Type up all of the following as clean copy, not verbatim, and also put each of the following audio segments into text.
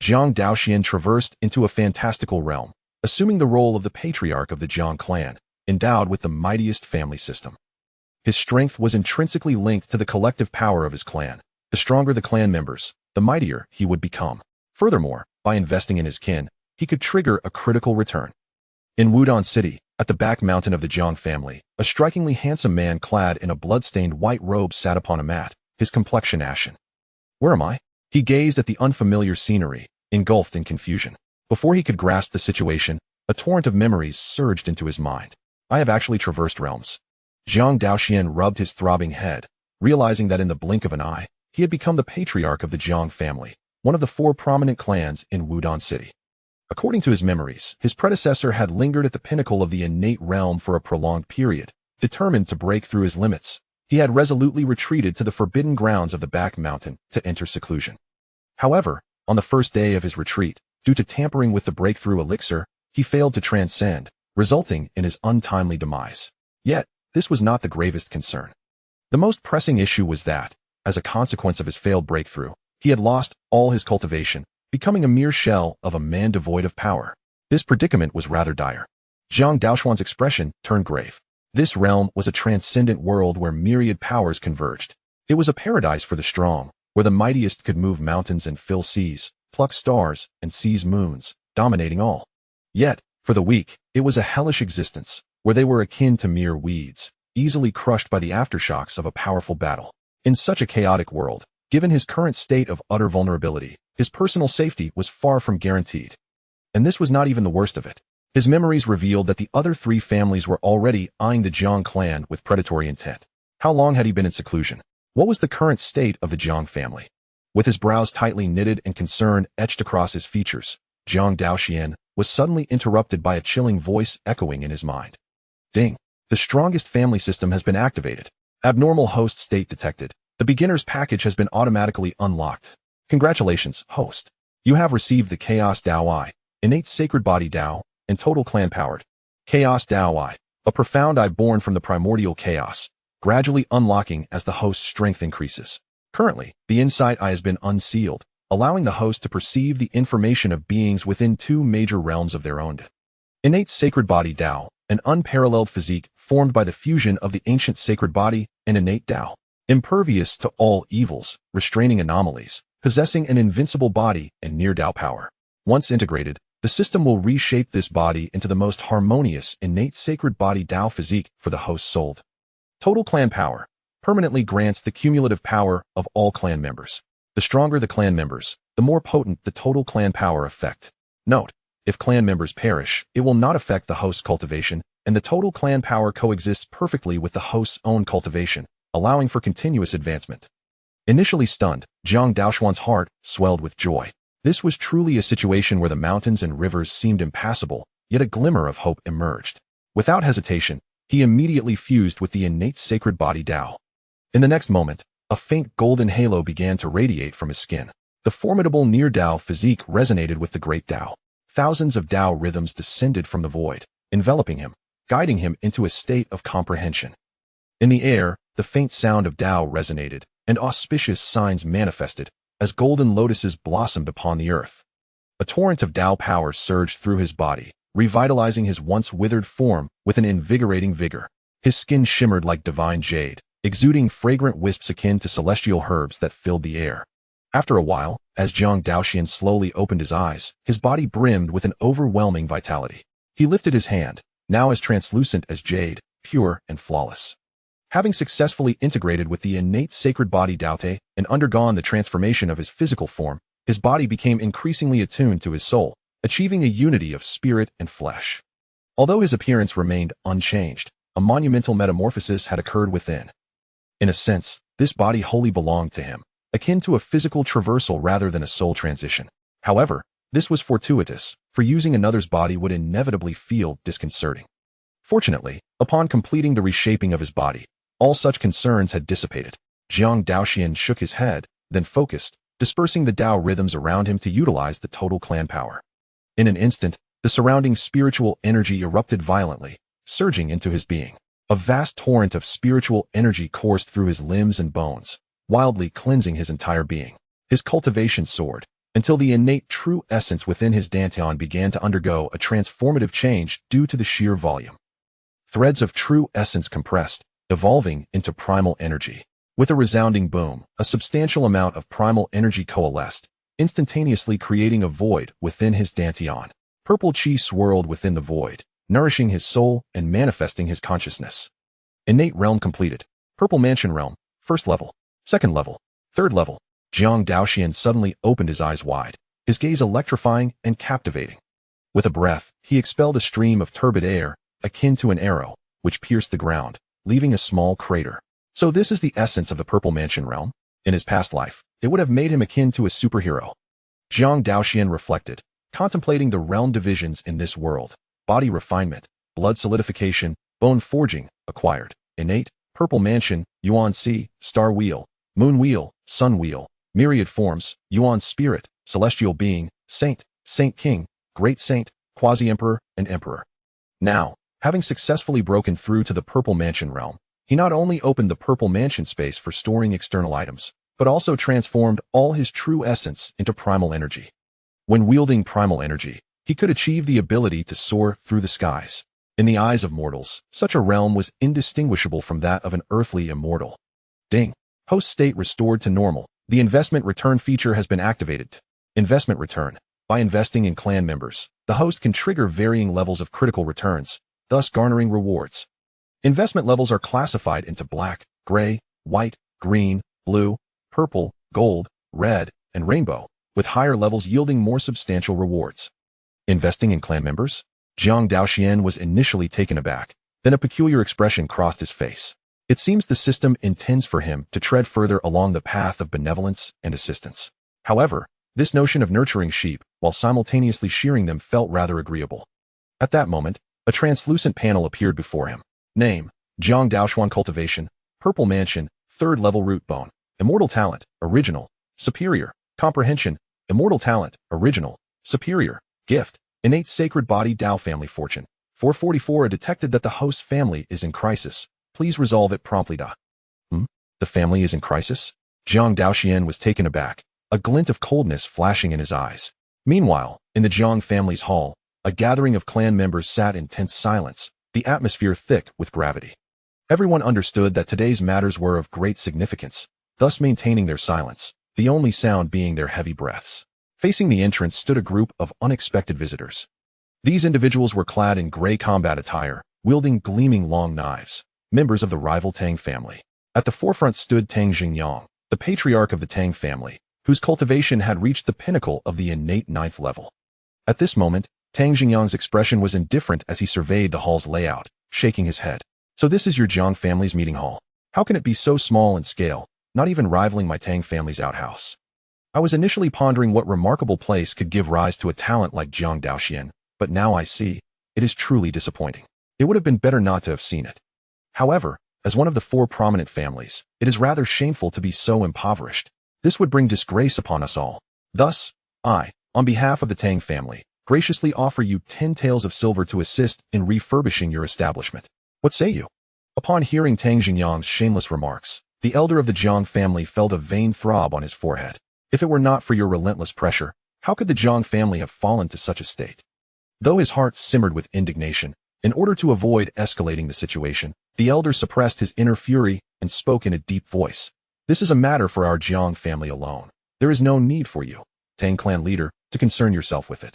Jiang Daoxuan traversed into a fantastical realm, assuming the role of the patriarch of the Jiang clan, endowed with the mightiest family system. His strength was intrinsically linked to the collective power of his clan. The stronger the clan members, the mightier he would become. Furthermore, by investing in his kin, he could trigger a critical return. In Wudong City, at the back mountain of the Jiang family, a strikingly handsome man clad in a blood-stained white robe sat upon a mat, his complexion ashen. Where am I? He gazed at the unfamiliar scenery, engulfed in confusion. Before he could grasp the situation, a torrent of memories surged into his mind. I have actually traversed realms. Jiang Daoxuan rubbed his throbbing head, realizing that in the blink of an eye, he had become the patriarch of the Jiang family, one of the 4 prominent clans in Wudong City. According to his memories, his predecessor had lingered at the pinnacle of the innate realm for a prolonged period. Determined to break through his limits, he had resolutely retreated to the forbidden grounds of the back mountain to enter seclusion. However, on the first day of his retreat, due to tampering with the breakthrough elixir, he failed to transcend, resulting in his untimely demise. Yet, this was not the gravest concern. The most pressing issue was that, as a consequence of his failed breakthrough, he had lost all his cultivation, becoming a mere shell of a man devoid of power. This predicament was rather dire. Jiang Daoxuan's expression turned grave. This realm was a transcendent world where myriad powers converged. It was a paradise for the strong, where the mightiest could move mountains and fill seas, pluck stars, and seize moons, dominating all. Yet, for the weak, it was a hellish existence, where they were akin to mere weeds, easily crushed by the aftershocks of a powerful battle. In such a chaotic world, given his current state of utter vulnerability, his personal safety was far from guaranteed. And this was not even the worst of it. His memories revealed that the other 3 families were already eyeing the Jiang clan with predatory intent. How long had he been in seclusion? What was the current state of the Jiang family? With his brows tightly knitted and concern etched across his features, Jiang Daoxuan was suddenly interrupted by a chilling voice echoing in his mind. Ding! The strongest family system has been activated. Abnormal host state detected. The beginner's package has been automatically unlocked. Congratulations, host. You have received the Chaos Dao I, innate sacred body Dao, and total clan powered. Chaos Dao I, a profound eye born from the primordial chaos, gradually unlocking as the host's strength increases. Currently, the inside eye has been unsealed, allowing the host to perceive the information of beings within 2 major realms of their own. Innate sacred body Dao, an unparalleled physique formed by the fusion of the ancient sacred body and innate Dao. Impervious to all evils, restraining anomalies, possessing an invincible body and near Dao power. Once integrated, the system will reshape this body into the most harmonious innate sacred body Dao physique for the host's soul. Total clan power permanently grants the cumulative power of all clan members. The stronger the clan members, the more potent the total clan power effect. Note, if clan members perish, it will not affect the host's cultivation, and the total clan power coexists perfectly with the host's own cultivation, allowing for continuous advancement. Initially stunned, Jiang Daoxuan's heart swelled with joy. This was truly a situation where the mountains and rivers seemed impassable, yet a glimmer of hope emerged. Without hesitation, he immediately fused with the innate sacred body Dao. In the next moment, a faint golden halo began to radiate from his skin. The formidable near Dao physique resonated with the great Dao. Thousands of Dao rhythms descended from the void, enveloping him, guiding him into a state of comprehension. In the air, the faint sound of Dao resonated, and auspicious signs manifested, as golden lotuses blossomed upon the earth. A torrent of Dao power surged through his body, revitalizing his once withered form with an invigorating vigor. His skin shimmered like divine jade, exuding fragrant wisps akin to celestial herbs that filled the air. After a while, as Jiang Daoxuan slowly opened his eyes, his body brimmed with an overwhelming vitality. He lifted his hand, now as translucent as jade, pure and flawless. Having successfully integrated with the innate sacred body Daote and undergone the transformation of his physical form, his body became increasingly attuned to his soul, achieving a unity of spirit and flesh. Although his appearance remained unchanged, a monumental metamorphosis had occurred within. In a sense, this body wholly belonged to him, akin to a physical traversal rather than a soul transition. However, this was fortuitous, for using another's body would inevitably feel disconcerting. Fortunately, upon completing the reshaping of his body, all such concerns had dissipated. Jiang Daoxuan shook his head, then focused, dispersing the Dao rhythms around him to utilize the total clan power. In an instant, the surrounding spiritual energy erupted violently, surging into his being. A vast torrent of spiritual energy coursed through his limbs and bones, wildly cleansing his entire being. His cultivation soared, until the innate true essence within his dantian began to undergo a transformative change due to the sheer volume. Threads of true essence compressed, evolving into primal energy. With a resounding boom, a substantial amount of primal energy coalesced, instantaneously creating a void within his dantian. Purple chi swirled within the void, nourishing his soul and manifesting his consciousness. Innate realm completed. Purple mansion realm, first level, second level, third level. Jiang Daoxuan suddenly opened his eyes wide, his gaze electrifying and captivating. With a breath, he expelled a stream of turbid air, akin to an arrow, which pierced the ground, leaving a small crater. So this is the essence of the Purple Mansion realm? In his past life, it would have made him akin to a superhero. Jiang Daoxuan reflected, contemplating the realm divisions in this world. Body refinement, blood solidification, bone forging, acquired. Innate, Purple Mansion, Yuan Si, Star Wheel, Moon Wheel, Sun Wheel. Myriad forms, Yuan Spirit, Celestial Being, Saint, Saint King, Great Saint, Quasi-Emperor, and Emperor. Now, having successfully broken through to the Purple Mansion realm, he not only opened the Purple Mansion space for storing external items, but also transformed all his true essence into primal energy. When wielding primal energy, he could achieve the ability to soar through the skies. In the eyes of mortals, such a realm was indistinguishable from that of an earthly immortal. Ding. Host state restored to normal. The investment return feature has been activated. Investment return. By investing in clan members, the host can trigger varying levels of critical returns, thus garnering rewards. Investment levels are classified into black, gray, white, green, blue, purple, gold, red, and rainbow, with higher levels yielding more substantial rewards. Investing in clan members? Jiang Daoxuan was initially taken aback, then a peculiar expression crossed his face. It seems the system intends for him to tread further along the path of benevolence and assistance. However, this notion of nurturing sheep while simultaneously shearing them felt rather agreeable. At that moment, a translucent panel appeared before him. Name, Jiang Daoxuan. Cultivation, Purple Mansion, third level root bone. Immortal talent, original, superior. Comprehension, immortal talent, original, superior. Gift, innate sacred body. Dao family fortune. 444. Detected that the host's family is in crisis. Please resolve it promptly. The family is in crisis? Jiang Daoxuan was taken aback, a glint of coldness flashing in his eyes. Meanwhile, in the Jiang family's hall, a gathering of clan members sat in tense silence, the atmosphere thick with gravity. Everyone understood that today's matters were of great significance, thus maintaining their silence, the only sound being their heavy breaths. Facing the entrance stood a group of unexpected visitors. These individuals were clad in gray combat attire, wielding gleaming long knives. Members of the rival Tang family. At the forefront stood Tang Xingyang, the patriarch of the Tang family, whose cultivation had reached the pinnacle of the innate 9th level. At this moment, Tang Xingyang's expression was indifferent as he surveyed the hall's layout, shaking his head. So this is your Jiang family's meeting hall. How can it be so small in scale, not even rivaling my Tang family's outhouse? I was initially pondering what remarkable place could give rise to a talent like Jiang Daoxuan, but now I see, it is truly disappointing. It would have been better not to have seen it. However, as one of the 4 prominent families, it is rather shameful to be so impoverished. This would bring disgrace upon us all. Thus, I, on behalf of the Tang family, graciously offer you 10 taels of silver to assist in refurbishing your establishment. What say you? Upon hearing Tang Xingyang's shameless remarks, the elder of the Jiang family felt a vain throb on his forehead. If it were not for your relentless pressure, how could the Jiang family have fallen to such a state? Though his heart simmered with indignation, in order to avoid escalating the situation, the elder suppressed his inner fury and spoke in a deep voice. This is a matter for our Jiang family alone. There is no need for you, Tang clan leader, to concern yourself with it.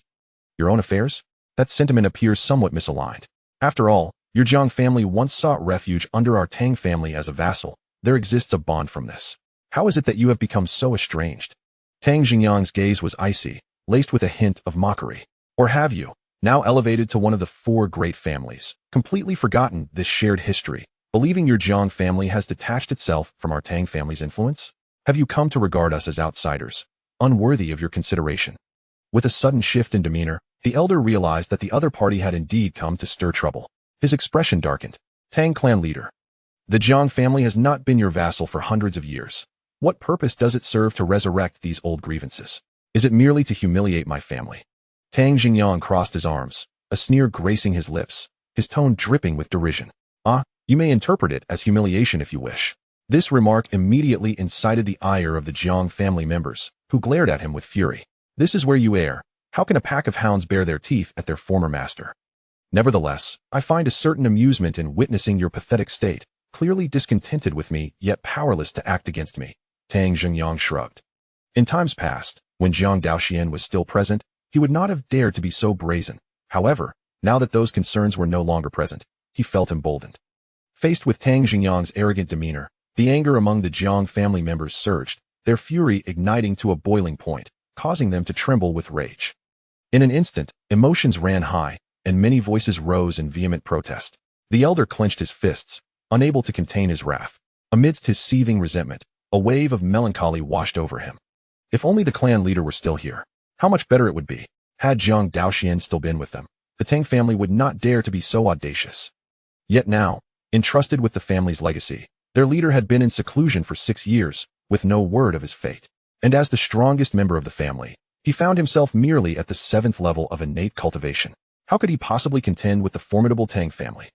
Your own affairs? That sentiment appears somewhat misaligned. After all, your Jiang family once sought refuge under our Tang family as a vassal. There exists a bond from this. How is it that you have become so estranged? Tang Xingyang's gaze was icy, laced with a hint of mockery. Or have you, now elevated to one of the 4 great families, completely forgotten this shared history, believing your Jiang family has detached itself from our Tang family's influence? Have you come to regard us as outsiders, unworthy of your consideration? With a sudden shift in demeanor, the elder realized that the other party had indeed come to stir trouble. His expression darkened. Tang clan leader. The Jiang family has not been your vassal for hundreds of years. What purpose does it serve to resurrect these old grievances? Is it merely to humiliate my family? Tang Xingyang crossed his arms, a sneer gracing his lips, his tone dripping with derision. You may interpret it as humiliation if you wish. This remark immediately incited the ire of the Jiang family members, who glared at him with fury. This is where you err. How can a pack of hounds bare their teeth at their former master? Nevertheless, I find a certain amusement in witnessing your pathetic state, clearly discontented with me, yet powerless to act against me. Tang Jingyang shrugged. In times past, when Jiang Daoxuan was still present, he would not have dared to be so brazen. However, now that those concerns were no longer present, he felt emboldened. Faced with Tang Jingyang's arrogant demeanor, the anger among the Jiang family members surged, their fury igniting to a boiling point, causing them to tremble with rage. In an instant, emotions ran high, and many voices rose in vehement protest. The elder clenched his fists, unable to contain his wrath. Amidst his seething resentment, a wave of melancholy washed over him. If only the clan leader were still here. How much better it would be. Had Jiang Daoxuan still been with them, the Tang family would not dare to be so audacious. Yet now, entrusted with the family's legacy, their leader had been in seclusion for 6 years, with no word of his fate. And as the strongest member of the family, he found himself merely at the 7th level of innate cultivation. How could he possibly contend with the formidable Tang family?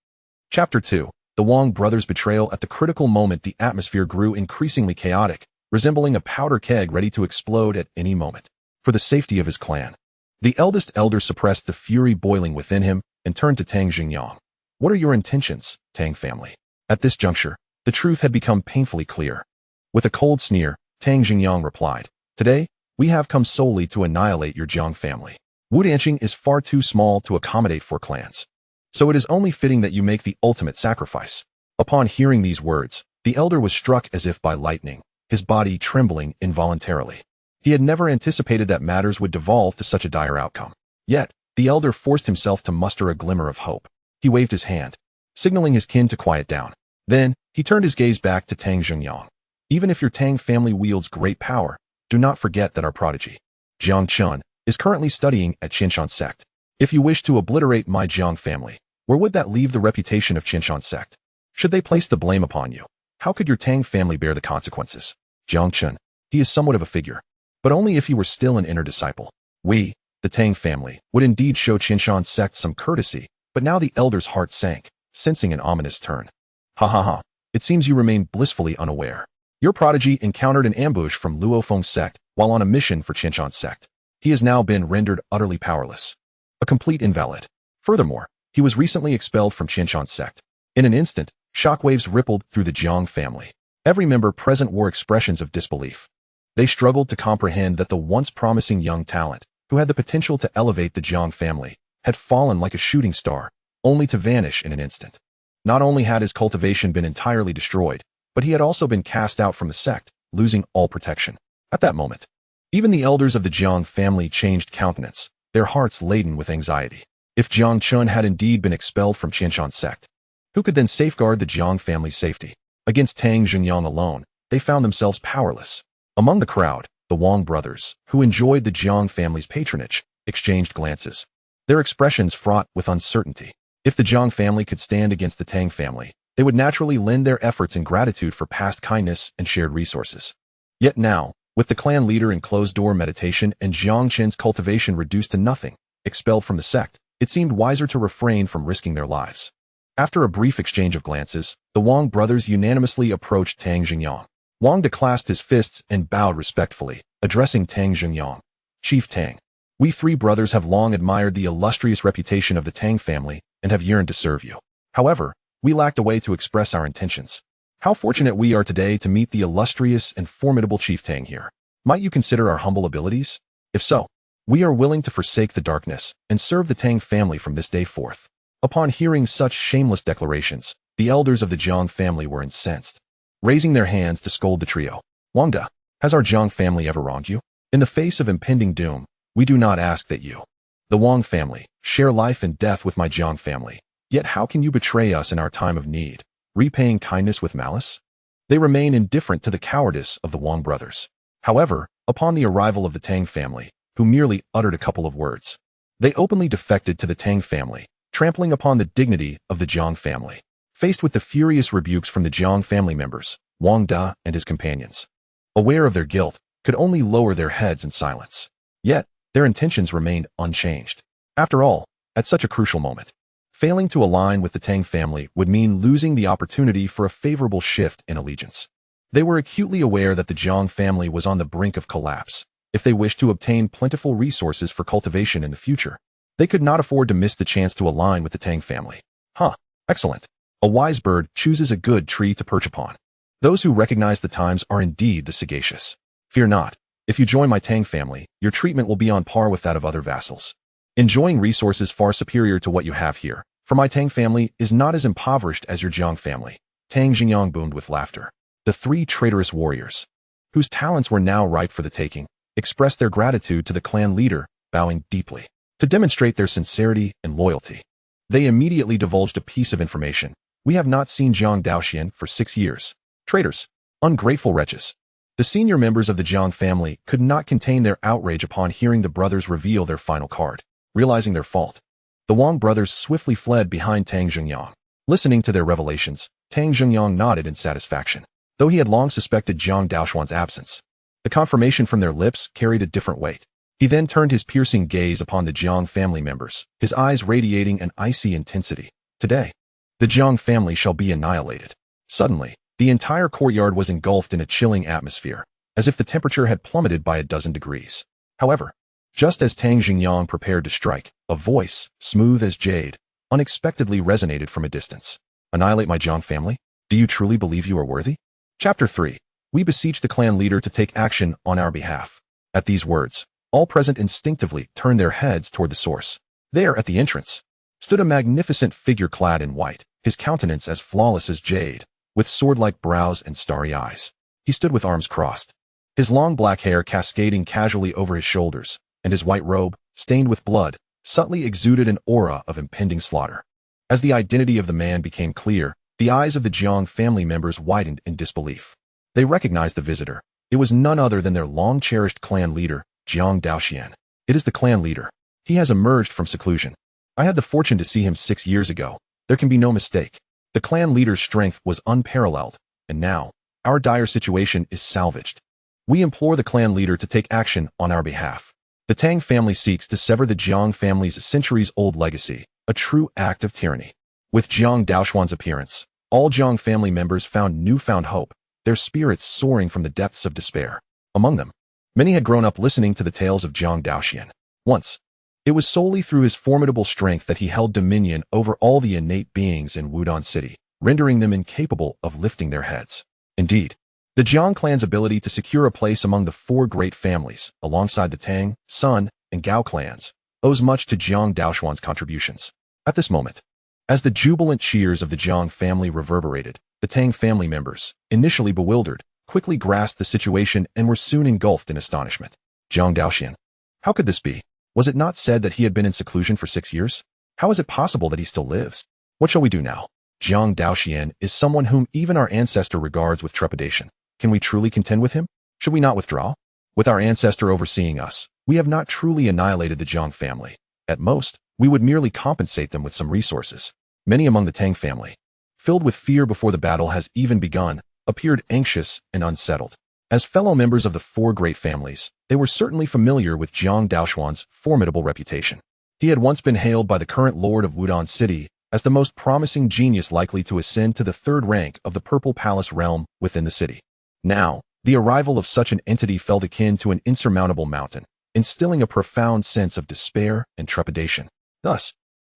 Chapter 2. The Wang brothers' betrayal. At the critical moment, the atmosphere grew increasingly chaotic, resembling a powder keg ready to explode at any moment. For the safety of his clan, the eldest elder suppressed the fury boiling within him and turned to Tang Jingyang. What are your intentions, Tang family? At this juncture, the truth had become painfully clear. With a cold sneer, Tang Jingyang replied, "Today, we have come solely to annihilate your Jiang family. Wudanqing is far too small to accommodate 4 clans. So it is only fitting that you make the ultimate sacrifice." Upon hearing these words, the elder was struck as if by lightning, his body trembling involuntarily. He had never anticipated that matters would devolve to such a dire outcome. Yet, the elder forced himself to muster a glimmer of hope. He waved his hand, signaling his kin to quiet down. Then, he turned his gaze back to Tang Jingyang. "Even if your Tang family wields great power, do not forget that our prodigy, Jiang Chen, is currently studying at Qinshan Sect. If you wish to obliterate my Jiang family, where would that leave the reputation of Qinshan Sect? Should they place the blame upon you, how could your Tang family bear the consequences? Jiang Chen, he is somewhat of a figure, but only if he were still an inner disciple. We, the Tang family, would indeed show Qinshan Sect some courtesy." But now the elder's heart sank, sensing an ominous turn. "Ha ha ha, it seems you remain blissfully unaware. Your prodigy encountered an ambush from Luofeng's sect while on a mission for Qinshan Sect. He has now been rendered utterly powerless, a complete invalid. Furthermore, he was recently expelled from Qinshan Sect." In an instant, shockwaves rippled through the Jiang family. Every member present wore expressions of disbelief. They struggled to comprehend that the once promising young talent, who had the potential to elevate the Jiang family, had fallen like a shooting star, only to vanish in an instant. Not only had his cultivation been entirely destroyed, but he had also been cast out from the sect, losing all protection. At that moment, even the elders of the Jiang family changed countenance, their hearts laden with anxiety. If Jiang Chen had indeed been expelled from Qinshan Sect, who could then safeguard the Jiang family's safety? Against Tang Jingyang alone, they found themselves powerless. Among the crowd, the Wang brothers, who enjoyed the Jiang family's patronage, exchanged glances, their expressions fraught with uncertainty. If the Jiang family could stand against the Tang family, they would naturally lend their efforts in gratitude for past kindness and shared resources. Yet now, with the clan leader in closed-door meditation and Jiang Chen's cultivation reduced to nothing, expelled from the sect, it seemed wiser to refrain from risking their lives. After a brief exchange of glances, the Wang brothers unanimously approached Tang Jingyang. Wang declasped his fists and bowed respectfully, addressing Tang Jingyang. "Chief Tang, we 3 brothers have long admired the illustrious reputation of the Tang family and have yearned to serve you. However, we lacked a way to express our intentions. How fortunate we are today to meet the illustrious and formidable Chief Tang here. Might you consider our humble abilities? If so, we are willing to forsake the darkness and serve the Tang family from this day forth." Upon hearing such shameless declarations, the elders of the Jiang family were incensed, raising their hands to scold the trio. "Wang Da, has our Jiang family ever wronged you? In the face of impending doom, we do not ask that you, the Wang family, share life and death with my Jiang family. Yet how can you betray us in our time of need, repaying kindness with malice?" They remain indifferent to the cowardice of the Wang brothers. However, upon the arrival of the Tang family, who merely uttered a couple of words, they openly defected to the Tang family, trampling upon the dignity of the Jiang family. Faced with the furious rebukes from the Jiang family members, Wang Da and his companions, aware of their guilt, could only lower their heads in silence. Yet, their intentions remained unchanged. After all, at such a crucial moment, failing to align with the Tang family would mean losing the opportunity for a favorable shift in allegiance. They were acutely aware that the Jiang family was on the brink of collapse, if they wished to obtain plentiful resources for cultivation in the future. They could not afford to miss the chance to align with the Tang family. Huh, excellent. A wise bird chooses a good tree to perch upon. Those who recognize the times are indeed the sagacious. Fear not. If you join my Tang family, your treatment will be on par with that of other vassals. Enjoying resources far superior to what you have here, for my Tang family is not as impoverished as your Jiang family. Tang Jingyang boomed with laughter. The three traitorous warriors, whose talents were now ripe for the taking, expressed their gratitude to the clan leader, bowing deeply. To demonstrate their sincerity and loyalty, they immediately divulged a piece of information. We have not seen Jiang Daoxuan for 6 years. Traitors, ungrateful wretches. The senior members of the Jiang family could not contain their outrage upon hearing the brothers reveal their final card. Realizing their fault, the Wang brothers swiftly fled behind Tang Jingyang. Listening to their revelations, Tang Jingyang nodded in satisfaction. Though he had long suspected Jiang Daoxuan's absence, the confirmation from their lips carried a different weight. He then turned his piercing gaze upon the Jiang family members, his eyes radiating an icy intensity. Today, the Jiang family shall be annihilated. Suddenly, the entire courtyard was engulfed in a chilling atmosphere, as if the temperature had plummeted by a dozen degrees. However, just as Tang Jingyang prepared to strike, a voice, smooth as jade, unexpectedly resonated from a distance. Annihilate my Jiang family? Do you truly believe you are worthy? Chapter 3. We beseech the clan leader to take action on our behalf. At these words, all present instinctively turned their heads toward the source. There, at the entrance, stood a magnificent figure clad in white, his countenance as flawless as jade, with sword-like brows and starry eyes. He stood with arms crossed, his long black hair cascading casually over his shoulders, and his white robe, stained with blood, subtly exuded an aura of impending slaughter. As the identity of the man became clear, the eyes of the Jiang family members widened in disbelief. They recognized the visitor. It was none other than their long-cherished clan leader, Jiang Daoxuan. It is the clan leader. He has emerged from seclusion. I had the fortune to see him 6 years ago. There can be no mistake. The clan leader's strength was unparalleled, and now, our dire situation is salvaged. We implore the clan leader to take action on our behalf. The Tang family seeks to sever the Jiang family's centuries-old legacy, a true act of tyranny. With Jiang Daoxuan's appearance, all Jiang family members found newfound hope, their spirits soaring from the depths of despair. Among them, many had grown up listening to the tales of Jiang Daoxuan. Once, it was solely through his formidable strength that he held dominion over all the innate beings in Wudong City, rendering them incapable of lifting their heads. Indeed, the Jiang clan's ability to secure a place among the 4 great families, alongside the Tang, Sun, and Gao clans, owes much to Jiang Daoxuan's contributions. At this moment, as the jubilant cheers of the Jiang family reverberated, the Tang family members, initially bewildered, quickly grasped the situation and were soon engulfed in astonishment. Jiang Daoxuan. How could this be? Was it not said that he had been in seclusion for 6 years? How is it possible that he still lives? What shall we do now? Jiang Daoxuan is someone whom even our ancestor regards with trepidation. Can we truly contend with him? Should we not withdraw? With our ancestor overseeing us, we have not truly annihilated the Jiang family. At most, we would merely compensate them with some resources. Many among the Tang family, filled with fear before the battle has even begun, appeared anxious and unsettled. As fellow members of the 4 great families, they were certainly familiar with Jiang Daoxuan's formidable reputation. He had once been hailed by the current lord of Wudong City as the most promising genius likely to ascend to the 3rd rank of the Purple Palace realm within the city. Now, the arrival of such an entity felt akin to an insurmountable mountain, instilling a profound sense of despair and trepidation. Thus,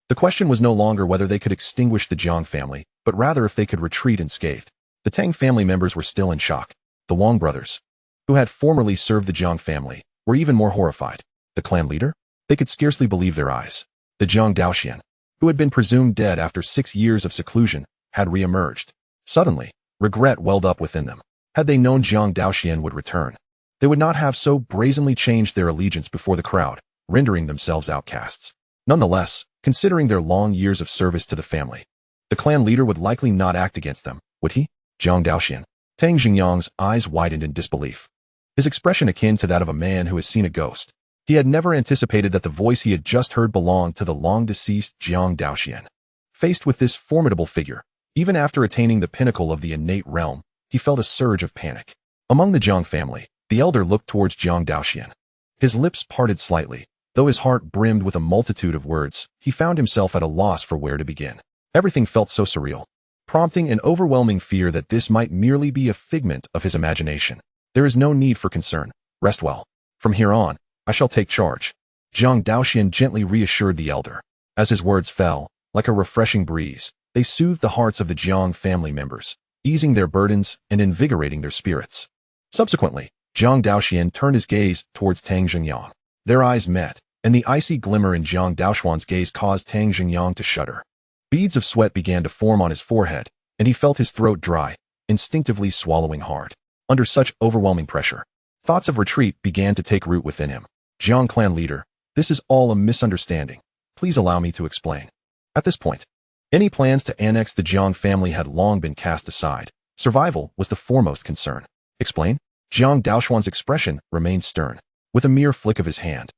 the question was no longer whether they could extinguish the Jiang family, but rather if they could retreat unscathed. The Tang family members were still in shock. The Wang brothers, who had formerly served the Jiang family, were even more horrified. The clan leader? They could scarcely believe their eyes. The Jiang Daoxuan, who had been presumed dead after 6 years of seclusion, had re-emerged. Suddenly, regret welled up within them. Had they known Jiang Daoxuan would return, they would not have so brazenly changed their allegiance before the crowd, rendering themselves outcasts. Nonetheless, considering their long years of service to the family, the clan leader would likely not act against them, would he? Jiang Daoxuan. Tang Jingyang's eyes widened in disbelief, his expression akin to that of a man who has seen a ghost. He had never anticipated that the voice he had just heard belonged to the long-deceased Jiang Daoxuan. Faced with this formidable figure, even after attaining the pinnacle of the innate realm, he felt a surge of panic. Among the Jiang family, the elder looked towards Jiang Daoxuan. His lips parted slightly. Though his heart brimmed with a multitude of words, he found himself at a loss for where to begin. Everything felt so surreal, prompting an overwhelming fear that this might merely be a figment of his imagination. There is no need for concern. Rest well. From here on, I shall take charge. Jiang Daoxuan gently reassured the elder. As his words fell, like a refreshing breeze, they soothed the hearts of the Jiang family members, easing their burdens and invigorating their spirits. Subsequently, Jiang Daoxuan turned his gaze towards Tang Jingyang. Their eyes met, and the icy glimmer in Jiang Daoxuan's gaze caused Tang Jingyang to shudder. Beads of sweat began to form on his forehead, and he felt his throat dry, instinctively swallowing hard. Under such overwhelming pressure, thoughts of retreat began to take root within him. Jiang clan leader, this is all a misunderstanding. Please allow me to explain. At this point, any plans to annex the Jiang family had long been cast aside. Survival was the foremost concern. Explain? Jiang Daoxuan's expression remained stern. With a mere flick of his hand,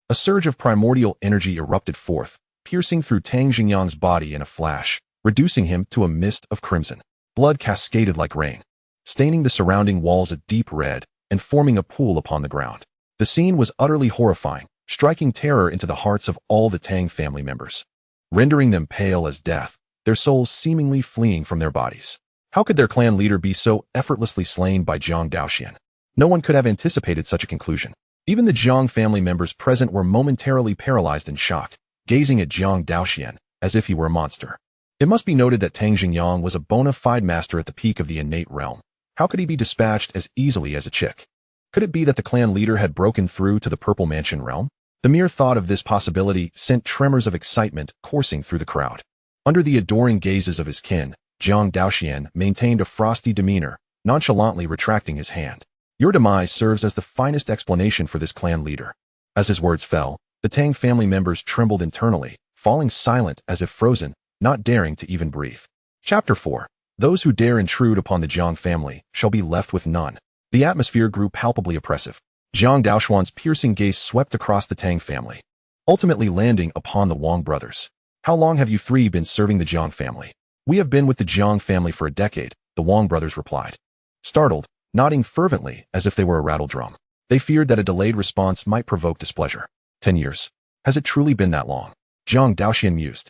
a surge of primordial energy erupted forth, piercing through Tang Jingyang's body in a flash, reducing him to a mist of crimson. Blood cascaded like rain, staining the surrounding walls a deep red and forming a pool upon the ground. The scene was utterly horrifying, striking terror into the hearts of all the Tang family members, rendering them pale as death, their souls seemingly fleeing from their bodies. How could their clan leader be so effortlessly slain by Jiang Daoxuan? No one could have anticipated such a conclusion. Even the Jiang family members present were momentarily paralyzed in shock, gazing at Jiang Daoxuan as if he were a monster. It must be noted that Tang Jingyang was a bona fide master at the peak of the innate realm. How could he be dispatched as easily as a chick? Could it be that the clan leader had broken through to the Purple Mansion realm? The mere thought of this possibility sent tremors of excitement coursing through the crowd. Under the adoring gazes of his kin, Jiang Daoxuan maintained a frosty demeanor, nonchalantly retracting his hand. Your demise serves as the finest explanation for this clan leader. As his words fell, the Tang family members trembled internally, falling silent as if frozen, not daring to even breathe. Chapter 4. Those who dare intrude upon the Jiang family shall be left with none. The atmosphere grew palpably oppressive. Jiang Daoxuan's piercing gaze swept across the Tang family, ultimately landing upon the Wang brothers. How long have you three been serving the Jiang family? We have been with the Jiang family for a decade, the Wang brothers replied. Startled, nodding fervently as if they were a rattledrum. They feared that a delayed response might provoke displeasure. 10 years. Has it truly been that long? Jiang Daoxuan mused.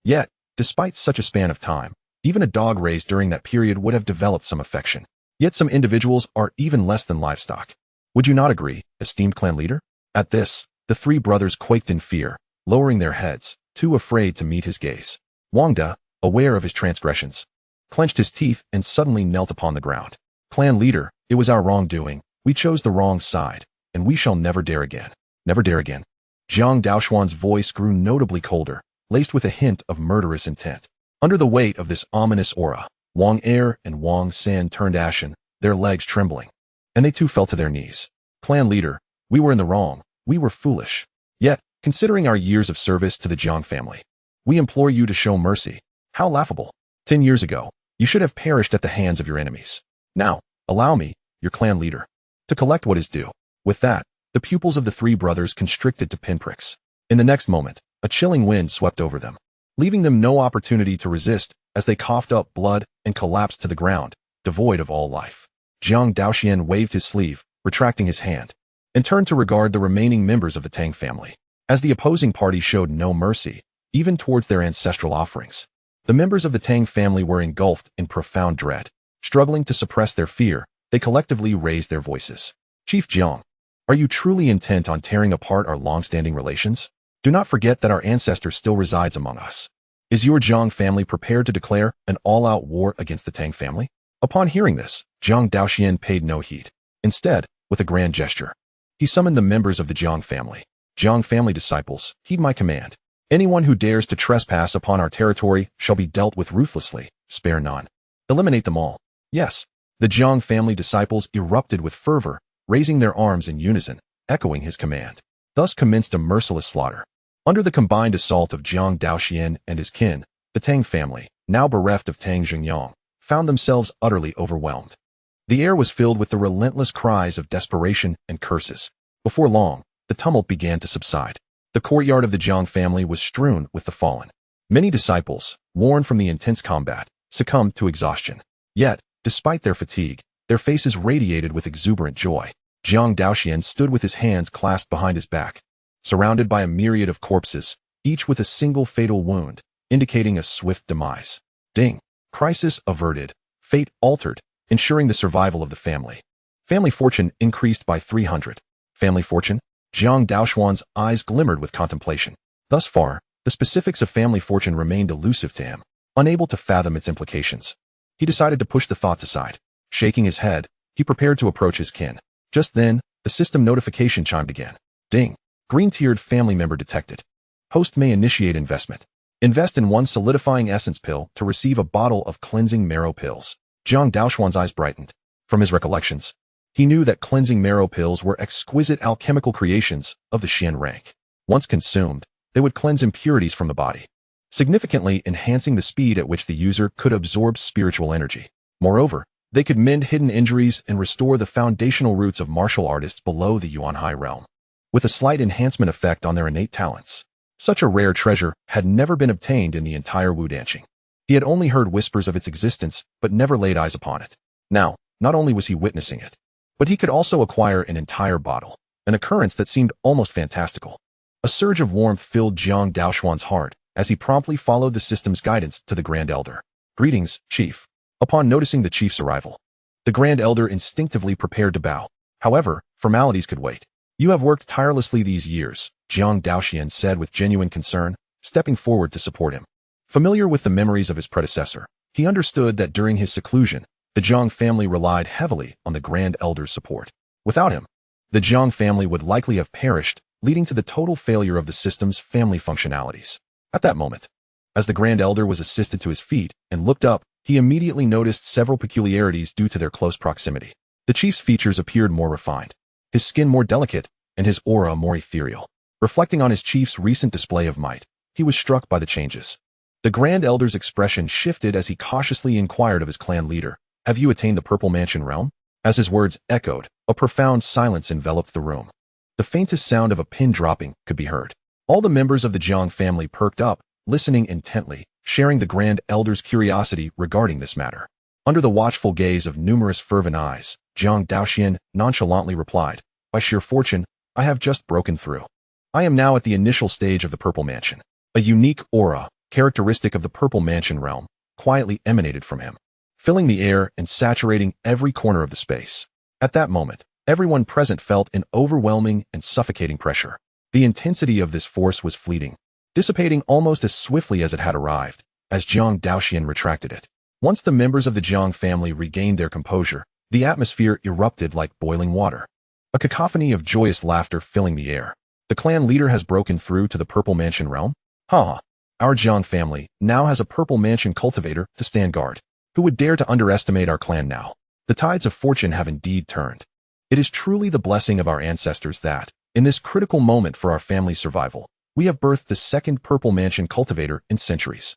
Yet, despite such a span of time, even a dog raised during that period would have developed some affection. Yet some individuals are even less than livestock. Would you not agree, esteemed clan leader? At this, the three brothers quaked in fear, lowering their heads, too afraid to meet his gaze. Wang De, aware of his transgressions, clenched his teeth and suddenly knelt upon the ground. Clan leader, it was our wrongdoing. We chose the wrong side, and we shall never dare again. Never dare again. Jiang Daoxuan's voice grew notably colder, laced with a hint of murderous intent. Under the weight of this ominous aura, Wang Er and Wang San turned ashen, their legs trembling, and they too fell to their knees. Clan leader, we were in the wrong. We were foolish. Yet, considering our years of service to the Jiang family, we implore you to show mercy. How laughable. 10 years ago, you should have perished at the hands of your enemies. Now, allow me, your clan leader, to collect what is due. With that, the pupils of the three brothers constricted to pinpricks. In the next moment, a chilling wind swept over them, leaving them no opportunity to resist as they coughed up blood and collapsed to the ground, devoid of all life. Jiang Daoxuan waved his sleeve, retracting his hand, and turned to regard the remaining members of the Tang family. As the opposing party showed no mercy, even towards their ancestral offerings, the members of the Tang family were engulfed in profound dread. Struggling to suppress their fear, they collectively raised their voices. Chief Jiang, are you truly intent on tearing apart our long-standing relations? Do not forget that our ancestor still resides among us. Is your Jiang family prepared to declare an all-out war against the Tang family? Upon hearing this, Jiang Daoxuan paid no heed. Instead, with a grand gesture, he summoned the members of the Jiang family. Jiang family disciples, heed my command. Anyone who dares to trespass upon our territory shall be dealt with ruthlessly, spare none. Eliminate them all. Yes, the Jiang family disciples erupted with fervor, raising their arms in unison, echoing his command. Thus commenced a merciless slaughter. Under the combined assault of Jiang Daoxuan and his kin, the Tang family, now bereft of Tang Jingyang, found themselves utterly overwhelmed. The air was filled with the relentless cries of desperation and curses. Before long, the tumult began to subside. The courtyard of the Jiang family was strewn with the fallen. Many disciples, worn from the intense combat, succumbed to exhaustion. Yet, despite their fatigue, their faces radiated with exuberant joy. Jiang Daoxuan stood with his hands clasped behind his back, surrounded by a myriad of corpses, each with a single fatal wound, indicating a swift demise. Ding. Crisis averted. Fate altered, ensuring the survival of the family. Family fortune increased by 300. Family fortune? Jiang Daoxuan's eyes glimmered with contemplation. Thus far, the specifics of family fortune remained elusive to him, unable to fathom its implications. He decided to push the thoughts aside. Shaking his head, he prepared to approach his kin. Just then, the system notification chimed again. Ding! Green-tiered family member detected. Host may initiate investment. Invest in one solidifying essence pill to receive a bottle of cleansing marrow pills. Jiang Daoxuan's eyes brightened. From his recollections, he knew that cleansing marrow pills were exquisite alchemical creations of the Xian rank. Once consumed, they would cleanse impurities from the body, significantly enhancing the speed at which the user could absorb spiritual energy. Moreover, they could mend hidden injuries and restore the foundational roots of martial artists below the Yuan Hai realm, with a slight enhancement effect on their innate talents. Such a rare treasure had never been obtained in the entire Wudanqing. He had only heard whispers of its existence, but never laid eyes upon it. Now, not only was he witnessing it, but he could also acquire an entire bottle, an occurrence that seemed almost fantastical. A surge of warmth filled Jiang Daoxuan's heart as he promptly followed the system's guidance to the Grand Elder. Greetings, Chief. Upon noticing the chief's arrival, the Grand Elder instinctively prepared to bow. However, formalities could wait. You have worked tirelessly these years, Jiang Daoxuan said with genuine concern, stepping forward to support him. Familiar with the memories of his predecessor, he understood that during his seclusion, the Jiang family relied heavily on the Grand Elder's support. Without him, the Jiang family would likely have perished, leading to the total failure of the system's family functionalities. At that moment, as the Grand Elder was assisted to his feet and looked up, he immediately noticed several peculiarities due to their close proximity. The chief's features appeared more refined, his skin more delicate, and his aura more ethereal. Reflecting on his chief's recent display of might, he was struck by the changes. The Grand Elder's expression shifted as he cautiously inquired of his clan leader, "Have you attained the Purple Mansion realm?" As his words echoed, a profound silence enveloped the room. The faintest sound of a pin dropping could be heard. All the members of the Jiang family perked up, listening intently, sharing the Grand Elder's curiosity regarding this matter. Under the watchful gaze of numerous fervent eyes, Jiang Daoxuan nonchalantly replied, "By sheer fortune, I have just broken through. I am now at the initial stage of the Purple Mansion." A unique aura, characteristic of the Purple Mansion realm, quietly emanated from him, filling the air and saturating every corner of the space. At that moment, everyone present felt an overwhelming and suffocating pressure. The intensity of this force was fleeting, dissipating almost as swiftly as it had arrived, as Jiang Daoxuan retracted it. Once the members of the Jiang family regained their composure, the atmosphere erupted like boiling water, a cacophony of joyous laughter filling the air. The clan leader has broken through to the Purple Mansion realm? Ha! Our Jiang family now has a Purple Mansion cultivator to stand guard. Who would dare to underestimate our clan now? The tides of fortune have indeed turned. It is truly the blessing of our ancestors that, in this critical moment for our family's survival, we have birthed the second Purple Mansion cultivator in centuries.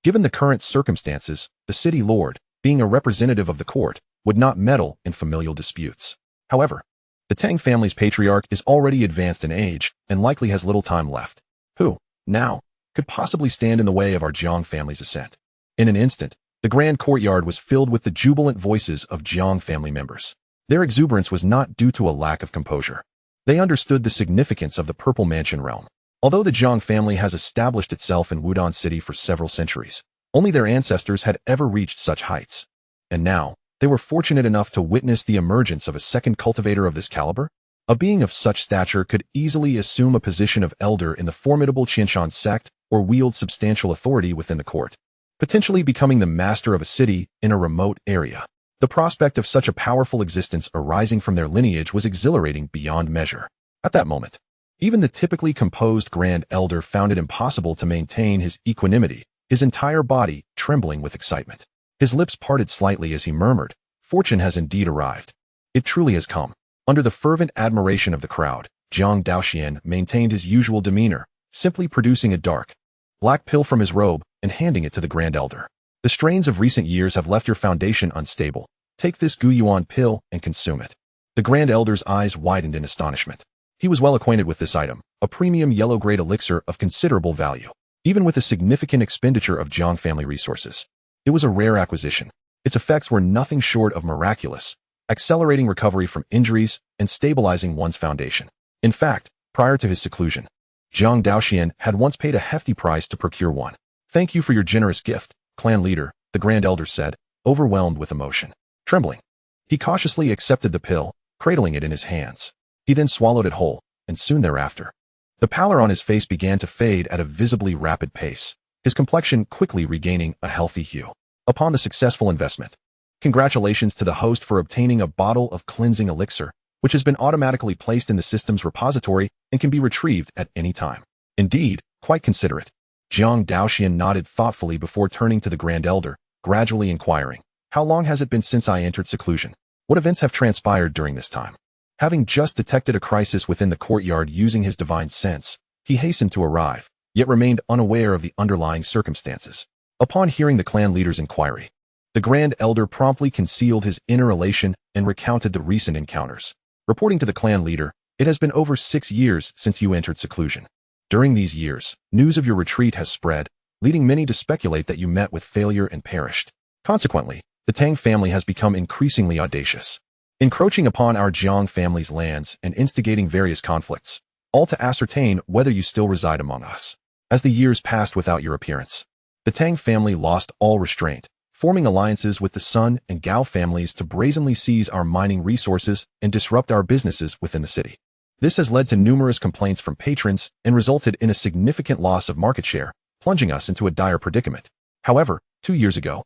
Given the current circumstances, the city lord, being a representative of the court, would not meddle in familial disputes. However, the Tang family's patriarch is already advanced in age and likely has little time left. Who, now, could possibly stand in the way of our Jiang family's ascent? In an instant, the grand courtyard was filled with the jubilant voices of Jiang family members. Their exuberance was not due to a lack of composure. They understood the significance of the Purple Mansion realm. Although the Jiang family has established itself in Wudang City for several centuries, only their ancestors had ever reached such heights. And now, they were fortunate enough to witness the emergence of a second cultivator of this caliber. A being of such stature could easily assume a position of elder in the formidable Qianshan sect or wield substantial authority within the court, potentially becoming the master of a city in a remote area. The prospect of such a powerful existence arising from their lineage was exhilarating beyond measure. At that moment, even the typically composed Grand Elder found it impossible to maintain his equanimity, his entire body trembling with excitement. His lips parted slightly as he murmured, "Fortune has indeed arrived. It truly has come." Under the fervent admiration of the crowd, Jiang Daoxuan maintained his usual demeanor, simply producing a dark, black pill from his robe and handing it to the Grand Elder. "The strains of recent years have left your foundation unstable. Take this Guyuan pill and consume it." The Grand Elder's eyes widened in astonishment. He was well acquainted with this item, a premium yellow-grade elixir of considerable value. Even with a significant expenditure of Jiang family resources, it was a rare acquisition. Its effects were nothing short of miraculous, accelerating recovery from injuries and stabilizing one's foundation. In fact, prior to his seclusion, Jiang Daoxuan had once paid a hefty price to procure one. "Thank you for your generous gift, clan leader," the Grand Elder said, overwhelmed with emotion. Trembling, he cautiously accepted the pill, cradling it in his hands. He then swallowed it whole, and soon thereafter, the pallor on his face began to fade at a visibly rapid pace, his complexion quickly regaining a healthy hue. Upon the successful investment, congratulations to the host for obtaining a bottle of cleansing elixir, which has been automatically placed in the system's repository and can be retrieved at any time. Indeed, quite considerate. Jiang Daoxuan nodded thoughtfully before turning to the Grand Elder, gradually inquiring, "How long has it been since I entered seclusion? What events have transpired during this time?" Having just detected a crisis within the courtyard using his divine sense, he hastened to arrive, yet remained unaware of the underlying circumstances. Upon hearing the clan leader's inquiry, the Grand Elder promptly concealed his inner elation and recounted the recent encounters. Reporting to the clan leader, "It has been over 6 years since you entered seclusion. During these years, news of your retreat has spread, leading many to speculate that you met with failure and perished. Consequently, the Tang family has become increasingly audacious, encroaching upon our Jiang family's lands and instigating various conflicts, all to ascertain whether you still reside among us." As the years passed without your appearance, the Tang family lost all restraint, forming alliances with the Sun and Gao families to brazenly seize our mining resources and disrupt our businesses within the city. This has led to numerous complaints from patrons and resulted in a significant loss of market share, plunging us into a dire predicament. However, 2 years ago,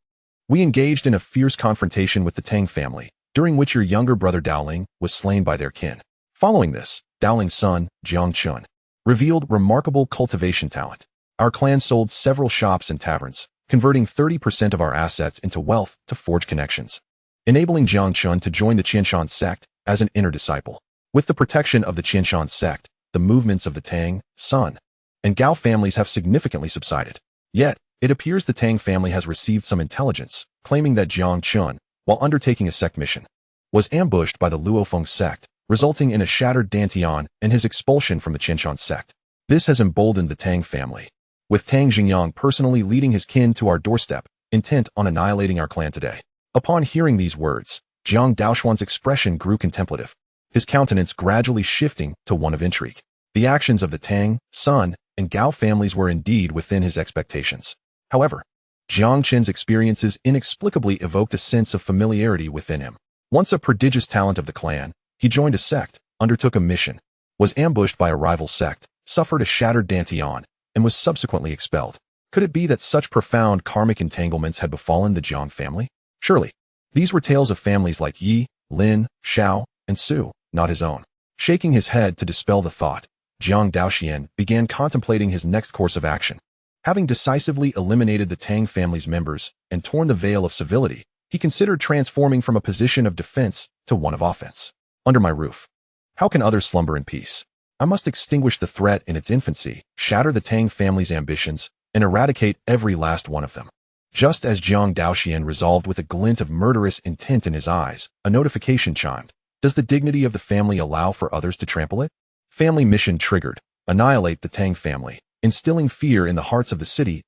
we engaged in a fierce confrontation with the Tang family, during which your younger brother Daoling was slain by their kin. Following this, Daoling's son, Jiang Chen, revealed remarkable cultivation talent. Our clan sold several shops and taverns, converting 30% of our assets into wealth to forge connections, enabling Jiang Chen to join the Qianshan Sect as an inner disciple. With the protection of the Qianshan Sect, the movements of the Tang, Sun, and Gao families have significantly subsided. Yet, it appears the Tang family has received some intelligence, claiming that Jiang Chen, while undertaking a Sect mission, was ambushed by the Luofeng Sect, resulting in a shattered Dantian and his expulsion from the Qianshan Sect. This has emboldened the Tang family, with Tang Jingyang personally leading his kin to our doorstep, intent on annihilating our clan today. Upon hearing these words, Jiang Daoxuan's expression grew contemplative, his countenance gradually shifting to one of intrigue. The actions of the Tang, Sun, and Gao families were indeed within his expectations. However, Jiang Chen's experiences inexplicably evoked a sense of familiarity within him. Once a prodigious talent of the clan, he joined a sect, undertook a mission, was ambushed by a rival sect, suffered a shattered Dantian, and was subsequently expelled. Could it be that such profound karmic entanglements had befallen the Jiang family? Surely, these were tales of families like Yi, Lin, Shao, and Su, not his own. Shaking his head to dispel the thought, Jiang Daoxuan began contemplating his next course of action. Having decisively eliminated the Tang family's members and torn the veil of civility, he considered transforming from a position of defense to one of offense. Under my roof, how can others slumber in peace? I must extinguish the threat in its infancy, shatter the Tang family's ambitions, and eradicate every last one of them. Just as Jiang Daoxuan resolved with a glint of murderous intent in his eyes, a notification chimed. Does the dignity of the family allow for others to trample it? Family mission triggered. Annihilate the Tang family, instilling fear in the hearts of the city's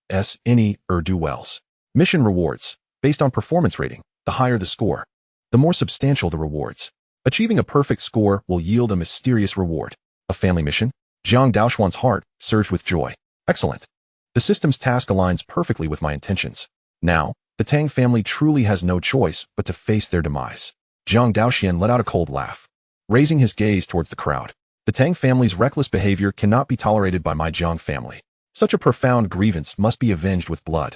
ne'er-do-wells. Mission rewards. Based on performance rating, the higher the score, the more substantial the rewards. Achieving a perfect score will yield a mysterious reward. A family mission? Jiang Daoxuan's heart surged with joy. Excellent. The system's task aligns perfectly with my intentions. Now, the Tang family truly has no choice but to face their demise. Jiang Daoxuan let out a cold laugh, raising his gaze towards the crowd. The Tang family's reckless behavior cannot be tolerated by my Jiang family. Such a profound grievance must be avenged with blood.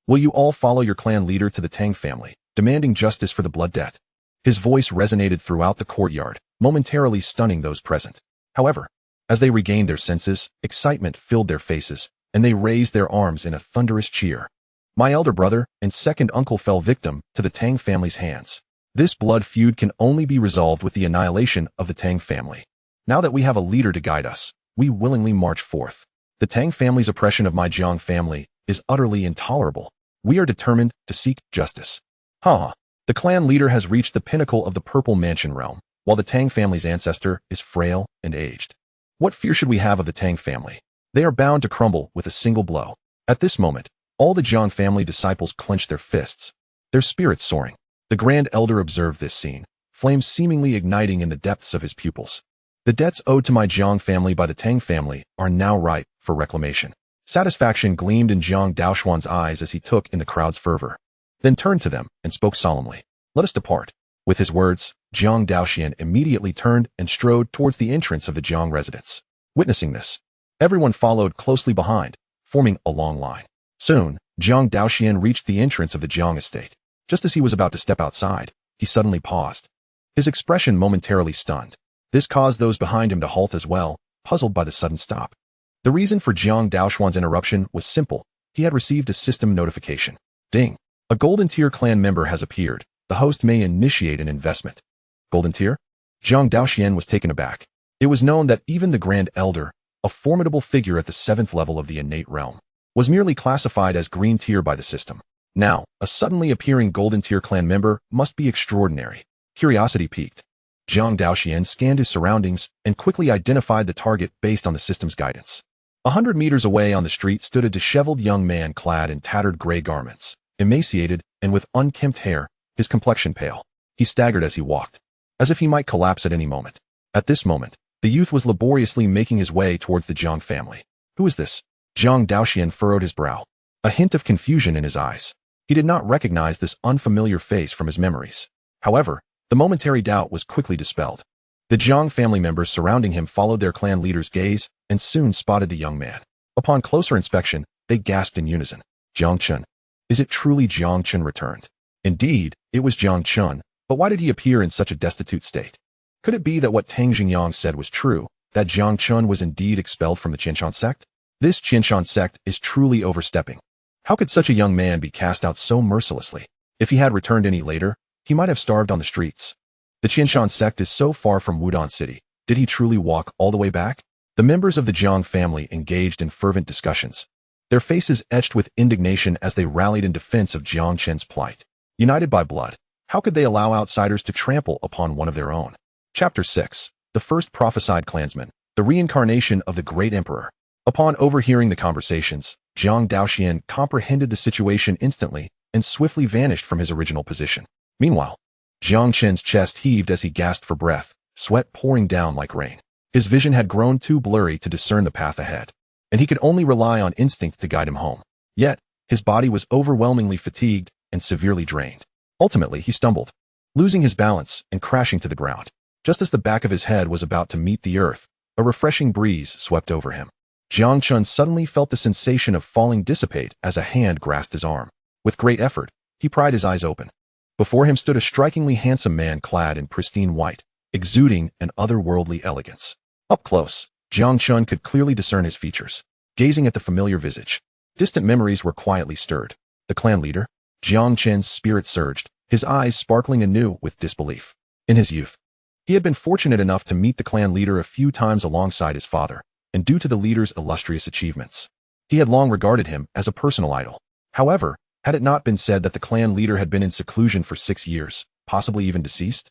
Will you all follow your clan leader to the Tang family, demanding justice for the blood debt? His voice resonated throughout the courtyard, momentarily stunning those present. However, as they regained their senses, excitement filled their faces, and they raised their arms in a thunderous cheer. My elder brother and second uncle fell victim to the Tang family's hands. This blood feud can only be resolved with the annihilation of the Tang family. Now that we have a leader to guide us, we willingly march forth. The Tang family's oppression of my Jiang family is utterly intolerable. We are determined to seek justice. The clan leader has reached the pinnacle of the Purple Mansion realm, while the Tang family's ancestor is frail and aged. What fear should we have of the Tang family? They are bound to crumble with a single blow. At this moment, all the Jiang family disciples clenched their fists, their spirits soaring. The Grand Elder observed this scene, flames seemingly igniting in the depths of his pupils. The debts owed to my Jiang family by the Tang family are now ripe for reclamation. Satisfaction gleamed in Jiang Daoxuan's eyes as he took in the crowd's fervor, then turned to them and spoke solemnly. Let us depart. With his words, Jiang Daoxuan immediately turned and strode towards the entrance of the Jiang residence. Witnessing this, everyone followed closely behind, forming a long line. Soon, Jiang Daoxuan reached the entrance of the Jiang estate. Just as he was about to step outside, he suddenly paused. His expression momentarily stunned. This caused those behind him to halt as well, puzzled by the sudden stop. The reason for Jiang Daoxuan's interruption was simple. He had received a system notification. Ding! A Golden Tier clan member has appeared. The host may initiate an investment. Golden Tier? Jiang Daoxuan was taken aback. It was known that even the Grand Elder, a formidable figure at the 7th level of the innate realm, was merely classified as Green Tier by the system. Now, a suddenly appearing Golden Tier clan member must be extraordinary. Curiosity piqued. Jiang Daoxuan scanned his surroundings and quickly identified the target based on the system's guidance. 100 meters away on the street stood a disheveled young man clad in tattered gray garments, emaciated and with unkempt hair, his complexion pale. He staggered as he walked, as if he might collapse at any moment. At this moment, the youth was laboriously making his way towards the Jiang family. Who is this? Jiang Daoxuan furrowed his brow, a hint of confusion in his eyes. He did not recognize this unfamiliar face from his memories. However, the momentary doubt was quickly dispelled. The Jiang family members surrounding him followed their clan leader's gaze and soon spotted the young man. Upon closer inspection, they gasped in unison. Jiang Chen. Is it truly Jiang Chen returned? Indeed, it was Jiang Chen, but why did he appear in such a destitute state? Could it be that what Tang Jingyang said was true, that Jiang Chen was indeed expelled from the Qianshan sect? This Qianshan sect is truly overstepping. How could such a young man be cast out so mercilessly? If he had returned any later, he might have starved on the streets. The Qianshan sect is so far from Wudong City. Did he truly walk all the way back? The members of the Jiang family engaged in fervent discussions, their faces etched with indignation as they rallied in defense of Jiang Chen's plight. United by blood, how could they allow outsiders to trample upon one of their own? Chapter 6. The First Prophesied Clansman, the Reincarnation of the Great Emperor. Upon overhearing the conversations, Jiang Daoxuan comprehended the situation instantly and swiftly vanished from his original position. Meanwhile, Jiang Chen's chest heaved as he gasped for breath, sweat pouring down like rain. His vision had grown too blurry to discern the path ahead, and he could only rely on instinct to guide him home. Yet, his body was overwhelmingly fatigued and severely drained. Ultimately, he stumbled, losing his balance and crashing to the ground. Just as the back of his head was about to meet the earth, a refreshing breeze swept over him. Jiang Chen suddenly felt the sensation of falling dissipate as a hand grasped his arm. With great effort, he pried his eyes open. Before him stood a strikingly handsome man clad in pristine white, exuding an otherworldly elegance. Up close, Jiang Chen could clearly discern his features. Gazing at the familiar visage, distant memories were quietly stirred. The clan leader, Jiang Chen's spirit surged, his eyes sparkling anew with disbelief. In his youth, he had been fortunate enough to meet the clan leader a few times alongside his father, and due to the leader's illustrious achievements, he had long regarded him as a personal idol. However, had it not been said that the clan leader had been in seclusion for 6 years, possibly even deceased?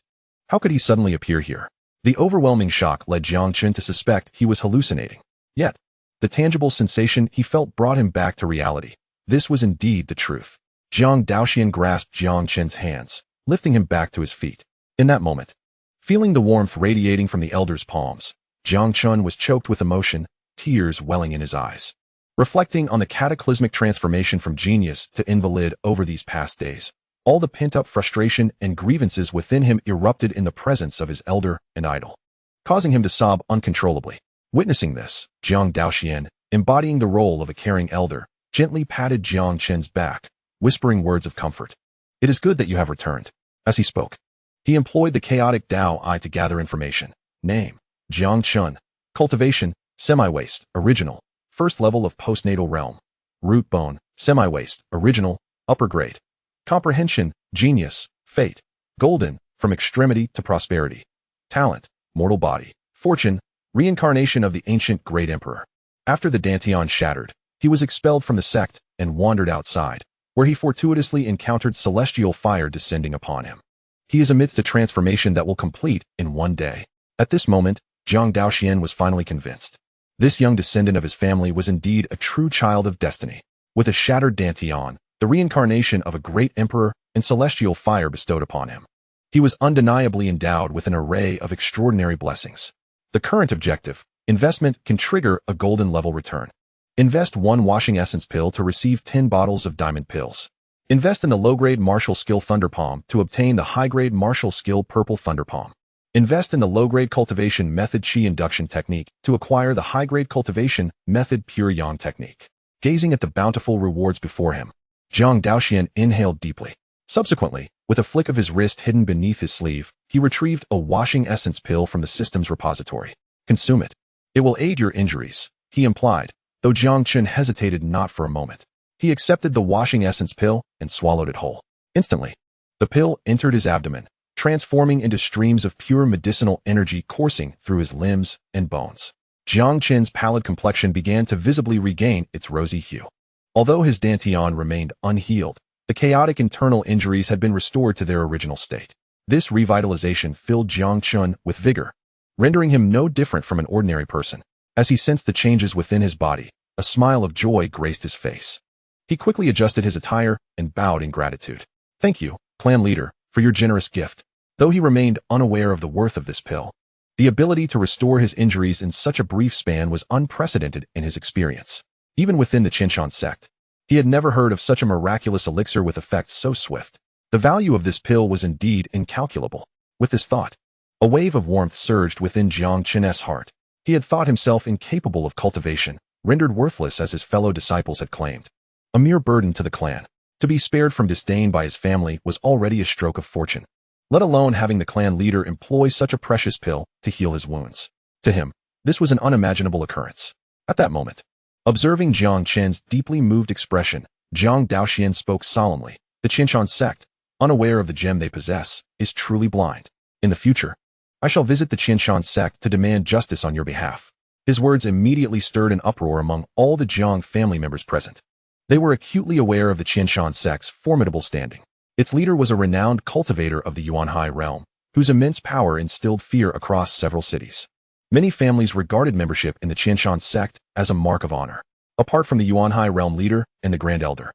How could he suddenly appear here? The overwhelming shock led Jiang Chen to suspect he was hallucinating. Yet, the tangible sensation he felt brought him back to reality. This was indeed the truth. Jiang Daoxuan grasped Jiang Chen's hands, lifting him back to his feet. In that moment, feeling the warmth radiating from the elder's palms, Jiang Chen was choked with emotion, tears welling in his eyes. Reflecting on the cataclysmic transformation from genius to invalid over these past days, all the pent-up frustration and grievances within him erupted in the presence of his elder and idol, causing him to sob uncontrollably. Witnessing this, Jiang Daoxuan, embodying the role of a caring elder, gently patted Jiang Chen's back, whispering words of comfort. "It is good that you have returned." As he spoke, he employed the chaotic Dao Eye to gather information. Name: Jiang Chen. Cultivation: semi-waste, original, first level of postnatal realm. Root bone: semi-waste, original, upper grade. Comprehension: genius, fate, golden, from extremity to prosperity. Talent: mortal body. Fortune: reincarnation of the ancient great emperor. After the Dantian shattered, he was expelled from the sect and wandered outside, where he fortuitously encountered celestial fire descending upon him. He is amidst a transformation that will complete in one day. At this moment, Jiang Daoxuan was finally convinced. This young descendant of his family was indeed a true child of destiny. With a shattered Dantian, the reincarnation of a great emperor and celestial fire bestowed upon him, he was undeniably endowed with an array of extraordinary blessings. The current objective, investment, can trigger a golden level return. Invest 1 washing essence pill to receive 10 bottles of diamond pills. Invest in the low-grade martial skill Thunder Palm to obtain the high-grade martial skill Purple Thunder Palm. Invest in the low-grade cultivation method Qi induction technique to acquire the high-grade cultivation method Pure Yang technique. Gazing at the bountiful rewards before him, Jiang Daoxuan inhaled deeply. Subsequently, with a flick of his wrist hidden beneath his sleeve, he retrieved a washing essence pill from the system's repository. Consume it. It will aid your injuries, he implied, though Jiang Chen hesitated not for a moment. He accepted the washing essence pill and swallowed it whole. Instantly, the pill entered his abdomen, transforming into streams of pure medicinal energy coursing through his limbs and bones. Jiang Chen's pallid complexion began to visibly regain its rosy hue. Although his dantian remained unhealed, the chaotic internal injuries had been restored to their original state. This revitalization filled Jiang Chen with vigor, rendering him no different from an ordinary person. As he sensed the changes within his body, a smile of joy graced his face. He quickly adjusted his attire and bowed in gratitude. Thank you, clan leader, for your generous gift. Though he remained unaware of the worth of this pill, the ability to restore his injuries in such a brief span was unprecedented in his experience. Even within the Qinshan sect, he had never heard of such a miraculous elixir with effects so swift. The value of this pill was indeed incalculable. With this thought, a wave of warmth surged within Jiang Chen's heart. He had thought himself incapable of cultivation, rendered worthless as his fellow disciples had claimed. A mere burden to the clan. To be spared from disdain by his family was already a stroke of fortune, let alone having the clan leader employ such a precious pill to heal his wounds. To him, this was an unimaginable occurrence. At that moment, observing Jiang Chen's deeply moved expression, Jiang Daoxuan spoke solemnly. The Qinshan sect, unaware of the gem they possess, is truly blind. In the future, I shall visit the Qinshan sect to demand justice on your behalf. His words immediately stirred an uproar among all the Jiang family members present. They were acutely aware of the Qinshan sect's formidable standing. Its leader was a renowned cultivator of the Yuanhai realm, whose immense power instilled fear across several cities. Many families regarded membership in the Qinshan sect as a mark of honor. Apart from the Yuanhai realm leader and the Grand Elder,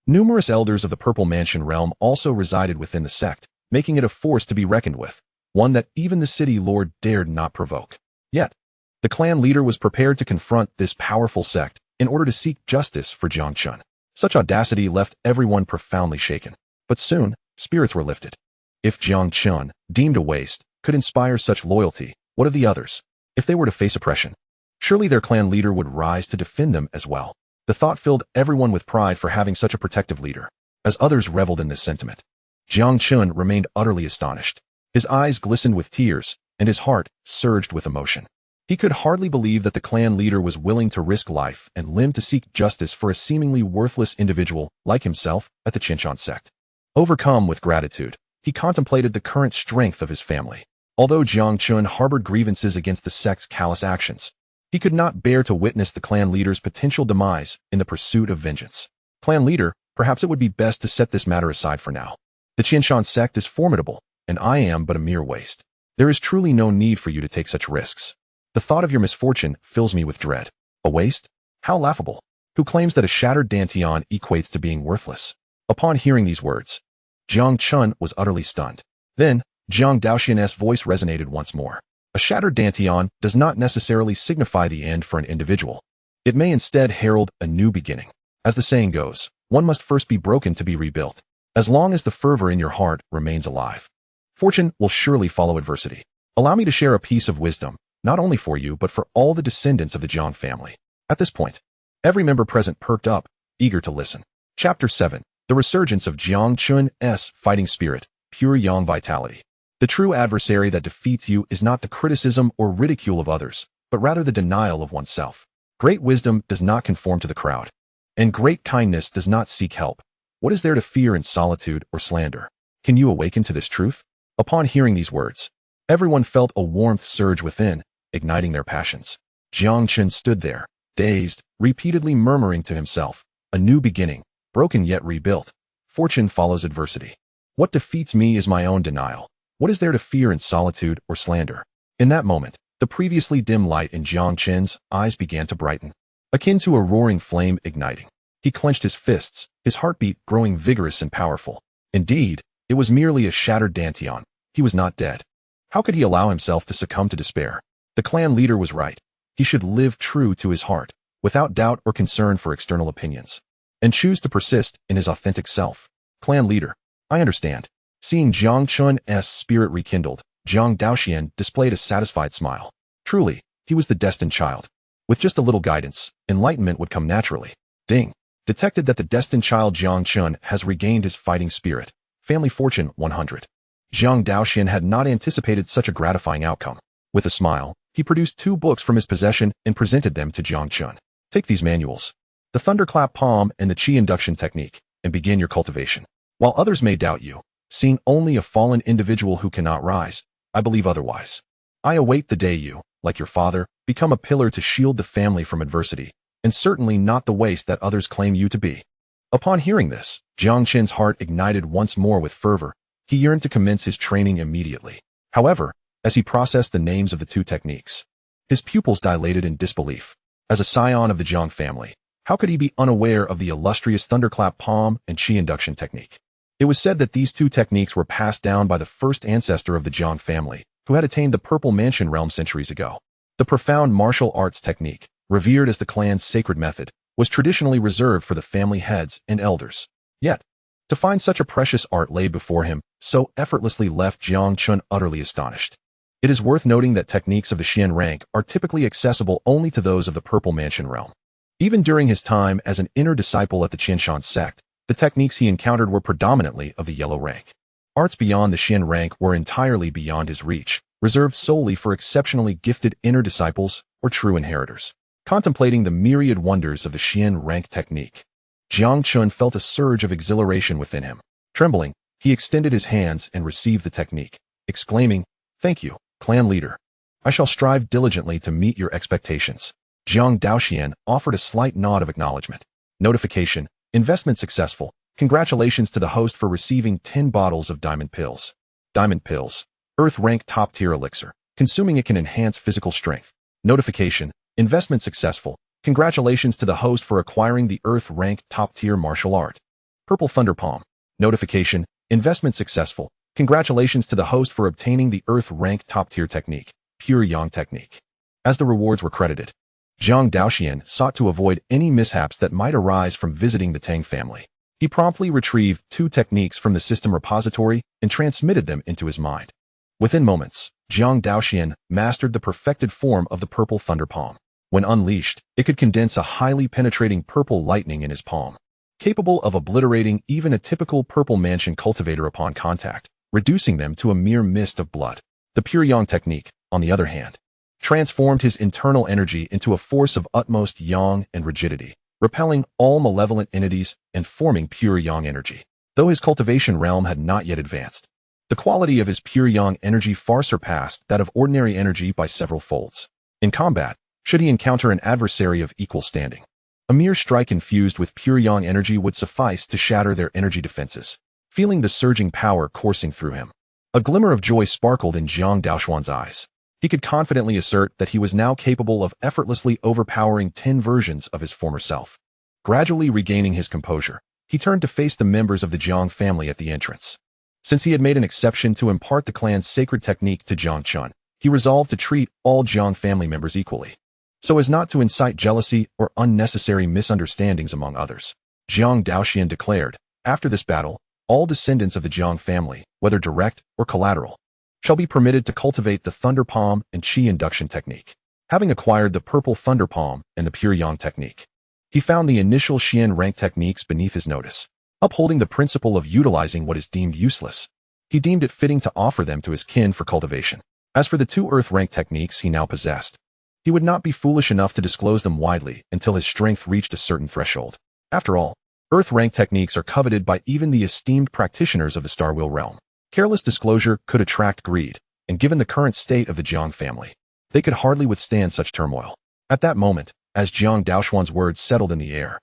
numerous elders of the Purple Mansion realm also resided within the sect, making it a force to be reckoned with, one that even the city lord dared not provoke. Yet, the clan leader was prepared to confront this powerful sect in order to seek justice for Jiang Chen. Such audacity left everyone profoundly shaken. But soon, spirits were lifted. If Jiang Chen, deemed a waste, could inspire such loyalty, what of the others? If they were to face oppression, surely their clan leader would rise to defend them as well. The thought filled everyone with pride for having such a protective leader. As others reveled in this sentiment, Jiang Chen remained utterly astonished. His eyes glistened with tears, and his heart surged with emotion. He could hardly believe that the clan leader was willing to risk life and limb to seek justice for a seemingly worthless individual like himself at the Qinshan sect. Overcome with gratitude, he contemplated the current strength of his family. Although Jiang Chen harbored grievances against the sect's callous actions, he could not bear to witness the clan leader's potential demise in the pursuit of vengeance. Clan leader, perhaps it would be best to set this matter aside for now. The Qinshan sect is formidable, and I am but a mere waste. There is truly no need for you to take such risks. The thought of your misfortune fills me with dread. A waste? How laughable. Who claims that a shattered dantian equates to being worthless? Upon hearing these words, Jiang Chen was utterly stunned. Then, Jiang Daoxuan's voice resonated once more. A shattered dantian does not necessarily signify the end for an individual. It may instead herald a new beginning. As the saying goes, one must first be broken to be rebuilt. As long as the fervor in your heart remains alive, fortune will surely follow adversity. Allow me to share a piece of wisdom, not only for you but for all the descendants of the Jiang family. At this point, every member present perked up, eager to listen. Chapter 7. The Resurgence of Jiang Chen's Fighting Spirit, Pure Yang Vitality. The true adversary that defeats you is not the criticism or ridicule of others, but rather the denial of oneself. Great wisdom does not conform to the crowd, and great kindness does not seek help. What is there to fear in solitude or slander? Can you awaken to this truth? Upon hearing these words, everyone felt a warmth surge within, igniting their passions. Jiang Chen stood there, dazed, repeatedly murmuring to himself, a new beginning, broken yet rebuilt. Fortune follows adversity. What defeats me is my own denial. What is there to fear in solitude or slander? In that moment, the previously dim light in Jiang Chen's eyes began to brighten, akin to a roaring flame igniting. He clenched his fists, his heartbeat growing vigorous and powerful. Indeed, it was merely a shattered dantian. He was not dead. How could he allow himself to succumb to despair? The clan leader was right. He should live true to his heart, without doubt or concern for external opinions, and choose to persist in his authentic self. Clan leader. I understand. Seeing Jiang Chen's spirit rekindled, Jiang Daoxuan displayed a satisfied smile. Truly, he was the destined child. With just a little guidance, enlightenment would come naturally. Ding. Detected that the destined child Jiang Chen has regained his fighting spirit. Family fortune 100. Jiang Daoxuan had not anticipated such a gratifying outcome. With a smile, he produced 2 books from his possession and presented them to Jiang Chen. Take these manuals, the Thunderclap Palm and the Qi Induction Technique, and begin your cultivation. While others may doubt you, seeing only a fallen individual who cannot rise, I believe otherwise. I await the day you, like your father, become a pillar to shield the family from adversity, and certainly not the waste that others claim you to be. Upon hearing this, Jiang Chen's heart ignited once more with fervor. He yearned to commence his training immediately. However, as he processed the names of the 2 techniques, his pupils dilated in disbelief. As a scion of the Jiang family, how could he be unaware of the illustrious Thunderclap Palm and Qi Induction Technique? It was said that these 2 techniques were passed down by the first ancestor of the Jiang family, who had attained the Purple Mansion realm centuries ago. The profound martial arts technique, revered as the clan's sacred method, was traditionally reserved for the family heads and elders. Yet, to find such a precious art laid before him so effortlessly left Jiang Chen utterly astonished. It is worth noting that techniques of the Xian rank are typically accessible only to those of the Purple Mansion realm. Even during his time as an inner disciple at the Qianshan sect, the techniques he encountered were predominantly of the yellow rank. Arts beyond the Xian rank were entirely beyond his reach, reserved solely for exceptionally gifted inner disciples or true inheritors. Contemplating the myriad wonders of the Xian rank technique, Jiang Chen felt a surge of exhilaration within him. Trembling, he extended his hands and received the technique, exclaiming, "Thank you, clan leader. I shall strive diligently to meet your expectations." Jiang Daoxuan offered a slight nod of acknowledgement. Notification: investment successful. Congratulations to the host for receiving 10 bottles of Diamond Pills. Diamond Pills, Earth rank top tier elixir. Consuming it can enhance physical strength. Notification: investment successful. Congratulations to the host for acquiring the Earth rank top tier martial art. Purple Thunder Palm. Notification: investment successful. Congratulations to the host for obtaining the Earth rank top tier technique, Pure Yang Technique. As the rewards were credited, Jiang Daoxuan sought to avoid any mishaps that might arise from visiting the Tang family. He promptly retrieved 2 techniques from the system repository and transmitted them into his mind. Within moments, Jiang Daoxuan mastered the perfected form of the Purple Thunder Palm. When unleashed, it could condense a highly penetrating purple lightning in his palm, capable of obliterating even a typical Purple Mansion cultivator upon contact, reducing them to a mere mist of blood. The Pure Yang Technique, on the other hand, transformed his internal energy into a force of utmost yang and rigidity, repelling all malevolent entities and forming pure yang energy. Though his cultivation realm had not yet advanced, the quality of his pure yang energy far surpassed that of ordinary energy by several folds. In combat, should he encounter an adversary of equal standing, a mere strike infused with pure yang energy would suffice to shatter their energy defenses. Feeling the surging power coursing through him, a glimmer of joy sparkled in Jiang Daoxuan's eyes. He could confidently assert that he was now capable of effortlessly overpowering 10 versions of his former self. Gradually regaining his composure, he turned to face the members of the Jiang family at the entrance. Since he had made an exception to impart the clan's sacred technique to Jiang Chen, he resolved to treat all Jiang family members equally, so as not to incite jealousy or unnecessary misunderstandings among others. Jiang Daoxuan declared, after this battle, all descendants of the Jiang family, whether direct or collateral, shall be permitted to cultivate the Thunder Palm and Qi Induction Technique. Having acquired the Purple Thunder Palm and the Pure Yang Technique, he found the initial Xian rank techniques beneath his notice. Upholding the principle of utilizing what is deemed useless, he deemed it fitting to offer them to his kin for cultivation. As for the 2 Earth rank techniques he now possessed, he would not be foolish enough to disclose them widely until his strength reached a certain threshold. After all, Earth rank techniques are coveted by even the esteemed practitioners of the Star Wheel realm. Careless disclosure could attract greed, and given the current state of the Jiang family, they could hardly withstand such turmoil. At that moment, as Jiang Daoxuan's words settled in the air,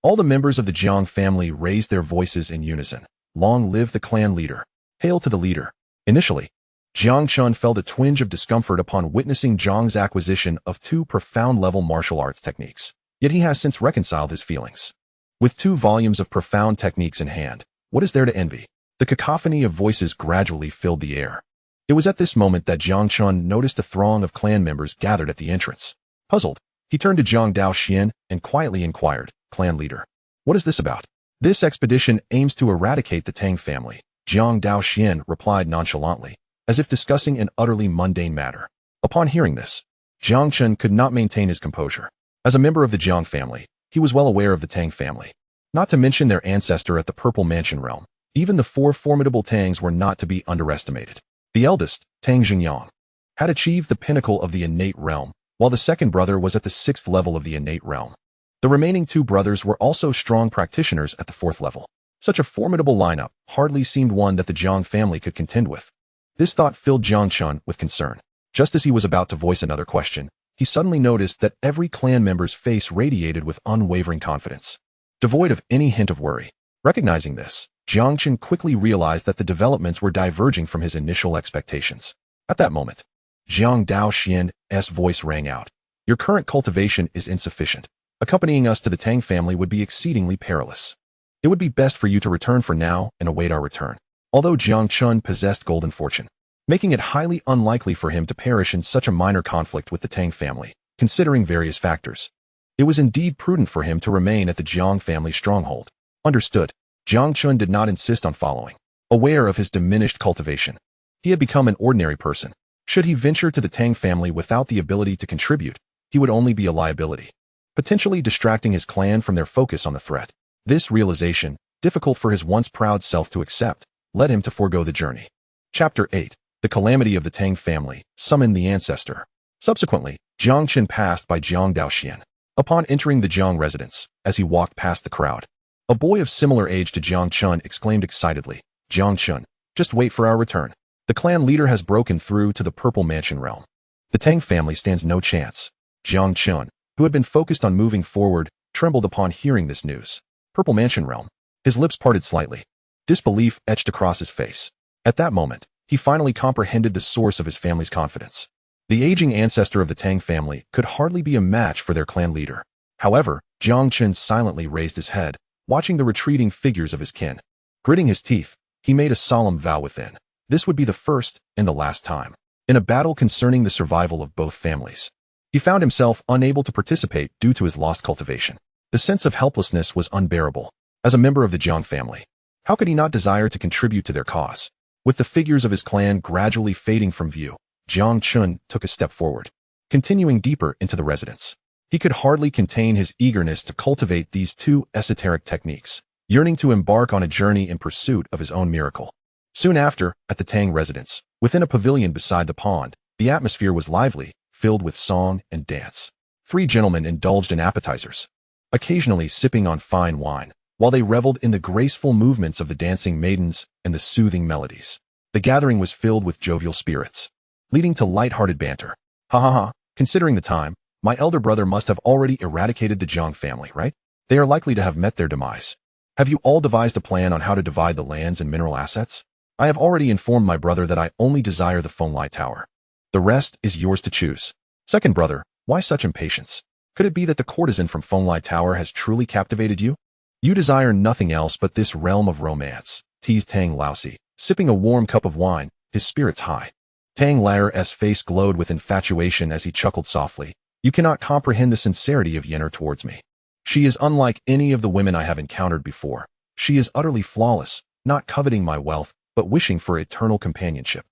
all the members of the Jiang family raised their voices in unison. Long live the clan leader. Hail to the leader. Initially, Jiang Chen felt a twinge of discomfort upon witnessing Jiang's acquisition of 2 profound-level martial arts techniques. Yet he has since reconciled his feelings. With 2 volumes of profound techniques in hand, what is there to envy? The cacophony of voices gradually filled the air. It was at this moment that Jiang Chen noticed a throng of clan members gathered at the entrance. Puzzled, he turned to Jiang Daoxuan and quietly inquired, "Clan leader, what is this about?" This expedition aims to eradicate the Tang family, Jiang Daoxuan replied nonchalantly, as if discussing an utterly mundane matter. Upon hearing this, Jiang Chen could not maintain his composure. As a member of the Jiang family, he was well aware of the Tang family. Not to mention their ancestor at the Purple Mansion realm, even the four formidable Tangs were not to be underestimated. The eldest, Tang Jingyang, had achieved the pinnacle of the innate realm, while the second brother was at the 6th level of the innate realm. The remaining two brothers were also strong practitioners at the 4th level. Such a formidable lineup hardly seemed one that the Jiang family could contend with. This thought filled Jiang Chen with concern. Just as he was about to voice another question, he suddenly noticed that every clan member's face radiated with unwavering confidence, devoid of any hint of worry. Recognizing this, Jiang Chen quickly realized that the developments were diverging from his initial expectations. At that moment, Jiang Daoxuan's voice rang out. Your current cultivation is insufficient. Accompanying us to the Tang family would be exceedingly perilous. It would be best for you to return for now and await our return. Although Jiang Chen possessed golden fortune, making it highly unlikely for him to perish in such a minor conflict with the Tang family, considering various factors, it was indeed prudent for him to remain at the Jiang family stronghold. Understood. Jiang Chen did not insist on following. Aware of his diminished cultivation, he had become an ordinary person. Should he venture to the Tang family without the ability to contribute, he would only be a liability, potentially distracting his clan from their focus on the threat. This realization, difficult for his once proud self to accept, led him to forego the journey. Chapter 8. The calamity of the Tang family, summoned the ancestor. Subsequently, Jiang Chen passed by Jiang Daoxuan. Upon entering the Jiang residence, as he walked past the crowd, a boy of similar age to Jiang Chen exclaimed excitedly, Jiang Chen, just wait for our return. The clan leader has broken through to the Purple Mansion realm. The Tang family stands no chance. Jiang Chen, who had been focused on moving forward, trembled upon hearing this news. Purple Mansion realm. His lips parted slightly. Disbelief etched across his face. At that moment, he finally comprehended the source of his family's confidence. The aging ancestor of the Tang family could hardly be a match for their clan leader. However, Jiang Chen silently raised his head, watching the retreating figures of his kin. Gritting his teeth, he made a solemn vow within. This would be the first and the last time. In a battle concerning the survival of both families, he found himself unable to participate due to his lost cultivation. The sense of helplessness was unbearable. As a member of the Jiang family, how could he not desire to contribute to their cause? With the figures of his clan gradually fading from view, Jiang Chen took a step forward, continuing deeper into the residence. He could hardly contain his eagerness to cultivate these two esoteric techniques, yearning to embark on a journey in pursuit of his own miracle. Soon after, at the Tang residence, within a pavilion beside the pond, the atmosphere was lively, filled with song and dance. 3 gentlemen indulged in appetizers, occasionally sipping on fine wine, while they reveled in the graceful movements of the dancing maidens and the soothing melodies. The gathering was filled with jovial spirits, leading to light-hearted banter. Ha ha ha, considering the time, my elder brother must have already eradicated the Jiang family, right? They are likely to have met their demise. Have you all devised a plan on how to divide the lands and mineral assets? I have already informed my brother that I only desire the Finalizing Tower. The rest is yours to choose. Second brother, why such impatience? Could it be that the courtesan from Finalizing Tower has truly captivated you? You desire nothing else but this realm of romance, teased Tang Laosi, sipping a warm cup of wine, his spirits high. Tang Lao's face glowed with infatuation as he chuckled softly. You cannot comprehend the sincerity of Yenner towards me. She is unlike any of the women I have encountered before. She is utterly flawless, not coveting my wealth, but wishing for eternal companionship.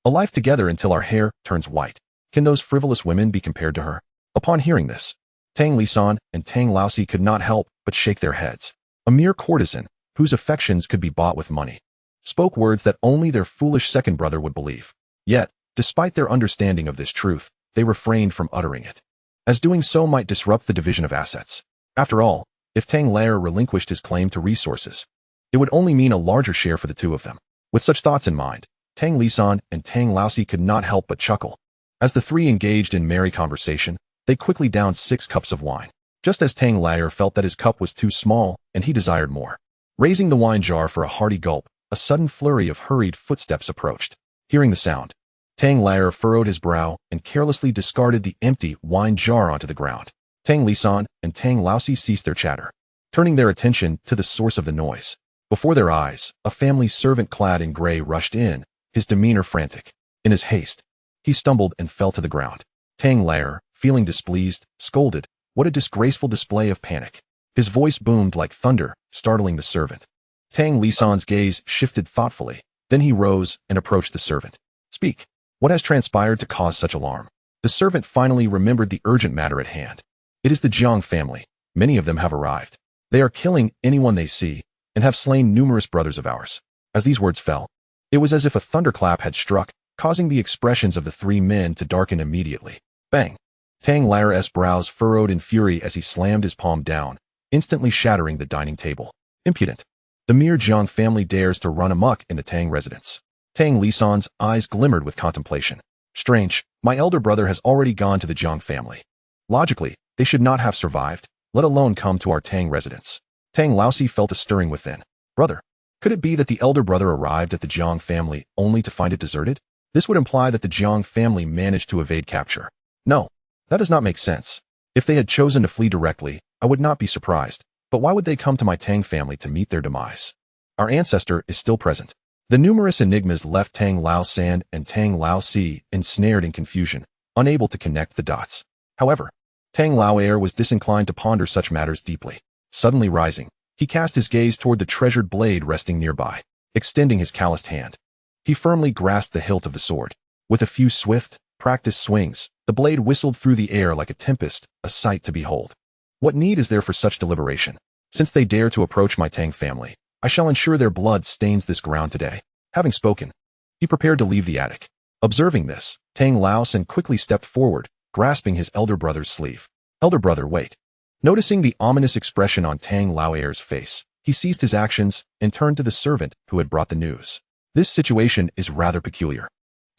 A life together until our hair turns white. Can those frivolous women be compared to her? Upon hearing this, Tang Lisan and Tang Laosi could not help but shake their heads. A mere courtesan, whose affections could be bought with money, spoke words that only their foolish second brother would believe. Yet, despite their understanding of this truth, they refrained from uttering it, as doing so might disrupt the division of assets. After all, if Tang Lao relinquished his claim to resources, it would only mean a larger share for the two of them. With such thoughts in mind, Tang Lisan and Tang Laosi could not help but chuckle. As the three engaged in merry conversation, they quickly downed 6 cups of wine, just as Tang Lao felt that his cup was too small and he desired more. Raising the wine jar for a hearty gulp, a sudden flurry of hurried footsteps approached. Hearing the sound, Tang Lao furrowed his brow and carelessly discarded the empty wine jar onto the ground. Tang Lisan and Tang Laosi ceased their chatter, turning their attention to the source of the noise. Before their eyes, a family servant clad in gray rushed in, his demeanor frantic. In his haste, he stumbled and fell to the ground. Tang Lao, feeling displeased, scolded, "What a disgraceful display of panic! His voice boomed like thunder, startling the servant. Tang Lisan's gaze shifted thoughtfully. Then he rose and approached the servant. Speak. What has transpired to cause such alarm? The servant finally remembered the urgent matter at hand. It is the Jiang family. Many of them have arrived. They are killing anyone they see and have slain numerous brothers of ours. As these words fell, it was as if a thunderclap had struck, causing the expressions of the three men to darken immediately. Bang! Tang Lao's brows furrowed in fury as he slammed his palm down, instantly shattering the dining table. Impudent. The mere Jiang family dares to run amok in the Tang residence. Tang Lisan's eyes glimmered with contemplation. Strange, my elder brother has already gone to the Jiang family. Logically, they should not have survived, let alone come to our Tang residence. Tang Laosi felt a stirring within. Brother. Could it be that the elder brother arrived at the Jiang family only to find it deserted? This would imply that the Jiang family managed to evade capture. No, that does not make sense. If they had chosen to flee directly, I would not be surprised. But why would they come to my Tang family to meet their demise? Our ancestor is still present. The numerous enigmas left Tang Laosan and Tang Laosi ensnared in confusion, unable to connect the dots. However, Tang Lao was disinclined to ponder such matters deeply. Suddenly rising, he cast his gaze toward the treasured blade resting nearby, extending his calloused hand. He firmly grasped the hilt of the sword. With a few swift, practiced swings, the blade whistled through the air like a tempest, a sight to behold. What need is there for such deliberation? Since they dare to approach my Tang family, I shall ensure their blood stains this ground today. Having spoken, he prepared to leave the attic. Observing this, Tang Laosan quickly stepped forward, grasping his elder brother's sleeve. Elder brother, wait. Noticing the ominous expression on Tang Lao's face, he ceased his actions and turned to the servant who had brought the news. This situation is rather peculiar.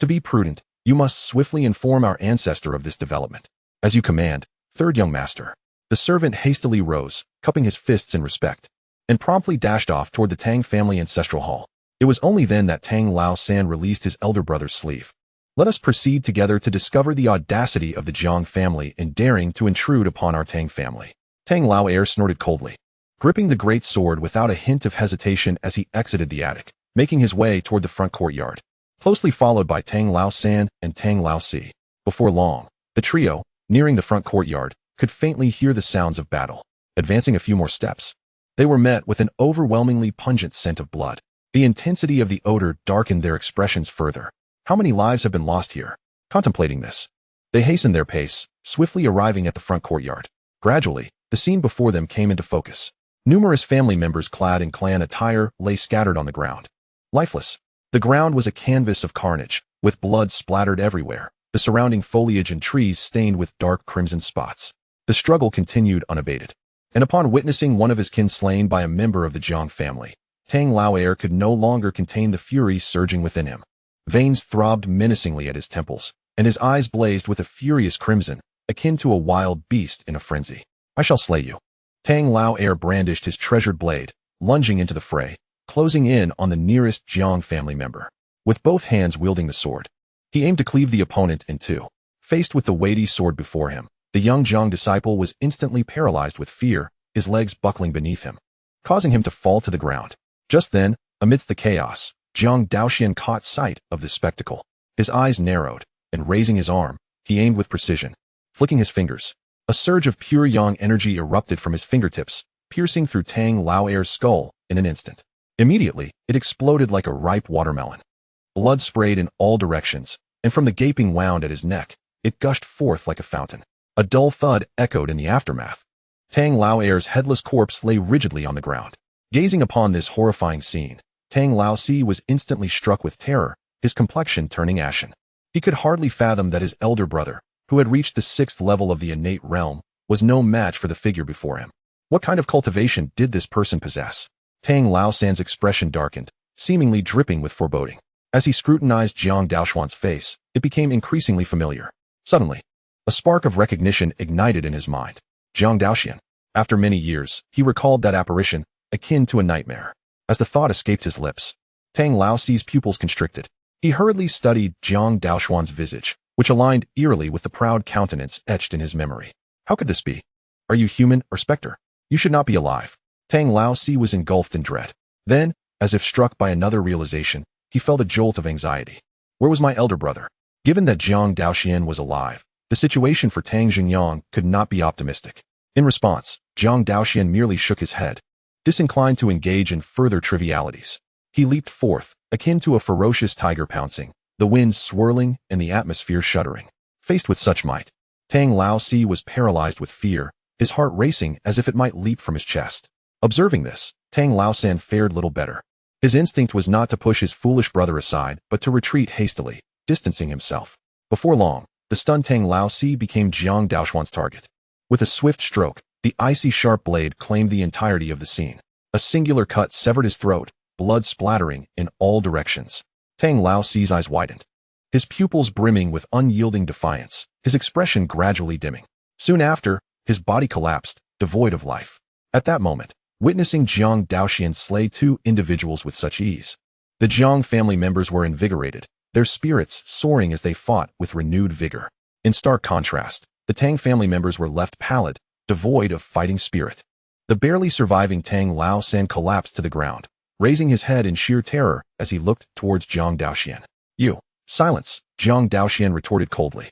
To be prudent, you must swiftly inform our ancestor of this development. As you command, third young master. The servant hastily rose, cupping his fists in respect, and promptly dashed off toward the Tang family ancestral hall. It was only then that Tang Laosan released his elder brother's sleeve. Let us proceed together to discover the audacity of the Jiang family in daring to intrude upon our Tang family. Tang Lao snorted coldly, gripping the great sword without a hint of hesitation as he exited the attic, making his way toward the front courtyard, closely followed by Tang Laosan and Tang Laosi. Before long, the trio, nearing the front courtyard, could faintly hear the sounds of battle. Advancing a few more steps, they were met with an overwhelmingly pungent scent of blood. The intensity of the odor darkened their expressions further. How many lives have been lost here? Contemplating this, they hastened their pace, swiftly arriving at the front courtyard. Gradually, the scene before them came into focus. Numerous family members clad in clan attire lay scattered on the ground. Lifeless. The ground was a canvas of carnage, with blood splattered everywhere, the surrounding foliage and trees stained with dark crimson spots. The struggle continued unabated. And upon witnessing one of his kin slain by a member of the Jiang family, Tang Lao could no longer contain the fury surging within him. Veins throbbed menacingly at his temples, and his eyes blazed with a furious crimson, akin to a wild beast in a frenzy. I shall slay you. Tang Lao brandished his treasured blade, lunging into the fray, closing in on the nearest Jiang family member. With both hands wielding the sword, he aimed to cleave the opponent in two. Faced with the weighty sword before him, the young Jiang disciple was instantly paralyzed with fear, his legs buckling beneath him, causing him to fall to the ground. Just then, amidst the chaos, Jiang Daoxuan caught sight of this spectacle. His eyes narrowed, and raising his arm, he aimed with precision. Flicking his fingers, a surge of pure yang energy erupted from his fingertips, piercing through Tang Lao's skull in an instant. Immediately, it exploded like a ripe watermelon. Blood sprayed in all directions, and from the gaping wound at his neck, it gushed forth like a fountain. A dull thud echoed in the aftermath. Tang Lao's headless corpse lay rigidly on the ground. Gazing upon this horrifying scene, Tang Laosi was instantly struck with terror, his complexion turning ashen. He could hardly fathom that his elder brother, who had reached the 6th level of the innate realm, was no match for the figure before him. What kind of cultivation did this person possess? Tang Laosan's expression darkened, seemingly dripping with foreboding. As he scrutinized Jiang Daoxuan's face, it became increasingly familiar. Suddenly, a spark of recognition ignited in his mind. Jiang Daoxuan. After many years, he recalled that apparition, akin to a nightmare. As the thought escaped his lips, Tang Laoxi's pupils constricted. He hurriedly studied Jiang Daoxuan's visage, which aligned eerily with the proud countenance etched in his memory. How could this be? Are you human or specter? You should not be alive. Tang Laosi was engulfed in dread. Then, as if struck by another realization, he felt a jolt of anxiety. Where was my elder brother? Given that Jiang Daoxuan was alive, the situation for Tang Jingyang could not be optimistic. In response, Jiang Daoxuan merely shook his head, disinclined to engage in further trivialities. He leaped forth, akin to a ferocious tiger pouncing, the winds swirling and the atmosphere shuddering. Faced with such might, Tang Laosi was paralyzed with fear, his heart racing as if it might leap from his chest. Observing this, Tang Laosan fared little better. His instinct was not to push his foolish brother aside, but to retreat hastily, distancing himself. Before long, the stunned Tang Laosi became Jiang Daoxuan's target. With a swift stroke, the icy sharp blade claimed the entirety of the scene. A singular cut severed his throat, blood splattering in all directions. Tang Laosi's eyes widened, his pupils brimming with unyielding defiance, his expression gradually dimming. Soon after, his body collapsed, devoid of life. At that moment, witnessing Jiang Daoxuan slay two individuals with such ease, the Jiang family members were invigorated, their spirits soaring as they fought with renewed vigor. In stark contrast, the Tang family members were left pallid, devoid of fighting spirit. The barely surviving Tang Laosan collapsed to the ground, raising his head in sheer terror as he looked towards Jiang Daoxuan. "You." "Silence," Jiang Daoxuan retorted coldly.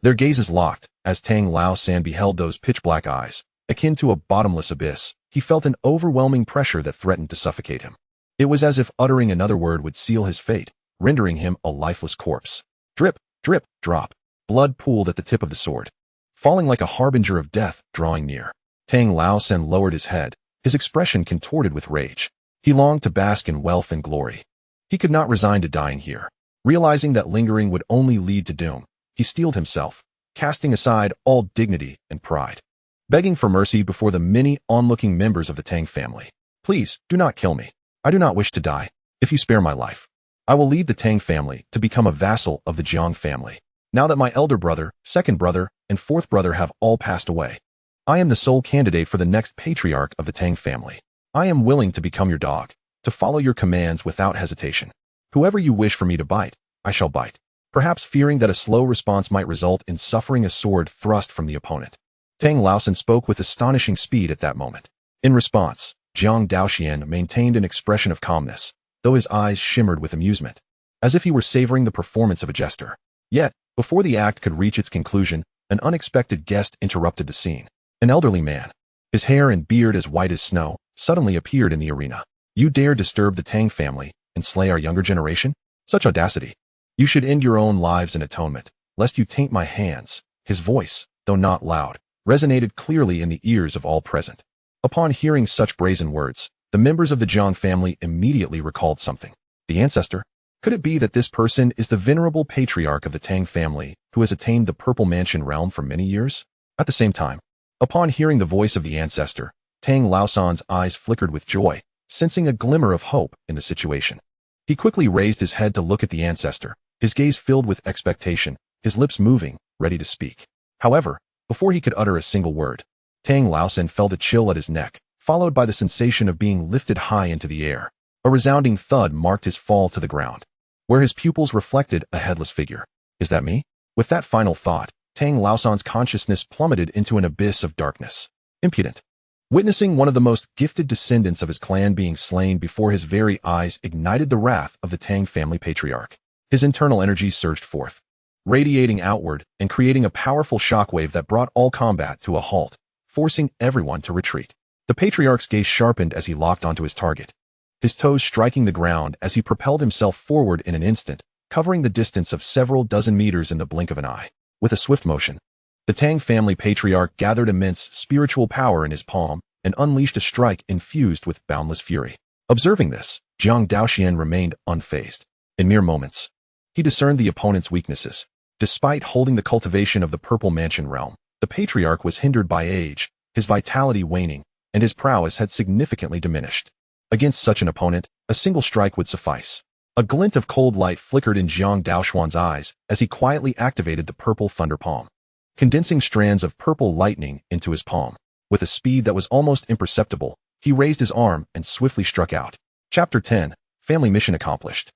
Their gazes locked, as Tang Laosan beheld those pitch-black eyes, akin to a bottomless abyss. He felt an overwhelming pressure that threatened to suffocate him. It was as if uttering another word would seal his fate, rendering him a lifeless corpse. Drip, drip, drop. Blood pooled at the tip of the sword, falling like a harbinger of death drawing near. Tang Laosan lowered his head, his expression contorted with rage. He longed to bask in wealth and glory. He could not resign to dying here. Realizing that lingering would only lead to doom, he steeled himself, casting aside all dignity and pride, begging for mercy before the many onlooking members of the Tang family. "Please, do not kill me. I do not wish to die. If you spare my life, I will lead the Tang family to become a vassal of the Jiang family. Now that my elder brother, second brother, and fourth brother have all passed away, I am the sole candidate for the next patriarch of the Tang family. I am willing to become your dog, to follow your commands without hesitation. Whoever you wish for me to bite, I shall bite." Perhaps fearing that a slow response might result in suffering a sword thrust from the opponent, Tang Laosan spoke with astonishing speed at that moment. In response, Jiang Daoxuan maintained an expression of calmness, though his eyes shimmered with amusement, as if he were savoring the performance of a jester. Yet, before the act could reach its conclusion, an unexpected guest interrupted the scene. An elderly man, his hair and beard as white as snow, suddenly appeared in the arena. "You dare disturb the Tang family and slay our younger generation? Such audacity! You should end your own lives in atonement, lest you taint my hands." His voice, though not loud, resonated clearly in the ears of all present. Upon hearing such brazen words, the members of the Jiang family immediately recalled something. The ancestor? Could it be that this person is the venerable patriarch of the Tang family who has attained the Purple Mansion realm for many years? At the same time, upon hearing the voice of the ancestor, Tang Laosan's eyes flickered with joy, sensing a glimmer of hope in the situation. He quickly raised his head to look at the ancestor, his gaze filled with expectation, his lips moving, ready to speak. However, before he could utter a single word, Tang Laosan felt a chill at his neck, followed by the sensation of being lifted high into the air. A resounding thud marked his fall to the ground, where his pupils reflected a headless figure. "Is that me?" With that final thought, Tang Laosan's consciousness plummeted into an abyss of darkness. Impudent. Witnessing one of the most gifted descendants of his clan being slain before his very eyes ignited the wrath of the Tang family patriarch. His internal energy surged forth, radiating outward and creating a powerful shockwave that brought all combat to a halt, forcing everyone to retreat. The patriarch's gaze sharpened as he locked onto his target, his toes striking the ground as he propelled himself forward in an instant, covering the distance of several dozen meters in the blink of an eye. With a swift motion, the Tang family patriarch gathered immense spiritual power in his palm and unleashed a strike infused with boundless fury. Observing this, Jiang Daoxuan remained unfazed. In mere moments, he discerned the opponent's weaknesses. Despite holding the cultivation of the Purple Mansion realm, the patriarch was hindered by age, his vitality waning, and his prowess had significantly diminished. Against such an opponent, a single strike would suffice. A glint of cold light flickered in Jiang Daoxuan's eyes as he quietly activated the purple thunder palm, condensing strands of purple lightning into his palm. With a speed that was almost imperceptible, he raised his arm and swiftly struck out. Chapter 10, Family Mission Accomplished.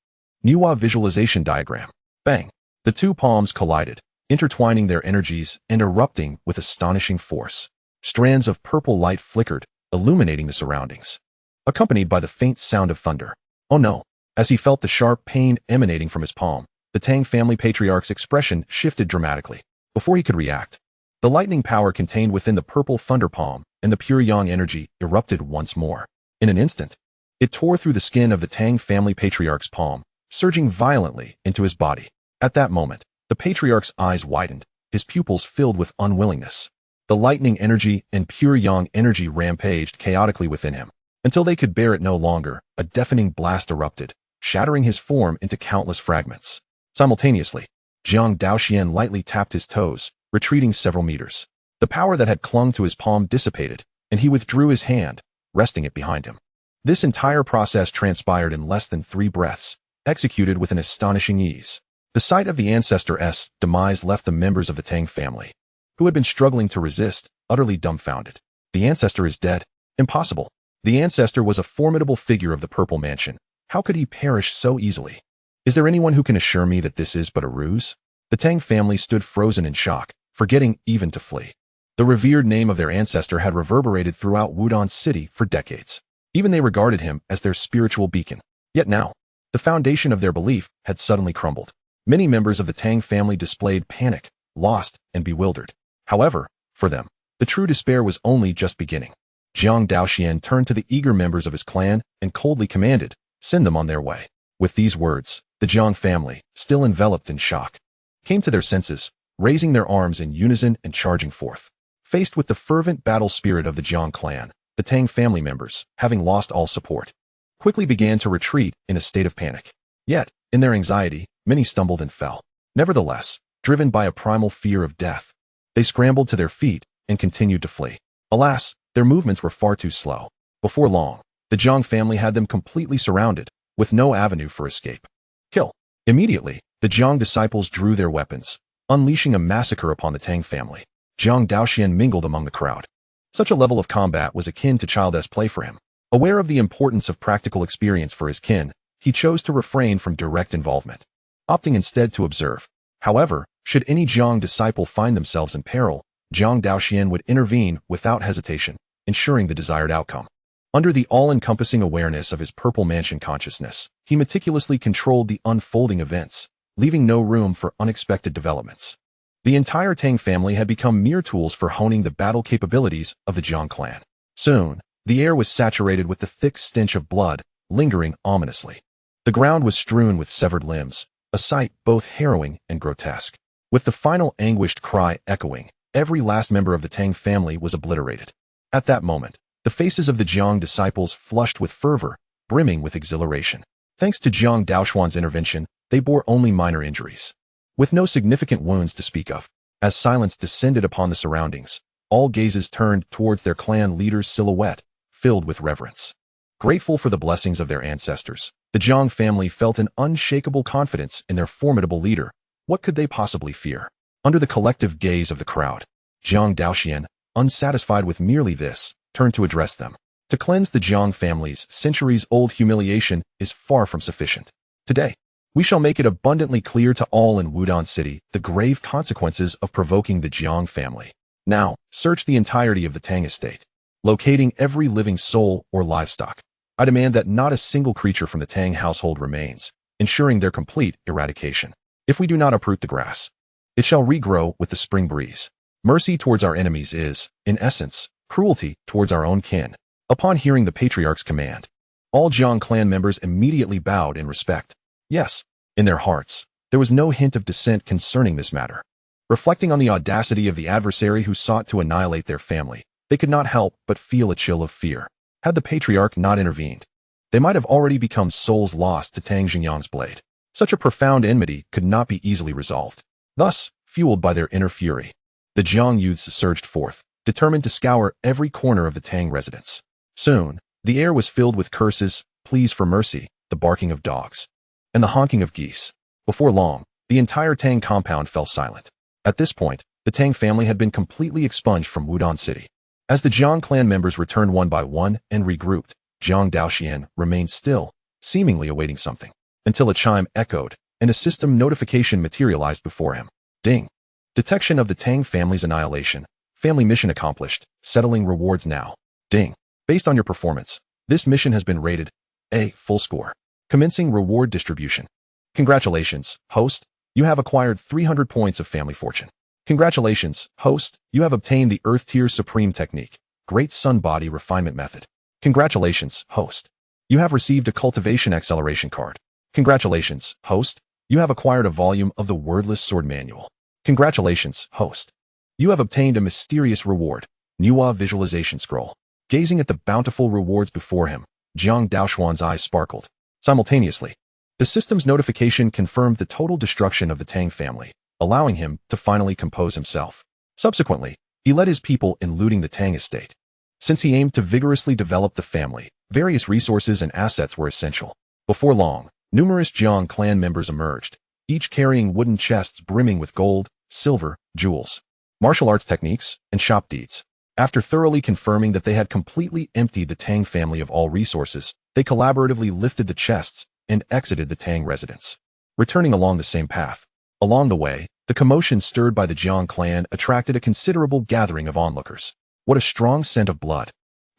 Niwa Visualization Diagram. Bang! The two palms collided, intertwining their energies and erupting with astonishing force. Strands of purple light flickered, illuminating the surroundings, accompanied by the faint sound of thunder. Oh no! As he felt the sharp pain emanating from his palm, the Tang family patriarch's expression shifted dramatically. Before he could react, the lightning power contained within the purple thunder palm and the pure yang energy erupted once more. In an instant, it tore through the skin of the Tang family patriarch's palm, surging violently into his body. At that moment, the patriarch's eyes widened, his pupils filled with unwillingness. The lightning energy and pure yang energy rampaged chaotically within him. Until they could bear it no longer, a deafening blast erupted, shattering his form into countless fragments. Simultaneously, Jiang Daoxuan lightly tapped his toes, retreating several meters. The power that had clung to his palm dissipated, and he withdrew his hand, resting it behind him. This entire process transpired in less than 3 breaths, executed with an astonishing ease. The sight of the ancestor's demise left the members of the Tang family, who had been struggling to resist, utterly dumbfounded. The ancestor is dead. Impossible. The ancestor was a formidable figure of the Purple Mansion. How could he perish so easily? Is there anyone who can assure me that this is but a ruse? The Tang family stood frozen in shock, forgetting even to flee. The revered name of their ancestor had reverberated throughout Wudong City for decades. Even they regarded him as their spiritual beacon. Yet now, the foundation of their belief had suddenly crumbled. Many members of the Tang family displayed panic, lost, and bewildered. However, for them, the true despair was only just beginning. Jiang Daoxuan turned to the eager members of his clan and coldly commanded, "Send them on their way." With these words, the Jiang family, still enveloped in shock, came to their senses, raising their arms in unison and charging forth. Faced with the fervent battle spirit of the Jiang clan, the Tang family members, having lost all support, quickly began to retreat in a state of panic. Yet, in their anxiety, many stumbled and fell. Nevertheless, driven by a primal fear of death, they scrambled to their feet and continued to flee. Alas, their movements were far too slow. Before long, the Jiang family had them completely surrounded, with no avenue for escape. Kill. Immediately, the Jiang disciples drew their weapons, unleashing a massacre upon the Tang family. Jiang Daoxuan mingled among the crowd. Such a level of combat was akin to childish play for him. Aware of the importance of practical experience for his kin, he chose to refrain from direct involvement, opting instead to observe. However, should any Jiang disciple find themselves in peril, Jiang Daoxuan would intervene without hesitation, ensuring the desired outcome. Under the all-encompassing awareness of his Purple Mansion consciousness, he meticulously controlled the unfolding events, leaving no room for unexpected developments. The entire Tang family had become mere tools for honing the battle capabilities of the Jiang clan. Soon, the air was saturated with the thick stench of blood, lingering ominously. The ground was strewn with severed limbs, a sight both harrowing and grotesque. With the final anguished cry echoing, every last member of the Tang family was obliterated. At that moment, the faces of the Jiang disciples flushed with fervor, brimming with exhilaration. Thanks to Jiang Daoxuan's intervention, they bore only minor injuries, with no significant wounds to speak of. As silence descended upon the surroundings, all gazes turned towards their clan leader's silhouette, filled with reverence. Grateful for the blessings of their ancestors, the Jiang family felt an unshakable confidence in their formidable leader. What could they possibly fear? Under the collective gaze of the crowd, Jiang Daoxuan, unsatisfied with merely this, turned to address them. To cleanse the Jiang family's centuries-old humiliation is far from sufficient. Today, we shall make it abundantly clear to all in Wudong City the grave consequences of provoking the Jiang family. Now, search the entirety of the Tang estate, locating every living soul or livestock. I demand that not a single creature from the Tang household remains, ensuring their complete eradication. If we do not uproot the grass, it shall regrow with the spring breeze. Mercy towards our enemies is, in essence, cruelty towards our own kin. Upon hearing the patriarch's command, all Jiang clan members immediately bowed in respect. Yes, in their hearts, there was no hint of dissent concerning this matter. Reflecting on the audacity of the adversary who sought to annihilate their family, they could not help but feel a chill of fear. Had the patriarch not intervened, they might have already become souls lost to Tang Xingyang's blade. Such a profound enmity could not be easily resolved. Thus, fueled by their inner fury, the Jiang youths surged forth, determined to scour every corner of the Tang residence. Soon, the air was filled with curses, pleas for mercy, the barking of dogs, and the honking of geese. Before long, the entire Tang compound fell silent. At this point, the Tang family had been completely expunged from Wudong City. As the Jiang clan members returned one by one and regrouped, Jiang Daoxuan remained still, seemingly awaiting something, until a chime echoed and a system notification materialized before him. Ding. Detection of the Tang family's annihilation. Family mission accomplished. Settling rewards now. Ding. Based on your performance, this mission has been rated A full score. Commencing reward distribution. Congratulations, host. You have acquired 300 points of family fortune. Congratulations, host. You have obtained the Earth Tier Supreme Technique. Great Sun Body Refinement Method. Congratulations, host. You have received a Cultivation Acceleration card. Congratulations, host. You have acquired a volume of the Wordless Sword Manual. Congratulations, host. You have obtained a mysterious reward, Nuwa Visualization Scroll. Gazing at the bountiful rewards before him, Jiang Daoxuan's eyes sparkled. Simultaneously, the system's notification confirmed the total destruction of the Tang family, allowing him to finally compose himself. Subsequently, he led his people in looting the Tang estate. Since he aimed to vigorously develop the family, various resources and assets were essential. Before long, numerous Jiang clan members emerged, each carrying wooden chests brimming with gold, silver, jewels, martial arts techniques, and shop deeds. After thoroughly confirming that they had completely emptied the Tang family of all resources, they collaboratively lifted the chests and exited the Tang residence, returning along the same path. Along the way, the commotion stirred by the Jiang clan attracted a considerable gathering of onlookers. What a strong scent of blood.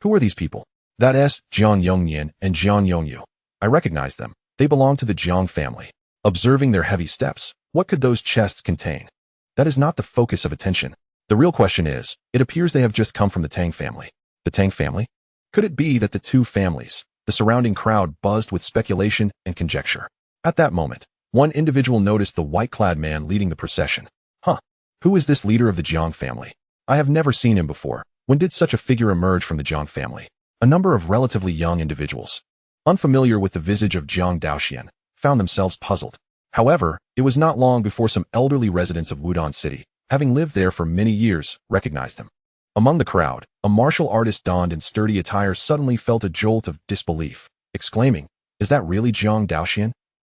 Who are these people? That's Jiang Yongnian and Jiang Yongyu. I recognize them. They belong to the Jiang family. Observing their heavy steps, what could those chests contain? That is not the focus of attention. The real question is, it appears they have just come from the Tang family. The Tang family? Could it be that the two families, the surrounding crowd buzzed with speculation and conjecture? At that moment, one individual noticed the white-clad man leading the procession. Who is this leader of the Jiang family? I have never seen him before. When did such a figure emerge from the Jiang family? A number of relatively young individuals, unfamiliar with the visage of Jiang Daoxuan, found themselves puzzled. However, it was not long before some elderly residents of Wudong City, having lived there for many years, recognized him. Among the crowd, a martial artist donned in sturdy attire suddenly felt a jolt of disbelief, exclaiming, "Is that really Jiang Daoxuan?"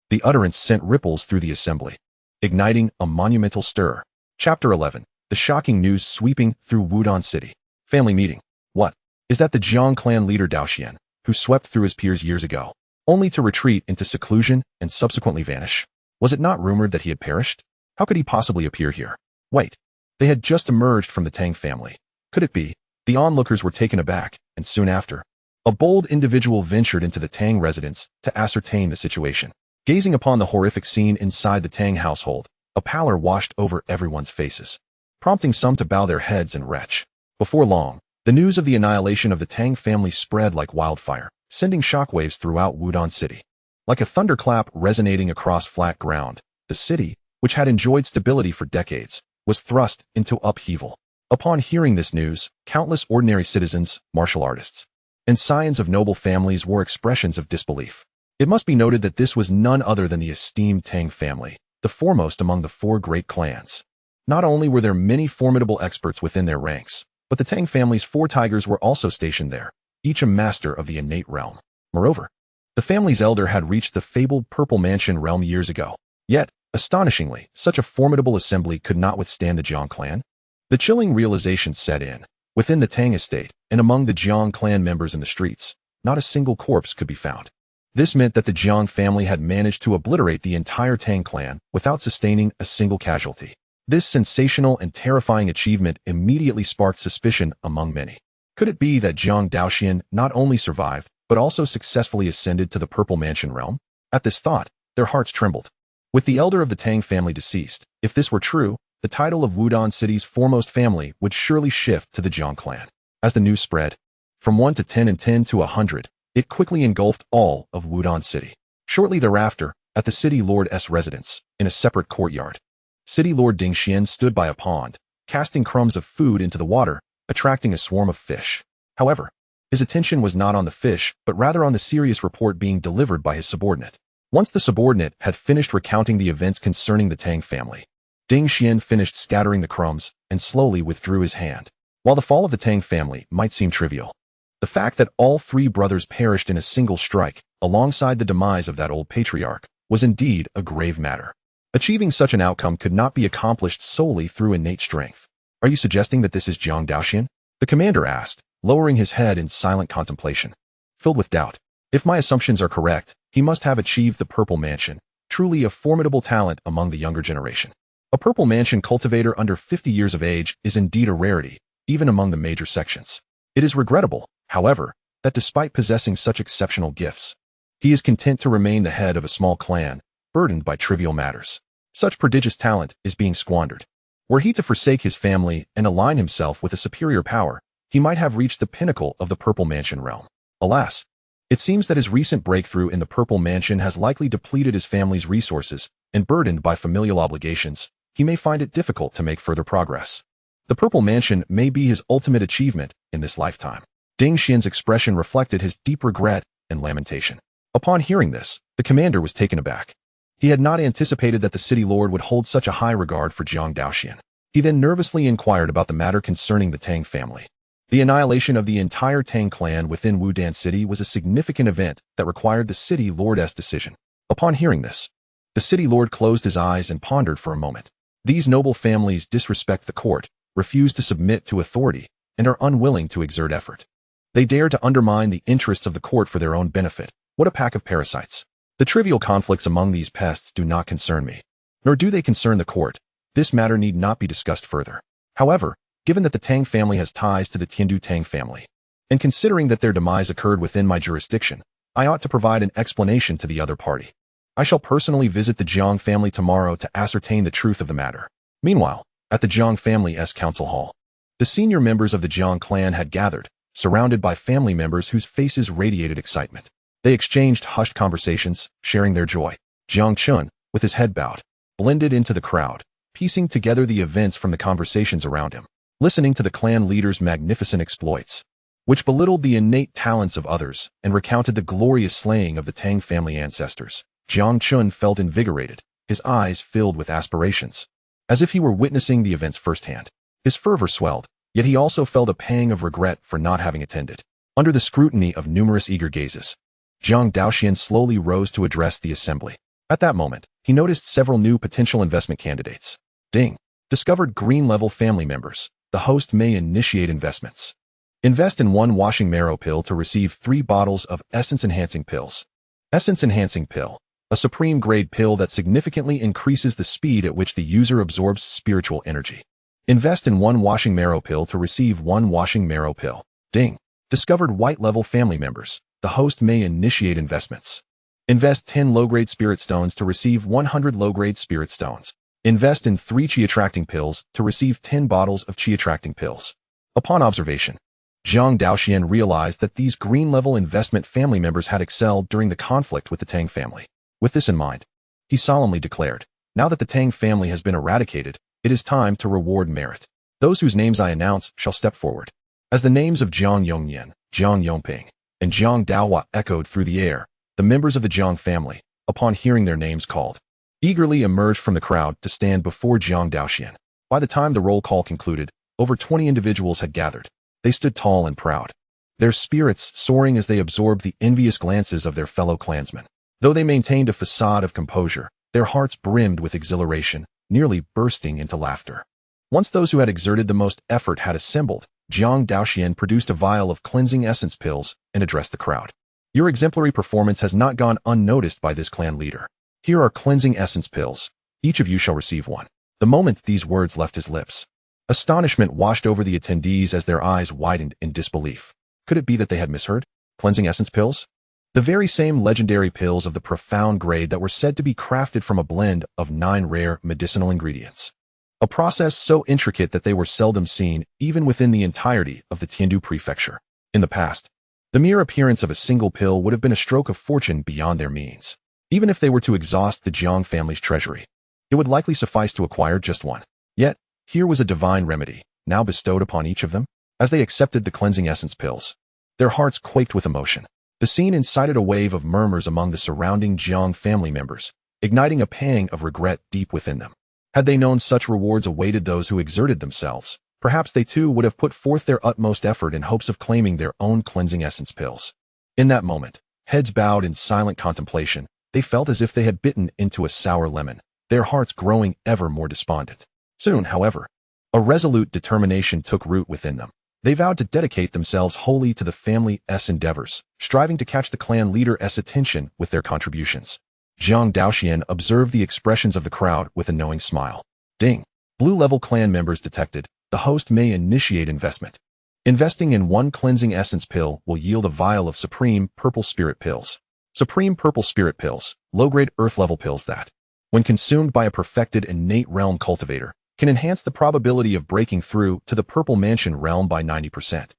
The utterance sent ripples through the assembly, igniting a monumental stir. Chapter 11. The shocking news sweeping through Wudong City. Family meeting. What? Is that the Jiang clan leader Daoxuan, who swept through his peers years ago, only to retreat into seclusion and subsequently vanish? Was it not rumored that he had perished? How could he possibly appear here? Wait. They had just emerged from the Tang family. Could it be? The onlookers were taken aback, and soon after, a bold individual ventured into the Tang residence to ascertain the situation. Gazing upon the horrific scene inside the Tang household, a pallor washed over everyone's faces, prompting some to bow their heads and retch. Before long, the news of the annihilation of the Tang family spread like wildfire, sending shockwaves throughout Wudong City. Like a thunderclap resonating across flat ground, the city, which had enjoyed stability for decades, was thrust into upheaval. Upon hearing this news, countless ordinary citizens, martial artists, and scions of noble families wore expressions of disbelief. It must be noted that this was none other than the esteemed Tang family, the foremost among the four great clans. Not only were there many formidable experts within their ranks, but the Tang family's four tigers were also stationed there, each a master of the innate realm. Moreover, the family's elder had reached the fabled Purple Mansion realm years ago. Yet, astonishingly, such a formidable assembly could not withstand the Jiang clan. The chilling realization set in. Within the Tang estate, and among the Jiang clan members in the streets, not a single corpse could be found. This meant that the Jiang family had managed to obliterate the entire Tang clan without sustaining a single casualty. This sensational and terrifying achievement immediately sparked suspicion among many. Could it be that Jiang Daoxuan not only survived, but also successfully ascended to the Purple Mansion realm? At this thought, their hearts trembled. With the elder of the Tang family deceased, if this were true, the title of Wudong City's foremost family would surely shift to the Jiang clan. As the news spread, from 1 to 10 and 10 to 100, it quickly engulfed all of Wudong City. Shortly thereafter, at the city lord's residence, in a separate courtyard, City Lord Ding Xian stood by a pond, casting crumbs of food into the water, attracting a swarm of fish. However, his attention was not on the fish, but rather on the serious report being delivered by his subordinate. Once the subordinate had finished recounting the events concerning the Tang family, Ding Xian finished scattering the crumbs and slowly withdrew his hand. While the fall of the Tang family might seem trivial, the fact that all three brothers perished in a single strike, alongside the demise of that old patriarch, was indeed a grave matter. Achieving such an outcome could not be accomplished solely through innate strength. Are you suggesting that this is Jiang Daoxuan? The commander asked, lowering his head in silent contemplation. Filled with doubt, if my assumptions are correct, he must have achieved the Purple Mansion, truly a formidable talent among the younger generation. A Purple Mansion cultivator under 50 years of age is indeed a rarity, even among the major sections. It is regrettable, however, that despite possessing such exceptional gifts, he is content to remain the head of a small clan, burdened by trivial matters. Such prodigious talent is being squandered. Were he to forsake his family and align himself with a superior power, he might have reached the pinnacle of the Purple Mansion realm. Alas, it seems that his recent breakthrough in the Purple Mansion has likely depleted his family's resources, and burdened by familial obligations, he may find it difficult to make further progress. The Purple Mansion may be his ultimate achievement in this lifetime. Ding Xian's expression reflected his deep regret and lamentation. Upon hearing this, the commander was taken aback. He had not anticipated that the city lord would hold such a high regard for Jiang Daoxuan. He then nervously inquired about the matter concerning the Tang family. The annihilation of the entire Tang clan within Wudan City was a significant event that required the city lord's decision. Upon hearing this, the city lord closed his eyes and pondered for a moment. These noble families disrespect the court, refuse to submit to authority, and are unwilling to exert effort. They dare to undermine the interests of the court for their own benefit. What a pack of parasites. The trivial conflicts among these pests do not concern me, nor do they concern the court. This matter need not be discussed further. However, given that the Tang family has ties to the Tiandu Tang family, and considering that their demise occurred within my jurisdiction, I ought to provide an explanation to the other party. I shall personally visit the Jiang family tomorrow to ascertain the truth of the matter. Meanwhile, at the Jiang family's council hall, the senior members of the Jiang clan had gathered, surrounded by family members whose faces radiated excitement. They exchanged hushed conversations, sharing their joy. Jiang Chen, with his head bowed, blended into the crowd, piecing together the events from the conversations around him, listening to the clan leader's magnificent exploits, which belittled the innate talents of others and recounted the glorious slaying of the Tang family ancestors. Jiang Chen felt invigorated, his eyes filled with aspirations, as if he were witnessing the events firsthand. His fervor swelled, yet he also felt a pang of regret for not having attended. Under the scrutiny of numerous eager gazes, Jiang Daoxuan slowly rose to address the assembly. At that moment, he noticed several new potential investment candidates. Ding. Discovered green-level family members. The host may initiate investments. Invest in 1 washing marrow pill to receive 3 bottles of essence-enhancing pills. Essence-enhancing pill. A supreme-grade pill that significantly increases the speed at which the user absorbs spiritual energy. Invest in 1 washing marrow pill to receive 1 washing marrow pill. Ding. Discovered white-level family members. The host may initiate investments. Invest 10 low-grade spirit stones to receive 100 low-grade spirit stones. Invest in 3 chi-attracting pills to receive 10 bottles of chi-attracting pills. Upon observation, Jiang Daoxuan realized that these green-level investment family members had excelled during the conflict with the Tang family. With this in mind, he solemnly declared, now that the Tang family has been eradicated, it is time to reward merit. Those whose names I announce shall step forward. As the names of Jiang Yongyan, Jiang Yongping, and Jiang Daohua echoed through the air, the members of the Jiang family, upon hearing their names called, eagerly emerged from the crowd to stand before Jiang Daoxuan. By the time the roll call concluded, over 20 individuals had gathered. They stood tall and proud, their spirits soaring as they absorbed the envious glances of their fellow clansmen. Though they maintained a facade of composure, their hearts brimmed with exhilaration, nearly bursting into laughter. Once those who had exerted the most effort had assembled, Jiang Daoxuan produced a vial of cleansing essence pills and addressed the crowd. Your exemplary performance has not gone unnoticed by this clan leader. Here are cleansing essence pills. Each of you shall receive 1. The moment these words left his lips, astonishment washed over the attendees as their eyes widened in disbelief. Could it be that they had misheard? Cleansing essence pills? The very same legendary pills of the profound grade that were said to be crafted from a blend of 9 rare medicinal ingredients. A process so intricate that they were seldom seen even within the entirety of the Tiandu prefecture. In the past, the mere appearance of a single pill would have been a stroke of fortune beyond their means. Even if they were to exhaust the Jiang family's treasury, it would likely suffice to acquire just 1. Yet, here was a divine remedy, now bestowed upon each of them. As they accepted the cleansing essence pills, their hearts quaked with emotion. The scene incited a wave of murmurs among the surrounding Jiang family members, igniting a pang of regret deep within them. Had they known such rewards awaited those who exerted themselves, perhaps they too would have put forth their utmost effort in hopes of claiming their own cleansing essence pills. In that moment, heads bowed in silent contemplation, they felt as if they had bitten into a sour lemon, their hearts growing ever more despondent. Soon, however, a resolute determination took root within them. They vowed to dedicate themselves wholly to the family's endeavors, striving to catch the clan leader's attention with their contributions. Jiang Daoxuan observed the expressions of the crowd with a knowing smile. Ding. Blue-level clan members detected. The host may initiate investment. Investing in 1 cleansing essence pill will yield a vial of supreme purple spirit pills. Supreme purple spirit pills, low-grade earth-level pills that, when consumed by a perfected innate realm cultivator, can enhance the probability of breaking through to the Purple Mansion realm by 90%.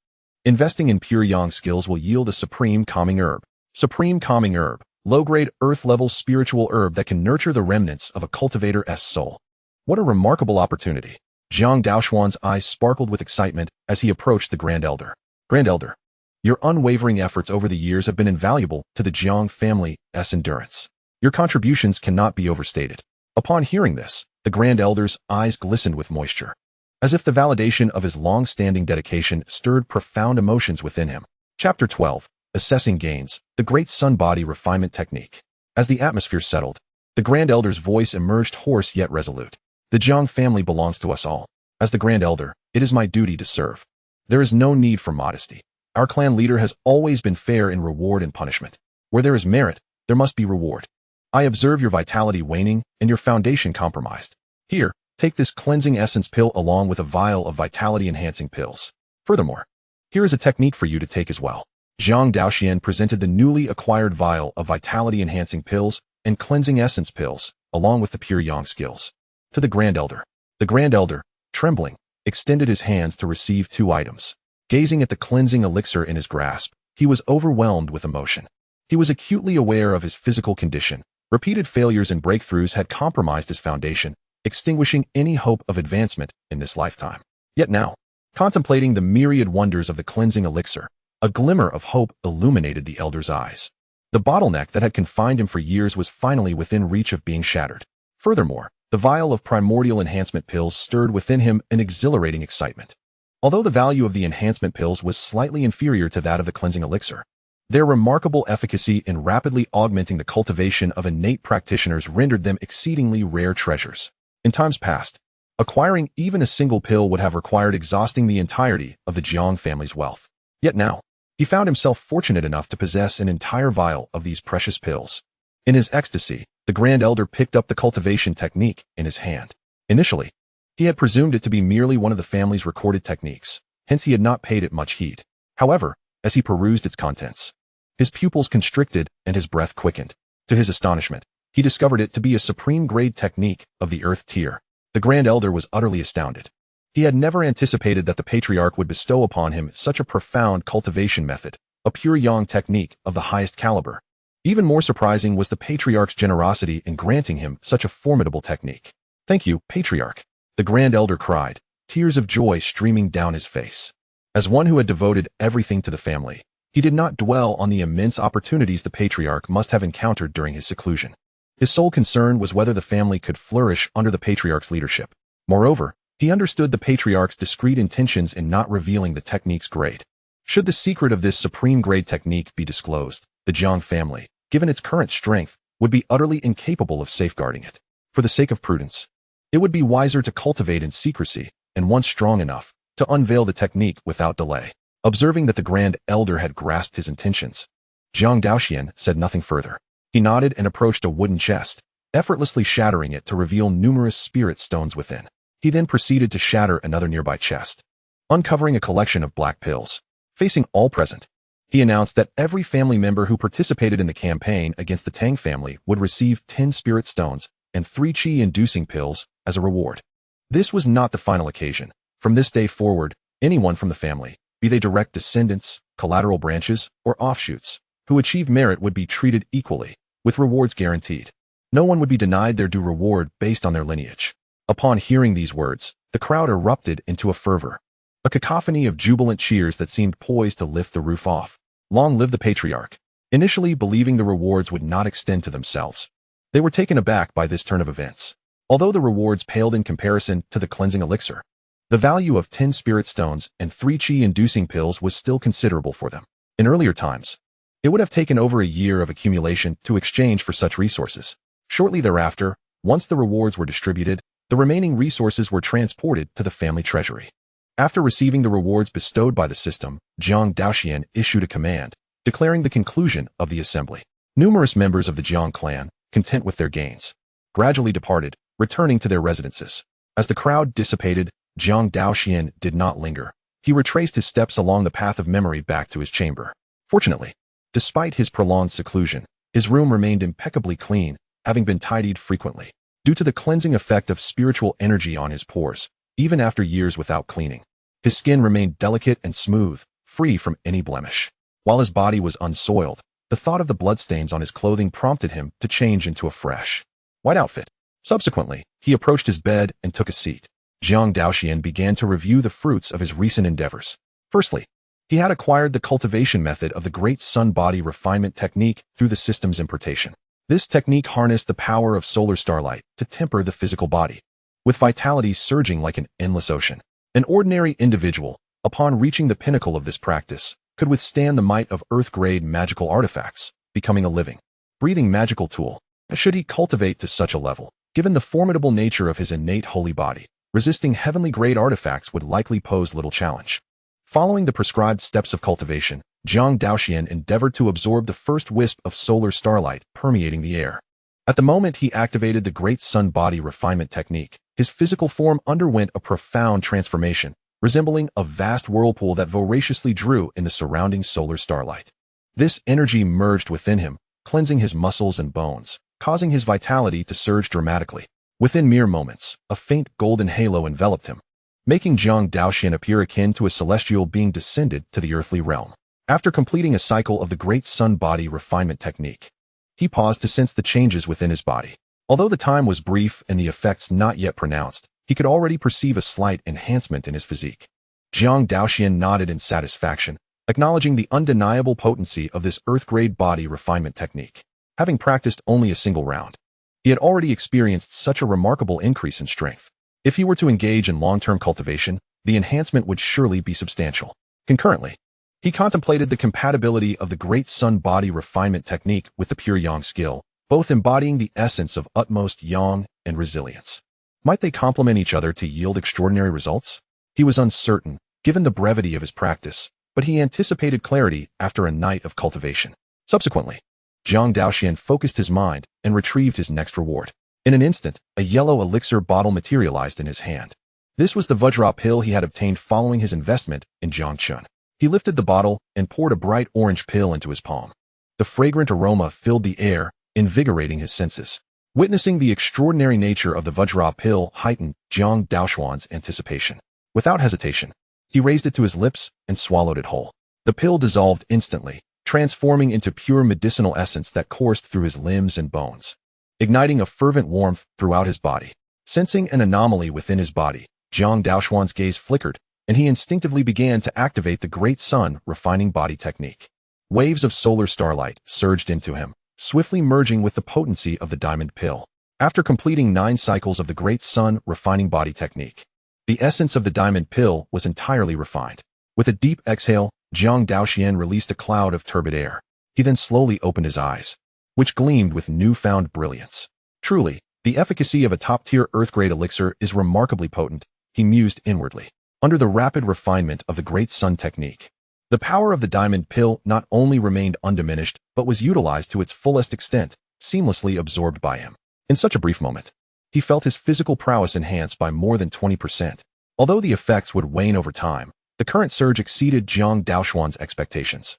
Investing in pure yang skills will yield a supreme calming herb. Supreme calming herb. Low-grade, earth-level spiritual herb that can nurture the remnants of a cultivator's soul. What a remarkable opportunity. Jiang Daoxuan's eyes sparkled with excitement as he approached the Grand Elder. Grand Elder, your unwavering efforts over the years have been invaluable to the Jiang family's endurance. Your contributions cannot be overstated. Upon hearing this, the Grand Elder's eyes glistened with moisture, as if the validation of his long-standing dedication stirred profound emotions within him. Chapter 12. Assessing Gains, the Great Sun Body Refinement Technique. As the atmosphere settled, the Grand Elder's voice emerged hoarse yet resolute. The Jiang family belongs to us all. As the Grand Elder, it is my duty to serve. There is no need for modesty. Our clan leader has always been fair in reward and punishment. Where there is merit, there must be reward. I observe your vitality waning and your foundation compromised. Here, take this cleansing essence pill along with a vial of vitality-enhancing pills. Furthermore, here is a technique for you to take as well. Jiang Daoxuan presented the newly acquired vial of vitality-enhancing pills and cleansing essence pills, along with the pure yang skills, to the Grand Elder. The Grand Elder, trembling, extended his hands to receive 2 items. Gazing at the cleansing elixir in his grasp, he was overwhelmed with emotion. He was acutely aware of his physical condition. Repeated failures and breakthroughs had compromised his foundation, extinguishing any hope of advancement in this lifetime. Yet now, contemplating the myriad wonders of the cleansing elixir, a glimmer of hope illuminated the elder's eyes. The bottleneck that had confined him for years was finally within reach of being shattered. Furthermore, the vial of primordial enhancement pills stirred within him an exhilarating excitement. Although the value of the enhancement pills was slightly inferior to that of the cleansing elixir, their remarkable efficacy in rapidly augmenting the cultivation of innate practitioners rendered them exceedingly rare treasures. In times past, acquiring even a single pill would have required exhausting the entirety of the Jiang family's wealth. Yet now, he found himself fortunate enough to possess an entire vial of these precious pills. In his ecstasy, the Grand Elder picked up the cultivation technique in his hand. Initially, he had presumed it to be merely one of the family's recorded techniques, hence he had not paid it much heed. However, as he perused its contents, his pupils constricted and his breath quickened. To his astonishment, he discovered it to be a supreme-grade technique of the Earth tier. The Grand Elder was utterly astounded. He had never anticipated that the Patriarch would bestow upon him such a profound cultivation method, a pure yang technique of the highest caliber. Even more surprising was the Patriarch's generosity in granting him such a formidable technique. "Thank you, Patriarch," the Grand Elder cried, tears of joy streaming down his face. As one who had devoted everything to the family, he did not dwell on the immense opportunities the Patriarch must have encountered during his seclusion. His sole concern was whether the family could flourish under the Patriarch's leadership. Moreover, he understood the Patriarch's discreet intentions in not revealing the technique's grade. Should the secret of this supreme-grade technique be disclosed, the Jiang family, given its current strength, would be utterly incapable of safeguarding it. For the sake of prudence, it would be wiser to cultivate in secrecy, and once strong enough, to unveil the technique without delay. Observing that the Grand Elder had grasped his intentions, Jiang Daoxuan said nothing further. He nodded and approached a wooden chest, effortlessly shattering it to reveal numerous spirit stones within. He then proceeded to shatter another nearby chest, uncovering a collection of black pills. Facing all present, he announced that every family member who participated in the campaign against the Tang family would receive 10 spirit stones and 3 qi-inducing pills as a reward. This was not the final occasion. From this day forward, anyone from the family, be they direct descendants, collateral branches, or offshoots, who achieve merit would be treated equally, with rewards guaranteed. No one would be denied their due reward based on their lineage. Upon hearing these words, the crowd erupted into a fervor, a cacophony of jubilant cheers that seemed poised to lift the roof off. Long live the Patriarch! Initially believing the rewards would not extend to themselves, they were taken aback by this turn of events. Although the rewards paled in comparison to the cleansing elixir, the value of 10 spirit stones and 3 qi-inducing pills was still considerable for them. In earlier times, it would have taken over a year of accumulation to exchange for such resources. Shortly thereafter, once the rewards were distributed, the remaining resources were transported to the family treasury. After receiving the rewards bestowed by the system, Jiang Daoxuan issued a command, declaring the conclusion of the assembly. Numerous members of the Jiang clan, content with their gains, gradually departed, returning to their residences. As the crowd dissipated, Jiang Daoxuan did not linger. He retraced his steps along the path of memory back to his chamber. Fortunately, despite his prolonged seclusion, his room remained impeccably clean, having been tidied frequently. Due to the cleansing effect of spiritual energy on his pores, even after years without cleaning, his skin remained delicate and smooth, free from any blemish. While his body was unsoiled, the thought of the bloodstains on his clothing prompted him to change into a fresh, white outfit. Subsequently, he approached his bed and took a seat. Jiang Daoxuan began to review the fruits of his recent endeavors. Firstly, he had acquired the cultivation method of the Great Sun Body refinement technique through the system's importation. This technique harnessed the power of solar starlight to temper the physical body, with vitality surging like an endless ocean. An ordinary individual, upon reaching the pinnacle of this practice, could withstand the might of Earth-grade magical artifacts, becoming a living, breathing magical tool. Should he cultivate to such a level, given the formidable nature of his innate holy body, resisting heavenly-grade artifacts would likely pose little challenge. Following the prescribed steps of cultivation, Jiang Daoxuan endeavored to absorb the first wisp of solar starlight permeating the air. At the moment he activated the Great Sun Body refinement technique, his physical form underwent a profound transformation, resembling a vast whirlpool that voraciously drew in the surrounding solar starlight. This energy merged within him, cleansing his muscles and bones, causing his vitality to surge dramatically. Within mere moments, a faint golden halo enveloped him, making Jiang Daoxuan appear akin to a celestial being descended to the earthly realm. After completing a cycle of the Great Sun Body refinement technique, he paused to sense the changes within his body. Although the time was brief and the effects not yet pronounced, he could already perceive a slight enhancement in his physique. Jiang Daoxuan nodded in satisfaction, acknowledging the undeniable potency of this earth-grade body refinement technique. Having practiced only a single round, he had already experienced such a remarkable increase in strength. If he were to engage in long-term cultivation, the enhancement would surely be substantial. Concurrently, he contemplated the compatibility of the Great Sun Body refinement technique with the pure Yang skill, both embodying the essence of utmost Yang and resilience. Might they complement each other to yield extraordinary results? He was uncertain, given the brevity of his practice, but he anticipated clarity after a night of cultivation. Subsequently, Jiang Daoxuan focused his mind and retrieved his next reward. In an instant, a yellow elixir bottle materialized in his hand. This was the Vajra pill he had obtained following his investment in Jiang Chen. He lifted the bottle and poured a bright orange pill into his palm. The fragrant aroma filled the air, invigorating his senses. Witnessing the extraordinary nature of the Vajra pill heightened Jiang Daoxuan's anticipation. Without hesitation, he raised it to his lips and swallowed it whole. The pill dissolved instantly, transforming into pure medicinal essence that coursed through his limbs and bones, igniting a fervent warmth throughout his body. Sensing an anomaly within his body, Jiang Daoxuan's gaze flickered, and he instinctively began to activate the Great Sun refining body technique. Waves of solar starlight surged into him, swiftly merging with the potency of the diamond pill. After completing 9 cycles of the Great Sun refining body technique, the essence of the diamond pill was entirely refined. With a deep exhale, Jiang Daoxuan released a cloud of turbid air. He then slowly opened his eyes, which gleamed with newfound brilliance. Truly, the efficacy of a top-tier earth-grade elixir is remarkably potent, he mused inwardly. Under the rapid refinement of the Great Sun technique, the power of the diamond pill not only remained undiminished, but was utilized to its fullest extent, seamlessly absorbed by him. In such a brief moment, he felt his physical prowess enhanced by more than 20%. Although the effects would wane over time, the current surge exceeded Jiang Daoxuan's expectations.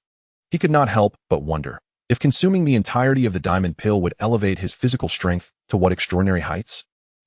He could not help but wonder if consuming the entirety of the diamond pill would elevate his physical strength to what extraordinary heights.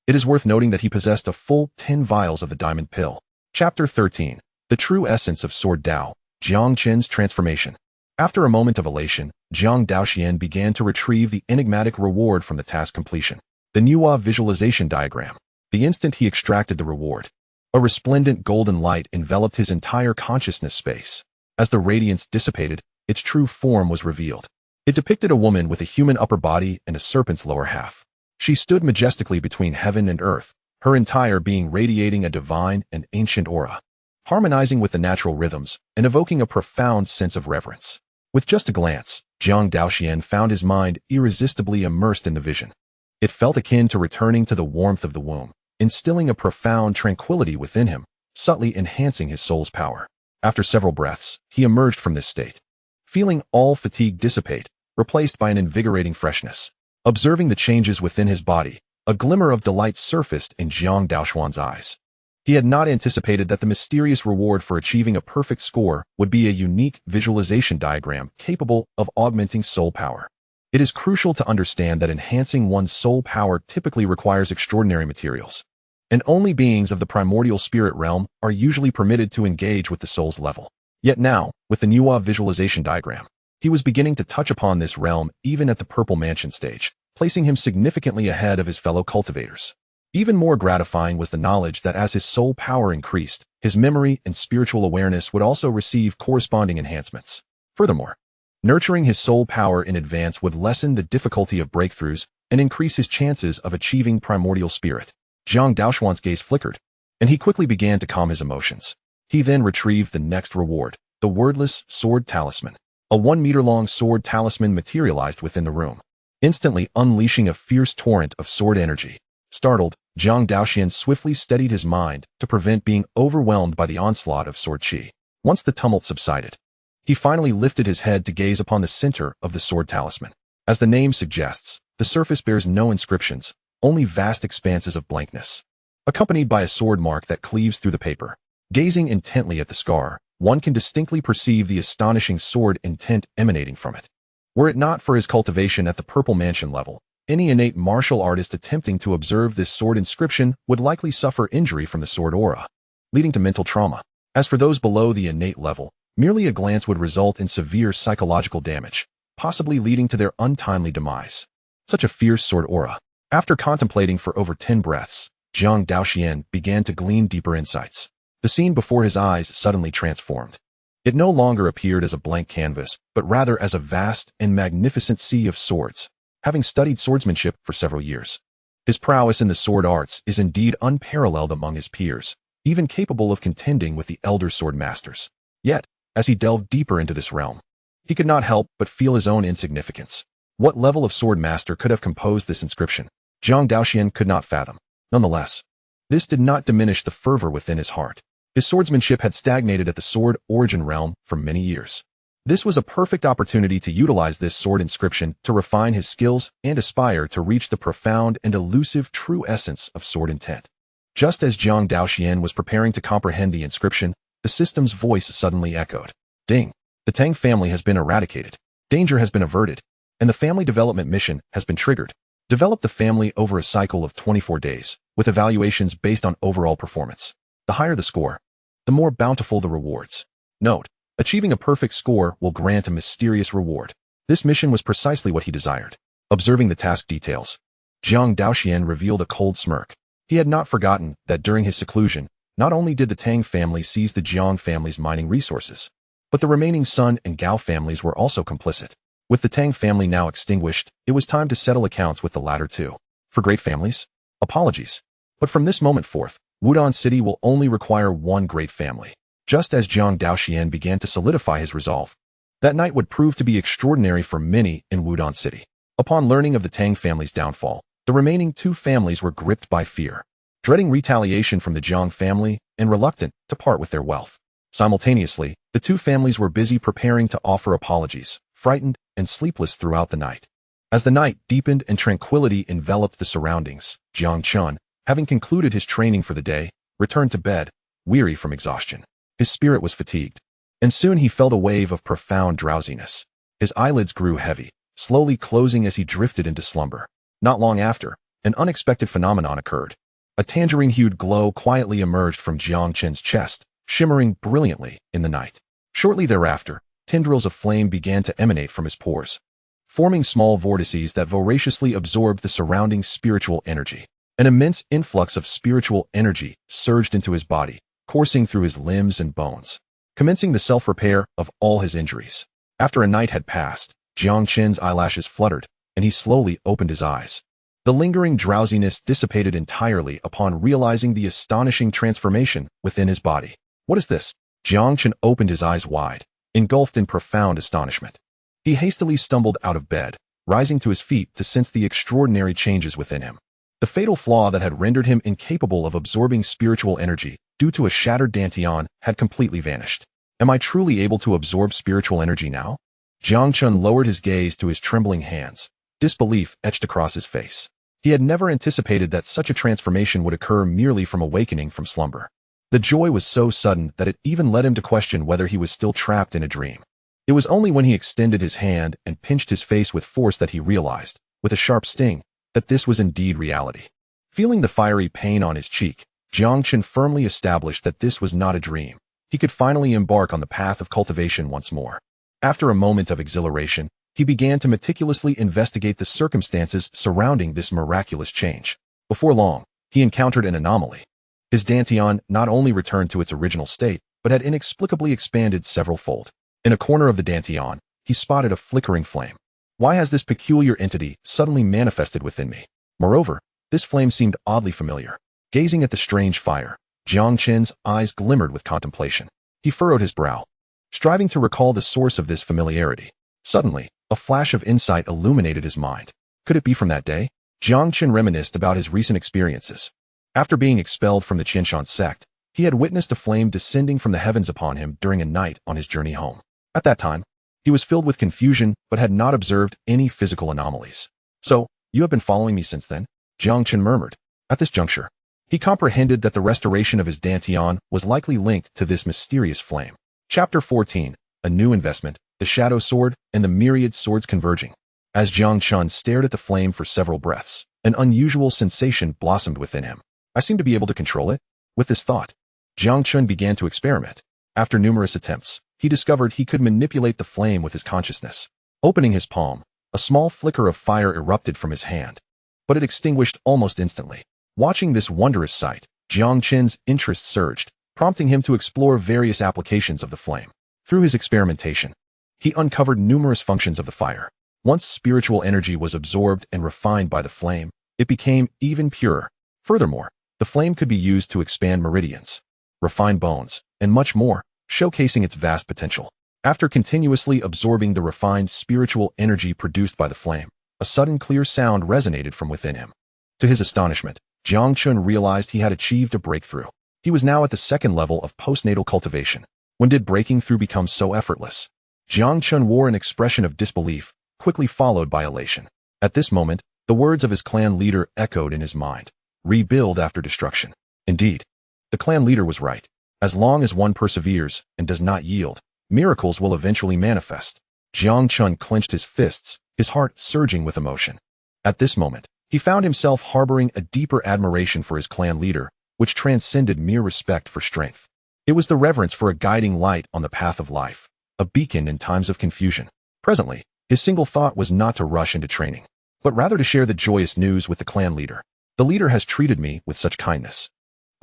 It is worth noting that he possessed a full 10 vials of the diamond pill. Chapter 13. The True Essence of Sword Dao, Jiang Chen's Transformation. After a moment of elation, Jiang Daoxuan began to retrieve the enigmatic reward from the task completion. The Nuwa visualization diagram. The instant he extracted the reward, a resplendent golden light enveloped his entire consciousness space. As the radiance dissipated, its true form was revealed. It depicted a woman with a human upper body and a serpent's lower half. She stood majestically between heaven and earth, her entire being radiating a divine and ancient aura, harmonizing with the natural rhythms and evoking a profound sense of reverence. With just a glance, Jiang Daoxuan found his mind irresistibly immersed in the vision. It felt akin to returning to the warmth of the womb, instilling a profound tranquility within him, subtly enhancing his soul's power. After several breaths, he emerged from this state, feeling all fatigue dissipate, replaced by an invigorating freshness. Observing the changes within his body, a glimmer of delight surfaced in Jiang Daoxuan's eyes. He had not anticipated that the mysterious reward for achieving a perfect score would be a unique visualization diagram capable of augmenting soul power. It is crucial to understand that enhancing one's soul power typically requires extraordinary materials, and only beings of the primordial spirit realm are usually permitted to engage with the soul's level. Yet now, with the Nuwa visualization diagram, he was beginning to touch upon this realm even at the Purple Mansion stage, placing him significantly ahead of his fellow cultivators. Even more gratifying was the knowledge that as his soul power increased, his memory and spiritual awareness would also receive corresponding enhancements. Furthermore, nurturing his soul power in advance would lessen the difficulty of breakthroughs and increase his chances of achieving primordial spirit. Jiang Daoxuan's gaze flickered, and he quickly began to calm his emotions. He then retrieved the next reward, the wordless sword talisman. A 1-meter-long sword talisman materialized within the room, instantly unleashing a fierce torrent of sword energy. Startled, Jiang Daoxuan swiftly steadied his mind to prevent being overwhelmed by the onslaught of sword chi. Once the tumult subsided, he finally lifted his head to gaze upon the center of the sword talisman. As the name suggests, the surface bears no inscriptions, only vast expanses of blankness, accompanied by a sword mark that cleaves through the paper. Gazing intently at the scar, one can distinctly perceive the astonishing sword intent emanating from it. Were it not for his cultivation at the Purple Mansion level, any innate martial artist attempting to observe this sword inscription would likely suffer injury from the sword aura, leading to mental trauma. As for those below the innate level, merely a glance would result in severe psychological damage, possibly leading to their untimely demise. Such a fierce sword aura. After contemplating for over 10 breaths, Jiang Daoxuan began to glean deeper insights. The scene before his eyes suddenly transformed. It no longer appeared as a blank canvas, but rather as a vast and magnificent sea of swords. Having studied swordsmanship for several years, his prowess in the sword arts is indeed unparalleled among his peers, even capable of contending with the elder sword masters. Yet, as he delved deeper into this realm, he could not help but feel his own insignificance. What level of sword master could have composed this inscription? Jiang Daoxuan could not fathom. Nonetheless, this did not diminish the fervor within his heart. His swordsmanship had stagnated at the sword origin realm for many years. This was a perfect opportunity to utilize this sword inscription to refine his skills and aspire to reach the profound and elusive true essence of sword intent. Just as Jiang Daoxuan was preparing to comprehend the inscription, the system's voice suddenly echoed. Ding! The Tang family has been eradicated. Danger has been averted, and the family development mission has been triggered. Develop the family over a cycle of 24 days, with evaluations based on overall performance. The higher the score, the more bountiful the rewards. Note: achieving a perfect score will grant a mysterious reward. This mission was precisely what he desired. Observing the task details, Jiang Daoxuan revealed a cold smirk. He had not forgotten that during his seclusion, not only did the Tang family seize the Jiang family's mining resources, but the remaining Sun and Gao families were also complicit. With the Tang family now extinguished, it was time to settle accounts with the latter too. For great families, apologies. But from this moment forth, Wudong City will only require one great family. Just as Jiang Daoxuan began to solidify his resolve, that night would prove to be extraordinary for many in Wudong City. Upon learning of the Tang family's downfall, the remaining two families were gripped by fear, dreading retaliation from the Jiang family and reluctant to part with their wealth. Simultaneously, the two families were busy preparing to offer apologies, frightened and sleepless throughout the night. As the night deepened and tranquility enveloped the surroundings, Jiang Chen, having concluded his training for the day, returned to bed, weary from exhaustion. His spirit was fatigued, and soon he felt a wave of profound drowsiness. His eyelids grew heavy, slowly closing as he drifted into slumber. Not long after, an unexpected phenomenon occurred. A tangerine-hued glow quietly emerged from Jiang Chen's chest, shimmering brilliantly in the night. Shortly thereafter, tendrils of flame began to emanate from his pores, forming small vortices that voraciously absorbed the surrounding spiritual energy. An immense influx of spiritual energy surged into his body, coursing through his limbs and bones, commencing the self-repair of all his injuries. After a night had passed, Jiang Chen's eyelashes fluttered, and he slowly opened his eyes. The lingering drowsiness dissipated entirely upon realizing the astonishing transformation within his body. What is this? Jiang Chen opened his eyes wide, engulfed in profound astonishment. He hastily stumbled out of bed, rising to his feet to sense the extraordinary changes within him. The fatal flaw that had rendered him incapable of absorbing spiritual energy due to a shattered dantian had completely vanished. Am I truly able to absorb spiritual energy now? Jiang Chen lowered his gaze to his trembling hands, disbelief etched across his face. He had never anticipated that such a transformation would occur merely from awakening from slumber. The joy was so sudden that it even led him to question whether he was still trapped in a dream. It was only when he extended his hand and pinched his face with force that he realized, with a sharp sting, that this was indeed reality. Feeling the fiery pain on his cheek, Jiang Chen firmly established that this was not a dream. he could finally embark on the path of cultivation once more. After a moment of exhilaration, he began to meticulously investigate the circumstances surrounding this miraculous change. Before long, he encountered an anomaly. His dantian not only returned to its original state, but had inexplicably expanded several-fold. In a corner of the dantian, he spotted a flickering flame. Why has this peculiar entity suddenly manifested within me? Moreover, this flame seemed oddly familiar. Gazing at the strange fire, Jiang Chen's eyes glimmered with contemplation. He furrowed his brow, striving to recall the source of this familiarity. Suddenly, a flash of insight illuminated his mind. Could it be from that day? Jiang Chen reminisced about his recent experiences. After being expelled from the Qianshan sect, he had witnessed a flame descending from the heavens upon him during a night on his journey home. At that time, he was filled with confusion but had not observed any physical anomalies. So, you have been following me since then? Jiang Chen murmured. At this juncture, he comprehended that the restoration of his dantian was likely linked to this mysterious flame. Chapter 14, A New Investment, the Shadow Sword, and the Myriad Swords Converging. As Jiang Chen stared at the flame for several breaths, an unusual sensation blossomed within him. I seem to be able to control it. With this thought, Jiang Chen began to experiment. After numerous attempts, he discovered he could manipulate the flame with his consciousness. Opening his palm, a small flicker of fire erupted from his hand, but it extinguished almost instantly. Watching this wondrous sight, Jiang Chen's interest surged, prompting him to explore various applications of the flame. Through his experimentation, he uncovered numerous functions of the fire. Once spiritual energy was absorbed and refined by the flame, it became even purer. Furthermore, the flame could be used to expand meridians, refine bones, and much more, showcasing its vast potential. After continuously absorbing the refined spiritual energy produced by the flame, a sudden clear sound resonated from within him. To his astonishment, Jiang Chen realized he had achieved a breakthrough. He was now at the second level of postnatal cultivation. When did breaking through become so effortless? Jiang Chen wore an expression of disbelief, quickly followed by elation. At this moment, the words of his clan leader echoed in his mind. Rebuild after destruction. Indeed, the clan leader was right. As long as one perseveres and does not yield, miracles will eventually manifest. Jiang Chen clenched his fists, his heart surging with emotion. At this moment, he found himself harboring a deeper admiration for his clan leader, which transcended mere respect for strength. It was the reverence for a guiding light on the path of life, a beacon in times of confusion. Presently, his single thought was not to rush into training, but rather to share the joyous news with the clan leader. The leader has treated me with such kindness.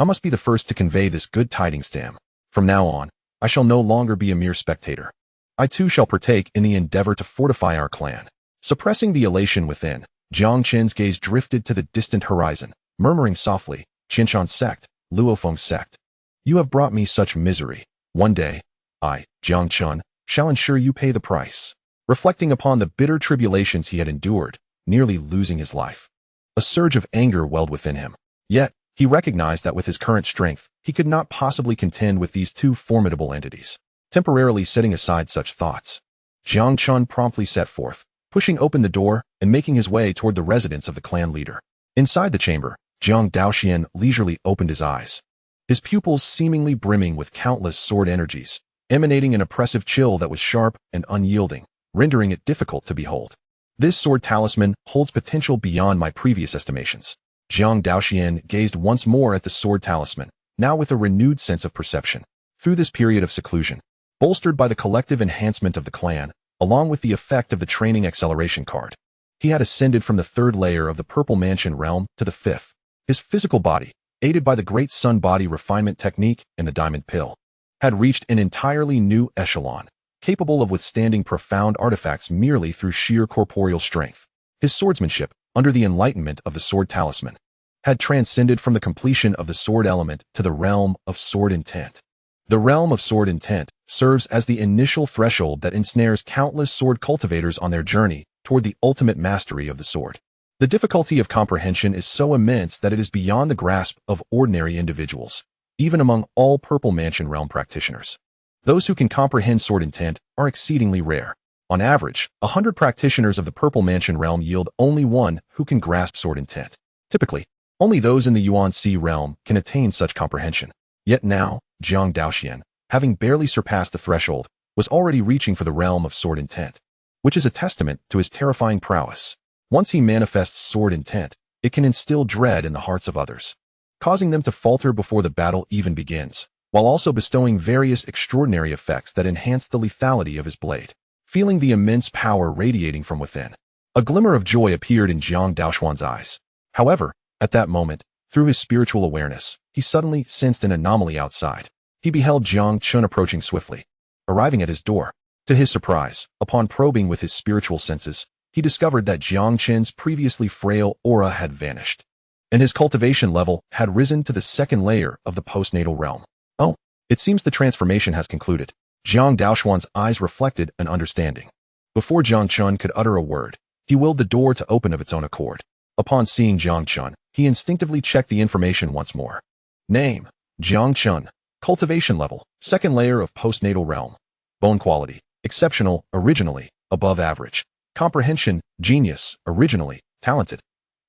I must be the first to convey this good tidings to him. From now on, I shall no longer be a mere spectator. I too shall partake in the endeavor to fortify our clan. Suppressing the elation within, Jiang Chen's gaze drifted to the distant horizon, murmuring softly, Qianshan Sect, Luofeng Sect. You have brought me such misery. One day, I, Jiang Chen, shall ensure you pay the price. Reflecting upon the bitter tribulations he had endured, nearly losing his life, a surge of anger welled within him. Yet, he recognized that with his current strength, he could not possibly contend with these two formidable entities. Temporarily setting aside such thoughts, Jiang Chen promptly set forth, pushing open the door and making his way toward the residence of the clan leader. Inside the chamber, Jiang Daoxuan leisurely opened his eyes, his pupils seemingly brimming with countless sword energies, emanating an oppressive chill that was sharp and unyielding, rendering it difficult to behold. This sword talisman holds potential beyond my previous estimations. Jiang Daoxuan gazed once more at the sword talisman, now with a renewed sense of perception. Through this period of seclusion, bolstered by the collective enhancement of the clan, along with the effect of the training acceleration card, he had ascended from the third layer of the Purple Mansion realm to the fifth. His physical body, aided by the Great Sun Body refinement technique and the Diamond Pill, had reached an entirely new echelon, capable of withstanding profound artifacts merely through sheer corporeal strength. His swordsmanship, under the enlightenment of the sword talisman, had transcended from the completion of the sword element to the realm of sword intent. The realm of sword intent serves as the initial threshold that ensnares countless sword cultivators on their journey toward the ultimate mastery of the sword. The difficulty of comprehension is so immense that it is beyond the grasp of ordinary individuals, even among all Purple Mansion realm practitioners. Those who can comprehend sword intent are exceedingly rare. On average, 100 practitioners of the Purple Mansion realm yield only one who can grasp sword intent. Typically, only those in the Yuan Si realm can attain such comprehension. Yet now, Jiang Daoxuan, having barely surpassed the threshold, was already reaching for the realm of sword intent, which is a testament to his terrifying prowess. Once he manifests sword intent, it can instill dread in the hearts of others, causing them to falter before the battle even begins. while also bestowing various extraordinary effects that enhanced the lethality of his blade. Feeling the immense power radiating from within, a glimmer of joy appeared in Jiang Daoxuan's eyes. However, at that moment, through his spiritual awareness, he suddenly sensed an anomaly outside. He beheld Jiang Chen approaching swiftly, arriving at his door. To his surprise, upon probing with his spiritual senses, he discovered that Jiang Chen's previously frail aura had vanished, and his cultivation level had risen to the second layer of the postnatal realm. Oh, it seems the transformation has concluded. Jiang Daoxuan's eyes reflected an understanding. Before Jiang Chen could utter a word, he willed the door to open of its own accord. Upon seeing Jiang Chen, he instinctively checked the information once more. Name: Jiang Chen. Cultivation level: second layer of postnatal realm. Bone quality: exceptional, originally, above average. Comprehension: genius, originally, talented.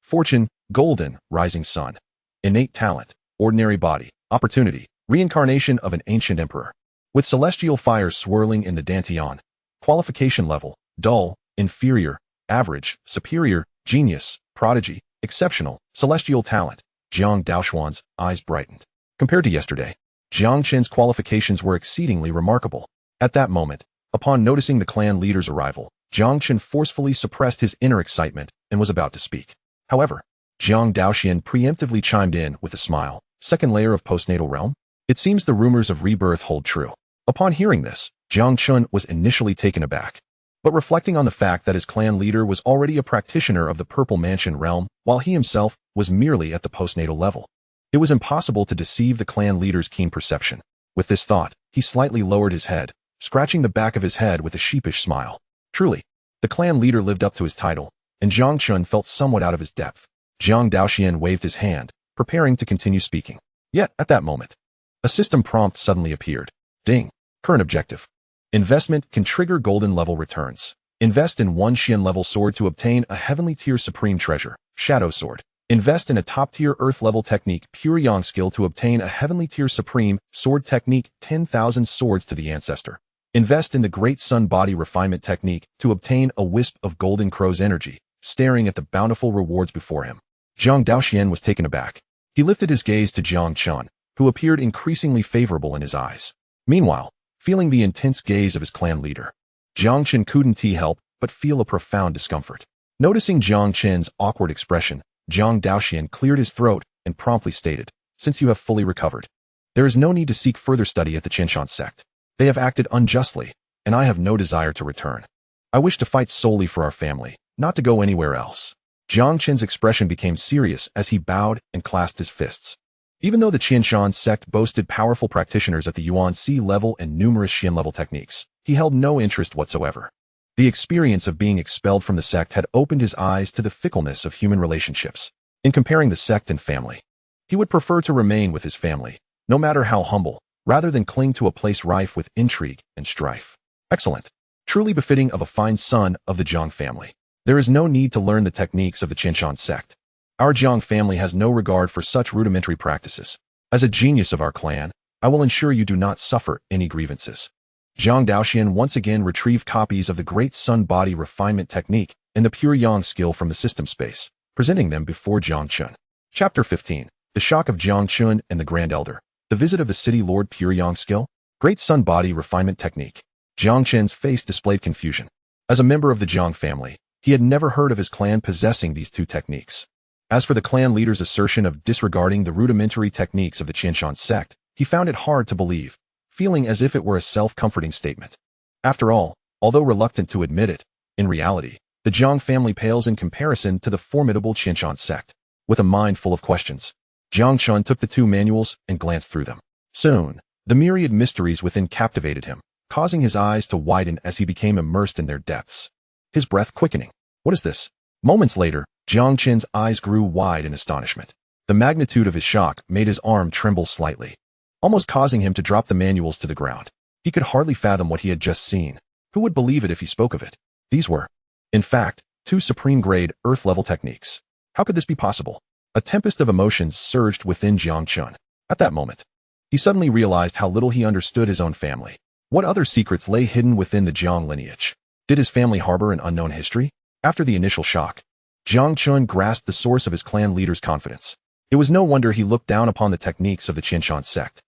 Fortune: golden, rising sun. Innate talent: ordinary body. Opportunity: reincarnation of an ancient emperor, with celestial fires swirling in the dantian. Qualification level: dull, inferior, average, superior, genius, prodigy, exceptional, celestial talent. Jiang Daoxuan's eyes brightened. Compared to yesterday, Jiang Chen's qualifications were exceedingly remarkable. At that moment, upon noticing the clan leader's arrival, Jiang Chen forcefully suppressed his inner excitement and was about to speak. However, Jiang Daoxuan preemptively chimed in with a smile. Second layer of postnatal realm? It seems the rumors of rebirth hold true. Upon hearing this, Jiang Chen was initially taken aback. But reflecting on the fact that his clan leader was already a practitioner of the Purple Mansion realm, while he himself was merely at the postnatal level, it was impossible to deceive the clan leader's keen perception. With this thought, he slightly lowered his head, scratching the back of his head with a sheepish smile. Truly, the clan leader lived up to his title, and Jiang Chen felt somewhat out of his depth. Jiang Daoxuan waved his hand, preparing to continue speaking. Yet, at that moment, a system prompt suddenly appeared. Ding. Current objective. Investment can trigger golden level returns. Invest in one Xian level sword to obtain a heavenly tier supreme treasure, Shadow Sword. Invest in a top tier earth level technique, Pure Yang skill to obtain a heavenly tier supreme sword technique, 10,000 swords to the ancestor. Invest in the Great Sun Body refinement technique to obtain a wisp of golden crow's energy, staring at the bountiful rewards before him. Jiang Daoxuan was taken aback. He lifted his gaze to Jiang Chen, who appeared increasingly favorable in his eyes. Meanwhile, feeling the intense gaze of his clan leader, Jiang Chen couldn't help but feel a profound discomfort. Noticing Jiang Chen's awkward expression, Jiang Daoxuan cleared his throat and promptly stated, "Since you have fully recovered, there is no need to seek further study at the Qinshan sect. They have acted unjustly, and I have no desire to return. I wish to fight solely for our family, not to go anywhere else." Jiang Chen's expression became serious as he bowed and clasped his fists. Even though the Qinshan sect boasted powerful practitioners at the Yuan C level and numerous Xian level techniques, he held no interest whatsoever. The experience of being expelled from the sect had opened his eyes to the fickleness of human relationships. In comparing the sect and family, he would prefer to remain with his family, no matter how humble, rather than cling to a place rife with intrigue and strife. Excellent. Truly befitting of a fine son of the Jiang family. There is no need to learn the techniques of the Qinshan sect. Our Jiang family has no regard for such rudimentary practices. As a genius of our clan, I will ensure you do not suffer any grievances. Jiang Daoxuan once again retrieved copies of the Great Sun Body refinement technique and the Pure Yang skill from the system space, presenting them before Jiang Chen. Chapter 15. The Shock of Jiang Chen and the Grand Elder. The Visit of the City Lord. Pure Yang skill. Great Sun Body refinement technique. Jiang Chen's face displayed confusion. As a member of the Jiang family, he had never heard of his clan possessing these two techniques. As for the clan leader's assertion of disregarding the rudimentary techniques of the Qinshan sect, he found it hard to believe, feeling as if it were a self-comforting statement. After all, although reluctant to admit it, in reality, the Jiang family pales in comparison to the formidable Qinshan sect. With a mind full of questions, Jiang Chen took the two manuals and glanced through them. Soon, the myriad mysteries within captivated him, causing his eyes to widen as he became immersed in their depths. His breath quickening. What is this? Moments later, Jiang Chen's eyes grew wide in astonishment. The magnitude of his shock made his arm tremble slightly, almost causing him to drop the manuals to the ground. He could hardly fathom what he had just seen. Who would believe it if he spoke of it? These were, in fact, two supreme-grade, Earth-level techniques. How could this be possible? A tempest of emotions surged within Jiang Chen. At that moment, he suddenly realized how little he understood his own family. What other secrets lay hidden within the Jiang lineage? Did his family harbor an unknown history? After the initial shock, Jiang Chen grasped the source of his clan leader's confidence. It was no wonder he looked down upon the techniques of the Qinshan sect.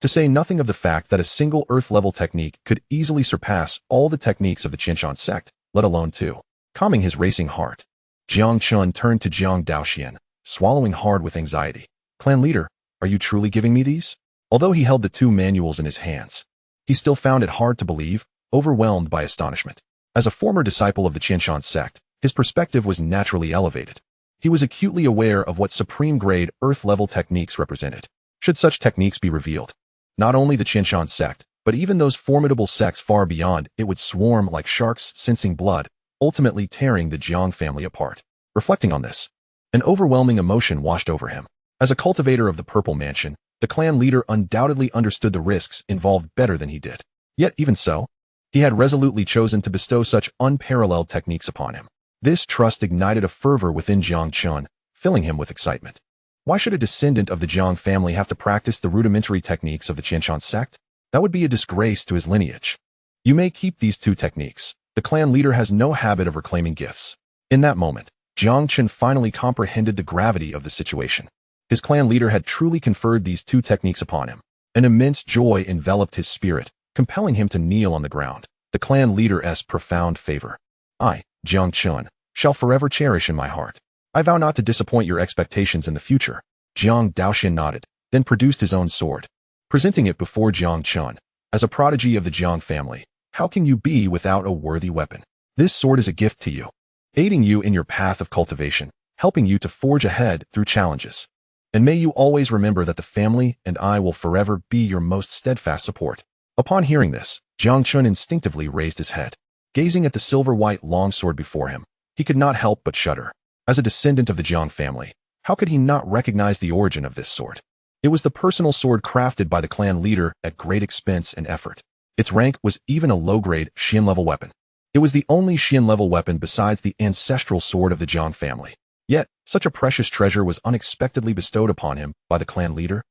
To say nothing of the fact that a single Earth-level technique could easily surpass all the techniques of the Chen sect, let alone two. Calming his racing heart, Jiang Chen turned to Jiang Daoxuan, swallowing hard with anxiety. Clan leader, are you truly giving me these? Although he held the two manuals in his hands, he still found it hard to believe, overwhelmed by astonishment. As a former disciple of the Chen sect, his perspective was naturally elevated. He was acutely aware of what supreme-grade Earth-level techniques represented. Should such techniques be revealed, not only the Chen sect, but even those formidable sects far beyond it would swarm like sharks sensing blood, ultimately tearing the Jiang family apart. Reflecting on this, an overwhelming emotion washed over him. As a cultivator of the Purple Mansion, the clan leader undoubtedly understood the risks involved better than he did. Yet even so, he had resolutely chosen to bestow such unparalleled techniques upon him. This trust ignited a fervor within Jiang Chen, filling him with excitement. Why should a descendant of the Jiang family have to practice the rudimentary techniques of the Chen sect? That would be a disgrace to his lineage. You may keep these two techniques. The clan leader has no habit of reclaiming gifts. In that moment, Jiang Chen finally comprehended the gravity of the situation. His clan leader had truly conferred these two techniques upon him. An immense joy enveloped his spirit, compelling him to kneel on the ground. The clan leader's profound favor. I, Jiang Chen, shall forever cherish in my heart. I vow not to disappoint your expectations in the future. Jiang Daoxuan nodded, then produced his own sword, presenting it before Jiang Chen. As a prodigy of the Jiang family, how can you be without a worthy weapon? This sword is a gift to you, aiding you in your path of cultivation, helping you to forge ahead through challenges. And may you always remember that the family and I will forever be your most steadfast support. Upon hearing this, Jiang Chen instinctively raised his head. Gazing at the silver-white longsword before him, he could not help but shudder. As a descendant of the Jiang family, how could he not recognize the origin of this sword? It was the personal sword crafted by the clan leader at great expense and effort. Its rank was even a low-grade Xin-level weapon. It was the only Xin-level weapon besides the ancestral sword of the Jiang family. Yet, such a precious treasure was unexpectedly bestowed upon him by the clan leader.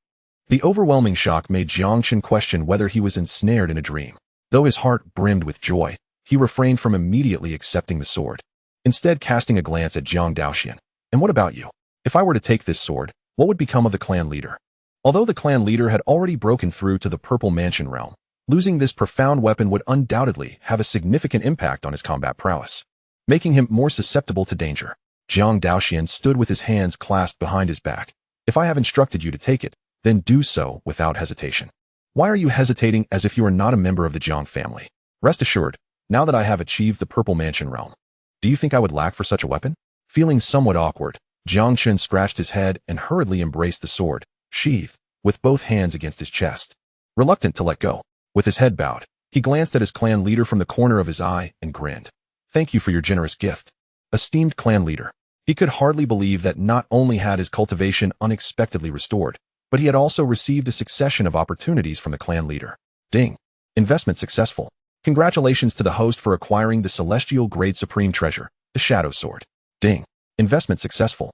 The overwhelming shock made Jiang Chen question whether he was ensnared in a dream. Though his heart brimmed with joy, he refrained from immediately accepting the sword, instead casting a glance at Jiang Daoxuan. And what about you? If I were to take this sword, what would become of the clan leader? Although the clan leader had already broken through to the Purple Mansion realm, losing this profound weapon would undoubtedly have a significant impact on his combat prowess, making him more susceptible to danger. Jiang Daoxuan stood with his hands clasped behind his back. If I have instructed you to take it, then do so without hesitation. Why are you hesitating as if you are not a member of the Jiang family? Rest assured, now that I have achieved the Purple Mansion realm, do you think I would lack for such a weapon? Feeling somewhat awkward, Jiang Chen scratched his head and hurriedly embraced the sword, sheathed, with both hands against his chest. Reluctant to let go, with his head bowed, he glanced at his clan leader from the corner of his eye and grinned. Thank you for your generous gift. Esteemed clan leader. He could hardly believe that not only had his cultivation unexpectedly restored, but he had also received a succession of opportunities from the clan leader. Ding. Investment successful. Congratulations to the host for acquiring the celestial grade supreme treasure, the Shadow Sword. Ding. Investment successful.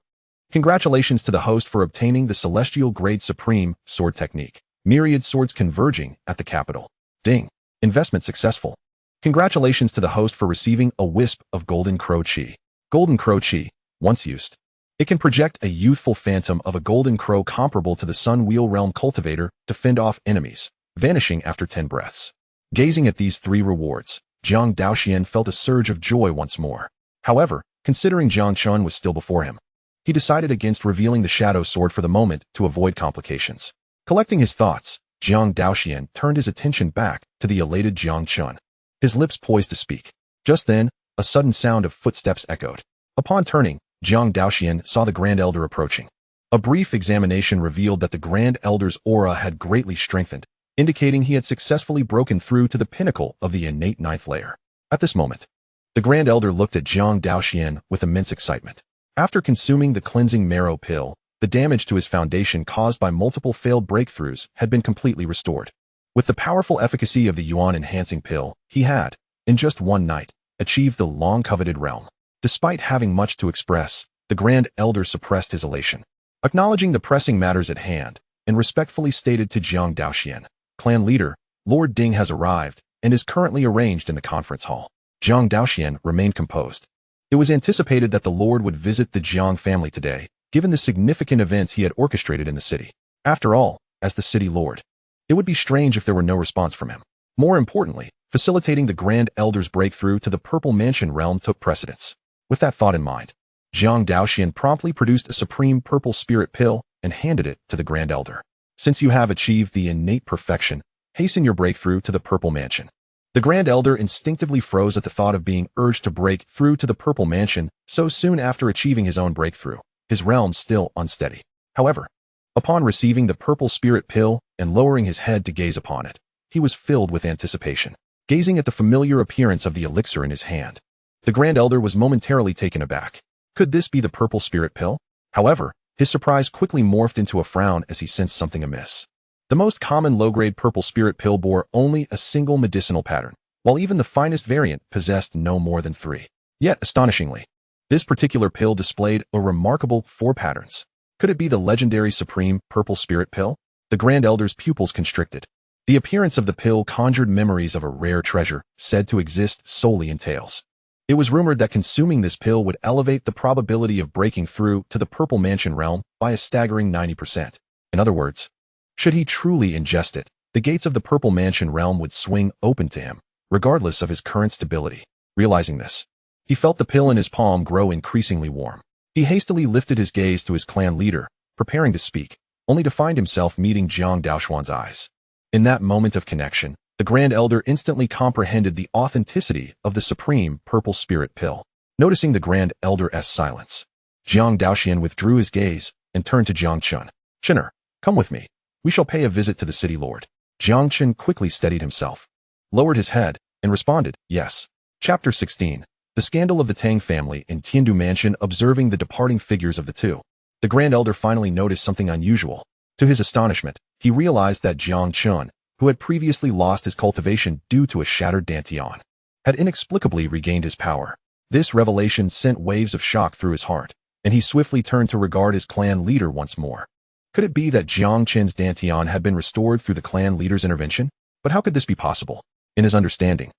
Congratulations to the host for obtaining the celestial grade supreme sword technique. Myriad swords converging at the capital. Ding. Investment successful. Congratulations to the host for receiving a wisp of Golden Crow Chi. Golden Crow Chi, once used, it can project a youthful phantom of a golden crow comparable to the Sun Wheel Realm cultivator to fend off enemies, vanishing after 10 breaths. Gazing at these three rewards, Jiang Daoxuan felt a surge of joy once more. However, considering Jiang Chen was still before him, he decided against revealing the Shadow Sword for the moment to avoid complications. Collecting his thoughts, Jiang Daoxuan turned his attention back to the elated Jiang Chen, his lips poised to speak. Just then, a sudden sound of footsteps echoed. Upon turning, Jiang Daoxuan saw the Grand Elder approaching. A brief examination revealed that the Grand Elder's aura had greatly strengthened, indicating he had successfully broken through to the pinnacle of the innate ninth layer. At this moment, the Grand Elder looked at Jiang Daoxuan with immense excitement. After consuming the cleansing marrow pill, the damage to his foundation caused by multiple failed breakthroughs had been completely restored. With the powerful efficacy of the Yuan-enhancing pill, he had, in just one night, achieved the long-coveted realm. Despite having much to express, the Grand Elder suppressed his elation. Acknowledging the pressing matters at hand, and respectfully stated to Jiang Daoxuan, Clan leader, Lord Ding has arrived, and is currently arranged in the conference hall. Jiang Daoxuan remained composed. It was anticipated that the Lord would visit the Jiang family today, given the significant events he had orchestrated in the city. After all, as the city lord, It would be strange if there were no response from him. More importantly, facilitating the Grand Elder's breakthrough to the Purple Mansion realm took precedence. With that thought in mind, Jiang Daoxuan promptly produced a supreme purple spirit pill and handed it to the Grand Elder. Since you have achieved the innate perfection, hasten your breakthrough to the Purple Mansion. The Grand Elder instinctively froze at the thought of being urged to break through to the Purple Mansion so soon after achieving his own breakthrough, his realm still unsteady. However, upon receiving the purple spirit pill and lowering his head to gaze upon it, he was filled with anticipation. Gazing at the familiar appearance of the elixir in his hand, the Grand Elder was momentarily taken aback. Could this be the purple spirit pill? However, his surprise quickly morphed into a frown as he sensed something amiss. The most common low-grade purple spirit pill bore only a single medicinal pattern, while even the finest variant possessed no more than 3. Yet, astonishingly, this particular pill displayed a remarkable 4 patterns. Could it be the legendary supreme purple spirit pill? The Grand Elder's pupils constricted. The appearance of the pill conjured memories of a rare treasure said to exist solely in tales. It was rumored that consuming this pill would elevate the probability of breaking through to the Purple Mansion realm by a staggering 90%. In other words, should he truly ingest it, the gates of the Purple Mansion realm would swing open to him, regardless of his current stability. Realizing this, he felt the pill in his palm grow increasingly warm. He hastily lifted his gaze to his clan leader, preparing to speak, only to find himself meeting Jiang Daoxuan's eyes. In that moment of connection, the Grand Elder instantly comprehended the authenticity of the supreme purple spirit pill. Noticing the Grand Elder's silence, Jiang Daoxuan withdrew his gaze and turned to Jiang Chen. "Chenner, come with me. We shall pay a visit to the city lord." Jiang Chen quickly steadied himself, lowered his head, and responded, "Yes." Chapter 16. The Scandal of the Tang Family in Tiandu Mansion. Observing the departing figures of the two, the Grand Elder finally noticed something unusual. To his astonishment, he realized that Jiang Chen, who had previously lost his cultivation due to a shattered dantian, had inexplicably regained his power. This revelation sent waves of shock through his heart, and he swiftly turned to regard his clan leader once more. Could it be that Jiang Chen's dantian had been restored through the clan leader's intervention? But how could this be possible? In his understanding,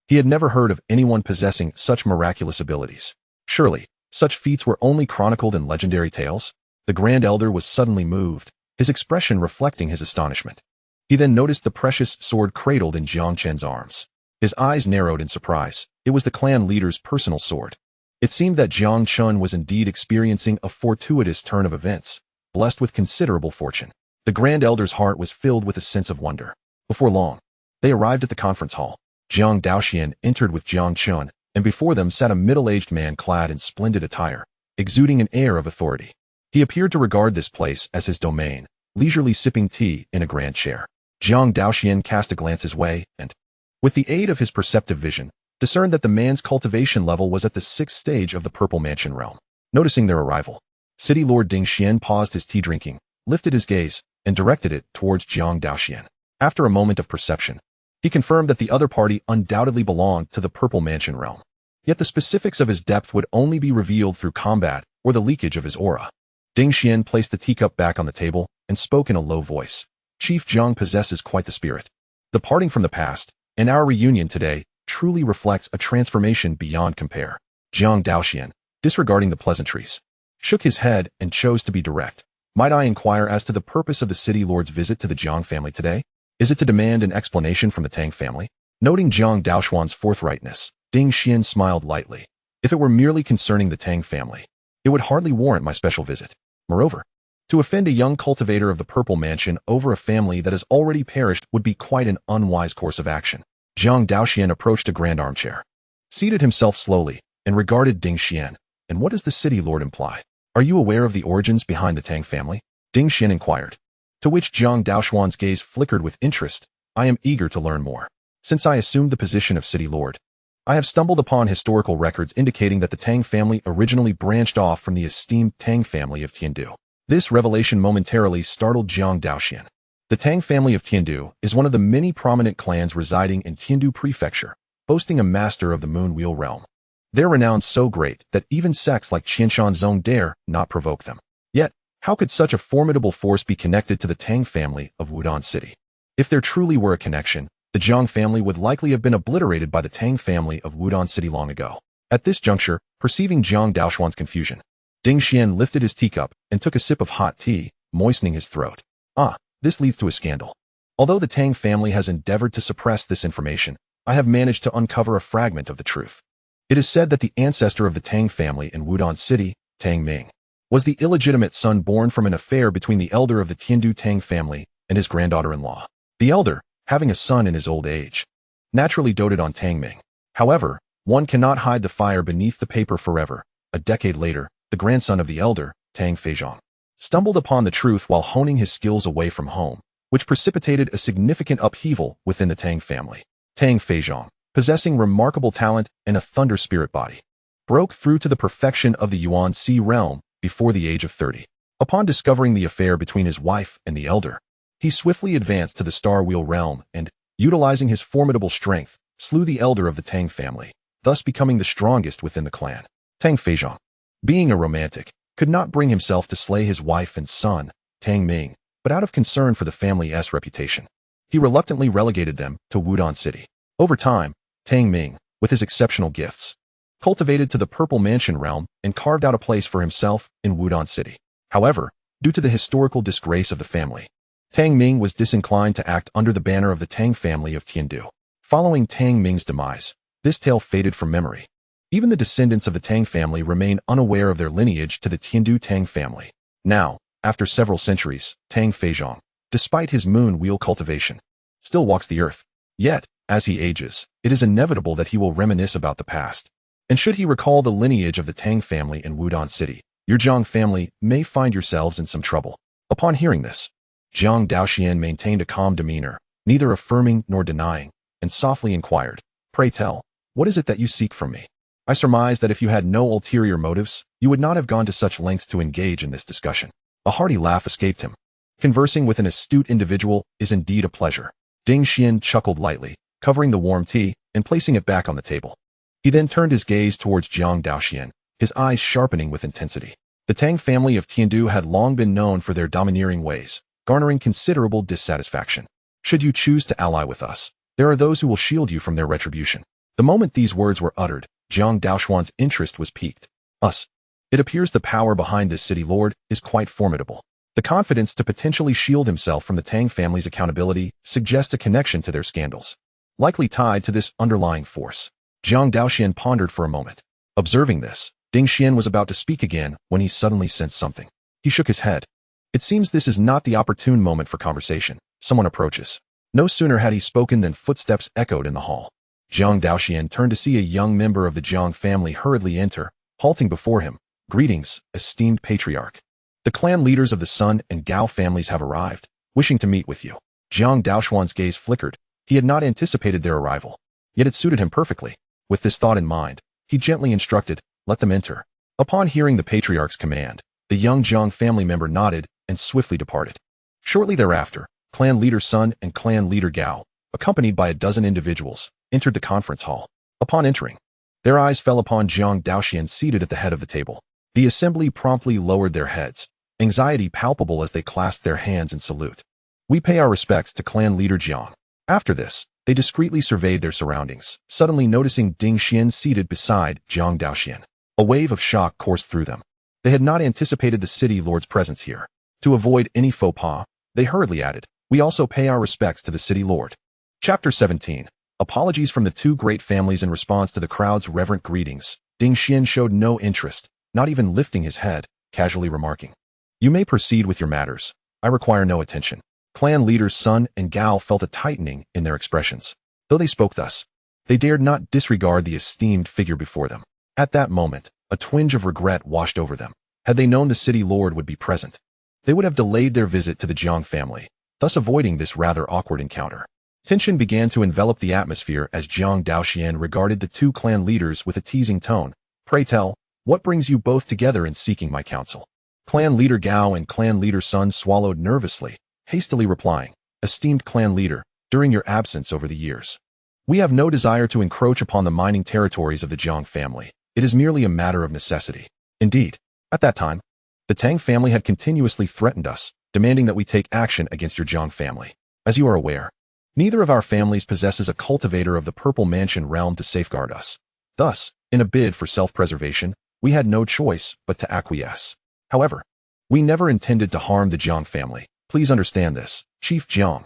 he had never heard of anyone possessing such miraculous abilities. Surely, such feats were only chronicled in legendary tales? The Grand Elder was suddenly moved, his expression reflecting his astonishment. He then noticed the precious sword cradled in Jiang Chen's arms. His eyes narrowed in surprise. It was the clan leader's personal sword. It seemed that Jiang Chen was indeed experiencing a fortuitous turn of events, blessed with considerable fortune. The Grand Elder's heart was filled with a sense of wonder. Before long, they arrived at the conference hall. Jiang Daoxuan entered with Jiang Chen, and before them sat a middle-aged man clad in splendid attire, exuding an air of authority. He appeared to regard this place as his domain, leisurely sipping tea in a grand chair. Jiang Daoxuan cast a glance his way and, with the aid of his perceptive vision, discerned that the man's cultivation level was at the 6th stage of the Purple Mansion realm. Noticing their arrival, City Lord Ding Xian paused his tea drinking, lifted his gaze, and directed it towards Jiang Daoxuan. After a moment of perception, he confirmed that the other party undoubtedly belonged to the Purple Mansion realm. Yet the specifics of his depth would only be revealed through combat or the leakage of his aura. Ding Xian placed the teacup back on the table and spoke in a low voice. "Chief Jiang possesses quite the spirit. The parting from the past, and our reunion today, truly reflects a transformation beyond compare." Jiang Daoxuan, disregarding the pleasantries, shook his head and chose to be direct. "Might I inquire as to the purpose of the city lord's visit to the Jiang family today? Is it to demand an explanation from the Tang family?" Noting Jiang Daoxuan's forthrightness, Ding Xian smiled lightly. "If it were merely concerning the Tang family, it would hardly warrant my special visit. Moreover, to offend a young cultivator of the Purple Mansion over a family that has already perished would be quite an unwise course of action." Jiang Daoxuan approached a grand armchair, seated himself slowly, and regarded Ding Xian. "And what does the city lord imply? Are you aware of the origins behind the Tang family?" Ding Xian inquired. To which Jiang Daoxuan's gaze flickered with interest. "I am eager to learn more. Since I assumed the position of city lord, I have stumbled upon historical records indicating that the Tang family originally branched off from the esteemed Tang family of Tiandu." This revelation momentarily startled Jiang Daoxuan. The Tang family of Tiandu is one of the many prominent clans residing in Tiandu Prefecture, boasting a master of the Moon Wheel realm. Their renown so great that even sects like Qianshan Zone dare not provoke them. Yet, how could such a formidable force be connected to the Tang family of Wudong City? If there truly were a connection, the Jiang family would likely have been obliterated by the Tang family of Wudong City long ago. At this juncture, perceiving Jiang Daoxuan's confusion, Ding Xian lifted his teacup and took a sip of hot tea, moistening his throat. "Ah, this leads to a scandal. Although the Tang family has endeavored to suppress this information, I have managed to uncover a fragment of the truth. It is said that the ancestor of the Tang family in Wudong City, Tang Ming, was the illegitimate son born from an affair between the elder of the Tiandu Tang family and his granddaughter-in-law. The elder, having a son in his old age, naturally doted on Tang Ming. However, one cannot hide the fire beneath the paper forever. A decade later, the grandson of the elder, Tang Feizhong, stumbled upon the truth while honing his skills away from home, which precipitated a significant upheaval within the Tang family. Tang Feizhong, possessing remarkable talent and a thunder spirit body, broke through to the perfection of the Yuan Sea realm before the age of 30. Upon discovering the affair between his wife and the elder, he swiftly advanced to the Star Wheel realm and, utilizing his formidable strength, slew the elder of the Tang family, thus becoming the strongest within the clan. Tang Feizhong, being a romantic, could not bring himself to slay his wife and son, Tang Ming, but out of concern for the family's reputation, he reluctantly relegated them to Wudong City. Over time, Tang Ming, with his exceptional gifts, cultivated to the Purple Mansion realm and carved out a place for himself in Wudong City. However, due to the historical disgrace of the family, Tang Ming was disinclined to act under the banner of the Tang family of Tiandu. Following Tang Ming's demise, this tale faded from memory. Even the descendants of the Tang family remain unaware of their lineage to the Tiandu Tang family. Now, after several centuries, Tang Feizhong, despite his moon wheel cultivation, still walks the earth. Yet, as he ages, it is inevitable that he will reminisce about the past. And should he recall the lineage of the Tang family in Wudong City, your Jiang family may find yourselves in some trouble. Upon hearing this, Jiang Daoxuan maintained a calm demeanor, neither affirming nor denying, and softly inquired, "Pray tell, what is it that you seek from me? I surmise that if you had no ulterior motives, you would not have gone to such lengths to engage in this discussion." A hearty laugh escaped him. Conversing with an astute individual is indeed a pleasure. Ding Xian chuckled lightly, covering the warm tea and placing it back on the table. He then turned his gaze towards Jiang Daoxuan, his eyes sharpening with intensity. The Tang family of Tiandu had long been known for their domineering ways, garnering considerable dissatisfaction. Should you choose to ally with us, there are those who will shield you from their retribution. The moment these words were uttered, Jiang Daoxuan's interest was piqued. Us. It appears the power behind this city lord is quite formidable. The confidence to potentially shield himself from the Tang family's accountability suggests a connection to their scandals, likely tied to this underlying force. Jiang Daoxuan pondered for a moment. Observing this, Ding Xian was about to speak again when he suddenly sensed something. He shook his head. It seems this is not the opportune moment for conversation. Someone approaches. No sooner had he spoken than footsteps echoed in the hall. Jiang Daoxuan turned to see a young member of the Jiang family hurriedly enter, halting before him. "Greetings, esteemed patriarch. The clan leaders of the Sun and Gao families have arrived, wishing to meet with you." Jiang Daoxuan's gaze flickered. He had not anticipated their arrival, yet it suited him perfectly. With this thought in mind, he gently instructed, "Let them enter." Upon hearing the patriarch's command, the young Jiang family member nodded and swiftly departed. Shortly thereafter, clan leader Sun and clan leader Gao, accompanied by a dozen individuals, entered the conference hall. Upon entering, their eyes fell upon Jiang Daoxuan seated at the head of the table. The assembly promptly lowered their heads, anxiety palpable as they clasped their hands in salute. "We pay our respects to clan leader Jiang." After this, they discreetly surveyed their surroundings, suddenly noticing Ding Xian seated beside Jiang Daoxuan. A wave of shock coursed through them. They had not anticipated the city lord's presence here. To avoid any faux pas, they hurriedly added, "We also pay our respects to the city lord." Chapter 17. Apologies from the two great families. In response to the crowd's reverent greetings, Ding Xian showed no interest, not even lifting his head, casually remarking, "You may proceed with your matters. I require no attention." Clan leaders Sun and Gao felt a tightening in their expressions. Though they spoke thus, they dared not disregard the esteemed figure before them. At that moment, a twinge of regret washed over them. Had they known the city lord would be present, they would have delayed their visit to the Jiang family, thus avoiding this rather awkward encounter. Tension began to envelop the atmosphere as Jiang Daoxuan regarded the two clan leaders with a teasing tone. "Pray tell, what brings you both together in seeking my counsel?" Clan leader Gao and clan leader Sun swallowed nervously, hastily replying, "Esteemed clan leader, during your absence over the years, we have no desire to encroach upon the mining territories of the Jiang family. It is merely a matter of necessity." Indeed, at that time, the Tang family had continuously threatened us, demanding that we take action against your Jiang family. As you are aware, neither of our families possesses a cultivator of the Purple Mansion realm to safeguard us. Thus, in a bid for self-preservation, we had no choice but to acquiesce. However, we never intended to harm the Jiang family. Please understand this, Chief Jiang.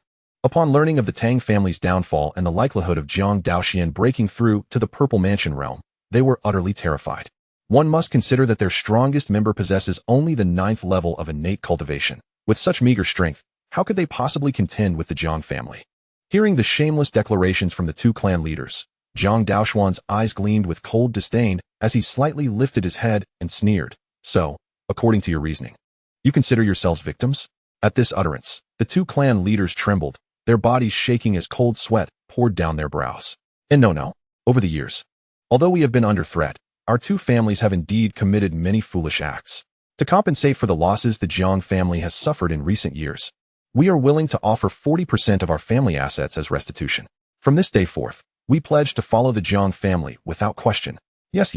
Upon learning of the Tang family's downfall and the likelihood of Jiang Daoxuan breaking through to the Purple Mansion realm, they were utterly terrified. One must consider that their strongest member possesses only the 9th level of innate cultivation. With such meager strength, how could they possibly contend with the Jiang family? Hearing the shameless declarations from the two clan leaders, Jiang Daoxuan's eyes gleamed with cold disdain as he slightly lifted his head and sneered. So, according to your reasoning, you consider yourselves victims? At this utterance, the two clan leaders trembled, their bodies shaking as cold sweat poured down their brows. And no, over the years, although we have been under threat, our two families have indeed committed many foolish acts. To compensate for the losses the Jiang family has suffered in recent years, we are willing to offer 40% of our family assets as restitution. From this day forth, we pledge to follow the Jiang family without question. Yes,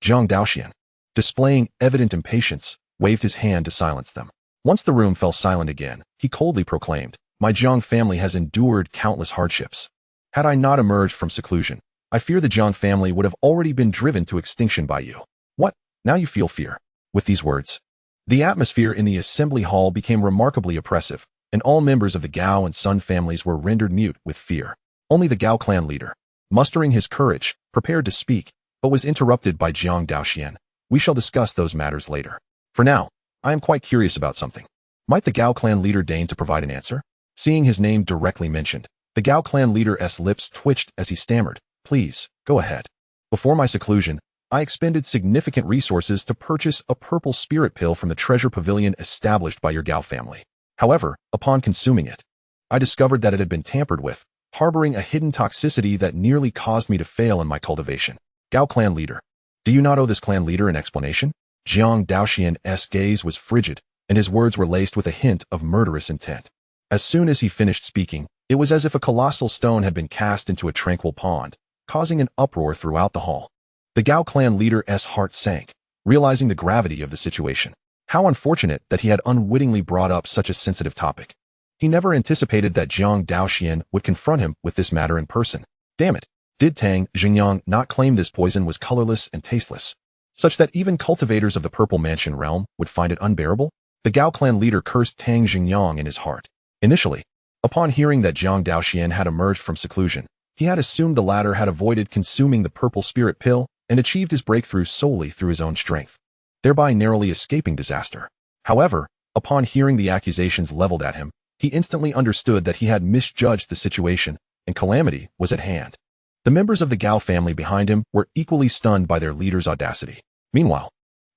Jiang Daoxuan, displaying evident impatience, waved his hand to silence them. Once the room fell silent again, he coldly proclaimed, "My Jiang family has endured countless hardships. Had I not emerged from seclusion, I fear the Jiang family would have already been driven to extinction by you. What? Now you feel fear?" With these words, the atmosphere in the assembly hall became remarkably oppressive, and all members of the Gao and Sun families were rendered mute with fear. Only the Gao clan leader, mustering his courage, prepared to speak, but was interrupted by Jiang Daoxuan. "We shall discuss those matters later. For now, I am quite curious about something." Might the Gao clan leader deign to provide an answer? Seeing his name directly mentioned, the Gao clan leader's lips twitched as he stammered, "Please, go ahead. Before my seclusion, I expended significant resources to purchase a purple spirit pill from the treasure pavilion established by your Gao family. However, upon consuming it, I discovered that it had been tampered with, harboring a hidden toxicity that nearly caused me to fail in my cultivation." Gao clan leader. Do you not owe this clan leader an explanation? Jiang Daoxuan's gaze was frigid, and his words were laced with a hint of murderous intent. As soon as he finished speaking, it was as if a colossal stone had been cast into a tranquil pond, causing an uproar throughout the hall. The Gao clan leader's heart sank, realizing the gravity of the situation. How unfortunate that he had unwittingly brought up such a sensitive topic. He never anticipated that Jiang Daoxuan would confront him with this matter in person. Damn it! Did Tang Jingyang not claim this poison was colorless and tasteless, such that even cultivators of the Purple Mansion realm would find it unbearable? The Gao clan leader cursed Tang Jingyang in his heart. Initially, upon hearing that Jiang Daoxuan had emerged from seclusion, he had assumed the latter had avoided consuming the purple spirit pill and achieved his breakthrough solely through his own strength, thereby narrowly escaping disaster. However, upon hearing the accusations leveled at him, he instantly understood that he had misjudged the situation and calamity was at hand. The members of the Gao family behind him were equally stunned by their leader's audacity. Meanwhile,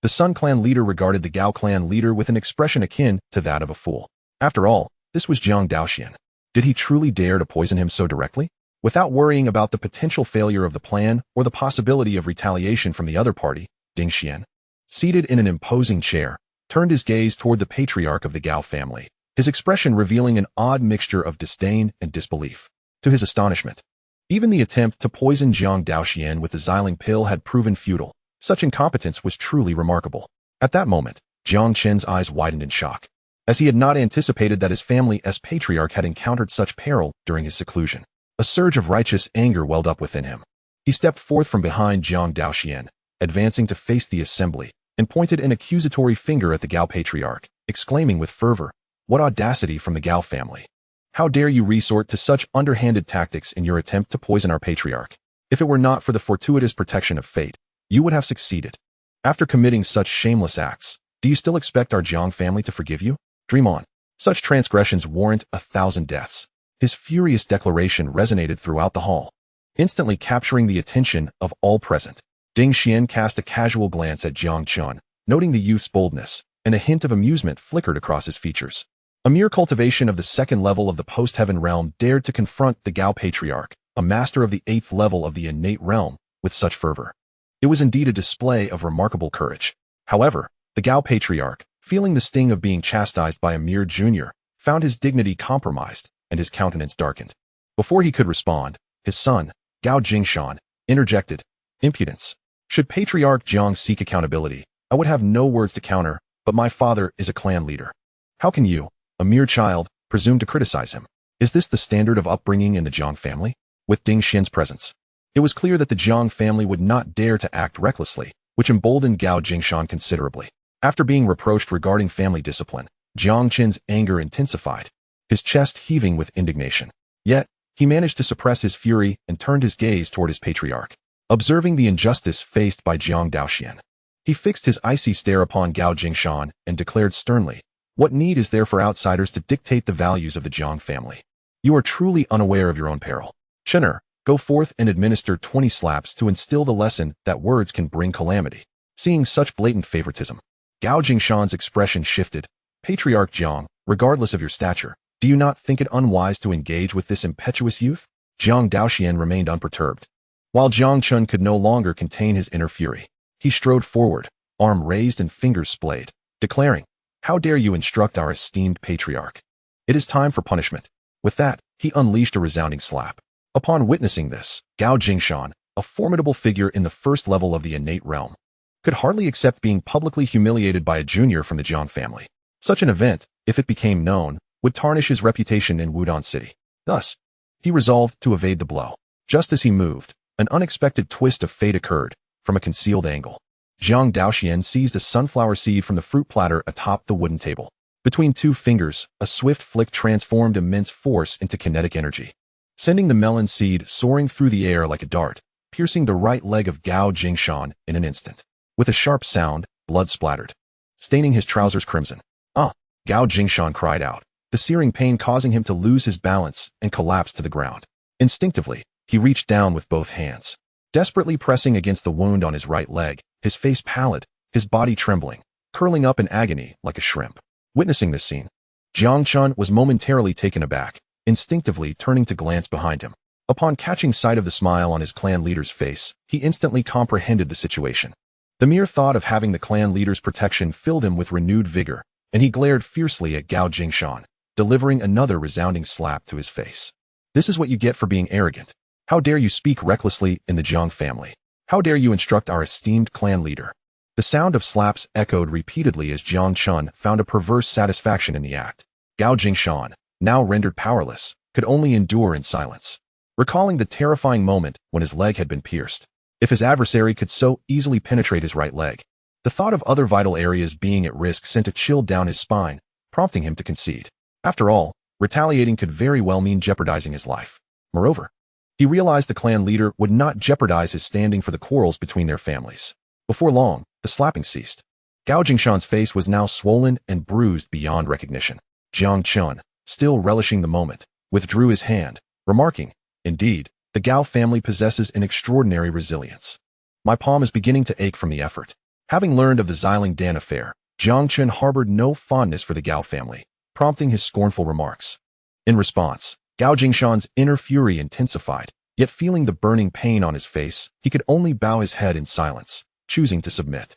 the Sun clan leader regarded the Gao clan leader with an expression akin to that of a fool. After all, this was Jiang Daoxuan. Did he truly dare to poison him so directly? Without worrying about the potential failure of the plan or the possibility of retaliation from the other party, Ding Xian, seated in an imposing chair, turned his gaze toward the patriarch of the Gao family, his expression revealing an odd mixture of disdain and disbelief. To his astonishment, even the attempt to poison Jiang Daoxuan with the Xiling pill had proven futile. Such incompetence was truly remarkable. At that moment, Jiang Chen's eyes widened in shock, as he had not anticipated that his family's patriarch had encountered such peril during his seclusion. A surge of righteous anger welled up within him. He stepped forth from behind Jiang Daoxuan, advancing to face the assembly, and pointed an accusatory finger at the Gao patriarch, exclaiming with fervor, "What audacity from the Gao family! How dare you resort to such underhanded tactics in your attempt to poison our patriarch? If it were not for the fortuitous protection of fate, you would have succeeded. After committing such shameless acts, do you still expect our Jiang family to forgive you? Dream on. Such transgressions warrant 1,000 deaths." His furious declaration resonated throughout the hall, instantly capturing the attention of all present. Ding Xian cast a casual glance at Jiang Chen, noting the youth's boldness, and a hint of amusement flickered across his features. A mere cultivation of the 2nd level of the post-heaven realm dared to confront the Gao patriarch, a master of the 8th level of the innate realm, with such fervor. It was indeed a display of remarkable courage. However, the Gao patriarch, feeling the sting of being chastised by a mere junior, found his dignity compromised, and his countenance darkened. Before he could respond, his son, Gao Jingshan, interjected, "Impudence. Should Patriarch Jiang seek accountability, I would have no words to counter, but my father is a clan leader. How can you, a mere child, presume to criticize him? Is this the standard of upbringing in the Jiang family?" With Ding Xian's presence, it was clear that the Jiang family would not dare to act recklessly, which emboldened Gao Jingshan considerably. After being reproached regarding family discipline, Jiang Chen's anger intensified. his chest heaving with indignation. Yet, he managed to suppress his fury and turned his gaze toward his patriarch. Observing the injustice faced by Jiang Daoxuan, he fixed his icy stare upon Gao Jingshan and declared sternly, "What need is there for outsiders to dictate the values of the Jiang family? You are truly unaware of your own peril. Chener, go forth and administer 20 slaps to instill the lesson that words can bring calamity." Seeing such blatant favoritism, Gao Jingshan's expression shifted. "Patriarch Jiang, regardless of your stature, do you not think it unwise to engage with this impetuous youth?" Jiang Daoxuan remained unperturbed. While Jiang Chen could no longer contain his inner fury, he strode forward, arm raised and fingers splayed, declaring, "How dare you instruct our esteemed patriarch? It is time for punishment." With that, he unleashed a resounding slap. Upon witnessing this, Gao Jingshan, a formidable figure in the first level of the innate realm, could hardly accept being publicly humiliated by a junior from the Jiang family. Such an event, if it became known, would tarnish his reputation in Wudong City. Thus, he resolved to evade the blow. Just as he moved, an unexpected twist of fate occurred. From a concealed angle, Jiang Daoxuan seized a sunflower seed from the fruit platter atop the wooden table. Between two fingers, a swift flick transformed immense force into kinetic energy, sending the melon seed soaring through the air like a dart, piercing the right leg of Gao Jingshan in an instant. With a sharp sound, blood splattered, staining his trousers crimson. "Ah!" Gao Jingshan cried out, the searing pain causing him to lose his balance and collapse to the ground. Instinctively, he reached down with both hands, desperately pressing against the wound on his right leg, his face pallid, his body trembling, curling up in agony like a shrimp. Witnessing this scene, Jiang Chen was momentarily taken aback, instinctively turning to glance behind him. Upon catching sight of the smile on his clan leader's face, he instantly comprehended the situation. The mere thought of having the clan leader's protection filled him with renewed vigor, and he glared fiercely at Gao Jingshan, delivering another resounding slap to his face. "This is what you get for being arrogant. How dare you speak recklessly in the Jiang family? How dare you instruct our esteemed clan leader?" The sound of slaps echoed repeatedly as Jiang Chen found a perverse satisfaction in the act. Gao Jingshan, now rendered powerless, could only endure in silence, recalling the terrifying moment when his leg had been pierced. If his adversary could so easily penetrate his right leg, the thought of other vital areas being at risk sent a chill down his spine, prompting him to concede. After all, retaliating could very well mean jeopardizing his life. Moreover, he realized the clan leader would not jeopardize his standing for the quarrels between their families. Before long, the slapping ceased. Gao Jingshan's face was now swollen and bruised beyond recognition. Jiang Chen, still relishing the moment, withdrew his hand, remarking, "Indeed, the Gao family possesses an extraordinary resilience. My palm is beginning to ache from the effort." Having learned of the Xiling Dan affair, Jiang Chen harbored no fondness for the Gao family, prompting his scornful remarks. In response, Gao Jingshan's inner fury intensified, yet feeling the burning pain on his face, he could only bow his head in silence, choosing to submit.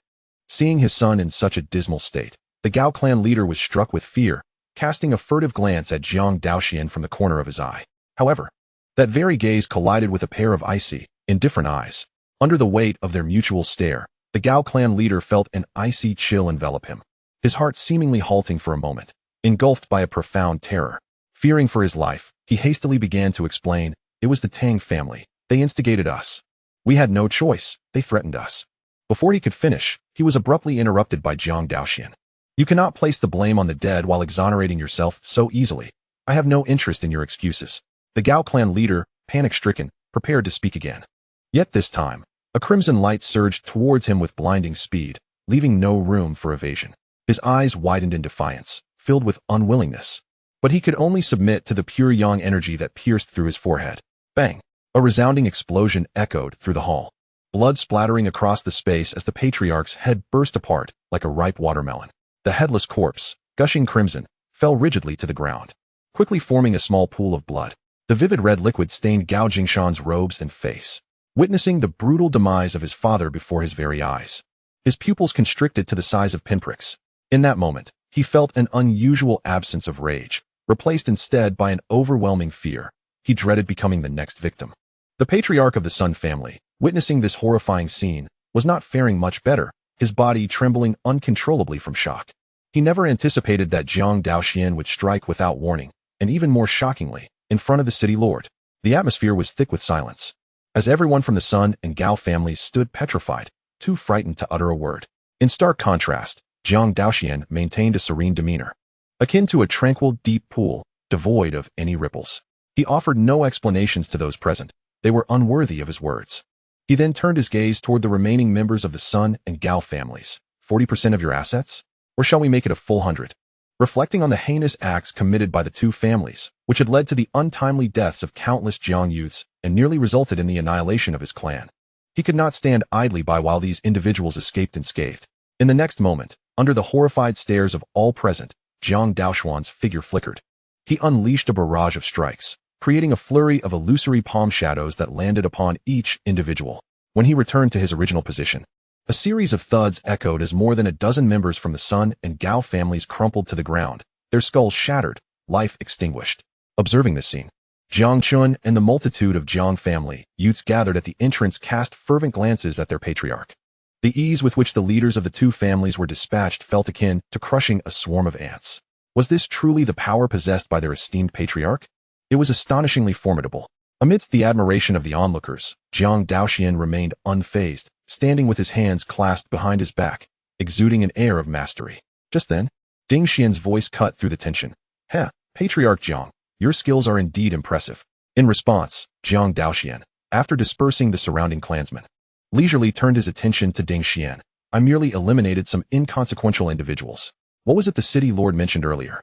Seeing his son in such a dismal state, the Gao clan leader was struck with fear, casting a furtive glance at Jiang Daoxuan from the corner of his eye. However, that very gaze collided with a pair of icy, indifferent eyes. Under the weight of their mutual stare, the Gao clan leader felt an icy chill envelop him, his heart seemingly halting for a moment, engulfed by a profound terror. Fearing for his life, he hastily began to explain, "It was the Tang family. They instigated us. We had no choice. They threatened us." Before he could finish, he was abruptly interrupted by Jiang Daoxuan. "You cannot place the blame on the dead while exonerating yourself so easily. I have no interest in your excuses." The Gao clan leader, panic-stricken, prepared to speak again. Yet this time, a crimson light surged towards him with blinding speed, leaving no room for evasion. His eyes widened in defiance, filled with unwillingness. But he could only submit to the pure yang energy that pierced through his forehead. Bang! A resounding explosion echoed through the hall, blood splattering across the space as the patriarch's head burst apart like a ripe watermelon. The headless corpse, gushing crimson, fell rigidly to the ground, quickly forming a small pool of blood. The vivid red liquid stained Gao Jingshan's robes and face, witnessing the brutal demise of his father before his very eyes. His pupils constricted to the size of pinpricks. In that moment, he felt an unusual absence of rage, replaced instead by an overwhelming fear. He dreaded becoming the next victim. The patriarch of the Sun family, witnessing this horrifying scene, was not faring much better, his body trembling uncontrollably from shock. He never anticipated that Jiang Daoxuan would strike without warning, and even more shockingly, in front of the city lord. The atmosphere was thick with silence, as everyone from the Sun and Gao families stood petrified, too frightened to utter a word. In stark contrast, Jiang Daoxuan maintained a serene demeanor, akin to a tranquil, deep pool, devoid of any ripples. He offered no explanations to those present. They were unworthy of his words. He then turned his gaze toward the remaining members of the Sun and Gao families. 40% of your assets? Or shall we make it a full 100? Reflecting on the heinous acts committed by the two families, which had led to the untimely deaths of countless Jiang youths and nearly resulted in the annihilation of his clan, he could not stand idly by while these individuals escaped unscathed. In the next moment, under the horrified stares of all present, Jiang Daoxuan's figure flickered. He unleashed a barrage of strikes, creating a flurry of illusory palm shadows that landed upon each individual. When he returned to his original position, a series of thuds echoed as more than a dozen members from the Sun and Gao families crumpled to the ground, their skulls shattered, life extinguished. Observing this scene, Jiang Chen and the multitude of Jiang family youths gathered at the entrance cast fervent glances at their patriarch. The ease with which the leaders of the two families were dispatched felt akin to crushing a swarm of ants. Was this truly the power possessed by their esteemed patriarch? It was astonishingly formidable. Amidst the admiration of the onlookers, Jiang Daoxuan remained unfazed, standing with his hands clasped behind his back, exuding an air of mastery. Just then, Ding Xian's voice cut through the tension. "Heh, Patriarch Jiang, your skills are indeed impressive." In response, Jiang Daoxuan, after dispersing the surrounding clansmen, leisurely turned his attention to Ding Xian. "I merely eliminated some inconsequential individuals. What was it the city lord mentioned earlier?"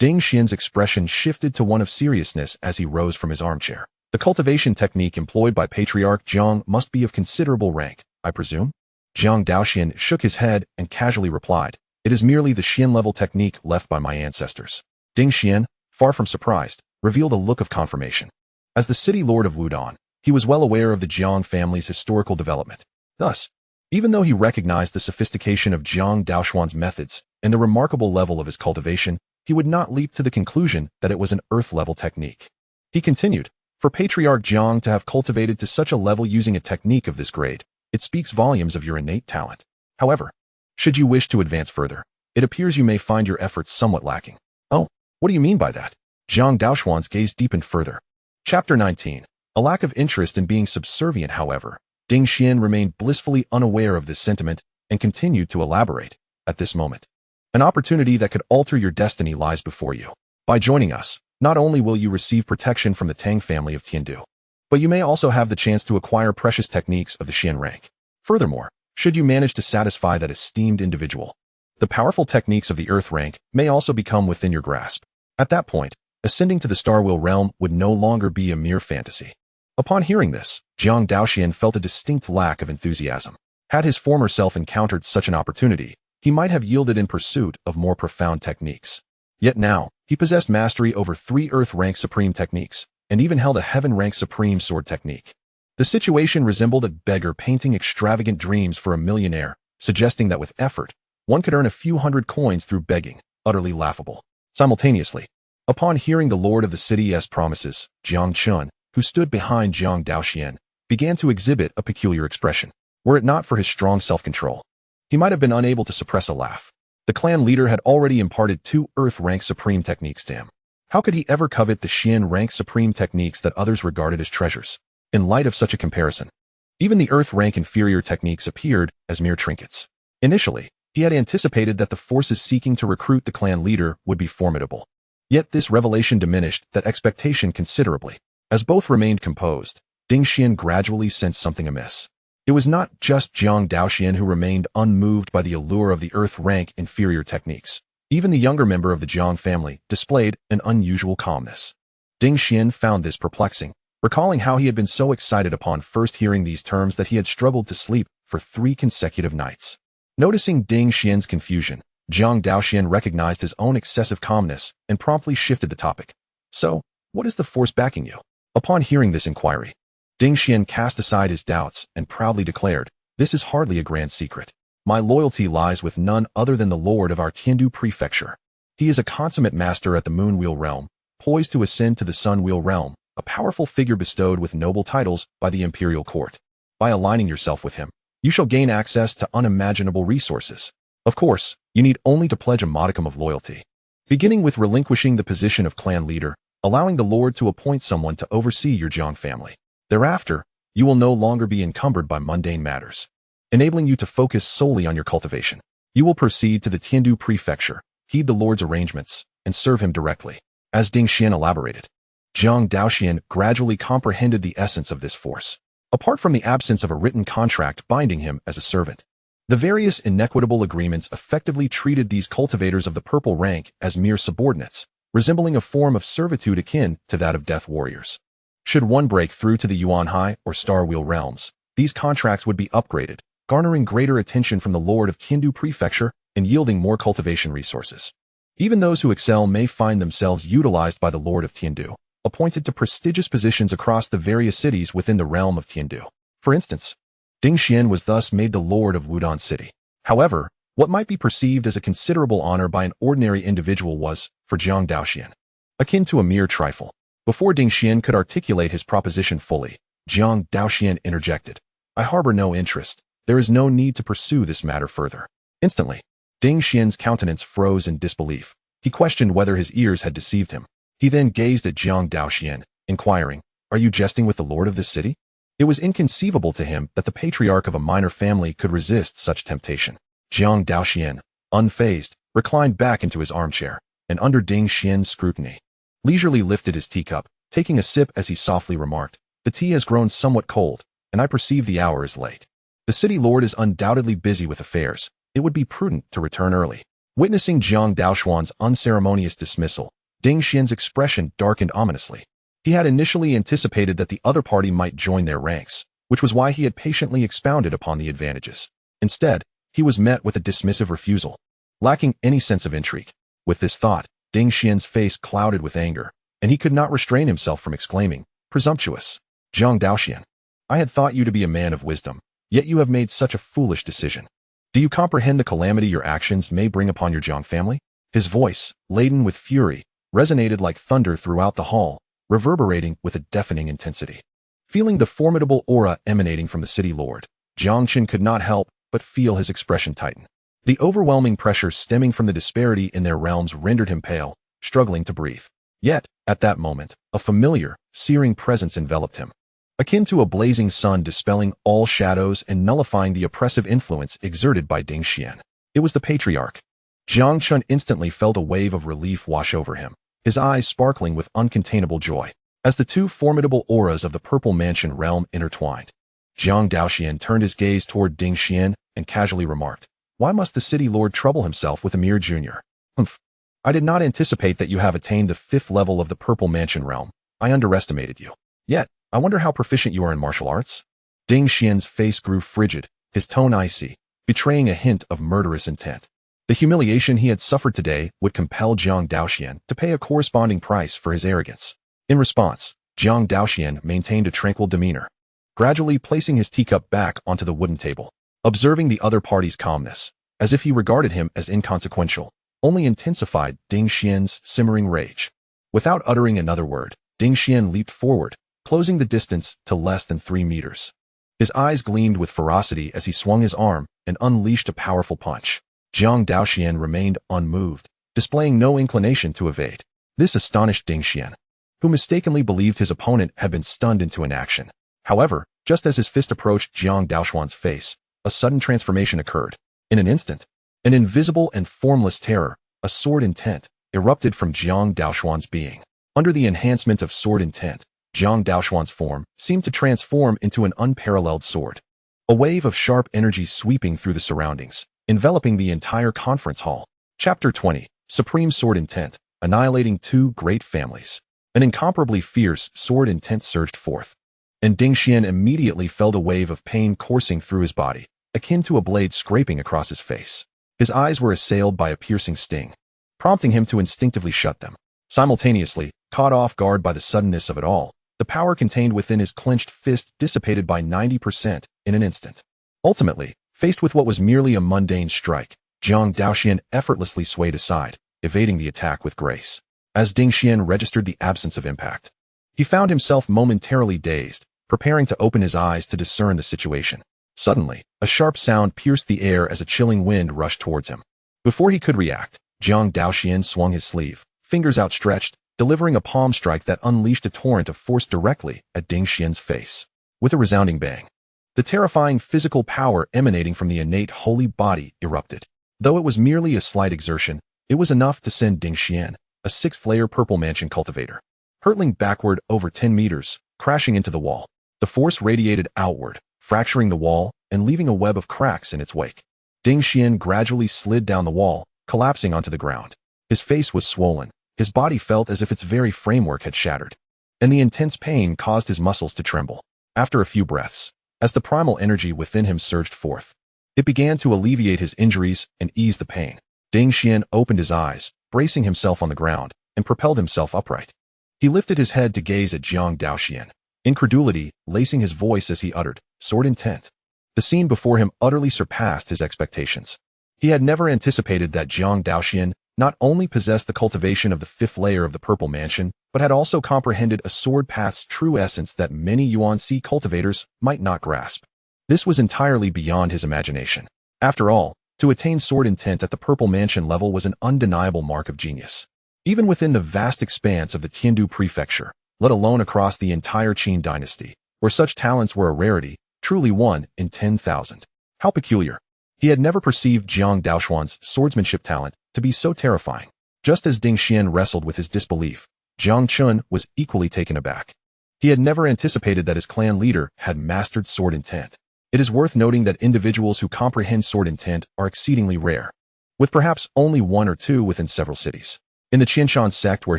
Ding Xian's expression shifted to one of seriousness as he rose from his armchair. "The cultivation technique employed by Patriarch Jiang must be of considerable rank, I presume?" Jiang Daoxuan shook his head and casually replied, "It is merely the Xian-level technique left by my ancestors." Ding Xian, far from surprised, revealed a look of confirmation. As the city lord of Wudong, he was well aware of the Jiang family's historical development. Thus, even though he recognized the sophistication of Jiang Daoxuan's methods and the remarkable level of his cultivation, he would not leap to the conclusion that it was an earth-level technique. He continued, "For Patriarch Jiang to have cultivated to such a level using a technique of this grade, it speaks volumes of your innate talent. However, should you wish to advance further, it appears you may find your efforts somewhat lacking." "Oh, what do you mean by that?" Jiang Daoxuan's gaze deepened further. Chapter 19. A lack of interest in being subservient, however. Ding Xian remained blissfully unaware of this sentiment and continued to elaborate. "At this moment, an opportunity that could alter your destiny lies before you. By joining us, not only will you receive protection from the Tang family of Tiandu, but you may also have the chance to acquire precious techniques of the Xian rank. Furthermore, should you manage to satisfy that esteemed individual, the powerful techniques of the Earth rank may also become within your grasp. At that point, ascending to the Star Wheel realm would no longer be a mere fantasy." Upon hearing this, Jiang Daoxuan felt a distinct lack of enthusiasm. Had his former self encountered such an opportunity, he might have yielded in pursuit of more profound techniques. Yet now, he possessed mastery over 3 Earth-rank supreme techniques, and even held a Heaven-rank supreme sword technique. The situation resembled a beggar painting extravagant dreams for a millionaire, suggesting that with effort, one could earn a few hundred coins through begging, utterly laughable. Simultaneously, upon hearing the lord of the city's promises, Jiang Chen, who stood behind Jiang Daoxuan, began to exhibit a peculiar expression. Were it not for his strong self-control, he might have been unable to suppress a laugh. The clan leader had already imparted 2 Earth-rank supreme techniques to him. How could he ever covet the Xian-rank supreme techniques that others regarded as treasures? In light of such a comparison, even the Earth-rank inferior techniques appeared as mere trinkets. Initially, he had anticipated that the forces seeking to recruit the clan leader would be formidable. Yet this revelation diminished that expectation considerably. As both remained composed, Ding Xian gradually sensed something amiss. It was not just Jiang Daoxuan who remained unmoved by the allure of the Earth-rank inferior techniques. Even the younger member of the Jiang family displayed an unusual calmness. Ding Xian found this perplexing, recalling how he had been so excited upon first hearing these terms that he had struggled to sleep for 3 consecutive nights. Noticing Ding Xian's confusion, Jiang Daoxuan recognized his own excessive calmness and promptly shifted the topic. "So, what is the force backing you?" Upon hearing this inquiry, Ding Xian cast aside his doubts and proudly declared, "This is hardly a grand secret. My loyalty lies with none other than the lord of our Tiandu prefecture. He is a consummate master at the Moon Wheel realm, poised to ascend to the Sun Wheel realm, a powerful figure bestowed with noble titles by the imperial court. By aligning yourself with him, you shall gain access to unimaginable resources. Of course, you need only to pledge a modicum of loyalty, beginning with relinquishing the position of clan leader, allowing the lord to appoint someone to oversee your Jiang family. Thereafter, you will no longer be encumbered by mundane matters, enabling you to focus solely on your cultivation. You will proceed to the Tiandu prefecture, heed the lord's arrangements, and serve him directly. As Ding Xian elaborated, Jiang Daoxuan gradually comprehended the essence of this force. Apart from the absence of a written contract binding him as a servant, the various inequitable agreements effectively treated these cultivators of the purple rank as mere subordinates, resembling a form of servitude akin to that of death warriors. Should one break through to the Yuan Hai or Star Wheel realms, these contracts would be upgraded, garnering greater attention from the Lord of Tiandu Prefecture and yielding more cultivation resources. Even those who excel may find themselves utilized by the Lord of Tiandu, appointed to prestigious positions across the various cities within the realm of Tiandu. For instance, Ding Xian was thus made the Lord of Wudong City. However, what might be perceived as a considerable honor by an ordinary individual was, for Jiang Daoxuan, akin to a mere trifle. Before Ding Xian could articulate his proposition fully, Jiang Daoxuan interjected, "I harbor no interest. There is no need to pursue this matter further." Instantly, Ding Xian's countenance froze in disbelief. He questioned whether his ears had deceived him. He then gazed at Jiang Daoxuan, inquiring, "Are you jesting with the lord of this city?" It was inconceivable to him that the patriarch of a minor family could resist such temptation. Jiang Daoxuan, unfazed, reclined back into his armchair, and under Ding Xian's scrutiny, leisurely lifted his teacup, taking a sip as he softly remarked, "The tea has grown somewhat cold, and I perceive the hour is late. The city lord is undoubtedly busy with affairs. It would be prudent to return early." Witnessing Jiang Daoxuan's unceremonious dismissal, Ding Xian's expression darkened ominously. He had initially anticipated that the other party might join their ranks, which was why he had patiently expounded upon the advantages. Instead, he was met with a dismissive refusal, lacking any sense of intrigue. With this thought, Ding Xian's face clouded with anger, and he could not restrain himself from exclaiming, "Presumptuous! Jiang Daoxuan, I had thought you to be a man of wisdom, yet you have made such a foolish decision. Do you comprehend the calamity your actions may bring upon your Jiang family?" His voice, laden with fury, resonated like thunder throughout the hall, reverberating with a deafening intensity. Feeling the formidable aura emanating from the city lord, Jiang Chen could not help but feel his expression tighten. The overwhelming pressure stemming from the disparity in their realms rendered him pale, struggling to breathe. Yet, at that moment, a familiar, searing presence enveloped him, akin to a blazing sun dispelling all shadows and nullifying the oppressive influence exerted by Ding Xian. It was the patriarch. Jiang Chen instantly felt a wave of relief wash over him, his eyes sparkling with uncontainable joy, as the two formidable auras of the Purple Mansion realm intertwined. Jiang Daoxuan turned his gaze toward Ding Xian and casually remarked, "Why must the city lord trouble himself with a mere junior? Humph. I did not anticipate that you have attained the 5th level of the Purple Mansion realm. I underestimated you. Yet, I wonder how proficient you are in martial arts?" Ding Xian's face grew frigid, his tone icy, betraying a hint of murderous intent. The humiliation he had suffered today would compel Jiang Daoxuan to pay a corresponding price for his arrogance. In response, Jiang Daoxuan maintained a tranquil demeanor, gradually placing his teacup back onto the wooden table. Observing the other party's calmness, as if he regarded him as inconsequential, only intensified Ding Xian's simmering rage. Without uttering another word, Ding Xian leaped forward, closing the distance to less than 3 meters. His eyes gleamed with ferocity as he swung his arm and unleashed a powerful punch. Jiang Daoxuan remained unmoved, displaying no inclination to evade. This astonished Ding Xian, who mistakenly believed his opponent had been stunned into inaction. However, just as his fist approached Jiang Daoxuan's face, a sudden transformation occurred. In an instant, an invisible and formless terror, a sword intent, erupted from Jiang Daoxuan's being. Under the enhancement of sword intent, Jiang Daoxuan's form seemed to transform into an unparalleled sword. A wave of sharp energy sweeping through the surroundings, enveloping the entire conference hall. Chapter 20, Supreme Sword Intent, Annihilating 2 Great Families. An incomparably fierce sword intent surged forth, and Ding Xian immediately felt a wave of pain coursing through his body, akin to a blade scraping across his face. His eyes were assailed by a piercing sting, prompting him to instinctively shut them. Simultaneously, caught off guard by the suddenness of it all, the power contained within his clenched fist dissipated by 90% in an instant. Ultimately, faced with what was merely a mundane strike, Jiang Daoxuan effortlessly swayed aside, evading the attack with grace. As Ding Xian registered the absence of impact, he found himself momentarily dazed, preparing to open his eyes to discern the situation. Suddenly, a sharp sound pierced the air as a chilling wind rushed towards him. Before he could react, Jiang Daoxuan swung his sleeve, fingers outstretched, delivering a palm strike that unleashed a torrent of force directly at Ding Xian's face. With a resounding bang, the terrifying physical power emanating from the innate holy body erupted. Though it was merely a slight exertion, it was enough to send Ding Xian, a sixth-layer purple mansion cultivator. Hurtling backward over 10 meters, crashing into the wall. The force radiated outward, fracturing the wall and leaving a web of cracks in its wake. Ding Xian gradually slid down the wall, collapsing onto the ground. His face was swollen. His body felt as if its very framework had shattered, and the intense pain caused his muscles to tremble. After a few breaths, as the primal energy within him surged forth, it began to alleviate his injuries and ease the pain. Ding Xian opened his eyes, bracing himself on the ground, and propelled himself upright. He lifted his head to gaze at Jiang Daoxuan, incredulity lacing his voice as he uttered, "Sword intent." The scene before him utterly surpassed his expectations. He had never anticipated that Jiang Daoxuan not only possessed the cultivation of the fifth layer of the Purple Mansion, but had also comprehended a sword path's true essence that many Yuan-Si cultivators might not grasp. This was entirely beyond his imagination. After all, to attain sword intent at the Purple Mansion level was an undeniable mark of genius. Even within the vast expanse of the Tiandu Prefecture, let alone across the entire Qin dynasty, where such talents were a rarity, truly one in 10,000. How peculiar. He had never perceived Jiang Daoxuan's swordsmanship talent to be so terrifying. Just as Ding Xian wrestled with his disbelief, Jiang Chen was equally taken aback. He had never anticipated that his clan leader had mastered sword intent. It is worth noting that individuals who comprehend sword intent are exceedingly rare, with perhaps only one or two within several cities. In the Qianshan sect where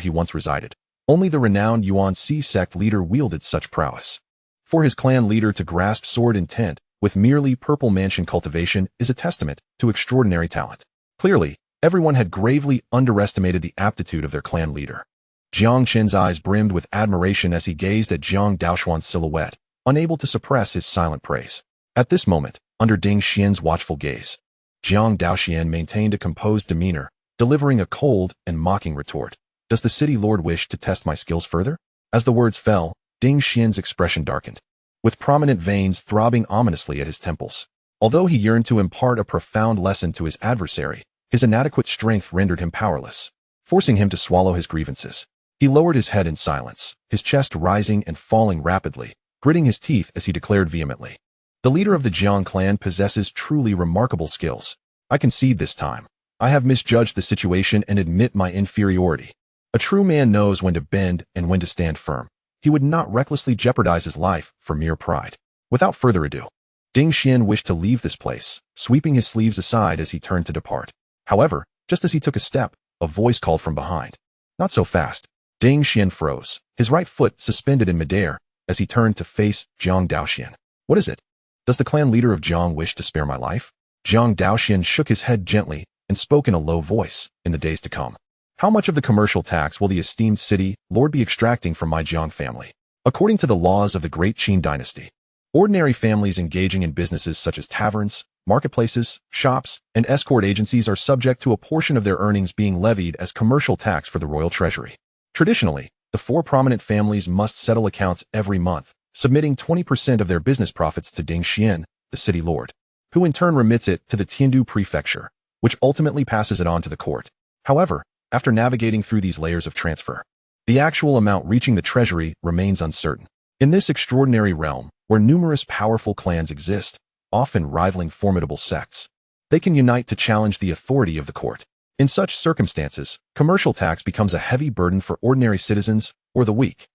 he once resided, only the renowned Yuan-Si sect leader wielded such prowess. For his clan leader to grasp sword intent with merely Purple Mansion cultivation is a testament to extraordinary talent. Clearly, everyone had gravely underestimated the aptitude of their clan leader. Jiang Chen's eyes brimmed with admiration as he gazed at Jiang Daoxuan's silhouette, unable to suppress his silent praise. At this moment, under Ding Xian's watchful gaze, Jiang Daoxuan maintained a composed demeanor, delivering a cold and mocking retort. "Does the city lord wish to test my skills further?" As the words fell, Ding Xian's expression darkened, with prominent veins throbbing ominously at his temples. Although he yearned to impart a profound lesson to his adversary, his inadequate strength rendered him powerless, forcing him to swallow his grievances. He lowered his head in silence, his chest rising and falling rapidly, gritting his teeth as he declared vehemently, "The leader of the Jiang clan possesses truly remarkable skills. I concede this time. I have misjudged the situation and admit my inferiority. A true man knows when to bend and when to stand firm. He would not recklessly jeopardize his life for mere pride." Without further ado, Ding Xian wished to leave this place, sweeping his sleeves aside as he turned to depart. However, just as he took a step, a voice called from behind. "Not so fast." Ding Xian froze, his right foot suspended in midair, as he turned to face Jiang Daoxuan. "What is it? Does the clan leader of Jiang wish to spare my life?" Jiang Daoxuan shook his head gently and spoke in a low voice. "In the days to come, how much of the commercial tax will the esteemed city lord be extracting from my Jiang family? According to the laws of the Great Qin dynasty, ordinary families engaging in businesses such as taverns, marketplaces, shops, and escort agencies are subject to a portion of their earnings being levied as commercial tax for the royal treasury. Traditionally, the four prominent families must settle accounts every month, submitting 20% of their business profits to Ding Xian, the city lord, who in turn remits it to the Tiandu Prefecture, which ultimately passes it on to the court. However, after navigating through these layers of transfer, the actual amount reaching the treasury remains uncertain. In this extraordinary realm, where numerous powerful clans exist, often rivaling formidable sects, they can unite to challenge the authority of the court. In such circumstances, commercial tax becomes a heavy burden for ordinary citizens or the weak,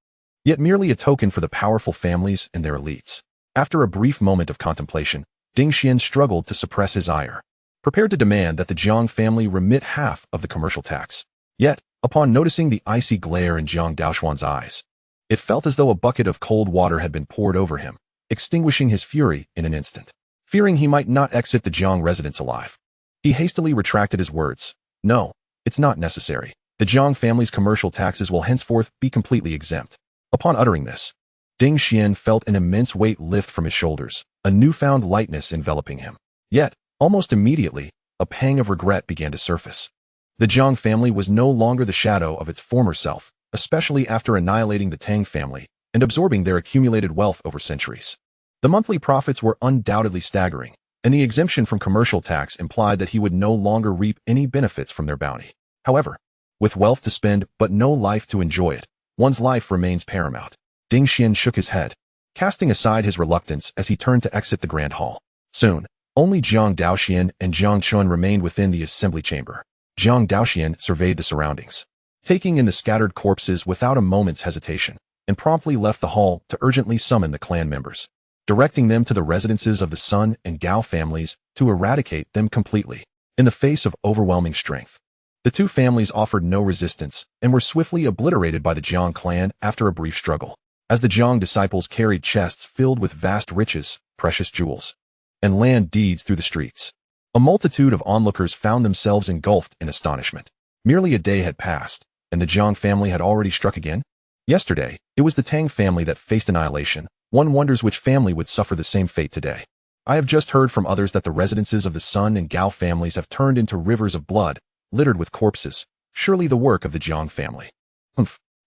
yet merely a token for the powerful families and their elites. After a brief moment of contemplation, Ding Xian struggled to suppress his ire, prepared to demand that the Jiang family remit half of the commercial tax. Yet, upon noticing the icy glare in Jiang Daoxuan's eyes, it felt as though a bucket of cold water had been poured over him, extinguishing his fury in an instant. Fearing he might not exit the Jiang residence alive, he hastily retracted his words. "No, it's not necessary. The Jiang family's commercial taxes will henceforth be completely exempt." Upon uttering this, Ding Xian felt an immense weight lift from his shoulders, a newfound lightness enveloping him. Yet, almost immediately, a pang of regret began to surface. The Jiang family was no longer the shadow of its former self, especially after annihilating the Tang family and absorbing their accumulated wealth over centuries. The monthly profits were undoubtedly staggering, and the exemption from commercial tax implied that he would no longer reap any benefits from their bounty. However, with wealth to spend but no life to enjoy it, one's life remains paramount. Ding Xian shook his head, casting aside his reluctance as he turned to exit the grand hall. Soon, only Jiang Daoxuan and Jiang Chen remained within the assembly chamber. Jiang Daoxuan surveyed the surroundings, taking in the scattered corpses without a moment's hesitation, and promptly left the hall to urgently summon the clan members, directing them to the residences of the Sun and Gao families to eradicate them completely. In the face of overwhelming strength, the two families offered no resistance and were swiftly obliterated by the Jiang clan after a brief struggle. As the Jiang disciples carried chests filled with vast riches, precious jewels, and land deeds through the streets, a multitude of onlookers found themselves engulfed in astonishment. Merely a day had passed, and the Jiang family had already struck again. Yesterday, it was the Tang family that faced annihilation. One wonders which family would suffer the same fate today. I have just heard from others that the residences of the Sun and Gao families have turned into rivers of blood, littered with corpses, surely the work of the Jiang family.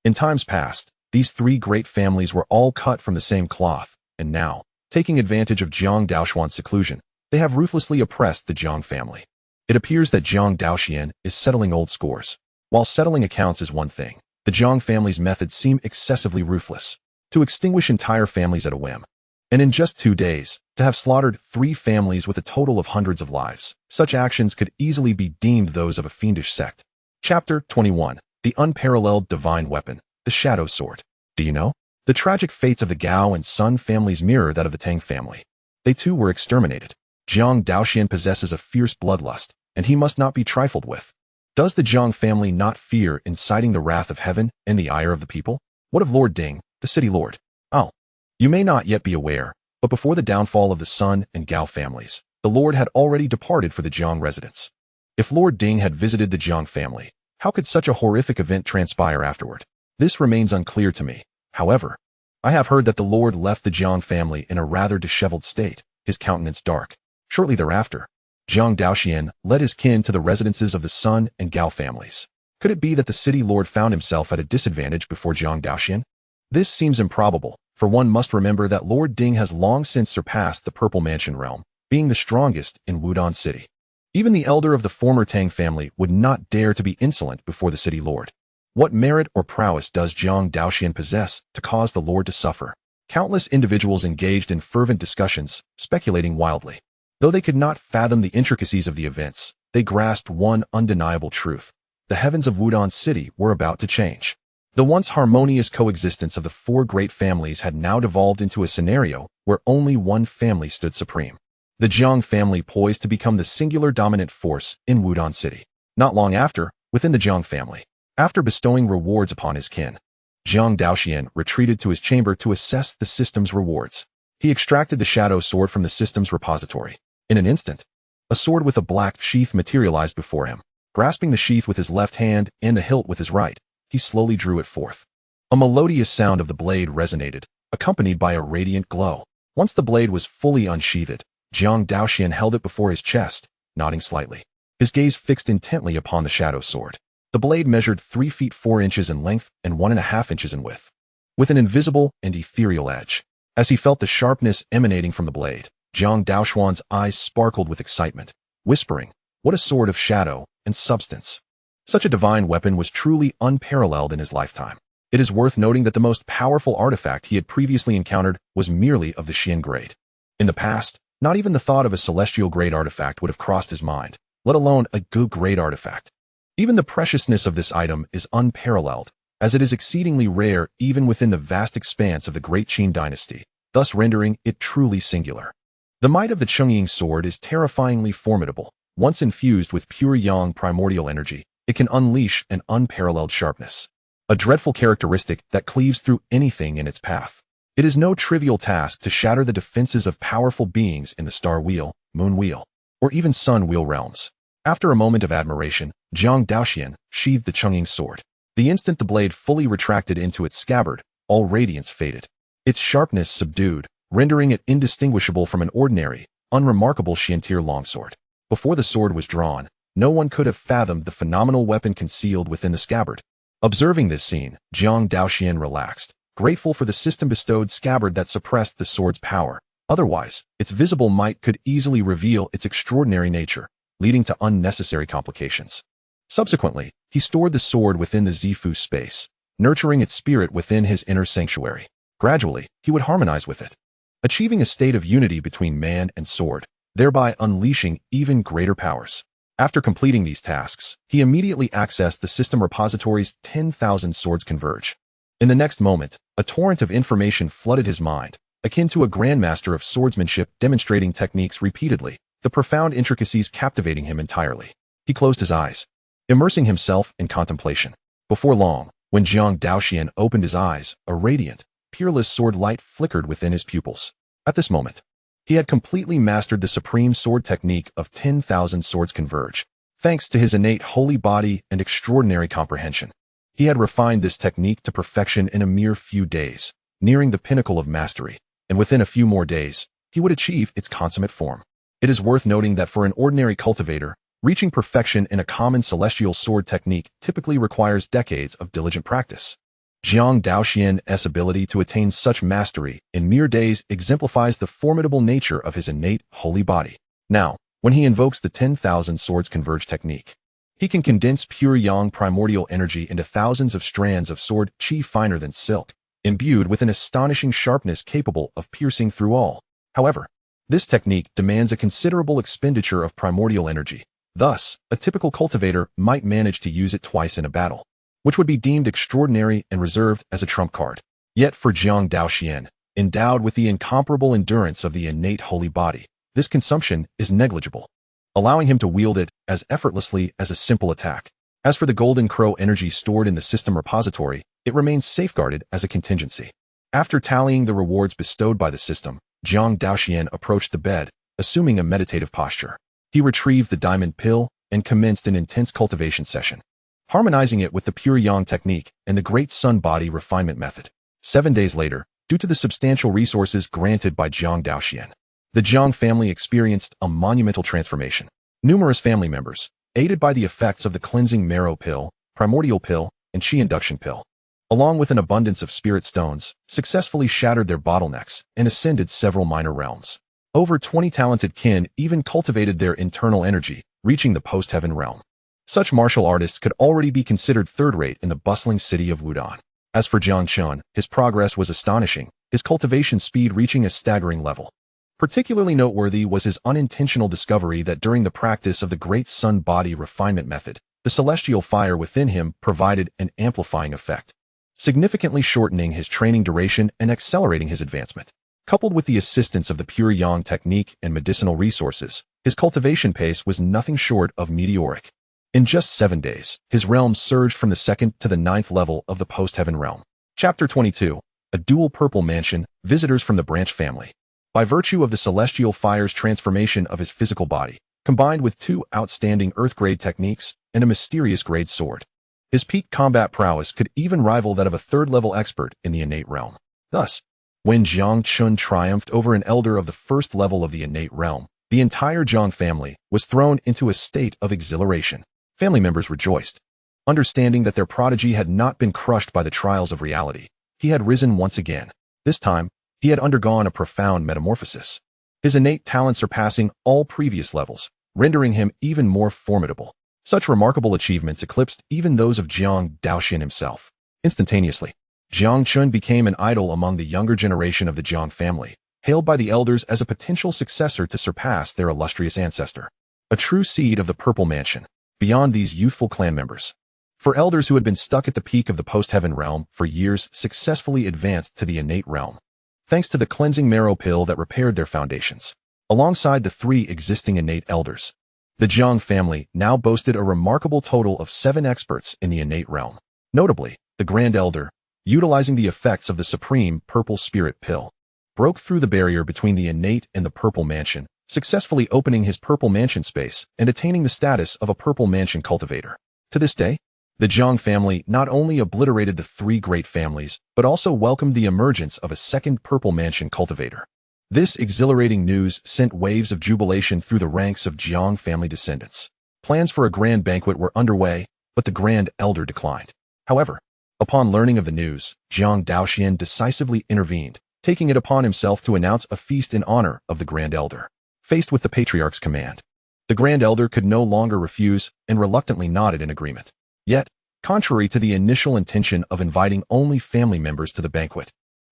In times past, these three great families were all cut from the same cloth, and now, taking advantage of Jiang Daoxuan's seclusion, they have ruthlessly oppressed the Jiang family. It appears that Jiang Daoxuan is settling old scores. While settling accounts is one thing, the Jiang family's methods seem excessively ruthless, to extinguish entire families at a whim. And in just 2 days, to have slaughtered 3 families with a total of hundreds of lives. Such actions could easily be deemed those of a fiendish sect. Chapter 21. The Unparalleled Divine Weapon, the Shadow Sword. Do you know? The tragic fates of the Gao and Sun families mirror that of the Tang family. They too were exterminated. Jiang Daoxuan possesses a fierce bloodlust, and he must not be trifled with. Does the Jiang family not fear inciting the wrath of heaven and the ire of the people? What of Lord Ding, the city lord? Oh, you may not yet be aware, but before the downfall of the Sun and Gao families, the Lord had already departed for the Jiang residence. If Lord Ding had visited the Jiang family, how could such a horrific event transpire afterward? This remains unclear to me. However, I have heard that the Lord left the Jiang family in a rather disheveled state, his countenance dark. Shortly thereafter, Jiang Daoxuan led his kin to the residences of the Sun and Gao families. Could it be that the city lord found himself at a disadvantage before Jiang Daoxuan? This seems improbable, for one must remember that Lord Ding has long since surpassed the Purple Mansion realm, being the strongest in Wudong City. Even the elder of the former Tang family would not dare to be insolent before the city lord. What merit or prowess does Jiang Daoxuan possess to cause the lord to suffer? Countless individuals engaged in fervent discussions, speculating wildly. Though they could not fathom the intricacies of the events, they grasped one undeniable truth. The heavens of Wudong City were about to change. The once harmonious coexistence of the 4 great families had now devolved into a scenario where only one family stood supreme. The Jiang family poised to become the singular dominant force in Wudong City. Not long after, within the Jiang family, after bestowing rewards upon his kin, Jiang Daoxuan retreated to his chamber to assess the system's rewards. He extracted the shadow sword from the system's repository. In an instant, a sword with a black sheath materialized before him. Grasping the sheath with his left hand and the hilt with his right, he slowly drew it forth. A melodious sound of the blade resonated, accompanied by a radiant glow. Once the blade was fully unsheathed, Jiang Daoxuan held it before his chest, nodding slightly. His gaze fixed intently upon the shadow sword. The blade measured 3 feet 4 inches in length and 1.5 inches in width, with an invisible and ethereal edge. As he felt the sharpness emanating from the blade, Jiang Daoxuan's eyes sparkled with excitement, whispering, "What a sword of shadow and substance!" Such a divine weapon was truly unparalleled in his lifetime. It is worth noting that the most powerful artifact he had previously encountered was merely of the Xian grade. In the past, not even the thought of a celestial grade artifact would have crossed his mind, let alone a Gu grade artifact. Even the preciousness of this item is unparalleled, as it is exceedingly rare even within the vast expanse of the Great Qin dynasty, thus rendering it truly singular. The might of the Chengying sword is terrifyingly formidable. Once infused with pure yang primordial energy, it can unleash an unparalleled sharpness, a dreadful characteristic that cleaves through anything in its path. It is no trivial task to shatter the defenses of powerful beings in the Star Wheel, Moon Wheel, or even Sun Wheel realms. After a moment of admiration, Jiang Daoxuan sheathed the Chengying sword. The instant the blade fully retracted into its scabbard, all radiance faded. Its sharpness subdued, rendering it indistinguishable from an ordinary, unremarkable Xiantir longsword. Before the sword was drawn, no one could have fathomed the phenomenal weapon concealed within the scabbard. Observing this scene, Jiang Daoxuan relaxed, grateful for the system-bestowed scabbard that suppressed the sword's power. Otherwise, its visible might could easily reveal its extraordinary nature, leading to unnecessary complications. Subsequently, he stored the sword within the Zifu space, nurturing its spirit within his inner sanctuary. Gradually, he would harmonize with it, achieving a state of unity between man and sword, thereby unleashing even greater powers. After completing these tasks, he immediately accessed the system repository's 10,000 swords converge. In the next moment, a torrent of information flooded his mind, akin to a grandmaster of swordsmanship demonstrating techniques repeatedly, the profound intricacies captivating him entirely. He closed his eyes, immersing himself in contemplation. Before long, when Jiang Daoxuan opened his eyes, a radiant, peerless sword light flickered within his pupils. At this moment, he had completely mastered the supreme sword technique of 10,000 swords converge. Thanks to his innate holy body and extraordinary comprehension, he had refined this technique to perfection in a mere few days, nearing the pinnacle of mastery, and within a few more days, he would achieve its consummate form. It is worth noting that for an ordinary cultivator, reaching perfection in a common celestial sword technique typically requires decades of diligent practice. Jiang Daoxuan's ability to attain such mastery in mere days exemplifies the formidable nature of his innate holy body. Now, when he invokes the 10,000 swords converge technique, he can condense pure yang primordial energy into thousands of strands of sword chi finer than silk, imbued with an astonishing sharpness capable of piercing through all. However, this technique demands a considerable expenditure of primordial energy. Thus, a typical cultivator might manage to use it twice in a battle, which would be deemed extraordinary and reserved as a trump card. Yet for Jiang Daoxuan, endowed with the incomparable endurance of the innate holy body, this consumption is negligible, allowing him to wield it as effortlessly as a simple attack. As for the golden crow energy stored in the system repository, it remains safeguarded as a contingency. After tallying the rewards bestowed by the system, Jiang Daoxuan approached the bed, assuming a meditative posture. He retrieved the diamond pill and commenced an intense cultivation session, harmonizing it with the pure yang technique and the great sun body refinement method. 7 days later, due to the substantial resources granted by Jiang Daoxuan, the Jiang family experienced a monumental transformation. Numerous family members, aided by the effects of the cleansing marrow pill, primordial pill, and chi induction pill, along with an abundance of spirit stones, successfully shattered their bottlenecks and ascended several minor realms. Over 20 talented kin even cultivated their internal energy, reaching the post-heaven realm. Such martial artists could already be considered third-rate in the bustling city of Wudong. As for Jiang Chen, his progress was astonishing, his cultivation speed reaching a staggering level. Particularly noteworthy was his unintentional discovery that during the practice of the great sun body refinement method, the celestial fire within him provided an amplifying effect, significantly shortening his training duration and accelerating his advancement. Coupled with the assistance of the pure yang technique and medicinal resources, his cultivation pace was nothing short of meteoric. In just 7 days, his realm surged from the 2nd to the 9th level of the post-heaven realm. Chapter 22. A Dual Purple Mansion, Visitors from the Branch Family. By virtue of the celestial fire's transformation of his physical body, combined with 2 outstanding earth-grade techniques and a mysterious grade sword, his peak combat prowess could even rival that of a 3rd-level expert in the innate realm. Thus, when Jiang Chen triumphed over an elder of the 1st level of the innate realm, the entire Jiang family was thrown into a state of exhilaration. Family members rejoiced, understanding that their prodigy had not been crushed by the trials of reality. He had risen once again. This time, he had undergone a profound metamorphosis, his innate talent surpassing all previous levels, rendering him even more formidable. Such remarkable achievements eclipsed even those of Jiang Daoxuan himself. Instantaneously, Jiang Chen became an idol among the younger generation of the Jiang family, hailed by the elders as a potential successor to surpass their illustrious ancestor. A true seed of the Purple Mansion, beyond these youthful clan members. For elders who had been stuck at the peak of the post-heaven realm for years successfully advanced to the innate realm, thanks to the cleansing marrow pill that repaired their foundations. Alongside the 3 existing innate elders, the Jiang family now boasted a remarkable total of 7 experts in the innate realm. Notably, the Grand Elder, utilizing the effects of the supreme purple spirit pill, broke through the barrier between the innate and the Purple Mansion, successfully opening his Purple Mansion space and attaining the status of a Purple Mansion cultivator. To this day, the Jiang family not only obliterated the 3 great families, but also welcomed the emergence of a 2nd Purple Mansion cultivator. This exhilarating news sent waves of jubilation through the ranks of Jiang family descendants. Plans for a grand banquet were underway, but the Grand Elder declined. However, upon learning of the news, Jiang Daoxuan decisively intervened, taking it upon himself to announce a feast in honor of the Grand Elder. Faced with the Patriarch's command, the Grand Elder could no longer refuse and reluctantly nodded in agreement. Yet, contrary to the initial intention of inviting only family members to the banquet,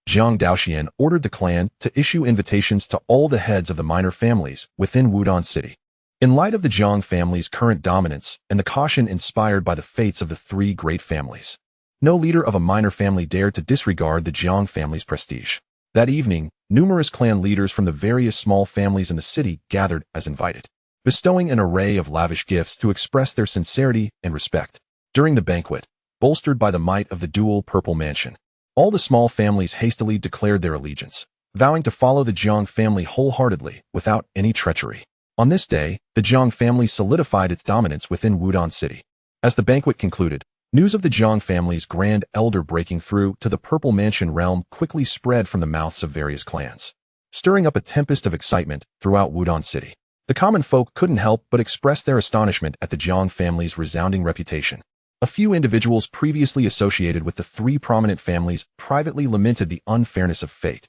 Jiang Daoxuan ordered the clan to issue invitations to all the heads of the minor families within Wudong City. In light of the Jiang family's current dominance and the caution inspired by the fates of the three great families, no leader of a minor family dared to disregard the Jiang family's prestige. That evening, numerous clan leaders from the various small families in the city gathered as invited, bestowing an array of lavish gifts to express their sincerity and respect. During the banquet, bolstered by the might of the Dual Purple Mansion, all the small families hastily declared their allegiance, vowing to follow the Jiang family wholeheartedly without any treachery. On this day, the Jiang family solidified its dominance within Wudong City. As the banquet concluded, news of the Jiang family's grand elder breaking through to the Purple Mansion realm quickly spread from the mouths of various clans, stirring up a tempest of excitement throughout Wudong City. The common folk couldn't help but express their astonishment at the Jiang family's resounding reputation. A few individuals previously associated with the three prominent families privately lamented the unfairness of fate,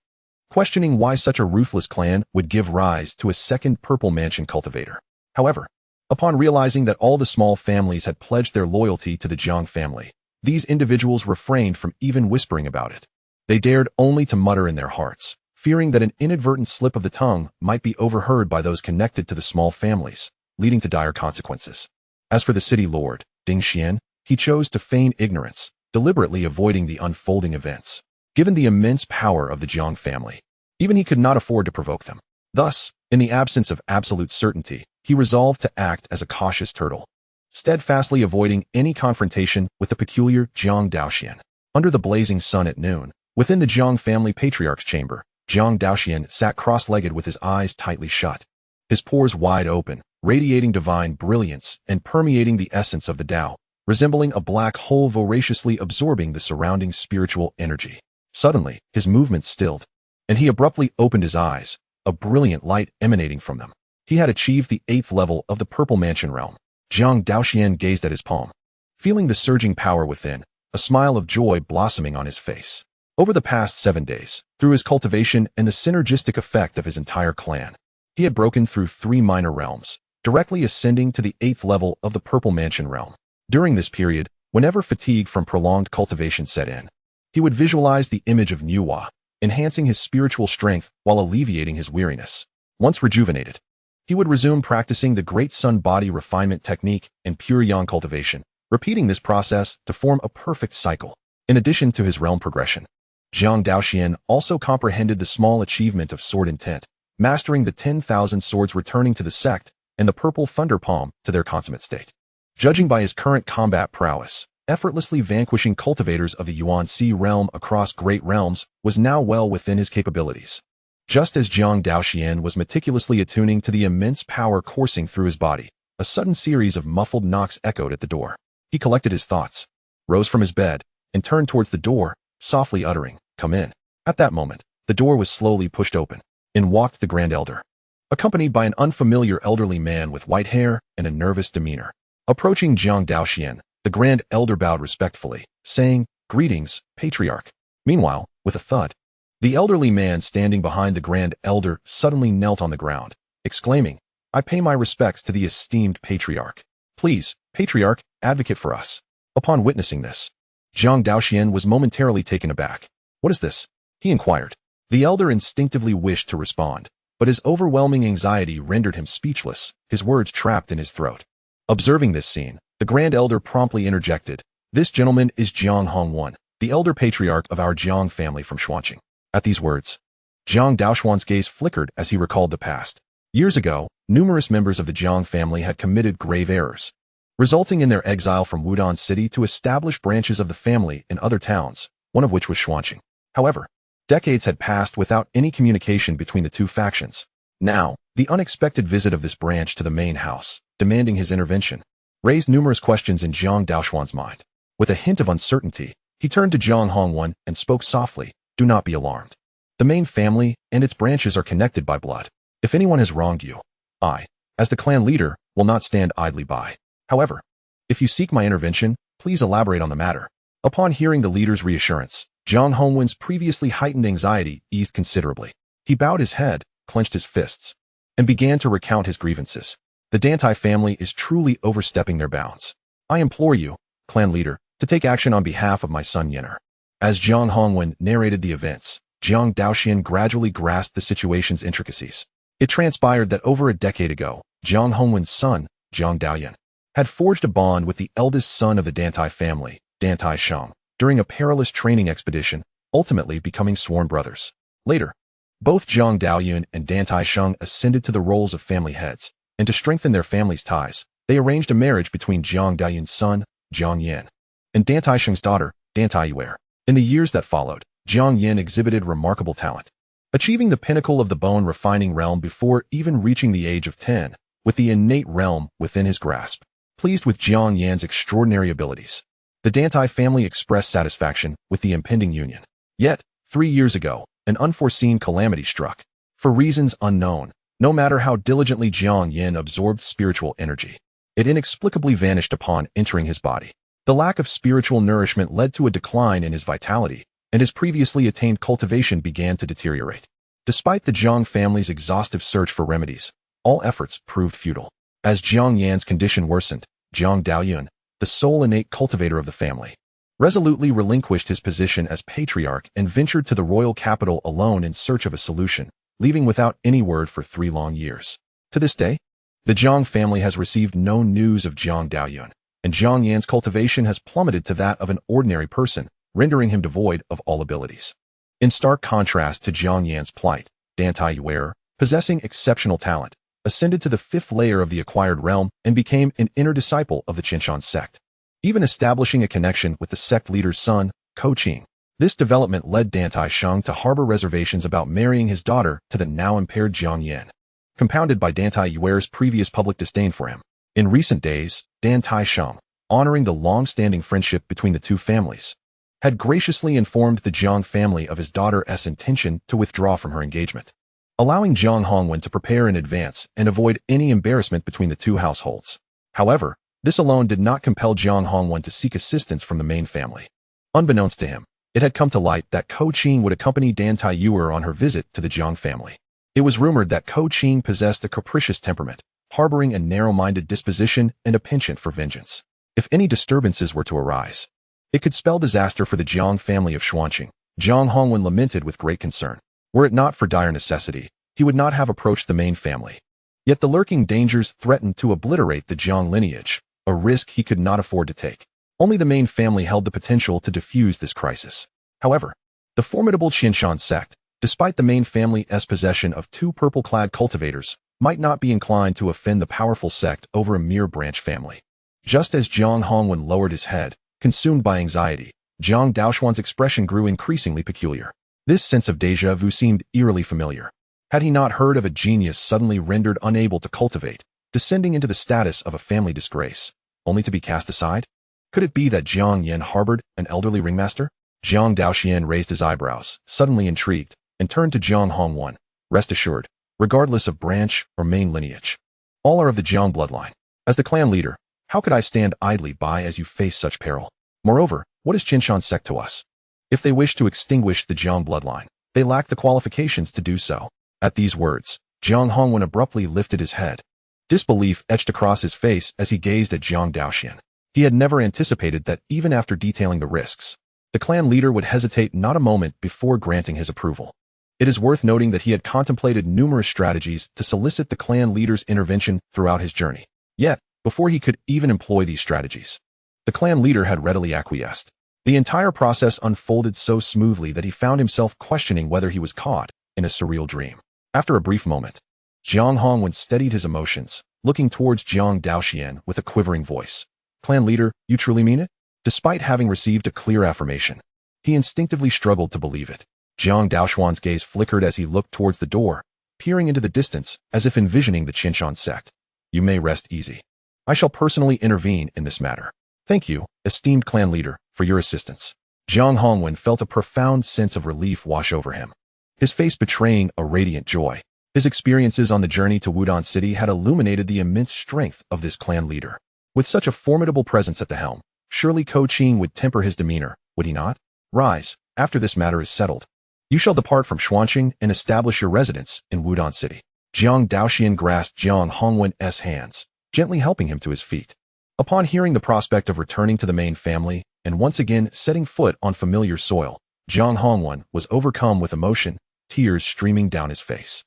questioning why such a ruthless clan would give rise to a second Purple Mansion cultivator. However, upon realizing that all the small families had pledged their loyalty to the Jiang family, these individuals refrained from even whispering about it. They dared only to mutter in their hearts, fearing that an inadvertent slip of the tongue might be overheard by those connected to the small families, leading to dire consequences. As for the city lord, Ding Xian, he chose to feign ignorance, deliberately avoiding the unfolding events. Given the immense power of the Jiang family, even he could not afford to provoke them. Thus, in the absence of absolute certainty, he resolved to act as a cautious turtle, steadfastly avoiding any confrontation with the peculiar Jiang Daoxuan. Under the blazing sun at noon, within the Jiang family patriarch's chamber, Jiang Daoxuan sat cross-legged with his eyes tightly shut, his pores wide open, radiating divine brilliance and permeating the essence of the Tao, resembling a black hole voraciously absorbing the surrounding spiritual energy. Suddenly, his movements stilled, and he abruptly opened his eyes, a brilliant light emanating from them. He had achieved the 8th level of the Purple Mansion realm. Jiang Daoxuan gazed at his palm, feeling the surging power within, a smile of joy blossoming on his face. Over the past 7 days, through his cultivation and the synergistic effect of his entire clan, he had broken through 3 minor realms, directly ascending to the 8th level of the Purple Mansion realm. During this period, whenever fatigue from prolonged cultivation set in, he would visualize the image of Nuwa, enhancing his spiritual strength while alleviating his weariness. Once rejuvenated, he would resume practicing the Great Sun Body refinement technique and pure yang cultivation, repeating this process to form a perfect cycle. In addition to his realm progression, Jiang Daoxuan also comprehended the small achievement of sword intent, mastering the 10,000 swords returning to the Sect and the Purple Thunder Palm to their consummate state. Judging by his current combat prowess, effortlessly vanquishing cultivators of the Yuan Sea realm across great realms was now well within his capabilities. Just as Jiang Daoxuan was meticulously attuning to the immense power coursing through his body, a sudden series of muffled knocks echoed at the door. He collected his thoughts, rose from his bed, and turned towards the door, softly uttering, "Come in." At that moment, the door was slowly pushed open. In walked the Grand Elder, accompanied by an unfamiliar elderly man with white hair and a nervous demeanor. Approaching Jiang Daoxuan, the Grand Elder bowed respectfully, saying, "Greetings, Patriarch." Meanwhile, with a thud, the elderly man standing behind the Grand Elder suddenly knelt on the ground, exclaiming, "I pay my respects to the esteemed Patriarch. Please, Patriarch, advocate for us." Upon witnessing this, Jiang Daoxuan was momentarily taken aback. "What is this?" he inquired. The elder instinctively wished to respond, but his overwhelming anxiety rendered him speechless, his words trapped in his throat. Observing this scene, the Grand Elder promptly interjected, "This gentleman is Jiang Hongwan, the elder patriarch of our Jiang family from Xuanqing." At these words, Jiang Daoxuan's gaze flickered as he recalled the past. Years ago, numerous members of the Jiang family had committed grave errors, resulting in their exile from Wudong City to establish branches of the family in other towns, one of which was Xuanqing. However, decades had passed without any communication between the two factions. Now, the unexpected visit of this branch to the main house, demanding his intervention, raised numerous questions in Jiang Daoxuan's mind. With a hint of uncertainty, he turned to Jiang Hongwan and spoke softly, "Do not be alarmed. The main family and its branches are connected by blood. If anyone has wronged you, I, as the clan leader, will not stand idly by. However, if you seek my intervention, please elaborate on the matter." Upon hearing the leader's reassurance, Jiang Hongwan's previously heightened anxiety eased considerably. He bowed his head, clenched his fists, and began to recount his grievances. "The Dantai family is truly overstepping their bounds. I implore you, clan leader, to take action on behalf of my son Yenner." As Jiang Hongwan narrated the events, Jiang Daoxuan gradually grasped the situation's intricacies. It transpired that over a decade ago, Jiang Hongwen's son, Jiang Daoxuan, had forged a bond with the eldest son of the Dantai family, Dantai Shang, during a perilous training expedition, ultimately becoming sworn brothers. Later, both Jiang Daoxuan and Dantai Shang ascended to the roles of family heads, and to strengthen their family's ties, they arranged a marriage between Jiang Daoxuan's son, Jiang Yan, and Dantai Shang's daughter, Dantai Yuer. In the years that followed, Jiang Yan exhibited remarkable talent, achieving the pinnacle of the bone-refining realm before even reaching the age of 10, with the innate realm within his grasp. Pleased with Jiang Yan's extraordinary abilities, the Dantai family expressed satisfaction with the impending union. Yet, 3 years ago, an unforeseen calamity struck. For reasons unknown, no matter how diligently Jiang Yan absorbed spiritual energy, it inexplicably vanished upon entering his body. The lack of spiritual nourishment led to a decline in his vitality, and his previously attained cultivation began to deteriorate. Despite the Jiang family's exhaustive search for remedies, all efforts proved futile. As Jiang Yan's condition worsened, Jiang Daoxuan, the sole innate cultivator of the family, resolutely relinquished his position as patriarch and ventured to the royal capital alone in search of a solution, leaving without any word for 3 long years. To this day, the Jiang family has received no news of Jiang Daoxuan, and Jiang Yan's cultivation has plummeted to that of an ordinary person, rendering him devoid of all abilities. In stark contrast to Jiang Yan's plight, Dantai Yuer, possessing exceptional talent, ascended to the 5th layer of the acquired realm and became an inner disciple of the Qinshan sect, even establishing a connection with the sect leader's son, Ko Qing. This development led Dantai Shang to harbor reservations about marrying his daughter to the now impaired Jiang Yan, compounded by Dantai Yuer's previous public disdain for him. In recent days, Dantai Shang, honoring the long-standing friendship between the two families, had graciously informed the Jiang family of his daughter's intention to withdraw from her engagement, allowing Jiang Hongwen to prepare in advance and avoid any embarrassment between the two households. However, this alone did not compel Jiang Hongwen to seek assistance from the main family. Unbeknownst to him, it had come to light that Ko Qing would accompany Dantai Yuer on her visit to the Jiang family. It was rumored that Ko Qing possessed a capricious temperament, harboring a narrow-minded disposition and a penchant for vengeance. If any disturbances were to arise, it could spell disaster for the Jiang family of Xuanqing. Jiang Hongwen lamented with great concern. Were it not for dire necessity, he would not have approached the main family. Yet the lurking dangers threatened to obliterate the Jiang lineage, a risk he could not afford to take. Only the main family held the potential to defuse this crisis. However, the formidable Qinshan sect, despite the main family's possession of 2 purple-clad cultivators, might not be inclined to offend the powerful sect over a mere branch family. Just as Jiang Hongwen lowered his head, consumed by anxiety, Jiang Daoxuan's expression grew increasingly peculiar. This sense of déjà vu seemed eerily familiar. Had he not heard of a genius suddenly rendered unable to cultivate, descending into the status of a family disgrace, only to be cast aside? Could it be that Jiang Yan harbored an elderly ringmaster? Jiang Daoxuan raised his eyebrows, suddenly intrigued, and turned to Jiang Hongwen. Rest assured, regardless of branch or main lineage, all are of the Jiang bloodline. As the clan leader, how could I stand idly by as you face such peril? Moreover, what is Qinshan sect to us? If they wish to extinguish the Jiang bloodline, they lack the qualifications to do so. At these words, Jiang Hongwen abruptly lifted his head. Disbelief etched across his face as he gazed at Jiang Daoxuan. He had never anticipated that even after detailing the risks, the clan leader would hesitate not a moment before granting his approval. It is worth noting that he had contemplated numerous strategies to solicit the clan leader's intervention throughout his journey. Yet, before he could even employ these strategies, the clan leader had readily acquiesced. The entire process unfolded so smoothly that he found himself questioning whether he was caught in a surreal dream. After a brief moment, Jiang Hongwen steadied his emotions, looking towards Jiang Daoxuan with a quivering voice. Clan leader, you truly mean it? Despite having received a clear affirmation, he instinctively struggled to believe it. Jiang Daoxuan's gaze flickered as he looked towards the door, peering into the distance as if envisioning the Qinshan sect. You may rest easy. I shall personally intervene in this matter. Thank you, esteemed clan leader, for your assistance. Jiang Hongwen felt a profound sense of relief wash over him, his face betraying a radiant joy. His experiences on the journey to Wudong City had illuminated the immense strength of this clan leader. With such a formidable presence at the helm, surely Ko Qing would temper his demeanor, would he not? Rise, after this matter is settled. You shall depart from Xuanqing and establish your residence in Wudong City. Jiang Daoxuan grasped Jiang Hongwen's hands, gently helping him to his feet. Upon hearing the prospect of returning to the main family and once again setting foot on familiar soil, Jiang Hongwen was overcome with emotion, tears streaming down his face.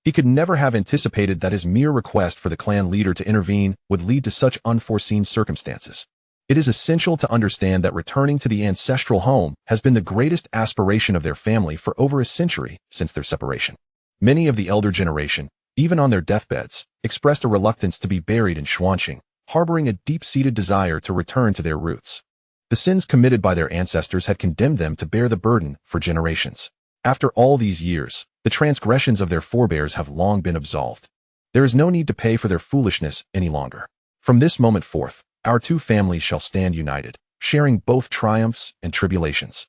He could never have anticipated that his mere request for the clan leader to intervene would lead to such unforeseen circumstances. It is essential to understand that returning to the ancestral home has been the greatest aspiration of their family for over a century since their separation. Many of the elder generation, even on their deathbeds, expressed a reluctance to be buried in Xuanqing, harboring a deep-seated desire to return to their roots. The sins committed by their ancestors had condemned them to bear the burden for generations. After all these years, the transgressions of their forebears have long been absolved. There is no need to pay for their foolishness any longer. From this moment forth, our two families shall stand united, sharing both triumphs and tribulations.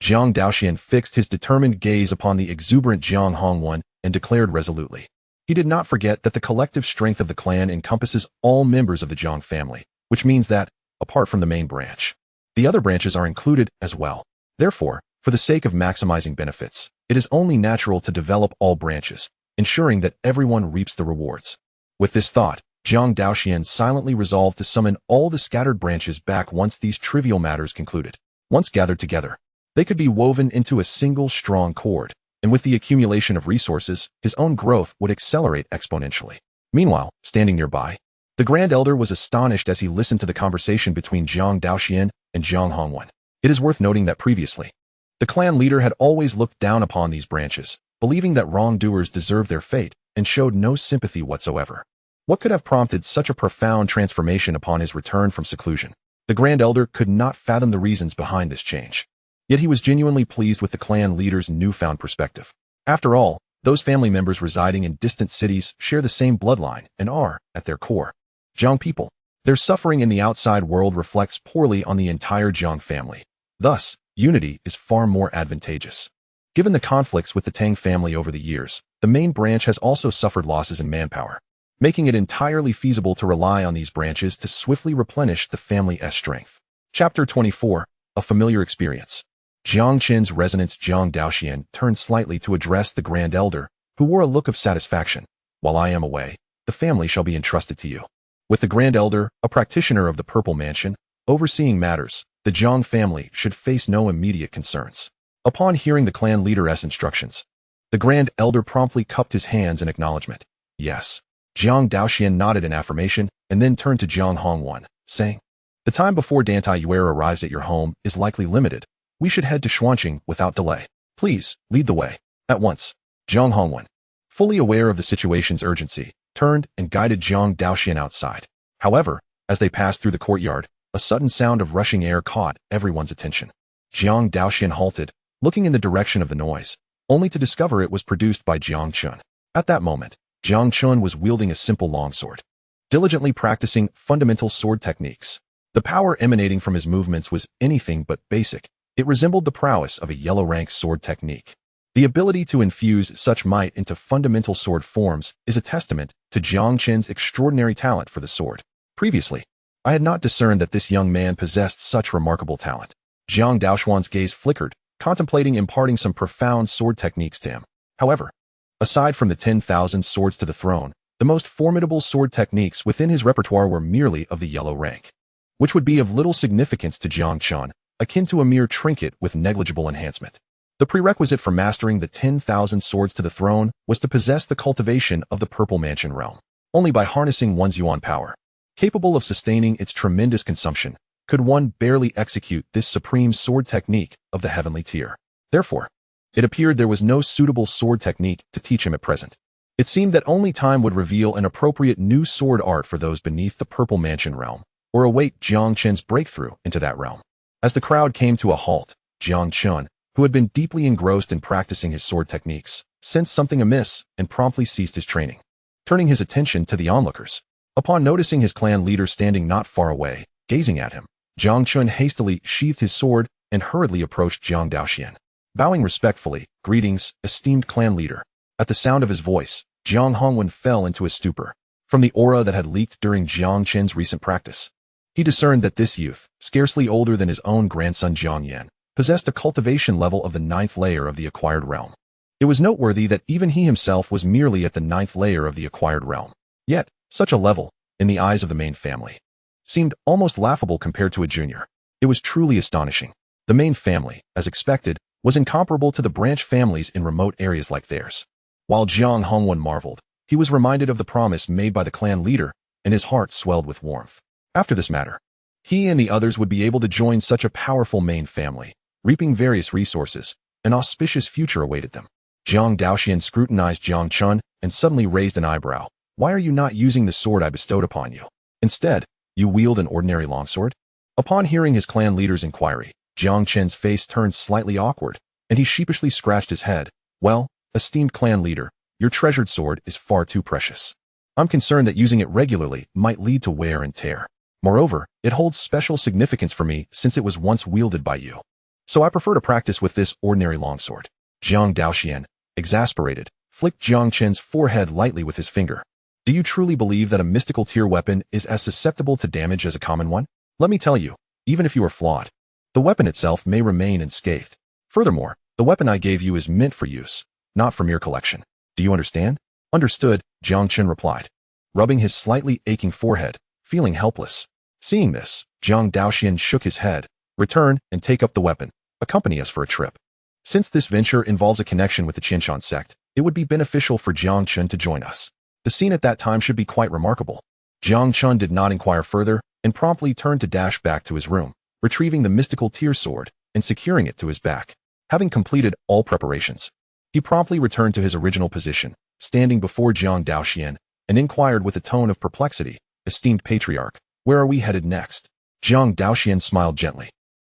Jiang Daoxuan fixed his determined gaze upon the exuberant Jiang Hongwan and declared resolutely. He did not forget that the collective strength of the clan encompasses all members of the Jiang family, which means that, apart from the main branch, the other branches are included as well. Therefore, for the sake of maximizing benefits, it is only natural to develop all branches, ensuring that everyone reaps the rewards. With this thought, Jiang Daoxuan silently resolved to summon all the scattered branches back once these trivial matters concluded. Once gathered together, they could be woven into a single strong cord, and with the accumulation of resources, his own growth would accelerate exponentially. Meanwhile, standing nearby, the Grand Elder was astonished as he listened to the conversation between Jiang Daoxuan and Jiang Hongwan. It is worth noting that previously, the clan leader had always looked down upon these branches, believing that wrongdoers deserved their fate, and showed no sympathy whatsoever. What could have prompted such a profound transformation upon his return from seclusion? The Grand Elder could not fathom the reasons behind this change. Yet he was genuinely pleased with the clan leader's newfound perspective. After all, those family members residing in distant cities share the same bloodline and are, at their core, Jiang people. Their suffering in the outside world reflects poorly on the entire Jiang family. Thus, unity is far more advantageous. Given the conflicts with the Tang family over the years, the main branch has also suffered losses in manpower, making it entirely feasible to rely on these branches to swiftly replenish the family's strength. Chapter 24, A Familiar Experience. Jiang Chen's resonance Jiang Daoxuan turned slightly to address the Grand Elder, who wore a look of satisfaction. While I am away, the family shall be entrusted to you. With the Grand Elder, a practitioner of the Purple Mansion, overseeing matters, the Jiang family should face no immediate concerns. Upon hearing the clan leader's instructions, the Grand Elder promptly cupped his hands in acknowledgement. Yes. Jiang Daoxuan nodded in affirmation and then turned to Jiang Hongwan, saying, The time before Dantai Yuer arrives at your home is likely limited. We should head to Xuanqing without delay. Please, lead the way. At once. Jiang Hongwan, fully aware of the situation's urgency, turned and guided Jiang Daoxuan outside. However, as they passed through the courtyard, a sudden sound of rushing air caught everyone's attention. Jiang Daoxuan halted, looking in the direction of the noise, only to discover it was produced by Jiang Chen. At that moment, Jiang Chen was wielding a simple longsword, diligently practicing fundamental sword techniques. The power emanating from his movements was anything but basic. It resembled the prowess of a yellow-rank sword technique. The ability to infuse such might into fundamental sword forms is a testament to Jiang Chen's extraordinary talent for the sword. Previously, I had not discerned that this young man possessed such remarkable talent. Jiang Daoxuan's gaze flickered, contemplating imparting some profound sword techniques to him. However, aside from the 10,000 swords to the throne, the most formidable sword techniques within his repertoire were merely of the yellow rank, which would be of little significance to Jiang Chen, akin to a mere trinket with negligible enhancement. The prerequisite for mastering the 10,000 swords to the throne was to possess the cultivation of the Purple Mansion realm. Only by harnessing one's yuan power, capable of sustaining its tremendous consumption, could one barely execute this supreme sword technique of the heavenly tier. Therefore, it appeared there was no suitable sword technique to teach him at present. It seemed that only time would reveal an appropriate new sword art for those beneath the Purple Mansion realm, or await Jiang Chen's breakthrough into that realm. As the crowd came to a halt, Jiang Chen, who had been deeply engrossed in practicing his sword techniques, sensed something amiss and promptly ceased his training, turning his attention to the onlookers. Upon noticing his clan leader standing not far away, gazing at him, Jiang Chen hastily sheathed his sword and hurriedly approached Jiang Daoxuan. Bowing respectfully, "Greetings, esteemed clan leader." At the sound of his voice, Jiang Hongwan fell into a stupor. From the aura that had leaked during Jiang Chen's recent practice, he discerned that this youth, scarcely older than his own grandson Jiang Yan, possessed a cultivation level of the 9th layer of the acquired realm. It was noteworthy that even he himself was merely at the 9th layer of the acquired realm. Yet, such a level, in the eyes of the main family, seemed almost laughable compared to a junior. It was truly astonishing. The main family, as expected, was incomparable to the branch families in remote areas like theirs. While Jiang Hongwen marveled, he was reminded of the promise made by the clan leader, and his heart swelled with warmth. After this matter, he and the others would be able to join such a powerful main family, reaping various resources. An auspicious future awaited them. Jiang Daoxuan scrutinized Jiang Chen and suddenly raised an eyebrow. Why are you not using the sword I bestowed upon you? Instead, you wield an ordinary longsword? Upon hearing his clan leader's inquiry, Jiang Chen's face turned slightly awkward, and he sheepishly scratched his head. Well, esteemed clan leader, your treasured sword is far too precious. I'm concerned that using it regularly might lead to wear and tear. Moreover, it holds special significance for me since it was once wielded by you. So I prefer to practice with this ordinary longsword. Jiang Daoxuan, exasperated, flicked Jiang Chen's forehead lightly with his finger. Do you truly believe that a mystical tier weapon is as susceptible to damage as a common one? Let me tell you, even if you are flawed, the weapon itself may remain unscathed. Furthermore, the weapon I gave you is meant for use, not for mere collection. Do you understand? Understood, Jiang Chen replied, rubbing his slightly aching forehead, feeling helpless. Seeing this, Jiang Daoxuan shook his head. Return and take up the weapon. Accompany us for a trip. Since this venture involves a connection with the Qinshan sect, it would be beneficial for Jiang Chen to join us. The scene at that time should be quite remarkable. Jiang Chen did not inquire further and promptly turned to dash back to his room, retrieving the mystical tier sword and securing it to his back. Having completed all preparations, he promptly returned to his original position, standing before Jiang Daoxuan, and inquired with a tone of perplexity, "Esteemed patriarch, where are we headed next?" Jiang Daoxuan smiled gently.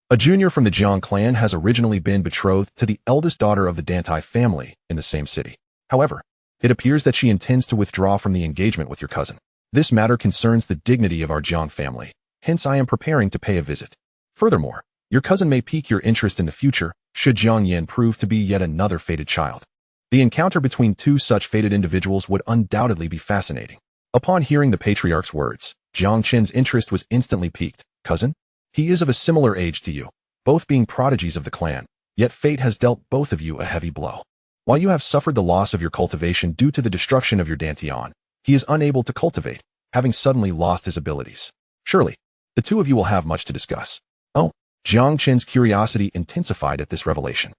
A junior from the Jiang clan has originally been betrothed to the eldest daughter of the Dantai family in the same city. However, it appears that she intends to withdraw from the engagement with your cousin. This matter concerns the dignity of our Jiang family, hence I am preparing to pay a visit. Furthermore, your cousin may pique your interest in the future should Jiang Yan prove to be yet another fated child. The encounter between two such fated individuals would undoubtedly be fascinating. Upon hearing the patriarch's words, Jiang Chen's interest was instantly piqued. Cousin? He is of a similar age to you, both being prodigies of the clan, yet fate has dealt both of you a heavy blow. While you have suffered the loss of your cultivation due to the destruction of your dantian, he is unable to cultivate, having suddenly lost his abilities. Surely, the two of you will have much to discuss. Oh, Jiang Chen's curiosity intensified at this revelation.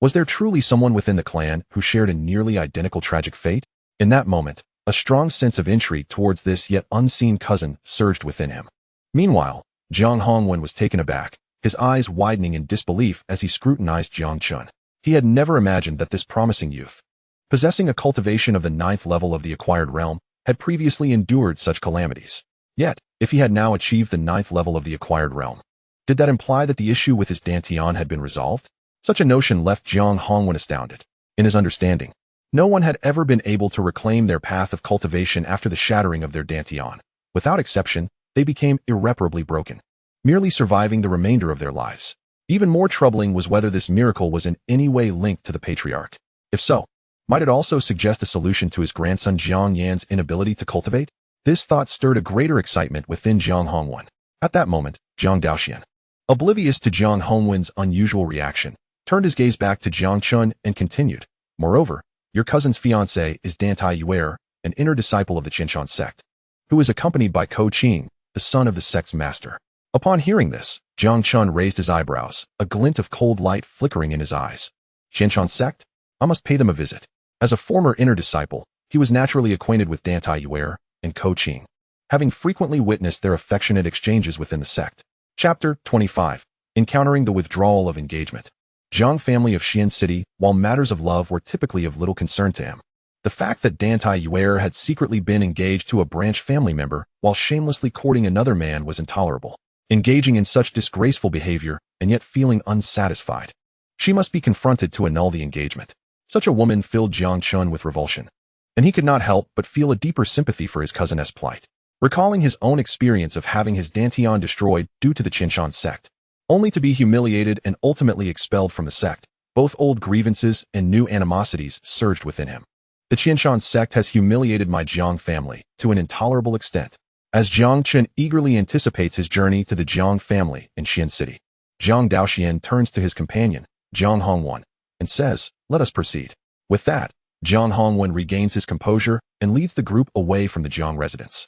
Was there truly someone within the clan who shared a nearly identical tragic fate? In that moment, a strong sense of intrigue towards this yet unseen cousin surged within him. Meanwhile, Jiang Hongwen was taken aback, his eyes widening in disbelief as he scrutinized Jiang Chen. He had never imagined that this promising youth, possessing a cultivation of the 9th level of the acquired realm, had previously endured such calamities. Yet, if he had now achieved the 9th level of the acquired realm, did that imply that the issue with his dantian had been resolved? Such a notion left Jiang Hongwen astounded. In his understanding, no one had ever been able to reclaim their path of cultivation after the shattering of their dantian. Without exception, they became irreparably broken, merely surviving the remainder of their lives. Even more troubling was whether this miracle was in any way linked to the patriarch. If so, might it also suggest a solution to his grandson Jiang Yan's inability to cultivate? This thought stirred a greater excitement within Jiang Hongwen. At that moment, Jiang Daoxuan, oblivious to Jiang Hongwen's unusual reaction, turned his gaze back to Jiang Chen and continued. Moreover, your cousin's fiancé is Dantai Yuer, an inner disciple of the Qinshan sect, who is accompanied by Ko Qing, the son of the sect's master. Upon hearing this, Jiang Chen raised his eyebrows, a glint of cold light flickering in his eyes. Qinshan sect? I must pay them a visit. As a former inner disciple, he was naturally acquainted with Dantai Yuer and Ko Qing, having frequently witnessed their affectionate exchanges within the sect. Chapter 25. Encountering the withdrawal of engagement. Jiang family of Xian City, while matters of love were typically of little concern to him, the fact that Dantai Yuer had secretly been engaged to a branch family member while shamelessly courting another man was intolerable. Engaging in such disgraceful behavior and yet feeling unsatisfied, she must be confronted to annul the engagement. Such a woman filled Jiang Chen with revulsion, and he could not help but feel a deeper sympathy for his cousin's plight. Recalling his own experience of having his dantian destroyed due to the Qinshan sect, only to be humiliated and ultimately expelled from the sect, both old grievances and new animosities surged within him. The Qinshan sect has humiliated my Jiang family to an intolerable extent. As Jiang Chen eagerly anticipates his journey to the Jiang family in Xian City, Jiang Daoxuan turns to his companion, Jiang Hongwen, and says, "Let us proceed." With that, Jiang Hongwen regains his composure and leads the group away from the Jiang residence,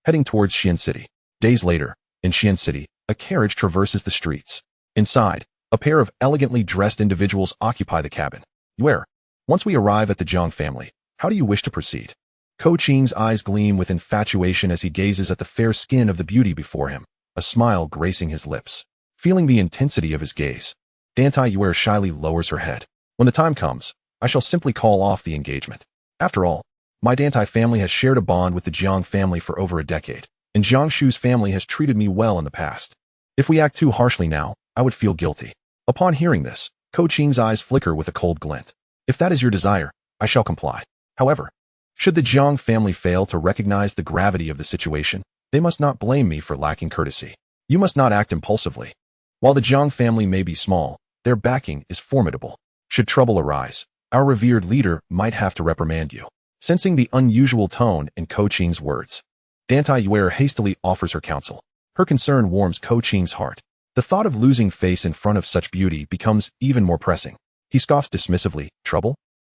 heading towards Xian City. Days later, in Xian City, a carriage traverses the streets. Inside, a pair of elegantly dressed individuals occupy the cabin. Where, once we arrive at the Jiang family, How do you wish to proceed? Ko Qing's eyes gleam with infatuation as he gazes at the fair skin of the beauty before him, a smile gracing his lips. Feeling the intensity of his gaze, Dantai Yuer shyly lowers her head. When the time comes, I shall simply call off the engagement. After all, my Dantai family has shared a bond with the Jiang family for over a decade, and Jiang Shu's family has treated me well in the past. If we act too harshly now, I would feel guilty. Upon hearing this, Ko Qing's eyes flicker with a cold glint. If that is your desire, I shall comply. However, should the Jiang family fail to recognize the gravity of the situation, they must not blame me for lacking courtesy. You must not act impulsively. While the Jiang family may be small, their backing is formidable. Should trouble arise, our revered leader might have to reprimand you. Sensing the unusual tone in Ko Qing's words, Dantai Yuer hastily offers her counsel. Her concern warms Ko Qing's heart. The thought of losing face in front of such beauty becomes even more pressing. He scoffs dismissively. Trouble?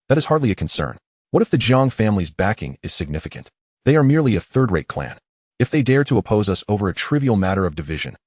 That is hardly a concern. What if the Jiang family's backing is significant? They are merely a third-rate clan. If they dare to oppose us over a trivial matter of division,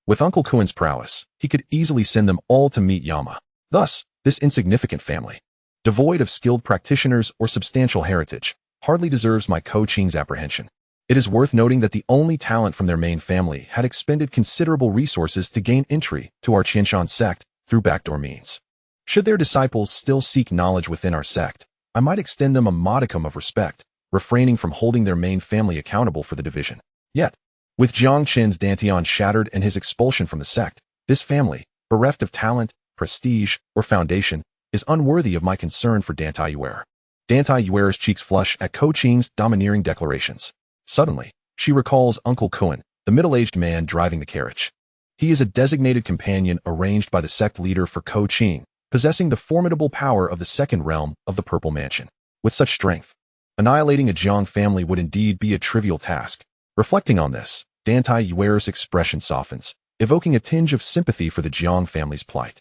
With Uncle Kuen's prowess, he could easily send them all to meet Yama. Thus, this insignificant family, devoid of skilled practitioners or substantial heritage, hardly deserves my Ko Qing's apprehension. It is worth noting that the only talent from their main family had expended considerable resources to gain entry to our Qianshan sect through backdoor means. Should their disciples still seek knowledge within our sect, I might extend them a modicum of respect, refraining from holding their main family accountable for the division. Yet, with Jiang Chen's Dantian shattered and his expulsion from the sect, this family, bereft of talent, prestige, or foundation, is unworthy of my concern for Dantai Yuer. Dantai Yuer's cheeks flush at Ko Qing's domineering declarations. Suddenly, she recalls Uncle Kuen, the middle-aged man driving the carriage. He is a designated companion arranged by the sect leader for Ko Qing, possessing the formidable power of the second realm of the Purple Mansion. With such strength, annihilating a Jiang family would indeed be a trivial task. Reflecting on this, Dantai Yuer's expression softens, evoking a tinge of sympathy for the Jiang family's plight.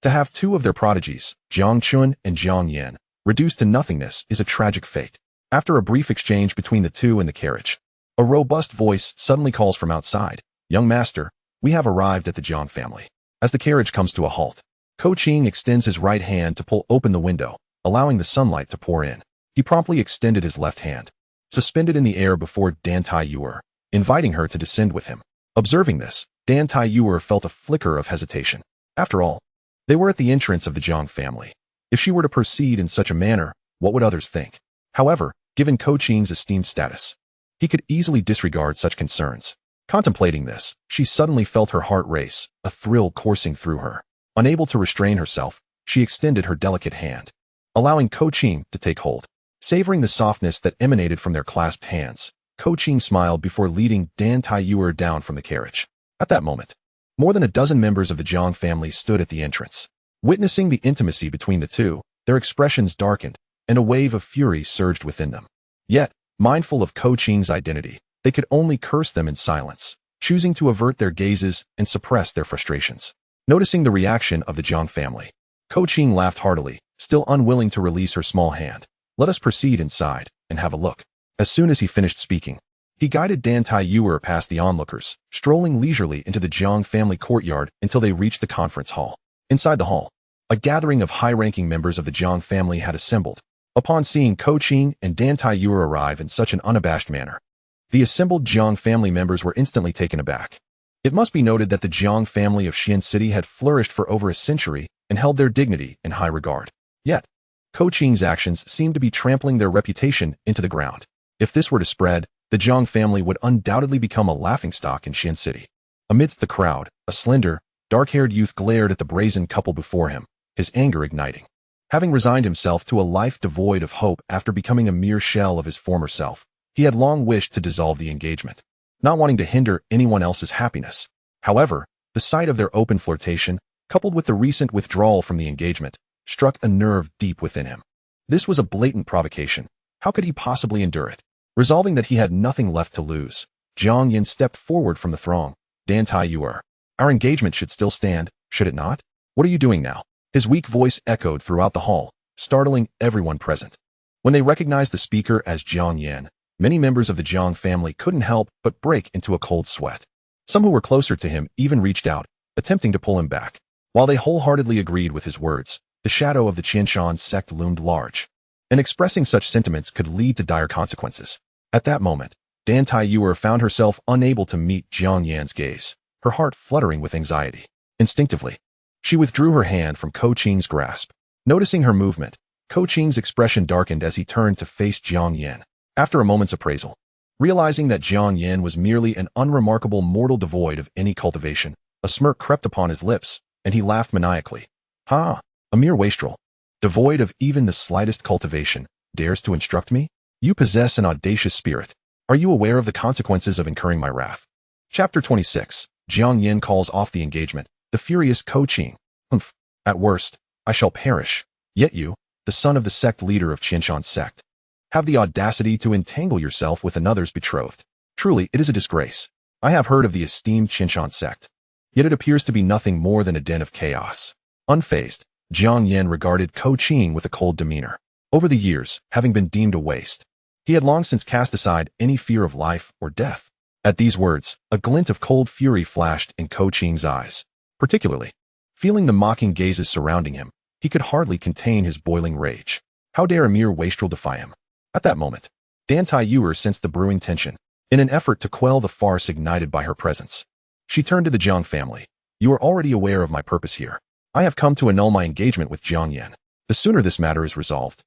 To have two of their prodigies, Jiang Chen and Jiang Yan, reduced to nothingness is a tragic fate. After a brief exchange between the two in the carriage, a robust voice suddenly calls from outside, "Young master, we have arrived at the Jiang family." As the carriage comes to a halt, Ko Qing extends his right hand to pull open the window, allowing the sunlight to pour in. He promptly extended his left hand, suspended in the air before Dantai Yuer, inviting her to descend with him. Observing this, Dantai Yuer felt a flicker of hesitation. After all, they were at the entrance of the Jiang family. If she were to proceed in such a manner, what would others think? However, given Ko Qing's esteemed status, he could easily disregard such concerns. Contemplating this, she suddenly felt her heart race, a thrill coursing through her. Unable to restrain herself, she extended her delicate hand, allowing Ko Qing to take hold. Savoring the softness that emanated from their clasped hands, Ko Qing smiled before leading Dantai Yuer down from the carriage. At that moment, more than a dozen members of the Jiang family stood at the entrance. Witnessing the intimacy between the two, their expressions darkened, and a wave of fury surged within them. Yet, mindful of Ko Qing's identity, they could only curse them in silence, choosing to avert their gazes and suppress their frustrations. Noticing the reaction of the Jiang family, Ko Qing laughed heartily, still unwilling to release her small hand. "Let us proceed inside and have a look." As soon as he finished speaking, he guided Dantai Yuer past the onlookers, strolling leisurely into the Jiang family courtyard until they reached the conference hall. Inside the hall, a gathering of high-ranking members of the Jiang family had assembled. Upon seeing Ko Qing and Dantai Yuer arrive in such an unabashed manner, the assembled Jiang family members were instantly taken aback. It must be noted that the Jiang family of Xian City had flourished for over a century and held their dignity in high regard. Yet, Ko Qing's actions seemed to be trampling their reputation into the ground. If this were to spread, the Jiang family would undoubtedly become a laughingstock in Xian City. Amidst the crowd, a slender, dark-haired youth glared at the brazen couple before him, his anger igniting. Having resigned himself to a life devoid of hope after becoming a mere shell of his former self, he had long wished to dissolve the engagement, not wanting to hinder anyone else's happiness. However, the sight of their open flirtation, coupled with the recent withdrawal from the engagement, struck a nerve deep within him. This was a blatant provocation. How could he possibly endure it? Resolving that he had nothing left to lose, Jiang Yan stepped forward from the throng. "Dantai Yuer, our engagement should still stand, should it not? What are you doing now?" His weak voice echoed throughout the hall, startling everyone present. When they recognized the speaker as Jiang Yan, many members of the Jiang family couldn't help but break into a cold sweat. Some who were closer to him even reached out, attempting to pull him back. While they wholeheartedly agreed with his words, the shadow of the Qianshan sect loomed large. and expressing such sentiments could lead to dire consequences. At that moment, Dan Taiyuer found herself unable to meet Jiang Yan's gaze, her heart fluttering with anxiety. Instinctively, she withdrew her hand from Ko Qing's grasp. Noticing her movement, Ko Qing's expression darkened as he turned to face Jiang Yan. After a moment's appraisal, realizing that Jiang Yan was merely an unremarkable mortal devoid of any cultivation, a smirk crept upon his lips, and he laughed maniacally. Ha! A mere wastrel, devoid of even the slightest cultivation, dares to instruct me? You possess an audacious spirit. Are you aware of the consequences of incurring my wrath? Chapter 26. Jiang Yan calls off the engagement. The furious Ko Qing. Humph. At worst, I shall perish. Yet you, the son of the sect leader of Qinshan's sect, have the audacity to entangle yourself with another's betrothed. Truly, it is a disgrace. I have heard of the esteemed Qinshan sect, yet it appears to be nothing more than a den of chaos. Unfazed, Jiang Yan regarded Ko Qing with a cold demeanor. Over the years, having been deemed a waste, he had long since cast aside any fear of life or death. At these words, a glint of cold fury flashed in Ko Qing's eyes. Particularly, feeling the mocking gazes surrounding him, he could hardly contain his boiling rage. How dare a mere wastrel defy him? At that moment, Dan Taiyuer sensed the brewing tension. In an effort to quell the farce ignited by her presence, she turned to the Jiang family. You are already aware of my purpose here. I have come to annul my engagement with Jiang Yan. The sooner this matter is resolved,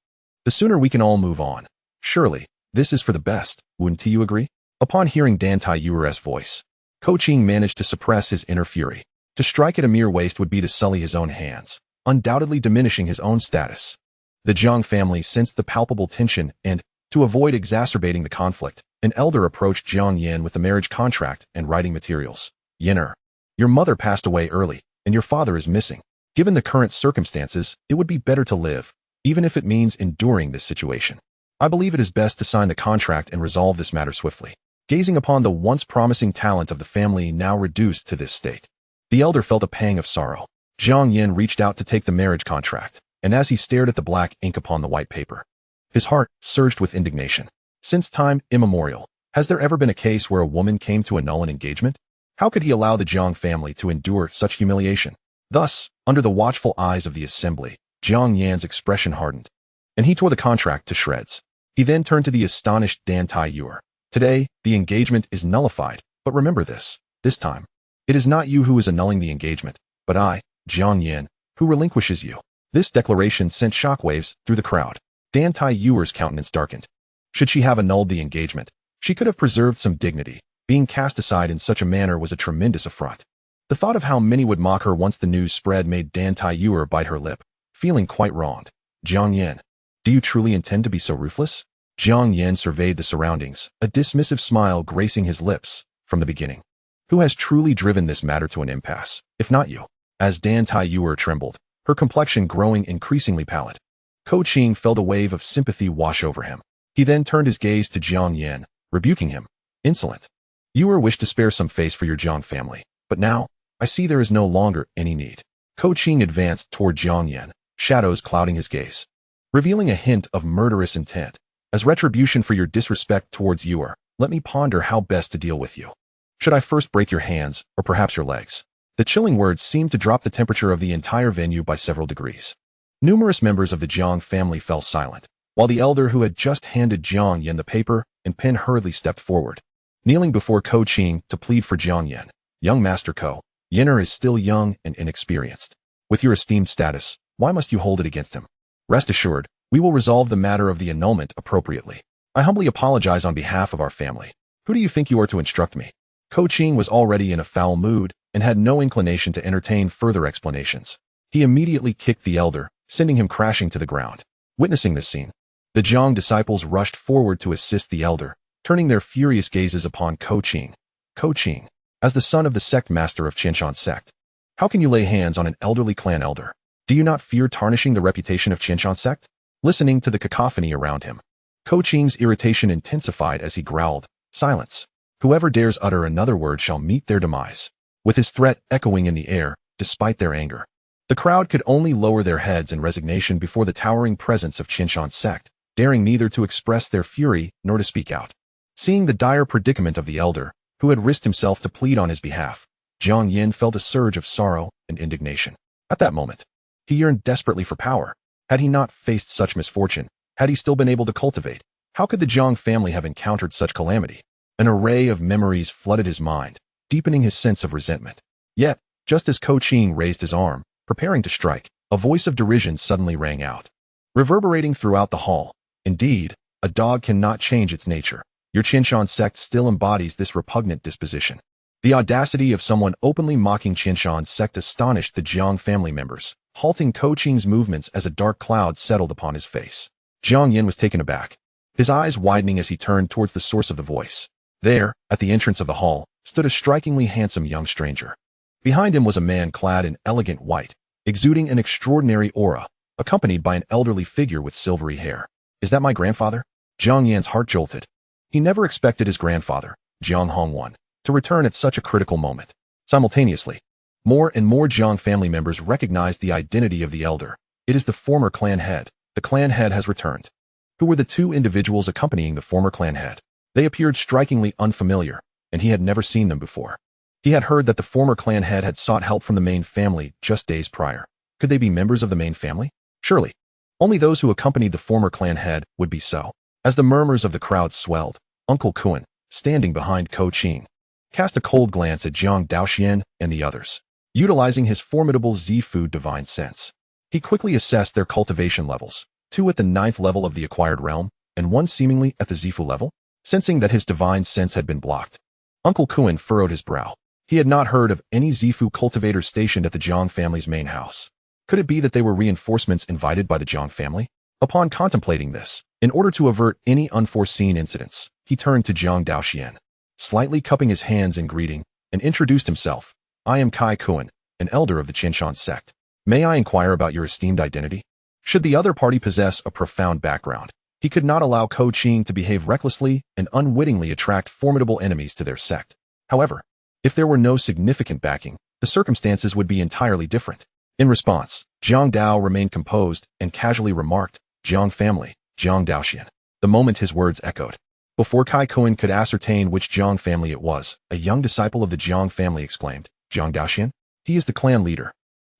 the sooner we can all move on. Surely, this is for the best, wouldn't you agree? Upon hearing Dan Taiyuer's voice, Ko Qing managed to suppress his inner fury. To strike at a mere waste would be to sully his own hands, undoubtedly diminishing his own status. The Jiang family sensed the palpable tension and, to avoid exacerbating the conflict, an elder approached Jiang Yan with the marriage contract and writing materials. Yan'er, your mother passed away early, and your father is missing. Given the current circumstances, it would be better to live, even if it means enduring this situation. I believe it is best to sign the contract and resolve this matter swiftly. Gazing upon the once promising talent of the family now reduced to this state, the elder felt a pang of sorrow. Jiang Yan reached out to take the marriage contract, and as he stared at the black ink upon the white paper, his heart surged with indignation. Since time immemorial, has there ever been a case where a woman came to annul an engagement? How could he allow the Jiang family to endure such humiliation? Thus, under the watchful eyes of the assembly, Jiang Yan's expression hardened, and he tore the contract to shreds. He then turned to the astonished Dan Taiyuer. Today, the engagement is nullified, but remember this time, it is not you who is annulling the engagement, but I, Jiang Yan, who relinquishes you. This declaration sent shockwaves through the crowd. Dan Taiyuer's countenance darkened. Should she have annulled the engagement, she could have preserved some dignity. Being cast aside in such a manner was a tremendous affront. The thought of how many would mock her once the news spread made Dan Taiyuer bite her lip, feeling quite wronged. Jiang Yan, do you truly intend to be so ruthless? Jiang Yan surveyed the surroundings, a dismissive smile gracing his lips. From the beginning, who has truly driven this matter to an impasse, if not you? As Dan Taiyuer trembled, her complexion growing increasingly pallid, Ko Qing felt a wave of sympathy wash over him. He then turned his gaze to Jiang Yan, rebuking him. Insolent. You were wished to spare some face for your Jiang family, but now, I see there is no longer any need. Ko Qing advanced toward Jiang Yan, shadows clouding his gaze, revealing a hint of murderous intent. As retribution for your disrespect towards you, let me ponder how best to deal with you. Should I first break your hands, or perhaps your legs? The chilling words seemed to drop the temperature of the entire venue by several degrees. Numerous members of the Jiang family fell silent, while the elder who had just handed Jiang Yan the paper and pen hurriedly stepped forward, kneeling before Ko Qing to plead for Jiang Yan. Young Master Ko, Yan'er is still young and inexperienced. With your esteemed status, why must you hold it against him? Rest assured, we will resolve the matter of the annulment appropriately. I humbly apologize on behalf of our family. Who do you think you are to instruct me? Ko Qing was already in a foul mood and had no inclination to entertain further explanations. He immediately kicked the elder, sending him crashing to the ground. Witnessing this scene, the Jiang disciples rushed forward to assist the elder, turning their furious gazes upon Ko Qing. Ko Qing, as the son of the sect master of Qinshan sect, how can you lay hands on an elderly clan elder? Do you not fear tarnishing the reputation of Qinshan sect? Listening to the cacophony around him, Ko Qing's irritation intensified as he growled, Silence. Whoever dares utter another word shall meet their demise. With his threat echoing in the air, despite their anger, the crowd could only lower their heads in resignation before the towering presence of Qinshan's sect, daring neither to express their fury nor to speak out. Seeing the dire predicament of the elder, who had risked himself to plead on his behalf, Jiang Yan felt a surge of sorrow and indignation. At that moment, he yearned desperately for power. Had he not faced such misfortune, Had he still been able to cultivate? How could the Jiang family have encountered such calamity? An array of memories flooded his mind, deepening his sense of resentment. Yet, just as Ko-Ching raised his arm, preparing to strike, a voice of derision suddenly rang out, reverberating throughout the hall. Indeed, a dog cannot change its nature. Your Qinshan sect still embodies this repugnant disposition. The audacity of someone openly mocking Qinshan sect astonished the Jiang family members, halting Ko-Ching's movements as a dark cloud settled upon his face. Jiang Yin was taken aback, his eyes widening as he turned towards the source of the voice. There, at the entrance of the hall, stood a strikingly handsome young stranger. Behind him was a man clad in elegant white, exuding an extraordinary aura, accompanied by an elderly figure with silvery hair. Is that my grandfather? Jiang Yan's heart jolted. He never expected his grandfather, Jiang Hongwan, to return at such a critical moment. Simultaneously, more and more Jiang family members recognized the identity of the elder. It is the former clan head. The clan head has returned. Who were the two individuals accompanying the former clan head? They appeared strikingly unfamiliar, and he had never seen them before. He had heard that the former clan head had sought help from the main family just days prior. Could they be members of the main family? Surely. Only those who accompanied the former clan head would be so. As the murmurs of the crowd swelled, Uncle Kuan, standing behind Ko-Ching, cast a cold glance at Jiang Daoxuan and the others. Utilizing his formidable Zifu divine sense, he quickly assessed their cultivation levels, 2 at the 9th level of the acquired realm, and 1 seemingly at the Zifu level. Sensing that his divine sense had been blocked, Uncle Kuan furrowed his brow. He had not heard of any Zifu cultivators stationed at the Jiang family's main house. Could it be that they were reinforcements invited by the Jiang family? Upon contemplating this, in order to avert any unforeseen incidents, he turned to Jiang Daoxuan, slightly cupping his hands in greeting, and introduced himself. I am Kai Kuan, an elder of the Qinshan sect. May I inquire about your esteemed identity? Should the other party possess a profound background, he could not allow Ko-Ching to behave recklessly and unwittingly attract formidable enemies to their sect. However, if there were no significant backing, the circumstances would be entirely different. In response, Jiang Dao remained composed and casually remarked, Jiang family, Jiang Daoxuan. The moment his words echoed, before Kai Kuan could ascertain which Jiang family it was, a young disciple of the Jiang family exclaimed, Jiang Daoxuan? He is the clan leader.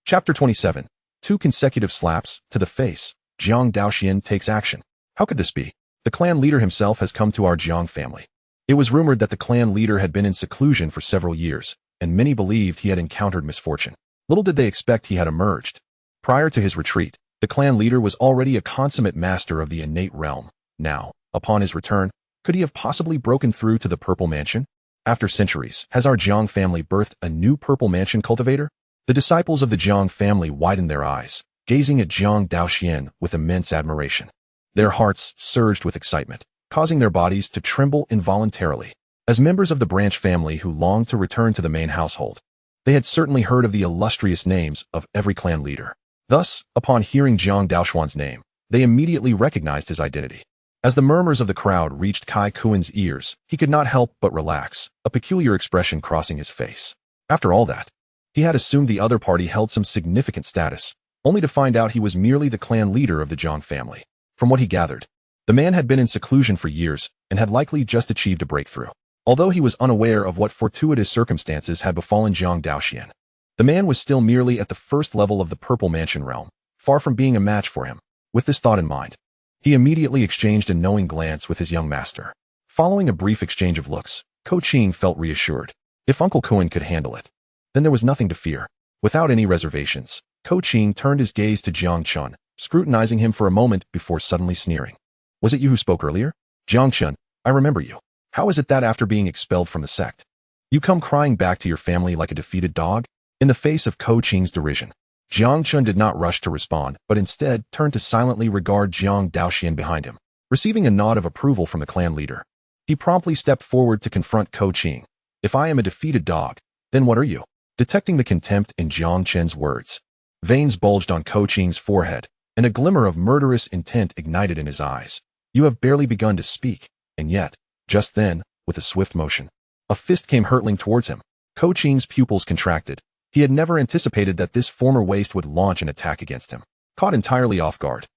Chapter 27. 2 consecutive slaps to the face. Jiang Daoxuan takes action. How could this be? The clan leader himself has come to our Jiang family. It was rumored that the clan leader had been in seclusion for several years, and many believed he had encountered misfortune. Little did they expect he had emerged. Prior to his retreat, the clan leader was already a consummate master of the innate realm. Now, upon his return, could he have possibly broken through to the Purple Mansion? After centuries, has our Jiang family birthed a new Purple Mansion cultivator? The disciples of the Jiang family widened their eyes, gazing at Jiang Daoxuan with immense admiration. Their hearts surged with excitement, causing their bodies to tremble involuntarily. As members of the branch family who longed to return to the main household, they had certainly heard of the illustrious names of every clan leader. Thus, upon hearing Jiang Daoxuan's name, they immediately recognized his identity. As the murmurs of the crowd reached Kai Kuan's ears, he could not help but relax, a peculiar expression crossing his face. After all that, he had assumed the other party held some significant status, only to find out he was merely the clan leader of the Jiang family. From what he gathered, the man had been in seclusion for years and had likely just achieved a breakthrough. Although he was unaware of what fortuitous circumstances had befallen Jiang Daoxuan, the man was still merely at the first level of the Purple Mansion realm, far from being a match for him. With this thought in mind, he immediately exchanged a knowing glance with his young master. Following a brief exchange of looks, Ko-Ching felt reassured. If Uncle Kuan could handle it, then there was nothing to fear. Without any reservations, Ko-Ching turned his gaze to Jiang Chen, scrutinizing him for a moment before suddenly sneering. Was it you who spoke earlier? Jiang Chen, I remember you. How is it that after being expelled from the sect, you come crying back to your family like a defeated dog? In the face of Ko-Ching's derision, Jiang Chen did not rush to respond, but instead turned to silently regard Jiang Daoxuan behind him. Receiving a nod of approval from the clan leader, he promptly stepped forward to confront Ko-Ching. If I am a defeated dog, then what are you? Detecting the contempt in Jiang Chen's words, veins bulged on Ko-Ching's forehead, and a glimmer of murderous intent ignited in his eyes. You have barely begun to speak, and yet, just then, with a swift motion, a fist came hurtling towards him. Ko-Ching's pupils contracted. He had never anticipated that this former waste would launch an attack against him. Caught entirely off guard,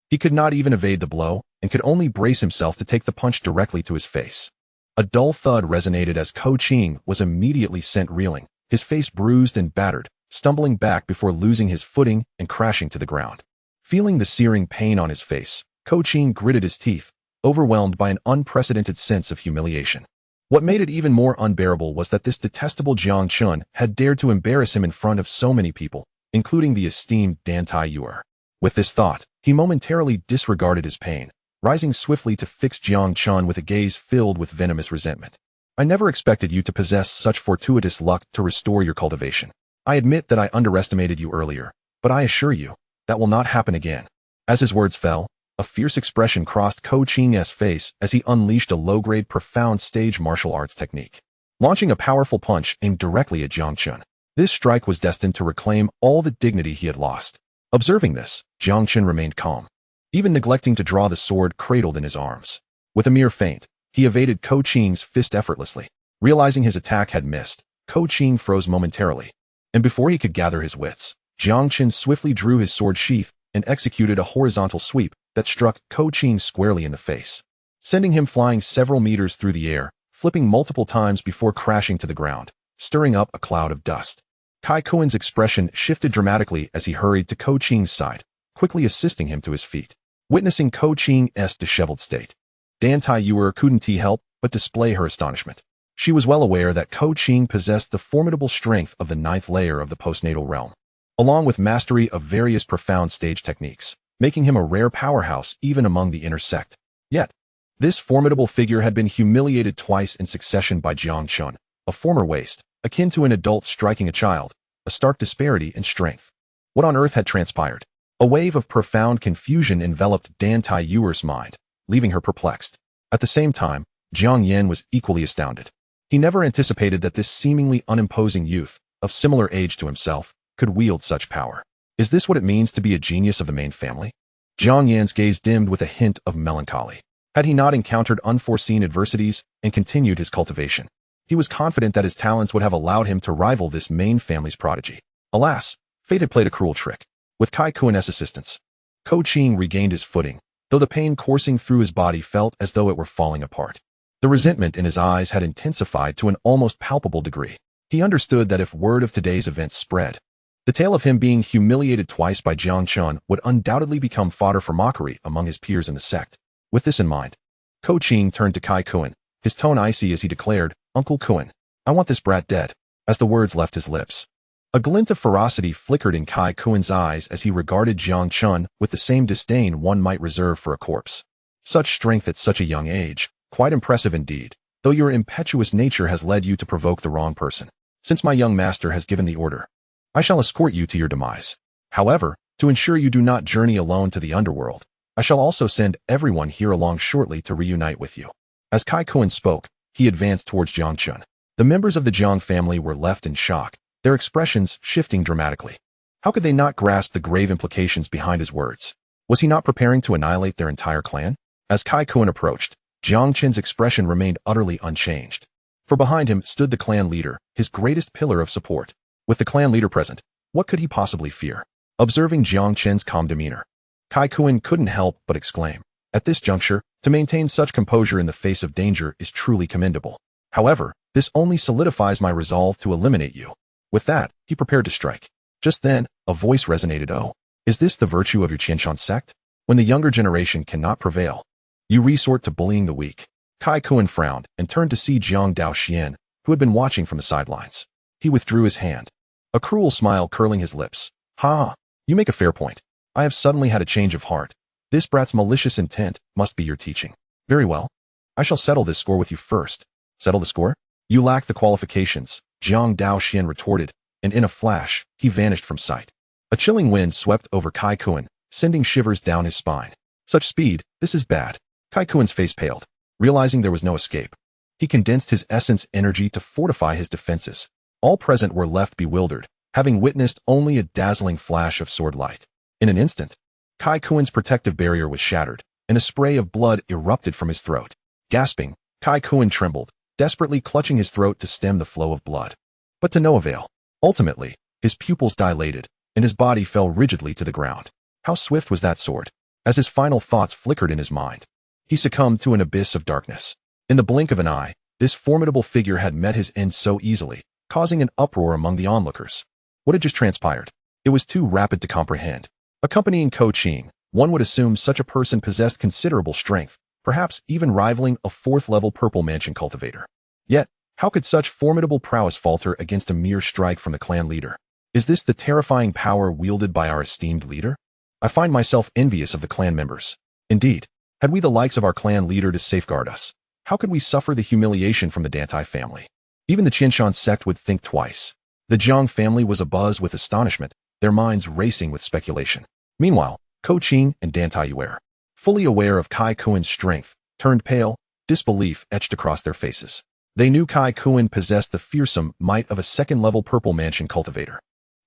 he could not even evade the blow, and could only brace himself to take the punch directly to his face. A dull thud resonated as Ko-Ching was immediately sent reeling, his face bruised and battered, stumbling back before losing his footing and crashing to the ground. Feeling the searing pain on his face, Qing gritted his teeth, overwhelmed by an unprecedented sense of humiliation. What made it even more unbearable was that this detestable Jiang Chen had dared to embarrass him in front of so many people, including the esteemed Dan Tai-Yuer. With this thought, he momentarily disregarded his pain, rising swiftly to fix Jiang Chen with a gaze filled with venomous resentment. I never expected you to possess such fortuitous luck to restore your cultivation. I admit that I underestimated you earlier, but I assure you, that will not happen again. As his words fell, a fierce expression crossed Qing's face as he unleashed a low-grade profound stage martial arts technique, launching a powerful punch aimed directly at Jiang Chen. This strike was destined to reclaim all the dignity he had lost. Observing this, Jiang Chen remained calm, even neglecting to draw the sword cradled in his arms. With a mere feint, he evaded Qing's fist effortlessly. Realizing his attack had missed, Qing froze momentarily, and before he could gather his wits, Jiang Chen swiftly drew his sword sheath and executed a horizontal sweep that struck Qing squarely in the face, sending him flying several meters through the air, flipping multiple times before crashing to the ground, stirring up a cloud of dust. Qing's expression shifted dramatically as he hurried to Qing's side, quickly assisting him to his feet. Witnessing Qing's disheveled state, Dan Tai-Yuer couldn't help but display her astonishment. She was well aware that Qing possessed the formidable strength of the 9th layer of the postnatal realm, along with mastery of various profound stage techniques, making him a rare powerhouse even among the inner sect. Yet, this formidable figure had been humiliated twice in succession by Jiang Chen, a former waste, akin to an adult striking a child, a stark disparity in strength. What on earth had transpired? A wave of profound confusion enveloped Dan Tai-Yuer's mind, leaving her perplexed. At the same time, Jiang Yan was equally astounded. He never anticipated that this seemingly unimposing youth, of similar age to himself, could wield such power. Is this what it means to be a genius of the main family? Jiang Yan's gaze dimmed with a hint of melancholy. Had he not encountered unforeseen adversities and continued his cultivation, he was confident that his talents would have allowed him to rival this main family's prodigy. Alas, fate had played a cruel trick. With Qing's assistance, Qing regained his footing, though the pain coursing through his body felt as though it were falling apart. The resentment in his eyes had intensified to an almost palpable degree. He understood that if word of today's events spread, the tale of him being humiliated twice by Jiang Chen would undoubtedly become fodder for mockery among his peers in the sect. With this in mind, Qing turned to Qing, his tone icy as he declared, "Uncle Qing, I want this brat dead." As the words left his lips, a glint of ferocity flickered in Qing's eyes as he regarded Jiang Chen with the same disdain one might reserve for a corpse. Such strength at such a young age, quite impressive indeed, though your impetuous nature has led you to provoke the wrong person. Since my young master has given the order, I shall escort you to your demise. However, to ensure you do not journey alone to the underworld, I shall also send everyone here along shortly to reunite with you. As Qing spoke, he advanced towards Jiang Chen. The members of the Jiang family were left in shock, their expressions shifting dramatically. How could they not grasp the grave implications behind his words? Was he not preparing to annihilate their entire clan? As Qing approached, Jiang Chen's expression remained utterly unchanged. For behind him stood the clan leader, his greatest pillar of support. With the clan leader present, what could he possibly fear? Observing Jiang Chen's calm demeanor, Qing couldn't help but exclaim, "At this juncture, to maintain such composure in the face of danger is truly commendable. However, this only solidifies my resolve to eliminate you." With that, he prepared to strike. Just then, a voice resonated. "Oh, is this the virtue of your Qianshan sect? When the younger generation cannot prevail, you resort to bullying the weak." Qing frowned and turned to see Jiang Daoxuan, who had been watching from the sidelines. He withdrew his hand, a cruel smile curling his lips. "Ha! You make a fair point. I have suddenly had a change of heart. This brat's malicious intent must be your teaching. Very well. I shall settle this score with you first." "Settle the score? You lack the qualifications," Jiang Daoxuan retorted, and in a flash, he vanished from sight. A chilling wind swept over Qing, sending shivers down his spine. Such speed, this is bad. Qing's face paled. Realizing there was no escape, he condensed his essence energy to fortify his defenses. All present were left bewildered, having witnessed only a dazzling flash of sword light. In an instant, Qing's protective barrier was shattered, and a spray of blood erupted from his throat. Gasping, Qing trembled, desperately clutching his throat to stem the flow of blood. But to no avail. Ultimately, his pupils dilated, and his body fell rigidly to the ground. How swift was that sword? As his final thoughts flickered in his mind, he succumbed to an abyss of darkness. In the blink of an eye, this formidable figure had met his end so easily, causing an uproar among the onlookers. What had just transpired? It was too rapid to comprehend. Accompanying Qing, One would assume such a person possessed considerable strength, perhaps even rivaling a 4th-level Purple Mansion cultivator. Yet, how could such formidable prowess falter against a mere strike from the clan leader? Is this the terrifying power wielded by our esteemed leader? I find myself envious of the clan members. Indeed, had we the likes of our clan leader to safeguard us, how could we suffer the humiliation from the Dantai family? Even the Qinshan sect would think twice. The Jiang family was abuzz with astonishment, their minds racing with speculation. Meanwhile, Ko Qing and Dantai Yuer, fully aware of Kai Kuan's strength, turned pale, disbelief etched across their faces. They knew Kai Kuan possessed the fearsome might of a 2nd-level Purple Mansion cultivator,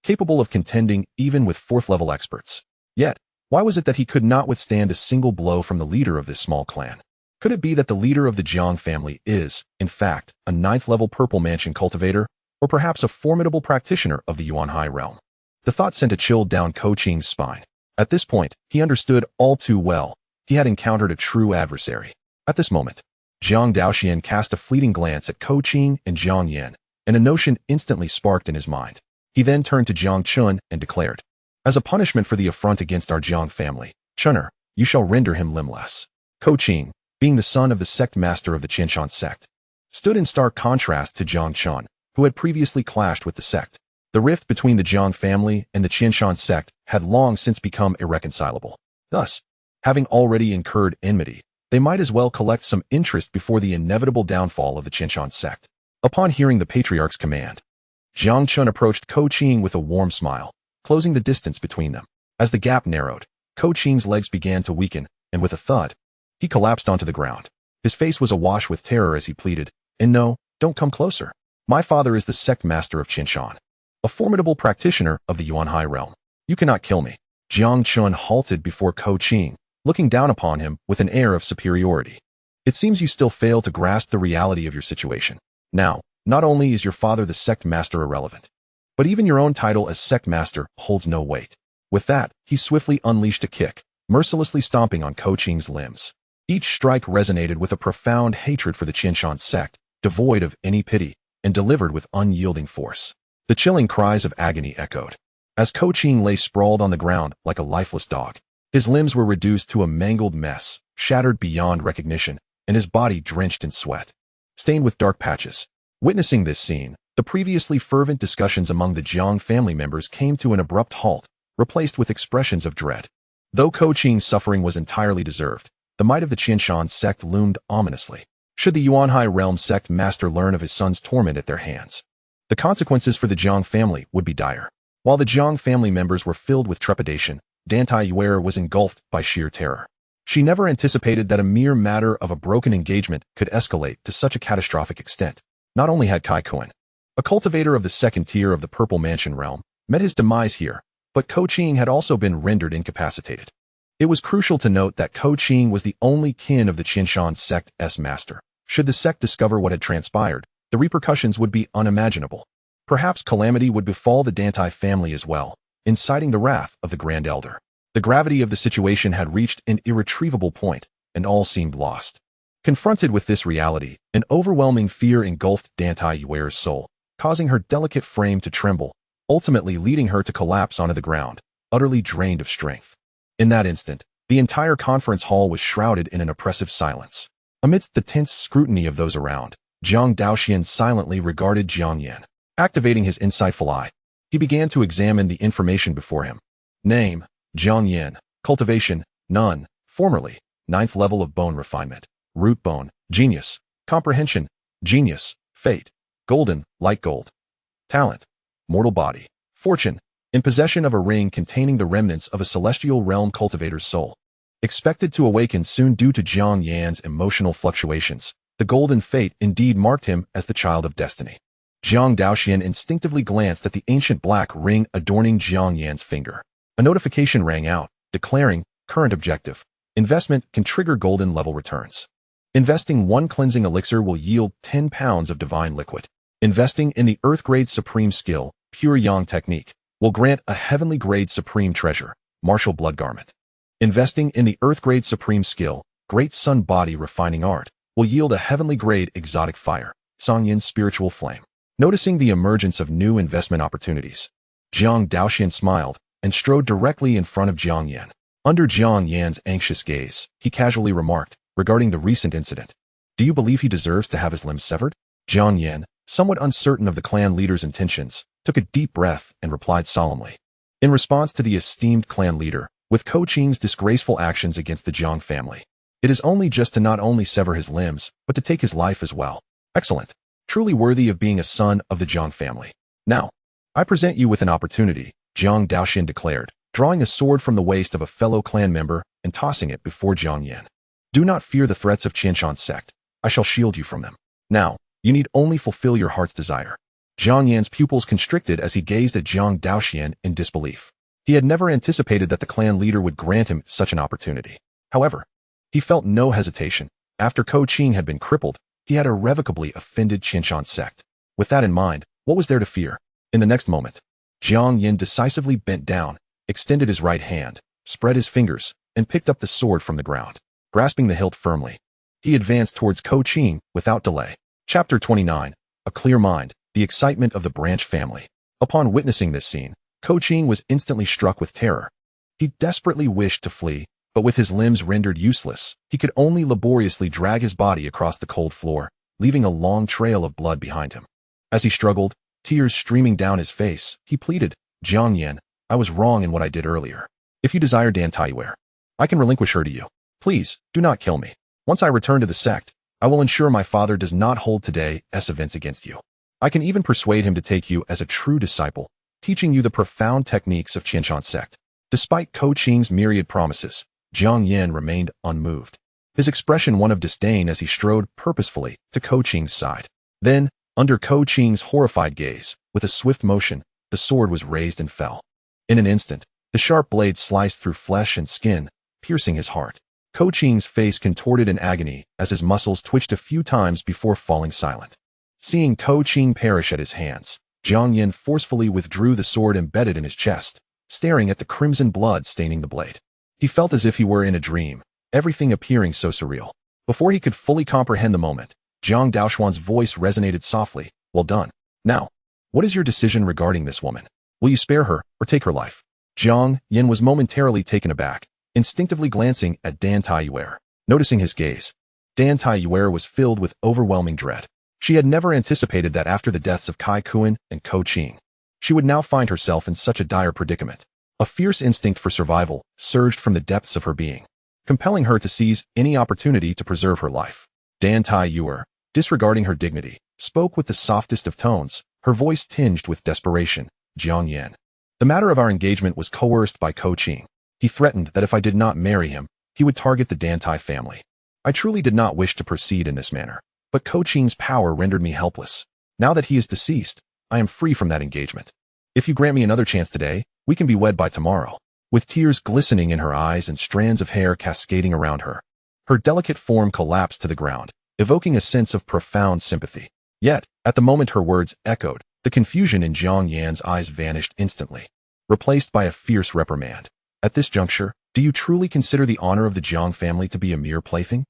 capable of contending even with 4th-level experts. Yet, why was it that he could not withstand a single blow from the leader of this small clan? Could it be that the leader of the Jiang family is, in fact, a 9th-level Purple Mansion cultivator, or perhaps a formidable practitioner of the Yuanhai realm? The thought sent a chill down Ko Qing's spine. At this point, he understood all too well. He had encountered a true adversary. At this moment, Jiang Daoxuan cast a fleeting glance at Ko Qing and Jiang Yan, and a notion instantly sparked in his mind. He then turned to Jiang Chen and declared, "As a punishment for the affront against our Jiang family, Chener, you shall render him limbless." Ko Qing, being the son of the sect master of the Qinshan sect, stood in stark contrast to Jiang Chen, who had previously clashed with the sect. The rift between the Jiang family and the Qinshan sect had long since become irreconcilable. Thus, having already incurred enmity, they might as well collect some interest before the inevitable downfall of the Qinshan sect. Upon hearing the patriarch's command, Jiang Chen approached Ko Qing with a warm smile, closing the distance between them. As the gap narrowed, Ko Qing's legs began to weaken, and with a thud, he collapsed onto the ground. His face was awash with terror as he pleaded, "And no, don't come closer. My father is the sect master of Qinshan, a formidable practitioner of the Yuanhai realm. You cannot kill me." Jiang Chen halted before Ko Qing, looking down upon him with an air of superiority. "It seems you still fail to grasp the reality of your situation. Now, not only is your father the sect master irrelevant, but even your own title as sect master holds no weight." With that, he swiftly unleashed a kick, mercilessly stomping on Ko Qing's limbs. Each strike resonated with a profound hatred for the Qinshan sect, devoid of any pity, and delivered with unyielding force. The chilling cries of agony echoed. As Ko Qing lay sprawled on the ground like a lifeless dog, his limbs were reduced to a mangled mess, shattered beyond recognition, and his body drenched in sweat, stained with dark patches. Witnessing this scene, the previously fervent discussions among the Jiang family members came to an abrupt halt, replaced with expressions of dread. Though Ko Qing's suffering was entirely deserved, the might of the Qinshan sect loomed ominously. Should the Yuanhai realm sect master learn of his son's torment at their hands, the consequences for the Jiang family would be dire. While the Jiang family members were filled with trepidation, Dantai Yuer was engulfed by sheer terror. She never anticipated that a mere matter of a broken engagement could escalate to such a catastrophic extent. Not only had Kai Kuan, a cultivator of the 2nd tier of the Purple Mansion realm, met his demise here, but Ko Qing had also been rendered incapacitated. It was crucial to note that Ko Qing was the only kin of the Qinshan sect's master. Should the sect discover what had transpired, the repercussions would be unimaginable. Perhaps calamity would befall the Dantai family as well, inciting the wrath of the Grand Elder. The gravity of the situation had reached an irretrievable point, and all seemed lost. Confronted with this reality, an overwhelming fear engulfed Dantai Yuer's soul, causing her delicate frame to tremble, ultimately leading her to collapse onto the ground, utterly drained of strength. In that instant, the entire conference hall was shrouded in an oppressive silence. Amidst the tense scrutiny of those around, Jiang Daoxuan silently regarded Jiang Yan. Activating his insightful eye, he began to examine the information before him. Name, Jiang Yan. Cultivation, none. Formerly, 9th level of bone refinement. Root bone, genius. Comprehension, genius. Fate, golden, light gold. Talent, mortal body. Fortune, in possession of a ring containing the remnants of a celestial realm cultivator's soul. Expected to awaken soon due to Jiang Yan's emotional fluctuations, the golden fate indeed marked him as the child of destiny. Jiang Daoxuan instinctively glanced at the ancient black ring adorning Jiang Yan's finger. A notification rang out, declaring, current objective. Investment can trigger golden level returns. Investing 1 cleansing elixir will yield 10 pounds of divine liquid. Investing in the Earth Grade Supreme Skill, Pure Yang Technique, will grant a Heavenly Grade Supreme Treasure, Martial Blood Garment. Investing in the Earth Grade Supreme Skill, Great Sun Body Refining Art, will yield a Heavenly Grade Exotic Fire, Songyin Spiritual Flame. Noticing the emergence of new investment opportunities, Jiang Daoxuan smiled and strode directly in front of Jiang Yan. Under Jiang Yan's anxious gaze, he casually remarked, regarding the recent incident. Do you believe he deserves to have his limbs severed? Jiang Yan, somewhat uncertain of the clan leader's intentions, took a deep breath and replied solemnly. In response to the esteemed clan leader, with Ko Qing's disgraceful actions against the Jiang family, it is only just to not only sever his limbs, but to take his life as well. Excellent. Truly worthy of being a son of the Jiang family. Now, I present you with an opportunity, Jiang Daoxuan declared, drawing a sword from the waist of a fellow clan member and tossing it before Jiang Yan. Do not fear the threats of Qianshan's sect. I shall shield you from them. Now, you need only fulfill your heart's desire. Jiang Yan's pupils constricted as he gazed at Jiang Daoxuan in disbelief. He had never anticipated that the clan leader would grant him such an opportunity. However, he felt no hesitation. After Ko Qing had been crippled, he had irrevocably offended Qianshan's sect. With that in mind, what was there to fear? In the next moment, Jiang Yan decisively bent down, extended his right hand, spread his fingers, and picked up the sword from the ground. Grasping the hilt firmly, he advanced towards Ko Qing without delay. Chapter 29. A Clear Mind, the Excitement of the Branch Family. Upon witnessing this scene, Ko Qing was instantly struck with terror. He desperately wished to flee, but with his limbs rendered useless, he could only laboriously drag his body across the cold floor, leaving a long trail of blood behind him. As he struggled, tears streaming down his face, he pleaded, Jiang Yan, I was wrong in what I did earlier. If you desire Dan Taiyuer, I can relinquish her to you. Please, do not kill me. Once I return to the sect, I will ensure my father does not hold today's events against you. I can even persuade him to take you as a true disciple, teaching you the profound techniques of Qianshan's sect. Despite Ko Qing's myriad promises, Jiang Yan remained unmoved, his expression one of disdain as he strode purposefully to Ko Qing's side. Then, under Ko Qing's horrified gaze, with a swift motion, the sword was raised and fell. In an instant, the sharp blade sliced through flesh and skin, piercing his heart. Ko Qing's face contorted in agony as his muscles twitched a few times before falling silent. Seeing Ko Qing perish at his hands, Jiang Yan forcefully withdrew the sword embedded in his chest, staring at the crimson blood staining the blade. He felt as if he were in a dream, everything appearing so surreal. Before he could fully comprehend the moment, Jiang Daoxuan's voice resonated softly. Well done. Now, what is your decision regarding this woman? Will you spare her, or take her life? Jiang Yan was momentarily taken aback, instinctively glancing at Dan Taiyuer. Noticing his gaze, Dan Taiyuer was filled with overwhelming dread. She had never anticipated that after the deaths of Kai Kuan and Ko Qing, she would now find herself in such a dire predicament. A fierce instinct for survival surged from the depths of her being, compelling her to seize any opportunity to preserve her life. Dan Taiyuer, disregarding her dignity, spoke with the softest of tones, her voice tinged with desperation. Jiang Yan. The matter of our engagement was coerced by Ko Qing. He threatened that if I did not marry him, he would target the Dan Tai family. I truly did not wish to proceed in this manner, but Ko Qing's power rendered me helpless. Now that he is deceased, I am free from that engagement. If you grant me another chance today, we can be wed by tomorrow. With tears glistening in her eyes and strands of hair cascading around her, her delicate form collapsed to the ground, evoking a sense of profound sympathy. Yet, at the moment her words echoed, the confusion in Jiang Yan's eyes vanished instantly, replaced by a fierce reprimand. At this juncture, do you truly consider the honor of the Jiang family to be a mere plaything?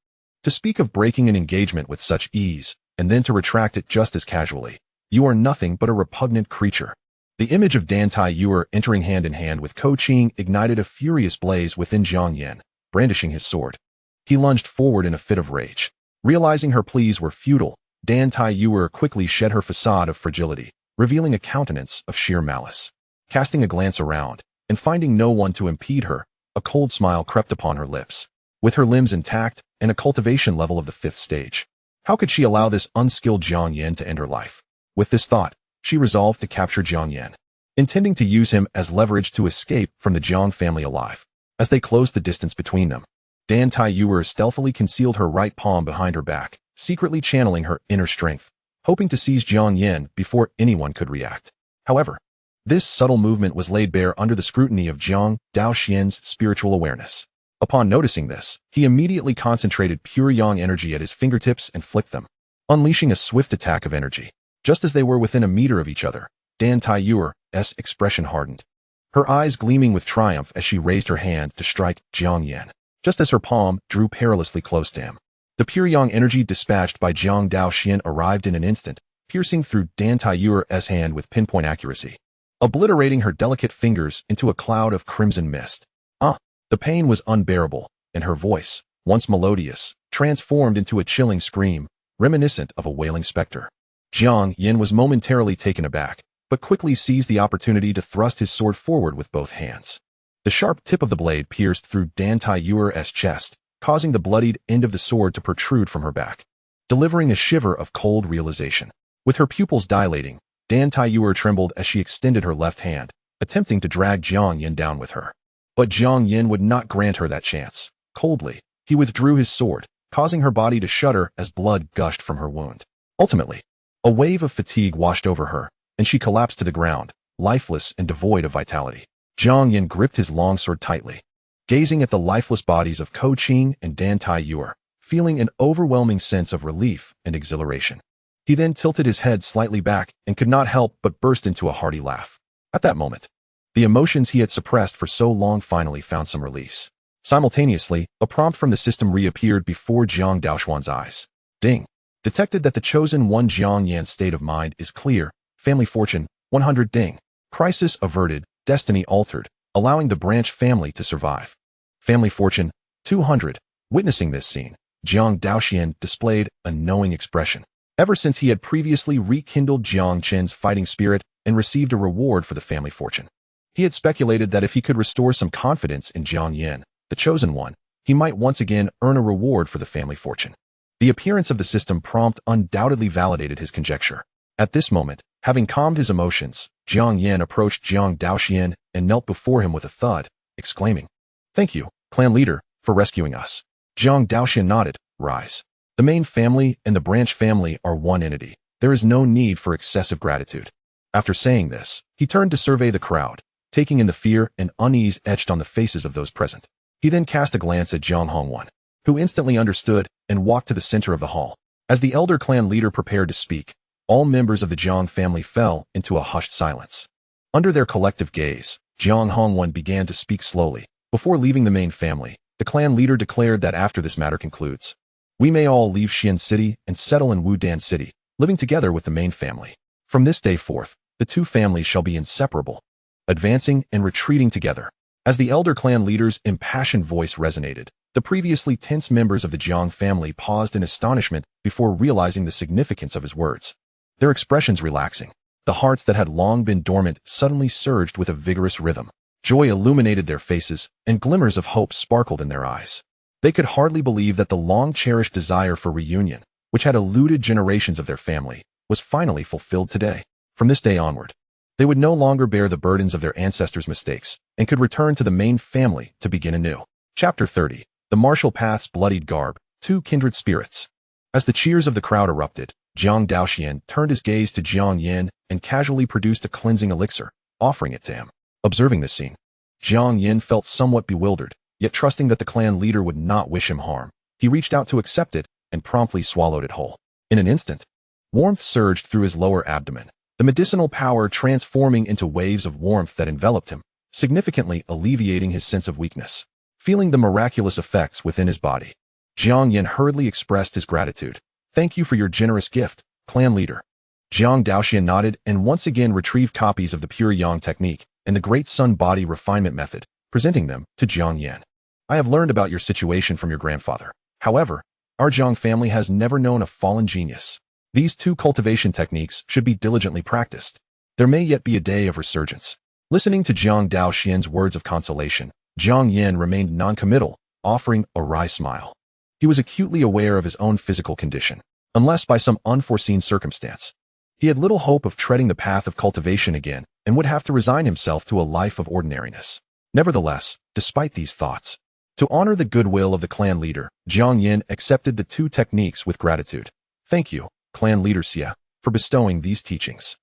To speak of breaking an engagement with such ease, and then to retract it just as casually, you are nothing but a repugnant creature. The image of Dan Taiyuer entering hand in hand with Ko Qing ignited a furious blaze within Jiang Yan, brandishing his sword. He lunged forward in a fit of rage. Realizing her pleas were futile, Dan Taiyuer quickly shed her facade of fragility, revealing a countenance of sheer malice. Casting a glance around, and finding no one to impede her, a cold smile crept upon her lips. With her limbs intact and a cultivation level of the 5th stage, how could she allow this unskilled Jiang Yan to end her life? With this thought, she resolved to capture Jiang Yan, intending to use him as leverage to escape from the Jiang family alive. As they closed the distance between them, Dan Taiyuer stealthily concealed her right palm behind her back, secretly channeling her inner strength, hoping to seize Jiang Yan before anyone could react. However, this subtle movement was laid bare under the scrutiny of Jiang Daoxuan's spiritual awareness. Upon noticing this, he immediately concentrated pure yang energy at his fingertips and flicked them, unleashing a swift attack of energy. Just as they were within a meter of each other, Dan Taiyuer's expression hardened, her eyes gleaming with triumph as she raised her hand to strike Jiang Yan, just as her palm drew perilously close to him. The pure yang energy dispatched by Jiang Daoxuan arrived in an instant, piercing through Dan Taiyuer's hand with pinpoint accuracy, obliterating her delicate fingers into a cloud of crimson mist. The The pain was unbearable, and her voice, once melodious, transformed into a chilling scream, reminiscent of a wailing specter. Jiang Yin was momentarily taken aback, but quickly seized the opportunity to thrust his sword forward with both hands. The sharp tip of the blade pierced through Dan Taiyuer's chest, causing the bloodied end of the sword to protrude from her back, delivering a shiver of cold realization. With her pupils dilating, Dan Taiyuer trembled as she extended her left hand, attempting to drag Jiang Yin down with her. But Jiang Yin would not grant her that chance. Coldly, he withdrew his sword, causing her body to shudder as blood gushed from her wound. Ultimately, a wave of fatigue washed over her, and she collapsed to the ground, lifeless and devoid of vitality. Jiang Yin gripped his longsword tightly, gazing at the lifeless bodies of Ko Qing and Dan Taiyuer, feeling an overwhelming sense of relief and exhilaration. He then tilted his head slightly back and could not help but burst into a hearty laugh. At that moment, the emotions he had suppressed for so long finally found some release. Simultaneously, a prompt from the system reappeared before Jiang Daoxuan's eyes. Ding. Detected that the chosen one Jiang Yan's state of mind is clear. Family fortune, 100 ding. Crisis averted, destiny altered, allowing the branch family to survive. Family fortune, 200. Witnessing this scene, Jiang Daoxuan displayed a knowing expression. Ever since he had previously rekindled Jiang Chen's fighting spirit and received a reward for the family fortune, he had speculated that if he could restore some confidence in Jiang Yin, the chosen one, he might once again earn a reward for the family fortune. The appearance of the system prompt undoubtedly validated his conjecture. At this moment, having calmed his emotions, Jiang Yin approached Jiang Daoxuan and knelt before him with a thud, exclaiming, "Thank you, clan leader, for rescuing us." Jiang Daoxuan nodded. "Rise. The main family and the branch family are one entity. There is no need for excessive gratitude." After saying this, he turned to survey the crowd, taking in the fear and unease etched on the faces of those present. He then cast a glance at Jiang Hongwan, who instantly understood and walked to the center of the hall. As the elder clan leader prepared to speak, all members of the Jiang family fell into a hushed silence. Under their collective gaze, Jiang Hongwan began to speak slowly. Before leaving the main family, the clan leader declared that after this matter concludes, we may all leave Xian City and settle in Wudan City, living together with the main family. From this day forth, the two families shall be inseparable, advancing and retreating together. As the elder clan leader's impassioned voice resonated, the previously tense members of the Jiang family paused in astonishment before realizing the significance of his words. Their expressions relaxing, the hearts that had long been dormant suddenly surged with a vigorous rhythm. Joy illuminated their faces, and glimmers of hope sparkled in their eyes. They could hardly believe that the long-cherished desire for reunion, which had eluded generations of their family, was finally fulfilled today. From this day onward, they would no longer bear the burdens of their ancestors' mistakes, and could return to the main family to begin anew. Chapter 30. The Martial Path's Bloodied Garb, Two Kindred Spirits. As the cheers of the crowd erupted, Jiang Daoxuan turned his gaze to Jiang Yin and casually produced a cleansing elixir, offering it to him. Observing this scene, Jiang Yin felt somewhat bewildered, yet trusting that the clan leader would not wish him harm, he reached out to accept it and promptly swallowed it whole. In an instant, warmth surged through his lower abdomen, the medicinal power transforming into waves of warmth that enveloped him, significantly alleviating his sense of weakness. Feeling the miraculous effects within his body, Jiang Yin hurriedly expressed his gratitude. "Thank you for your generous gift, clan leader." Jiang Daoxuan nodded and once again retrieved copies of the Pure Yang technique and the Great Sun Body Refinement Method, presenting them to Jiang Yin. "I have learned about your situation from your grandfather. However, our Jiang family has never known a fallen genius. These two cultivation techniques should be diligently practiced. There may yet be a day of resurgence." Listening to Jiang Daoxuan's words of consolation, Jiang Yin remained non-committal, offering a wry smile. He was acutely aware of his own physical condition. Unless by some unforeseen circumstance, he had little hope of treading the path of cultivation again and would have to resign himself to a life of ordinariness. Nevertheless, despite these thoughts, to honor the goodwill of the clan leader, Jiang Yin accepted the two techniques with gratitude. "Thank you, clan leader Xia, for bestowing these teachings."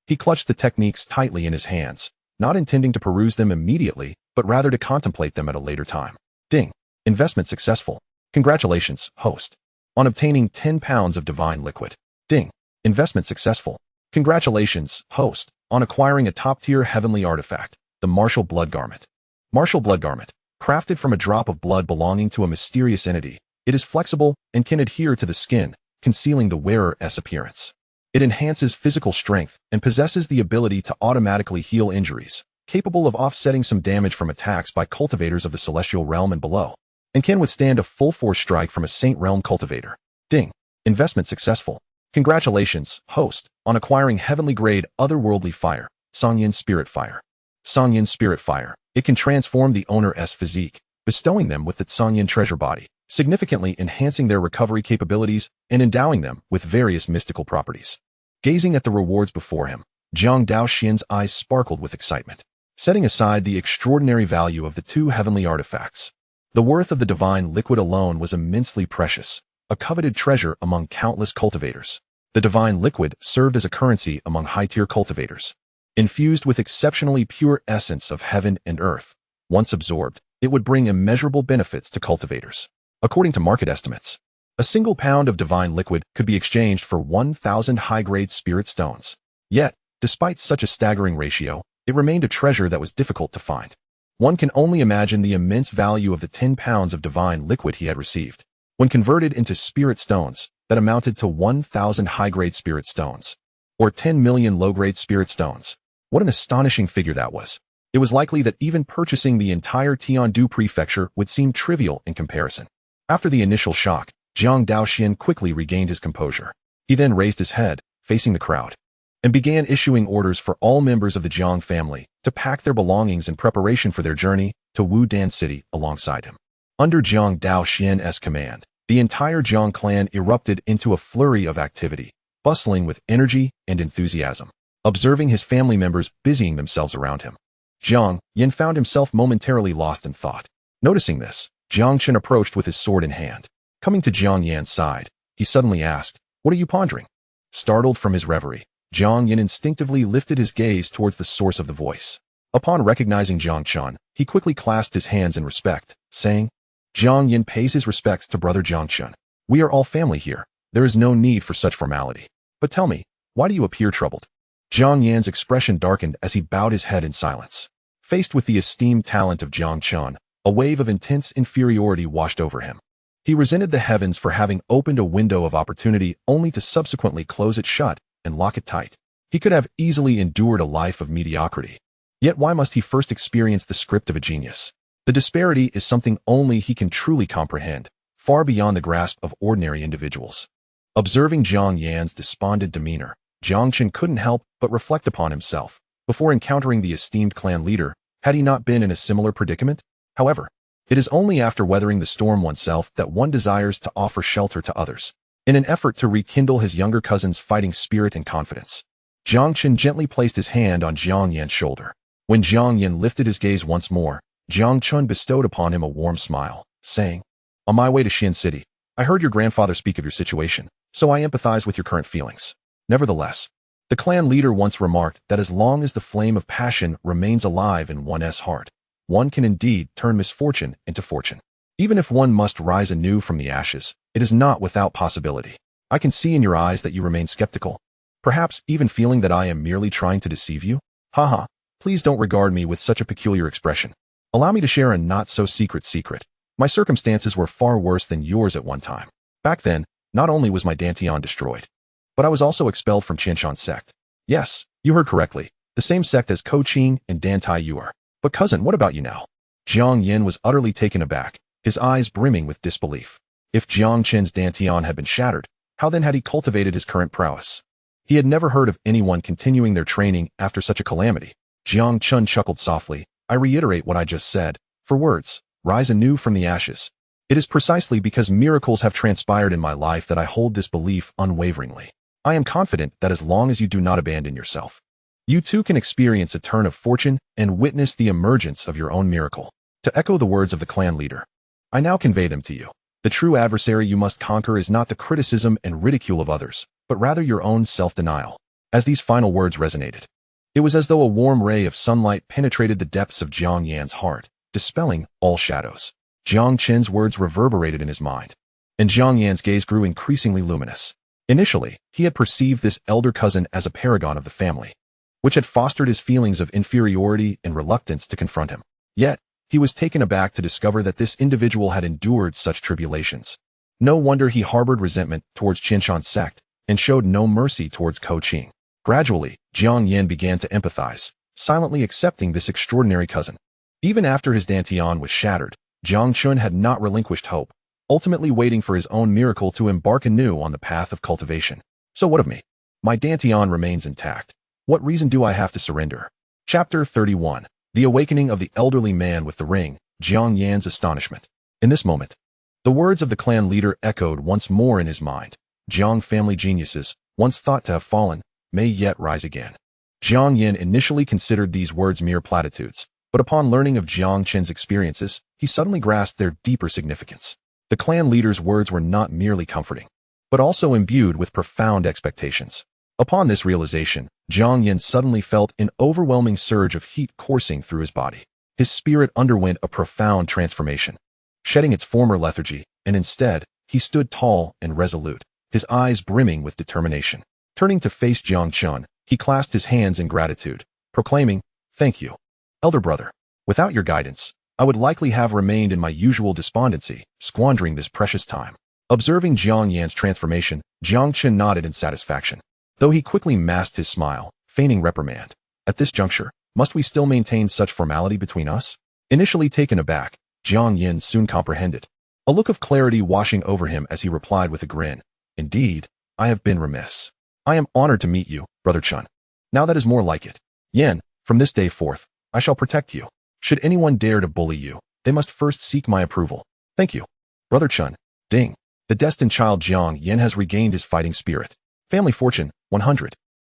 He clutched the techniques tightly in his hands, not intending to peruse them immediately, but rather to contemplate them at a later time. Ding. Investment successful. Congratulations, host, on obtaining 10 pounds of divine liquid. Ding. Investment successful. Congratulations, host, on acquiring a top-tier heavenly artifact, the Martial Blood Garment. Martial Blood Garment. Crafted from a drop of blood belonging to a mysterious entity, it is flexible and can adhere to the skin, concealing the wearer's appearance. It enhances physical strength and possesses the ability to automatically heal injuries, capable of offsetting some damage from attacks by cultivators of the celestial realm and below, and can withstand a full-force strike from a Saint Realm cultivator. Ding. Investment successful. Congratulations, host, on acquiring heavenly-grade otherworldly fire, Sangyin Spirit Fire. Sangyin Spirit Fire. It can transform the owner's physique, bestowing them with the Sangyin treasure body, significantly enhancing their recovery capabilities and endowing them with various mystical properties. Gazing at the rewards before him, Jiang Daoxuan's eyes sparkled with excitement. Setting aside the extraordinary value of the two heavenly artifacts, the worth of the divine liquid alone was immensely precious, a coveted treasure among countless cultivators. The divine liquid served as a currency among high-tier cultivators. Infused with exceptionally pure essence of heaven and earth, once absorbed, it would bring immeasurable benefits to cultivators. According to market estimates, a single pound of divine liquid could be exchanged for 1,000 high-grade spirit stones. Yet, despite such a staggering ratio, it remained a treasure that was difficult to find. One can only imagine the immense value of the 10 pounds of divine liquid he had received. When converted into spirit stones, that amounted to 1,000 high-grade spirit stones, or 10 million low-grade spirit stones. What an astonishing figure that was. It was likely that even purchasing the entire Tiandu prefecture would seem trivial in comparison. After the initial shock, Jiang Daoxuan quickly regained his composure. He then raised his head, facing the crowd, and began issuing orders for all members of the Jiang family to pack their belongings in preparation for their journey to Wudan City alongside him. Under Jiang Daoxuan's command, the entire Jiang clan erupted into a flurry of activity, bustling with energy and enthusiasm, observing his family members busying themselves around him. Jiang Yin found himself momentarily lost in thought. Noticing this, Jiang Chen approached with his sword in hand. Coming to Jiang Yan's side, he suddenly asked, "What are you pondering?" Startled from his reverie, Jiang Yin instinctively lifted his gaze towards the source of the voice. Upon recognizing Jiang Chen, he quickly clasped his hands in respect, saying, "Jiang Yin pays his respects to brother Jiang Chen. We are all family here. There is no need for such formality. But tell me, why do you appear troubled?" Jiang Yan's expression darkened as he bowed his head in silence. Faced with the esteemed talent of Jiang Chen, a wave of intense inferiority washed over him. He resented the heavens for having opened a window of opportunity only to subsequently close it shut and lock it tight. He could have easily endured a life of mediocrity. Yet why must he first experience the script of a genius? The disparity is something only he can truly comprehend, far beyond the grasp of ordinary individuals. Observing Jiang Yan's despondent demeanor, Jiang Chen couldn't help but reflect upon himself. Before encountering the esteemed clan leader, had he not been in a similar predicament? However, it is only after weathering the storm oneself that one desires to offer shelter to others. In an effort to rekindle his younger cousin's fighting spirit and confidence, Jiang Chen gently placed his hand on Jiang Yan's shoulder. When Jiang Yan lifted his gaze once more, Jiang Chen bestowed upon him a warm smile, saying, "On my way to Xian City, I heard your grandfather speak of your situation, so I empathize with your current feelings. Nevertheless, the clan leader once remarked that as long as the flame of passion remains alive in one's heart, one can indeed turn misfortune into fortune. Even if one must rise anew from the ashes, it is not without possibility. I can see in your eyes that you remain skeptical, perhaps even feeling that I am merely trying to deceive you. Haha, please don't regard me with such a peculiar expression. Allow me to share a not-so-secret secret. My circumstances were far worse than yours at one time. Back then, not only was my Dantian destroyed, but I was also expelled from Qianshan Sect. Yes, you heard correctly, the same sect as Ko Qing and Dan Tai you are. But cousin, what about you now?" Jiang Yin was utterly taken aback, his eyes brimming with disbelief. If Jiang Chen's Dantian had been shattered, how then had he cultivated his current prowess? He had never heard of anyone continuing their training after such a calamity. Jiang Chen chuckled softly. "I reiterate what I just said. For words, rise anew from the ashes. It is precisely because miracles have transpired in my life that I hold this belief unwaveringly. I am confident that as long as you do not abandon yourself, you too can experience a turn of fortune and witness the emergence of your own miracle." To echo the words of the clan leader, I now convey them to you. The true adversary you must conquer is not the criticism and ridicule of others, but rather your own self-denial. As these final words resonated, it was as though a warm ray of sunlight penetrated the depths of Jiang Yan's heart, dispelling all shadows. Jiang Chen's words reverberated in his mind, and Jiang Yan's gaze grew increasingly luminous. Initially, he had perceived this elder cousin as a paragon of the family, which had fostered his feelings of inferiority and reluctance to confront him. Yet, he was taken aback to discover that this individual had endured such tribulations. No wonder he harbored resentment towards Qianshan Sect and showed no mercy towards Ko Qing. Gradually, Jiang Yan began to empathize, silently accepting this extraordinary cousin. Even after his dantian was shattered, Jiang Chen had not relinquished hope, ultimately waiting for his own miracle to embark anew on the path of cultivation. So what of me? My dantian remains intact. What reason do I have to surrender? Chapter 31. The Awakening of the Elderly Man with the Ring, Jiang Yan's Astonishment. In this moment, the words of the clan leader echoed once more in his mind. Jiang family geniuses, once thought to have fallen, may yet rise again. Jiang Yan initially considered these words mere platitudes, but upon learning of Jiang Chen's experiences, he suddenly grasped their deeper significance. The clan leader's words were not merely comforting, but also imbued with profound expectations. Upon this realization, Jiang Yan suddenly felt an overwhelming surge of heat coursing through his body. His spirit underwent a profound transformation, shedding its former lethargy, and instead, he stood tall and resolute, his eyes brimming with determination. Turning to face Jiang Chen, he clasped his hands in gratitude, proclaiming, "Thank you, elder brother. Without your guidance, I would likely have remained in my usual despondency, squandering this precious time." Observing Jiang Yan's transformation, Jiang Chen nodded in satisfaction, though he quickly masked his smile, feigning reprimand. At this juncture, must we still maintain such formality between us? Initially taken aback, Jiang Yan soon comprehended, a look of clarity washing over him as he replied with a grin, "Indeed, I have been remiss. I am honored to meet you, Brother Chen. Now that is more like it. Yan, from this day forth, I shall protect you. Should anyone dare to bully you, they must first seek my approval. Thank you, Brother Chen." Ding. The destined child Jiang Yan has regained his fighting spirit. Family fortune, 100.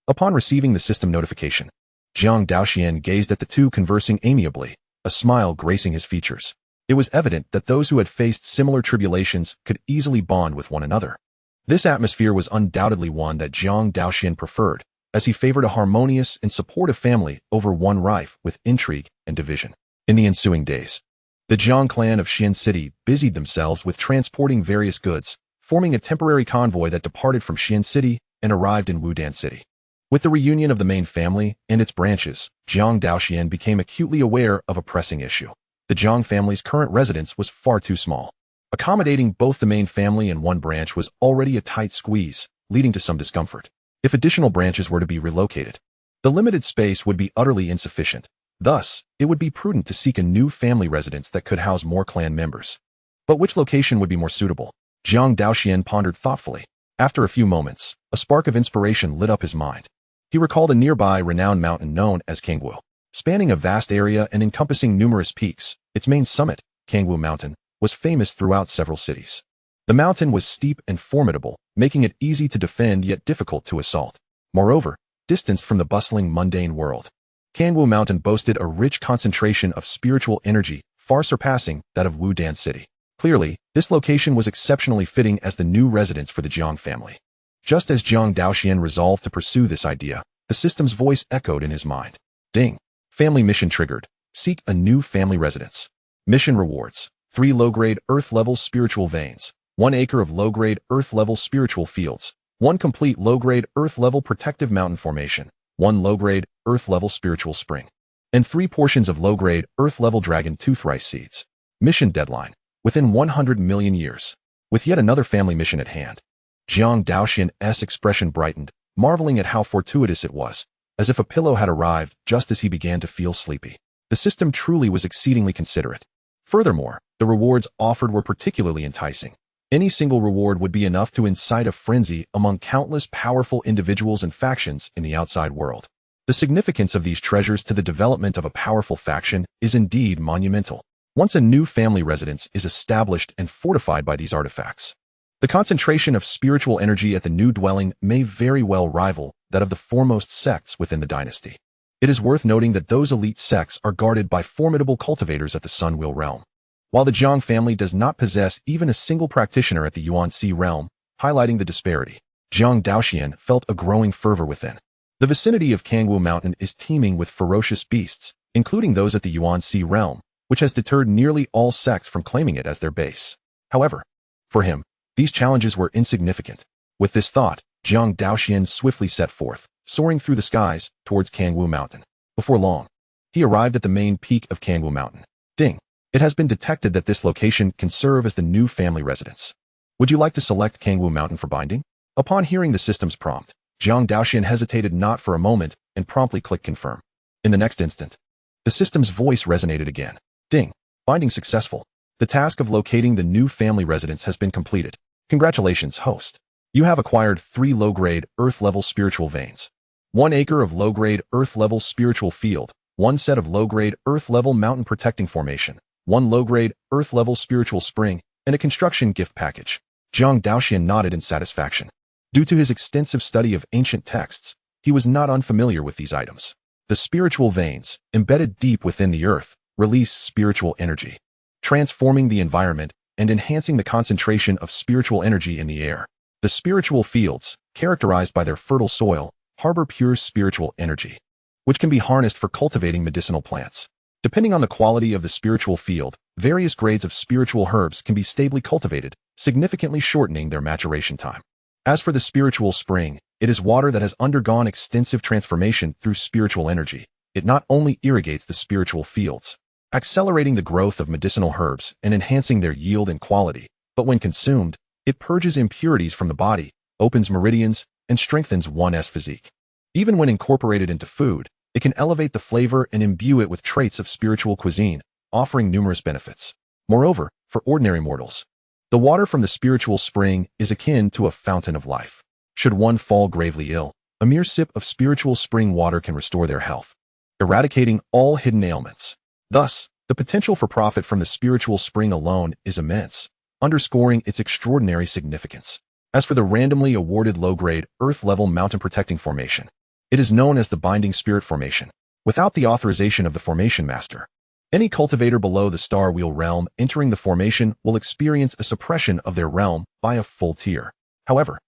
Upon receiving the system notification, Jiang Daoxuan gazed at the two conversing amiably, a smile gracing his features. It was evident that those who had faced similar tribulations could easily bond with one another. This atmosphere was undoubtedly one that Jiang Daoxuan preferred, as he favored a harmonious and supportive family over one rife with intrigue and division. In the ensuing days, the Jiang clan of Xian City busied themselves with transporting various goods, forming a temporary convoy that departed from Xian City and arrived in Wudan City. With the reunion of the main family and its branches, Jiang Daoxuan became acutely aware of a pressing issue. The Jiang family's current residence was far too small. Accommodating both the main family and one branch was already a tight squeeze, leading to some discomfort. If additional branches were to be relocated, the limited space would be utterly insufficient. Thus, it would be prudent to seek a new family residence that could house more clan members. But which location would be more suitable? Jiang Daoxuan pondered thoughtfully. After a few moments, a spark of inspiration lit up his mind. He recalled a nearby renowned mountain known as Kangwu. Spanning a vast area and encompassing numerous peaks, its main summit, Kangwu Mountain, was famous throughout several cities. The mountain was steep and formidable, making it easy to defend yet difficult to assault. Moreover, distanced from the bustling mundane world, Kangwu Mountain boasted a rich concentration of spiritual energy, far surpassing that of Wudan City. Clearly, this location was exceptionally fitting as the new residence for the Jiang family. Just as Jiang Daoxuan resolved to pursue this idea, the system's voice echoed in his mind. Ding. Family mission triggered. Seek a new family residence. Mission rewards: 3 low-grade Earth-level spiritual veins, 1 acre of low-grade Earth-level spiritual fields, 1 complete low-grade Earth-level protective mountain formation, 1 low-grade Earth-level spiritual spring, and 3 portions of low-grade Earth-level dragon tooth rice seeds. Mission deadline: within 100 million years. With yet another family mission at hand, Jiang Daoxuan's expression brightened, marveling at how fortuitous it was, as if a pillow had arrived just as he began to feel sleepy. The system truly was exceedingly considerate. Furthermore, the rewards offered were particularly enticing. Any single reward would be enough to incite a frenzy among countless powerful individuals and factions in the outside world. The significance of these treasures to the development of a powerful faction is indeed monumental. Once a new family residence is established and fortified by these artifacts, the concentration of spiritual energy at the new dwelling may very well rival that of the foremost sects within the dynasty. It is worth noting that those elite sects are guarded by formidable cultivators at the Sunwheel realm. While the Jiang family does not possess even a single practitioner at the Yuan-Si realm, highlighting the disparity, Jiang Daoxuan felt a growing fervor within. The vicinity of Kangwu Mountain is teeming with ferocious beasts, including those at the Yuan-Si realm, which has deterred nearly all sects from claiming it as their base. However, for him, these challenges were insignificant. With this thought, Jiang Daoxuan swiftly set forth, soaring through the skies towards Kangwu Mountain. Before long, he arrived at the main peak of Kangwu Mountain. Ding. It has been detected that this location can serve as the new family residence. Would you like to select Kangwu Mountain for binding? Upon hearing the system's prompt, Jiang Daoxuan hesitated not for a moment and promptly clicked confirm. In the next instant, the system's voice resonated again. Ding. Binding successful. The task of locating the new family residence has been completed. Congratulations, host. You have acquired 3 low-grade, Earth-level spiritual veins. 1 acre of low-grade, Earth-level spiritual field. 1 set of low-grade, Earth-level mountain protecting formation. 1 low-grade, Earth-level spiritual spring, and a construction gift package. Jiang Daoxuan nodded in satisfaction. Due to his extensive study of ancient texts, he was not unfamiliar with these items. The spiritual veins, embedded deep within the earth, release spiritual energy, transforming the environment and enhancing the concentration of spiritual energy in the air. The spiritual fields, characterized by their fertile soil, harbor pure spiritual energy, which can be harnessed for cultivating medicinal plants. Depending on the quality of the spiritual field, various grades of spiritual herbs can be stably cultivated, significantly shortening their maturation time. As for the spiritual spring, it is water that has undergone extensive transformation through spiritual energy. It not only irrigates the spiritual fields, accelerating the growth of medicinal herbs and enhancing their yield and quality, but when consumed, it purges impurities from the body, opens meridians, and strengthens one's physique. Even when incorporated into food, it can elevate the flavor and imbue it with traits of spiritual cuisine, offering numerous benefits. Moreover, for ordinary mortals, the water from the spiritual spring is akin to a fountain of life. Should one fall gravely ill, a mere sip of spiritual spring water can restore their health, eradicating all hidden ailments. Thus, the potential for profit from the spiritual spring alone is immense, underscoring its extraordinary significance. As for the randomly awarded low-grade, Earth-level mountain protecting formation, it is known as the Binding Spirit Formation. Without the authorization of the Formation Master, any cultivator below the Star Wheel realm entering the formation will experience a suppression of their realm by a full tier. However,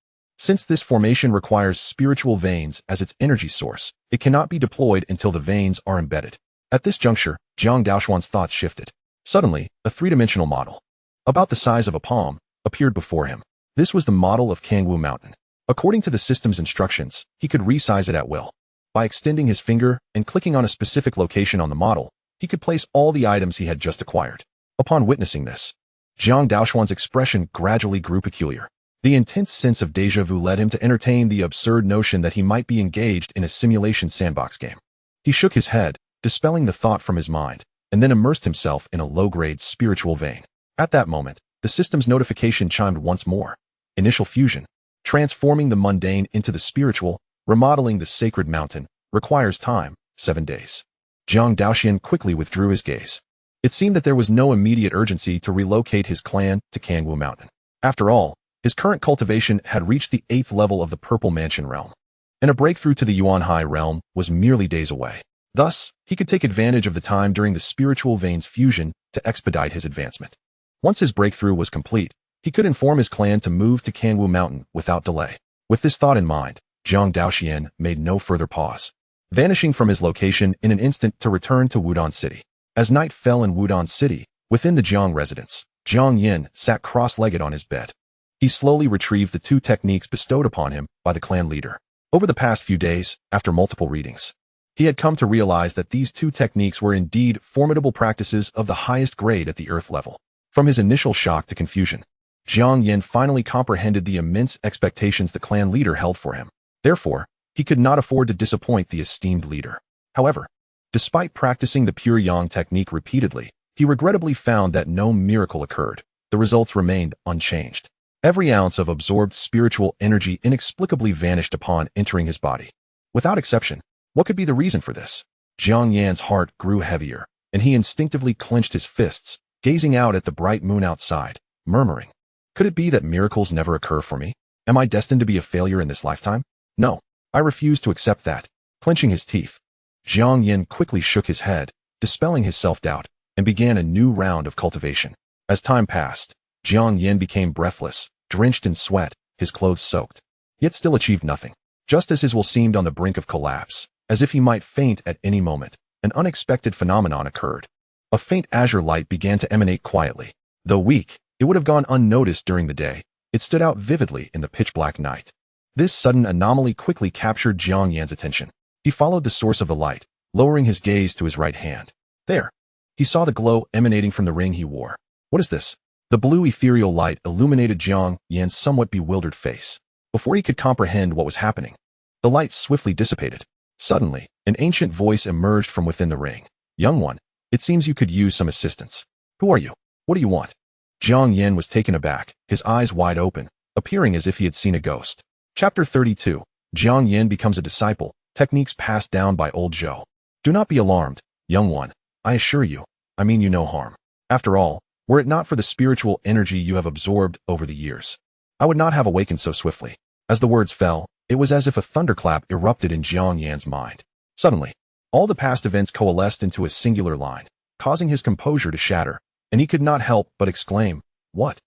since this formation requires spiritual veins as its energy source, it cannot be deployed until the veins are embedded. At this juncture, Jiang Daoxuan's thoughts shifted. Suddenly, a 3-dimensional model, about the size of a palm, appeared before him. This was the model of Kangwu Mountain. According to the system's instructions, he could resize it at will. By extending his finger and clicking on a specific location on the model, he could place all the items he had just acquired. Upon witnessing this, Jiang Daoxuan's expression gradually grew peculiar. The intense sense of déjà vu led him to entertain the absurd notion that he might be engaged in a simulation sandbox game. He shook his head, dispelling the thought from his mind, and then immersed himself in a low-grade spiritual vein. At that moment, the system's notification chimed once more. Initial fusion, transforming the mundane into the spiritual, remodeling the sacred mountain, requires time, 7 days. Jiang Daoxuan quickly withdrew his gaze. It seemed that there was no immediate urgency to relocate his clan to Kangwu Mountain. After all, his current cultivation had reached the 8th level of the Purple Mansion realm, and a breakthrough to the Yuan Hai realm was merely days away. Thus, he could take advantage of the time during the spiritual veins fusion to expedite his advancement. Once his breakthrough was complete, he could inform his clan to move to Kangwu Mountain without delay. With this thought in mind, Jiang Daoxuan made no further pause, vanishing from his location in an instant to return to Wudong City. As night fell in Wudong City, within the Jiang residence, Jiang Yin sat cross-legged on his bed. He slowly retrieved the 2 techniques bestowed upon him by the clan leader. Over the past few days, after multiple readings, he had come to realize that these 2 techniques were indeed formidable practices of the highest grade at the Earth level. From his initial shock to confusion, Jiang Yin finally comprehended the immense expectations the clan leader held for him. Therefore, he could not afford to disappoint the esteemed leader. However, despite practicing the pure yang technique repeatedly, he regrettably found that no miracle occurred. The results remained unchanged. Every ounce of absorbed spiritual energy inexplicably vanished upon entering his body. Without exception, what could be the reason for this? Jiang Yan's heart grew heavier, and he instinctively clenched his fists, gazing out at the bright moon outside, murmuring, "Could it be that miracles never occur for me? Am I destined to be a failure in this lifetime? No, I refuse to accept that." Clenching his teeth, Jiang Yin quickly shook his head, dispelling his self-doubt, and began a new round of cultivation. As time passed, Jiang Yin became breathless, drenched in sweat, his clothes soaked, yet still achieved nothing. Just as his will seemed on the brink of collapse, as if he might faint at any moment, an unexpected phenomenon occurred. A faint azure light began to emanate quietly. Though weak, it would have gone unnoticed during the day. It stood out vividly in the pitch-black night. This sudden anomaly quickly captured Jiang Yan's attention. He followed the source of the light, lowering his gaze to his right hand. There, he saw the glow emanating from the ring he wore. "What is this?" The blue ethereal light illuminated Jiang Yan's somewhat bewildered face. Before he could comprehend what was happening, the light swiftly dissipated. Suddenly, an ancient voice emerged from within the ring. Young one, it seems you could use some assistance. Who are you? What do you want? Jiang Yen was taken aback, his eyes wide open, appearing as if he had seen a ghost. Chapter 32. Jiang Yen becomes a disciple, techniques passed down by old Zhou. Do not be alarmed, young one. I assure you, I mean you no harm. After all, were it not for the spiritual energy you have absorbed over the years, I would not have awakened so swiftly. As the words fell, it was as if a thunderclap erupted in Jiang Yan's mind. Suddenly, all the past events coalesced into a singular line, causing his composure to shatter, and he could not help but exclaim, "What?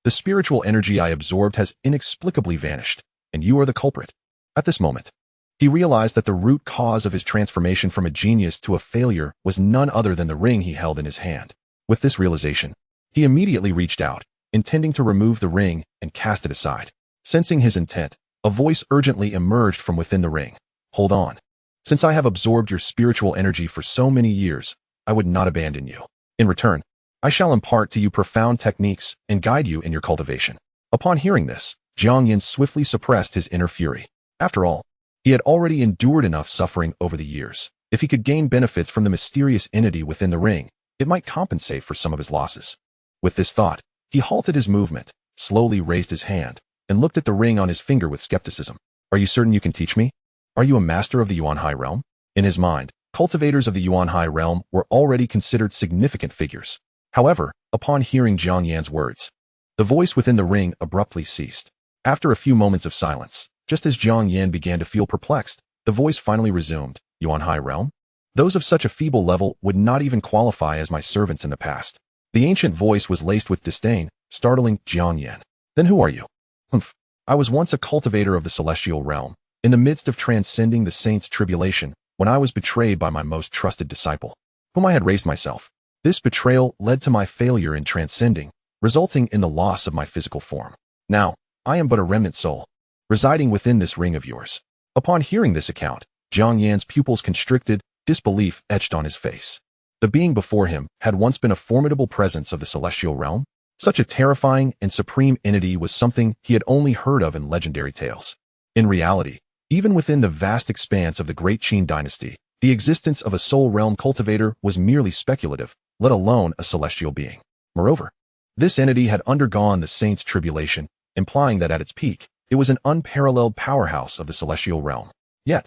The spiritual energy I absorbed has inexplicably vanished, and you are the culprit." At this moment, he realized that the root cause of his transformation from a genius to a failure was none other than the ring he held in his hand. With this realization, he immediately reached out, intending to remove the ring and cast it aside. Sensing his intent, a voice urgently emerged from within the ring. Hold on. Since I have absorbed your spiritual energy for so many years, I would not abandon you. In return, I shall impart to you profound techniques and guide you in your cultivation. Upon hearing this, Jiang Yin swiftly suppressed his inner fury. After all, he had already endured enough suffering over the years. If he could gain benefits from the mysterious entity within the ring, it might compensate for some of his losses. With this thought, he halted his movement, slowly raised his hand, and looked at the ring on his finger with skepticism. Are you certain you can teach me? Are you a master of the Yuan Hai realm? In his mind, cultivators of the Yuan Hai realm were already considered significant figures. However, upon hearing Jiang Yan's words, the voice within the ring abruptly ceased. After a few moments of silence, just as Jiang Yan began to feel perplexed, the voice finally resumed. Yuan Hai realm? Those of such a feeble level would not even qualify as my servants in the past. The ancient voice was laced with disdain, startling Jiang Yan. Then who are you? Humph. I was once a cultivator of the celestial realm, in the midst of transcending the saint's tribulation, when I was betrayed by my most trusted disciple, whom I had raised myself. This betrayal led to my failure in transcending, resulting in the loss of my physical form. Now, I am but a remnant soul, residing within this ring of yours. Upon hearing this account, Jiang Yan's pupils constricted, disbelief etched on his face. The being before him had once been a formidable presence of the celestial realm. Such a terrifying and supreme entity was something he had only heard of in legendary tales. In reality, even within the vast expanse of the Great Qin dynasty, the existence of a soul realm cultivator was merely speculative, let alone a celestial being. Moreover, this entity had undergone the saint's tribulation, implying that at its peak, it was an unparalleled powerhouse of the celestial realm. Yet,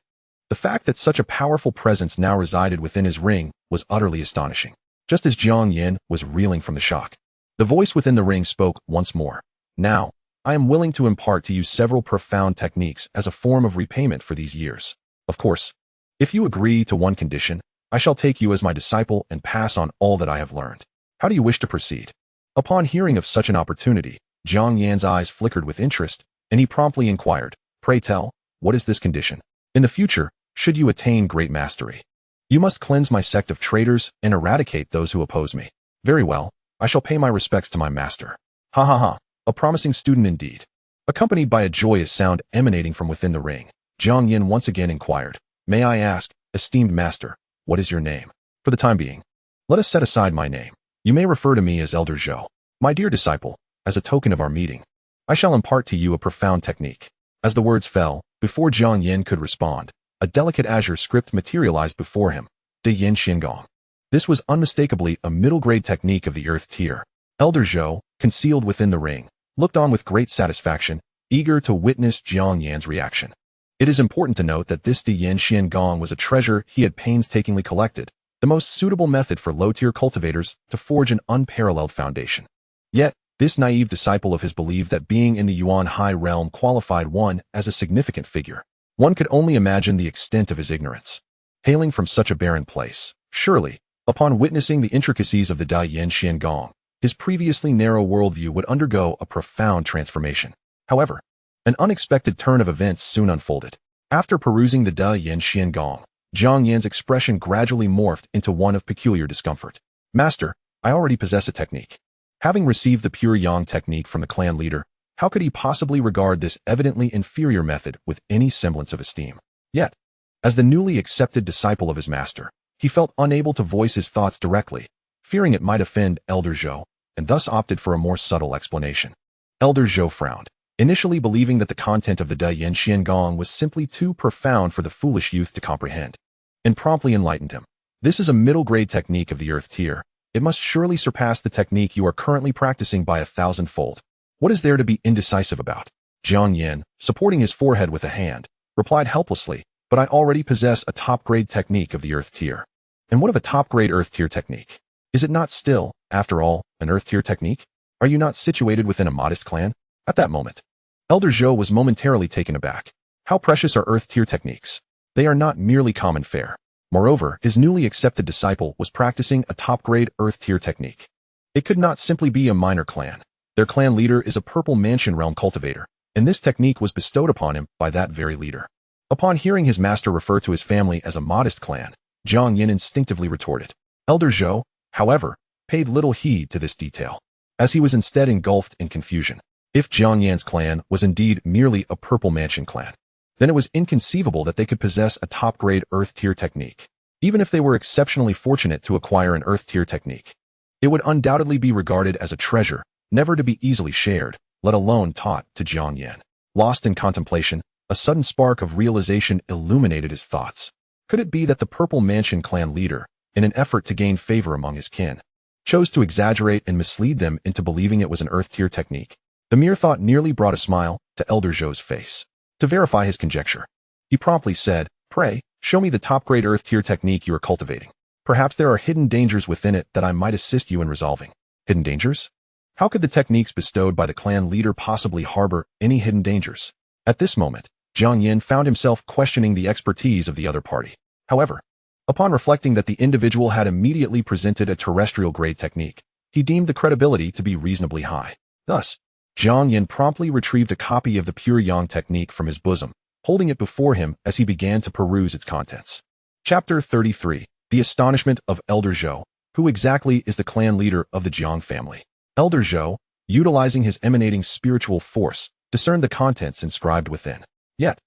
the fact that such a powerful presence now resided within his ring was utterly astonishing. Just as Jiang Yin was reeling from the shock, the voice within the ring spoke once more. Now, I am willing to impart to you several profound techniques as a form of repayment for these years. Of course, if you agree to one condition, I shall take you as my disciple and pass on all that I have learned. How do you wish to proceed? Upon hearing of such an opportunity, Jiang Yan's eyes flickered with interest, and he promptly inquired, "Pray tell, what is this condition? In the future, should you attain great mastery, you must cleanse my sect of traitors and eradicate those who oppose me." "Very well, I shall pay my respects to my master." Ha ha ha, a promising student indeed. Accompanied by a joyous sound emanating from within the ring, Jiang Yin once again inquired, "May I ask, esteemed master, what is your name? For the time being, let us set aside my name. You may refer to me as Elder Zhou. My dear disciple, as a token of our meeting, I shall impart to you a profound technique." As the words fell, before Jiang Yin could respond, a delicate azure script materialized before him, De Yin Xiangong. This was unmistakably a middle-grade technique of the earth tier. Elder Zhou, concealed within the ring, looked on with great satisfaction, eager to witness Jiang Yan's reaction. It is important to note that this De Yin Xiangong was a treasure he had painstakingly collected, the most suitable method for low-tier cultivators to forge an unparalleled foundation. Yet, this naive disciple of his believed that being in the Yuan Hai realm qualified one as a significant figure. One could only imagine the extent of his ignorance. Hailing from such a barren place, surely, upon witnessing the intricacies of the Da Yin Xiangong, his previously narrow worldview would undergo a profound transformation. However, an unexpected turn of events soon unfolded. After perusing the Da Yin Xiangong, Jiang Yan's expression gradually morphed into one of peculiar discomfort. "Master, I already possess a technique." Having received the pure Yang technique from the clan leader, how could he possibly regard this evidently inferior method with any semblance of esteem? Yet, as the newly accepted disciple of his master, he felt unable to voice his thoughts directly, fearing it might offend Elder Zhou, and thus opted for a more subtle explanation. Elder Zhou frowned. initially believing that the content of the De Yin Xiangong was simply too profound for the foolish youth to comprehend, and promptly enlightened him. This is a middle-grade technique of the Earth tier. It must surely surpass the technique you are currently practicing by 1,000-fold. What is there to be indecisive about? Jiang Yin, supporting his forehead with a hand, replied helplessly, but I already possess a top-grade technique of the Earth tier. And what of a top-grade Earth tier technique? Is it not still, after all, an Earth tier technique? Are you not situated within a modest clan? At that moment, Elder Zhou was momentarily taken aback. How precious are Earth tier techniques? They are not merely common fare. Moreover, his newly accepted disciple was practicing a top-grade Earth tier technique. It could not simply be a minor clan. Their clan leader is a Purple Mansion Realm cultivator, and this technique was bestowed upon him by that very leader. Upon hearing his master refer to his family as a modest clan, Jiang Yin instinctively retorted. Elder Zhou, however, paid little heed to this detail, as he was instead engulfed in confusion. If Jiang Yan's clan was indeed merely a Purple Mansion clan, then it was inconceivable that they could possess a top-grade Earth tier technique. Even if they were exceptionally fortunate to acquire an Earth tier technique, it would undoubtedly be regarded as a treasure, never to be easily shared, let alone taught to Jiang Yan. Lost in contemplation, a sudden spark of realization illuminated his thoughts. Could it be that the Purple Mansion clan leader, in an effort to gain favor among his kin, chose to exaggerate and mislead them into believing it was an Earth tier technique? The mere thought nearly brought a smile to Elder Zhou's face. To verify his conjecture, he promptly said, "Pray, show me the top-grade Earth tier technique you are cultivating. Perhaps there are hidden dangers within it that I might assist you in resolving." Hidden dangers? How could the techniques bestowed by the clan leader possibly harbor any hidden dangers? At this moment, Jiang Yin found himself questioning the expertise of the other party. However, upon reflecting that the individual had immediately presented a terrestrial-grade technique, he deemed the credibility to be reasonably high. Thus, Jiang Yin promptly retrieved a copy of the Pure Yang technique from his bosom, holding it before him as he began to peruse its contents. Chapter 33. The Astonishment of Elder Zhou. Who exactly is the clan leader of the Jiang family? Elder Zhou, utilizing his emanating spiritual force, discerned the contents inscribed within. Yet,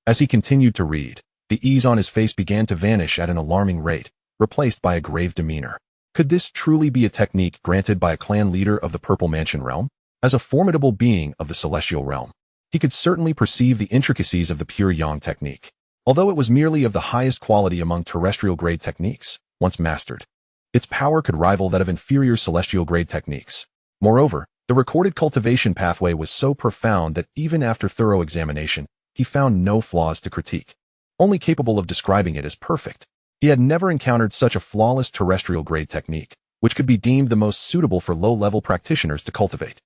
as he continued to read, the ease on his face began to vanish at an alarming rate, replaced by a grave demeanor. Could this truly be a technique granted by a clan leader of the Purple Mansion realm? As a formidable being of the celestial realm, he could certainly perceive the intricacies of the Pure Yang technique, although it was merely of the highest quality among terrestrial-grade techniques, once mastered. Its power could rival that of inferior celestial-grade techniques. Moreover, the recorded cultivation pathway was so profound that even after thorough examination, he found no flaws to critique, only capable of describing it as perfect. He had never encountered such a flawless terrestrial-grade technique, which could be deemed the most suitable for low-level practitioners to cultivate.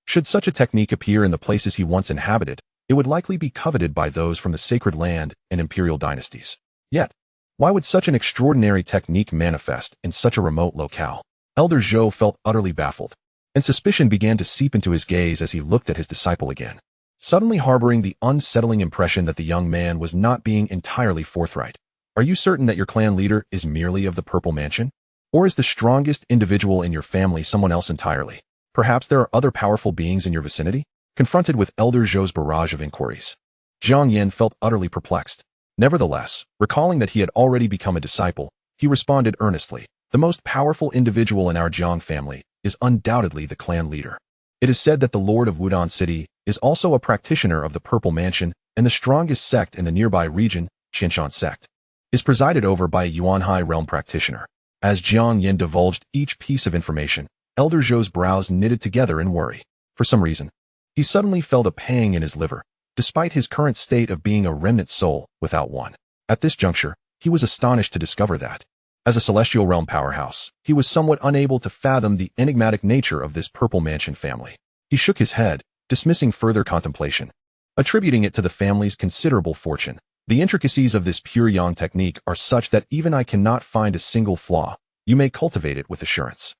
Should such a technique appear in the places he once inhabited, it would likely be coveted by those from the sacred land and imperial dynasties. Yet, why would such an extraordinary technique manifest in such a remote locale? Elder Zhou felt utterly baffled, and suspicion began to seep into his gaze as he looked at his disciple again, suddenly harboring the unsettling impression that the young man was not being entirely forthright. Are you certain that your clan leader is merely of the Purple Mansion? Or is the strongest individual in your family someone else entirely? Perhaps there are other powerful beings in your vicinity? Confronted with Elder Zhou's barrage of inquiries, Jiang Yin felt utterly perplexed. Nevertheless, recalling that he had already become a disciple, he responded earnestly, "The most powerful individual in our Jiang family is undoubtedly the clan leader. It is said that the Lord of Wudong City is also a practitioner of the Purple Mansion, and the strongest sect in the nearby region, Qinshan Sect, is presided over by a Yuanhai realm practitioner." As Jiang Yin divulged each piece of information, Elder Zhou's brows knitted together in worry. For some reason, he suddenly felt a pang in his liver, despite his current state of being a remnant soul without one. At this juncture, he was astonished to discover that, as a celestial realm powerhouse, he was somewhat unable to fathom the enigmatic nature of this Purple Mansion family. He shook his head, dismissing further contemplation, attributing it to the family's considerable fortune. The intricacies of this Pure Yang technique are such that even I cannot find a single flaw. You may cultivate it with assurance.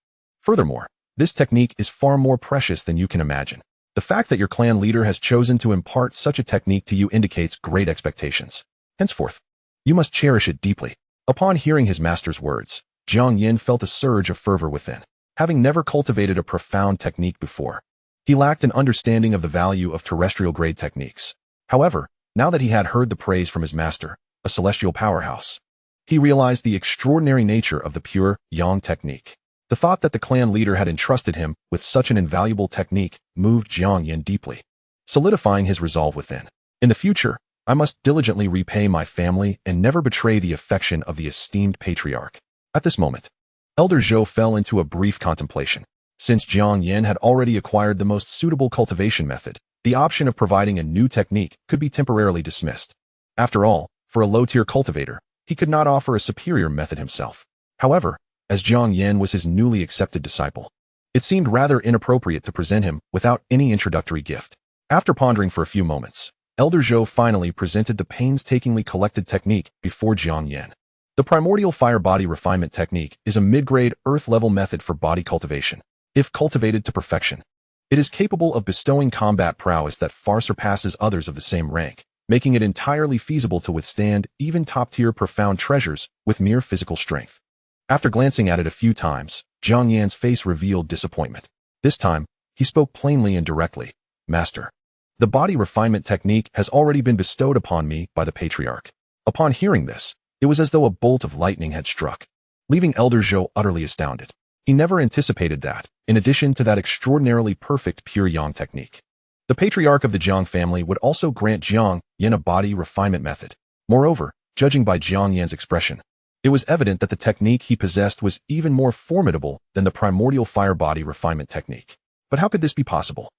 Furthermore, this technique is far more precious than you can imagine. The fact that your clan leader has chosen to impart such a technique to you indicates great expectations. Henceforth, you must cherish it deeply. Upon hearing his master's words, Jiang Yin felt a surge of fervor within. Having never cultivated a profound technique before, he lacked an understanding of the value of terrestrial-grade techniques. However, now that he had heard the praise from his master, a celestial powerhouse, he realized the extraordinary nature of the Pure Yang technique. The thought that the clan leader had entrusted him with such an invaluable technique moved Jiang Yin deeply. solidifying his resolve within. In the future, I must diligently repay my family and never betray the affection of the esteemed patriarch. At this moment, Elder Zhou fell into a brief contemplation. Since Jiang Yin had already acquired the most suitable cultivation method, the option of providing a new technique could be temporarily dismissed. After all, for a low-tier cultivator, he could not offer a superior method himself. However, as Jiang Yin was his newly accepted disciple, it seemed rather inappropriate to present him without any introductory gift. After pondering for a few moments, Elder Zhou finally presented the painstakingly collected technique before Jiang Yin. The Primordial Fire Body Refinement Technique is a mid-grade Earth-level method for body cultivation. If cultivated to perfection, it is capable of bestowing combat prowess that far surpasses others of the same rank, making it entirely feasible to withstand even top-tier profound treasures with mere physical strength. After glancing at it a few times, Jiang Yin's face revealed disappointment. This time, he spoke plainly and directly. Master, the body refinement technique has already been bestowed upon me by the patriarch. Upon hearing this, it was as though a bolt of lightning had struck, leaving Elder Zhou utterly astounded. He never anticipated that, in addition to that extraordinarily perfect pure yang technique, the patriarch of the Jiang family would also grant Jiang Yin a body refinement method. Moreover, judging by Jiang Yin's expression, it was evident that the technique he possessed was even more formidable than the primordial fire body refinement technique. But how could this be possible?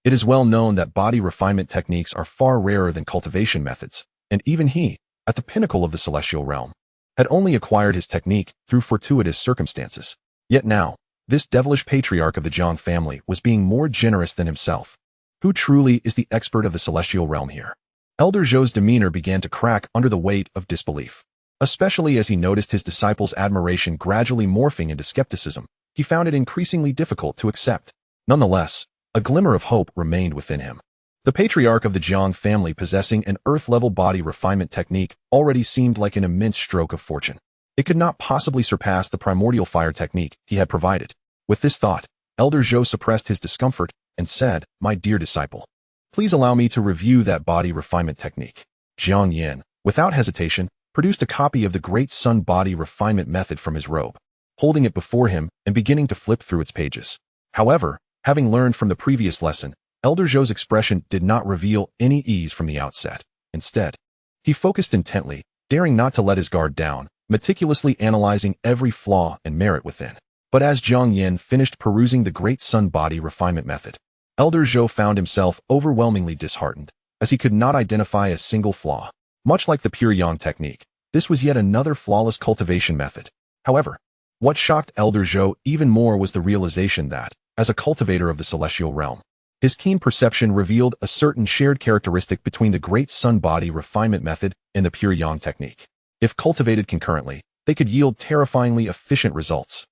It is well known that body refinement techniques are far rarer than cultivation methods, and even he, at the pinnacle of the celestial realm, had only acquired his technique through fortuitous circumstances. Yet now, this devilish patriarch of the Jiang family was being more generous than himself. Who truly is the expert of the celestial realm here? Elder Zhou's demeanor began to crack under the weight of disbelief. Especially as he noticed his disciple's admiration gradually morphing into skepticism, he found it increasingly difficult to accept. Nonetheless, a glimmer of hope remained within him. The patriarch of the Jiang family possessing an earth-level body refinement technique already seemed like an immense stroke of fortune. It could not possibly surpass the primordial fire technique he had provided. With this thought, Elder Zhou suppressed his discomfort and said, "My dear disciple, please allow me to review that body refinement technique." Jiang Yin, without hesitation, produced a copy of the Great Sun Body Refinement Method from his robe, holding it before him and beginning to flip through its pages. However, having learned from the previous lesson, Elder Zhou's expression did not reveal any ease from the outset. Instead, he focused intently, daring not to let his guard down, meticulously analyzing every flaw and merit within. But as Jiang Yin finished perusing the Great Sun Body Refinement Method, Elder Zhou found himself overwhelmingly disheartened, as he could not identify a single flaw. Much like the pure yang technique, this was yet another flawless cultivation method. However, what shocked Elder Zhou even more was the realization that, as a cultivator of the celestial realm, his keen perception revealed a certain shared characteristic between the Great Sun Body Refinement Method and the pure yang technique. If cultivated concurrently, they could yield terrifyingly efficient results.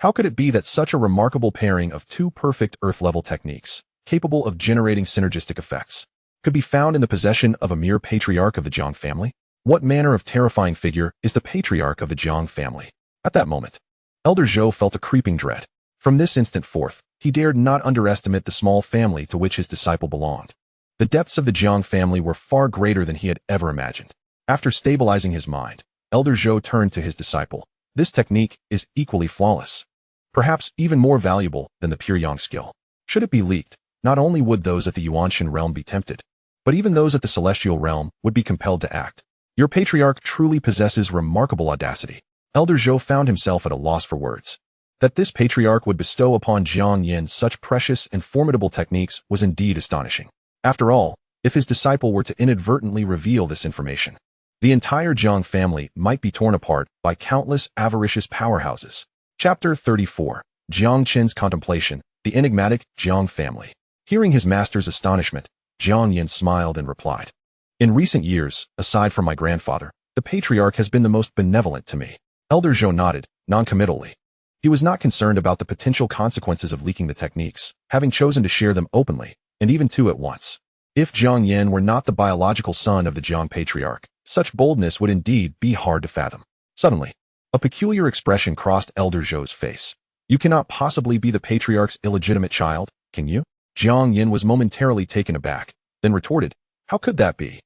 How could it be that such a remarkable pairing of two perfect earth-level techniques, capable of generating synergistic effects, could be found in the possession of a mere patriarch of the Jiang family? What manner of terrifying figure is the patriarch of the Jiang family? At that moment, Elder Zhou felt a creeping dread. From this instant forth, he dared not underestimate the small family to which his disciple belonged. The depths of the Jiang family were far greater than he had ever imagined. After stabilizing his mind, Elder Zhou turned to his disciple. This technique is equally flawless, perhaps even more valuable than the pure yang skill. Should it be leaked, not only would those at the Yuanshan realm be tempted, but even those at the celestial realm would be compelled to act. Your patriarch truly possesses remarkable audacity. Elder Zhou found himself at a loss for words. That this patriarch would bestow upon Jiang Yin such precious and formidable techniques was indeed astonishing. After all, if his disciple were to inadvertently reveal this information, the entire Jiang family might be torn apart by countless avaricious powerhouses. Chapter 34. Jiang Chen's Contemplation, the Enigmatic Jiang Family. Hearing his master's astonishment, Jiang Yin smiled and replied, "In recent years, aside from my grandfather, the patriarch has been the most benevolent to me." Elder Zhou nodded, noncommittally. He was not concerned about the potential consequences of leaking the techniques, having chosen to share them openly, and even two at once. If Jiang Yin were not the biological son of the Jiang patriarch, such boldness would indeed be hard to fathom. Suddenly, a peculiar expression crossed Elder Zhou's face. "You cannot possibly be the patriarch's illegitimate child, can you?" Jiang Yin was momentarily taken aback, then retorted, "How could that be?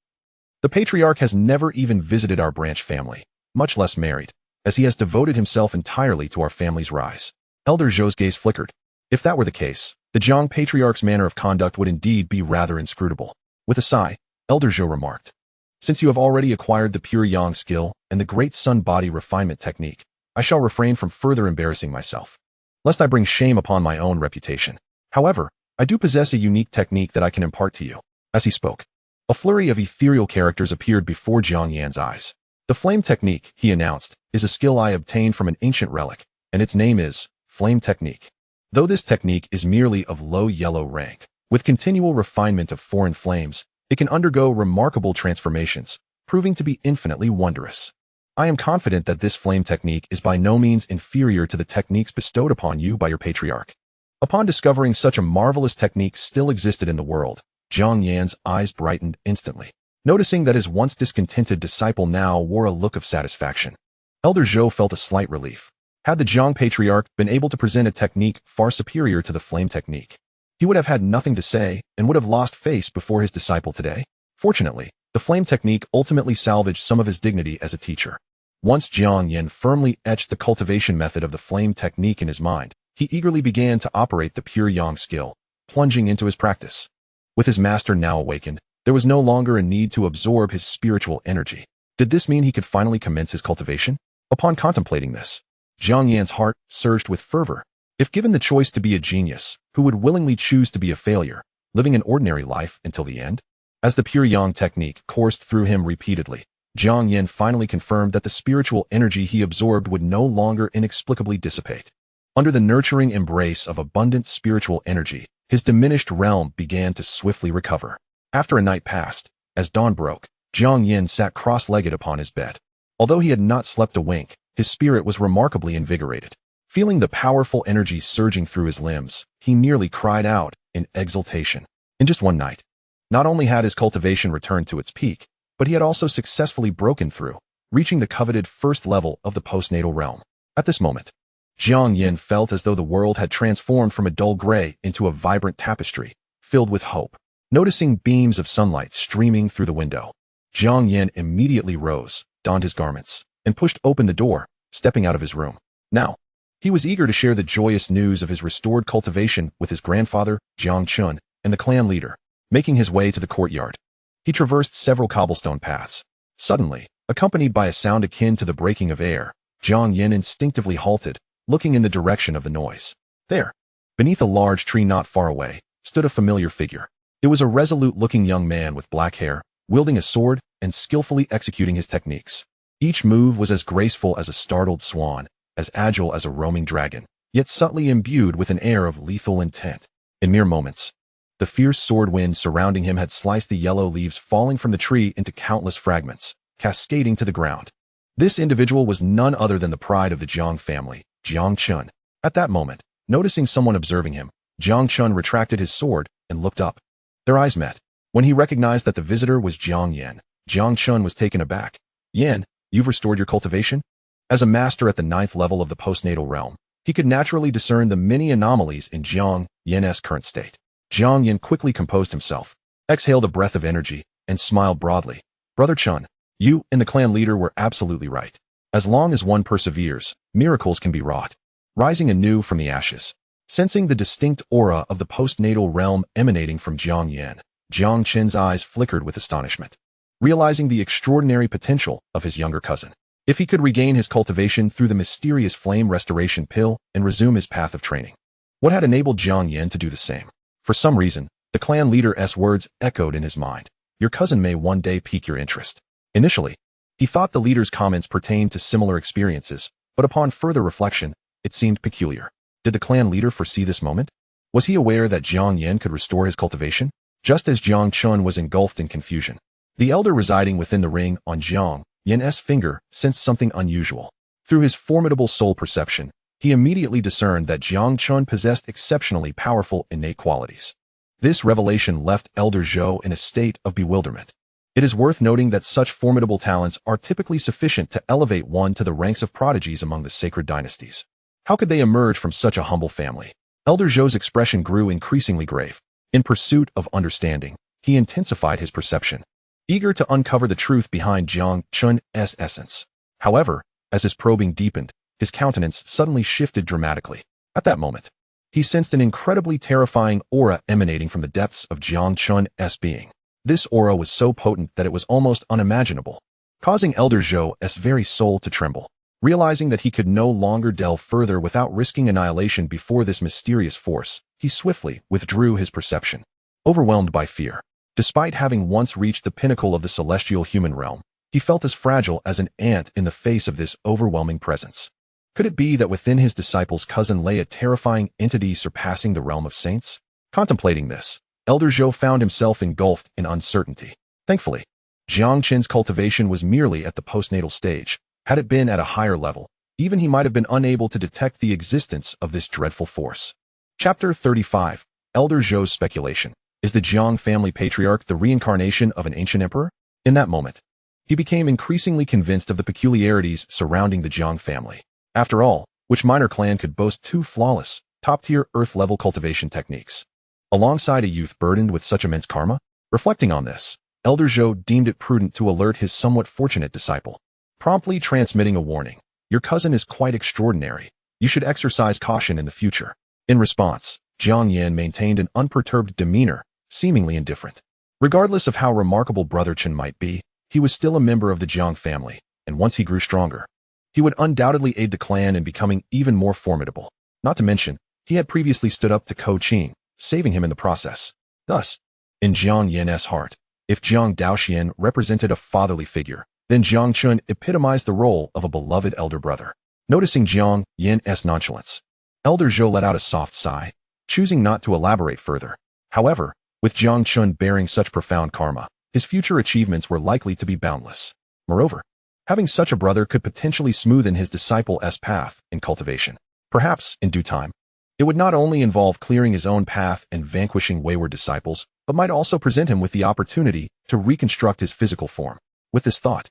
The patriarch has never even visited our branch family, much less married, as he has devoted himself entirely to our family's rise." Elder Zhou's gaze flickered. If that were the case, the Jiang Patriarch's manner of conduct would indeed be rather inscrutable. With a sigh, Elder Zhou remarked, "Since you have already acquired the pure Yang skill and the great Sun body refinement technique, I shall refrain from further embarrassing myself, lest I bring shame upon my own reputation. However, I do possess a unique technique that I can impart to you." As he spoke, a flurry of ethereal characters appeared before Jiang Yan's eyes. "The flame technique," he announced, "is a skill I obtained from an ancient relic, and its name is Flame Technique. Though this technique is merely of low yellow rank, with continual refinement of foreign flames, it can undergo remarkable transformations, proving to be infinitely wondrous. I am confident that this flame technique is by no means inferior to the techniques bestowed upon you by your patriarch." Upon discovering such a marvelous technique still existed in the world, Jiang Yan's eyes brightened instantly, noticing that his once discontented disciple now wore a look of satisfaction. Elder Zhou felt a slight relief. Had the Jiang Patriarch been able to present a technique far superior to the flame technique, he would have had nothing to say and would have lost face before his disciple today. Fortunately, the flame technique ultimately salvaged some of his dignity as a teacher. Once Jiang Yan firmly etched the cultivation method of the flame technique in his mind, he eagerly began to operate the pure Yang skill, plunging into his practice. With his master now awakened, there was no longer a need to absorb his spiritual energy. Did this mean he could finally commence his cultivation? Upon contemplating this, Jiang Yan's heart surged with fervor. If given the choice to be a genius, who would willingly choose to be a failure, living an ordinary life until the end? As the pure Yang technique coursed through him repeatedly, Jiang Yan finally confirmed that the spiritual energy he absorbed would no longer inexplicably dissipate. Under the nurturing embrace of abundant spiritual energy, his diminished realm began to swiftly recover. After a night passed, as dawn broke, Jiang Yan sat cross-legged upon his bed. Although he had not slept a wink, his spirit was remarkably invigorated. Feeling the powerful energy surging through his limbs, he nearly cried out in exultation. In just one night, not only had his cultivation returned to its peak, but he had also successfully broken through, reaching the coveted first level of the postnatal realm. At this moment, Jiang Yan felt as though the world had transformed from a dull gray into a vibrant tapestry, filled with hope. Noticing beams of sunlight streaming through the window, Jiang Yan immediately rose, donned his garments, and pushed open the door, stepping out of his room. Now, he was eager to share the joyous news of his restored cultivation with his grandfather, Jiang Chen, and the clan leader. Making his way to the courtyard, he traversed several cobblestone paths. Suddenly, accompanied by a sound akin to the breaking of air, Jiang Yan instinctively halted, looking in the direction of the noise. There, beneath a large tree not far away, stood a familiar figure. It was a resolute-looking young man with black hair, wielding a sword and skillfully executing his techniques. Each move was as graceful as a startled swan, as agile as a roaming dragon, yet subtly imbued with an air of lethal intent. In mere moments, the fierce sword wind surrounding him had sliced the yellow leaves falling from the tree into countless fragments, cascading to the ground. This individual was none other than the pride of the Jiang family, Jiang Chen. At that moment, noticing someone observing him, Jiang Chen retracted his sword and looked up. Their eyes met. When he recognized that the visitor was Jiang Yan, Jiang Chen was taken aback. "Yan, you've restored your cultivation?" As a master at the 9th level of the postnatal realm, he could naturally discern the many anomalies in Jiang Yan's current state. Jiang Yan quickly composed himself, exhaled a breath of energy, and smiled broadly. "Brother Chen, you and the clan leader were absolutely right. As long as one perseveres, miracles can be wrought." Rising anew from the ashes, sensing the distinct aura of the postnatal realm emanating from Jiang Yan, Jiang Chen's eyes flickered with astonishment, realizing the extraordinary potential of his younger cousin. If he could regain his cultivation through the mysterious flame restoration pill and resume his path of training, what had enabled Jiang Yan to do the same? For some reason, the clan leader's words echoed in his mind. Your cousin may one day pique your interest. Initially, he thought the leader's comments pertained to similar experiences, but upon further reflection, it seemed peculiar. Did the clan leader foresee this moment? Was he aware that Jiang Yan could restore his cultivation? Just as Jiang Chen was engulfed in confusion, the elder residing within the ring on Jiang Yan's finger sensed something unusual. Through his formidable soul perception, he immediately discerned that Jiang Chen possessed exceptionally powerful innate qualities. This revelation left Elder Zhou in a state of bewilderment. It is worth noting that such formidable talents are typically sufficient to elevate one to the ranks of prodigies among the sacred dynasties. How could they emerge from such a humble family? Elder Zhou's expression grew increasingly grave. In pursuit of understanding, he intensified his perception, eager to uncover the truth behind Jiang Chen's essence. However, as his probing deepened, his countenance suddenly shifted dramatically. At that moment, He sensed an incredibly terrifying aura emanating from the depths of Jiang Chen's being. This aura was so potent that it was almost unimaginable, causing Elder Zhou's very soul to tremble. Realizing that he could no longer delve further without risking annihilation before this mysterious force, he swiftly withdrew his perception. Overwhelmed by fear, despite having once reached the pinnacle of the celestial human realm, he felt as fragile as an ant in the face of this overwhelming presence. Could it be that within his disciple's cousin lay a terrifying entity surpassing the realm of saints? Contemplating this, Elder Zhou found himself engulfed in uncertainty. Thankfully, Jiang Chen's cultivation was merely at the postnatal stage. Had it been at a higher level, even he might have been unable to detect the existence of this dreadful force. Chapter 35. Elder Zhou's speculation. Is the Jiang family patriarch the reincarnation of an ancient emperor? In that moment, he became increasingly convinced of the peculiarities surrounding the Jiang family. After all, which minor clan could boast two flawless, top-tier Earth-level cultivation techniques, alongside a youth burdened with such immense karma? Reflecting on this, Elder Zhou deemed it prudent to alert his somewhat fortunate disciple, promptly transmitting a warning. Your cousin is quite extraordinary. You should exercise caution in the future. In response, Jiang Yan maintained an unperturbed demeanor, seemingly indifferent. Regardless of how remarkable Brother Chen might be, he was still a member of the Jiang family, and once he grew stronger, he would undoubtedly aid the clan in becoming even more formidable. Not to mention, he had previously stood up to Ko Qing, saving him in the process. Thus, in Jiang Yan's heart, if Jiang Daoxuan represented a fatherly figure, then Jiang Chen epitomized the role of a beloved elder brother. Noticing Jiang Yan's nonchalance, Elder Zhou let out a soft sigh, choosing not to elaborate further. However, with Jiang Chen bearing such profound karma, his future achievements were likely to be boundless. Moreover, having such a brother could potentially smoothen his disciple's path in cultivation. Perhaps, in due time, it would not only involve clearing his own path and vanquishing wayward disciples, but might also present him with the opportunity to reconstruct his physical form. With this thought,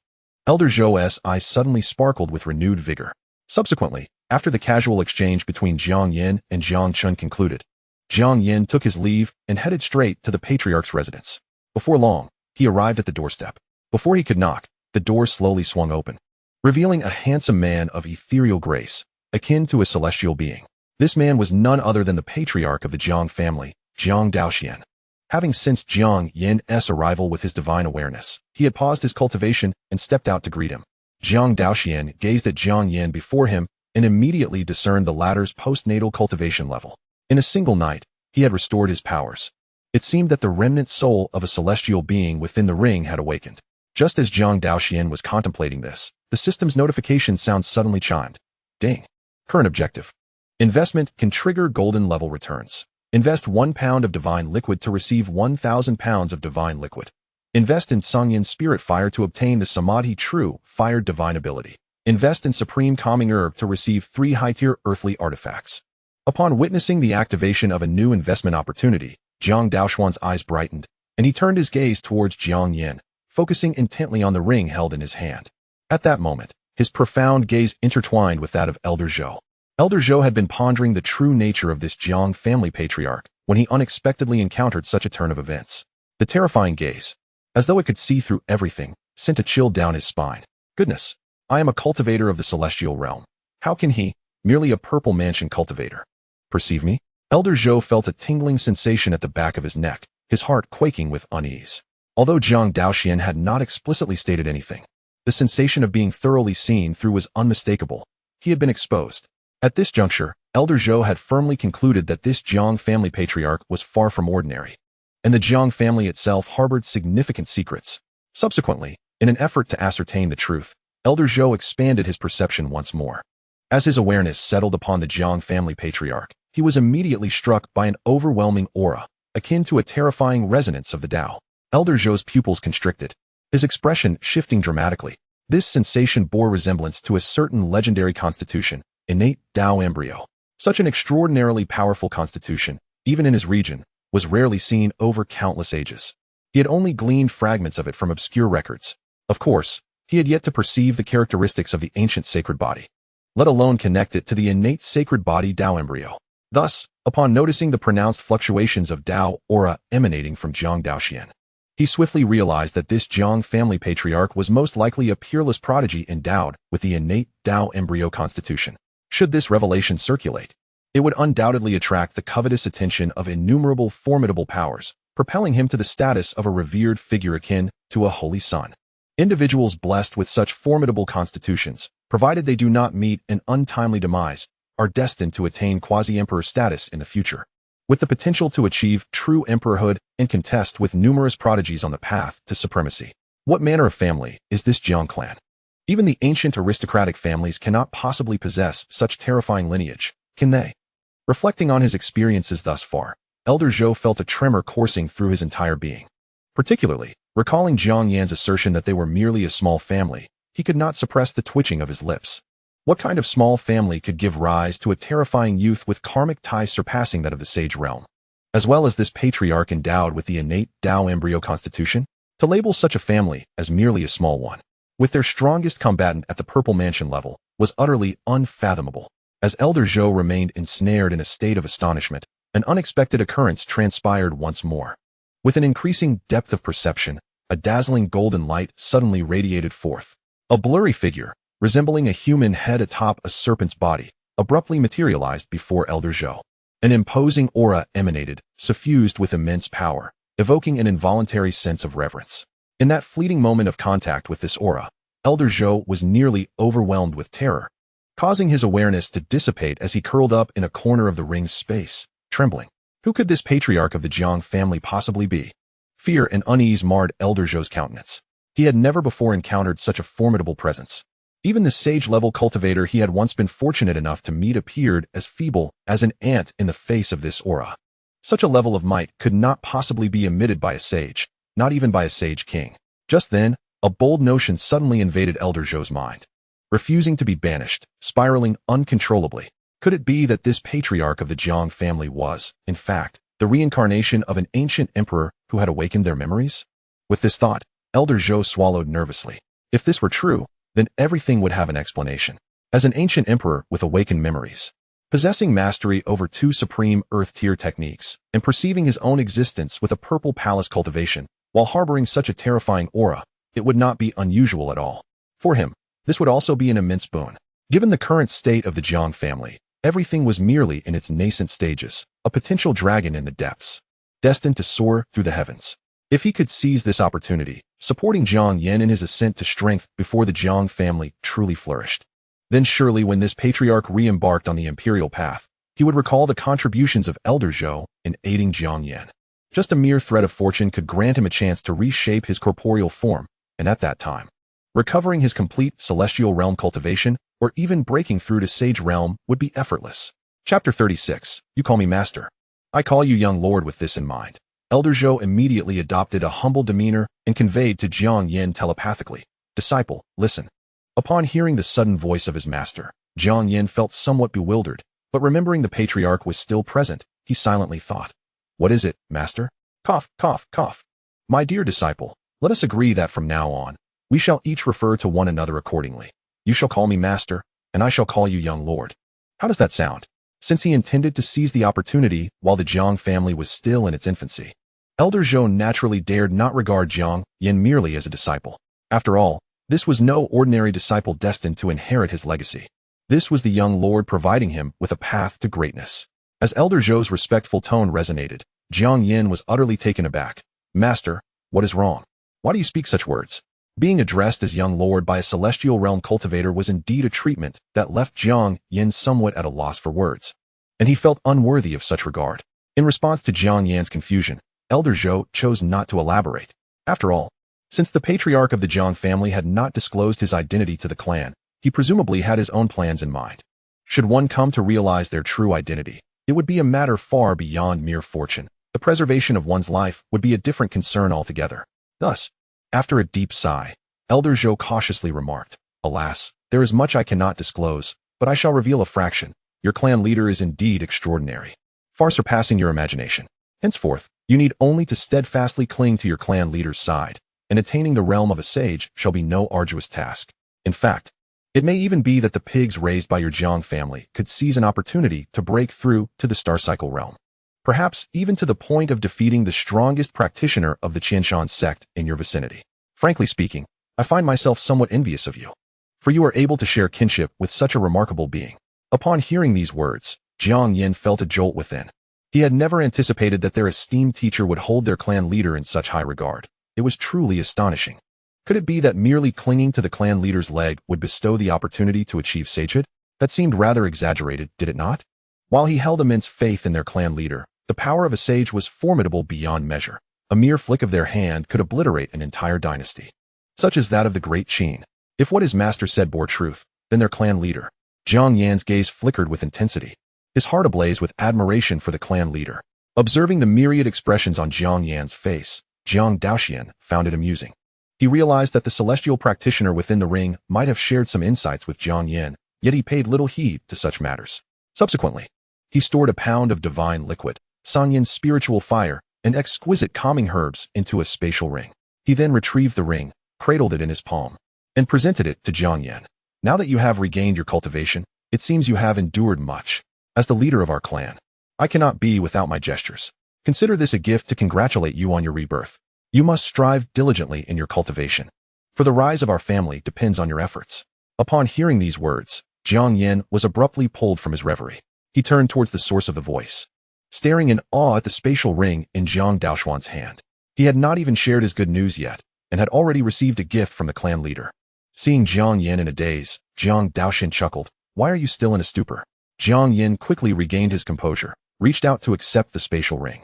Elder Zhou's eyes suddenly sparkled with renewed vigor. Subsequently, after the casual exchange between Jiang Yan and Jiang Chen concluded, Jiang Yan took his leave and headed straight to the patriarch's residence. Before long, he arrived at the doorstep. Before he could knock, the door slowly swung open, revealing a handsome man of ethereal grace, akin to a celestial being. This man was none other than the patriarch of the Jiang family, Jiang Daoxuan. Having sensed Jiang Yan's arrival with his divine awareness, he had paused his cultivation and stepped out to greet him. Jiang Daoxuan gazed at Jiang Yan before him and immediately discerned the latter's postnatal cultivation level. In a single night, he had restored his powers. It seemed that the remnant soul of a celestial being within the ring had awakened. Just as Jiang Daoxuan was contemplating this, the system's notification sound suddenly chimed. Ding. Current objective. Investment can trigger golden level returns. Invest 1 pound of divine liquid to receive 1,000 pounds of divine liquid. Invest in Sangyin Spirit Fire to obtain the Samadhi True Fire Divine Ability. Invest in Supreme Calming Herb to receive 3 high-tier earthly artifacts. Upon witnessing the activation of a new investment opportunity, Jiang Daoxuan's eyes brightened, and he turned his gaze towards Jiang Yan, focusing intently on the ring held in his hand. At that moment, his profound gaze intertwined with that of Elder Zhou. Elder Zhou had been pondering the true nature of this Jiang family patriarch when he unexpectedly encountered such a turn of events. The terrifying gaze, as though it could see through everything, sent a chill down his spine. Goodness, I am a cultivator of the celestial realm. How can he, merely a purple mansion cultivator, perceive me? Elder Zhou felt a tingling sensation at the back of his neck, his heart quaking with unease. Although Jiang Daoxuan had not explicitly stated anything, the sensation of being thoroughly seen through was unmistakable. He had been exposed. At this juncture, Elder Zhou had firmly concluded that this Jiang family patriarch was far from ordinary, and the Jiang family itself harbored significant secrets. Subsequently, in an effort to ascertain the truth, Elder Zhou expanded his perception once more. As his awareness settled upon the Jiang family patriarch, he was immediately struck by an overwhelming aura, akin to a terrifying resonance of the Tao. Elder Zhou's pupils constricted, his expression shifting dramatically. This sensation bore resemblance to a certain legendary constitution, innate Tao embryo. Such an extraordinarily powerful constitution, even in his region, was rarely seen over countless ages. He had only gleaned fragments of it from obscure records. Of course, he had yet to perceive the characteristics of the ancient sacred body, let alone connect it to the innate sacred body Tao embryo. Thus, upon noticing the pronounced fluctuations of Tao aura emanating from Jiang Daoxuan, he swiftly realized that this Jiang family patriarch was most likely a peerless prodigy endowed with the innate Tao embryo constitution. Should this revelation circulate, It would undoubtedly attract the covetous attention of innumerable formidable powers, propelling him to the status of a revered figure akin to a holy son. Individuals blessed with such formidable constitutions, provided they do not meet an untimely demise, are destined to attain quasi-emperor status in the future, with the potential to achieve true emperorhood and contest with numerous prodigies on the path to supremacy. What manner of family is this Jiang clan? Even the ancient aristocratic families cannot possibly possess such terrifying lineage, can they? Reflecting on his experiences thus far, Elder Zhou felt a tremor coursing through his entire being. Particularly, recalling Jiang Yan's assertion that they were merely a small family, he could not suppress the twitching of his lips. What kind of small family could give rise to a terrifying youth with karmic ties surpassing that of the sage realm? As well as this patriarch endowed with the innate Tao embryo constitution? To label such a family as merely a small one, with their strongest combatant at the Purple Mansion level, was utterly unfathomable. As Elder Zhou remained ensnared in a state of astonishment, an unexpected occurrence transpired once more. With an increasing depth of perception, a dazzling golden light suddenly radiated forth. A blurry figure, resembling a human head atop a serpent's body, abruptly materialized before Elder Zhou. An imposing aura emanated, suffused with immense power, evoking an involuntary sense of reverence. In that fleeting moment of contact with this aura, Elder Zhou was nearly overwhelmed with terror, causing his awareness to dissipate as he curled up in a corner of the ring's space, trembling. Who could this patriarch of the Jiang family possibly be? Fear and unease marred Elder Zhou's countenance. He had never before encountered such a formidable presence. Even the sage-level cultivator he had once been fortunate enough to meet appeared as feeble as an ant in the face of this aura. Such a level of might could not possibly be emitted by a sage, not even by a sage king. Just then, a bold notion suddenly invaded Elder Zhou's mind. Refusing to be banished, spiraling uncontrollably. Could it be that this patriarch of the Jiang family was, in fact, the reincarnation of an ancient emperor who had awakened their memories? With this thought, Elder Zhou swallowed nervously. If this were true, then everything would have an explanation. As an ancient emperor with awakened memories, possessing mastery over two supreme earth-tier techniques, and perceiving his own existence with a purple palace cultivation, while harboring such a terrifying aura, it would not be unusual at all. For him, this would also be an immense boon. Given the current state of the Jiang family, everything was merely in its nascent stages, a potential dragon in the depths, destined to soar through the heavens. If he could seize this opportunity, supporting Jiang Yan in his ascent to strength before the Jiang family truly flourished, then surely when this patriarch re-embarked on the imperial path, he would recall the contributions of Elder Zhou in aiding Jiang Yan. Just a mere thread of fortune could grant him a chance to reshape his corporeal form, and at that time, recovering his complete celestial realm cultivation, or even breaking through to sage realm would be effortless. Chapter 36. You call me master. I call you young lord. With this in mind, Elder Zhou immediately adopted a humble demeanor and conveyed to Jiang Yan telepathically, "Disciple, listen." Upon hearing the sudden voice of his master, Jiang Yan felt somewhat bewildered, but remembering the patriarch was still present, he silently thought, "What is it, master?" Cough, cough, cough. "My dear disciple, let us agree that from now on, we shall each refer to one another accordingly. You shall call me master, and I shall call you young lord. How does that sound?" Since he intended to seize the opportunity while the Jiang family was still in its infancy, Elder Zhou naturally dared not regard Jiang Yan merely as a disciple. After all, this was no ordinary disciple destined to inherit his legacy. This was the young lord providing him with a path to greatness. As Elder Zhou's respectful tone resonated, Jiang Yan was utterly taken aback. "Master, what is wrong? Why do you speak such words?" Being addressed as young lord by a celestial realm cultivator was indeed a treatment that left Jiang Yan somewhat at a loss for words, and he felt unworthy of such regard. In response to Jiang Yan's confusion, Elder Zhou chose not to elaborate. After all, since the patriarch of the Jiang family had not disclosed his identity to the clan, he presumably had his own plans in mind. Should one come to realize their true identity, it would be a matter far beyond mere fortune. The preservation of one's life would be a different concern altogether. Thus, after a deep sigh, Elder Zhou cautiously remarked, "Alas, there is much I cannot disclose, but I shall reveal a fraction. Your clan leader is indeed extraordinary, far surpassing your imagination. Henceforth, you need only to steadfastly cling to your clan leader's side, and attaining the realm of a sage shall be no arduous task. In fact, it may even be that the pigs raised by your Jiang family could seize an opportunity to break through to the star cycle realm, perhaps even to the point of defeating the strongest practitioner of the Qianshan sect in your vicinity. Frankly speaking, I find myself somewhat envious of you, for you are able to share kinship with such a remarkable being." Upon hearing these words, Jiang Yin felt a jolt within. He had never anticipated that their esteemed teacher would hold their clan leader in such high regard. It was truly astonishing. Could it be that merely clinging to the clan leader's leg would bestow the opportunity to achieve sagehood? That seemed rather exaggerated, did it not? While he held immense faith in their clan leader, the power of a sage was formidable beyond measure. A mere flick of their hand could obliterate an entire dynasty, such as that of the great Qin. If what his master said bore truth, then their clan leader. Jiang Yan's gaze flickered with intensity, his heart ablaze with admiration for the clan leader. Observing the myriad expressions on Jiang Yan's face, Jiang Daoxuan found it amusing. He realized that the celestial practitioner within the ring might have shared some insights with Jiang Yin, yet he paid little heed to such matters. Subsequently, he stored a pound of divine liquid, Sanyin's spiritual fire, and exquisite calming herbs into a spatial ring. He then retrieved the ring, cradled it in his palm, and presented it to Jiang Yin. Now that you have regained your cultivation, it seems you have endured much. As the leader of our clan, I cannot be without my gestures. Consider this a gift to congratulate you on your rebirth. You must strive diligently in your cultivation, for the rise of our family depends on your efforts. Upon hearing these words, Jiang Yin was abruptly pulled from his reverie. He turned towards the source of the voice, staring in awe at the spatial ring in Jiang Daoxuan's hand. He had not even shared his good news yet, and had already received a gift from the clan leader. Seeing Jiang Yin in a daze, Jiang Daoxuan chuckled. Why are you still in a stupor? Jiang Yin quickly regained his composure, reached out to accept the spatial ring,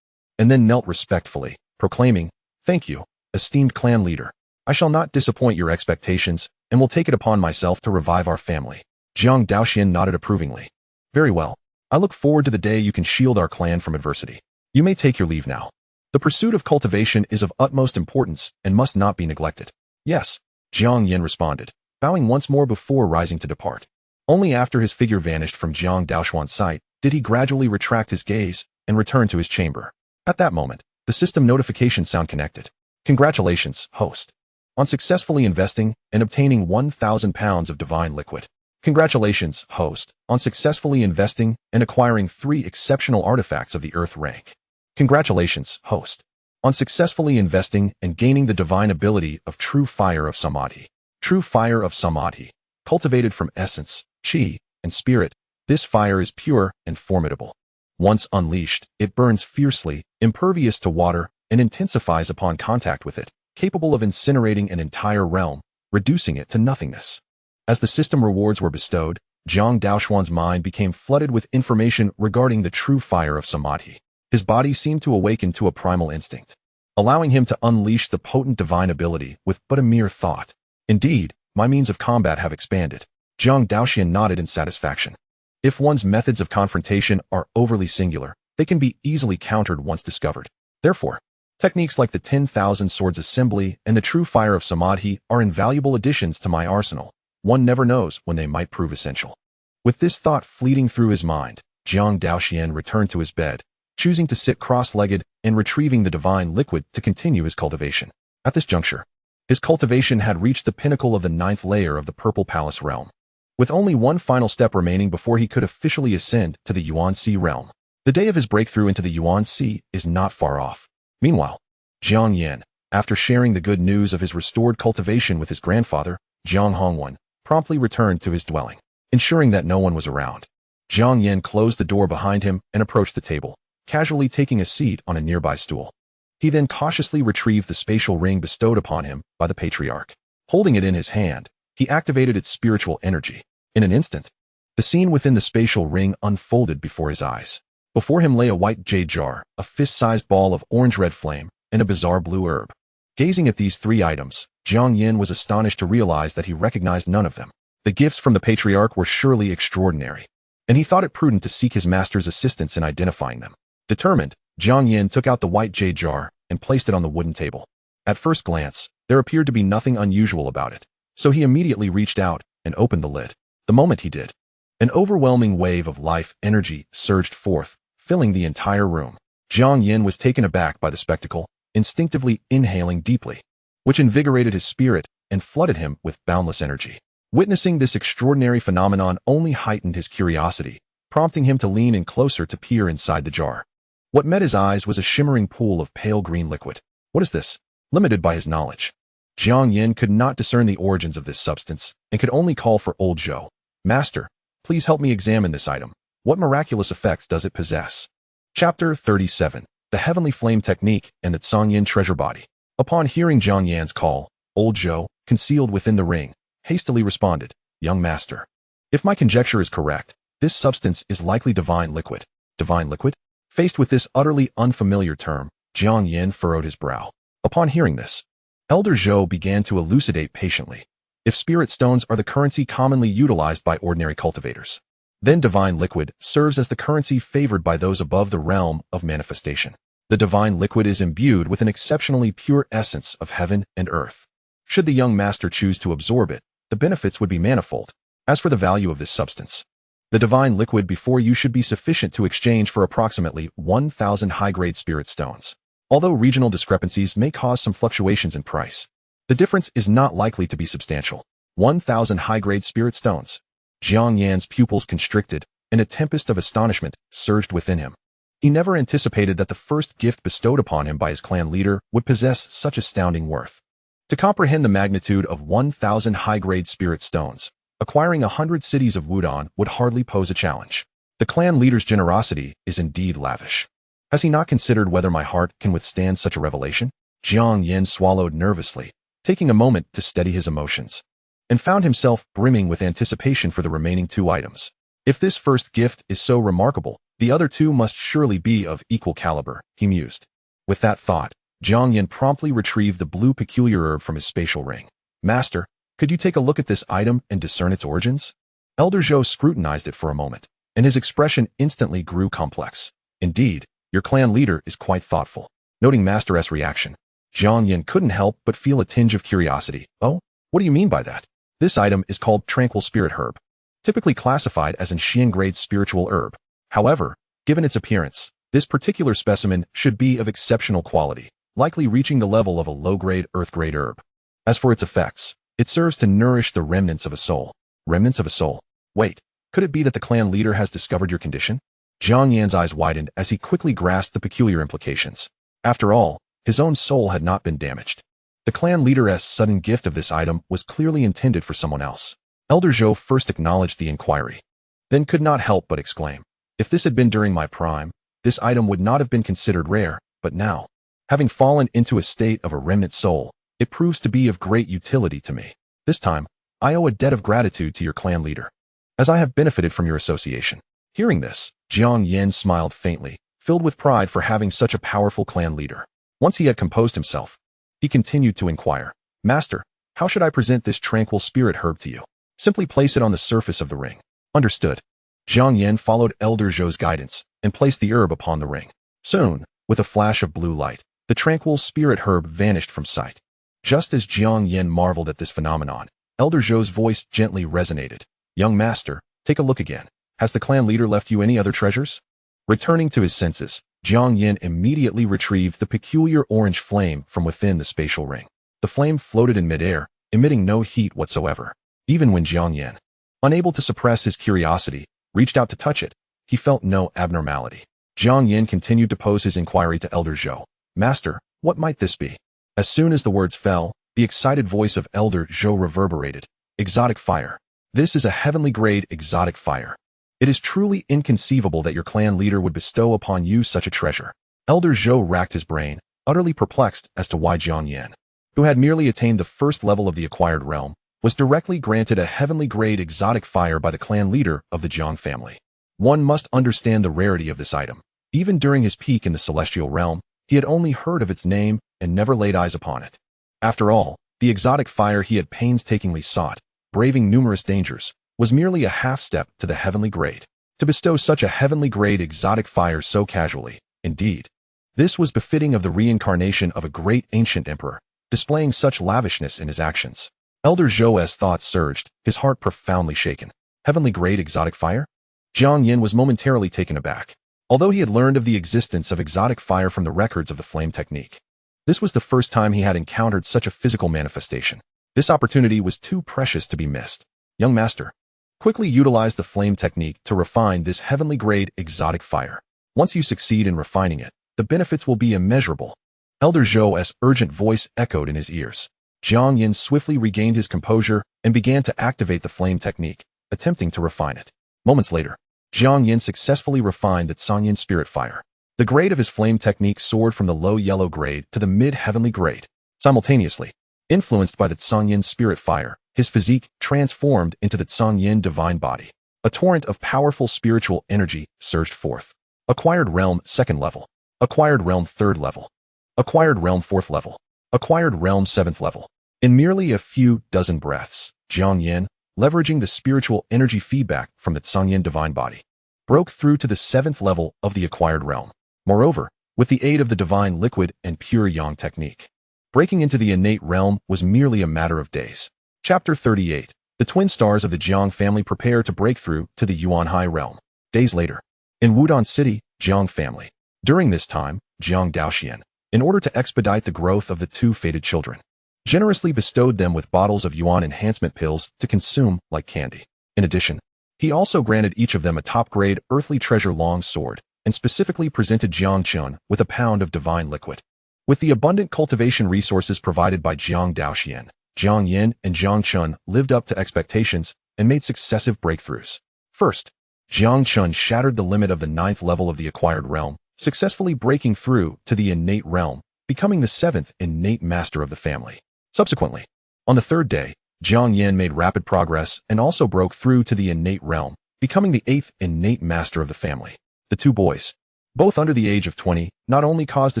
and then knelt respectfully, proclaiming, Thank you, esteemed clan leader. I shall not disappoint your expectations, and will take it upon myself to revive our family. Jiang Daoxuan nodded approvingly. Very well. I look forward to the day you can shield our clan from adversity. You may take your leave now. The pursuit of cultivation is of utmost importance and must not be neglected. Yes, Jiang Yin responded, bowing once more before rising to depart. Only after his figure vanished from Jiang Daoxuan's sight did he gradually retract his gaze and return to his chamber. At that moment, the system notification sound connected. Congratulations, host, on successfully investing and obtaining 1,000 pounds of divine liquid. Congratulations, host, on successfully investing and acquiring 3 exceptional artifacts of the Earth rank. Congratulations, host, on successfully investing and gaining the divine ability of True Fire of Samadhi. True Fire of Samadhi, cultivated from essence, chi, and spirit, this fire is pure and formidable. Once unleashed, it burns fiercely, impervious to water, and intensifies upon contact with it, capable of incinerating an entire realm, reducing it to nothingness. As the system rewards were bestowed, Jiang Daoxuan's mind became flooded with information regarding the true fire of Samadhi. His body seemed to awaken to a primal instinct, allowing him to unleash the potent divine ability with but a mere thought. Indeed, my means of combat have expanded. Jiang Daoxuan nodded in satisfaction. If one's methods of confrontation are overly singular, they can be easily countered once discovered. Therefore, techniques like the 10,000 Swords Assembly and the True Fire of Samadhi are invaluable additions to my arsenal. One never knows when they might prove essential. With this thought fleeting through his mind, Jiang Daoxuan returned to his bed, choosing to sit cross-legged and retrieving the divine liquid to continue his cultivation. At this juncture, his cultivation had reached the pinnacle of the 9th layer of the Purple Palace realm, with only one final step remaining before he could officially ascend to the Yuan Sea realm. The day of his breakthrough into the Yuan Sea is not far off. Meanwhile, Jiang Yin, after sharing the good news of his restored cultivation with his grandfather, Jiang Hongwan, promptly returned to his dwelling, ensuring that no one was around. Jiang Yin closed the door behind him and approached the table, casually taking a seat on a nearby stool. He then cautiously retrieved the spatial ring bestowed upon him by the patriarch. Holding it in his hand, he activated its spiritual energy. In an instant, the scene within the spatial ring unfolded before his eyes. Before him lay a white jade jar, a fist-sized ball of orange-red flame, and a bizarre blue herb. Gazing at these 3 items, Jiang Yin was astonished to realize that he recognized none of them. The gifts from the patriarch were surely extraordinary, and he thought it prudent to seek his master's assistance in identifying them. Determined, Jiang Yin took out the white jade jar and placed it on the wooden table. At first glance, there appeared to be nothing unusual about it, so he immediately reached out and opened the lid. The moment he did, an overwhelming wave of life energy surged forth, filling the entire room. Jiang Yin was taken aback by the spectacle, instinctively inhaling deeply, which invigorated his spirit and flooded him with boundless energy. Witnessing this extraordinary phenomenon only heightened his curiosity, prompting him to lean in closer to peer inside the jar. What met his eyes was a shimmering pool of pale green liquid. What is this? Limited by his knowledge, Jiang Yin could not discern the origins of this substance and could only call for old Zhou. Master, please help me examine this item. What miraculous effects does it possess? Chapter 37. The Heavenly Flame Technique and the Tsangyin Treasure Body. Upon hearing Jiang Yan's call, old Zhou, concealed within the ring, hastily responded, "Young master. If my conjecture is correct, this substance is likely divine liquid." Divine liquid? Faced with this utterly unfamiliar term, Jiang Yan furrowed his brow. Upon hearing this, Elder Zhou began to elucidate patiently. If spirit stones are the currency commonly utilized by ordinary cultivators, then divine liquid serves as the currency favored by those above the realm of manifestation. The divine liquid is imbued with an exceptionally pure essence of heaven and earth. Should the young master choose to absorb it, the benefits would be manifold. As for the value of this substance, the divine liquid before you should be sufficient to exchange for approximately 1,000 high-grade spirit stones. Although regional discrepancies may cause some fluctuations in price, the difference is not likely to be substantial. 1,000 high-grade spirit stones. Jiang Yan's pupils constricted, and a tempest of astonishment surged within him. He never anticipated that the first gift bestowed upon him by his clan leader would possess such astounding worth. To comprehend the magnitude of 1,000 high-grade spirit stones, acquiring 100 cities of Wudong would hardly pose a challenge. The clan leader's generosity is indeed lavish. Has he not considered whether my heart can withstand such a revelation? Jiang Yan swallowed nervously, taking a moment to steady his emotions, and found himself brimming with anticipation for the remaining 2 items. If this first gift is so remarkable, the other 2 must surely be of equal caliber, he mused. With that thought, Jiang Yan promptly retrieved the blue peculiar herb from his spatial ring. "Master, could you take a look at this item and discern its origins?" Elder Zhou scrutinized it for a moment, and his expression instantly grew complex. "Indeed, your clan leader is quite thoughtful." Noting Master S' reaction, Jiang Yan couldn't help but feel a tinge of curiosity. "Oh, what do you mean by that?" "This item is called Tranquil Spirit Herb, typically classified as an Xian-grade spiritual herb. However, given its appearance, this particular specimen should be of exceptional quality, likely reaching the level of a low-grade earth-grade herb. As for its effects, it serves to nourish the remnants of a soul." Remnants of a soul? Wait, could it be that the clan leader has discovered your condition? Jiang Yan's eyes widened as he quickly grasped the peculiar implications. After all, his own soul had not been damaged. The clan leader's sudden gift of this item was clearly intended for someone else. Elder Zhou first acknowledged the inquiry, then could not help but exclaim, "If this had been during my prime, this item would not have been considered rare, but now, having fallen into a state of a remnant soul, it proves to be of great utility to me. This time, I owe a debt of gratitude to your clan leader, as I have benefited from your association." Hearing this, Jiang Yan smiled faintly, filled with pride for having such a powerful clan leader. Once he had composed himself, he continued to inquire, "Master, how should I present this tranquil spirit herb to you?" "Simply place it on the surface of the ring." "Understood." Jiang Yan followed Elder Zhou's guidance and placed the herb upon the ring. Soon, with a flash of blue light, the tranquil spirit herb vanished from sight. Just as Jiang Yan marveled at this phenomenon, Elder Zhou's voice gently resonated. "Young master, take a look again. Has the clan leader left you any other treasures?" Returning to his senses, Jiang Yan immediately retrieved the peculiar orange flame from within the spatial ring. The flame floated in midair, emitting no heat whatsoever. Even when Jiang Yan, unable to suppress his curiosity, reached out to touch it, he felt no abnormality. Jiang Yan continued to pose his inquiry to Elder Zhou. "Master, what might this be?" As soon as the words fell, the excited voice of Elder Zhou reverberated. "Exotic fire. This is a heavenly grade exotic fire. It is truly inconceivable that your clan leader would bestow upon you such a treasure." Elder Zhou racked his brain, utterly perplexed as to why Jiang Yan, who had merely attained the first level of the acquired realm, was directly granted a heavenly grade exotic fire by the clan leader of the Jiang family. One must understand the rarity of this item. Even during his peak in the celestial realm, he had only heard of its name and never laid eyes upon it. After all, the exotic fire he had painstakingly sought, braving numerous dangers, was merely a half-step to the heavenly grade. To bestow such a heavenly grade exotic fire so casually, indeed, this was befitting of the reincarnation of a great ancient emperor, displaying such lavishness in his actions. Elder Zhou's thoughts surged, his heart profoundly shaken. Heavenly grade exotic fire? Jiang Yan was momentarily taken aback. Although he had learned of the existence of exotic fire from the records of the flame technique, this was the first time he had encountered such a physical manifestation. This opportunity was too precious to be missed. "Young master, quickly utilize the flame technique to refine this heavenly grade exotic fire. Once you succeed in refining it, the benefits will be immeasurable." Elder Zhou's urgent voice echoed in his ears. Jiang Yan swiftly regained his composure and began to activate the flame technique, attempting to refine it. Moments later, Jiang Yin successfully refined the Tsangyin spirit fire. The grade of his flame technique soared from the low yellow grade to the mid-heavenly grade. Simultaneously, influenced by the Tsangyin spirit fire, his physique transformed into the Tsangyin divine body. A torrent of powerful spiritual energy surged forth. Acquired realm 2nd level. Acquired realm 3rd level. Acquired realm 4th level. Acquired realm 7th level. In merely a few dozen breaths, Jiang Yin, leveraging the spiritual energy feedback from the Tsangyin divine body, broke through to the 7th level of the acquired realm. Moreover, with the aid of the divine liquid and pure yang technique, breaking into the innate realm was merely a matter of days. Chapter 38. The twin stars of the Jiang family prepare to break through to the Yuanhai realm. Days later, in Wudong City, Jiang family. During this time, Jiang Daoxuan, in order to expedite the growth of the two fated children, generously bestowed them with bottles of yuan enhancement pills to consume like candy. In addition, he also granted each of them a top-grade earthly treasure long sword, and specifically presented Jiang Chen with a pound of divine liquid. With the abundant cultivation resources provided by Jiang Daoxuan, Jiang Yin and Jiang Chen lived up to expectations and made successive breakthroughs. First, Jiang Chen shattered the limit of the 9th level of the acquired realm, successfully breaking through to the innate realm, becoming the 7th innate master of the family. Subsequently, on the 3rd day, Jiang Yin made rapid progress and also broke through to the innate realm, becoming the 8th innate master of the family. The two boys, both under the age of 20, not only caused a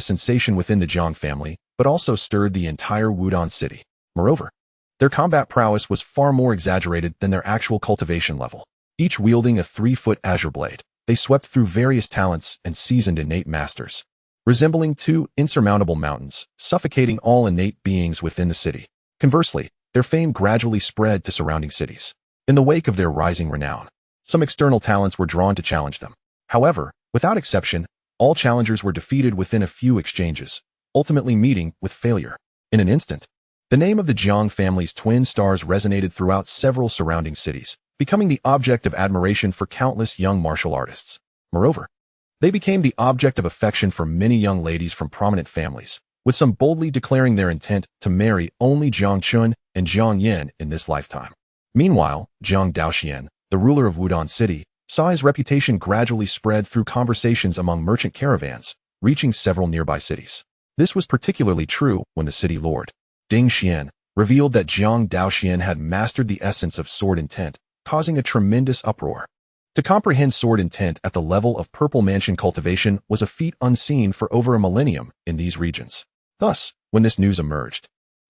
sensation within the Jiang family, but also stirred the entire Wudong city. Moreover, their combat prowess was far more exaggerated than their actual cultivation level. Each wielding a 3-foot azure blade, they swept through various talents and seasoned innate masters, resembling two insurmountable mountains, suffocating all innate beings within the city. Conversely, their fame gradually spread to surrounding cities. In the wake of their rising renown, some external talents were drawn to challenge them. However, without exception, all challengers were defeated within a few exchanges, ultimately meeting with failure. In an instant, the name of the Jiang family's twin stars resonated throughout several surrounding cities, becoming the object of admiration for countless young martial artists. Moreover, they became the object of affection for many young ladies from prominent families, with some boldly declaring their intent to marry only Jiang Chen and Jiang Yin in this lifetime. Meanwhile, Jiang Daoxuan, the ruler of Wudong City, saw his reputation gradually spread through conversations among merchant caravans, reaching several nearby cities. This was particularly true when the city lord, Ding Xian, revealed that Jiang Daoxuan had mastered the essence of sword intent, causing a tremendous uproar. To comprehend sword intent at the level of Purple Mansion cultivation was a feat unseen for over a millennium in these regions. Thus, when this news emerged,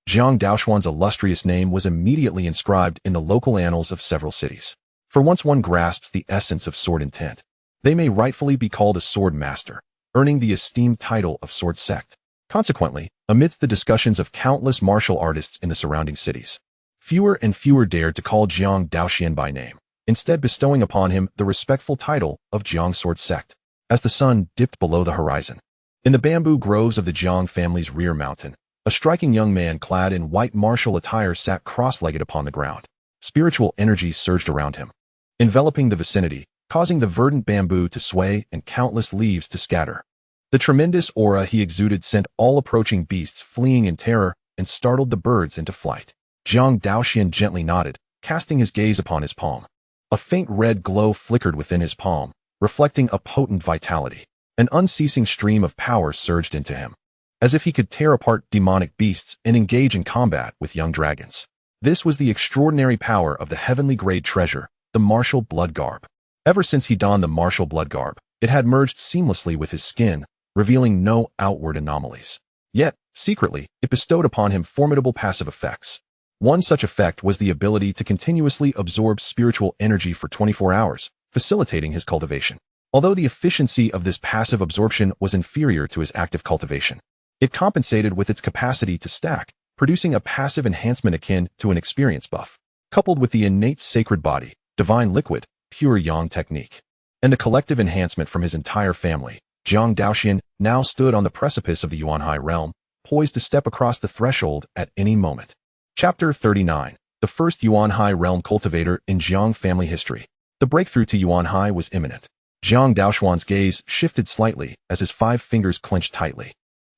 Jiang Daoxuan's illustrious name was immediately inscribed in the local annals of several cities. For once one grasps the essence of sword intent, they may rightfully be called a sword master, earning the esteemed title of sword sect. Consequently, amidst the discussions of countless martial artists in the surrounding cities, fewer and fewer dared to call Jiang Daoxuan by name, instead bestowing upon him the respectful title of Jiang Sword Sect. As the sun dipped below the horizon, in the bamboo groves of the Jiang family's rear mountain, a striking young man clad in white martial attire sat cross-legged upon the ground. Spiritual energy surged around him, enveloping the vicinity, causing the verdant bamboo to sway and countless leaves to scatter. The tremendous aura he exuded sent all approaching beasts fleeing in terror and startled the birds into flight. Jiang Daoxuan gently nodded, casting his gaze upon his palm. A faint red glow flickered within his palm, reflecting a potent vitality. An unceasing stream of power surged into him, as if he could tear apart demonic beasts and engage in combat with young dragons. This was the extraordinary power of the heavenly grade treasure, the martial blood garb. Ever since he donned the martial blood garb, it had merged seamlessly with his skin, revealing no outward anomalies. Yet, secretly, it bestowed upon him formidable passive effects. One such effect was the ability to continuously absorb spiritual energy for 24 hours, facilitating his cultivation. Although the efficiency of this passive absorption was inferior to his active cultivation, it compensated with its capacity to stack, producing a passive enhancement akin to an experience buff. Coupled with the innate sacred body, divine liquid, pure yang technique, and the collective enhancement from his entire family, Jiang Daoxuan now stood on the precipice of the Yuanhai realm, poised to step across the threshold at any moment. Chapter 39. The first Yuanhai realm cultivator in Jiang family history. The breakthrough to Yuanhai was imminent. Jiang Daoxuan's gaze shifted slightly as his 5 fingers clenched tightly,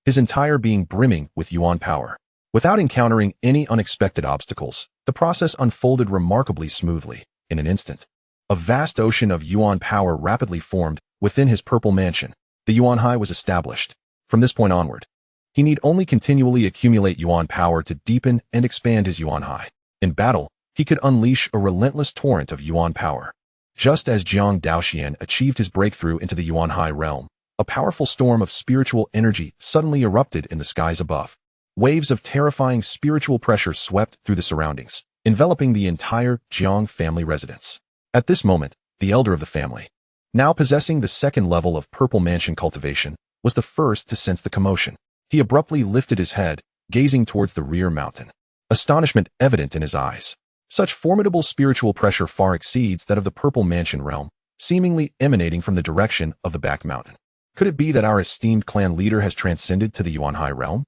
his entire being brimming with yuan power. Without encountering any unexpected obstacles, the process unfolded remarkably smoothly. In an instant, A vast ocean of Yuan power rapidly formed within his purple mansion. The Yuan High was established. From this point onward, he need only continually accumulate Yuan power to deepen and expand his Yuan High. In battle, he could unleash a relentless torrent of Yuan power. Just as Jiang Daoxuan achieved his breakthrough into the Yuan High realm, a powerful storm of spiritual energy suddenly erupted in the skies above. Waves of terrifying spiritual pressure swept through the surroundings, enveloping the entire Jiang family residence. At this moment, the elder of the family, now possessing the second level of Purple Mansion cultivation, was the first to sense the commotion. He abruptly lifted his head, gazing towards the rear mountain. Astonishment evident in his eyes. Such formidable spiritual pressure far exceeds that of the Purple Mansion realm, seemingly emanating from the direction of the back mountain. Could it be that our esteemed clan leader has transcended to the Yuan High realm?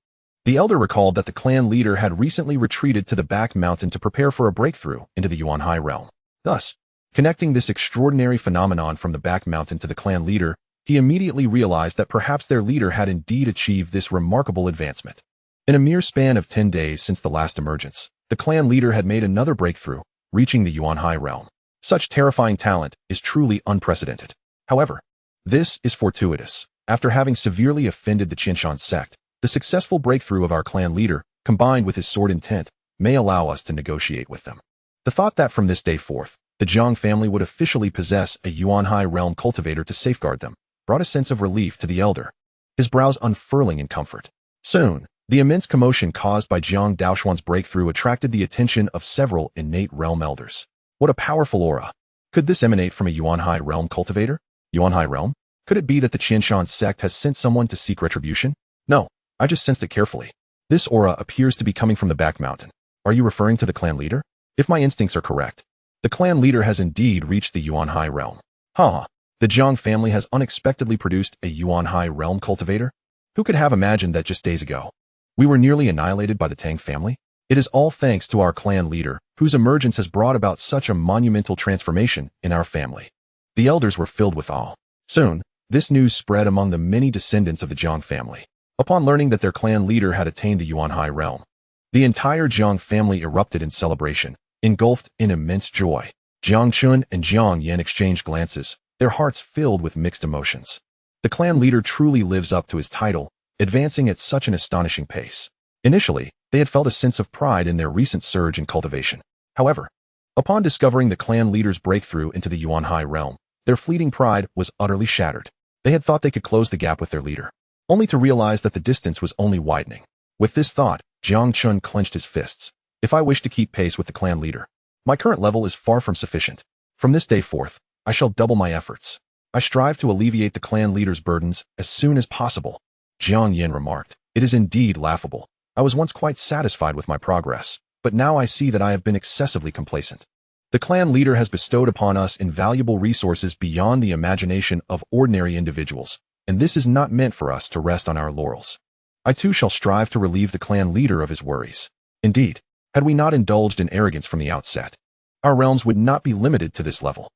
The elder recalled that the clan leader had recently retreated to the back mountain to prepare for a breakthrough into the Yuan High realm. Thus, connecting this extraordinary phenomenon from the back mountain to the clan leader, he immediately realized that perhaps their leader had indeed achieved this remarkable advancement. In a mere span of 10 days since the last emergence, the clan leader had made another breakthrough, reaching the Yuan High realm. Such terrifying talent is truly unprecedented. However, this is fortuitous. After having severely offended the Qinshan sect, the successful breakthrough of our clan leader, combined with his sword intent, may allow us to negotiate with them. The thought that from this day forth, the Jiang family would officially possess a Yuan High realm cultivator to safeguard them, brought a sense of relief to the elder, his brows unfurling in comfort. Soon, the immense commotion caused by Jiang Daoxuan's breakthrough attracted the attention of several innate realm elders. What a powerful aura! Could this emanate from a Yuan High realm cultivator? Yuan High realm? Could it be that the Qinshan sect has sent someone to seek retribution? No, I just sensed it carefully. This aura appears to be coming from the back mountain. Are you referring to the clan leader? If my instincts are correct, the clan leader has indeed reached the Yuan High realm. The Jiang family has unexpectedly produced a Yuan High realm cultivator? Who could have imagined that just days ago we were nearly annihilated by the Tang family? It is all thanks to our clan leader, whose emergence has brought about such a monumental transformation in our family. The elders were filled with awe. Soon, this news spread among the many descendants of the Jiang family. Upon learning that their clan leader had attained the Yuan High realm, the entire Jiang family erupted in celebration, engulfed in immense joy. Jiang Chen and Jiang Yan exchanged glances, their hearts filled with mixed emotions. The clan leader truly lives up to his title, advancing at such an astonishing pace. Initially, they had felt a sense of pride in their recent surge in cultivation. However, upon discovering the clan leader's breakthrough into the Yuan High realm, their fleeting pride was utterly shattered. They had thought they could close the gap with their leader, only to realize that the distance was only widening. With this thought, Jiang Chen clenched his fists. If I wish to keep pace with the clan leader, my current level is far from sufficient. From this day forth, I shall double my efforts. I strive to alleviate the clan leader's burdens as soon as possible. Jiang Yan remarked, it is indeed laughable. I was once quite satisfied with my progress, but now I see that I have been excessively complacent. The clan leader has bestowed upon us invaluable resources beyond the imagination of ordinary individuals, and this is not meant for us to rest on our laurels. I too shall strive to relieve the clan leader of his worries. Indeed, had we not indulged in arrogance from the outset, our realms would not be limited to this level.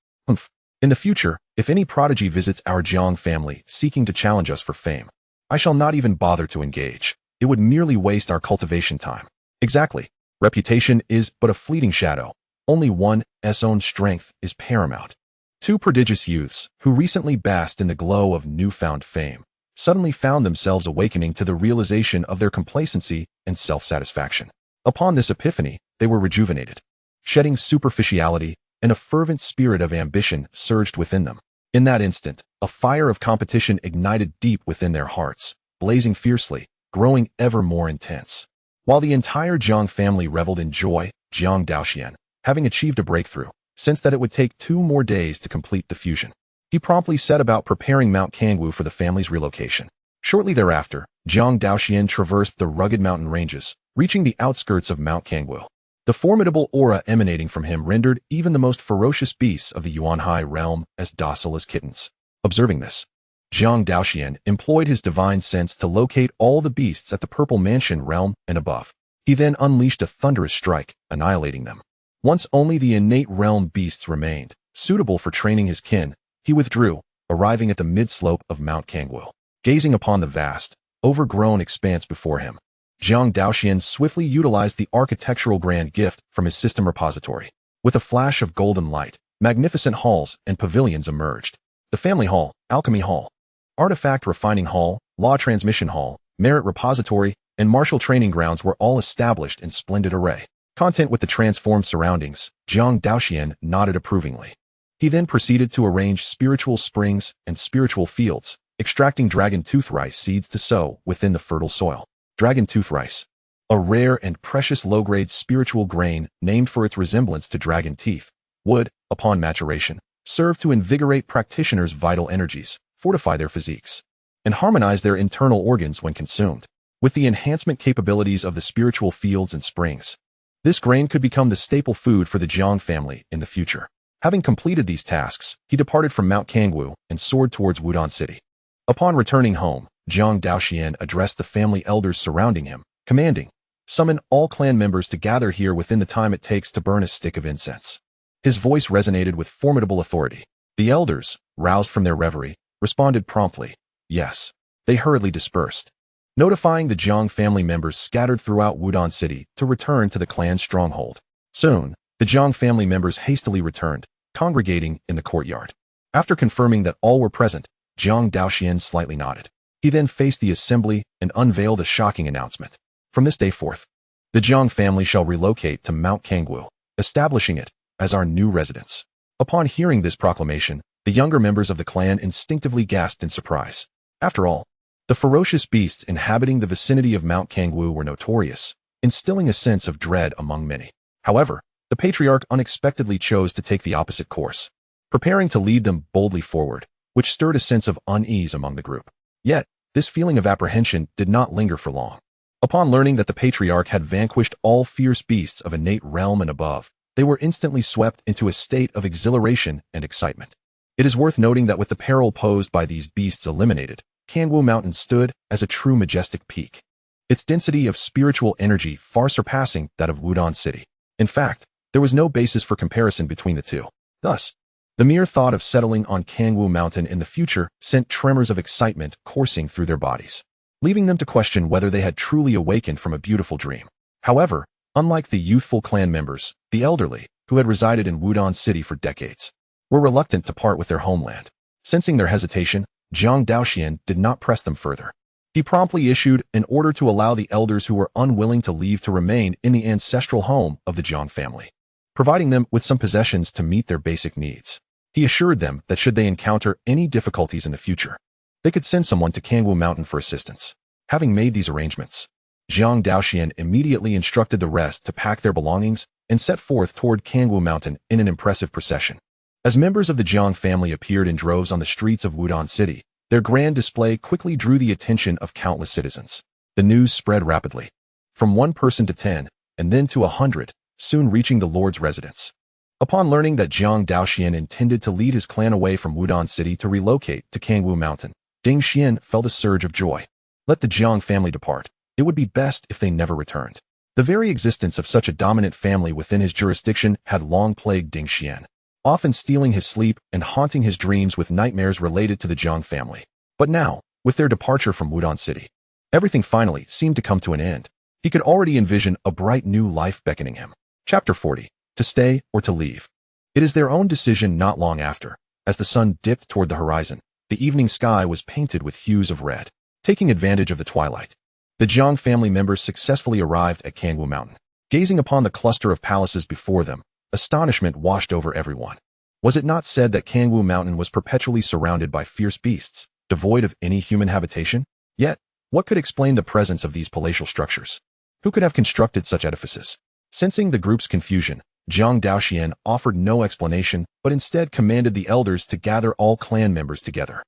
In the future, if any prodigy visits our Jiang family seeking to challenge us for fame, I shall not even bother to engage. It would merely waste our cultivation time. Exactly. Reputation is but a fleeting shadow. Only one's own strength is paramount. Two prodigious youths, who recently basked in the glow of newfound fame, suddenly found themselves awakening to the realization of their complacency and self-satisfaction. Upon this epiphany, they were rejuvenated. Shedding superficiality, and a fervent spirit of ambition surged within them. In that instant, a fire of competition ignited deep within their hearts, blazing fiercely, growing ever more intense. While the entire Jiang family reveled in joy, Jiang Daoxuan, having achieved a breakthrough, sensed that it would take 2 more days to complete the fusion. He promptly set about preparing Mount Kangwu for the family's relocation. Shortly thereafter, Jiang Daoxuan traversed the rugged mountain ranges, reaching the outskirts of Mount Kangwu. The formidable aura emanating from him rendered even the most ferocious beasts of the Yuan High realm as docile as kittens. Observing this, Jiang Daoxuan employed his divine sense to locate all the beasts at the Purple Mansion realm and above. He then unleashed a thunderous strike, annihilating them. Once only the innate realm beasts remained, suitable for training his kin, he withdrew, arriving at the mid-slope of Mount Kangwu. Gazing upon the vast, overgrown expanse before him, Jiang Daoxuan swiftly utilized the architectural grand gift from his system repository. With a flash of golden light, magnificent halls and pavilions emerged. The Family Hall, Alchemy Hall, Artifact Refining Hall, Law Transmission Hall, Merit Repository, and Martial Training Grounds were all established in splendid array. Content with the transformed surroundings, Jiang Daoxuan nodded approvingly. He then proceeded to arrange spiritual springs and spiritual fields, extracting dragon tooth rice seeds to sow within the fertile soil. Dragon tooth rice, a rare and precious low-grade spiritual grain named for its resemblance to dragon teeth, would, upon maturation, serve to invigorate practitioners' vital energies, fortify their physiques, and harmonize their internal organs when consumed. With the enhancement capabilities of the spiritual fields and springs, this grain could become the staple food for the Jiang family in the future. Having completed these tasks, he departed from Mount Kangwu and soared towards Wudong City. Upon returning home, Jiang Daoxuan addressed the family elders surrounding him, commanding, "Summon all clan members to gather here within the time it takes to burn a stick of incense." His voice resonated with formidable authority. The elders, roused from their reverie, responded promptly, "Yes." They hurriedly dispersed, notifying the Jiang family members scattered throughout Wudong City to return to the clan's stronghold. Soon, the Jiang family members hastily returned, congregating in the courtyard. After confirming that all were present, Jiang Daoxuan slightly nodded. He then faced the assembly and unveiled a shocking announcement. From this day forth, the Jiang family shall relocate to Mount Kangwu, establishing it as our new residence. Upon hearing this proclamation, the younger members of the clan instinctively gasped in surprise. After all, the ferocious beasts inhabiting the vicinity of Mount Kangwu were notorious, instilling a sense of dread among many. However, the patriarch unexpectedly chose to take the opposite course, preparing to lead them boldly forward, which stirred a sense of unease among the group. Yet, this feeling of apprehension did not linger for long. Upon learning that the patriarch had vanquished all fierce beasts of innate realm and above, they were instantly swept into a state of exhilaration and excitement. It is worth noting that with the peril posed by these beasts eliminated, Kangwu Mountain stood as a true majestic peak, its density of spiritual energy far surpassing that of Wudong City. In fact, there was no basis for comparison between the two. Thus, the mere thought of settling on Kangwu Mountain in the future sent tremors of excitement coursing through their bodies, leaving them to question whether they had truly awakened from a beautiful dream. However, unlike the youthful clan members, the elderly, who had resided in Wudong City for decades, were reluctant to part with their homeland. Sensing their hesitation, Jiang Daoxuan did not press them further. He promptly issued an order to allow the elders who were unwilling to leave to remain in the ancestral home of the Jiang family, providing them with some possessions to meet their basic needs. He assured them that should they encounter any difficulties in the future, they could send someone to Kangwu Mountain for assistance. Having made these arrangements, Jiang Daoxuan immediately instructed the rest to pack their belongings and set forth toward Kangwu Mountain in an impressive procession. As members of the Jiang family appeared in droves on the streets of Wudong City, their grand display quickly drew the attention of countless citizens. The news spread rapidly, from one person to 10, and then to 100, soon reaching the Lord's residence. Upon learning that Jiang Daoxuan intended to lead his clan away from Wudong City to relocate to Kangwu Mountain, Ding Xian felt a surge of joy. Let the Jiang family depart. It would be best if they never returned. The very existence of such a dominant family within his jurisdiction had long plagued Ding Xian, often stealing his sleep and haunting his dreams with nightmares related to the Jiang family. But now, with their departure from Wudong City, everything finally seemed to come to an end. He could already envision a bright new life beckoning him. Chapter 40. To stay or to leave. It is their own decision not long after. As the sun dipped toward the horizon, the evening sky was painted with hues of red. Taking advantage of the twilight, the Jiang family members successfully arrived at Kangwu Mountain. Gazing upon the cluster of palaces before them, astonishment washed over everyone. Was it not said that Kangwu Mountain was perpetually surrounded by fierce beasts, devoid of any human habitation? Yet, what could explain the presence of these palatial structures? Who could have constructed such edifices? Sensing the group's confusion, Jiang Daoxuan offered no explanation, but instead commanded the elders to gather all clan members together.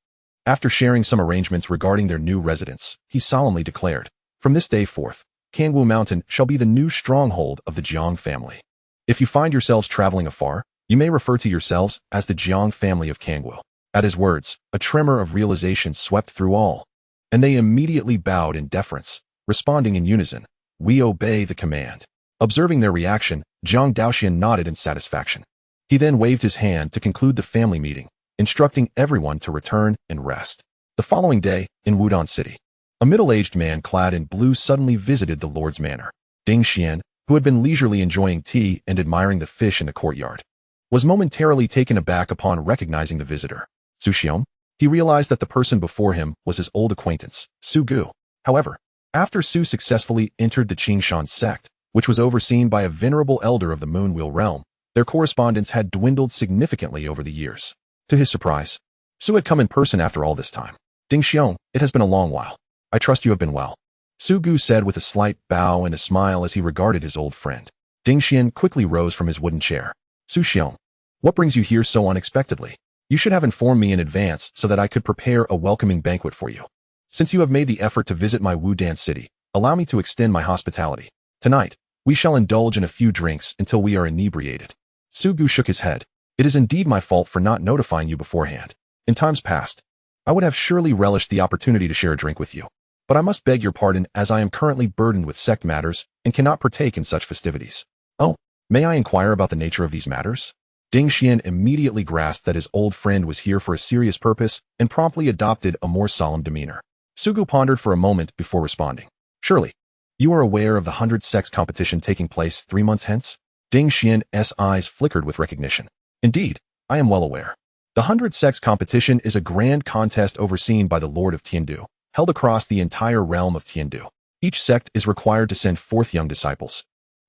After sharing some arrangements regarding their new residence, he solemnly declared, "From this day forth, Kangwu Mountain shall be the new stronghold of the Jiang family. If you find yourselves traveling afar, you may refer to yourselves as the Jiang family of Kangwu." At his words, a tremor of realization swept through all, and they immediately bowed in deference, responding in unison, "We obey the command." Observing their reaction, Jiang Daoxuan nodded in satisfaction. He then waved his hand to conclude the family meeting, instructing everyone to return and rest. The following day, in Wudong City, a middle-aged man clad in blue suddenly visited the Lord's manor. Ding Xian, who had been leisurely enjoying tea and admiring the fish in the courtyard, was momentarily taken aback upon recognizing the visitor. Su Xiong? He realized that the person before him was his old acquaintance, Su Gu. However, after Su successfully entered the Qingshan sect, which was overseen by a venerable elder of the Moonwheel realm, their correspondence had dwindled significantly over the years. To his surprise, Su had come in person after all this time. Ding Xiong, it has been a long while. I trust you have been well. Su Gu said with a slight bow and a smile as he regarded his old friend. Ding Xian quickly rose from his wooden chair. Su Xiong, what brings you here so unexpectedly? You should have informed me in advance so that I could prepare a welcoming banquet for you. Since you have made the effort to visit my Wudan city, allow me to extend my hospitality. Tonight, we shall indulge in a few drinks until we are inebriated. Su Gu shook his head. It is indeed my fault for not notifying you beforehand. In times past, I would have surely relished the opportunity to share a drink with you. But I must beg your pardon as I am currently burdened with sect matters and cannot partake in such festivities. Oh, may I inquire about the nature of these matters? Ding Xian immediately grasped that his old friend was here for a serious purpose and promptly adopted a more solemn demeanor. Su Gu pondered for a moment before responding. Surely, you are aware of the 100 Sects competition taking place 3 months hence? Ding Xian's eyes flickered with recognition. Indeed, I am well aware. The 100 Sects competition is a grand contest overseen by the Lord of Tiandu, held across the entire realm of Tiandu. Each sect is required to send forth young disciples,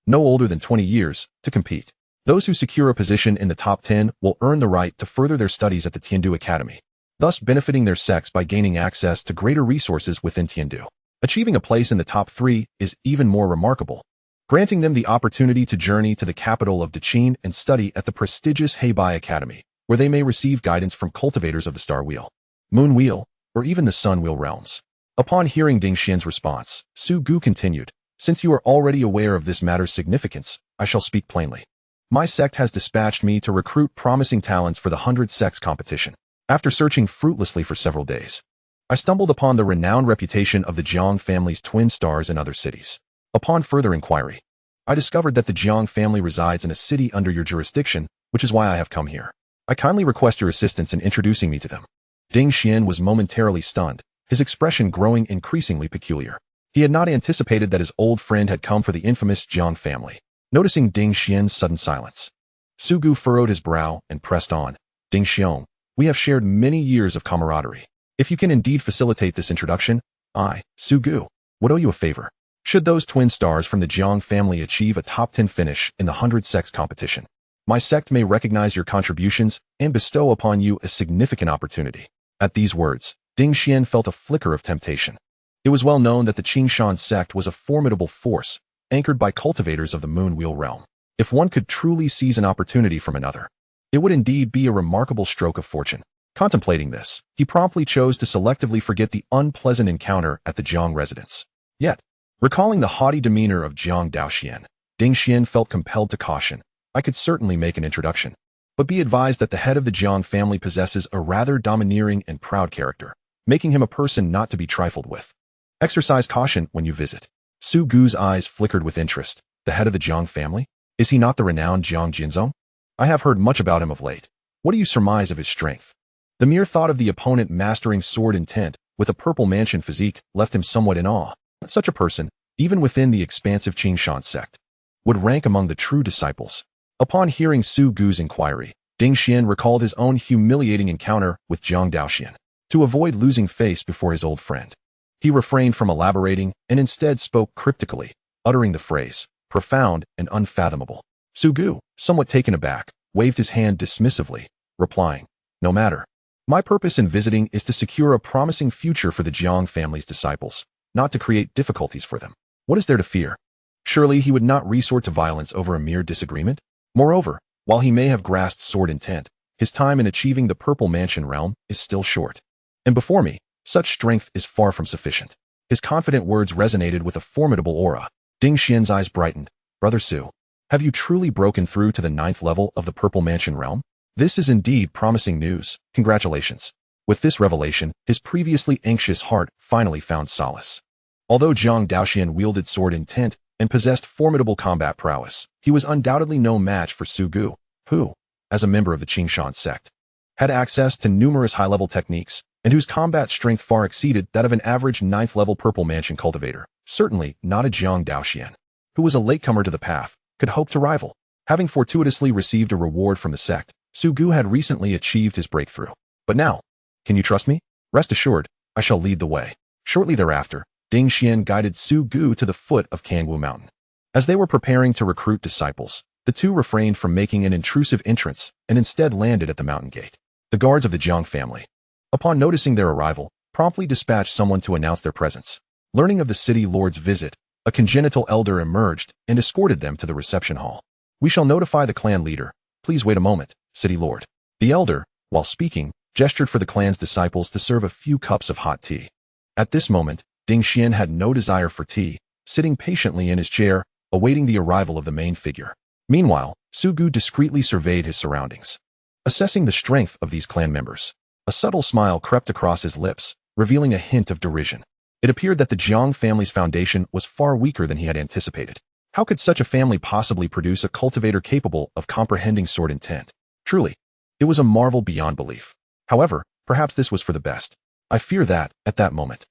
no older than 20 years, to compete. Those who secure a position in the top 10 will earn the right to further their studies at the Tiandu Academy, thus benefiting their sects by gaining access to greater resources within Tiandu. Achieving a place in the top 3 is even more remarkable, granting them the opportunity to journey to the capital of Daqin and study at the prestigious Heibai Academy, where they may receive guidance from cultivators of the Star Wheel, Moon Wheel, or even the Sun Wheel realms. Upon hearing Ding Xian's response, Su Gu continued, since you are already aware of this matter's significance, I shall speak plainly. My sect has dispatched me to recruit promising talents for the 100 Sects competition. After searching fruitlessly for several days, I stumbled upon the renowned reputation of the Jiang family's twin stars in other cities. Upon further inquiry, I discovered that the Jiang family resides in a city under your jurisdiction, which is why I have come here. I kindly request your assistance in introducing me to them. Ding Xian was momentarily stunned, his expression growing increasingly peculiar. He had not anticipated that his old friend had come for the infamous Jiang family. Noticing Ding Xian's sudden silence, Su Gu furrowed his brow and pressed on. Ding Xiong, we have shared many years of camaraderie. If you can indeed facilitate this introduction, I, Su Gu, would owe you a favor. Should those twin stars from the Jiang family achieve a top 10 finish in the 100 Sects competition, my sect may recognize your contributions and bestow upon you a significant opportunity. At these words, Ding Xian felt a flicker of temptation. It was well known that the Qingshan sect was a formidable force, anchored by cultivators of the Moon Wheel realm. If one could truly seize an opportunity from another, it would indeed be a remarkable stroke of fortune. Contemplating this, he promptly chose to selectively forget the unpleasant encounter at the Jiang residence. Yet, recalling the haughty demeanor of Jiang Daoxuan, Ding Xian felt compelled to caution. I could certainly make an introduction, but be advised that the head of the Jiang family possesses a rather domineering and proud character, making him a person not to be trifled with. Exercise caution when you visit. Su Gu's eyes flickered with interest. The head of the Jiang family? Is he not the renowned Jiang Jinzong? I have heard much about him of late. What do you surmise of his strength? The mere thought of the opponent mastering sword intent with a purple mansion physique left him somewhat in awe. Such a person, even within the expansive Qingshan sect, would rank among the true disciples. Upon hearing Su Gu's inquiry, Ding Xian recalled his own humiliating encounter with Jiang Daoxuan. To avoid losing face before his old friend, he refrained from elaborating and instead spoke cryptically, uttering the phrase, profound and unfathomable. Su Gu, somewhat taken aback, waved his hand dismissively, replying, no matter. My purpose in visiting is to secure a promising future for the Jiang family's disciples, not to create difficulties for them. What is there to fear? Surely he would not resort to violence over a mere disagreement? Moreover, while he may have grasped sword intent, his time in achieving the Purple Mansion realm is still short. And before me, such strength is far from sufficient. His confident words resonated with a formidable aura. Ding Xian's eyes brightened. Brother Su, have you truly broken through to the 9th level of the Purple Mansion realm? This is indeed promising news. Congratulations. With this revelation, his previously anxious heart finally found solace. Although Jiang Daoxuan wielded sword intent and possessed formidable combat prowess, he was undoubtedly no match for Su Gu, who, as a member of the Qingshan sect, had access to numerous high-level techniques and whose combat strength far exceeded that of an average 9th-level Purple Mansion cultivator. Certainly not a Jiang Daoxuan, who was a latecomer to the path, could hope to rival. Having fortuitously received a reward from the sect, Su Gu had recently achieved his breakthrough. But now, can you trust me? Rest assured, I shall lead the way. Shortly thereafter, Ding Xian guided Su Gu to the foot of Kangwu Mountain. As they were preparing to recruit disciples, the two refrained from making an intrusive entrance and instead landed at the mountain gate. The guards of the Jiang family, upon noticing their arrival, promptly dispatched someone to announce their presence. Learning of the city lord's visit, a congenital elder emerged and escorted them to the reception hall. We shall notify the clan leader. Please wait a moment, city lord. The elder, while speaking, gestured for the clan's disciples to serve a few cups of hot tea. At this moment, Ding Xian had no desire for tea, sitting patiently in his chair, awaiting the arrival of the main figure. Meanwhile, Su Gu discreetly surveyed his surroundings. Assessing the strength of these clan members, a subtle smile crept across his lips, revealing a hint of derision. It appeared that the Jiang family's foundation was far weaker than he had anticipated. How could such a family possibly produce a cultivator capable of comprehending sword intent? Truly, it was a marvel beyond belief. However, perhaps this was for the best. I fear that, at that moment,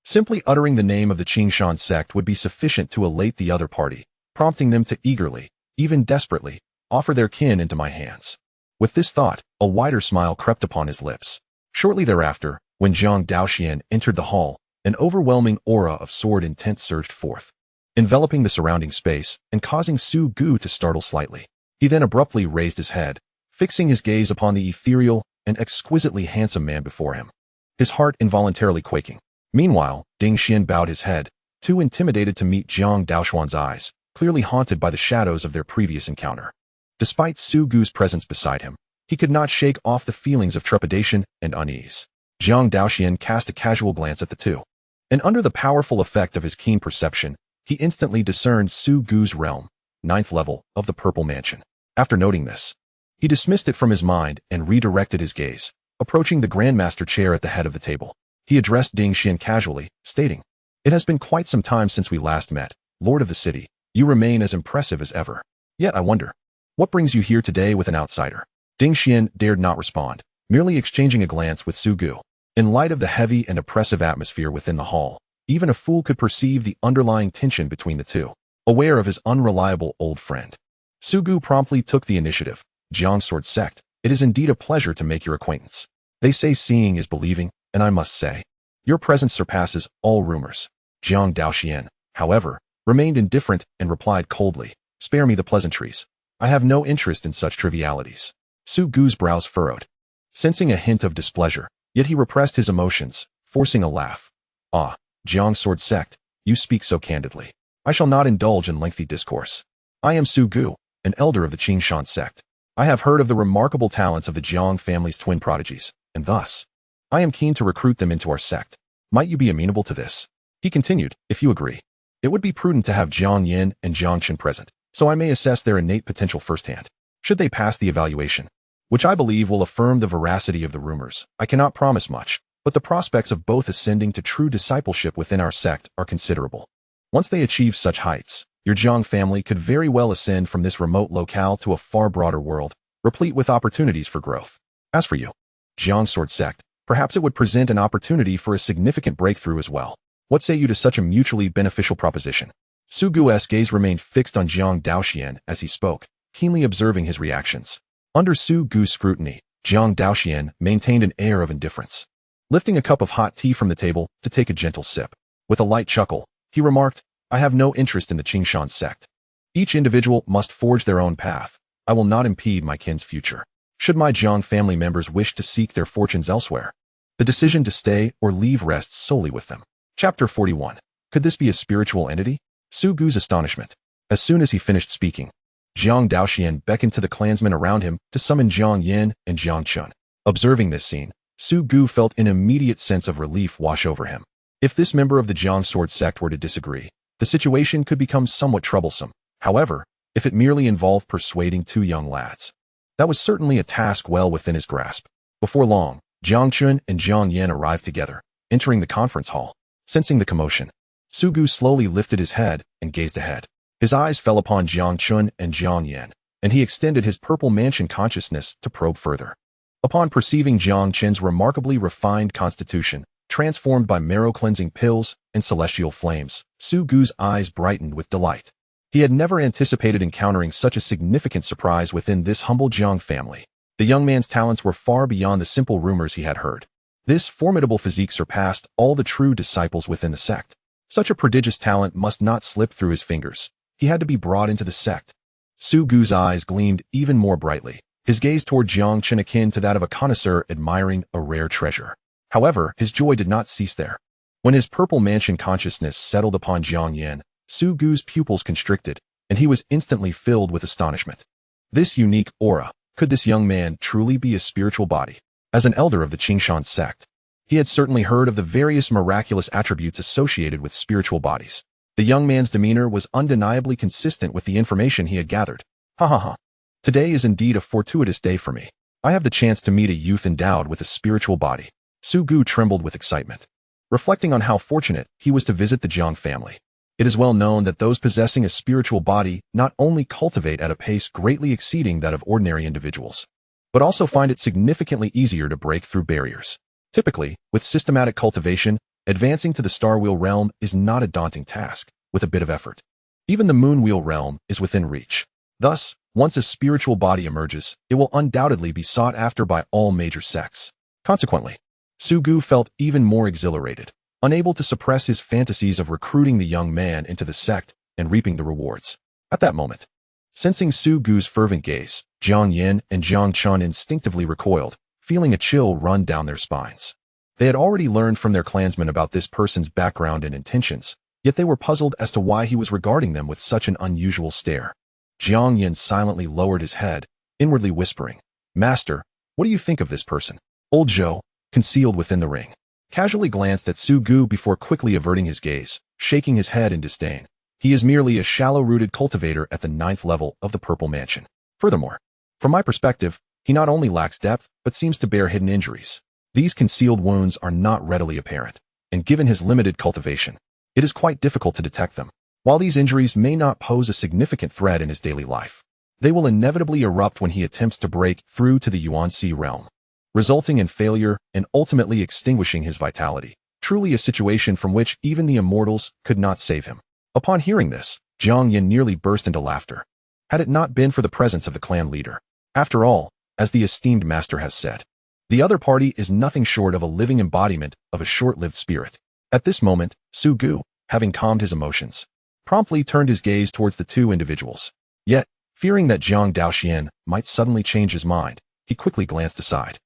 simply uttering the name of the Qingshan sect would be sufficient to elate the other party, prompting them to eagerly, even desperately, offer their kin into my hands. With this thought, a wider smile crept upon his lips. Shortly thereafter, when Jiang Daoxuan entered the hall, an overwhelming aura of sword intent surged forth, enveloping the surrounding space and causing Su Gu to startle slightly. He then abruptly raised his head, fixing his gaze upon the ethereal and exquisitely handsome man before him, his heart involuntarily quaking. Meanwhile, Ding Xian bowed his head, too intimidated to meet Jiang Daoxuan's eyes, clearly haunted by the shadows of their previous encounter. Despite Su Gu's presence beside him, he could not shake off the feelings of trepidation and unease. Jiang Daoxuan cast a casual glance at the two, and under the powerful effect of his keen perception, he instantly discerned Su Gu's realm, 9th level, of the Purple Mansion. After noting this, he dismissed it from his mind and redirected his gaze, approaching the Grandmaster chair at the head of the table. He addressed Ding Xian casually, stating, "It has been quite some time since we last met, Lord of the City. You remain as impressive as ever. Yet I wonder, what brings you here today with an outsider?" Ding Xian dared not respond, merely exchanging a glance with Su Gu. In light of the heavy and oppressive atmosphere within the hall, even a fool could perceive the underlying tension between the two. Aware of his unreliable old friend, Su Gu promptly took the initiative. "Jiang Sword Sect, it is indeed a pleasure to make your acquaintance. They say seeing is believing, and I must say, your presence surpasses all rumors." Jiang Daoxuan, however, remained indifferent and replied coldly, "Spare me the pleasantries. I have no interest in such trivialities." Su Gu's brows furrowed, sensing a hint of displeasure, yet he repressed his emotions, forcing a laugh. "Ah, Jiang Sword Sect, you speak so candidly. I shall not indulge in lengthy discourse. I am Su Gu, an elder of the Qingshan sect. I have heard of the remarkable talents of the Jiang family's twin prodigies, and thus, I am keen to recruit them into our sect. Might you be amenable to this?" He continued, "If you agree, it would be prudent to have Jiang Yin and Jiang Chen present, so I may assess their innate potential firsthand. Should they pass the evaluation, which I believe will affirm the veracity of the rumors, I cannot promise much, but the prospects of both ascending to true discipleship within our sect are considerable. Once they achieve such heights, your Jiang family could very well ascend from this remote locale to a far broader world, replete with opportunities for growth. As for you, Jiang Sword Sect, perhaps it would present an opportunity for a significant breakthrough as well. What say you to such a mutually beneficial proposition?" Su Gu's gaze remained fixed on Jiang Daoxuan as he spoke, keenly observing his reactions. Under Su Gu's scrutiny, Jiang Daoxuan maintained an air of indifference, lifting a cup of hot tea from the table to take a gentle sip. With a light chuckle, he remarked, "I have no interest in the Qingshan sect. Each individual must forge their own path. I will not impede my kin's future. Should my Jiang family members wish to seek their fortunes elsewhere, the decision to stay or leave rests solely with them." Chapter 41. Could this be a spiritual entity? Su Gu's astonishment. As soon as he finished speaking, Jiang Daoxuan beckoned to the clansmen around him to summon Jiang Yin and Jiang Chen. Observing this scene, Su Gu felt an immediate sense of relief wash over him. If this member of the Jiang Sword Sect were to disagree, the situation could become somewhat troublesome. However, if it merely involved persuading two young lads, that was certainly a task well within his grasp. Before long, Jiang Chen and Jiang Yin arrived together, entering the conference hall. Sensing the commotion, Su Gu slowly lifted his head and gazed ahead. His eyes fell upon Jiang Chen and Jiang Yin, and he extended his Purple Mansion consciousness to probe further. Upon perceiving Jiang Chen's remarkably refined constitution, transformed by marrow-cleansing pills and celestial flames, Su Gu's eyes brightened with delight. He had never anticipated encountering such a significant surprise within this humble Jiang family. The young man's talents were far beyond the simple rumors he had heard. This formidable physique surpassed all the true disciples within the sect. Such a prodigious talent must not slip through his fingers. He had to be brought into the sect. Su Gu's eyes gleamed even more brightly, his gaze toward Jiang Chen akin to that of a connoisseur admiring a rare treasure. However, his joy did not cease there. When his purple mansion consciousness settled upon Jiang Yan, Su Gu's pupils constricted, and he was instantly filled with astonishment. This unique aura, could this young man truly be a spiritual body? As an elder of the Qingshan sect, he had certainly heard of the various miraculous attributes associated with spiritual bodies. The young man's demeanor was undeniably consistent with the information he had gathered. Ha ha ha. Today is indeed a fortuitous day for me. I have the chance to meet a youth endowed with a spiritual body. Su Gu trembled with excitement, reflecting on how fortunate he was to visit the Jiang family. It is well known that those possessing a spiritual body not only cultivate at a pace greatly exceeding that of ordinary individuals, but also find it significantly easier to break through barriers. Typically, with systematic cultivation, advancing to the Star Wheel realm is not a daunting task, with a bit of effort. Even the Moon Wheel realm is within reach. Thus, once a spiritual body emerges, it will undoubtedly be sought after by all major sects. Consequently, Su Gu felt even more exhilarated, unable to suppress his fantasies of recruiting the young man into the sect and reaping the rewards. At that moment, sensing Su Gu's fervent gaze, Jiang Yan and Jiang Chen instinctively recoiled, feeling a chill run down their spines. They had already learned from their clansmen about this person's background and intentions, yet they were puzzled as to why he was regarding them with such an unusual stare. Jiang Yan silently lowered his head, inwardly whispering, "Master, what do you think of this person?" Old Zhou, concealed within the ring, casually glanced at Su Gu before quickly averting his gaze, shaking his head in disdain. He is merely a shallow-rooted cultivator at the 9th level of the Purple Mansion. Furthermore, from my perspective, he not only lacks depth, but seems to bear hidden injuries. These concealed wounds are not readily apparent, and given his limited cultivation, it is quite difficult to detect them. While these injuries may not pose a significant threat in his daily life, they will inevitably erupt when he attempts to break through to the Yuan-Si realm, resulting in failure and ultimately extinguishing his vitality. Truly a situation from which even the immortals could not save him. Upon hearing this, Jiang Yan nearly burst into laughter. Had it not been for the presence of the clan leader. After all, as the esteemed master has said, the other party is nothing short of a living embodiment of a short-lived spirit. At this moment, Su Gu, having calmed his emotions, promptly turned his gaze towards the two individuals. Yet, fearing that Jiang Daoxuan might suddenly change his mind, he quickly glanced aside.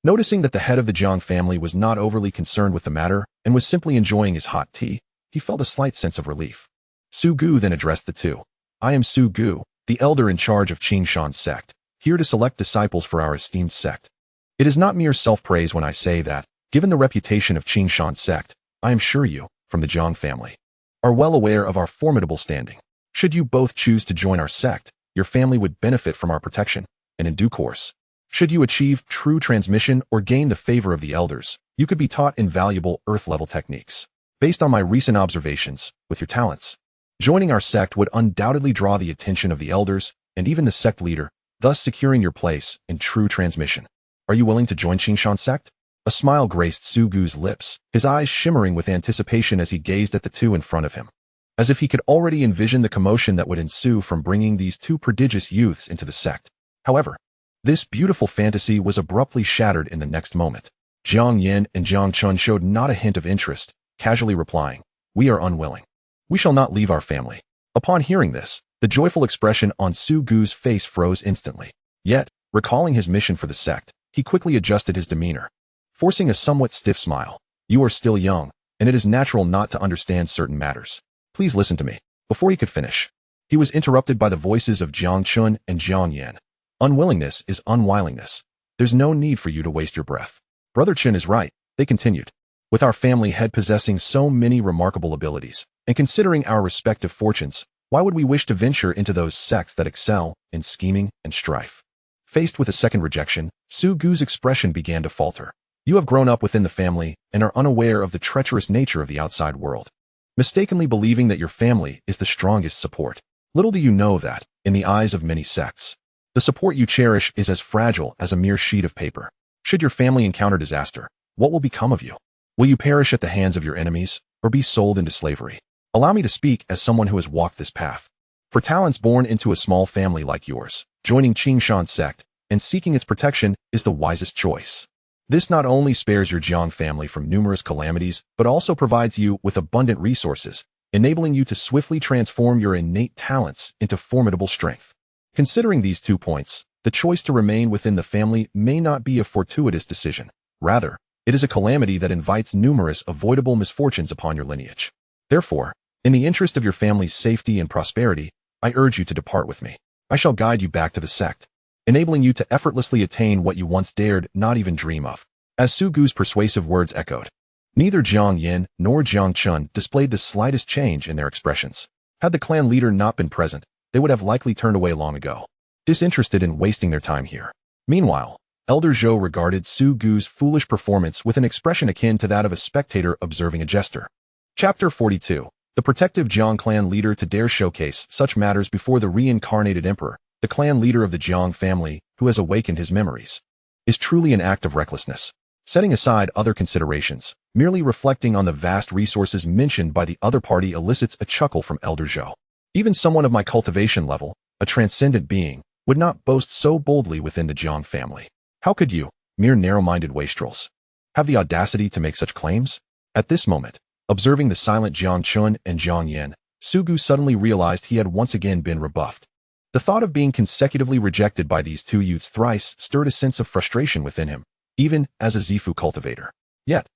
Noticing that the head of the Jiang family was not overly concerned with the matter and was simply enjoying his hot tea, he felt a slight sense of relief. Su Gu then addressed the two. "I am Su Gu, the elder in charge of Qingshan sect, here to select disciples for our esteemed sect. It is not mere self-praise when I say that, given the reputation of Qingshan sect, I am sure you, from the Jiang family, are well aware of our formidable standing. Should you both choose to join our sect, your family would benefit from our protection, and in due course, should you achieve true transmission or gain the favor of the elders, you could be taught invaluable earth-level techniques. Based on my recent observations, with your talents, joining our sect would undoubtedly draw the attention of the elders and even the sect leader, thus securing your place in true transmission. Are you willing to join Qingshan sect?" A smile graced Su Gu's lips, his eyes shimmering with anticipation as he gazed at the two in front of him, as if he could already envision the commotion that would ensue from bringing these two prodigious youths into the sect. However, this beautiful fantasy was abruptly shattered in the next moment. Jiang Yan and Jiang Chen showed not a hint of interest, casually replying, "We are unwilling. We shall not leave our family." Upon hearing this, the joyful expression on Su Gu's face froze instantly. Yet, recalling his mission for the sect, he quickly adjusted his demeanor, forcing a somewhat stiff smile. "You are still young, and it is natural not to understand certain matters. Please listen to me." Before he could finish, he was interrupted by the voices of Jiang Chen and Jiang Yan. "Unwillingness is unwillingness. There's no need for you to waste your breath. Brother Chen is right," they continued. "With our family head possessing so many remarkable abilities, and considering our respective fortunes, why would we wish to venture into those sects that excel in scheming and strife?" Faced with a second rejection, Su Gu's expression began to falter. "You have grown up within the family and are unaware of the treacherous nature of the outside world, mistakenly believing that your family is the strongest support. Little do you know that, in the eyes of many sects, the support you cherish is as fragile as a mere sheet of paper. Should your family encounter disaster, what will become of you? Will you perish at the hands of your enemies, or be sold into slavery? Allow me to speak as someone who has walked this path. For talents born into a small family like yours, joining Qingshan's sect and seeking its protection is the wisest choice. This not only spares your Jiang family from numerous calamities, but also provides you with abundant resources, enabling you to swiftly transform your innate talents into formidable strength. Considering these 2 points, the choice to remain within the family may not be a fortuitous decision. Rather, it is a calamity that invites numerous avoidable misfortunes upon your lineage. Therefore, in the interest of your family's safety and prosperity, I urge you to depart with me. I shall guide you back to the sect, enabling you to effortlessly attain what you once dared not even dream of. As Su Gu's persuasive words echoed, neither Jiang Yin nor Jiang Chen displayed the slightest change in their expressions. Had the clan leader not been present, they would have likely turned away long ago, disinterested in wasting their time here. Meanwhile, Elder Zhou regarded Su Gu's foolish performance with an expression akin to that of a spectator observing a jester. Chapter 42. The protective Jiang clan leader to dare showcase such matters before the reincarnated emperor, the clan leader of the Jiang family, who has awakened his memories, is truly an act of recklessness. Setting aside other considerations, merely reflecting on the vast resources mentioned by the other party elicits a chuckle from Elder Zhou. Even someone of my cultivation level, a transcendent being, would not boast so boldly within the Jiang family. How could you, mere narrow-minded wastrels, have the audacity to make such claims? At this moment, observing the silent Jiang Chen and Jiang Yin, Su Gu suddenly realized he had once again been rebuffed. The thought of being consecutively rejected by these two youths thrice stirred a sense of frustration within him, even as a Zifu cultivator. Yet,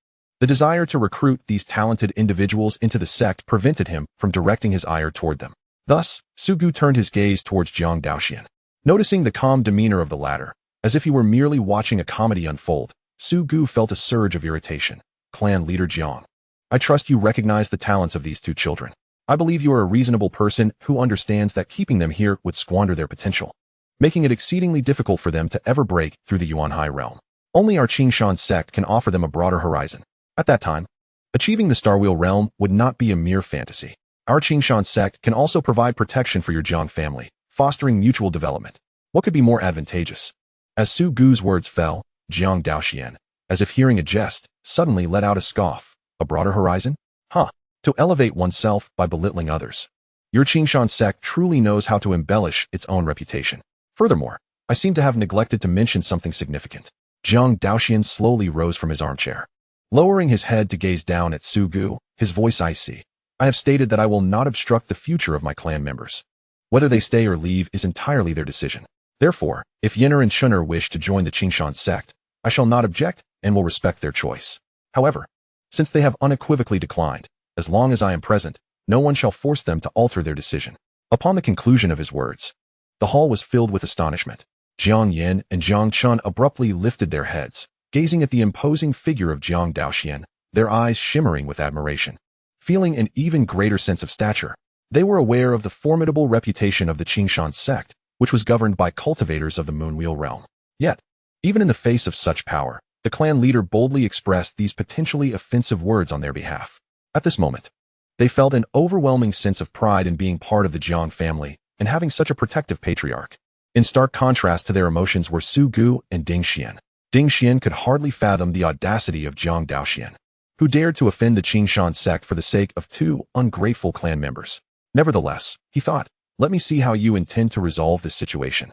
the desire to recruit these talented individuals into the sect prevented him from directing his ire toward them. Thus, Su Gu turned his gaze towards Jiang Daoxuan. Noticing the calm demeanor of the latter, as if he were merely watching a comedy unfold, Su Gu felt a surge of irritation. Clan leader Jiang, I trust you recognize the talents of these two children. I believe you are a reasonable person who understands that keeping them here would squander their potential, making it exceedingly difficult for them to ever break through the Yuanhai realm. Only our Qingshan sect can offer them a broader horizon. At that time, achieving the Star Wheel realm would not be a mere fantasy. Our Qingshan sect can also provide protection for your Jiang family, fostering mutual development. What could be more advantageous? As Su Gu's words fell, Jiang Daoxuan, as if hearing a jest, suddenly let out a scoff. A broader horizon? Huh. To elevate oneself by belittling others. Your Qingshan sect truly knows how to embellish its own reputation. Furthermore, I seem to have neglected to mention something significant. Jiang Daoxuan slowly rose from his armchair. Lowering his head to gaze down at Su Gu, his voice icy. I have stated that I will not obstruct the future of my clan members. Whether they stay or leave is entirely their decision. Therefore, if Yenner and Chun'er wish to join the Qingshan sect, I shall not object and will respect their choice. However, since they have unequivocally declined, as long as I am present, no one shall force them to alter their decision. Upon the conclusion of his words, the hall was filled with astonishment. Jiang Yin and Jiang Chen abruptly lifted their heads, gazing at the imposing figure of Jiang Daoxuan, their eyes shimmering with admiration. Feeling an even greater sense of stature, they were aware of the formidable reputation of the Qingshan sect, which was governed by cultivators of the Moonwheel realm. Yet, even in the face of such power, the clan leader boldly expressed these potentially offensive words on their behalf. At this moment, they felt an overwhelming sense of pride in being part of the Jiang family and having such a protective patriarch. In stark contrast to their emotions were Su Gu and Ding Xian. Ding Xian could hardly fathom the audacity of Jiang Daoxuan, who dared to offend the Qingshan sect for the sake of two ungrateful clan members. Nevertheless, he thought, let me see how you intend to resolve this situation.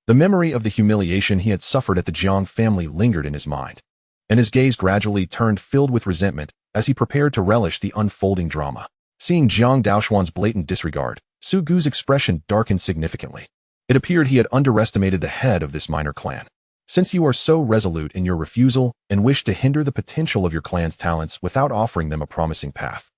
The memory of the humiliation he had suffered at the Jiang family lingered in his mind, and his gaze gradually turned filled with resentment as he prepared to relish the unfolding drama. Seeing Jiang Daoxuan's blatant disregard, Su Gu's expression darkened significantly. It appeared he had underestimated the head of this minor clan. Since you are so resolute in your refusal and wish to hinder the potential of your clan's talents without offering them a promising path,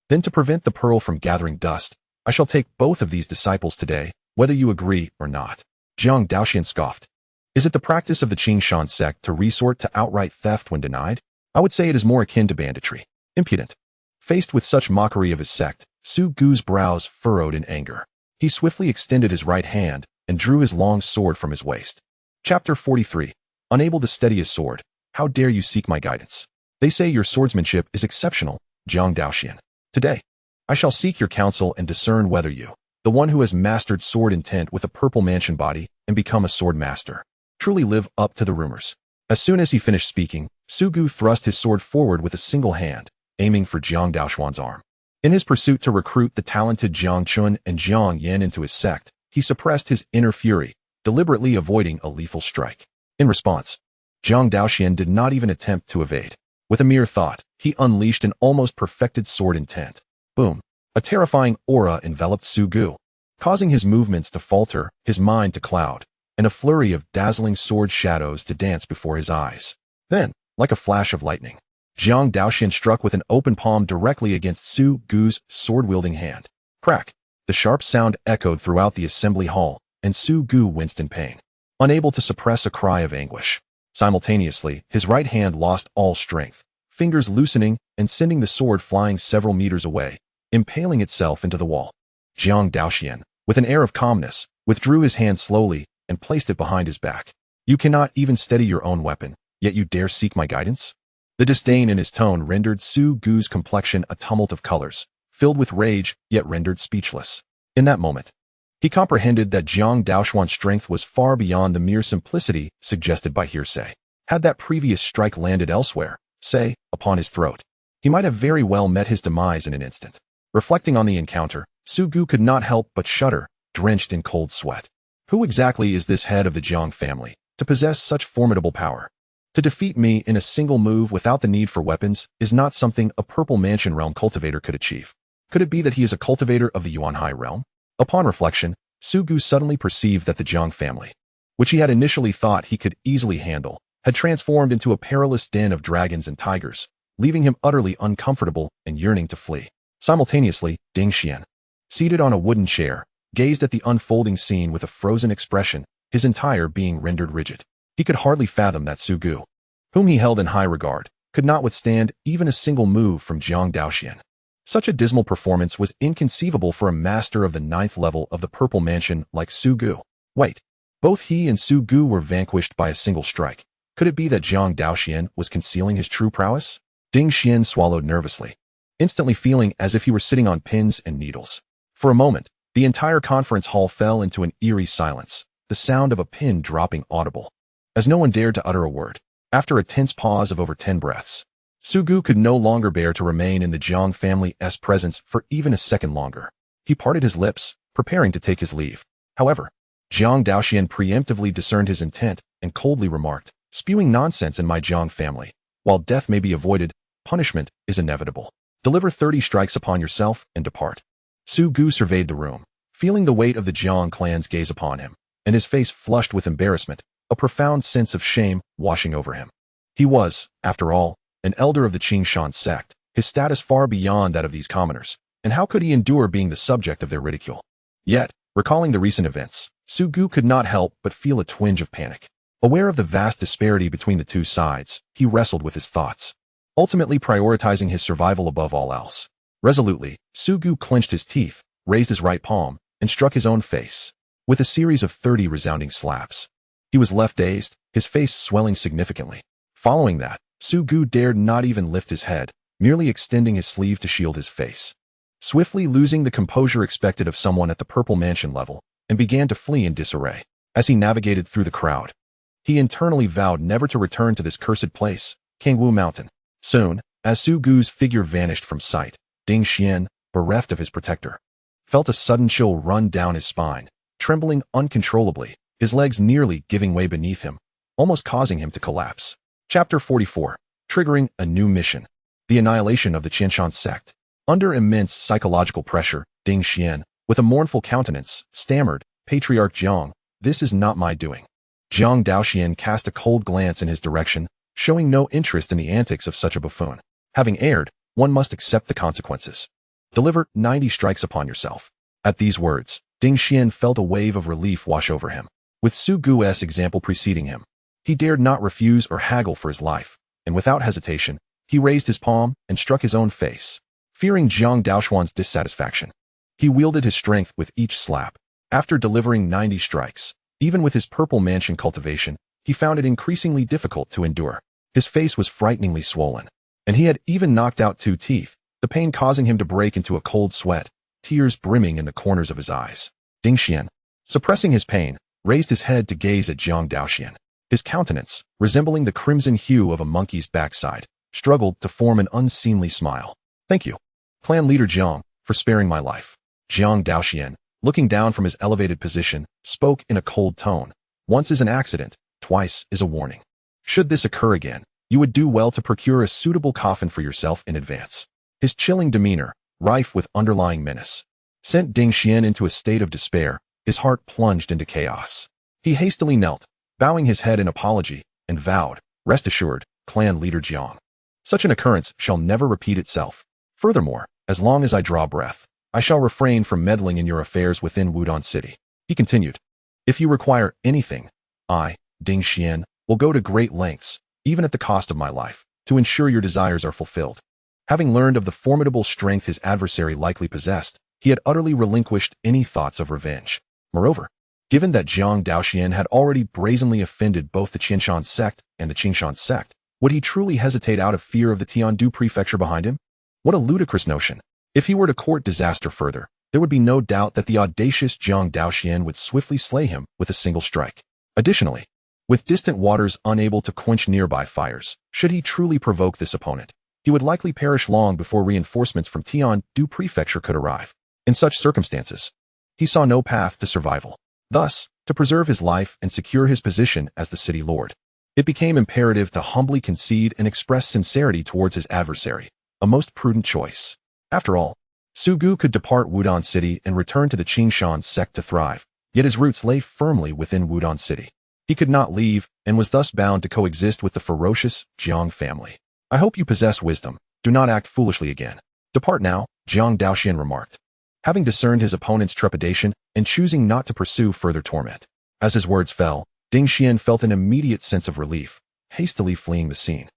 then to prevent the pearl from gathering dust, I shall take both of these disciples today, whether you agree or not. Jiang Daoxuan scoffed. Is it the practice of the Qingshan sect to resort to outright theft when denied? I would say it is more akin to banditry. Impudent. Faced with such mockery of his sect, Su Gu's brows furrowed in anger. He swiftly extended his right hand and drew his long sword from his waist. Chapter 43. Unable to steady his sword, how dare you seek my guidance? They say your swordsmanship is exceptional, Jiang Daoxuan. Today, I shall seek your counsel and discern whether you, the one who has mastered sword intent with a purple mansion body and become a sword master, truly live up to the rumors. As soon as he finished speaking, Su Gu thrust his sword forward with a single hand, aiming for Jiang Daoxuan's arm. In his pursuit to recruit the talented Jiang Chen and Jiang Yan into his sect, he suppressed his inner fury, deliberately avoiding a lethal strike. In response, Jiang Daoxuan did not even attempt to evade. With a mere thought, he unleashed an almost perfected sword intent. Boom! A terrifying aura enveloped Su Gu, causing his movements to falter, his mind to cloud, and a flurry of dazzling sword shadows to dance before his eyes. Then, like a flash of lightning, Jiang Daoxuan struck with an open palm directly against Su Gu's sword-wielding hand. Crack! The sharp sound echoed throughout the assembly hall, and Su Gu winced in pain, unable to suppress a cry of anguish. Simultaneously, his right hand lost all strength, fingers loosening and sending the sword flying several meters away, impaling itself into the wall. Jiang Daoxuan, with an air of calmness, withdrew his hand slowly and placed it behind his back. You cannot even steady your own weapon, yet you dare seek my guidance? The disdain in his tone rendered Su Gu's complexion a tumult of colors, filled with rage, yet rendered speechless. In that moment, he comprehended that Jiang Daoxuan's strength was far beyond the mere simplicity suggested by hearsay. Had that previous strike landed elsewhere, say, upon his throat, he might have very well met his demise in an instant. Reflecting on the encounter, Su Gu could not help but shudder, drenched in cold sweat. Who exactly is this head of the Jiang family, to possess such formidable power? To defeat me in a single move without the need for weapons is not something a Purple Mansion realm cultivator could achieve. Could it be that he is a cultivator of the Yuanhai realm? Upon reflection, Su Gu suddenly perceived that the Jiang family, which he had initially thought he could easily handle, had transformed into a perilous den of dragons and tigers, leaving him utterly uncomfortable and yearning to flee. Simultaneously, Ding Xian, seated on a wooden chair, gazed at the unfolding scene with a frozen expression, his entire being rendered rigid. He could hardly fathom that Su Gu, whom he held in high regard, could not withstand even a single move from Jiang Daoxuan. Such a dismal performance was inconceivable for a master of the 9th level of the Purple Mansion like Su Gu. Wait, both he and Su Gu were vanquished by a single strike. Could it be that Jiang Daoxuan was concealing his true prowess? Ding Xian swallowed nervously, instantly feeling as if he were sitting on pins and needles. For a moment, the entire conference hall fell into an eerie silence, the sound of a pin dropping audible, as no one dared to utter a word. After a tense pause of over 10 breaths, Su Gu could no longer bear to remain in the Jiang family's presence for even a second longer. He parted his lips, preparing to take his leave. However, Jiang Daoxuan preemptively discerned his intent and coldly remarked, "Spewing nonsense in my Jiang family. While death may be avoided, punishment is inevitable. Deliver 30 strikes upon yourself and depart." Su Gu surveyed the room, feeling the weight of the Jiang clan's gaze upon him, and his face flushed with embarrassment, a profound sense of shame washing over him. He was, after all, an elder of the Qingshan sect, his status far beyond that of these commoners, and how could he endure being the subject of their ridicule? Yet, recalling the recent events, Su Gu could not help but feel a twinge of panic. Aware of the vast disparity between the two sides, he wrestled with his thoughts, ultimately prioritizing his survival above all else. Resolutely, Su Gu clenched his teeth, raised his right palm, and struck his own face, with a series of 30 resounding slaps. He was left dazed, his face swelling significantly. Following that, Su Gu dared not even lift his head, merely extending his sleeve to shield his face. Swiftly losing the composure expected of someone at the Purple Mansion level, and began to flee in disarray. As he navigated through the crowd, he internally vowed never to return to this cursed place, Kangwu Mountain. Soon, as Su Gu's figure vanished from sight, Ding Xian, bereft of his protector, felt a sudden chill run down his spine, trembling uncontrollably, his legs nearly giving way beneath him, almost causing him to collapse. Chapter 44. Triggering a new mission. The annihilation of the Qianshan sect. Under immense psychological pressure, Ding Xian, with a mournful countenance, stammered, "Patriarch Jiang, this is not my doing." Jiang Daoxuan cast a cold glance in his direction, showing no interest in the antics of such a buffoon. Having erred, one must accept the consequences. Deliver 90 strikes upon yourself. At these words, Ding Xian felt a wave of relief wash over him. With Su Gu's example preceding him, he dared not refuse or haggle for his life, and without hesitation, he raised his palm and struck his own face. Fearing Jiang Daoxuan's dissatisfaction, he wielded his strength with each slap. After delivering 90 strikes, even with his Purple Mansion cultivation, he found it increasingly difficult to endure. His face was frighteningly swollen, and he had even knocked out 2 teeth, the pain causing him to break into a cold sweat, tears brimming in the corners of his eyes. Ding Xian, suppressing his pain, raised his head to gaze at Jiang Daoxuan. His countenance, resembling the crimson hue of a monkey's backside, struggled to form an unseemly smile. "Thank you. Clan leader Jiang, for sparing my life. Jiang Daoxuan, looking down from his elevated position, spoke in a cold tone. Once is an accident, twice is a warning. Should this occur again, you would do well to procure a suitable coffin for yourself in advance. His chilling demeanor, rife with underlying menace, sent Ding Xian into a state of despair. His heart plunged into chaos. He hastily knelt, bowing his head in apology, and vowed, "Rest assured, clan leader Jiang. Such an occurrence shall never repeat itself. Furthermore, as long as I draw breath, I shall refrain from meddling in your affairs within Wudong City." He continued, "If you require anything, I, Ding Xian, will go to great lengths, even at the cost of my life, to ensure your desires are fulfilled." Having learned of the formidable strength his adversary likely possessed, he had utterly relinquished any thoughts of revenge. Moreover, given that Jiang Daoxuan had already brazenly offended both the Qianshan Sect and the Qingshan Sect, would he truly hesitate out of fear of the Tiandu prefecture behind him? What a ludicrous notion. If he were to court disaster further, there would be no doubt that the audacious Jiang Daoxuan would swiftly slay him with a single strike. Additionally, with distant waters unable to quench nearby fires, should he truly provoke this opponent, he would likely perish long before reinforcements from Tiandu prefecture could arrive. In such circumstances, he saw no path to survival. Thus, to preserve his life and secure his position as the city lord, it became imperative to humbly concede and express sincerity towards his adversary, a most prudent choice. After all, Su Gu could depart Wudong City and return to the Qingshan Sect to thrive, yet his roots lay firmly within Wudong City. He could not leave and was thus bound to coexist with the ferocious Jiang family. "I hope you possess wisdom. Do not act foolishly again. Depart now," Jiang Daoxuan remarked, having discerned his opponent's trepidation and choosing not to pursue further torment. As his words fell, Ding Xian felt an immediate sense of relief, hastily fleeing the scene.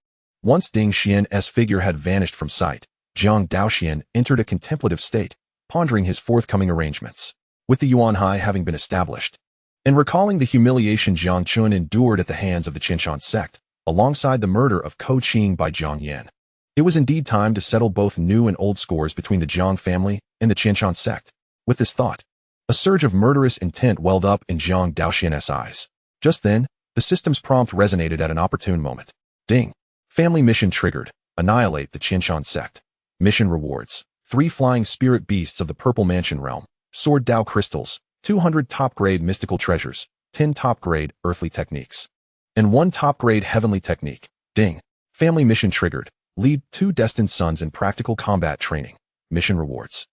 Once Ding Xian's figure had vanished from sight, Jiang Daoxuan entered a contemplative state, pondering his forthcoming arrangements. With the Yuanhai having been established, and recalling the humiliation Jiang Chen endured at the hands of the Qianshan Sect, alongside the murder of Ko Qing by Jiang Yan, it was indeed time to settle both new and old scores between the Jiang family and the Qianshan Sect. With this thought, a surge of murderous intent welled up in Jiang Daoxuan's eyes. Just then, the system's prompt resonated at an opportune moment. Ding. Family mission triggered. Annihilate the Qianshan Sect. Mission rewards: 3 flying spirit beasts of the Purple Mansion realm, Sword Dao crystals, 200 top-grade mystical treasures, 10 top-grade earthly techniques, and 1 top-grade heavenly technique. Ding. Family mission triggered. Lead 2 destined sons in practical combat training. Mission rewards.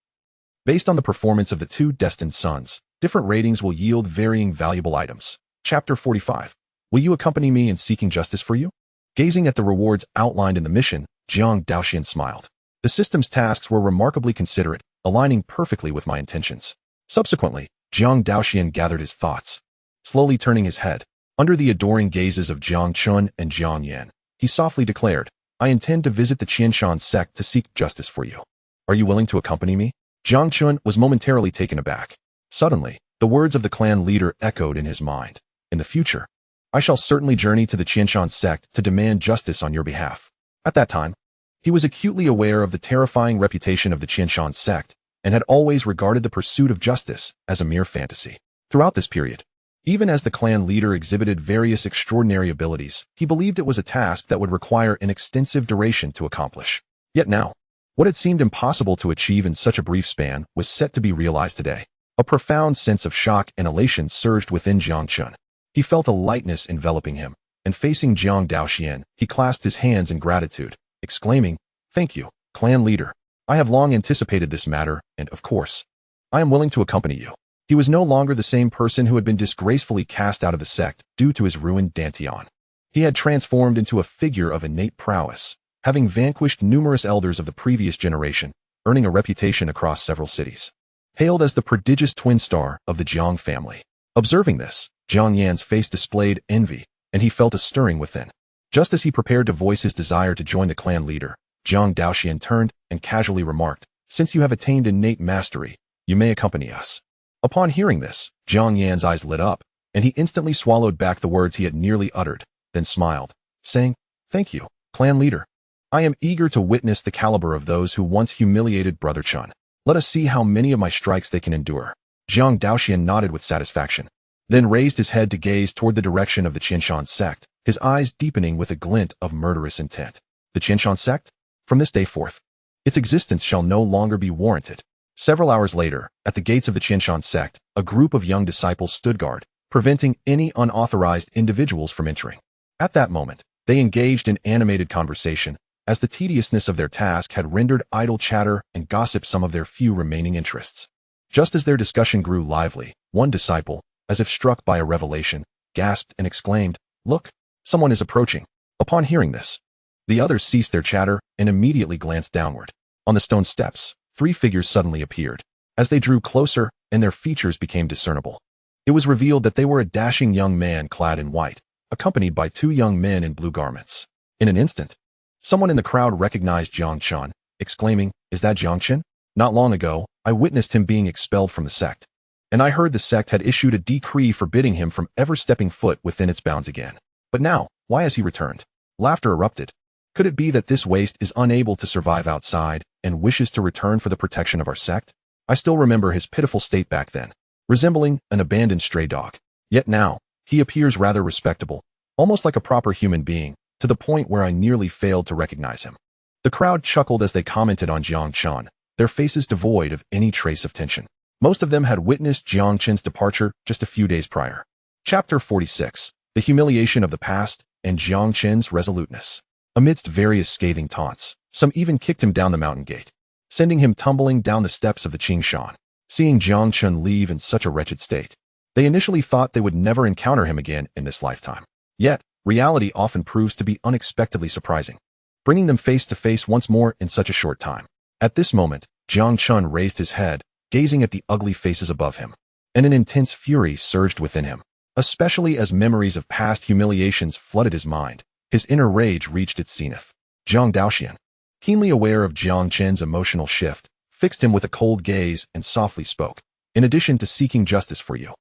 Based on the performance of the 2 destined sons, different ratings will yield varying valuable items. Chapter 45. Will you accompany me in seeking justice for you? Gazing at the rewards outlined in the mission, Jiang Daoxuan smiled. The system's tasks were remarkably considerate, aligning perfectly with my intentions. Subsequently, Jiang Daoxuan gathered his thoughts. Slowly turning his head, under the adoring gazes of Jiang Chen and Jiang Yan, he softly declared, "I intend to visit the Qianshan Sect to seek justice for you. Are you willing to accompany me?" Jiang Chen was momentarily taken aback. Suddenly, the words of the clan leader echoed in his mind. "In the future, I shall certainly journey to the Qianshan Sect to demand justice on your behalf." At that time, he was acutely aware of the terrifying reputation of the Qianshan Sect and had always regarded the pursuit of justice as a mere fantasy. Throughout this period, even as the clan leader exhibited various extraordinary abilities, he believed it was a task that would require an extensive duration to accomplish. Yet now, what had seemed impossible to achieve in such a brief span was set to be realized today. A profound sense of shock and elation surged within Jiang Chen. He felt a lightness enveloping him, and facing Jiang Daoxuan, he clasped his hands in gratitude, exclaiming, "Thank you, clan leader. I have long anticipated this matter, and, of course, I am willing to accompany you." He was no longer the same person who had been disgracefully cast out of the sect due to his ruined Dantian. He had transformed into a figure of innate prowess, having vanquished numerous elders of the previous generation, earning a reputation across several cities. Hailed as the prodigious twin star of the Jiang family. Observing this, Jiang Yan's face displayed envy, and he felt a stirring within. Just as he prepared to voice his desire to join the clan leader, Jiang Daoxuan turned and casually remarked, "Since you have attained innate mastery, you may accompany us." Upon hearing this, Jiang Yan's eyes lit up, and he instantly swallowed back the words he had nearly uttered, then smiled, saying, "Thank you, clan leader. I am eager to witness the caliber of those who once humiliated Brother Chen. Let us see how many of my strikes they can endure." Jiang Daoxuan nodded with satisfaction, then raised his head to gaze toward the direction of the Qianshan Sect, his eyes deepening with a glint of murderous intent. The Qianshan Sect? From this day forth, Its existence shall no longer be warranted. Several hours later, at the gates of the Qianshan sect, a group of young disciples stood guard, preventing any unauthorized individuals from entering. At that moment, they engaged in animated conversation, as the tediousness of their task had rendered idle chatter and gossip some of their few remaining interests. Just as their discussion grew lively, one disciple, as if struck by a revelation, gasped and exclaimed, "Look, someone is approaching." Upon hearing this, the others ceased their chatter and immediately glanced downward. On the stone steps, 3 figures suddenly appeared. As they drew closer and their features became discernible, it was revealed that they were a dashing young man clad in white, accompanied by 2 young men in blue garments. In an instant, someone in the crowd recognized Jiang Chen, exclaiming, "Is that Jiang Chen? Not long ago, I witnessed him being expelled from the sect, and I heard the sect had issued a decree forbidding him from ever stepping foot within its bounds again. But now, why has he returned?" Laughter erupted. Could it be that this waste is unable to survive outside and wishes to return for the protection of our sect? I still remember his pitiful state back then, resembling an abandoned stray dog. Yet now, he appears rather respectable, almost like a proper human being, to the point where I nearly failed to recognize him. The crowd chuckled as they commented on Jiang Chen, their faces devoid of any trace of tension. Most of them had witnessed Jiang Chen's departure just a few days prior. Chapter 46. The Humiliation of the Past and Jiang Chen's Resoluteness. Amidst various scathing taunts, some even kicked him down the mountain gate, sending him tumbling down the steps of the Qingshan. Seeing Jiang Chen leave in such a wretched state, they initially thought they would never encounter him again in this lifetime. Yet, reality often proves to be unexpectedly surprising, bringing them face to face once more in such a short time. At this moment, Jiang Chen raised his head, gazing at the ugly faces above him, and an intense fury surged within him, especially as memories of past humiliations flooded his mind. His inner rage reached its zenith. Jiang Daoxuan, keenly aware of Jiang Chen's emotional shift, fixed him with a cold gaze and softly spoke, "In addition to seeking justice for you,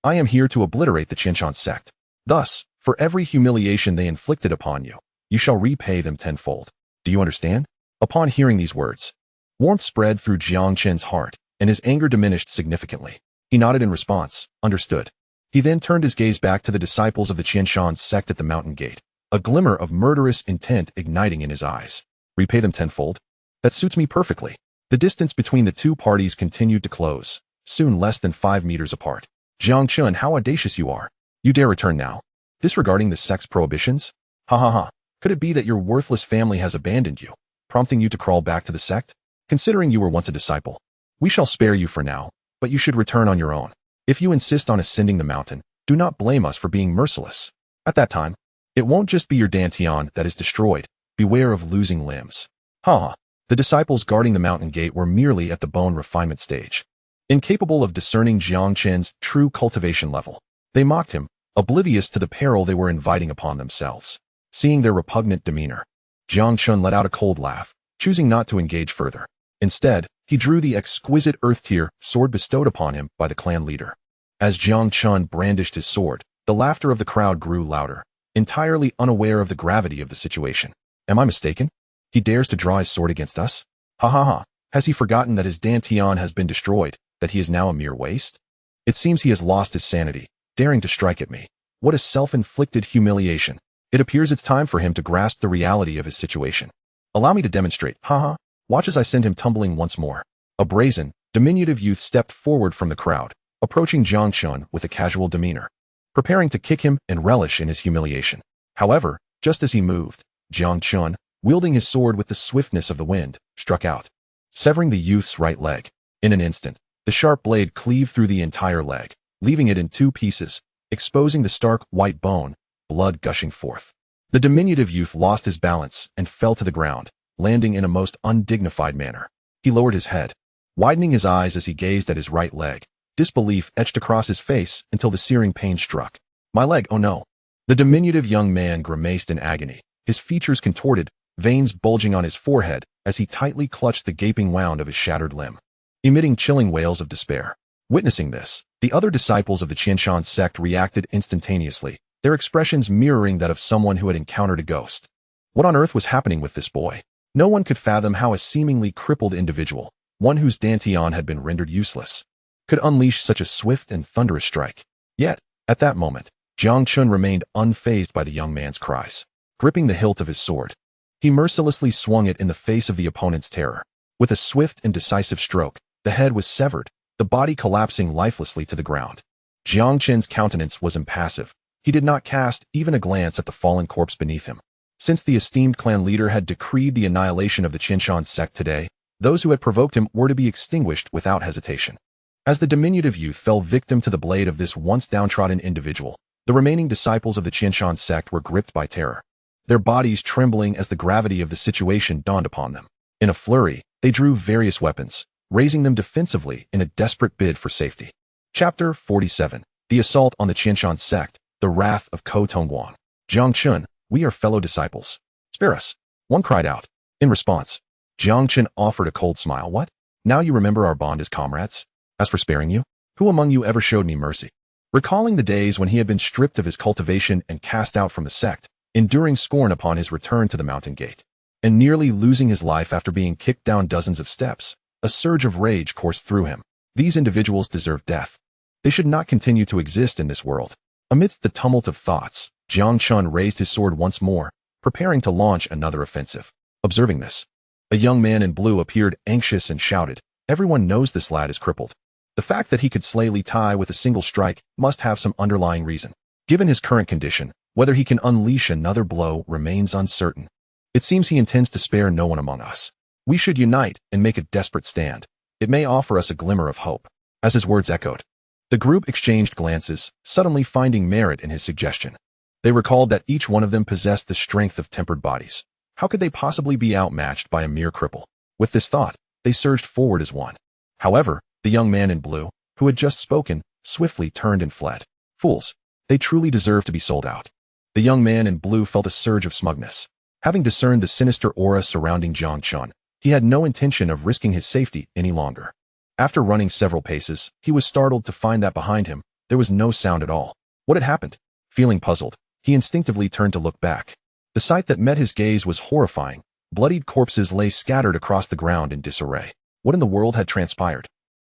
I am here to obliterate the Qianshan sect. Thus, for every humiliation they inflicted upon you, you shall repay them tenfold. Do you understand?" Upon hearing these words, warmth spread through Jiang Chen's heart, and his anger diminished significantly. He nodded in response, understood. He then turned his gaze back to the disciples of the Qianshan sect at the mountain gate, a glimmer of murderous intent igniting in his eyes. "Repay them tenfold? That suits me perfectly." The distance between the two parties continued to close, soon less than 5 meters apart. "Jiang Chen, how audacious you are. You dare return now, disregarding the sect's prohibitions? Ha ha ha. Could it be that your worthless family has abandoned you, prompting you to crawl back to the sect? Considering you were once a disciple, we shall spare you for now, but you should return on your own. If you insist on ascending the mountain, do not blame us for being merciless. At that time, it won't just be your dantian that is destroyed. Beware of losing limbs." Ha ha. The disciples guarding the mountain gate were merely at the bone refinement stage, incapable of discerning Jiang Chen's true cultivation level. They mocked him, oblivious to the peril they were inviting upon themselves. Seeing their repugnant demeanor, Jiang Chen let out a cold laugh, choosing not to engage further. Instead, he drew the exquisite earth-tier sword bestowed upon him by the clan leader. As Jiang Chen brandished his sword, the laughter of the crowd grew louder, entirely unaware of the gravity of the situation. "Am I mistaken? He dares to draw his sword against us? Ha ha ha. Has he forgotten that his dantian has been destroyed, that he is now a mere waste? It seems he has lost his sanity, daring to strike at me. What a self-inflicted humiliation. It appears it's time for him to grasp the reality of his situation. Allow me to demonstrate. Ha ha. Watch as I send him tumbling once more." A brazen, diminutive youth stepped forward from the crowd, approaching Jiang Chen with a casual demeanor, preparing to kick him and relish in his humiliation. However, just as he moved, Jiang Chen, wielding his sword with the swiftness of the wind, struck out, severing the youth's right leg. In an instant, the sharp blade cleaved through the entire leg, leaving it in 2 pieces, exposing the stark white bone, blood gushing forth. The diminutive youth lost his balance and fell to the ground, landing in a most undignified manner. He lowered his head, widening his eyes as he gazed at his right leg. Disbelief etched across his face until the searing pain struck. "My leg, oh no." The diminutive young man grimaced in agony, his features contorted, veins bulging on his forehead as he tightly clutched the gaping wound of his shattered limb, emitting chilling wails of despair. Witnessing this, the other disciples of the Qianshan sect reacted instantaneously, their expressions mirroring that of someone who had encountered a ghost. What on earth was happening with this boy? No one could fathom how a seemingly crippled individual, one whose dantian had been rendered useless, could unleash such a swift and thunderous strike. Yet, at that moment, Jiang Chen remained unfazed by the young man's cries. Gripping the hilt of his sword, he mercilessly swung it in the face of the opponent's terror, With a swift and decisive stroke, the head was severed, the body collapsing lifelessly to the ground. Jiang Chen's countenance was impassive. He did not cast even a glance at the fallen corpse beneath him. Since the esteemed clan leader had decreed the annihilation of the Qinshan sect today, those who had provoked him were to be extinguished without hesitation. As the diminutive youth fell victim to the blade of this once downtrodden individual, the remaining disciples of the Qinshan sect were gripped by terror, their bodies trembling as the gravity of the situation dawned upon them. In a flurry, they drew various weapons, raising them defensively in a desperate bid for safety. Chapter 47. The Assault on the Qinshan Sect, The Wrath of Ko Tongguan. Jiang Chen, we are fellow disciples. Spare us. One cried out. In response, Jiang Chen offered a cold smile. What? Now you remember our bond as comrades? As for sparing you, who among you ever showed me mercy? Recalling the days when he had been stripped of his cultivation and cast out from the sect, enduring scorn upon his return to the mountain gate, and nearly losing his life after being kicked down dozens of steps, a surge of rage coursed through him. These individuals deserve death. They should not continue to exist in this world. Amidst the tumult of thoughts, Jiang Chen raised his sword once more, preparing to launch another offensive. Observing this, a young man in blue appeared anxious and shouted, "Everyone knows this lad is crippled. The fact that he could slay Li Tai with a single strike must have some underlying reason. Given his current condition, whether he can unleash another blow remains uncertain. It seems he intends to spare no one among us. We should unite and make a desperate stand. It may offer us a glimmer of hope." As his words echoed, the group exchanged glances, suddenly finding merit in his suggestion. They recalled that each one of them possessed the strength of tempered bodies. How could they possibly be outmatched by a mere cripple? With this thought, they surged forward as one. However, the young man in blue, who had just spoken, swiftly turned and fled. Fools. They truly deserve to be sold out. The young man in blue felt a surge of smugness. Having discerned the sinister aura surrounding Jiang Chen, he had no intention of risking his safety any longer. After running several paces, he was startled to find that behind him, there was no sound at all. What had happened? Feeling puzzled, he instinctively turned to look back. The sight that met his gaze was horrifying. Bloodied corpses lay scattered across the ground in disarray. What in the world had transpired?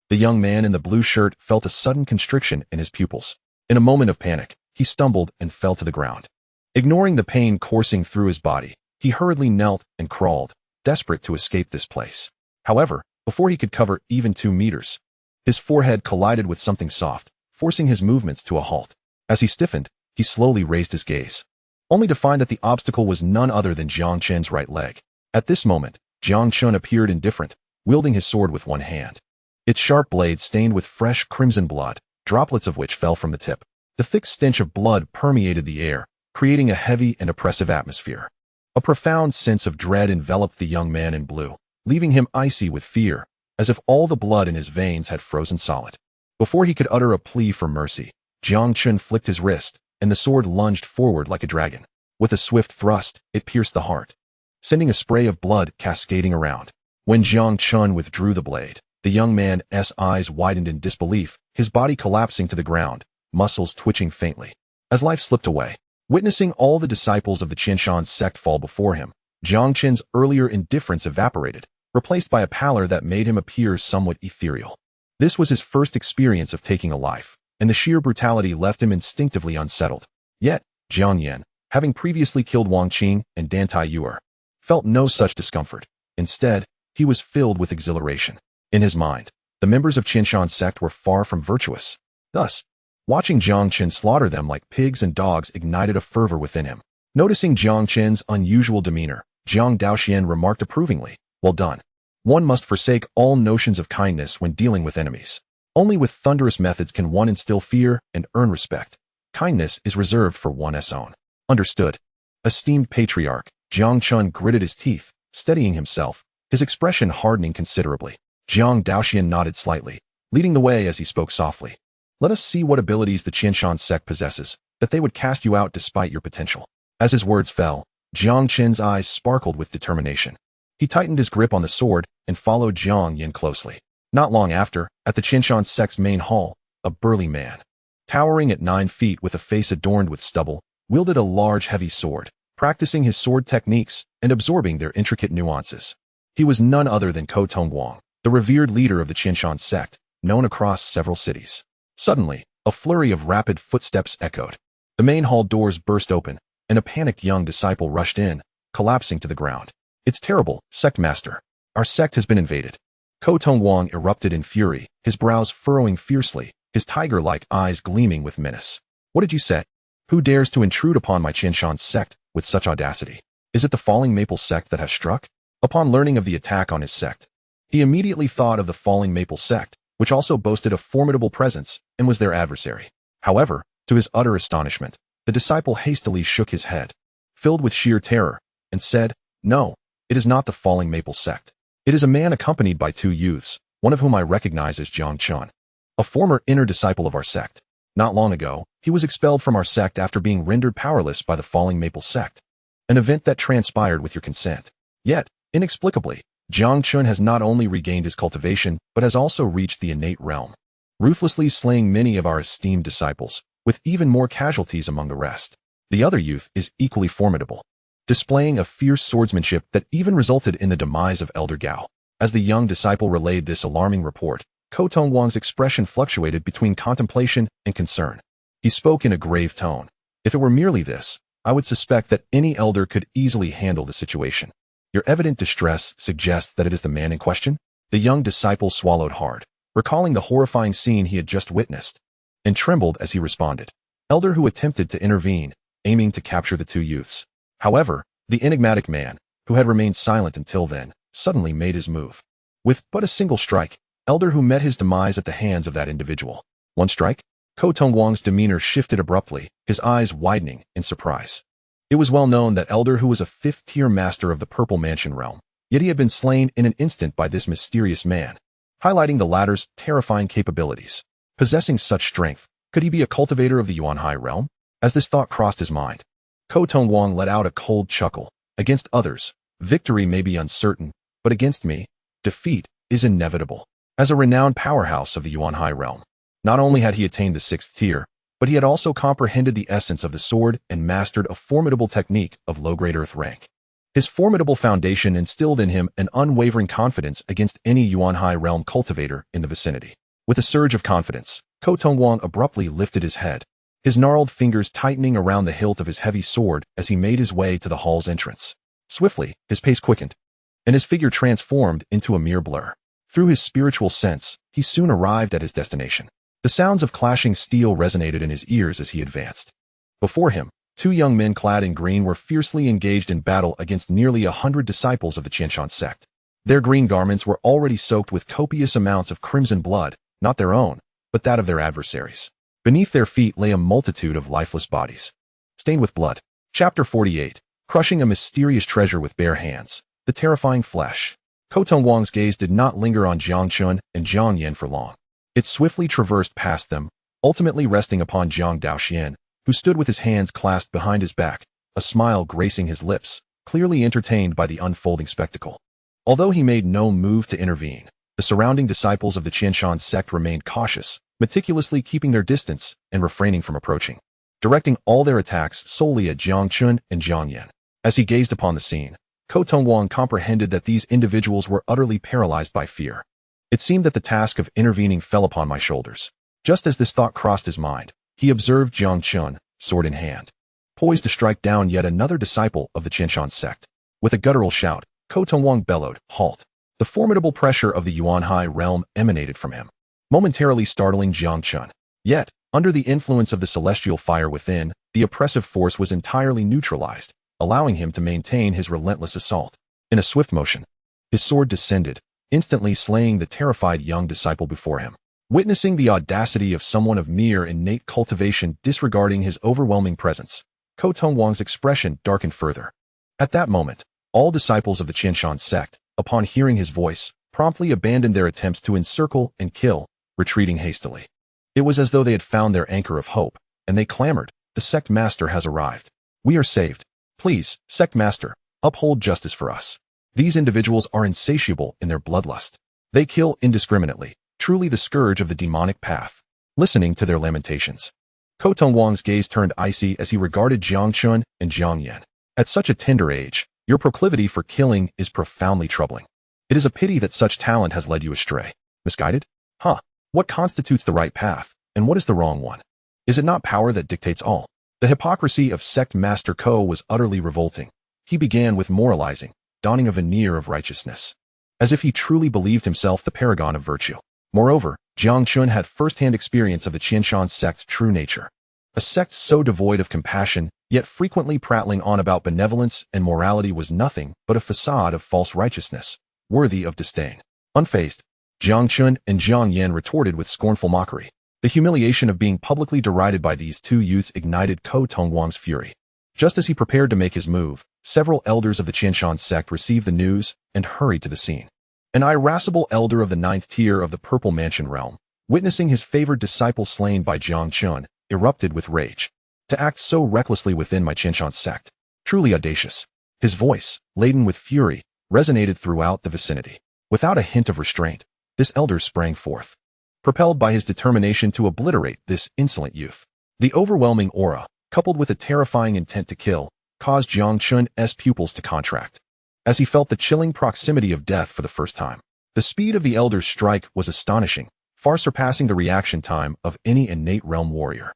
The young man in the blue shirt felt a sudden constriction in his pupils. In a moment of panic, he stumbled and fell to the ground. Ignoring the pain coursing through his body, he hurriedly knelt and crawled, desperate to escape this place. However, before he could cover even 2 meters, his forehead collided with something soft, forcing his movements to a halt. As he stiffened, he slowly raised his gaze, only to find that the obstacle was none other than Jiang Chen's right leg. At this moment, Jiang Chen appeared indifferent, wielding his sword with one hand. Its sharp blade stained with fresh crimson blood, droplets of which fell from the tip. The thick stench of blood permeated the air, creating a heavy and oppressive atmosphere. A profound sense of dread enveloped the young man in blue, leaving him icy with fear, as if all the blood in his veins had frozen solid. Before he could utter a plea for mercy, Jiang Chen flicked his wrist, and the sword lunged forward like a dragon. With a swift thrust, it pierced the heart, sending a spray of blood cascading around. When Jiang Chen withdrew the blade, the young man's eyes widened in disbelief, his body collapsing to the ground, muscles twitching faintly. As life slipped away, witnessing all the disciples of the Qinshan sect fall before him, Jiang Chen's earlier indifference evaporated, replaced by a pallor that made him appear somewhat ethereal. This was his first experience of taking a life, and the sheer brutality left him instinctively unsettled. Yet, Jiang Yan, having previously killed Wang Qing and Dan Taiyuer, felt no such discomfort. Instead, he was filled with exhilaration. In his mind, the members of Qinshan sect were far from virtuous. Thus, watching Jiang Chen slaughter them like pigs and dogs ignited a fervor within him. Noticing Jiang Chen's unusual demeanor, Jiang Daoxuan remarked approvingly, "Well done. One must forsake all notions of kindness when dealing with enemies. Only with thunderous methods can one instill fear and earn respect. Kindness is reserved for one's own." Understood. Esteemed patriarch, Jiang Chen gritted his teeth, steadying himself, his expression hardening considerably. Jiang Daoxuan nodded slightly, leading the way as he spoke softly. "Let us see what abilities the Qinshan sect possesses, that they would cast you out despite your potential." As his words fell, Jiang Chen's eyes sparkled with determination. He tightened his grip on the sword and followed Jiang Yan closely. Not long after, at the Qinshan sect's main hall, a burly man, towering at 9 feet with a face adorned with stubble, wielded a large heavy sword, practicing his sword techniques and absorbing their intricate nuances. He was none other than Ko Tongguan, the revered leader of the Qinshan sect, known across several cities. Suddenly, a flurry of rapid footsteps echoed. The main hall doors burst open, and a panicked young disciple rushed in, collapsing to the ground. "It's terrible, Sect Master. Our sect has been invaded. Ko Tongwang erupted in fury, his brows furrowing fiercely, his tiger-like eyes gleaming with menace. What did you say? Who dares to intrude upon my Qianshan sect with such audacity? Is it the Falling Maple sect that has struck? Upon learning of the attack on his sect, he immediately thought of the Falling Maple sect, which also boasted a formidable presence and was their adversary. However, to his utter astonishment, the disciple hastily shook his head, filled with sheer terror, and said, "No, it is not the Falling Maple sect. It is a man accompanied by two youths, one of whom I recognize as Jiang Chen, a former inner disciple of our sect. Not long ago, he was expelled from our sect after being rendered powerless by the Falling Maple sect, an event that transpired with your consent. Yet, inexplicably, Jiang Chen has not only regained his cultivation, but has also reached the innate realm, ruthlessly slaying many of our esteemed disciples, with even more casualties among the rest. The other youth is equally formidable, displaying a fierce swordsmanship that even resulted in the demise of Elder Gao." As the young disciple relayed this alarming report, Ko Tongwang's expression fluctuated between contemplation and concern. He spoke in a grave tone. "If it were merely this, I would suspect that any elder could easily handle the situation. Your evident distress suggests that it is the man in question?" The young disciple swallowed hard, recalling the horrifying scene he had just witnessed, and trembled as he responded. "Elder who attempted to intervene, aiming to capture the two youths." However, the enigmatic man, who had remained silent until then, suddenly made his move. With but a single strike, Elder who met his demise at the hands of that individual. One strike? Ko Tongwang's demeanor shifted abruptly, his eyes widening in surprise. It was well known that Elder who was a fifth-tier master of the Purple Mansion realm, yet he had been slain in an instant by this mysterious man, highlighting the latter's terrifying capabilities. Possessing such strength, could he be a cultivator of the Yuanhai realm? As this thought crossed his mind, Ko Tongwang let out a cold chuckle. Against others, victory may be uncertain, but against me, defeat is inevitable. As a renowned powerhouse of the Yuanhai realm, not only had he attained the 6th tier, but he had also comprehended the essence of the sword and mastered a formidable technique of low-grade earth rank. His formidable foundation instilled in him an unwavering confidence against any Yuanhai realm cultivator in the vicinity. With a surge of confidence, Ko Tongwang abruptly lifted his head, his gnarled fingers tightening around the hilt of his heavy sword as he made his way to the hall's entrance. Swiftly, his pace quickened, and his figure transformed into a mere blur. Through his spiritual sense, he soon arrived at his destination. The sounds of clashing steel resonated in his ears as he advanced. Before him, two young men clad in green were fiercely engaged in battle against nearly 100 disciples of the Qianshan sect. Their green garments were already soaked with copious amounts of crimson blood, not their own, but that of their adversaries. Beneath their feet lay a multitude of lifeless bodies, stained with blood. Chapter 48. Crushing a mysterious treasure with bare hands. The terrifying flesh. Ko Tongwang's gaze did not linger on Jiang Chen and Jiang Yan for long. It swiftly traversed past them, ultimately resting upon Jiang Daoxuan, who stood with his hands clasped behind his back, a smile gracing his lips, clearly entertained by the unfolding spectacle. Although he made no move to intervene, the surrounding disciples of the Qianshan sect remained cautious, meticulously keeping their distance and refraining from approaching, directing all their attacks solely at Jiang Chen and Jiang Yan. As he gazed upon the scene, Ko Tongwang comprehended that these individuals were utterly paralyzed by fear. It seemed that the task of intervening fell upon my shoulders. Just as this thought crossed his mind, he observed Jiang Chen, sword in hand, poised to strike down yet another disciple of the Qianshan sect. With a guttural shout, Ko Tongwang bellowed, "Halt!" The formidable pressure of the Yuanhai realm emanated from him, momentarily startling Jiang Chen. Yet, under the influence of the celestial fire within, the oppressive force was entirely neutralized, allowing him to maintain his relentless assault. In a swift motion, his sword descended, instantly slaying the terrified young disciple before him. Witnessing the audacity of someone of mere innate cultivation disregarding his overwhelming presence, Ko Tongwang's expression darkened further. At that moment, all disciples of the Qianshan sect, upon hearing his voice, promptly abandoned their attempts to encircle and kill, retreating hastily. It was as though they had found their anchor of hope, and they clamored, "The sect master has arrived. We are saved. Please, sect master, uphold justice for us." These individuals are insatiable in their bloodlust. They kill indiscriminately, truly the scourge of the demonic path. Listening to their lamentations, Ko Tongwang's gaze turned icy as he regarded Jiang Chen and Jiang Yan. At such a tender age, your proclivity for killing is profoundly troubling. It is a pity that such talent has led you astray. Misguided? What constitutes the right path, and what is the wrong one? Is it not power that dictates all? The hypocrisy of sect master Ko was utterly revolting. He began with moralizing, donning a veneer of righteousness. as if he truly believed himself the paragon of virtue. Moreover, Jiang Chen had first-hand experience of the Qianshan sect's true nature. A sect so devoid of compassion, yet frequently prattling on about benevolence and morality, was nothing but a facade of false righteousness, worthy of disdain. Unfazed, Jiang Chen and Jiang Yan retorted with scornful mockery. The humiliation of being publicly derided by these two youths ignited Ko Tongguang's fury. Just as he prepared to make his move, several elders of the Qianshan sect received the news and hurried to the scene. An irascible elder of the 9th tier of the Purple Mansion realm, witnessing his favored disciple slain by Jiang Chen, erupted with rage. To act so recklessly within my Qianshan sect, truly audacious. His voice, laden with fury, resonated throughout the vicinity. Without a hint of restraint, this elder sprang forth, propelled by his determination to obliterate this insolent youth. The overwhelming aura, coupled with a terrifying intent to kill, caused Jiang Chen's pupils to contract, as he felt the chilling proximity of death for the first time. The speed of the elder's strike was astonishing, far surpassing the reaction time of any innate realm warrior.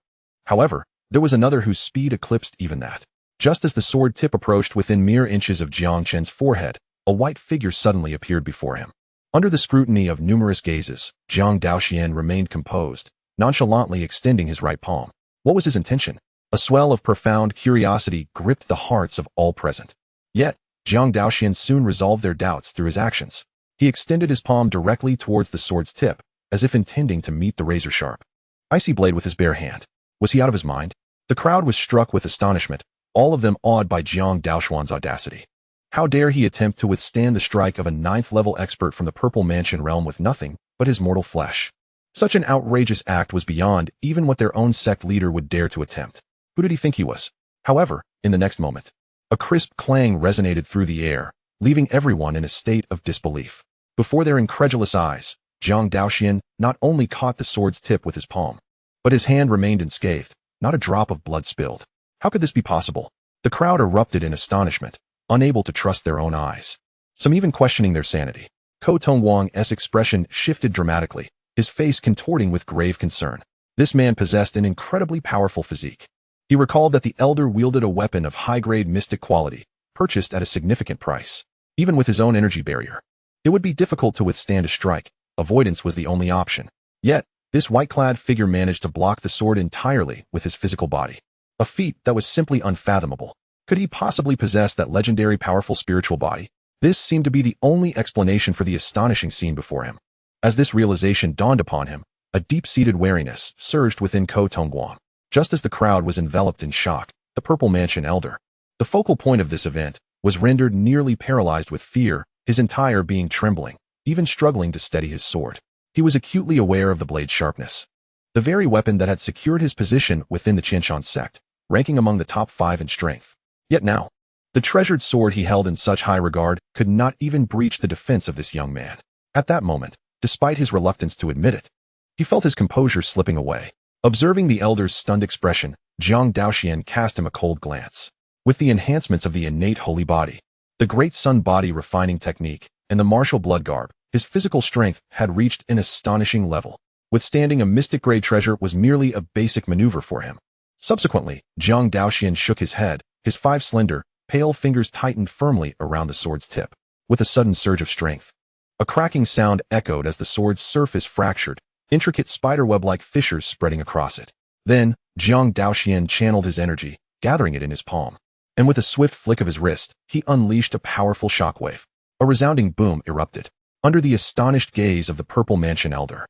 However, there was another whose speed eclipsed even that. Just as the sword tip approached within mere inches of Jiang Chen's forehead, a white figure suddenly appeared before him. Under the scrutiny of numerous gazes, Jiang Daoxuan remained composed, nonchalantly extending his right palm. What was his intention? A swell of profound curiosity gripped the hearts of all present. Yet, Jiang Daoxuan soon resolved their doubts through his actions. He extended his palm directly towards the sword's tip, as if intending to meet the razor-sharp icy blade with his bare hand. Was he out of his mind? The crowd was struck with astonishment, all of them awed by Jiang Daoxuan's audacity. How dare he attempt to withstand the strike of a 9th-level expert from the Purple Mansion realm with nothing but his mortal flesh? Such an outrageous act was beyond even what their own sect leader would dare to attempt. Who did he think he was? However, in the next moment, a crisp clang resonated through the air, leaving everyone in a state of disbelief. Before their incredulous eyes, Jiang Daoxuan not only caught the sword's tip with his palm, but his hand remained unscathed, not a drop of blood spilled. How could this be possible? The crowd erupted in astonishment, unable to trust their own eyes. Some even questioning their sanity. Ko Tongguang's expression shifted dramatically, his face contorting with grave concern. This man possessed an incredibly powerful physique. He recalled that the elder wielded a weapon of high-grade mystic quality, purchased at a significant price. Even with his own energy barrier, it would be difficult to withstand a strike. Avoidance was the only option. Yet, this white-clad figure managed to block the sword entirely with his physical body. A feat that was simply unfathomable. Could he possibly possess that legendary powerful spiritual body? This seemed to be the only explanation for the astonishing scene before him. As this realization dawned upon him, a deep-seated wariness surged within Ko Tongguang. Just as the crowd was enveloped in shock, the Purple Mansion elder, the focal point of this event, was rendered nearly paralyzed with fear, his entire being trembling, even struggling to steady his sword. He was acutely aware of the blade's sharpness. The very weapon that had secured his position within the Qianshan sect, ranking among the top 5 in strength. Yet now, the treasured sword he held in such high regard could not even breach the defense of this young man. At that moment, despite his reluctance to admit it, he felt his composure slipping away. Observing the elder's stunned expression, Jiang Daoxuan cast him a cold glance. With the enhancements of the innate holy body, the great sun body refining technique, and the martial blood garb, his physical strength had reached an astonishing level. Withstanding a mystic-grade treasure was merely a basic maneuver for him. Subsequently, Jiang Daoxuan shook his head, his 5 slender, pale fingers tightened firmly around the sword's tip. With a sudden surge of strength, a cracking sound echoed as the sword's surface fractured, intricate spiderweb-like fissures spreading across it. Then, Jiang Daoxuan channeled his energy, gathering it in his palm. And with a swift flick of his wrist, he unleashed a powerful shockwave. A resounding boom erupted. Under the astonished gaze of the Purple Mansion elder,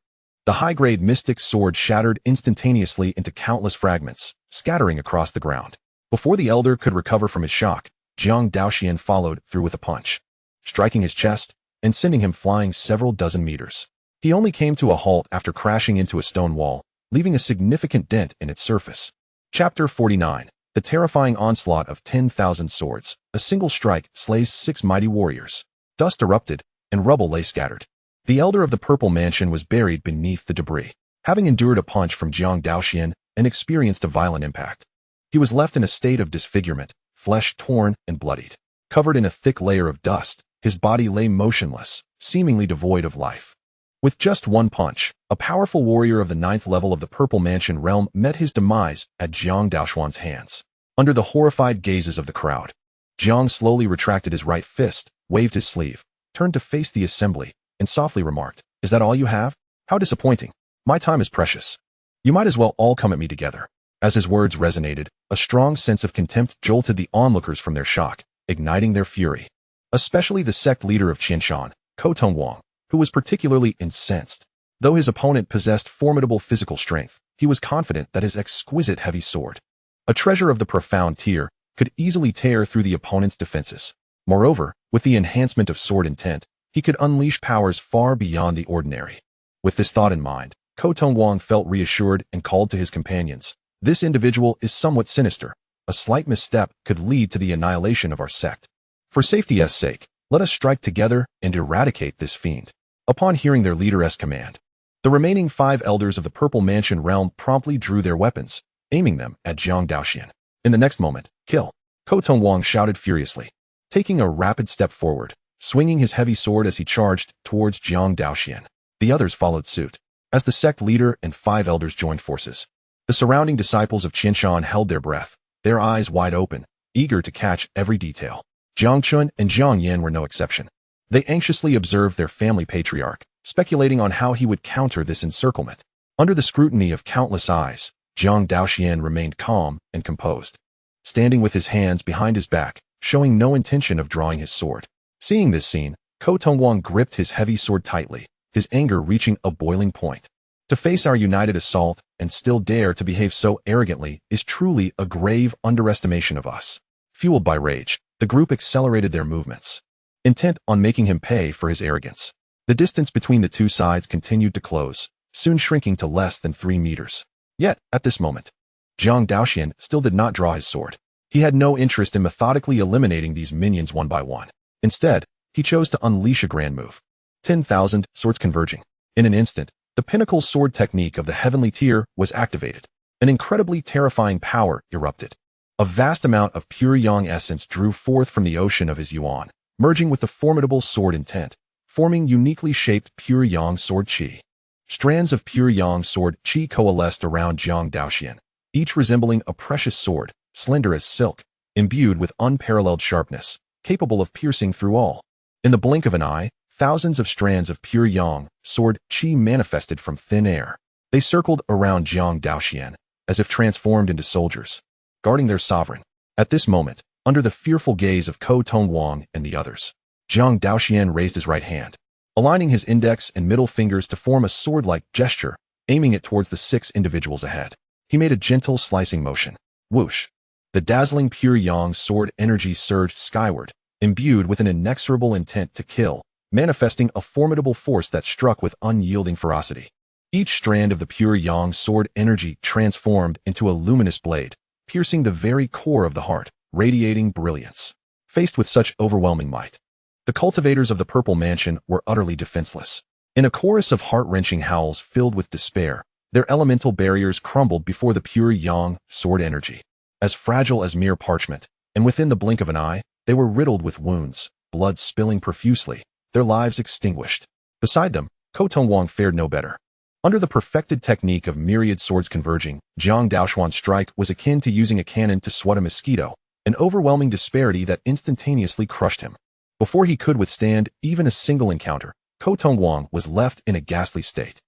the high-grade mystic sword shattered instantaneously into countless fragments, scattering across the ground. Before the elder could recover from his shock, Jiang Daoxuan followed through with a punch, striking his chest and sending him flying several dozen meters. He only came to a halt after crashing into a stone wall, leaving a significant dent in its surface. Chapter 49. The terrifying onslaught of 10,000 swords. A single strike slays 6 mighty warriors. Dust erupted, and rubble lay scattered. The elder of the Purple Mansion was buried beneath the debris, having endured a punch from Jiang Daoxuan and experienced a violent impact. He was left in a state of disfigurement, flesh torn and bloodied. Covered in a thick layer of dust, his body lay motionless, seemingly devoid of life. With just one punch, a powerful warrior of the 9th level of the Purple Mansion realm met his demise at Jiang Daoxuan's hands. Under the horrified gazes of the crowd, Jiang slowly retracted his right fist, waved his sleeve, turned to face the assembly and softly remarked, "Is that all you have? How disappointing. My time is precious. You might as well all come at me together." As his words resonated, a strong sense of contempt jolted the onlookers from their shock, igniting their fury. Especially the sect leader of Qianshan, Wang, who was particularly incensed. Though his opponent possessed formidable physical strength, he was confident that his exquisite heavy sword, a treasure of the profound tier, could easily tear through the opponent's defenses. Moreover, with the enhancement of sword intent, he could unleash powers far beyond the ordinary. With this thought in mind, Wang felt reassured and called to his companions. "This individual is somewhat sinister. A slight misstep could lead to the annihilation of our sect. For safety's sake, let us strike together and eradicate this fiend." Upon hearing their leader's command, the remaining 5 elders of the Purple Mansion realm promptly drew their weapons, aiming them at Jiang Daoxuan. In the next moment, "Kill!" Wang shouted furiously, taking a rapid step forward, swinging his heavy sword as he charged towards Jiang Daoxuan. The others followed suit. As the sect leader and 5 elders joined forces, the surrounding disciples of Qianshan held their breath, their eyes wide open, eager to catch every detail. Jiang Chen and Jiang Yan were no exception. They anxiously observed their family patriarch, speculating on how he would counter this encirclement. Under the scrutiny of countless eyes, Jiang Daoxuan remained calm and composed, standing with his hands behind his back, showing no intention of drawing his sword. Seeing this scene, Wang gripped his heavy sword tightly, his anger reaching a boiling point. To face our united assault and still dare to behave so arrogantly is truly a grave underestimation of us. Fueled by rage, the group accelerated their movements, intent on making him pay for his arrogance. The distance between the two sides continued to close, soon shrinking to less than 3 meters. Yet, at this moment, Jiang Daoxuan still did not draw his sword. He had no interest in methodically eliminating these minions one by one. Instead, he chose to unleash a grand move. 10,000 swords converging. In an instant, the pinnacle sword technique of the heavenly tier was activated. An incredibly terrifying power erupted. A vast amount of pure yang essence drew forth from the ocean of his yuan, merging with the formidable sword intent, forming uniquely shaped pure yang sword qi. Strands of pure yang sword qi coalesced around Jiang Daoxuan, each resembling a precious sword, slender as silk, imbued with unparalleled sharpness, capable of piercing through all. In the blink of an eye, thousands of strands of pure yang sword qi manifested from thin air. They circled around Jiang Daoxuan, as if transformed into soldiers, guarding their sovereign. At this moment, under the fearful gaze of Wang and the others, Jiang Daoxuan raised his right hand, aligning his index and middle fingers to form a sword-like gesture, aiming it towards the 6 individuals ahead. He made a gentle slicing motion. Whoosh! The dazzling pure yang sword energy surged skyward, imbued with an inexorable intent to kill, manifesting a formidable force that struck with unyielding ferocity. Each strand of the pure yang sword energy transformed into a luminous blade, piercing the very core of the heart, radiating brilliance. Faced with such overwhelming might, the cultivators of the Purple Mansion were utterly defenseless. In a chorus of heart-wrenching howls filled with despair, their elemental barriers crumbled before the pure yang sword energy. As fragile as mere parchment, and within the blink of an eye, they were riddled with wounds, blood spilling profusely, their lives extinguished. Beside them, Wang fared no better. Under the perfected technique of myriad swords converging, Jiang Daoxuan's strike was akin to using a cannon to swat a mosquito, an overwhelming disparity that instantaneously crushed him. Before he could withstand even a single encounter, Wang was left in a ghastly state.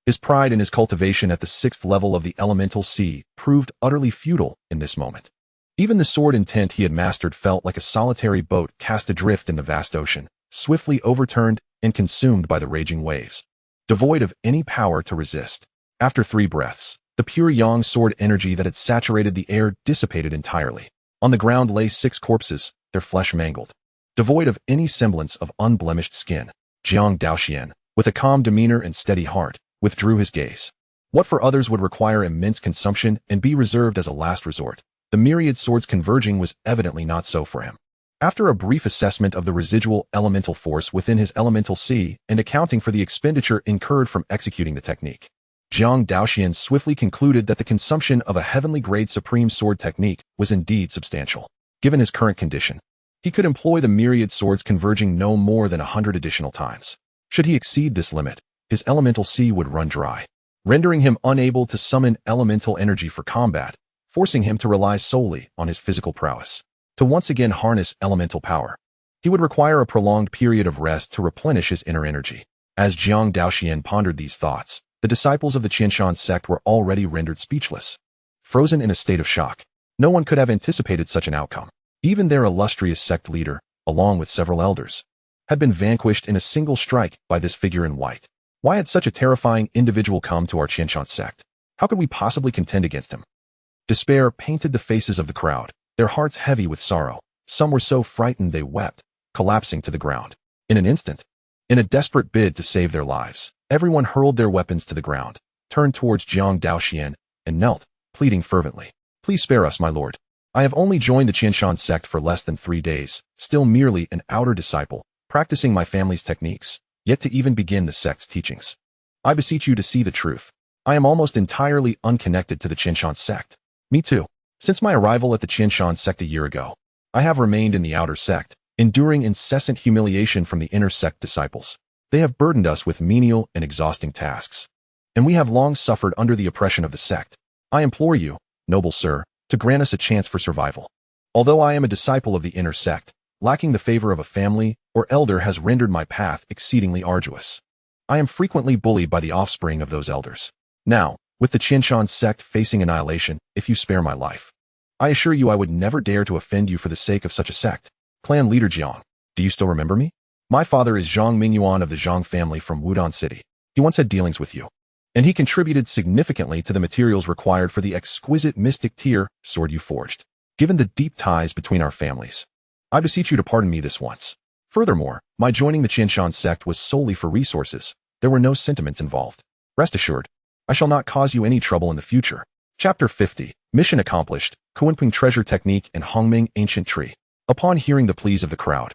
His pride in his cultivation at the 6th level of the elemental sea proved utterly futile in this moment. Even the sword intent he had mastered felt like a solitary boat cast adrift in the vast ocean, swiftly overturned and consumed by the raging waves, devoid of any power to resist. After 3 breaths, the pure yang sword energy that had saturated the air dissipated entirely. On the ground lay 6 corpses, their flesh mangled, devoid of any semblance of unblemished skin. Jiang Daoxuan, with a calm demeanor and steady heart, withdrew his gaze. What for others would require immense consumption and be reserved as a last resort, the myriad swords converging was evidently not so for him. After a brief assessment of the residual elemental force within his elemental sea and accounting for the expenditure incurred from executing the technique, Jiang Daoxuan swiftly concluded that the consumption of a heavenly grade supreme sword technique was indeed substantial. Given his current condition, he could employ the myriad swords converging no more than 100 additional times. Should he exceed this limit, his elemental sea would run dry, rendering him unable to summon elemental energy for combat, forcing him to rely solely on his physical prowess to once again harness elemental power. He would require a prolonged period of rest to replenish his inner energy. As Jiang Daoxuan pondered these thoughts, the disciples of the Qianshan sect were already rendered speechless, frozen in a state of shock. No one could have anticipated such an outcome. Even their illustrious sect leader, along with several elders, had been vanquished in a single strike by this figure in white. Why had such a terrifying individual come to our Qianshan sect? How could we possibly contend against him? Despair painted the faces of the crowd, their hearts heavy with sorrow. Some were so frightened they wept, collapsing to the ground. In an instant, in a desperate bid to save their lives, everyone hurled their weapons to the ground, turned towards Jiang Daoxuan, and knelt, pleading fervently. Please spare us, my lord. I have only joined the Qianshan sect for less than 3 days, still merely an outer disciple, practicing my family's techniques, yet to even begin the sect's teachings. I beseech you to see the truth. I am almost entirely unconnected to the Qianshan sect. Me too. Since my arrival at the Qianshan sect a year ago, I have remained in the outer sect, enduring incessant humiliation from the inner sect disciples. They have burdened us with menial and exhausting tasks, and we have long suffered under the oppression of the sect. I implore you, noble sir, to grant us a chance for survival. Although I am a disciple of the inner sect, lacking the favor of a family or elder has rendered my path exceedingly arduous. I am frequently bullied by the offspring of those elders. Now, with the Qianshan sect facing annihilation, if you spare my life, I assure you I would never dare to offend you for the sake of such a sect. Clan leader Jiang, do you still remember me? My father is Jiang Mingyuan of the Jiang family from Wudong City. He once had dealings with you, and he contributed significantly to the materials required for the exquisite mystic tier sword you forged. Given the deep ties between our families, I beseech you to pardon me this once. Furthermore, my joining the Qianshan sect was solely for resources. There were no sentiments involved. Rest assured, I shall not cause you any trouble in the future. Chapter 50, Mission Accomplished, Kuanping Treasure Technique and Hongming Ancient Tree. Upon hearing the pleas of the crowd,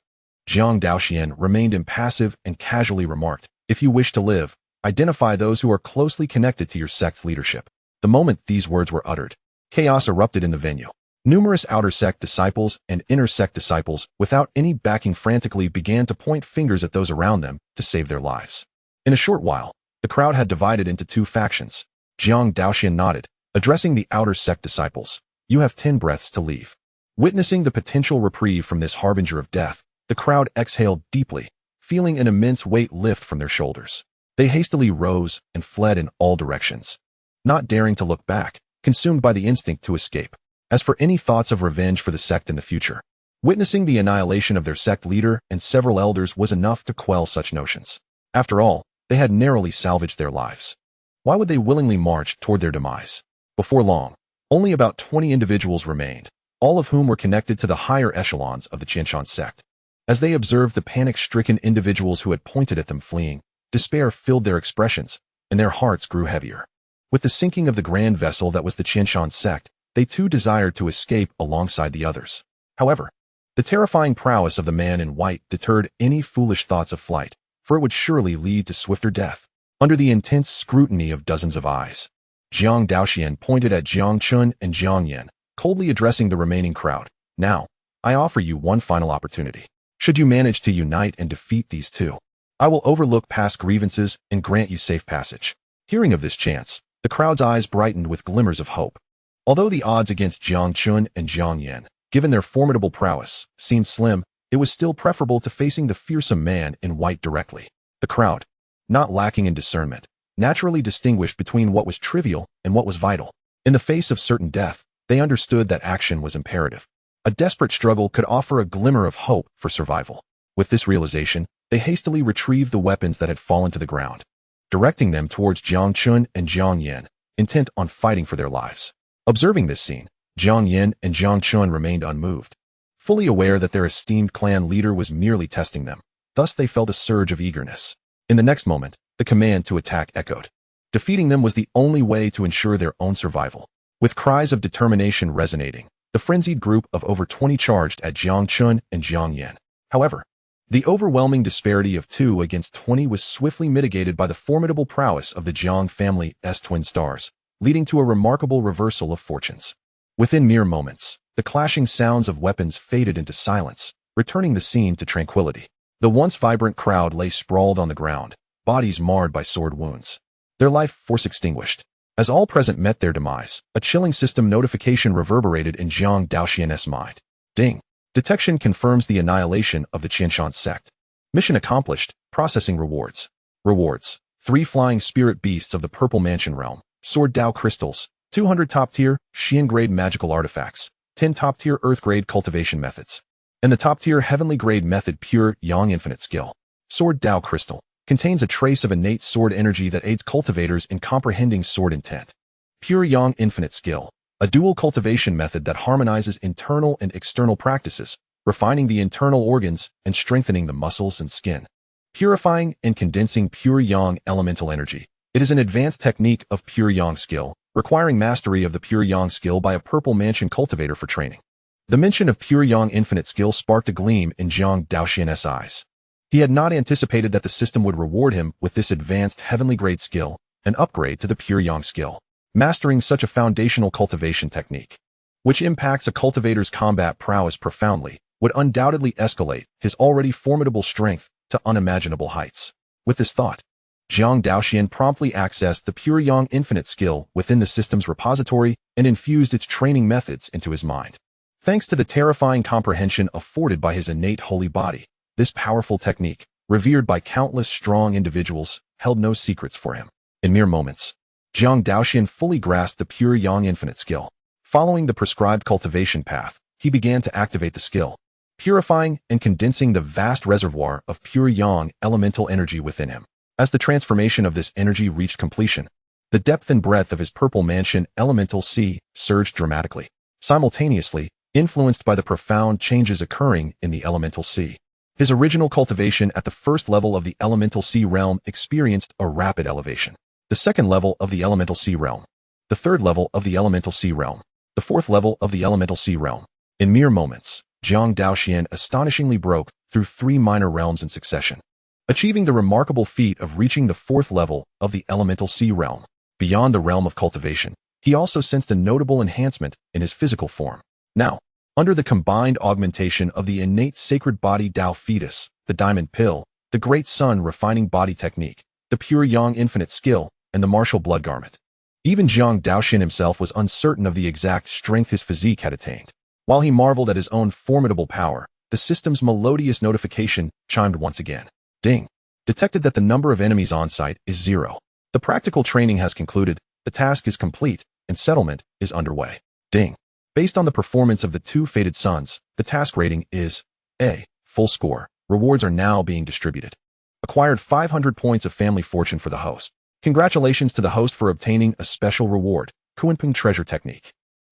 Jiang Daoxuan remained impassive and casually remarked, if you wish to live, identify those who are closely connected to your sect's leadership. The moment these words were uttered, chaos erupted in the venue. Numerous outer sect disciples and inner sect disciples, without any backing, frantically began to point fingers at those around them to save their lives. In a short while, the crowd had divided into 2 factions. Jiang Daoxuan nodded, addressing the outer sect disciples. You have 10 breaths to leave. Witnessing the potential reprieve from this harbinger of death, the crowd exhaled deeply, feeling an immense weight lift from their shoulders. They hastily rose and fled in all directions, not daring to look back, consumed by the instinct to escape. As for any thoughts of revenge for the sect in the future, witnessing the annihilation of their sect leader and several elders was enough to quell such notions. After all, they had narrowly salvaged their lives. Why would they willingly march toward their demise? Before long, only about 20 individuals remained, all of whom were connected to the higher echelons of the Qianshan sect. As they observed the panic-stricken individuals who had pointed at them fleeing, despair filled their expressions, and their hearts grew heavier. With the sinking of the grand vessel that was the Qianshan sect, they too desired to escape alongside the others. However, the terrifying prowess of the man in white deterred any foolish thoughts of flight, for it would surely lead to swifter death. Under the intense scrutiny of dozens of eyes, Jiang Daoxuan pointed at Jiang Chen and Jiang Yan, coldly addressing the remaining crowd. Now, I offer you one final opportunity. Should you manage to unite and defeat these 2, I will overlook past grievances and grant you safe passage. Hearing of this chance, the crowd's eyes brightened with glimmers of hope. Although the odds against Jiang Chen and Jiang Yan, given their formidable prowess, seemed slim, it was still preferable to facing the fearsome man in white directly. The crowd, not lacking in discernment, naturally distinguished between what was trivial and what was vital. In the face of certain death, they understood that action was imperative. A desperate struggle could offer a glimmer of hope for survival. With this realization, they hastily retrieved the weapons that had fallen to the ground, directing them towards Jiang Chen and Jiang Yan, intent on fighting for their lives. Observing this scene, Jiang Yan and Jiang Chen remained unmoved, fully aware that their esteemed clan leader was merely testing them. Thus they felt a surge of eagerness. In the next moment, the command to attack echoed. Defeating them was the only way to ensure their own survival. With cries of determination resonating, the frenzied group of over 20 charged at Jiang Chen and Jiang Yan. However, the overwhelming disparity of 2 against 20 was swiftly mitigated by the formidable prowess of the Jiang family's twin stars, leading to a remarkable reversal of fortunes. Within mere moments, the clashing sounds of weapons faded into silence, returning the scene to tranquility. The once vibrant crowd lay sprawled on the ground, bodies marred by sword wounds, their life force extinguished. As all present met their demise, a chilling system notification reverberated in Jiang Daoxuan's mind. Ding! Detection confirms the annihilation of the Qianshan Sect. Mission accomplished. Processing rewards. Rewards. 3 flying spirit beasts of the Purple Mansion realm. Sword Dao crystals. 200 top-tier, Xian-grade magical artifacts. 10 top-tier Earth-grade cultivation methods. And the top-tier heavenly-grade method Pure Yang Infinite Skill. Sword Dao crystal. Contains a trace of innate sword energy that aids cultivators in comprehending sword intent. Pure Yang Infinite Skill. A dual cultivation method that harmonizes internal and external practices, refining the internal organs and strengthening the muscles and skin. Purifying and condensing pure Yang elemental energy. It is an advanced technique of pure Yang skill, requiring mastery of the pure Yang skill by a Purple Mansion cultivator for training. The mention of pure Yang Infinite Skill sparked a gleam in Jiang Daoxuan's eyes. He had not anticipated that the system would reward him with this advanced heavenly-grade skill, an upgrade to the pure Yang skill. Mastering such a foundational cultivation technique, which impacts a cultivator's combat prowess profoundly, would undoubtedly escalate his already formidable strength to unimaginable heights. With this thought, Jiang Daoxuan promptly accessed the pure Yang Infinite Skill within the system's repository and infused its training methods into his mind. Thanks to the terrifying comprehension afforded by his innate holy body, this powerful technique, revered by countless strong individuals, held no secrets for him. In mere moments, Jiang Daoxuan fully grasped the pure Yang Infinite Skill. Following the prescribed cultivation path, he began to activate the skill, purifying and condensing the vast reservoir of pure Yang elemental energy within him. As the transformation of this energy reached completion, the depth and breadth of his Purple Mansion elemental sea surged dramatically, simultaneously influenced by the profound changes occurring in the elemental sea. His original cultivation at the first level of the elemental sea realm experienced a rapid elevation. The second level of the elemental sea realm, the third level of the elemental sea realm, the fourth level of the elemental sea realm. In mere moments, Jiang Daoxuan astonishingly broke through 3 minor realms in succession, achieving the remarkable feat of reaching the 4th level of the elemental sea realm. Beyond the realm of cultivation, he also sensed a notable enhancement in his physical form. Now, under the combined augmentation of the innate sacred body Dao fetus, the diamond pill, the great sun refining body technique, the pure Yang Infinite Skill, and the martial blood garment, even Jiang Daoxuan himself was uncertain of the exact strength his physique had attained. While he marveled at his own formidable power, the system's melodious notification chimed once again. Ding. Detected that the number of enemies on site is 0. The practical training has concluded, the task is complete, and settlement is underway. Ding. Based on the performance of the 2 fated sons, the task rating is A. Full score. Rewards are now being distributed. Acquired 500 points of family fortune for the host. Congratulations to the host for obtaining a special reward, Kunpeng Treasure Technique.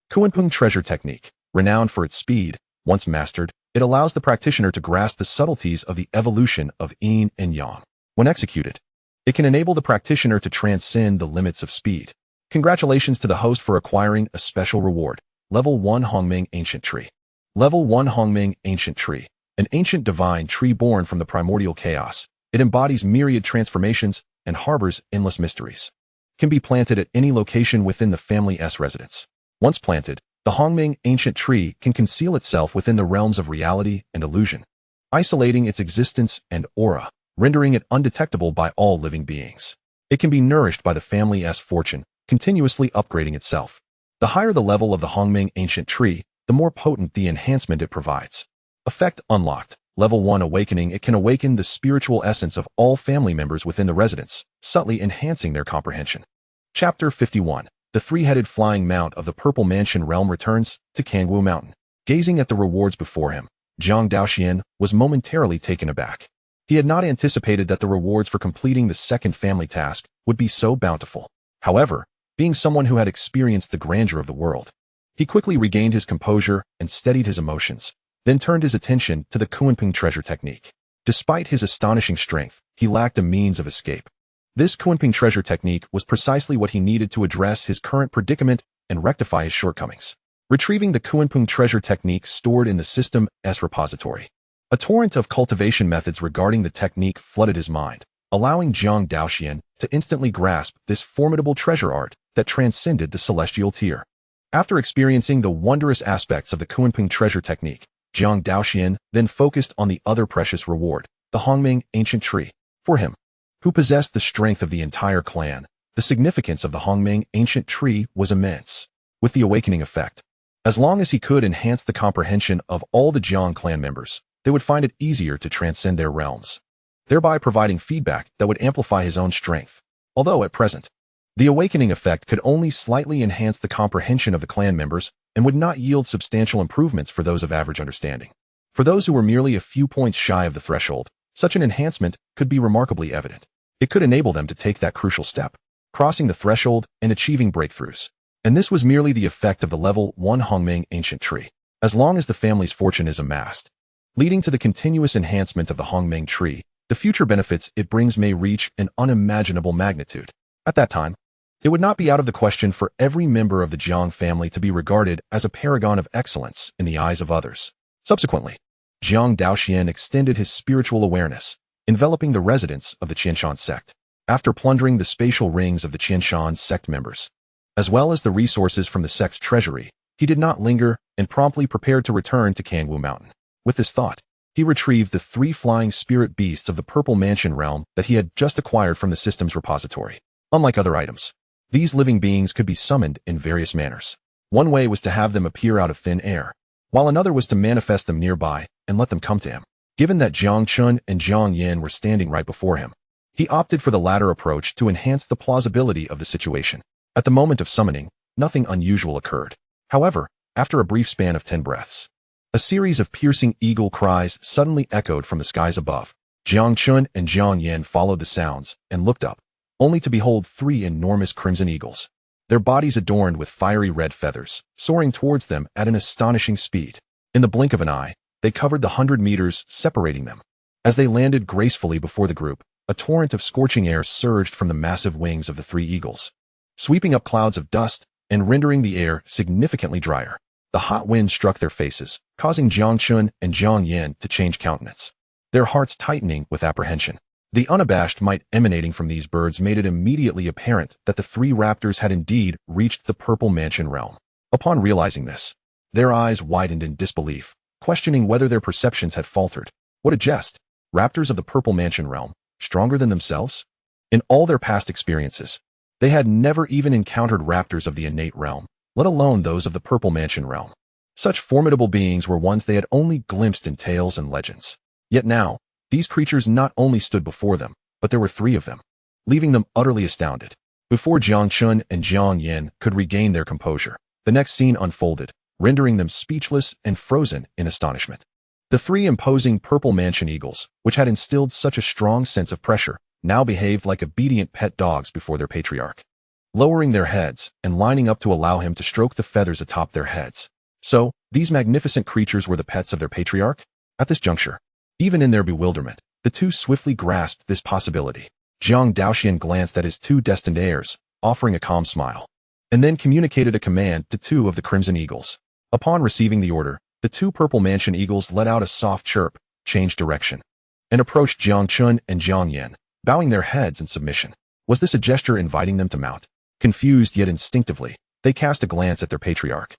Kunpeng Treasure Technique, renowned for its speed, once mastered, it allows the practitioner to grasp the subtleties of the evolution of yin and yang. When executed, it can enable the practitioner to transcend the limits of speed. Congratulations to the host for acquiring a special reward, Level 1 Hongming Ancient Tree. Level 1 Hongming Ancient Tree, an ancient divine tree born from the primordial chaos. It embodies myriad transformations and harbors endless mysteries. Can be planted at any location within the family's residence. Once planted, the Hongming Ancient Tree can conceal itself within the realms of reality and illusion, isolating its existence and aura, rendering it undetectable by all living beings. It can be nourished by the family's fortune, continuously upgrading itself. The higher the level of the Hongming Ancient Tree, the more potent the enhancement it provides. Effect unlocked. Level 1 Awakening. It can awaken the spiritual essence of all family members within the residence, subtly enhancing their comprehension. Chapter 51. The 3-headed flying mount of the Purple Mansion realm returns to Kangwu Mountain. Gazing at the rewards before him, Jiang Daoxuan was momentarily taken aback. He had not anticipated that the rewards for completing the second family task would be so bountiful. However, being someone who had experienced the grandeur of the world, he quickly regained his composure and steadied his emotions, then turned his attention to the Kunpeng Treasure Technique. Despite his astonishing strength, he lacked a means of escape. This Kunpeng Treasure Technique was precisely what he needed to address his current predicament and rectify his shortcomings. Retrieving the Kunpeng Treasure Technique stored in the system's repository. A torrent of cultivation methods regarding the technique flooded his mind, allowing Jiang Daoxuan to instantly grasp this formidable treasure art that transcended the celestial tier. After experiencing the wondrous aspects of the Kunpeng Treasure Technique, Jiang Daoxuan then focused on the other precious reward, the Hongming Ancient Tree. For him, who possessed the strength of the entire clan, the significance of the Hongming Ancient Tree was immense. With the awakening effect, As long as he could enhance the comprehension of all the Jiang clan members, they would find it easier to transcend their realms, thereby providing feedback that would amplify his own strength. Although at present, the awakening effect could only slightly enhance the comprehension of the clan members and would not yield substantial improvements for those of average understanding. For those who were merely a few points shy of the threshold, such an enhancement could be remarkably evident. It could enable them to take that crucial step, crossing the threshold and achieving breakthroughs. And this was merely the effect of the level 1 Hongming ancient tree. As long as the family's fortune is amassed, leading to the continuous enhancement of the Hongming tree, the future benefits it brings may reach an unimaginable magnitude. At that time, it would not be out of the question for every member of the Jiang family to be regarded as a paragon of excellence in the eyes of others. Subsequently, Jiang Daoxuan extended his spiritual awareness, enveloping the residents of the Qianshan sect. After plundering the spatial rings of the Qianshan sect members, as well as the resources from the sect's treasury, he did not linger and promptly prepared to return to Kangwu Mountain. With this thought, he retrieved the 3 flying spirit beasts of the Purple Mansion realm that he had just acquired from the system's repository. Unlike other items, these living beings could be summoned in various manners. One way was to have them appear out of thin air, while another was to manifest them nearby and let them come to him. Given that Jiang Chen and Jiang Yin were standing right before him, he opted for the latter approach to enhance the plausibility of the situation. At the moment of summoning, nothing unusual occurred. However, after a brief span of 10 breaths, a series of piercing eagle cries suddenly echoed from the skies above. Jiang Chen and Jiang Yin followed the sounds and looked up, only to behold 3 enormous crimson eagles, their bodies adorned with fiery red feathers, soaring towards them at an astonishing speed. In the blink of an eye, they covered the 100 meters separating them. As they landed gracefully before the group, a torrent of scorching air surged from the massive wings of the 3 eagles, sweeping up clouds of dust and rendering the air significantly drier. The hot wind struck their faces, causing Jiang Chen and Jiang Yin to change countenance, their hearts tightening with apprehension. The unabashed might emanating from these birds made it immediately apparent that the 3 raptors had indeed reached the Purple Mansion realm. Upon realizing this, their eyes widened in disbelief, questioning whether their perceptions had faltered. What a jest! Raptors of the Purple Mansion realm, stronger than themselves? In all their past experiences, they had never even encountered raptors of the innate realm, let alone those of the Purple Mansion realm. Such formidable beings were ones they had only glimpsed in tales and legends. Yet now, these creatures not only stood before them, but there were 3 of them, leaving them utterly astounded. Before Jiang Chen and Jiang Yin could regain their composure, the next scene unfolded, rendering them speechless and frozen in astonishment. The 3 imposing Purple Mansion eagles, which had instilled such a strong sense of pressure, now behaved like obedient pet dogs before their patriarch, lowering their heads and lining up to allow him to stroke the feathers atop their heads. So, these magnificent creatures were the pets of their patriarch? At this juncture, even in their bewilderment, the 2 swiftly grasped this possibility. Jiang Daoxuan glanced at his 2 destined heirs, offering a calm smile, and then communicated a command to 2 of the Crimson Eagles. Upon receiving the order, the 2 Purple Mansion Eagles let out a soft chirp, changed direction, and approached Jiang Chen and Jiang Yin, bowing their heads in submission. Was this a gesture inviting them to mount? Confused yet instinctively, they cast a glance at their patriarch,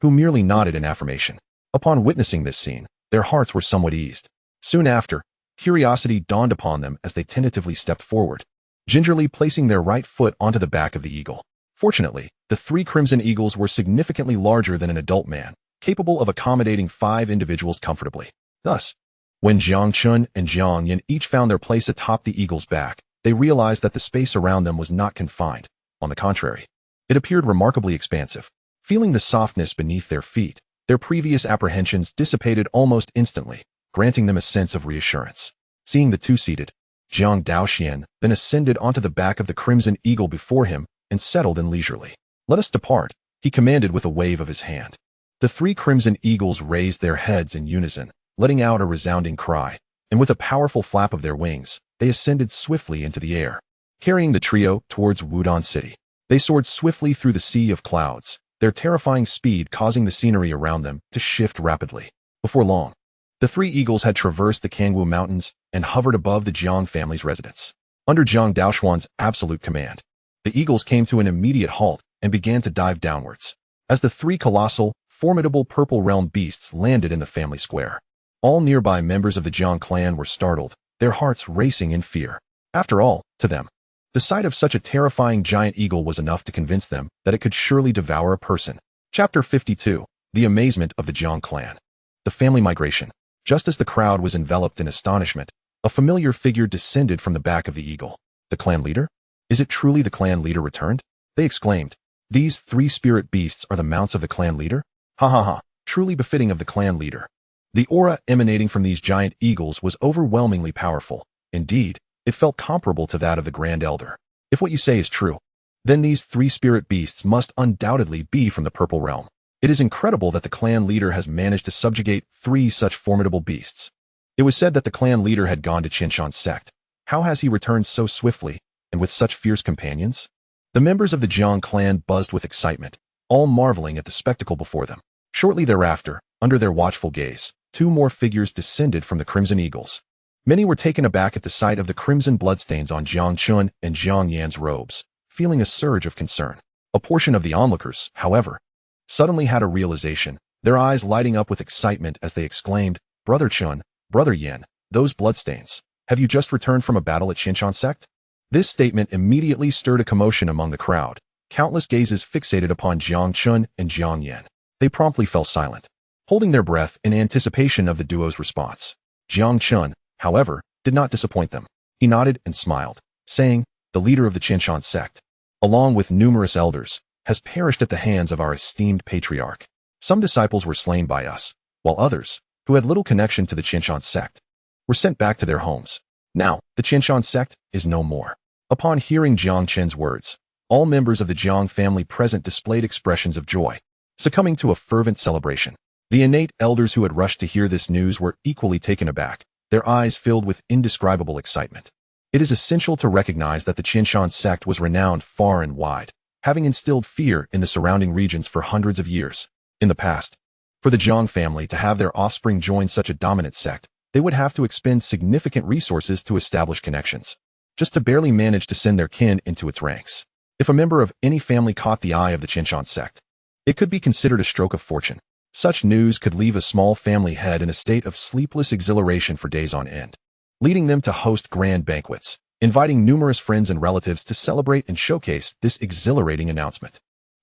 who merely nodded in affirmation. Upon witnessing this scene, their hearts were somewhat eased. Soon after, curiosity dawned upon them as they tentatively stepped forward, gingerly placing their right foot onto the back of the eagle. Fortunately, the 3 Crimson Eagles were significantly larger than an adult man, capable of accommodating 5 individuals comfortably. Thus, when Jiang Chen and Jiang Yin each found their place atop the eagle's back, they realized that the space around them was not confined. On the contrary, it appeared remarkably expansive. Feeling the softness beneath their feet, their previous apprehensions dissipated almost instantly, granting them a sense of reassurance. Seeing the 2 seated, Jiang Daoxuan then ascended onto the back of the Crimson Eagle before him and settled in leisurely. "Let us depart," he commanded with a wave of his hand. The 3 Crimson Eagles raised their heads in unison, letting out a resounding cry, and with a powerful flap of their wings, they ascended swiftly into the air, carrying the trio towards Wudong City. They soared swiftly through the sea of clouds, their terrifying speed causing the scenery around them to shift rapidly. Before long, the 3 eagles had traversed the Kangwu Mountains and hovered above the Jiang family's residence. Under Jiang Daoxuan's absolute command, the eagles came to an immediate halt and began to dive downwards. As the 3 colossal, formidable Purple Realm beasts landed in the family square, all nearby members of the Jiang clan were startled, their hearts racing in fear. After all, to them, the sight of such a terrifying giant eagle was enough to convince them that it could surely devour a person. Chapter 52. The amazement of the Jiang clan. The family migration. Just as the crowd was enveloped in astonishment, a familiar figure descended from the back of the eagle. The clan leader? Is it truly the clan leader returned? They exclaimed. These three spirit beasts are the mounts of the clan leader? Ha ha ha, truly befitting of the clan leader. The aura emanating from these giant eagles was overwhelmingly powerful. Indeed, it felt comparable to that of the Grand Elder. If what you say is true, then these three spirit beasts must undoubtedly be from the Purple Realm. It is incredible that the clan leader has managed to subjugate three such formidable beasts. It was said that the clan leader had gone to Qinshan's sect. How has he returned so swiftly, and with such fierce companions? The members of the Jiang clan buzzed with excitement, all marveling at the spectacle before them. Shortly thereafter, under their watchful gaze, two more figures descended from the Crimson Eagles. Many were taken aback at the sight of the crimson bloodstains on Jiang Chen and Jiang Yan's robes, feeling a surge of concern. A portion of the onlookers, however, suddenly had a realization, their eyes lighting up with excitement as they exclaimed, Brother Chen, Brother Yan, those bloodstains. Have you just returned from a battle at Qinshan sect? This statement immediately stirred a commotion among the crowd. Countless gazes fixated upon Jiang Chen and Jiang Yan. They promptly fell silent, holding their breath in anticipation of the duo's response. Jiang Chen, however, did not disappoint them. He nodded and smiled, saying, the leader of the Qinshan sect, along with numerous elders, has perished at the hands of our esteemed patriarch. Some disciples were slain by us, while others, who had little connection to the Qinshan sect, were sent back to their homes. Now, the Qinshan sect is no more. Upon hearing Jiang Chen's words, all members of the Jiang family present displayed expressions of joy, succumbing to a fervent celebration. The innate elders who had rushed to hear this news were equally taken aback, their eyes filled with indescribable excitement. It is essential to recognize that the Qinshan sect was renowned far and wide, having instilled fear in the surrounding regions for hundreds of years. In the past, for the Jiang family to have their offspring join such a dominant sect, they would have to expend significant resources to establish connections, just to barely manage to send their kin into its ranks. If a member of any family caught the eye of the Qinshan sect, it could be considered a stroke of fortune. Such news could leave a small family head in a state of sleepless exhilaration for days on end, leading them to host grand banquets, inviting numerous friends and relatives to celebrate and showcase this exhilarating announcement.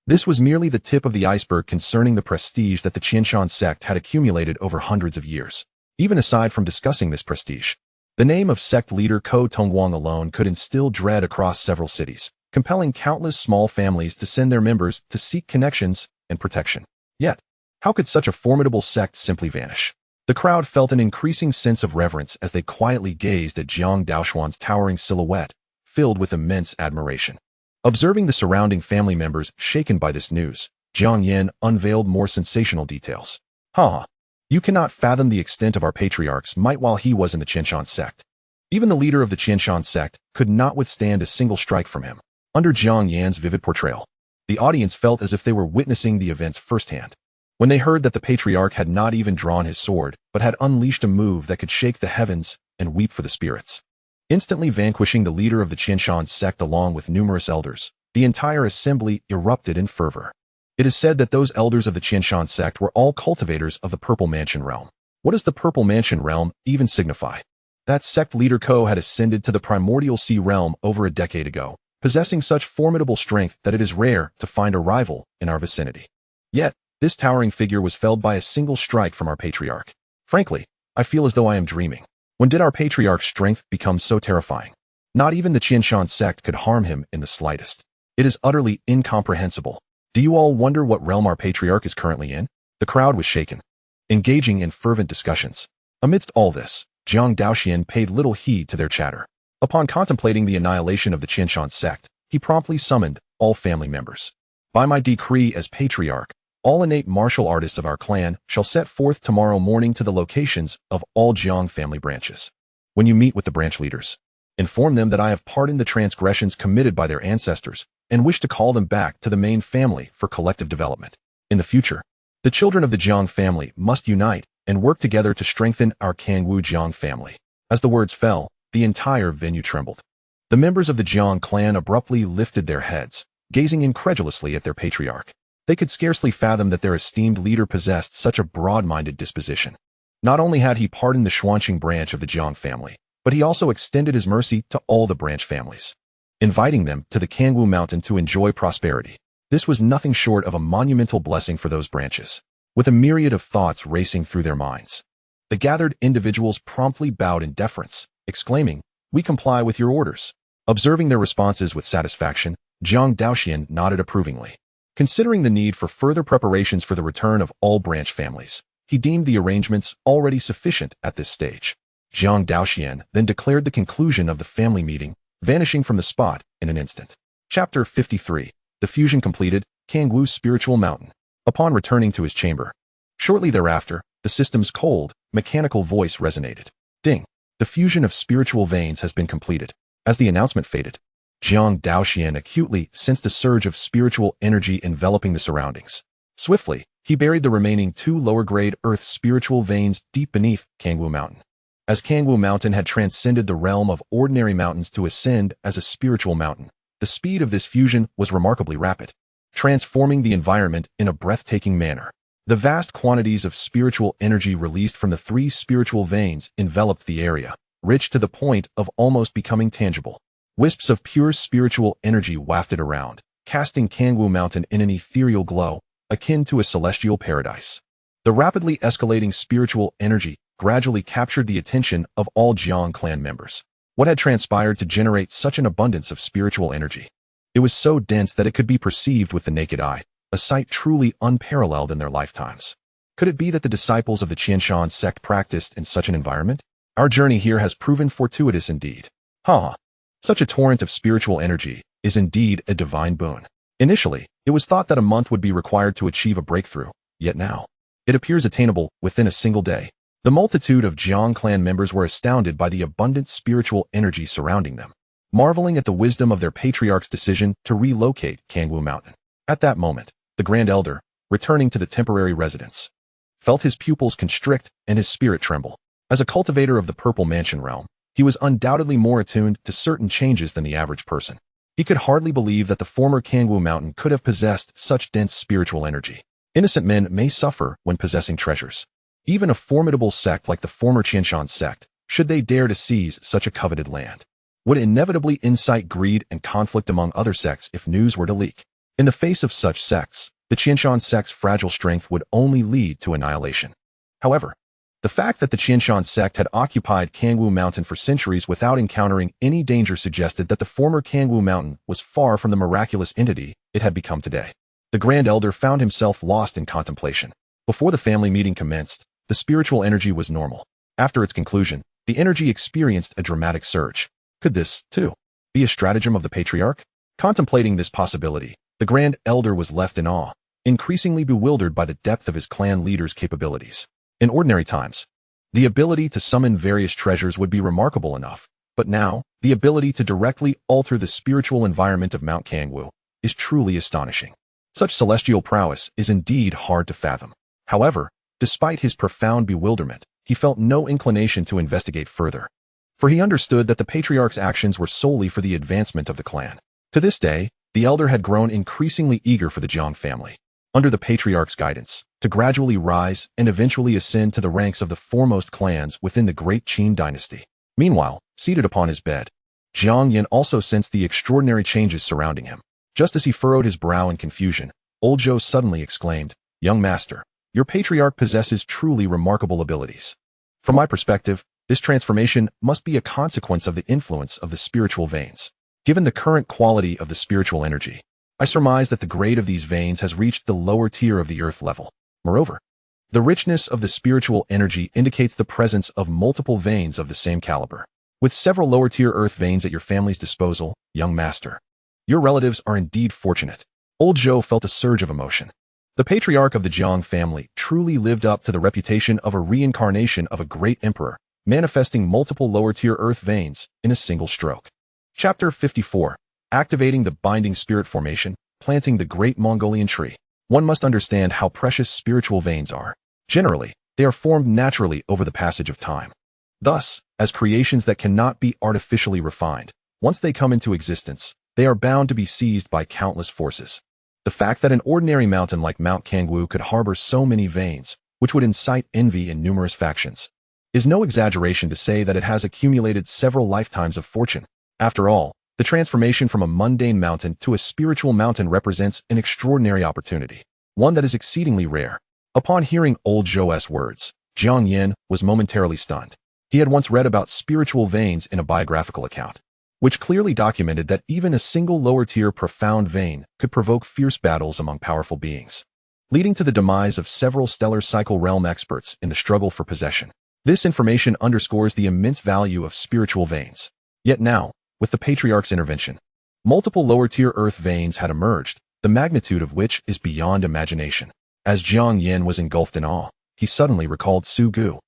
This was merely the tip of the iceberg concerning the prestige that the Qinshan sect had accumulated over hundreds of years. Even aside from discussing this prestige, the name of sect leader Ko Tongguang alone could instill dread across several cities, compelling countless small families to send their members to seek connections and protection. Yet, how could such a formidable sect simply vanish? The crowd felt an increasing sense of reverence as they quietly gazed at Jiang Daoxuan's towering silhouette, filled with immense admiration. Observing the surrounding family members shaken by this news, Jiang Yan unveiled more sensational details. You cannot fathom the extent of our patriarch's might while he was in the Qinshan sect. Even the leader of the Qinshan sect could not withstand a single strike from him. Under Jiang Yan's vivid portrayal, the audience felt as if they were witnessing the events firsthand. When they heard that the patriarch had not even drawn his sword, but had unleashed a move that could shake the heavens and weep for the spirits, instantly vanquishing the leader of the Qinshan sect along with numerous elders, the entire assembly erupted in fervor. It is said that those elders of the Qinshan sect were all cultivators of the Purple Mansion realm. What does the Purple Mansion realm even signify? That sect leader Ko had ascended to the Primordial Sea realm over a decade ago, possessing such formidable strength that it is rare to find a rival in our vicinity. Yet, this towering figure was felled by a single strike from our patriarch. Frankly, I feel as though I am dreaming. When did our patriarch's strength become so terrifying? Not even the Qinshan sect could harm him in the slightest. It is utterly incomprehensible. Do you all wonder what realm our patriarch is currently in? The crowd was shaken, engaging in fervent discussions. Amidst all this, Jiang Daoxuan paid little heed to their chatter. Upon contemplating the annihilation of the Qinshan sect, he promptly summoned all family members. By my decree as patriarch, all innate martial artists of our clan shall set forth tomorrow morning to the locations of all Jiang family branches. When you meet with the branch leaders, inform them that I have pardoned the transgressions committed by their ancestors and wish to call them back to the main family for collective development. In the future, the children of the Jiang family must unite and work together to strengthen our Kangwu Jiang family. As the words fell, the entire venue trembled. The members of the Jiang clan abruptly lifted their heads, gazing incredulously at their patriarch. They could scarcely fathom that their esteemed leader possessed such a broad-minded disposition. Not only had he pardoned the Xuanqing branch of the Jiang family, but he also extended his mercy to all the branch families, inviting them to the Kangwu mountain to enjoy prosperity. This was nothing short of a monumental blessing for those branches. with a myriad of thoughts racing through their minds. The gathered individuals promptly bowed in deference, exclaiming, "We comply with your orders." Observing their responses with satisfaction, Jiang Daoxuan nodded approvingly. Considering the need for further preparations for the return of all branch families, he deemed the arrangements already sufficient at this stage. Jiang Daoxuan then declared the conclusion of the family meeting, vanishing from the spot in an instant. Chapter 53. The fusion completed, Kangwu's spiritual mountain. Upon returning to his chamber, shortly thereafter, the system's cold, mechanical voice resonated. Ding! The fusion of spiritual veins has been completed. As the announcement faded, Jiang Daoxuan acutely sensed a surge of spiritual energy enveloping the surroundings. Swiftly, he buried the remaining 2 lower-grade earth spiritual veins deep beneath Kangwu Mountain. As Kangwu Mountain had transcended the realm of ordinary mountains to ascend as a spiritual mountain, the speed of this fusion was remarkably rapid, transforming the environment in a breathtaking manner. The vast quantities of spiritual energy released from the 3 spiritual veins enveloped the area, rich to the point of almost becoming tangible. Wisps of pure spiritual energy wafted around, casting Kangwu Mountain in an ethereal glow, akin to a celestial paradise. The rapidly escalating spiritual energy gradually captured the attention of all Jiang clan members. What had transpired to generate such an abundance of spiritual energy? It was so dense that it could be perceived with the naked eye, a sight truly unparalleled in their lifetimes. Could it be that the disciples of the Qianshan sect practiced in such an environment? Our journey here has proven fortuitous indeed. Such a torrent of spiritual energy is indeed a divine boon. Initially, it was thought that a month would be required to achieve a breakthrough, yet now, it appears attainable within a single day. The multitude of Jiang clan members were astounded by the abundant spiritual energy surrounding them, marveling at the wisdom of their patriarch's decision to relocate Kangwu Mountain. At that moment, the Grand Elder, returning to the temporary residence, felt his pupils constrict and his spirit tremble. As a cultivator of the Purple Mansion realm, he was undoubtedly more attuned to certain changes than the average person. He could hardly believe that the former Kangwu Mountain could have possessed such dense spiritual energy. Innocent men may suffer when possessing treasures. Even a formidable sect like the former Qianshan sect, should they dare to seize such a coveted land, would inevitably incite greed and conflict among other sects if news were to leak. In the face of such sects, the Qianshan sect's fragile strength would only lead to annihilation. However, the fact that the Qianshan sect had occupied Kangwu Mountain for centuries without encountering any danger suggested that the former Kangwu Mountain was far from the miraculous entity it had become today. The Grand Elder found himself lost in contemplation. Before the family meeting commenced, the spiritual energy was normal. After its conclusion, the energy experienced a dramatic surge. Could this, too, be a stratagem of the Patriarch? Contemplating this possibility, the Grand Elder was left in awe, increasingly bewildered by the depth of his clan leader's capabilities. In ordinary times, the ability to summon various treasures would be remarkable enough, but now, the ability to directly alter the spiritual environment of Mount Kangwu is truly astonishing. Such celestial prowess is indeed hard to fathom. However, despite his profound bewilderment, he felt no inclination to investigate further, for he understood that the Patriarch's actions were solely for the advancement of the clan. To this day, the Elder had grown increasingly eager for the Jiang family, under the Patriarch's guidance, to gradually rise and eventually ascend to the ranks of the foremost clans within the great Qin dynasty. Meanwhile, seated upon his bed, Jiang Yin also sensed the extraordinary changes surrounding him. Just as he furrowed his brow in confusion, old Zhou suddenly exclaimed, "Young master, your patriarch possesses truly remarkable abilities. From my perspective, this transformation must be a consequence of the influence of the spiritual veins. Given the current quality of the spiritual energy, I surmise that the grade of these veins has reached the lower tier of the earth level. Moreover, the richness of the spiritual energy indicates the presence of multiple veins of the same caliber. With several lower-tier earth veins at your family's disposal, young master, your relatives are indeed fortunate." Old Zhou felt a surge of emotion. The patriarch of the Jiang family truly lived up to the reputation of a reincarnation of a great emperor, manifesting multiple lower-tier earth veins in a single stroke. Chapter 54. Activating the Binding Spirit Formation, Planting the Great Mongolian Tree. One must understand how precious spiritual veins are. Generally, they are formed naturally over the passage of time. Thus, as creations that cannot be artificially refined, once they come into existence, they are bound to be seized by countless forces. The fact that an ordinary mountain like Mount Kangwu could harbor so many veins, which would incite envy in numerous factions, is no exaggeration to say that it has accumulated several lifetimes of fortune. After all, the transformation from a mundane mountain to a spiritual mountain represents an extraordinary opportunity, one that is exceedingly rare. Upon hearing old Zhou's words, Jiang Yin was momentarily stunned. He had once read about spiritual veins in a biographical account, which clearly documented that even a single lower-tier profound vein could provoke fierce battles among powerful beings, leading to the demise of several stellar cycle realm experts in the struggle for possession. This information underscores the immense value of spiritual veins. Yet now, with the Patriarch's intervention, multiple lower-tier earth veins had emerged, the magnitude of which is beyond imagination. As Jiang Yin was engulfed in awe, he suddenly recalled Su Gu,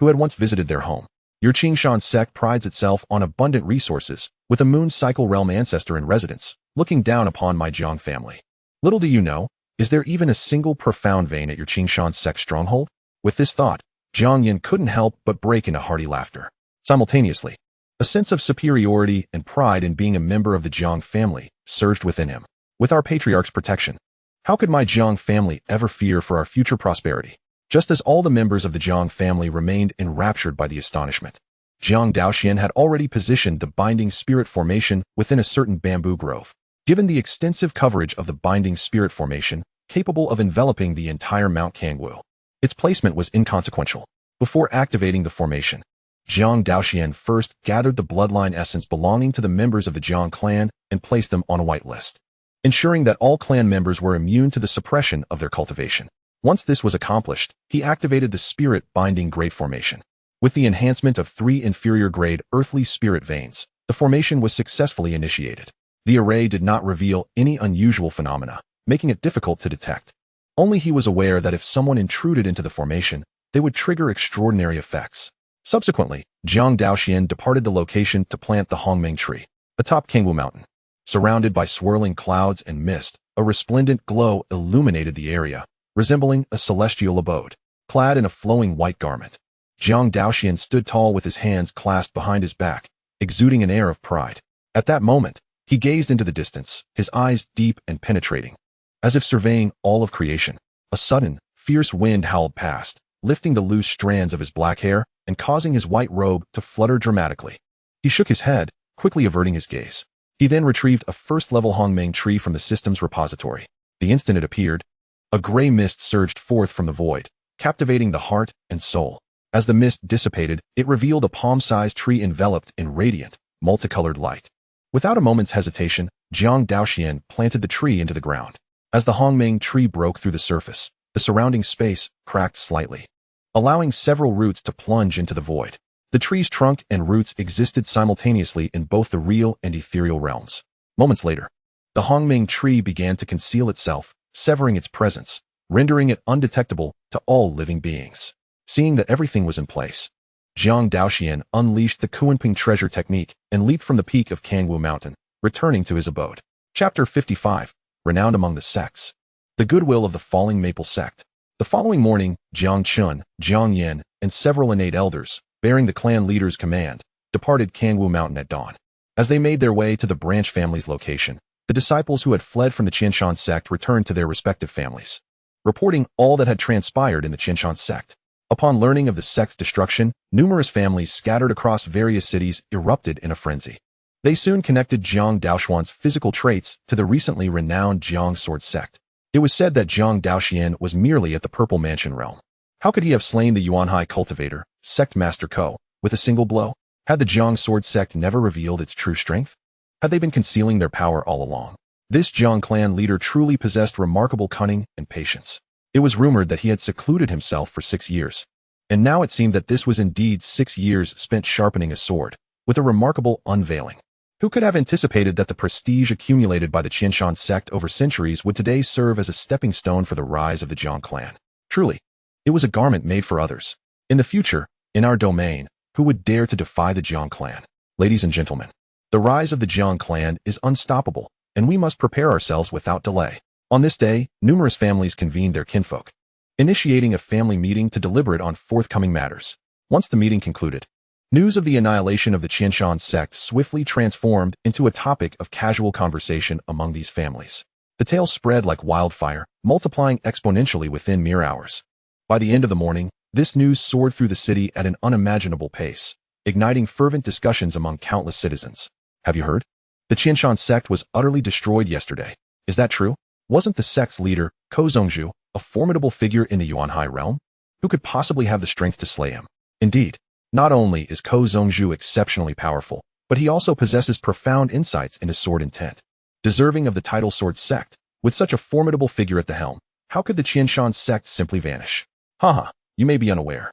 who had once visited their home. Your Qingshan sect prides itself on abundant resources, with a moon cycle realm ancestor in residence, looking down upon my Jiang family. Little do you know, is there even a single profound vein at your Qingshan sect stronghold? With this thought, Jiang Yin couldn't help but break into hearty laughter. Simultaneously, a sense of superiority and pride in being a member of the Jiang family surged within him. With our Patriarch's protection, how could my Jiang family ever fear for our future prosperity? Just as all the members of the Jiang family remained enraptured by the astonishment, Jiang Daoxuan had already positioned the binding spirit formation within a certain bamboo grove. Given the extensive coverage of the binding spirit formation, capable of enveloping the entire Mount Kangwu, its placement was inconsequential. Before activating the formation, Jiang Daoxuan first gathered the bloodline essence belonging to the members of the Jiang clan and placed them on a whitelist, ensuring that all clan members were immune to the suppression of their cultivation. Once this was accomplished, he activated the spirit binding grade formation. With the enhancement of 3 inferior grade earthly spirit veins, the formation was successfully initiated. The array did not reveal any unusual phenomena, making it difficult to detect. Only he was aware that if someone intruded into the formation, they would trigger extraordinary effects. Subsequently, Jiang Daoxuan departed the location to plant the Hongmeng tree, atop Kangwu Mountain. Surrounded by swirling clouds and mist, a resplendent glow illuminated the area, resembling a celestial abode. Clad in a flowing white garment, Jiang Daoxuan stood tall with his hands clasped behind his back, exuding an air of pride. At that moment, he gazed into the distance, his eyes deep and penetrating. As if surveying all of creation, a sudden, fierce wind howled past, lifting the loose strands of his black hair and causing his white robe to flutter dramatically. He shook his head, quickly averting his gaze. He then retrieved a first-level Hongmeng tree from the system's repository. The instant it appeared, a gray mist surged forth from the void, captivating the heart and soul. As the mist dissipated, it revealed a palm-sized tree enveloped in radiant, multicolored light. Without a moment's hesitation, Jiang Daoxuan planted the tree into the ground. As the Hongmeng tree broke through the surface, the surrounding space cracked slightly, allowing several roots to plunge into the void. The tree's trunk and roots existed simultaneously in both the real and ethereal realms. Moments later, the Hongmeng tree began to conceal itself, severing its presence, rendering it undetectable to all living beings. Seeing that everything was in place, Jiang Daoxuan unleashed the Kuanping treasure technique and leaped from the peak of Kangwu Mountain, returning to his abode. Chapter 55, Renowned Among the Sects. The Goodwill of the Falling Maple Sect. The following morning, Jiang Chen, Jiang Yin, and several innate elders, bearing the clan leader's command, departed Kangwu Mountain at dawn. As they made their way to the branch family's location, the disciples who had fled from the Qianshan sect returned to their respective families, reporting all that had transpired in the Qianshan sect. Upon learning of the sect's destruction, numerous families scattered across various cities erupted in a frenzy. They soon connected Jiang Daoxuan's physical traits to the recently renowned Jiang Sword sect. It was said that Jiang Daoxuan was merely at the Purple Mansion realm. How could he have slain the Yuanhai cultivator, sect master Ko, with a single blow? Had the Jiang Sword sect never revealed its true strength? Had they been concealing their power all along? This Jiang clan leader truly possessed remarkable cunning and patience. It was rumored that he had secluded himself for 6 years, and now it seemed that this was indeed 6 years spent sharpening a sword, with a remarkable unveiling. Who could have anticipated that the prestige accumulated by the Qianshan sect over centuries would today serve as a stepping stone for the rise of the Jiang clan? Truly, it was a garment made for others. In the future, in our domain, who would dare to defy the Jiang clan? Ladies and gentlemen, the rise of the Jiang clan is unstoppable, and we must prepare ourselves without delay. On this day, numerous families convened their kinfolk, initiating a family meeting to deliberate on forthcoming matters. Once the meeting concluded, news of the annihilation of the Qianshan sect swiftly transformed into a topic of casual conversation among these families. The tale spread like wildfire, multiplying exponentially within mere hours. By the end of the morning, this news soared through the city at an unimaginable pace, igniting fervent discussions among countless citizens. Have you heard? The Qianshan sect was utterly destroyed yesterday. Is that true? Wasn't the sect's leader, Ko Zhongzhu, a formidable figure in the Yuanhai realm? Who could possibly have the strength to slay him? Indeed, not only is Ko Zhongzhu exceptionally powerful, but he also possesses profound insights into sword intent. Deserving of the title Sword Sect, with such a formidable figure at the helm, how could the Qianshan sect simply vanish? Haha, you may be unaware.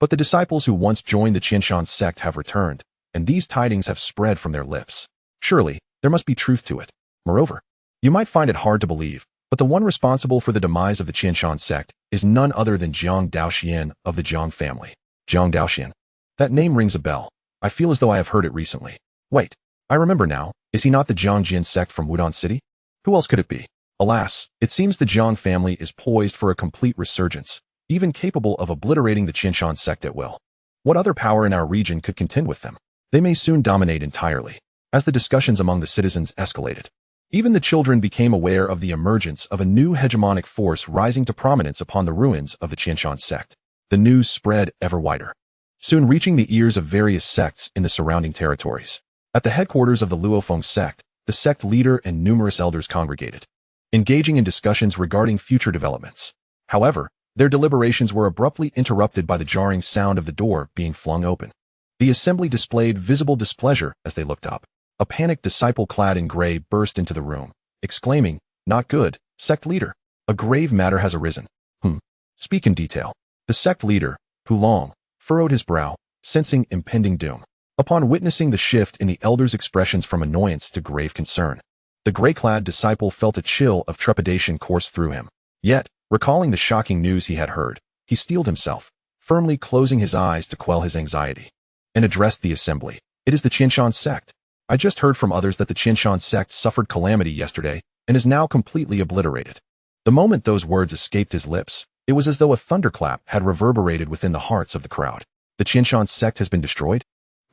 But the disciples who once joined the Qianshan sect have returned, and these tidings have spread from their lips. Surely, there must be truth to it. Moreover, you might find it hard to believe, but the one responsible for the demise of the Qianshan sect is none other than Jiang Daoxuan of the Jiang family. Jiang Daoxuan. That name rings a bell. I feel as though I have heard it recently. Wait, I remember now. Is he not the Jiang sect from Wudong City? Who else could it be? Alas, it seems the Jiang family is poised for a complete resurgence, even capable of obliterating the Qianshan sect at will. What other power in our region could contend with them? They may soon dominate entirely. As the discussions among the citizens escalated, even the children became aware of the emergence of a new hegemonic force rising to prominence upon the ruins of the Qianshan sect. The news spread ever wider, soon reaching the ears of various sects in the surrounding territories. At the headquarters of the Luofeng sect, the sect leader and numerous elders congregated, engaging in discussions regarding future developments. However, their deliberations were abruptly interrupted by the jarring sound of the door being flung open. The assembly displayed visible displeasure as they looked up. A panicked disciple clad in gray burst into the room, exclaiming, "Not good, sect leader. A grave matter has arisen." Speak in detail. The sect leader, Hulong, furrowed his brow, sensing impending doom. Upon witnessing the shift in the elder's expressions from annoyance to grave concern, the gray-clad disciple felt a chill of trepidation course through him. Yet, recalling the shocking news he had heard, he steeled himself, firmly closing his eyes to quell his anxiety, and addressed the assembly. "It is the Qianshan sect. I just heard from others that the Qianshan sect suffered calamity yesterday and is now completely obliterated." The moment those words escaped his lips, it was as though a thunderclap had reverberated within the hearts of the crowd. The Qianshan sect has been destroyed?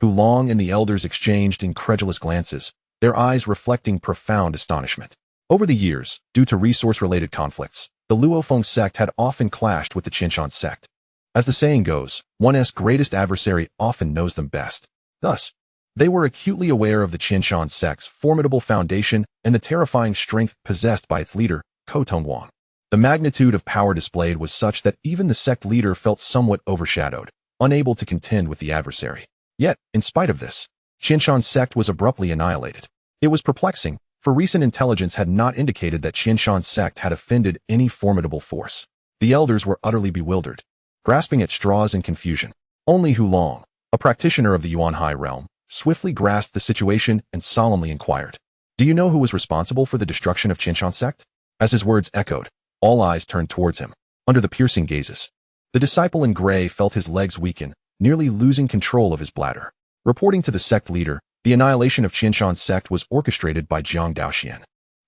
Hulong and the elders exchanged incredulous glances, their eyes reflecting profound astonishment. Over the years, due to resource-related conflicts, the Luofeng sect had often clashed with the Qianshan sect. As the saying goes, one's greatest adversary often knows them best. Thus, they were acutely aware of the Qianshan sect's formidable foundation and the terrifying strength possessed by its leader, Ko Tongwang. The magnitude of power displayed was such that even the sect leader felt somewhat overshadowed, unable to contend with the adversary. Yet, in spite of this, Qianshan sect was abruptly annihilated. It was perplexing, for recent intelligence had not indicated that Qianshan sect had offended any formidable force. The elders were utterly bewildered, grasping at straws in confusion. Only Hulong, a practitioner of the Yuanhai realm, swiftly grasped the situation and solemnly inquired, "Do you know who was responsible for the destruction of Qianshan sect?" As his words echoed, all eyes turned towards him, under the piercing gazes. The disciple in gray felt his legs weaken, nearly losing control of his bladder. Reporting to the sect leader, the annihilation of Qianshan sect was orchestrated by Jiang Daoxuan,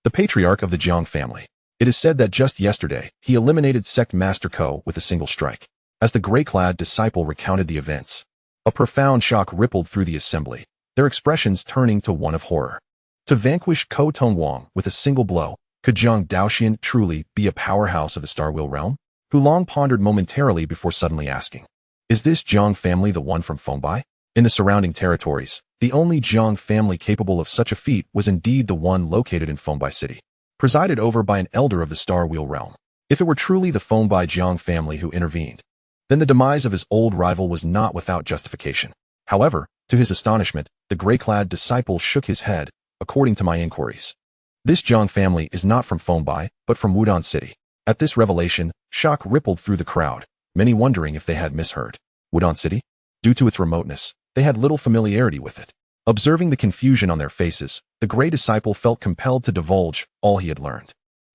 the patriarch of the Jiang family. It is said that just yesterday, he eliminated sect master Ko with a single strike. As the gray-clad disciple recounted the events, a profound shock rippled through the assembly, their expressions turning to one of horror. To vanquish Ko Tongwang with a single blow, could Jiang Daoxuan truly be a powerhouse of the Star Wheel realm? Hulong pondered momentarily before suddenly asking, "Is this Jiang family the one from Fengbai?" In the surrounding territories, the only Jiang family capable of such a feat was indeed the one located in Fengbai City, presided over by an elder of the Star Wheel realm. If it were truly the Fengbai Jiang family who intervened, then the demise of his old rival was not without justification. However, to his astonishment, the gray-clad disciple shook his head. "According to my inquiries, this Jiang family is not from Fengbai, but from Wudong City." At this revelation, shock rippled through the crowd, many wondering if they had misheard. Wudong City? Due to its remoteness, they had little familiarity with it. Observing the confusion on their faces, the gray disciple felt compelled to divulge all he had learned.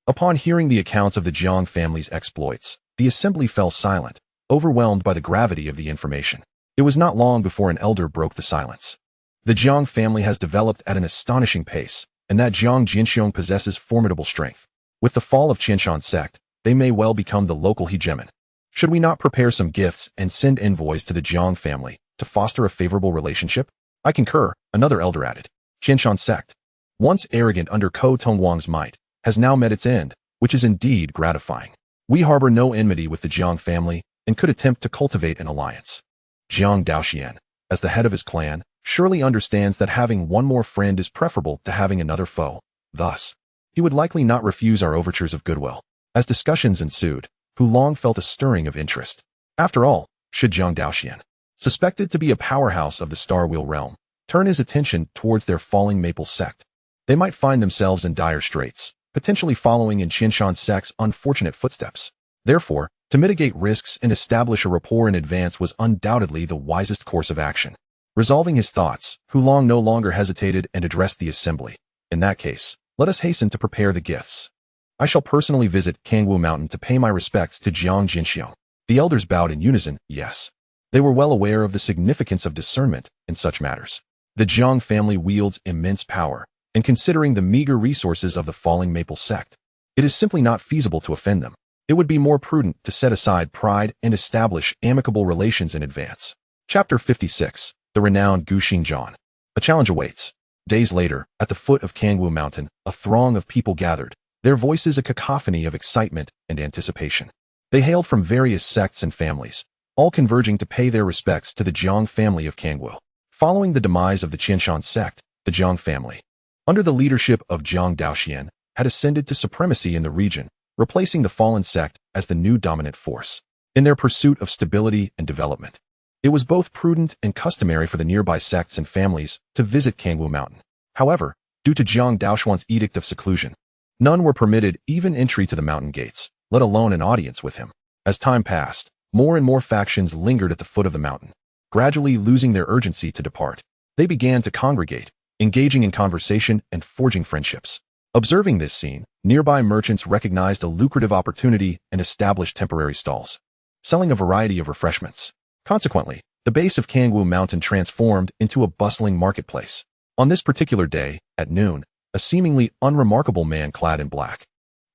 Upon hearing the accounts of the Jiang family's exploits, the assembly fell silent, overwhelmed by the gravity of the information. It was not long before an elder broke the silence. "The Jiang family has developed at an astonishing pace, and that Jiang Jinxiong possesses formidable strength. With the fall of Qianshan sect, they may well become the local hegemon. Should we not prepare some gifts and send envoys to the Jiang family to foster a favorable relationship?" "I concur," another elder added. "Qianshan sect, once arrogant under Ko Tongwang's might, has now met its end, which is indeed gratifying. We harbor no enmity with the Jiang family and could attempt to cultivate an alliance." Jiang Daoxuan, as the head of his clan, surely understands that having one more friend is preferable to having another foe. Thus, he would likely not refuse our overtures of goodwill. As discussions ensued, Hu Long felt a stirring of interest. After all, should Jiang Daoxuan, suspected to be a powerhouse of the Star Wheel realm, turn his attention towards their falling Maple Sect, they might find themselves in dire straits, potentially following in Qinshan Sect's unfortunate footsteps. Therefore, to mitigate risks and establish a rapport in advance was undoubtedly the wisest course of action. Resolving his thoughts, Hu Long no longer hesitated and addressed the assembly. In that case, let us hasten to prepare the gifts. I shall personally visit Kangwu Mountain to pay my respects to Jiang Jinxiang. The elders bowed in unison, yes. They were well aware of the significance of discernment in such matters. The Jiang family wields immense power, and considering the meager resources of the falling Maple Sect, it is simply not feasible to offend them. It would be more prudent to set aside pride and establish amicable relations in advance. Chapter 56. The renowned Gu Xingjian. A challenge awaits. Days later, at the foot of Kangwu Mountain, a throng of people gathered, their voices a cacophony of excitement and anticipation. They hailed from various sects and families, all converging to pay their respects to the Jiang family of Kangwu. Following the demise of the Qinshan sect, the Jiang family, under the leadership of Jiang Daoxuan, had ascended to supremacy in the region, replacing the fallen sect as the new dominant force. In their pursuit of stability and development, it was both prudent and customary for the nearby sects and families to visit Kangwu Mountain. However, due to Jiang Daoxuan's edict of seclusion, none were permitted even entry to the mountain gates, let alone an audience with him. As time passed, more and more factions lingered at the foot of the mountain, gradually losing their urgency to depart. They began to congregate, engaging in conversation and forging friendships. Observing this scene, nearby merchants recognized a lucrative opportunity and established temporary stalls, selling a variety of refreshments. Consequently, the base of Kangwu Mountain transformed into a bustling marketplace. On this particular day, at noon, a seemingly unremarkable man clad in black,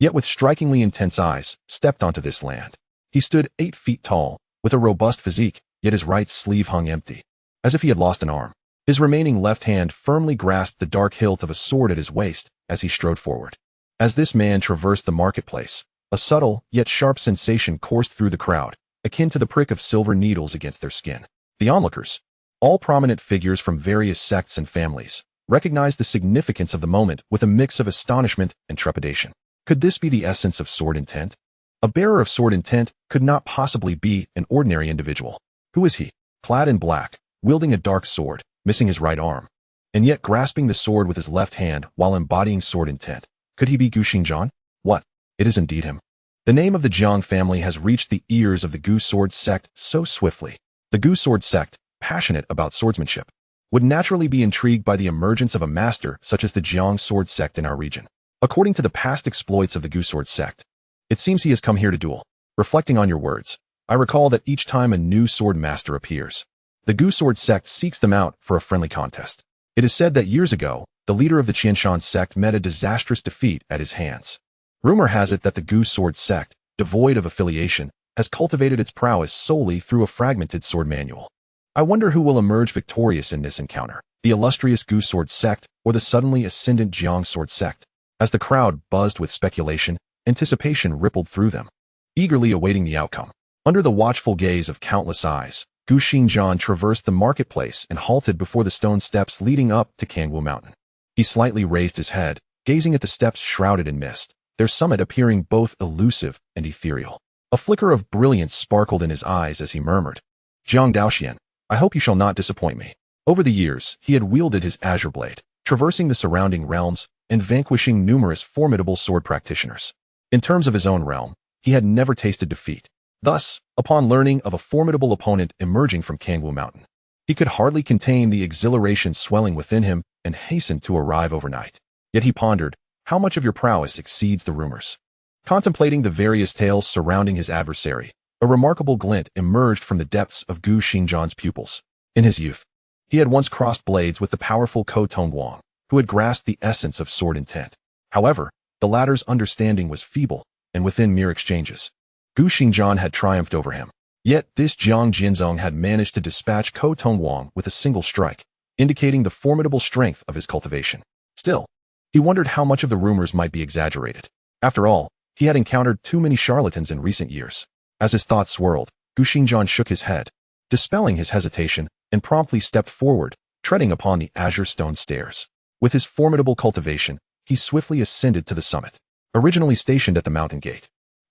yet with strikingly intense eyes, stepped onto this land. He stood 8 feet tall, with a robust physique, yet his right sleeve hung empty, as if he had lost an arm. His remaining left hand firmly grasped the dark hilt of a sword at his waist as he strode forward. As this man traversed the marketplace, a subtle yet sharp sensation coursed through the crowd, akin to the prick of silver needles against their skin. The onlookers, all prominent figures from various sects and families, recognized the significance of the moment with a mix of astonishment and trepidation. Could this be the essence of sword intent? A bearer of sword intent could not possibly be an ordinary individual. Who is he? Clad in black, wielding a dark sword, missing his right arm, and yet grasping the sword with his left hand while embodying sword intent. Could he be Gu Xingjian? What? It is indeed him. The name of the Jiang family has reached the ears of the Gu Sword Sect so swiftly. The Gu Sword Sect, passionate about swordsmanship, would naturally be intrigued by the emergence of a master such as the Jiang Sword Sect in our region. According to the past exploits of the Gu Sword Sect, it seems he has come here to duel. Reflecting on your words, I recall that each time a new sword master appears, the Gu Sword Sect seeks them out for a friendly contest. It is said that years ago, the leader of the Qinshan sect met a disastrous defeat at his hands. Rumor has it that the Gu Sword Sect, devoid of affiliation, has cultivated its prowess solely through a fragmented sword manual. I wonder who will emerge victorious in this encounter, the illustrious Gu Sword Sect or the suddenly ascendant Jiang Sword Sect. As the crowd buzzed with speculation, anticipation rippled through them, eagerly awaiting the outcome. Under the watchful gaze of countless eyes, Gu Xingjian traversed the marketplace and halted before the stone steps leading up to Kangwu Mountain. He slightly raised his head, gazing at the steps shrouded in mist, their summit appearing both elusive and ethereal. A flicker of brilliance sparkled in his eyes as he murmured, "Jiang Daoxuan, I hope you shall not disappoint me." Over the years, he had wielded his azure blade, traversing the surrounding realms and vanquishing numerous formidable sword practitioners. In terms of his own realm, he had never tasted defeat. Thus, upon learning of a formidable opponent emerging from Kangwu Mountain, he could hardly contain the exhilaration swelling within him and hastened to arrive overnight. Yet he pondered, how much of your prowess exceeds the rumors? Contemplating the various tales surrounding his adversary, a remarkable glint emerged from the depths of Gu Xingjian's pupils. In his youth, he had once crossed blades with the powerful Ko Tong Wang, who had grasped the essence of sword intent. However, the latter's understanding was feeble, and within mere exchanges, Gu Xingjian had triumphed over him. Yet this Jiang Jinzong had managed to dispatch Ko Tong Wang with a single strike, indicating the formidable strength of his cultivation. Still, he wondered how much of the rumors might be exaggerated. After all, he had encountered too many charlatans in recent years. As his thoughts swirled, Gu Xingjian shook his head, dispelling his hesitation, and promptly stepped forward, treading upon the azure stone stairs. With his formidable cultivation, he swiftly ascended to the summit. Originally stationed at the mountain gate,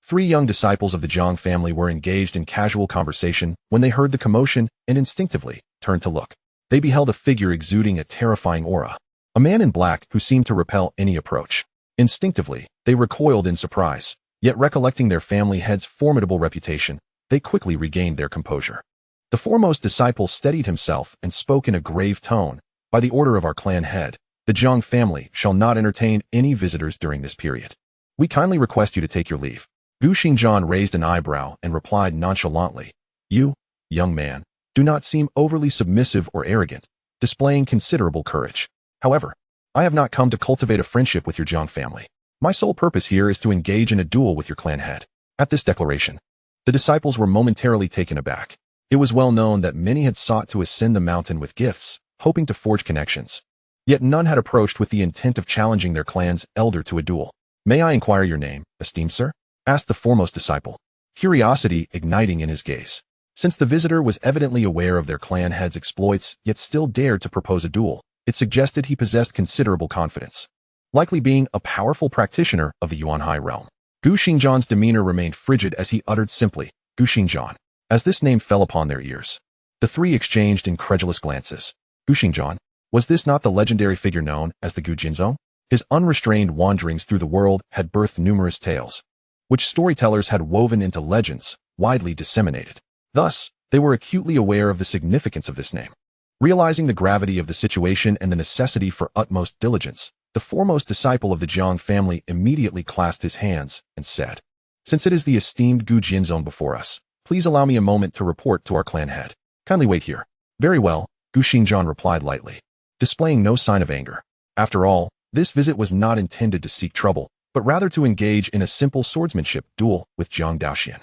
Three young disciples of the Jiang family were engaged in casual conversation when they heard the commotion and instinctively turned to look. They beheld a figure exuding a terrifying aura, a man in black who seemed to repel any approach. Instinctively, they recoiled in surprise, yet recollecting their family head's formidable reputation, they quickly regained their composure. The foremost disciple steadied himself and spoke in a grave tone. By the order of our clan head, the Jiang family shall not entertain any visitors during this period. We kindly request you to take your leave. Gu Xingjian raised an eyebrow and replied nonchalantly, You, young man, do not seem overly submissive or arrogant, displaying considerable courage. However, I have not come to cultivate a friendship with your Jiang family. My sole purpose here is to engage in a duel with your clan head. At this declaration, the disciples were momentarily taken aback. It was well known that many had sought to ascend the mountain with gifts, hoping to forge connections. Yet none had approached with the intent of challenging their clan's elder to a duel. May I inquire your name, esteemed sir? Asked the foremost disciple, curiosity igniting in his gaze. Since the visitor was evidently aware of their clan head's exploits yet still dared to propose a duel, it suggested he possessed considerable confidence, likely being a powerful practitioner of the Yuanhai realm. Gu Xingjian's demeanor remained frigid as he uttered simply, Gu Xingjian. As this name fell upon their ears, the three exchanged incredulous glances. Gu Xingjian, was this not the legendary figure known as the Gu Jinzong? His unrestrained wanderings through the world had birthed numerous tales, which storytellers had woven into legends, widely disseminated. Thus, they were acutely aware of the significance of this name. Realizing the gravity of the situation and the necessity for utmost diligence, the foremost disciple of the Jiang family immediately clasped his hands and said, Since it is the esteemed Gu Jinzong before us, please allow me a moment to report to our clan head. Kindly wait here. Very well, Gu Xingjian replied lightly, displaying no sign of anger. After all, this visit was not intended to seek trouble, but rather to engage in a simple swordsmanship duel with Jiang Daoxuan.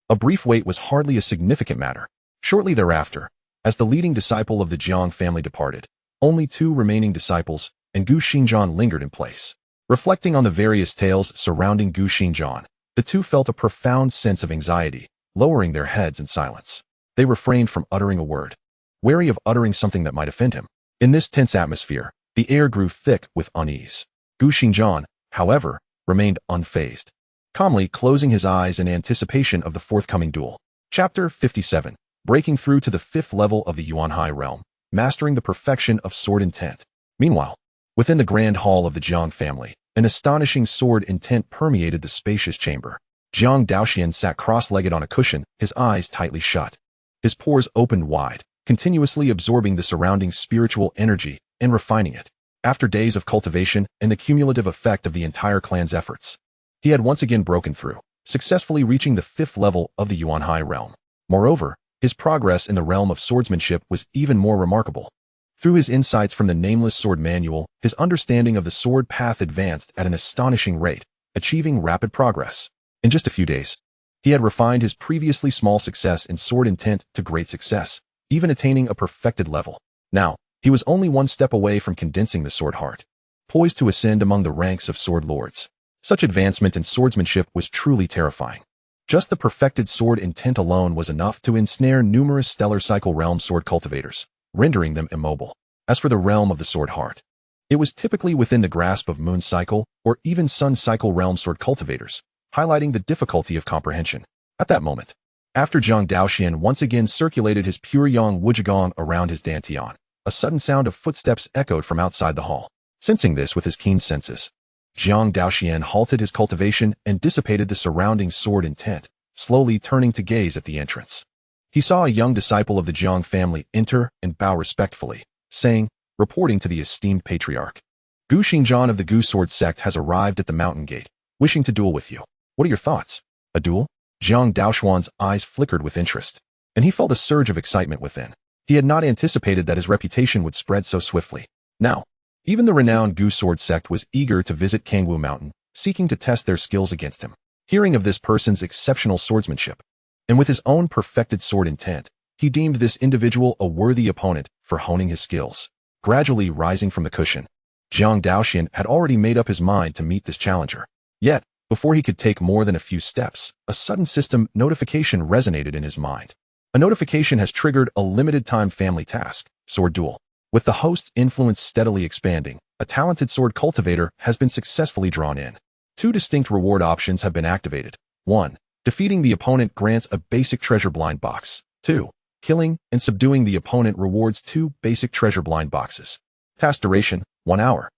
A brief wait was hardly a significant matter. Shortly thereafter, as the leading disciple of the Jiang family departed, only two remaining disciples and Gu Xingjian lingered in place. Reflecting on the various tales surrounding Gu Xingjian, the two felt a profound sense of anxiety, lowering their heads in silence. They refrained from uttering a word, wary of uttering something that might offend him. In this tense atmosphere, the air grew thick with unease. Gu Xingjian, however, remained unfazed, calmly closing his eyes in anticipation of the forthcoming duel. Chapter 57. Breaking through to the fifth level of the Yuanhai realm, mastering the perfection of sword intent. Meanwhile, within the grand hall of the Jiang family, an astonishing sword intent permeated the spacious chamber. Jiang Daoxuan sat cross-legged on a cushion, his eyes tightly shut. His pores opened wide, continuously absorbing the surrounding spiritual energy and refining it. After days of cultivation and the cumulative effect of the entire clan's efforts, he had once again broken through, successfully reaching the fifth level of the Yuanhai realm. Moreover, his progress in the realm of swordsmanship was even more remarkable. Through his insights from the Nameless Sword Manual, his understanding of the sword path advanced at an astonishing rate, achieving rapid progress. In just a few days, he had refined his previously small success in sword intent to great success, even attaining a perfected level. Now, he was only one step away from condensing the sword heart, poised to ascend among the ranks of sword lords. Such advancement in swordsmanship was truly terrifying. Just the perfected sword intent alone was enough to ensnare numerous stellar cycle realm sword cultivators, rendering them immobile. As for the realm of the sword heart, it was typically within the grasp of moon cycle or even sun cycle realm sword cultivators, highlighting the difficulty of comprehension. At that moment, after Jiang Daoxuan once again circulated his pure yang wuzhigong around his dantian, a sudden sound of footsteps echoed from outside the hall. Sensing this with his keen senses, Jiang Daoxuan halted his cultivation and dissipated the surrounding sword intent, slowly turning to gaze at the entrance. He saw a young disciple of the Jiang family enter and bow respectfully, saying, reporting to the esteemed patriarch, Gu Xingjian of the Gu Sword Sect has arrived at the mountain gate, wishing to duel with you. What are your thoughts? A duel? Jiang Daoxuan's eyes flickered with interest, and he felt a surge of excitement within. He had not anticipated that his reputation would spread so swiftly. Now, even the renowned Gu Sword Sect was eager to visit Kangwu Mountain, seeking to test their skills against him. Hearing of this person's exceptional swordsmanship, and with his own perfected sword intent, he deemed this individual a worthy opponent for honing his skills. Gradually rising from the cushion, Jiang Daoxuan had already made up his mind to meet this challenger. Yet, before he could take more than a few steps, a sudden system notification resonated in his mind. A notification has triggered a limited-time family task, sword duel. With the host's influence steadily expanding, a talented sword cultivator has been successfully drawn in. Two distinct reward options have been activated. 1. Defeating the opponent grants a basic treasure blind box. 2. Killing and subduing the opponent rewards 2 basic treasure blind boxes. Task duration, 1 hour.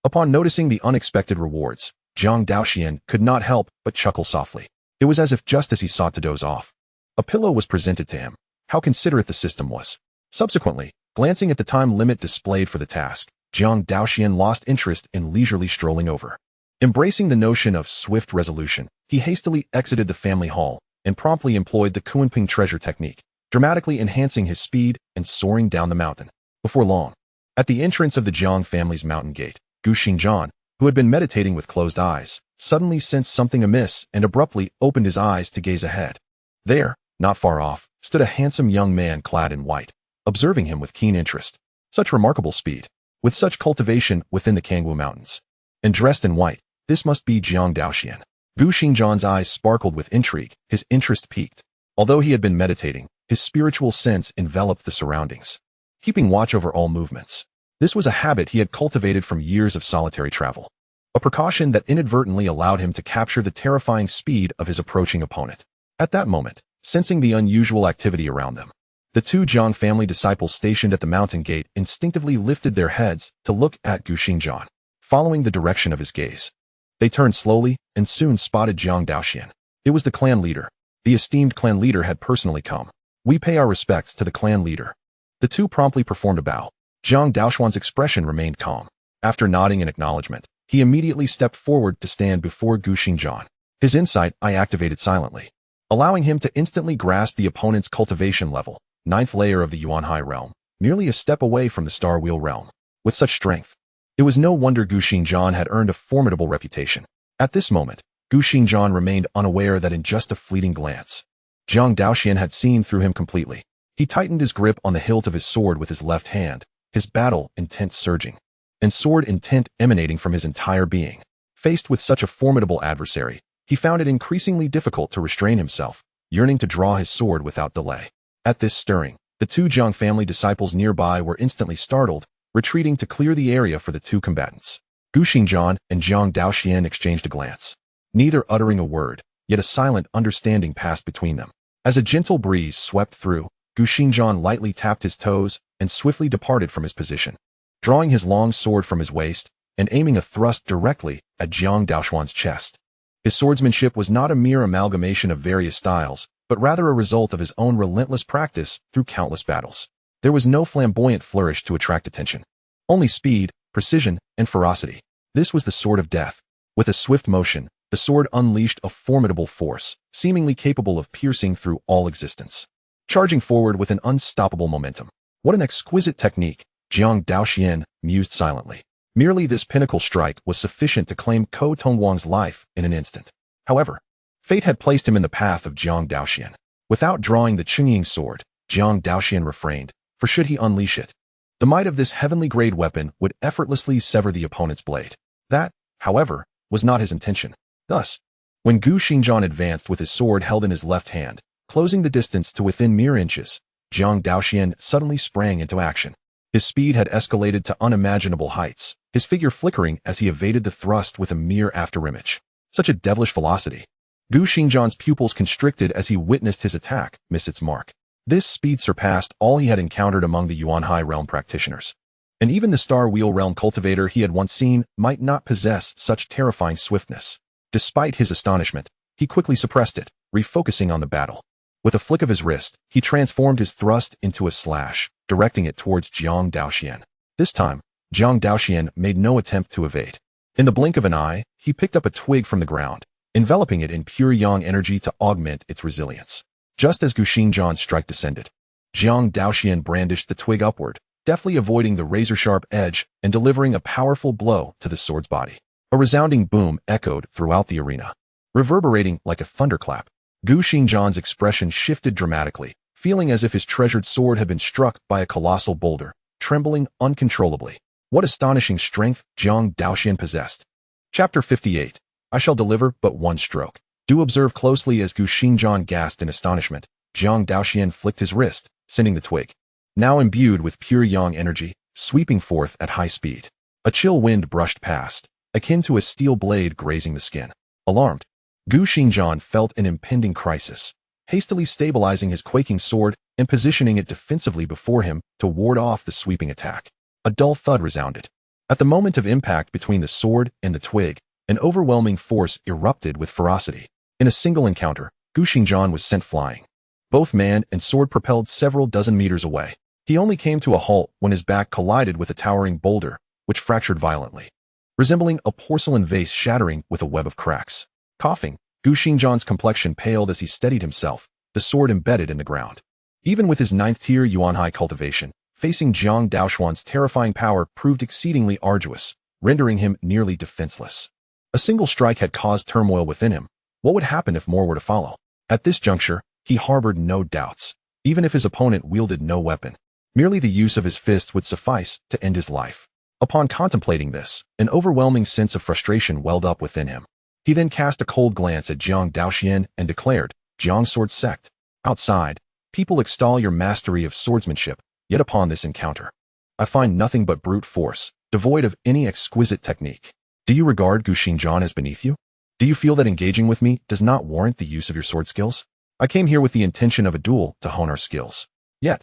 Upon noticing the unexpected rewards, Jiang Daoxuan could not help but chuckle softly. It was as if just as he sought to doze off, a pillow was presented to him. How considerate the system was. Subsequently, glancing at the time limit displayed for the task, Jiang Daoxuan lost interest in leisurely strolling over. Embracing the notion of swift resolution, he hastily exited the family hall and promptly employed the Kunping treasure technique, dramatically enhancing his speed and soaring down the mountain. Before long, at the entrance of the Jiang family's mountain gate, Gu Xingzhan, who had been meditating with closed eyes, suddenly sensed something amiss and abruptly opened his eyes to gaze ahead. There, not far off, stood a handsome young man clad in white, observing him with keen interest. Such remarkable speed, with such cultivation within the Kangwu Mountains. And dressed in white, this must be Jiang Daoxuan. Gu Xingzhan's eyes sparkled with intrigue, his interest piqued. Although he had been meditating, his spiritual sense enveloped the surroundings, keeping watch over all movements. This was a habit he had cultivated from years of solitary travel, a precaution that inadvertently allowed him to capture the terrifying speed of his approaching opponent. At that moment, sensing the unusual activity around them, the 2 Jiang family disciples stationed at the mountain gate instinctively lifted their heads to look at Gu Xingzhan, following the direction of his gaze. They turned slowly and soon spotted Jiang Daoxuan. It was the clan leader. The esteemed clan leader had personally come. We pay our respects to the clan leader. The 2 promptly performed a bow. Jiang Daoxuan's expression remained calm. After nodding in acknowledgement, he immediately stepped forward to stand before Gu Xingzhan. His insight I activated silently, allowing him to instantly grasp the opponent's cultivation level, 9th layer of the Yuanhai realm, merely a step away from the Star Wheel realm. With such strength, it was no wonder Gu Xingzhan had earned a formidable reputation. At this moment, Gu Xingzhan remained unaware that in just a fleeting glance, Jiang Daoxuan had seen through him completely. He tightened his grip on the hilt of his sword with his left hand, his battle intent surging, and sword intent emanating from his entire being. Faced with such a formidable adversary, he found it increasingly difficult to restrain himself, yearning to draw his sword without delay. At this stirring, the 2 Jiang family disciples nearby were instantly startled, retreating to clear the area for the 2 combatants. Gu Xingzhan and Jiang Daoxuan exchanged a glance, neither uttering a word, yet a silent understanding passed between them. As a gentle breeze swept through, Gu Xingzhan lightly tapped his toes and swiftly departed from his position, drawing his long sword from his waist and aiming a thrust directly at Jiang Daoxuan's chest. His swordsmanship was not a mere amalgamation of various styles, but rather a result of his own relentless practice through countless battles. There was no flamboyant flourish to attract attention, only speed, precision, and ferocity. This was the sword of death. With a swift motion, the sword unleashed a formidable force, seemingly capable of piercing through all existence, charging forward with an unstoppable momentum. What an exquisite technique, Jiang Daoxuan mused silently. Merely this pinnacle strike was sufficient to claim Ko Tongwang's life in an instant. However, fate had placed him in the path of Jiang Daoxuan. Without drawing the Qingying sword, Jiang Daoxuan refrained, for should he unleash it, the might of this heavenly-grade weapon would effortlessly sever the opponent's blade. That, however, was not his intention. Thus, when Gu Xingzhan advanced with his sword held in his left hand, closing the distance to within mere inches, Jiang Daoxuan suddenly sprang into action. His speed had escalated to unimaginable heights, his figure flickering as he evaded the thrust with a mere afterimage. Such a devilish velocity. Gu Xingzhan's pupils constricted as he witnessed his attack miss its mark. This speed surpassed all he had encountered among the Yuanhai realm practitioners. And even the Star Wheel realm cultivator he had once seen might not possess such terrifying swiftness. Despite his astonishment, he quickly suppressed it, refocusing on the battle. With a flick of his wrist, he transformed his thrust into a slash, directing it towards Jiang Daoxuan. This time, Jiang Daoxuan made no attempt to evade. In the blink of an eye, he picked up a twig from the ground, enveloping it in pure yang energy to augment its resilience. Just as Gu Xingzhan's strike descended, Jiang Daoxuan brandished the twig upward, deftly avoiding the razor-sharp edge and delivering a powerful blow to the sword's body. A resounding boom echoed throughout the arena, reverberating like a thunderclap. Gu Xingzhan's expression shifted dramatically, feeling as if his treasured sword had been struck by a colossal boulder, trembling uncontrollably. What astonishing strength Jiang Daoxuan possessed. Chapter 58. I shall deliver but one stroke. Do observe closely as Gu Xingzhan gasped in astonishment. Jiang Daoxuan flicked his wrist, sending the twig, now imbued with pure yang energy, sweeping forth at high speed. A chill wind brushed past, akin to a steel blade grazing the skin. Alarmed, Gu Xingjian felt an impending crisis, hastily stabilizing his quaking sword and positioning it defensively before him to ward off the sweeping attack. A dull thud resounded. At the moment of impact between the sword and the twig, an overwhelming force erupted with ferocity. In a single encounter, Gu Xingjian was sent flying. Both man and sword propelled several dozen meters away. He only came to a halt when his back collided with a towering boulder, which fractured violently, resembling a porcelain vase shattering with a web of cracks. Coughing, Gu Xingjian's complexion paled as he steadied himself, the sword embedded in the ground. Even with his 9th-tier Yuanhai cultivation, facing Jiang Daoxuan's terrifying power proved exceedingly arduous, rendering him nearly defenseless. A single strike had caused turmoil within him. What would happen if more were to follow? At this juncture, he harbored no doubts. Even if his opponent wielded no weapon, merely the use of his fists would suffice to end his life. Upon contemplating this, an overwhelming sense of frustration welled up within him. He then cast a cold glance at Jiang Daoxuan and declared, "Jiang Sword Sect. Outside, people extol your mastery of swordsmanship, yet upon this encounter, I find nothing but brute force, devoid of any exquisite technique. Do you regard Gu Xingjian as beneath you? Do you feel that engaging with me does not warrant the use of your sword skills? I came here with the intention of a duel to hone our skills. Yet,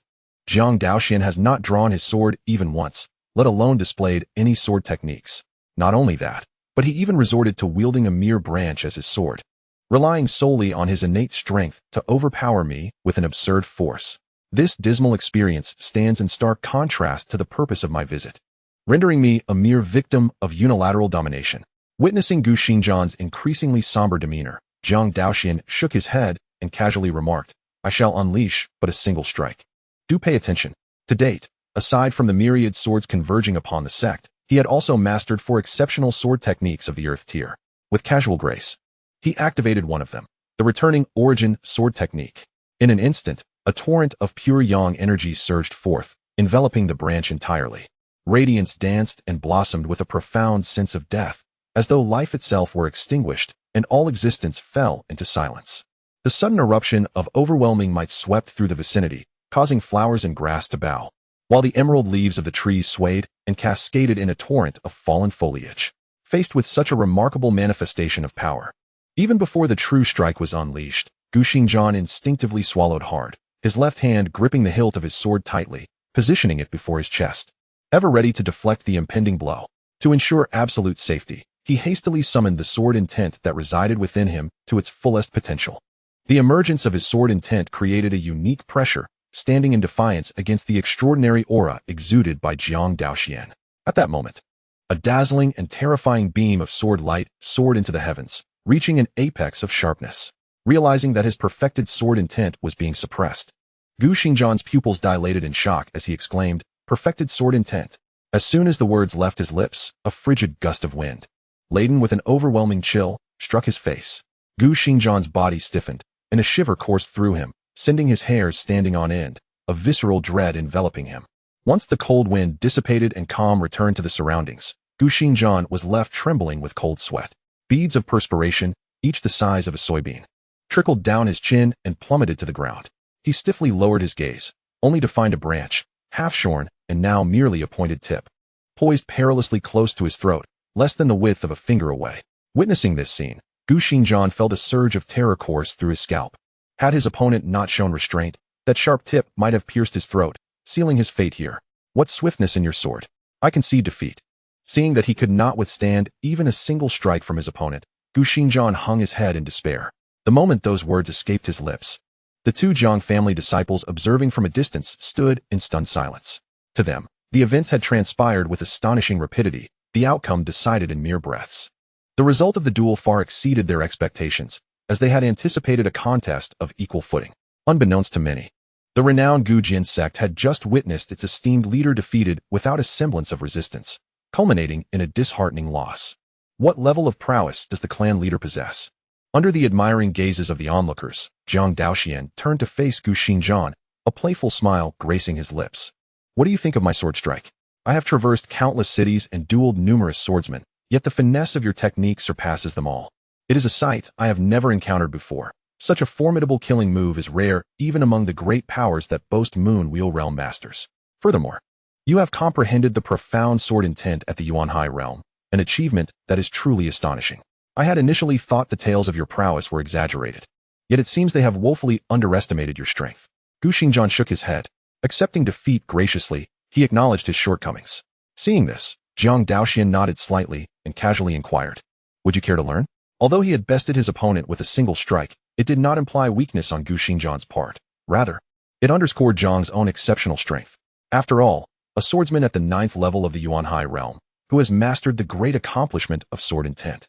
Jiang Daoxuan has not drawn his sword even once, let alone displayed any sword techniques. Not only that, but he even resorted to wielding a mere branch as his sword, relying solely on his innate strength to overpower me with an absurd force. This dismal experience stands in stark contrast to the purpose of my visit, rendering me a mere victim of unilateral domination." Witnessing Gu Xingjian's increasingly somber demeanor, Jiang Daoxuan shook his head and casually remarked, "I shall unleash but a single strike. Do pay attention." To date, aside from the myriad swords converging upon the sect, he had also mastered 4 exceptional sword techniques of the earth tier. With casual grace, he activated one of them, the returning origin sword technique. In an instant, a torrent of pure yang energy surged forth, enveloping the branch entirely. Radiance danced and blossomed with a profound sense of death, as though life itself were extinguished and all existence fell into silence. The sudden eruption of overwhelming might swept through the vicinity, causing flowers and grass to bow, while the emerald leaves of the trees swayed and cascaded in a torrent of fallen foliage. Faced with such a remarkable manifestation of power, even before the true strike was unleashed, Gu Xingjian instinctively swallowed hard, his left hand gripping the hilt of his sword tightly, positioning it before his chest, ever ready to deflect the impending blow. To ensure absolute safety, he hastily summoned the sword intent that resided within him to its fullest potential. The emergence of his sword intent created a unique pressure, standing in defiance against the extraordinary aura exuded by Jiang Daoxuan. At that moment, a dazzling and terrifying beam of sword light soared into the heavens, reaching an apex of sharpness. Realizing that his perfected sword intent was being suppressed, Gu Xingjian's pupils dilated in shock as he exclaimed, "Perfected sword intent." As soon as the words left his lips, a frigid gust of wind, laden with an overwhelming chill, struck his face. Gu Xingjian's body stiffened, and a shiver coursed through him, sending his hairs standing on end, a visceral dread enveloping him. Once the cold wind dissipated and calm returned to the surroundings, Gu Xingjian was left trembling with cold sweat. Beads of perspiration, each the size of a soybean, trickled down his chin and plummeted to the ground. He stiffly lowered his gaze, only to find a branch, half-shorn and now merely a pointed tip, poised perilously close to his throat, less than the width of a finger away. Witnessing this scene, Gu Xingjian felt a surge of terror course through his scalp. Had his opponent not shown restraint, that sharp tip might have pierced his throat, sealing his fate here. "What swiftness in your sword! I concede defeat." Seeing that he could not withstand even a single strike from his opponent, Gu Xingjian hung his head in despair. The moment those words escaped his lips, the 2 Jiang family disciples observing from a distance stood in stunned silence. To them, the events had transpired with astonishing rapidity, the outcome decided in mere breaths. The result of the duel far exceeded their expectations, as they had anticipated a contest of equal footing. Unbeknownst to many, the renowned Gu Jin sect had just witnessed its esteemed leader defeated without a semblance of resistance, culminating in a disheartening loss. What level of prowess does the clan leader possess? Under the admiring gazes of the onlookers, Jiang Daoxuan turned to face Gu Xingjian, a playful smile gracing his lips. "What do you think of my sword strike? I have traversed countless cities and dueled numerous swordsmen, yet the finesse of your technique surpasses them all. It is a sight I have never encountered before. Such a formidable killing move is rare even among the great powers that boast Moon-Wheel Realm masters. Furthermore, you have comprehended the profound sword intent at the Yuanhai realm, an achievement that is truly astonishing." I had initially thought the tales of your prowess were exaggerated. Yet it seems they have woefully underestimated your strength. Gu Xingjian shook his head. Accepting defeat graciously, he acknowledged his shortcomings. Seeing this, Jiang Daoxuan nodded slightly and casually inquired, "Would you care to learn?" Although he had bested his opponent with a single strike, it did not imply weakness on Gu Xingjian's part. Rather, it underscored Jiang's own exceptional strength. After all, a swordsman at the 9th level of the Yuanhai realm, who has mastered the great accomplishment of sword intent,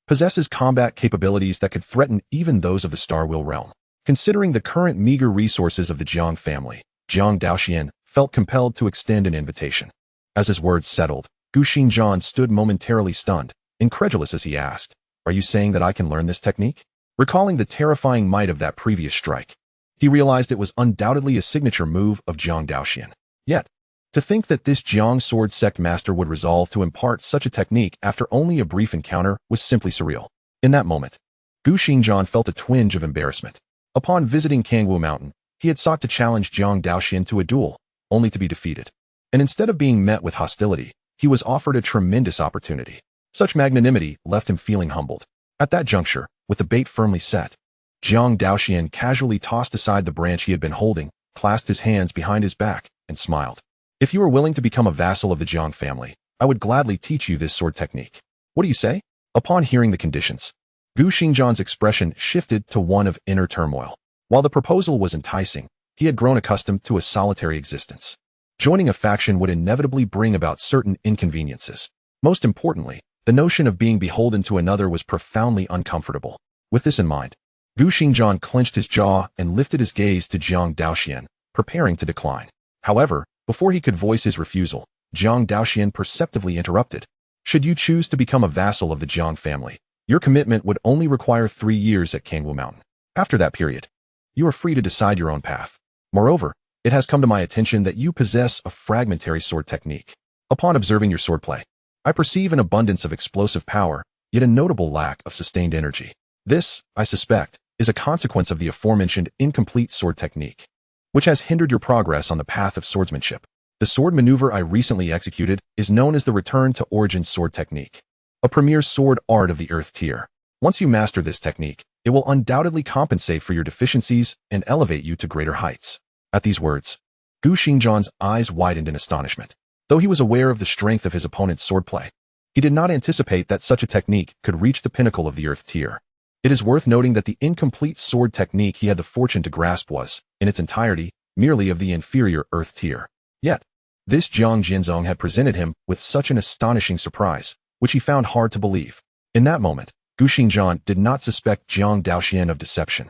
possesses combat capabilities that could threaten even those of the Star Wheel realm. Considering the current meager resources of the Jiang family, Jiang Daoxuan felt compelled to extend an invitation. As his words settled, Gu Xingjian stood momentarily stunned, incredulous as he asked, "Are you saying that I can learn this technique?" Recalling the terrifying might of that previous strike, he realized it was undoubtedly a signature move of Jiang Daoxuan. Yet, to think that this Jiang sword sect master would resolve to impart such a technique after only a brief encounter was simply surreal. In that moment, Gu Xingjian felt a twinge of embarrassment. Upon visiting Kangwu Mountain, he had sought to challenge Jiang Daoxuan to a duel, only to be defeated. And instead of being met with hostility, he was offered a tremendous opportunity. Such magnanimity left him feeling humbled. At that juncture, with the bait firmly set, Jiang Daoxuan casually tossed aside the branch he had been holding, clasped his hands behind his back, and smiled. "If you are willing to become a vassal of the Jiang family, I would gladly teach you this sword technique. What do you say?" Upon hearing the conditions, Gu Xingjian's expression shifted to one of inner turmoil. While the proposal was enticing, he had grown accustomed to a solitary existence. Joining a faction would inevitably bring about certain inconveniences. Most importantly, the notion of being beholden to another was profoundly uncomfortable. With this in mind, Gu Xingjian clenched his jaw and lifted his gaze to Jiang Daoxuan, preparing to decline. However, before he could voice his refusal, Jiang Daoxuan perceptively interrupted. "Should you choose to become a vassal of the Jiang family, your commitment would only require 3 years at Kangwu Mountain. After that period, you are free to decide your own path. Moreover, it has come to my attention that you possess a fragmentary sword technique. Upon observing your swordplay, I perceive an abundance of explosive power, yet a notable lack of sustained energy. This, I suspect, is a consequence of the aforementioned incomplete sword technique, which has hindered your progress on the path of swordsmanship. The sword maneuver I recently executed is known as the Return to Origin sword technique, a premier sword art of the Earth tier. Once you master this technique, it will undoubtedly compensate for your deficiencies and elevate you to greater heights." At these words, Gu Xingjian's eyes widened in astonishment. Though he was aware of the strength of his opponent's swordplay, he did not anticipate that such a technique could reach the pinnacle of the Earth tier. It is worth noting that the incomplete sword technique he had the fortune to grasp was, in its entirety, merely of the inferior Earth tier. Yet, this Jiang Jinzong had presented him with such an astonishing surprise, which he found hard to believe. In that moment, Gu Xingjian did not suspect Jiang Daoxuan of deception.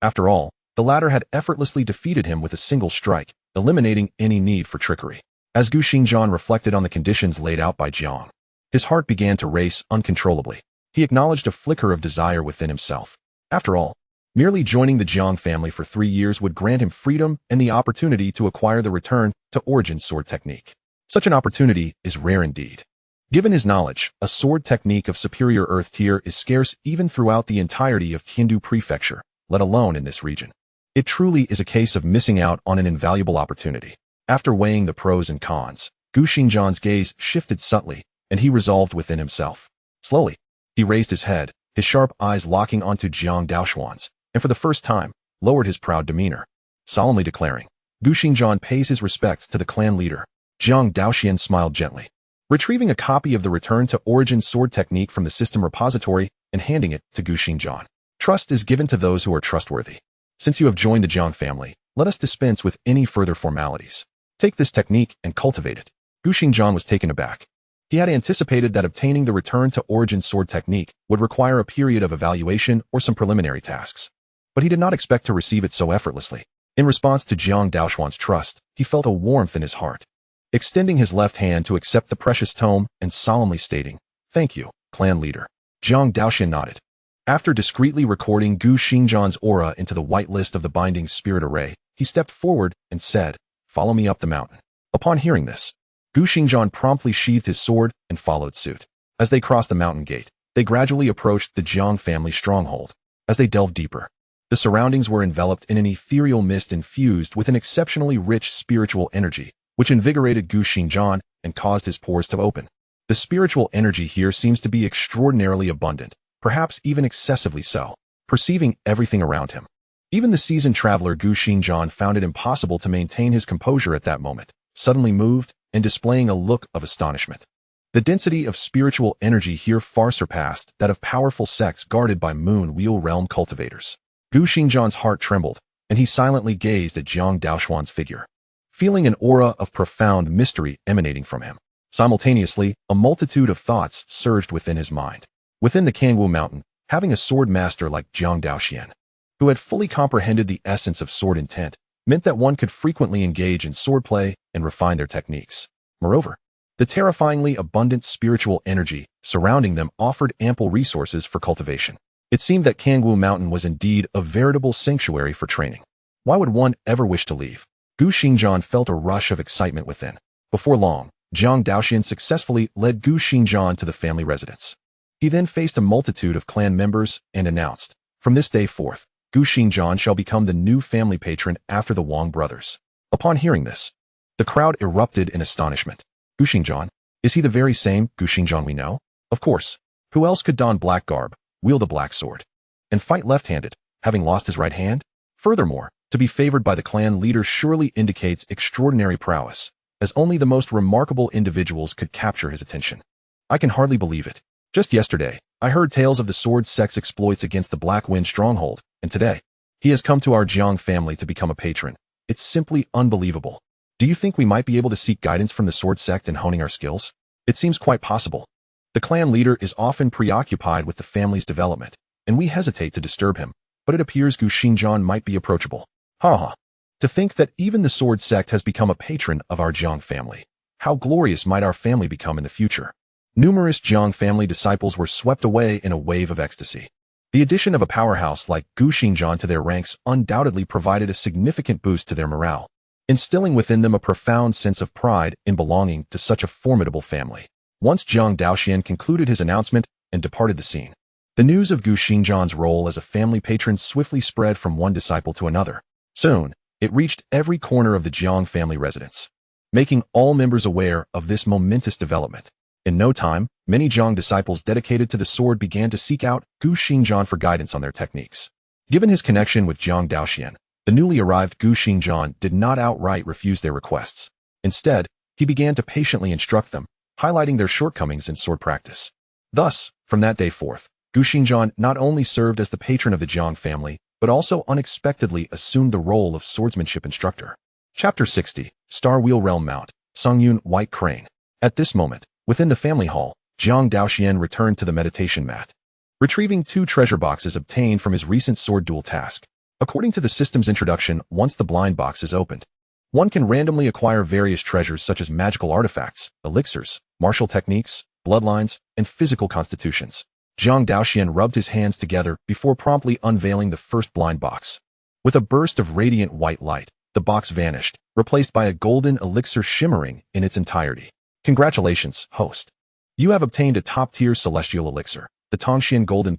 After all, the latter had effortlessly defeated him with a single strike, eliminating any need for trickery. As Gu Xingjian reflected on the conditions laid out by Jiang, his heart began to race uncontrollably. He acknowledged a flicker of desire within himself. After all, merely joining the Jiang family for 3 years would grant him freedom and the opportunity to acquire the Return to Origin sword technique. Such an opportunity is rare indeed. Given his knowledge, a sword technique of superior Earth tier is scarce even throughout the entirety of Tiandu Prefecture, let alone in this region. It truly is a case of missing out on an invaluable opportunity. After weighing the pros and cons, Gu Xingjian's gaze shifted subtly, and he resolved within himself. Slowly, he raised his head, his sharp eyes locking onto Jiang Daoxuan's, and for the first time, lowered his proud demeanor, solemnly declaring, "Gu Xingjian pays his respects to the clan leader." Jiang Daoxuan smiled gently, retrieving a copy of the Return to Origin sword technique from the system repository and handing it to Gu Xingjian. "Trust is given to those who are trustworthy. Since you have joined the Jiang family, let us dispense with any further formalities. Take this technique and cultivate it." Gu Xingjian was taken aback. He had anticipated that obtaining the Return to Origin sword technique would require a period of evaluation or some preliminary tasks. But he did not expect to receive it so effortlessly. In response to Jiang Daoxuan's trust, he felt a warmth in his heart. Extending his left hand to accept the precious tome and solemnly stating, "Thank you, clan leader," Jiang Daoxuan nodded. After discreetly recording Gu Xingjian's aura into the whitelist of the Binding Spirit Array, he stepped forward and said, "Follow me up the mountain." Upon hearing this, Gu Xingjian promptly sheathed his sword and followed suit. As they crossed the mountain gate, they gradually approached the Jiang family stronghold. As they delved deeper, the surroundings were enveloped in an ethereal mist infused with an exceptionally rich spiritual energy, which invigorated Gu Xingjian and caused his pores to open. The spiritual energy here seems to be extraordinarily abundant, perhaps even excessively so, perceiving everything around him. Even the seasoned traveler Gu Xingjian found it impossible to maintain his composure at that moment, suddenly moved and displaying a look of astonishment. The density of spiritual energy here far surpassed that of powerful sects guarded by Moon Wheel Realm cultivators. Gu Xingjian's heart trembled, and he silently gazed at Jiang Daoxuan's figure, feeling an aura of profound mystery emanating from him. Simultaneously, a multitude of thoughts surged within his mind. Within the Kangwu Mountain, having a sword master like Jiang Daoxuan, who had fully comprehended the essence of sword intent, meant that one could frequently engage in swordplay and refine their techniques. Moreover, the terrifyingly abundant spiritual energy surrounding them offered ample resources for cultivation. It seemed that Kangwu Mountain was indeed a veritable sanctuary for training. Why would one ever wish to leave? Gu Xingjian felt a rush of excitement within. Before long, Jiang Daoxuan successfully led Gu Xingjian to the family residence. He then faced a multitude of clan members and announced, "From this day forth, Gu Xingjian shall become the new family patron after the Wang brothers." Upon hearing this, the crowd erupted in astonishment. Gu Xingjian? Is he the very same Gu Xingjian we know? Of course. Who else could don black garb, wield a black sword, and fight left-handed, having lost his right hand? Furthermore, to be favored by the clan leader surely indicates extraordinary prowess, as only the most remarkable individuals could capture his attention. I can hardly believe it. Just yesterday, I heard tales of the Sword Sect's exploits against the Black Wind stronghold, and today, he has come to our Jiang family to become a patron. It's simply unbelievable. Do you think we might be able to seek guidance from the Sword Sect in honing our skills? It seems quite possible. The clan leader is often preoccupied with the family's development, and we hesitate to disturb him, but it appears Gu Xingjian might be approachable. Ha. To think that even the Sword Sect has become a patron of our Jiang family. How glorious might our family become in the future? Numerous Jiang family disciples were swept away in a wave of ecstasy. The addition of a powerhouse like Gu Xingjian to their ranks undoubtedly provided a significant boost to their morale, instilling within them a profound sense of pride in belonging to such a formidable family. Once Jiang Daoxuan concluded his announcement and departed the scene, the news of Gu Xingjian's role as a family patron swiftly spread from one disciple to another. Soon, it reached every corner of the Jiang family residence, making all members aware of this momentous development. In no time, many Jiang disciples dedicated to the sword began to seek out Gu Xingjian for guidance on their techniques. Given his connection with Jiang Daoxuan, the newly arrived Gu Xingjian did not outright refuse their requests. Instead, he began to patiently instruct them, highlighting their shortcomings in sword practice. Thus, from that day forth, Gu Xingjian not only served as the patron of the Jiang family, but also unexpectedly assumed the role of swordsmanship instructor. Chapter 60, Star Wheel Realm Mount, Songyun White Crane. At this moment, within the family hall, Jiang Daoxuan returned to the meditation mat, retrieving 2 treasure boxes obtained from his recent sword duel task. According to the system's introduction, once the blind box is opened, one can randomly acquire various treasures such as magical artifacts, elixirs, martial techniques, bloodlines, and physical constitutions. Jiang Daoxuan rubbed his hands together before promptly unveiling the first blind box. With a burst of radiant white light, the box vanished, replaced by a golden elixir shimmering in its entirety. Congratulations, host. You have obtained a top-tier celestial elixir, the Tongxian Golden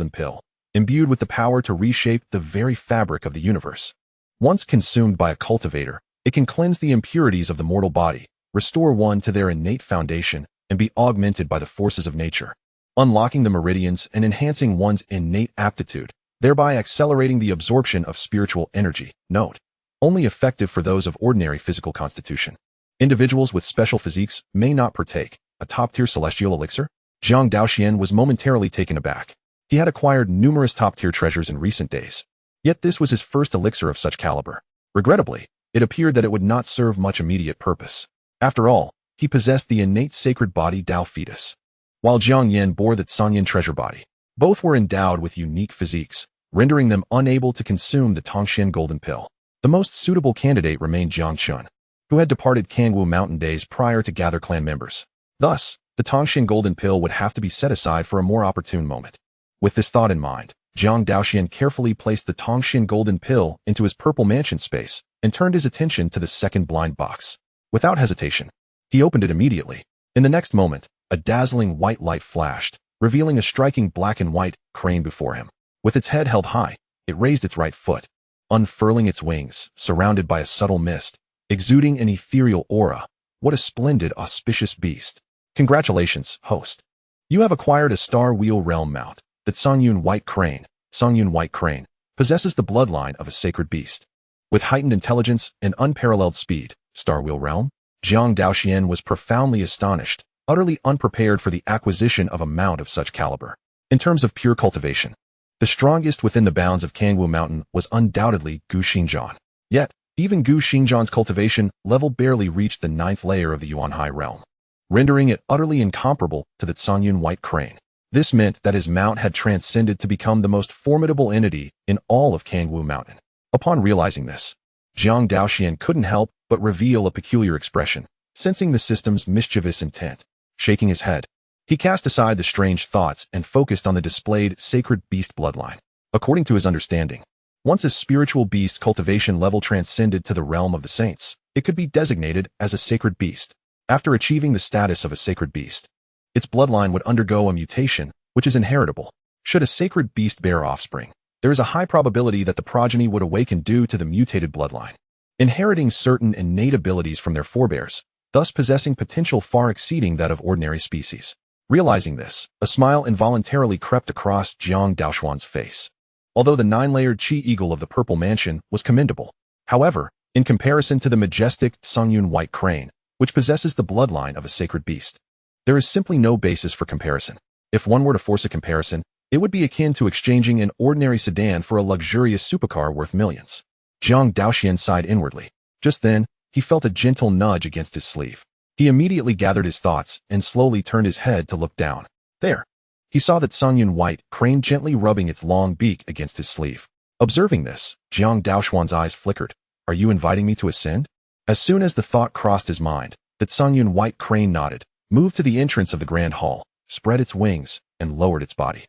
Pill, imbued with the power to reshape the very fabric of the universe. Once consumed by a cultivator, it can cleanse the impurities of the mortal body, restore one to their innate foundation, and be augmented by the forces of nature, unlocking the meridians and enhancing one's innate aptitude, thereby accelerating the absorption of spiritual energy. Note: only effective for those of ordinary physical constitution. Individuals with special physiques may not partake. A top-tier celestial elixir? Jiang Daoxuan was momentarily taken aback. He had acquired numerous top-tier treasures in recent days, yet this was his first elixir of such caliber. Regrettably, it appeared that it would not serve much immediate purpose. After all, he possessed the innate sacred body Dao Fetus, while Jiang Yen bore the Sanyan treasure body. Both were endowed with unique physiques, rendering them unable to consume the Tongxian Golden Pill. The most suitable candidate remained Jiang Chen, who had departed Kangwu Mountain days prior to gather clan members. Thus, the Tongxian Golden Pill would have to be set aside for a more opportune moment. With this thought in mind, Jiang Daoxuan carefully placed the Tongxian Golden Pill into his purple mansion space and turned his attention to the second blind box. Without hesitation, he opened it immediately. In the next moment, a dazzling white light flashed, revealing a striking black and white crane before him. With its head held high, it raised its right foot, unfurling its wings, surrounded by a subtle mist, exuding an ethereal aura. What a splendid, auspicious beast. Congratulations, host. You have acquired a Star Wheel Realm mount. That Songyun White Crane, possesses the bloodline of a sacred beast. With heightened intelligence and unparalleled speed, Star Wheel Realm, Jiang Daoxuan was profoundly astonished, utterly unprepared for the acquisition of a mount of such caliber. In terms of pure cultivation, the strongest within the bounds of Kangwu Mountain was undoubtedly Gu Xingjian. Yet, even Gu Xingjian's cultivation level barely reached the 9th layer of the Yuanhai realm, rendering it utterly incomparable to the Songyun White Crane. This meant that his mount had transcended to become the most formidable entity in all of Kangwu Mountain. Upon realizing this, Jiang Daoxuan couldn't help but reveal a peculiar expression, sensing the system's mischievous intent. Shaking his head, he cast aside the strange thoughts and focused on the displayed sacred beast bloodline. According to his understanding, once a spiritual beast cultivation level transcended to the realm of the saints, it could be designated as a sacred beast. After achieving the status of a sacred beast, its bloodline would undergo a mutation, which is inheritable. Should a sacred beast bear offspring, there is a high probability that the progeny would awaken due to the mutated bloodline, inheriting certain innate abilities from their forebears, thus possessing potential far exceeding that of ordinary species. Realizing this, a smile involuntarily crept across Jiang Daoxuan's face. Although the 9-layered Chi Eagle of the Purple Mansion was commendable, however, in comparison to the majestic Songyun White Crane, which possesses the bloodline of a sacred beast, there is simply no basis for comparison. If one were to force a comparison, it would be akin to exchanging an ordinary sedan for a luxurious supercar worth millions. Jiang Daoxuan sighed inwardly. Just then, he felt a gentle nudge against his sleeve. He immediately gathered his thoughts and slowly turned his head to look down. There, he saw that Songyun White Crane gently rubbing its long beak against his sleeve. Observing this, Jiang Daoxuan's eyes flickered. Are you inviting me to ascend? As soon as the thought crossed his mind, that Songyun White Crane nodded, moved to the entrance of the grand hall, spread its wings, and lowered its body,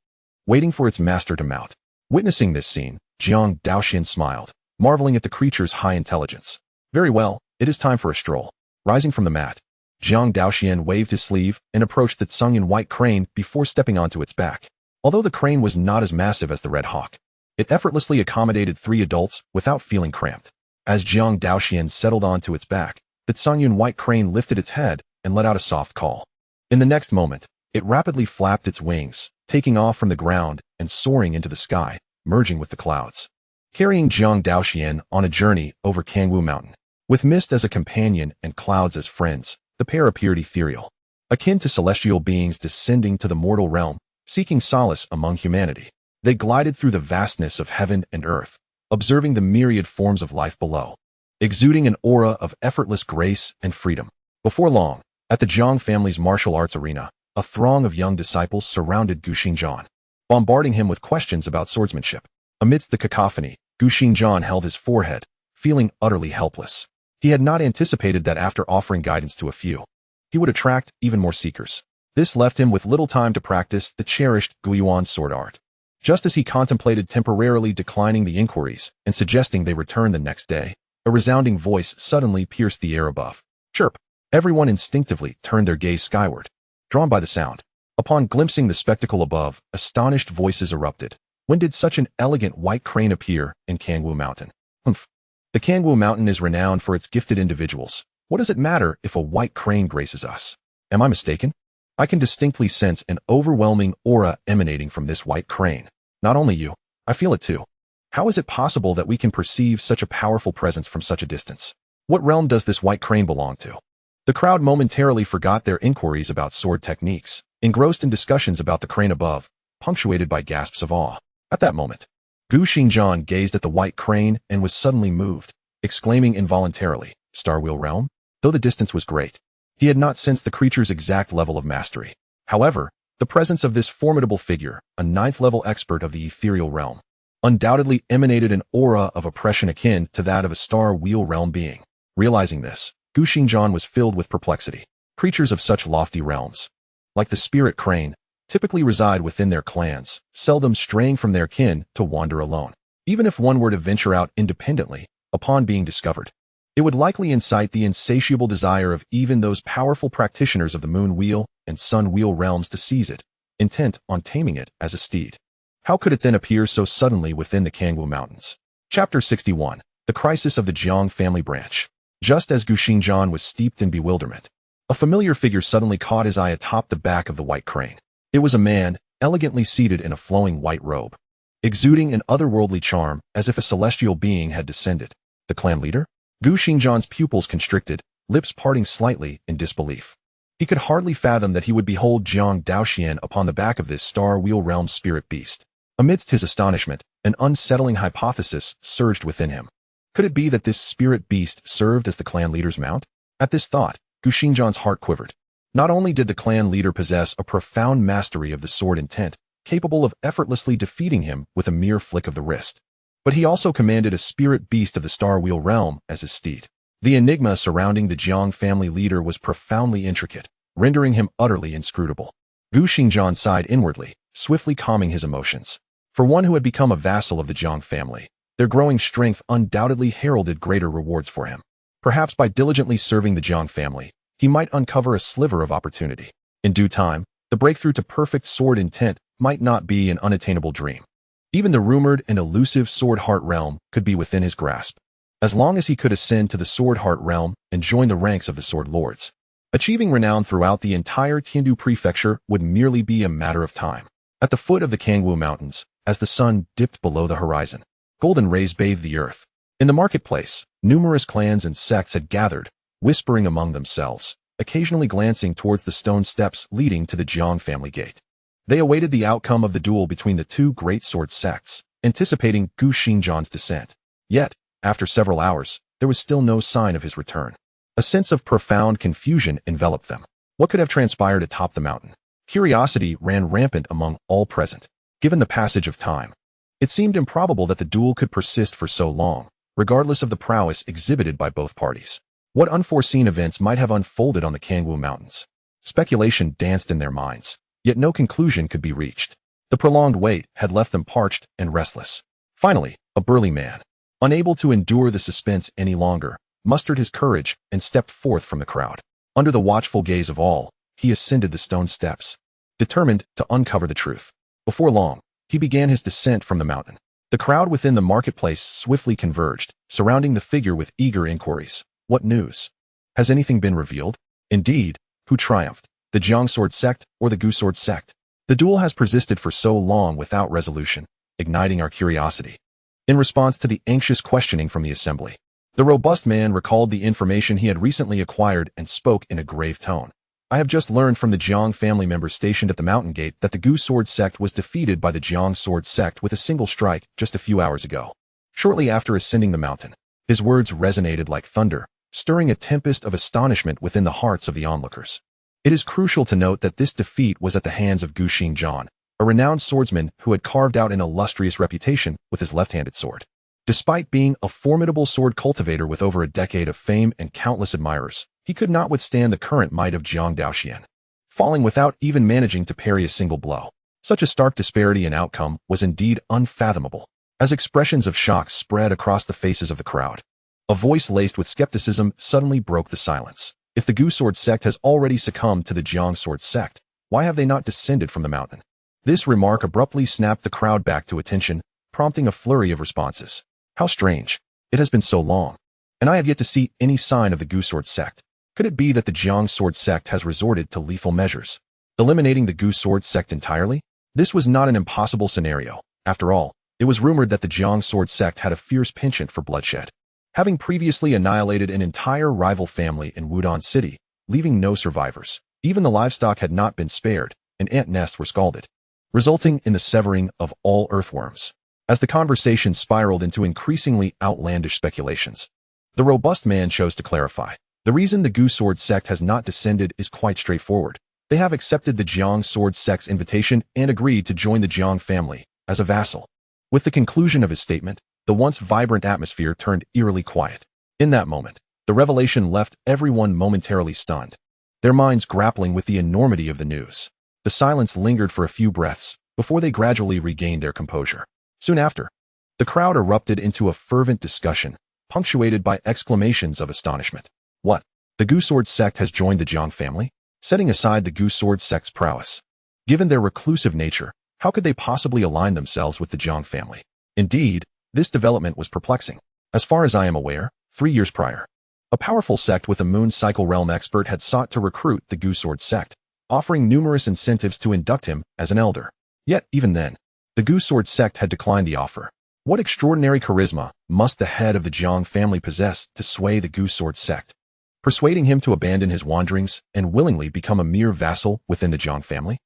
waiting for its master to mount. Witnessing this scene, Jiang Daoxuan smiled, marveling at the creature's high intelligence. Very well, it is time for a stroll. Rising from the mat, Jiang Daoxuan waved his sleeve and approached the Songyun White Crane before stepping onto its back. Although the crane was not as massive as the Red Hawk, it effortlessly accommodated 3 adults without feeling cramped. As Jiang Daoxuan settled onto its back, the Songyun White Crane lifted its head and let out a soft call. In the next moment, it rapidly flapped its wings, taking off from the ground and soaring into the sky, merging with the clouds, carrying Jiang Daoxuan on a journey over Kangwu Mountain. With mist as a companion and clouds as friends, the pair appeared ethereal, akin to celestial beings descending to the mortal realm, seeking solace among humanity. They glided through the vastness of heaven and earth, observing the myriad forms of life below, exuding an aura of effortless grace and freedom. Before long, at the Jiang family's martial arts arena, a throng of young disciples surrounded Gu Xingjian, bombarding him with questions about swordsmanship. Amidst the cacophony, Gu Xingjian held his forehead, feeling utterly helpless. He had not anticipated that after offering guidance to a few, he would attract even more seekers. This left him with little time to practice the cherished Guiyuan sword art. Just as he contemplated temporarily declining the inquiries and suggesting they return the next day, a resounding voice suddenly pierced the air above. Chirp! Everyone instinctively turned their gaze skyward, drawn by the sound. Upon glimpsing the spectacle above, astonished voices erupted. When did such an elegant white crane appear in Kangwu Mountain? Humph! The Kangwu Mountain is renowned for its gifted individuals. What does it matter if a white crane graces us? Am I mistaken? I can distinctly sense an overwhelming aura emanating from this white crane. Not only you, I feel it too. How is it possible that we can perceive such a powerful presence from such a distance? What realm does this white crane belong to? The crowd momentarily forgot their inquiries about sword techniques, engrossed in discussions about the crane above, punctuated by gasps of awe. At that moment, Gu Xingjian gazed at the white crane and was suddenly moved, exclaiming involuntarily, Star Wheel Realm? Though the distance was great, he had not sensed the creature's exact level of mastery. However, the presence of this formidable figure, a 9th-level expert of the ethereal realm, undoubtedly emanated an aura of oppression akin to that of a Star Wheel Realm being. Realizing this, Gu Xingjian was filled with perplexity. Creatures of such lofty realms, like the spirit crane, typically reside within their clans, seldom straying from their kin to wander alone. Even if one were to venture out independently, upon being discovered, it would likely incite the insatiable desire of even those powerful practitioners of the Moon Wheel and Sun Wheel realms to seize it, intent on taming it as a steed. How could it then appear so suddenly within the Kangwu Mountains? Chapter 61. The Crisis of the Jiang Family Branch. Just as Gu Xingjian was steeped in bewilderment, a familiar figure suddenly caught his eye atop the back of the white crane. It was a man, elegantly seated in a flowing white robe, exuding an otherworldly charm as if a celestial being had descended. The clan leader? Gu Xingjian's pupils constricted, lips parting slightly in disbelief. He could hardly fathom that he would behold Jiang Daoxuan upon the back of this Star Wheel Realm spirit beast. Amidst his astonishment, an unsettling hypothesis surged within him. Could it be that this spirit beast served as the clan leader's mount? At this thought, Gu Xingjian's heart quivered. Not only did the clan leader possess a profound mastery of the sword intent, capable of effortlessly defeating him with a mere flick of the wrist, but he also commanded a spirit beast of the Star Wheel Realm as his steed. The enigma surrounding the Jiang family leader was profoundly intricate, rendering him utterly inscrutable. Gu Xingjian sighed inwardly, swiftly calming his emotions. For one who had become a vassal of the Jiang family, their growing strength undoubtedly heralded greater rewards for him. Perhaps by diligently serving the Jiang family, he might uncover a sliver of opportunity. In due time, the breakthrough to perfect sword intent might not be an unattainable dream. Even the rumored and elusive Sword Heart realm could be within his grasp, as long as he could ascend to the Sword Heart realm and join the ranks of the Sword Lords. Achieving renown throughout the entire Tiandu prefecture would merely be a matter of time. At the foot of the Kangwu Mountains, as the sun dipped below the horizon, golden rays bathed the earth. In the marketplace, numerous clans and sects had gathered, whispering among themselves, occasionally glancing towards the stone steps leading to the Jiang family gate. They awaited the outcome of the duel between the two great sword sects, anticipating Gu Xingjian's descent. Yet, after several hours, there was still no sign of his return. A sense of profound confusion enveloped them. What could have transpired atop the mountain? Curiosity ran rampant among all present. Given the passage of time, it seemed improbable that the duel could persist for so long, regardless of the prowess exhibited by both parties. What unforeseen events might have unfolded on the Kangwu Mountains? Speculation danced in their minds, yet no conclusion could be reached. The prolonged wait had left them parched and restless. Finally, a burly man, unable to endure the suspense any longer, mustered his courage and stepped forth from the crowd. Under the watchful gaze of all, he ascended the stone steps, determined to uncover the truth. Before long, he began his descent from the mountain. The crowd within the marketplace swiftly converged, surrounding the figure with eager inquiries. What news? Has anything been revealed? Indeed, who triumphed, the Jiang Sword Sect or the Gu Sword Sect? The duel has persisted for so long without resolution, igniting our curiosity. In response to the anxious questioning from the assembly, the robust man recalled the information he had recently acquired and spoke in a grave tone. I have just learned from the Jiang family members stationed at the mountain gate that the Gu Sword Sect was defeated by the Jiang Sword Sect with a single strike just a few hours ago. Shortly after ascending the mountain, his words resonated like thunder, stirring a tempest of astonishment within the hearts of the onlookers. It is crucial to note that this defeat was at the hands of Gu Xingjian, a renowned swordsman who had carved out an illustrious reputation with his left-handed sword. Despite being a formidable sword cultivator with over a decade of fame and countless admirers, he could not withstand the current might of Jiang Daoxuan, falling without even managing to parry a single blow. Such a stark disparity in outcome was indeed unfathomable. As expressions of shock spread across the faces of the crowd, a voice laced with skepticism suddenly broke the silence. If the Gu Sword Sect has already succumbed to the Jiang Sword Sect, why have they not descended from the mountain? This remark abruptly snapped the crowd back to attention, prompting a flurry of responses. How strange. It has been so long, and I have yet to see any sign of the Gu Sword Sect. Could it be that the Jiang Sword Sect has resorted to lethal measures, eliminating the Gu Sword Sect entirely? This was not an impossible scenario. After all, it was rumored that the Jiang Sword Sect had a fierce penchant for bloodshed, having previously annihilated an entire rival family in Wudong City, leaving no survivors. Even the livestock had not been spared, and ant nests were scalded, resulting in the severing of all earthworms. As the conversation spiraled into increasingly outlandish speculations, the robust man chose to clarify. The reason the Gu Sword Sect has not descended is quite straightforward. They have accepted the Jiang Sword Sect's invitation and agreed to join the Jiang family as a vassal. With the conclusion of his statement, the once vibrant atmosphere turned eerily quiet. In that moment, the revelation left everyone momentarily stunned, their minds grappling with the enormity of the news. The silence lingered for a few breaths before they gradually regained their composure. Soon after, the crowd erupted into a fervent discussion, punctuated by exclamations of astonishment. What? The Gu Sword Sect has joined the Jiang family? Setting aside the Gu Sword Sect's prowess, given their reclusive nature, how could they possibly align themselves with the Jiang family? Indeed, this development was perplexing. As far as I am aware, 3 years prior, a powerful sect with a moon cycle realm expert had sought to recruit the Gu Sword Sect, offering numerous incentives to induct him as an elder. Yet, even then, the Goose Sword sect had declined the offer. What extraordinary charisma must the head of the Jiang family possess to sway the Goose Sword sect, persuading him to abandon his wanderings and willingly become a mere vassal within the Jiang family?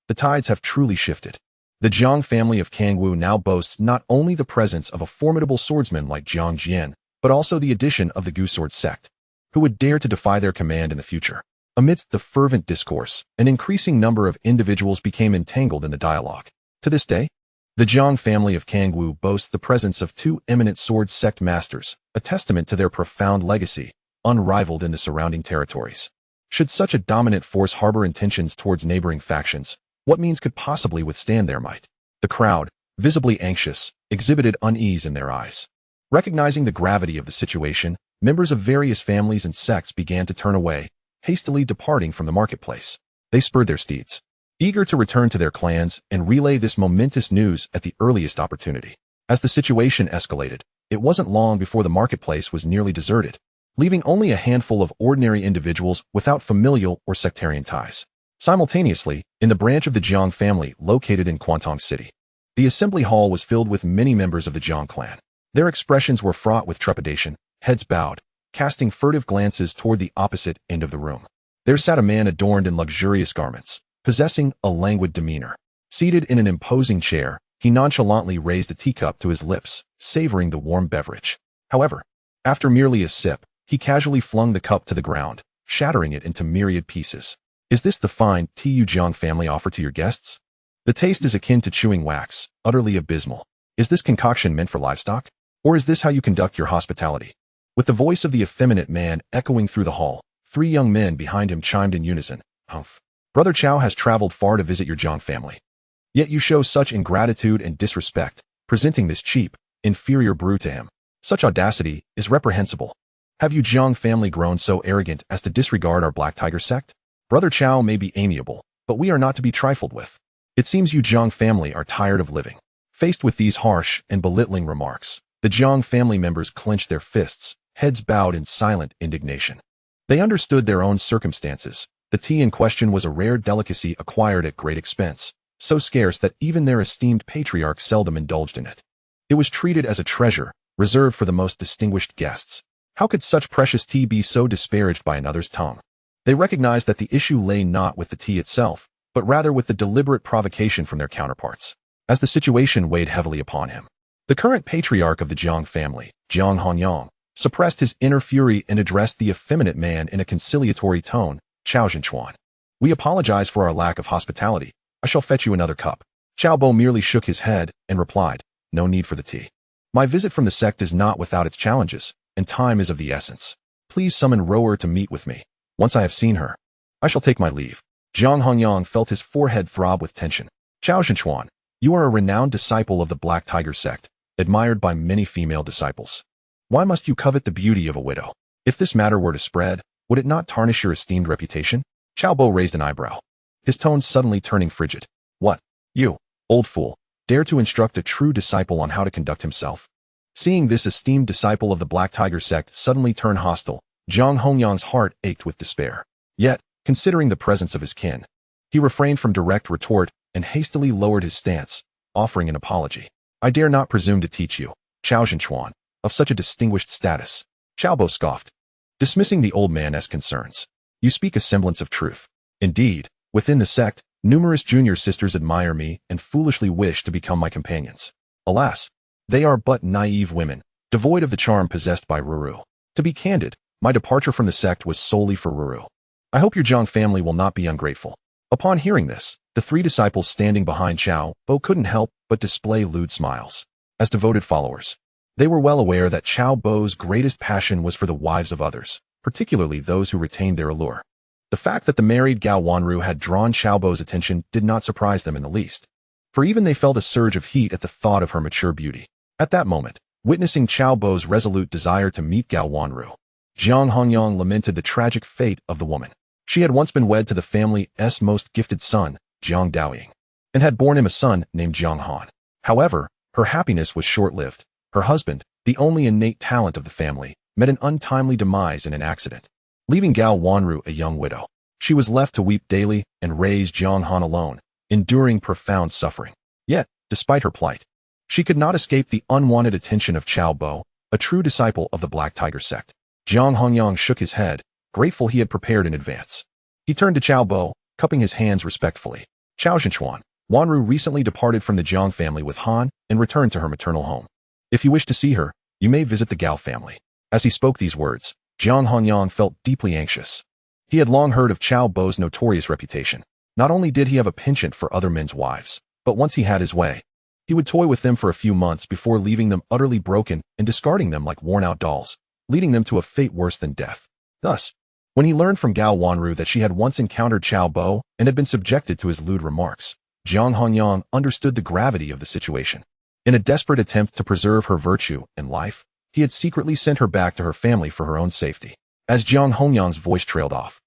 The tides have truly shifted. The Jiang family of Kangwu now boasts not only the presence of a formidable swordsman like Jiang Jian, but also the addition of the Goose Sword sect, who would dare to defy their command in the future. Amidst the fervent discourse, an increasing number of individuals became entangled in the dialogue. To this day, the Jiang family of Kangwu boasts the presence of two eminent sword sect masters, a testament to their profound legacy, unrivaled in the surrounding territories. Should such a dominant force harbor intentions towards neighboring factions, what means could possibly withstand their might? The crowd, visibly anxious, exhibited unease in their eyes. Recognizing the gravity of the situation, members of various families and sects began to turn away, hastily departing from the marketplace. They spurred their steeds, eager to return to their clans and relay this momentous news at the earliest opportunity. As the situation escalated, it wasn't long before the marketplace was nearly deserted, leaving only a handful of ordinary individuals without familial or sectarian ties. Simultaneously, in the branch of the Jiang family located in Kwantong City, the assembly hall was filled with many members of the Jiang clan. Their expressions were fraught with trepidation, heads bowed, casting furtive glances toward the opposite end of the room. There sat a man adorned in luxurious garments, possessing a languid demeanor. Seated in an imposing chair, he nonchalantly raised a teacup to his lips, savoring the warm beverage. However, after merely a sip, he casually flung the cup to the ground, shattering it into myriad pieces. Is this the fine tea you Jiang family offer to your guests? The taste is akin to chewing wax, utterly abysmal. Is this concoction meant for livestock? Or is this how you conduct your hospitality? With the voice of the effeminate man echoing through the hall, three young men behind him chimed in unison. Humph. Brother Chow has traveled far to visit your Jiang family. Yet you show such ingratitude and disrespect, presenting this cheap, inferior brew to him. Such audacity is reprehensible. Have you Jiang family grown so arrogant as to disregard our Black Tiger sect? Brother Chow may be amiable, but we are not to be trifled with. It seems you Jiang family are tired of living. Faced with these harsh and belittling remarks, the Jiang family members clenched their fists, heads bowed in silent indignation. They understood their own circumstances. The tea in question was a rare delicacy acquired at great expense, so scarce that even their esteemed patriarch seldom indulged in it. It was treated as a treasure, reserved for the most distinguished guests. How could such precious tea be so disparaged by another's tongue? They recognized that the issue lay not with the tea itself, but rather with the deliberate provocation from their counterparts, as the situation weighed heavily upon him. The current patriarch of the Jiang family, Jiang Honyang, suppressed his inner fury and addressed the effeminate man in a conciliatory tone. Chao Zhenchuan. We apologize for our lack of hospitality. I shall fetch you another cup. Chao Bo merely shook his head and replied, no need for the tea. My visit from the sect is not without its challenges, and time is of the essence. Please summon Rower to meet with me. Once I have seen her, I shall take my leave. Jiang Hongyang felt his forehead throb with tension. Chao Zhenchuan, you are a renowned disciple of the Black Tiger sect, admired by many female disciples. Why must you covet the beauty of a widow? If this matter were to spread, would it not tarnish your esteemed reputation? Chao Bo raised an eyebrow, his tone suddenly turning frigid. What? You, old fool, dare to instruct a true disciple on how to conduct himself? Seeing this esteemed disciple of the Black Tiger sect suddenly turn hostile, Jiang Hongyang's heart ached with despair. Yet, considering the presence of his kin, he refrained from direct retort and hastily lowered his stance, offering an apology. I dare not presume to teach you, Chao Zhenchuan, of such a distinguished status. Chao Bo scoffed, dismissing the old man as concerns. You speak a semblance of truth. Indeed, within the sect, numerous junior sisters admire me and foolishly wish to become my companions. Alas, they are but naive women, devoid of the charm possessed by Ruru. To be candid, my departure from the sect was solely for Ruru. I hope your Jiang family will not be ungrateful. Upon hearing this, the three disciples standing behind Chao Bo couldn't help but display lewd smiles. As devoted followers, they were well aware that Chao Bo's greatest passion was for the wives of others, particularly those who retained their allure. The fact that the married Gao Wanru had drawn Chao Bo's attention did not surprise them in the least, for even they felt a surge of heat at the thought of her mature beauty. At that moment, witnessing Chao Bo's resolute desire to meet Gao Wanru, Jiang Hongyang lamented the tragic fate of the woman. She had once been wed to the family's most gifted son, Jiang Daoxuan, and had borne him a son named Jiang Han. However, her happiness was short-lived. Her husband, the only innate talent of the family, met an untimely demise in an accident, leaving Gao Wanru a young widow. She was left to weep daily and raise Jiang Han alone, enduring profound suffering. Yet, despite her plight, she could not escape the unwanted attention of Qiao Bo, a true disciple of the Black Tiger sect. Jiang Hongyang shook his head, grateful he had prepared in advance. He turned to Qiao Bo, cupping his hands respectfully. Qiao Zhenchuan, Wanru recently departed from the Jiang family with Han and returned to her maternal home. If you wish to see her, you may visit the Gao family. As he spoke these words, Jiang Hongyang felt deeply anxious. He had long heard of Qiao Bo's notorious reputation. Not only did he have a penchant for other men's wives, but once he had his way, he would toy with them for a few months before leaving them utterly broken and discarding them like worn-out dolls, leading them to a fate worse than death. Thus, when he learned from Gao Wanru that she had once encountered Qiao Bo and had been subjected to his lewd remarks, Jiang Hongyang understood the gravity of the situation. In a desperate attempt to preserve her virtue and life, he had secretly sent her back to her family for her own safety. As Jiang Hongyang's voice trailed off,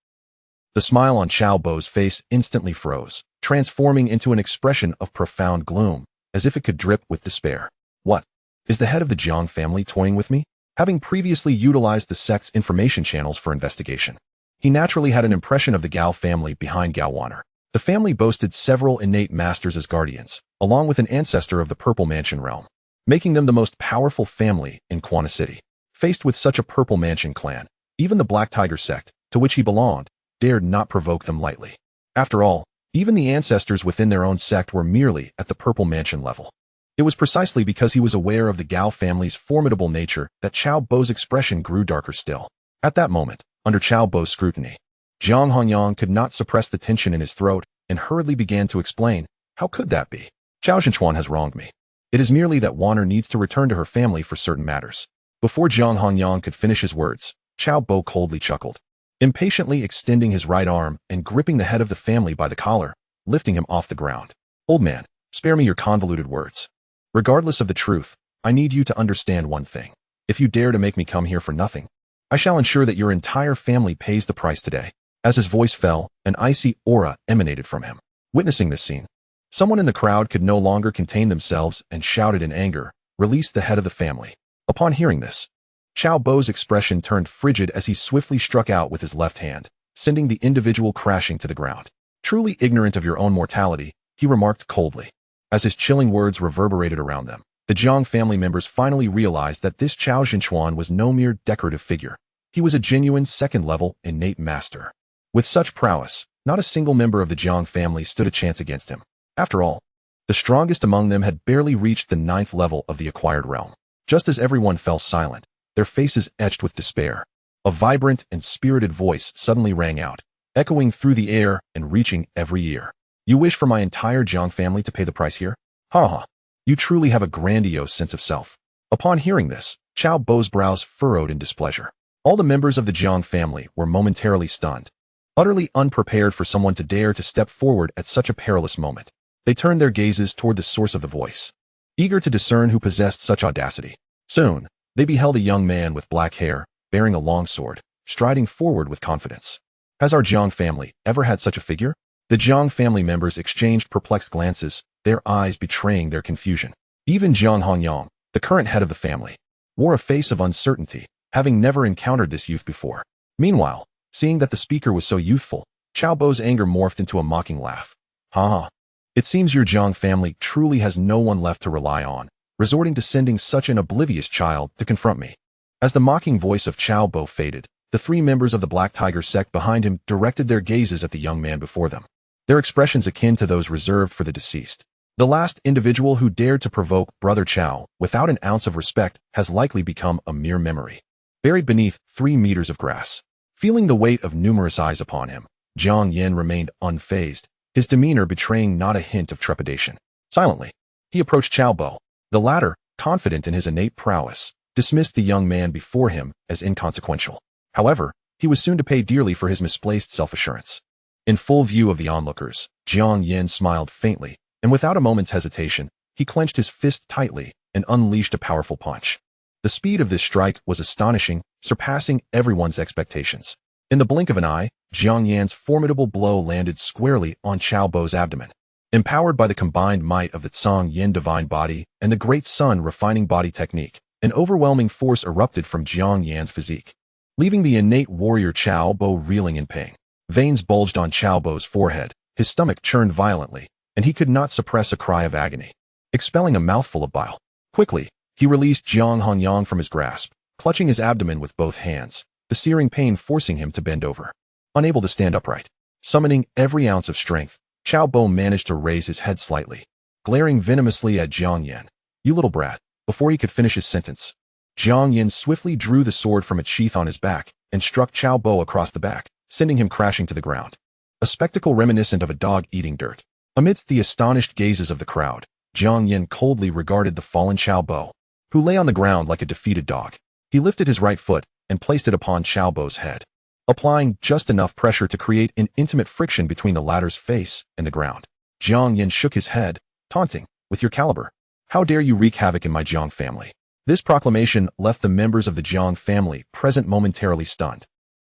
the smile on Qiao Bo's face instantly froze, transforming into an expression of profound gloom, as if it could drip with despair. What? Is the head of the Jiang family toying with me? Having previously utilized the sect's information channels for investigation, he naturally had an impression of the Gao family behind Gao Wanru. The family boasted several innate masters as guardians, along with an ancestor of the Purple Mansion realm, making them the most powerful family in Quana City. Faced with such a Purple Mansion clan, even the Black Tiger sect, to which he belonged, dared not provoke them lightly. After all, even the ancestors within their own sect were merely at the Purple Mansion level. It was precisely because he was aware of the Gao family's formidable nature that Qiao Bo's expression grew darker still. At that moment, under Qiao Bo's scrutiny, Jiang Hongyang could not suppress the tension in his throat and hurriedly began to explain, how could that be? Qiao Zhenchuan has wronged me. It is merely that Wanru needs to return to her family for certain matters. Before Jiang Hongyang could finish his words, Qiao Bo coldly chuckled, impatiently extending his right arm and gripping the head of the family by the collar, lifting him off the ground. Old man, spare me your convoluted words. Regardless of the truth, I need you to understand one thing. If you dare to make me come here for nothing, I shall ensure that your entire family pays the price today. As his voice fell, an icy aura emanated from him. Witnessing this scene, someone in the crowd could no longer contain themselves and shouted in anger, "Release the head of the family." Upon hearing this, Qiao Bo's expression turned frigid as he swiftly struck out with his left hand, sending the individual crashing to the ground. Truly ignorant of your own mortality, he remarked coldly. As his chilling words reverberated around them, the Jiang family members finally realized that this Qiao Zhenchuan was no mere decorative figure. He was a genuine second-level innate master. With such prowess, not a single member of the Jiang family stood a chance against him. After all, the strongest among them had barely reached the 9th level of the acquired realm. Just as everyone fell silent, their faces etched with despair, a vibrant and spirited voice suddenly rang out, echoing through the air and reaching every ear. You wish for my entire Jiang family to pay the price here? Ha ha. You truly have a grandiose sense of self. Upon hearing this, Qiao Bo's brows furrowed in displeasure. All the members of the Jiang family were momentarily stunned, utterly unprepared for someone to dare to step forward at such a perilous moment. They turned their gazes toward the source of the voice, eager to discern who possessed such audacity. Soon, they beheld a young man with black hair, bearing a long sword, striding forward with confidence. Has our Jiang family ever had such a figure? The Jiang family members exchanged perplexed glances, their eyes betraying their confusion. Even Jiang Hongyang, the current head of the family, wore a face of uncertainty, having never encountered this youth before. Meanwhile, seeing that the speaker was so youthful, Qiao Bo's anger morphed into a mocking laugh. Ha ha. It seems your Jiang family truly has no one left to rely on, resorting to sending such an oblivious child to confront me. As the mocking voice of Qiao Bo faded, the 3 members of the Black Tiger sect behind him directed their gazes at the young man before them, their expressions akin to those reserved for the deceased. The last individual who dared to provoke Brother Qiao without an ounce of respect has likely become a mere memory, buried beneath 3 meters of grass. Feeling the weight of numerous eyes upon him, Jiang Yin remained unfazed, his demeanor betraying not a hint of trepidation. Silently, he approached Qiao Bo. The latter, confident in his innate prowess, dismissed the young man before him as inconsequential. However, he was soon to pay dearly for his misplaced self-assurance. In full view of the onlookers, Jiang Yin smiled faintly, and without a moment's hesitation, he clenched his fist tightly and unleashed a powerful punch. The speed of this strike was astonishing, surpassing everyone's expectations. In the blink of an eye, Jiang Yan's formidable blow landed squarely on Qiao Bo's abdomen. Empowered by the combined might of the Tsang Yin divine body and the Great Sun refining body technique, an overwhelming force erupted from Jiang Yan's physique, leaving the innate warrior Qiao Bo reeling in pain. Veins bulged on Qiao Bo's forehead, his stomach churned violently, and he could not suppress a cry of agony. Expelling a mouthful of bile. Quickly, he released Jiang Hanyang from his grasp, clutching his abdomen with both hands, the searing pain forcing him to bend over. Unable to stand upright, summoning every ounce of strength, Qiao Bo managed to raise his head slightly, glaring venomously at Jiang Yan. "You little brat," before he could finish his sentence. Jiang Yan swiftly drew the sword from its sheath on his back and struck Qiao Bo across the back, sending him crashing to the ground. A spectacle reminiscent of a dog eating dirt. Amidst the astonished gazes of the crowd, Jiang Yan coldly regarded the fallen Qiao Bo, who lay on the ground like a defeated dog. He lifted his right foot and placed it upon Qiao Bo's head, applying just enough pressure to create an intimate friction between the latter's face and the ground. Jiang Yan shook his head, taunting, "With your caliber, how dare you wreak havoc in my Jiang family?" This proclamation left the members of the Jiang family present momentarily stunned.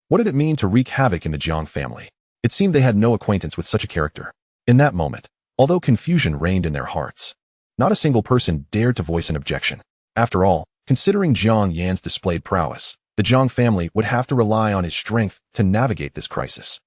What did it mean to wreak havoc in the Jiang family? It seemed they had no acquaintance with such a character. In that moment, although confusion reigned in their hearts, not a single person dared to voice an objection. After all, considering Jiang Yan's displayed prowess, the Jiang family would have to rely on his strength to navigate this crisis.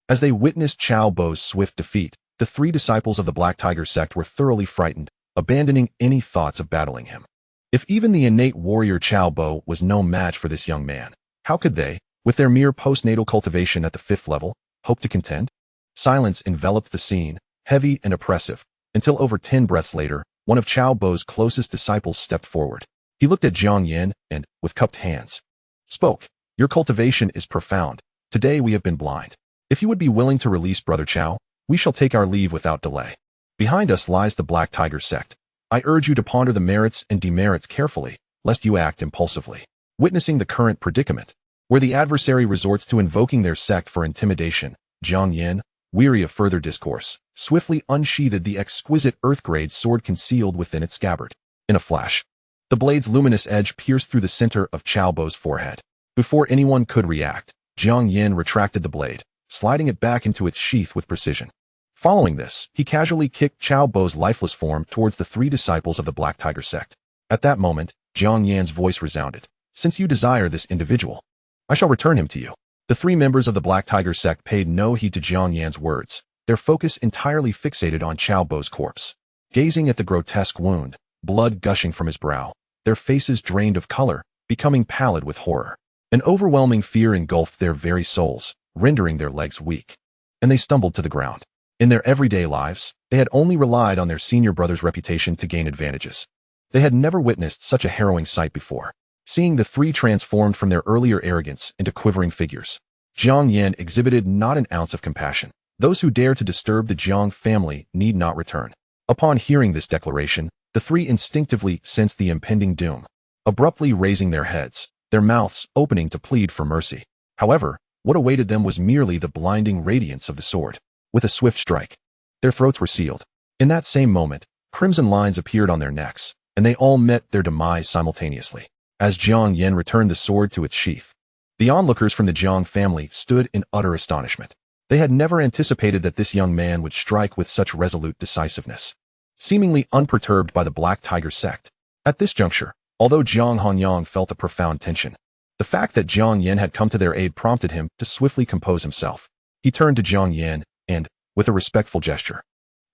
As they witnessed Qiao Bo's swift defeat, the three disciples of the Black Tiger sect were thoroughly frightened, abandoning any thoughts of battling him. If even the innate warrior Qiao Bo was no match for this young man, how could they, with their mere postnatal cultivation at the 5th level, hope to contend? Silence enveloped the scene, heavy and oppressive, until over 10 breaths later, one of Qiao Bo's closest disciples stepped forward. He looked at Jiang Yan and, with cupped hands, spoke. "Your cultivation is profound. Today we have been blind. If you would be willing to release Brother Qiao, we shall take our leave without delay. Behind us lies the Black Tiger sect. I urge you to ponder the merits and demerits carefully, lest you act impulsively." Witnessing the current predicament, where the adversary resorts to invoking their sect for intimidation, Jiang Yan, weary of further discourse, swiftly unsheathed the exquisite earth-grade sword concealed within its scabbard. In a flash, the blade's luminous edge pierced through the center of Qiao Bo's forehead. Before anyone could react, Jiang Yan retracted the blade, sliding it back into its sheath with precision. Following this, he casually kicked Qiao Bo's lifeless form towards the three disciples of the Black Tiger sect. At that moment, Jiang Yan's voice resounded. "Since you desire this individual, I shall return him to you." The three members of the Black Tiger sect paid no heed to Jiang Yan's words, their focus entirely fixated on Qiao Bo's corpse. Gazing at the grotesque wound, blood gushing from his brow, their faces drained of color, becoming pallid with horror. An overwhelming fear engulfed their very souls, rendering their legs weak. And they stumbled to the ground. In their everyday lives, they had only relied on their senior brother's reputation to gain advantages. They had never witnessed such a harrowing sight before. Seeing the three transformed from their earlier arrogance into quivering figures, Jiang Yan exhibited not an ounce of compassion. Those who dare to disturb the Jiang family need not return. Upon hearing this declaration, the three instinctively sensed the impending doom, abruptly raising their heads, their mouths opening to plead for mercy. However, what awaited them was merely the blinding radiance of the sword. With a swift strike, their throats were sealed. In that same moment, crimson lines appeared on their necks, and they all met their demise simultaneously. As Jiang Yan returned the sword to its sheath, the onlookers from the Jiang family stood in utter astonishment. They had never anticipated that this young man would strike with such resolute decisiveness, seemingly unperturbed by the Black Tiger sect. At this juncture, although Jiang Hanyang felt a profound tension, the fact that Jiang Yan had come to their aid prompted him to swiftly compose himself. He turned to Jiang Yan and, with a respectful gesture,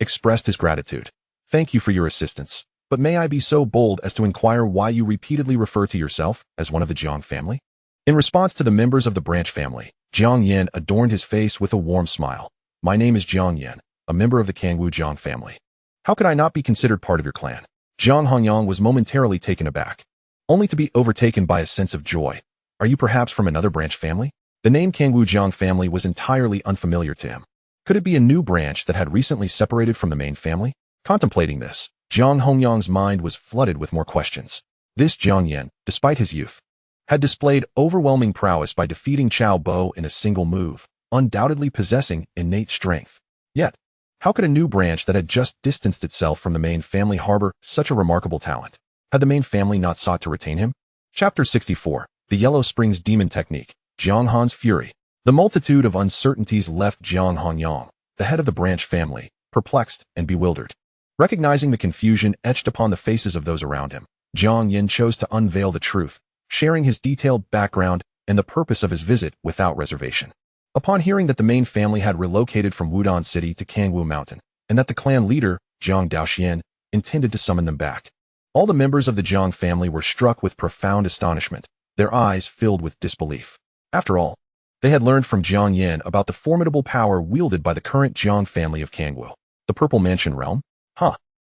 expressed his gratitude. "Thank you for your assistance, but may I be so bold as to inquire why you repeatedly refer to yourself as one of the Jiang family?" In response to the members of the branch family, Jiang Yan adorned his face with a warm smile. "My name is Jiang Yan, a member of the Kangwu Jiang family. How could I not be considered part of your clan?" Jiang Hongyang was momentarily taken aback, only to be overtaken by a sense of joy. "Are you perhaps from another branch family?" The name Kangwu Jiang family was entirely unfamiliar to him. Could it be a new branch that had recently separated from the main family? Contemplating this, Jiang Hongyang's mind was flooded with more questions. This Jiang Yan, despite his youth, had displayed overwhelming prowess by defeating Qiao Bo in a single move, undoubtedly possessing innate strength. Yet, how could a new branch that had just distanced itself from the main family harbor such a remarkable talent? Had the main family not sought to retain him? Chapter 64, The Yellow Springs Demon Technique, Jiang Han's Fury. The multitude of uncertainties left Jiang Hanyang, the head of the branch family, perplexed and bewildered. Recognizing the confusion etched upon the faces of those around him, Jiang Yin chose to unveil the truth, sharing his detailed background and the purpose of his visit without reservation. Upon hearing that the main family had relocated from Wudon City to Kangwu Mountain, and that the clan leader, Jiang Daoxuan, intended to summon them back, all the members of the Jiang family were struck with profound astonishment, their eyes filled with disbelief. After all, they had learned from Jiang Yan about the formidable power wielded by the current Jiang family of Kangwu, the Purple Mansion realm.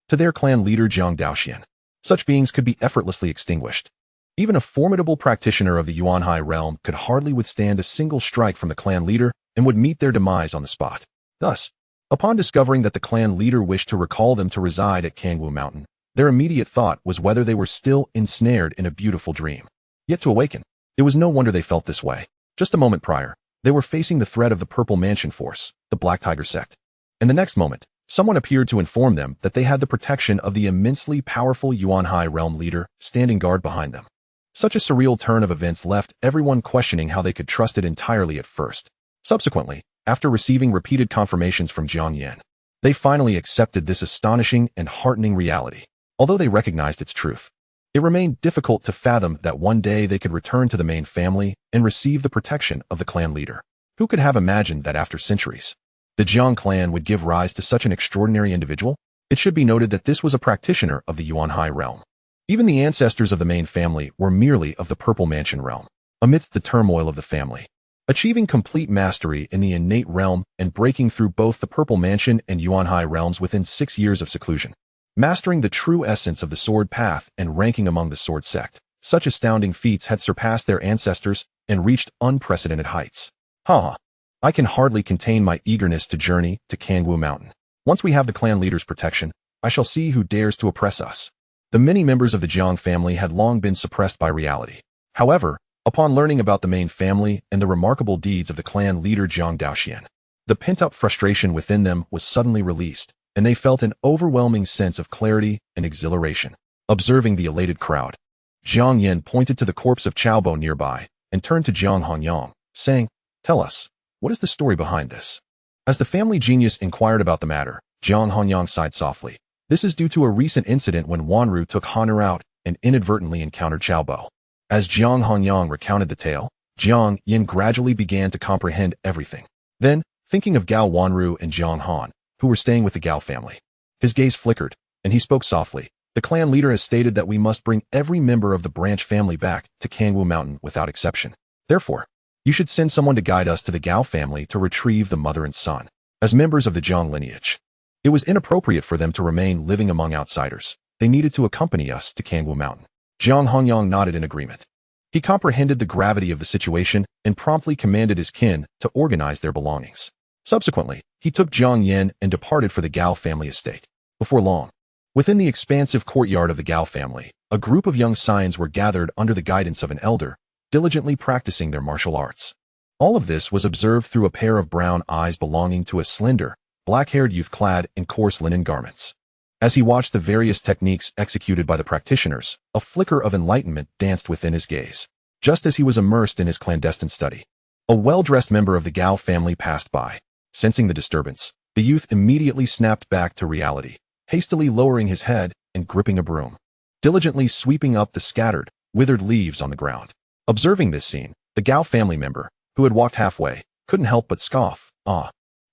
To their clan leader Jiang Daoxuan, such beings could be effortlessly extinguished. Even a formidable practitioner of the Yuanhai realm could hardly withstand a single strike from the clan leader and would meet their demise on the spot. Thus, upon discovering that the clan leader wished to recall them to reside at Kangwu Mountain, their immediate thought was whether they were still ensnared in a beautiful dream. Yet to awaken, it was no wonder they felt this way. Just a moment prior, they were facing the threat of the Purple Mansion Force, the Black Tiger Sect. And the next moment, someone appeared to inform them that they had the protection of the immensely powerful Yuanhai realm leader standing guard behind them. Such a surreal turn of events left everyone questioning how they could trust it entirely at first. Subsequently, after receiving repeated confirmations from Jiang Yan, they finally accepted this astonishing and heartening reality. Although they recognized its truth, it remained difficult to fathom that one day they could return to the main family and receive the protection of the clan leader. Who could have imagined that after centuries, the Jiang clan would give rise to such an extraordinary individual? It should be noted that this was a practitioner of the Yuanhai realm. Even the ancestors of the main family were merely of the Purple Mansion realm. Amidst the turmoil of the family, achieving complete mastery in the innate realm and breaking through both the Purple Mansion and Yuanhai realms within 6 years of seclusion, mastering the true essence of the sword path and ranking among the sword sect, such astounding feats had surpassed their ancestors and reached unprecedented heights. I can hardly contain my eagerness to journey to Kangwu Mountain. Once we have the clan leader's protection, I shall see who dares to oppress us. The many members of the Jiang family had long been suppressed by reality. However, upon learning about the main family and the remarkable deeds of the clan leader Jiang Daoxuan, the pent-up frustration within them was suddenly released, and they felt an overwhelming sense of clarity and exhilaration. Observing the elated crowd, Jiang Yan pointed to the corpse of Chaobo nearby and turned to Jiang Hongyang, saying, "Tell us, what is the story behind this?" As the family genius inquired about the matter, Jiang Hongyang sighed softly. This is due to a recent incident when Wanru took Han'er out and inadvertently encountered Chaobo. As Jiang Hongyang recounted the tale, Jiang Yan gradually began to comprehend everything. Then, thinking of Gao Wanru and Jiang Han, who were staying with the Gao family, his gaze flickered, and he spoke softly. The clan leader has stated that we must bring every member of the branch family back to Kangwu Mountain without exception. Therefore, you should send someone to guide us to the Gao family to retrieve the mother and son. As members of the Jiang lineage, it was inappropriate for them to remain living among outsiders. They needed to accompany us to Kangwu Mountain. Jiang Hongyang nodded in agreement. He comprehended the gravity of the situation and promptly commanded his kin to organize their belongings. Subsequently, he took Jiang Yan and departed for the Gao family estate. Before long, within the expansive courtyard of the Gao family, a group of young scions were gathered under the guidance of an elder, diligently practicing their martial arts. All of this was observed through a pair of brown eyes belonging to a slender, black-haired youth clad in coarse linen garments. As he watched the various techniques executed by the practitioners, a flicker of enlightenment danced within his gaze. Just as he was immersed in his clandestine study, a well-dressed member of the Gao family passed by. Sensing the disturbance, the youth immediately snapped back to reality, hastily lowering his head and gripping a broom, diligently sweeping up the scattered, withered leaves on the ground. Observing this scene, the Gao family member, who had walked halfway, couldn't help but scoff.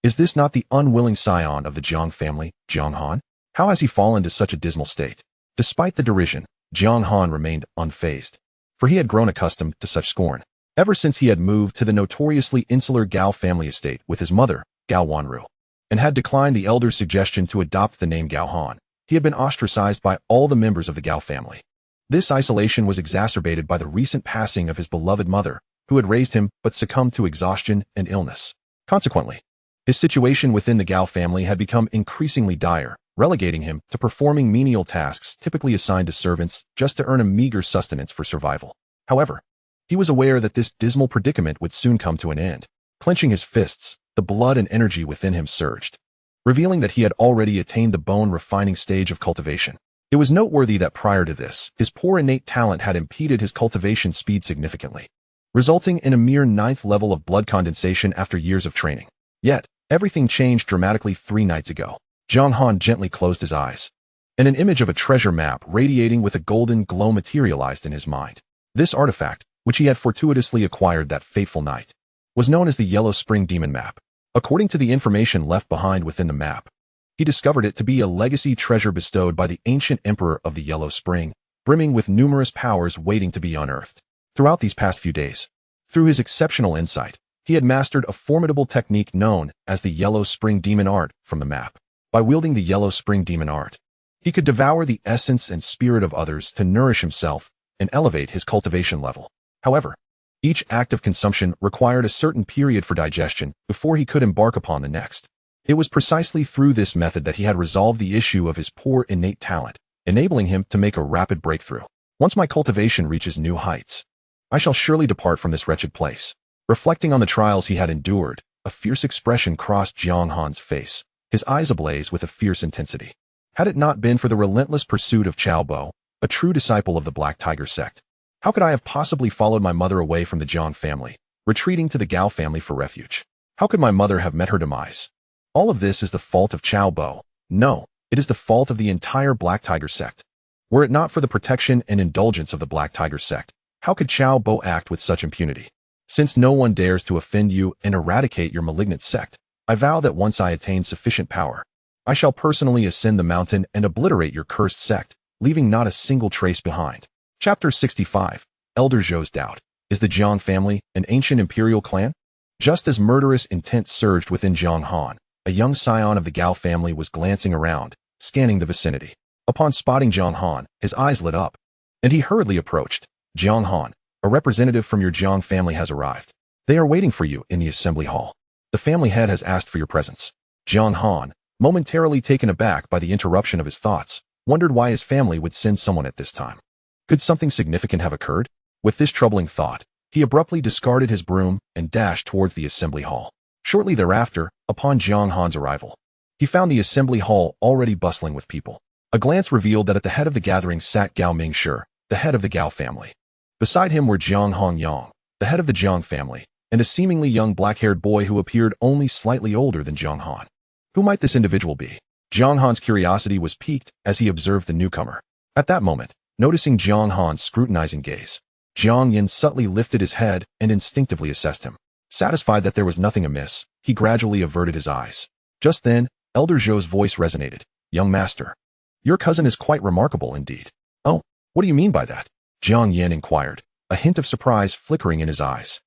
Is this not the unwilling scion of the Jiang family, Jiang Han? How has he fallen to such a dismal state? Despite the derision, Jiang Han remained unfazed, for he had grown accustomed to such scorn. Ever since he had moved to the notoriously insular Gao family estate with his mother, Gao Wanru, and had declined the elder's suggestion to adopt the name Gao Han, he had been ostracized by all the members of the Gao family. This isolation was exacerbated by the recent passing of his beloved mother, who had raised him but succumbed to exhaustion and illness. Consequently, his situation within the Gao family had become increasingly dire, relegating him to performing menial tasks typically assigned to servants just to earn a meager sustenance for survival. However, he was aware that this dismal predicament would soon come to an end. Clenching his fists, the blood and energy within him surged, revealing that he had already attained the bone-refining stage of cultivation. It was noteworthy that prior to this, his poor innate talent had impeded his cultivation speed significantly, resulting in a mere 9th level of blood condensation after years of training. Yet, everything changed dramatically 3 nights ago. Jiang Han gently closed his eyes, and an image of a treasure map radiating with a golden glow materialized in his mind. This artifact, which he had fortuitously acquired that fateful night, was known as the Yellow Spring Demon Map. According to the information left behind within the map, he discovered it to be a legacy treasure bestowed by the ancient emperor of the Yellow Spring, brimming with numerous powers waiting to be unearthed. Throughout these past few days, through his exceptional insight, he had mastered a formidable technique known as the Yellow Spring Demon Art from the map. By wielding the Yellow Spring Demon Art, he could devour the essence and spirit of others to nourish himself and elevate his cultivation level. However, each act of consumption required a certain period for digestion before he could embark upon the next. It was precisely through this method that he had resolved the issue of his poor innate talent, enabling him to make a rapid breakthrough. Once my cultivation reaches new heights, I shall surely depart from this wretched place. Reflecting on the trials he had endured, a fierce expression crossed Jiang Han's face, his eyes ablaze with a fierce intensity. Had it not been for the relentless pursuit of Cao Bo, a true disciple of the Black Tiger Sect, how could I have possibly followed my mother away from the Jiang family, retreating to the Gao family for refuge? How could my mother have met her demise? All of this is the fault of Cao Bo. No, it is the fault of the entire Black Tiger Sect. Were it not for the protection and indulgence of the Black Tiger Sect, how could Cao Bo act with such impunity? Since no one dares to offend you and eradicate your malignant sect, I vow that once I attain sufficient power, I shall personally ascend the mountain and obliterate your cursed sect, leaving not a single trace behind. Chapter 65. Elder Zhou's Doubt. Is the Jiang family an ancient imperial clan? Just as murderous intent surged within Jiang Han, a young scion of the Gao family was glancing around, scanning the vicinity. Upon spotting Jiang Han, his eyes lit up, and he hurriedly approached. Jiang Han, a representative from your Jiang family has arrived. They are waiting for you in the assembly hall. The family head has asked for your presence. Jiang Han, momentarily taken aback by the interruption of his thoughts, wondered why his family would send someone at this time. Could something significant have occurred? With this troubling thought, he abruptly discarded his broom and dashed towards the assembly hall. Shortly thereafter, upon Jiang Han's arrival, he found the assembly hall already bustling with people. A glance revealed that at the head of the gathering sat Gao Mingshi, the head of the Gao family. Beside him were Jiang Hongyang, the head of the Jiang family, and a seemingly young black-haired boy who appeared only slightly older than Jiang Han. Who might this individual be? Jiang Han's curiosity was piqued as he observed the newcomer. At that moment, noticing Jiang Han's scrutinizing gaze, Jiang Yin subtly lifted his head and instinctively assessed him. Satisfied that there was nothing amiss, he gradually averted his eyes. Just then, Elder Zhou's voice resonated. Young master, your cousin is quite remarkable indeed. Oh, what do you mean by that? Jiang Yin inquired, a hint of surprise flickering in his eyes.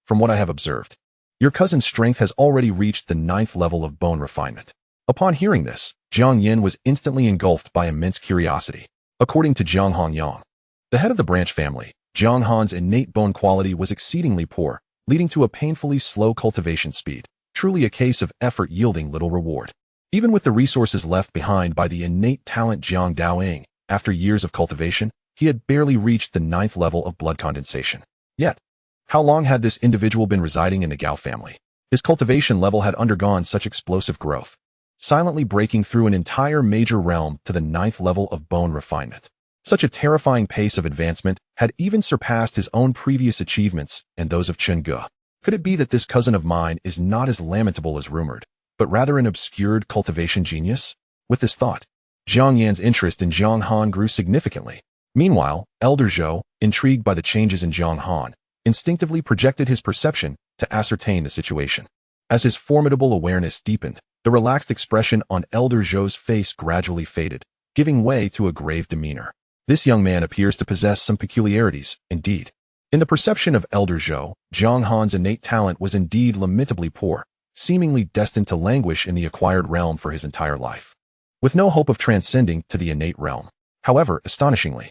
From what I have observed, your cousin's strength has already reached the 9th level of bone refinement. Upon hearing this, Jiang Yin was instantly engulfed by immense curiosity. According to Jiang Hongyang, the head of the branch family, Jiang Han's innate bone quality was exceedingly poor, leading to a painfully slow cultivation speed, truly a case of effort yielding little reward. Even with the resources left behind by the innate talent Jiang Daoxuan, after years of cultivation, he had barely reached the 9th level of blood condensation. Yet, how long had this individual been residing in the Gao family? His cultivation level had undergone such explosive growth, silently breaking through an entire major realm to the 9th level of bone refinement. Such a terrifying pace of advancement had even surpassed his own previous achievements and those of Chen Ge. Could it be that this cousin of mine is not as lamentable as rumored, but rather an obscured cultivation genius? With this thought, Jiang Yan's interest in Jiang Han grew significantly. Meanwhile, Elder Zhou, intrigued by the changes in Jiang Han, instinctively projected his perception to ascertain the situation. As his formidable awareness deepened, the relaxed expression on Elder Zhou's face gradually faded, giving way to a grave demeanor. This young man appears to possess some peculiarities, indeed. In the perception of Elder Zhou, Jiang Han's innate talent was indeed lamentably poor, seemingly destined to languish in the acquired realm for his entire life, with no hope of transcending to the innate realm. However, astonishingly,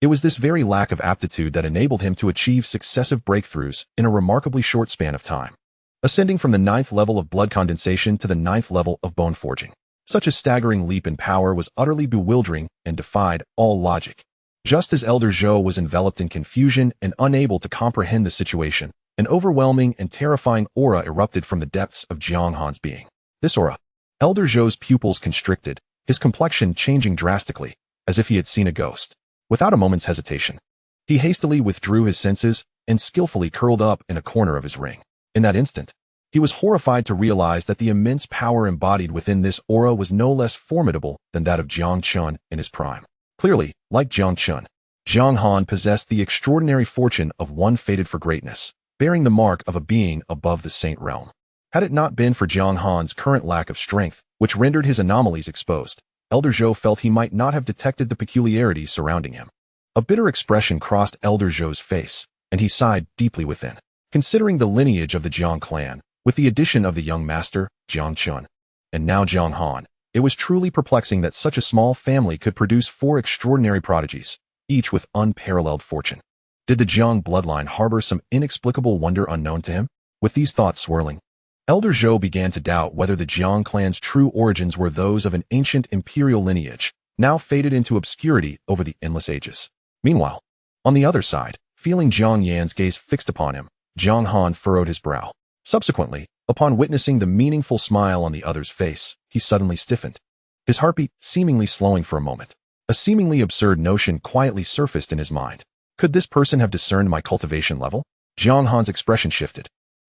it was this very lack of aptitude that enabled him to achieve successive breakthroughs in a remarkably short span of time, ascending from the 9th level of blood condensation to the 9th level of bone forging. Such a staggering leap in power was utterly bewildering and defied all logic. Just as Elder Zhou was enveloped in confusion and unable to comprehend the situation, an overwhelming and terrifying aura erupted from the depths of Jiang Han's being. This aura, Elder Zhou's pupils constricted, his complexion changing drastically, as if he had seen a ghost. Without a moment's hesitation, he hastily withdrew his senses and skillfully curled up in a corner of his ring. In that instant, he was horrified to realize that the immense power embodied within this aura was no less formidable than that of Jiang Chen in his prime. Clearly, like Jiang Chen, Jiang Han possessed the extraordinary fortune of one fated for greatness, bearing the mark of a being above the saint realm. Had it not been for Jiang Han's current lack of strength, which rendered his anomalies exposed, Elder Zhou felt he might not have detected the peculiarities surrounding him. A bitter expression crossed Elder Zhou's face, and he sighed deeply within. Considering the lineage of the Jiang clan, with the addition of the young master, Jiang Chen, and now Jiang Han, it was truly perplexing that such a small family could produce 4 extraordinary prodigies, each with unparalleled fortune. Did the Jiang bloodline harbor some inexplicable wonder unknown to him? With these thoughts swirling, Elder Zhou began to doubt whether the Jiang clan's true origins were those of an ancient imperial lineage, now faded into obscurity over the endless ages. Meanwhile, on the other side, feeling Jiang Yan's gaze fixed upon him, Jiang Han furrowed his brow. Subsequently, upon witnessing the meaningful smile on the other's face, he suddenly stiffened, his heartbeat seemingly slowing for a moment. A seemingly absurd notion quietly surfaced in his mind. Could this person have discerned my cultivation level? Jiang Han's expression shifted.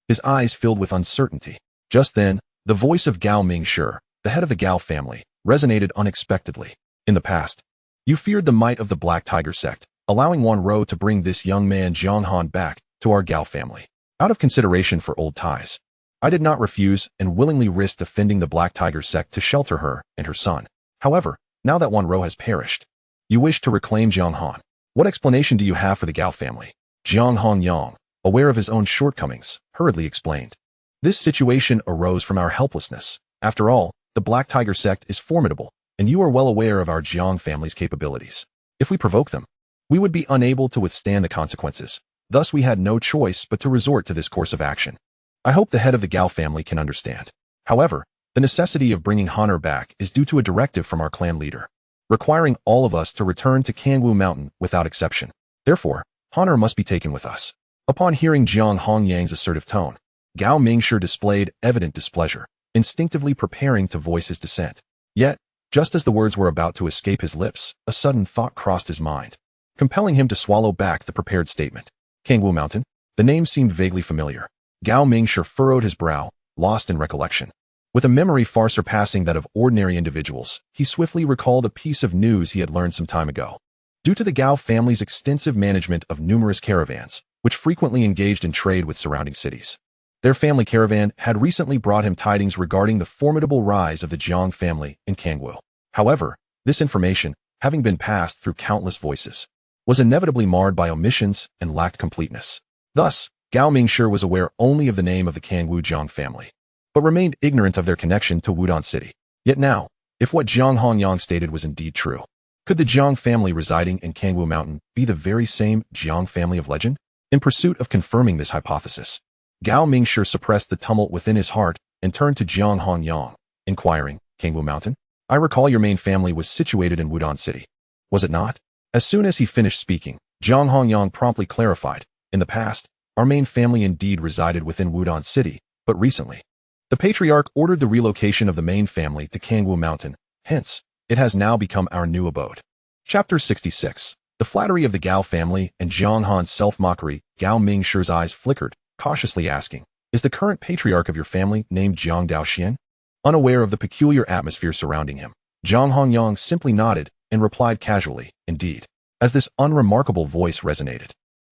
His eyes filled with uncertainty. Just then, the voice of Gao Mingshi, the head of the Gao family, resonated unexpectedly. In the past, you feared the might of the Black Tiger Sect, allowing Wan Rou to bring this young man Jiang Han back to our Gao family. Out of consideration for old ties, I did not refuse and willingly risked defending the Black Tiger Sect to shelter her and her son. However, now that Wan Rou has perished, you wish to reclaim Jiang Han. What explanation do you have for the Gao family? Jiang Hongyang, aware of his own shortcomings, hurriedly explained. This situation arose from our helplessness. After all, the Black Tiger Sect is formidable, and you are well aware of our Jiang family's capabilities. If we provoke them, we would be unable to withstand the consequences. Thus we had no choice but to resort to this course of action. I hope the head of the Gao family can understand. However, the necessity of bringing Honor back is due to a directive from our clan leader, requiring all of us to return to Kangwu Mountain without exception. Therefore, Honor must be taken with us. Upon hearing Jiang Hongyang's assertive tone, Gao Mingshi displayed evident displeasure, instinctively preparing to voice his dissent. Yet, just as the words were about to escape his lips, a sudden thought crossed his mind, compelling him to swallow back the prepared statement. Kangwu Mountain? The name seemed vaguely familiar. Gao Mingshi furrowed his brow, lost in recollection. With a memory far surpassing that of ordinary individuals, he swiftly recalled a piece of news he had learned some time ago. Due to the Gao family's extensive management of numerous caravans, which frequently engaged in trade with surrounding cities, their family caravan had recently brought him tidings regarding the formidable rise of the Jiang family in Kangwu. However, this information, having been passed through countless voices, was inevitably marred by omissions and lacked completeness. Thus, Gao Mingshi was aware only of the name of the Kangwu Jiang family, but remained ignorant of their connection to Wudong City. Yet now, if what Jiang Hongyang stated was indeed true, could the Jiang family residing in Kangwu Mountain be the very same Jiang family of legend? In pursuit of confirming this hypothesis, Gao Mingshi suppressed the tumult within his heart and turned to Jiang Hongyang, inquiring, Kangwu Mountain? I recall your main family was situated in Wudong City. Was it not? As soon as he finished speaking, Jiang Hongyang promptly clarified, in the past, our main family indeed resided within Wudong City, but recently, the Patriarch ordered the relocation of the main family to Kangwu Mountain, hence, it has now become our new abode. Chapter 66. The flattery of the Gao family and Jiang Han's self-mockery. Gao Mingshi's eyes flickered, cautiously asking, is the current patriarch of your family named Jiang Daoxuan? Unaware of the peculiar atmosphere surrounding him, Jiang Hongyang simply nodded and replied casually, indeed, as this unremarkable voice resonated.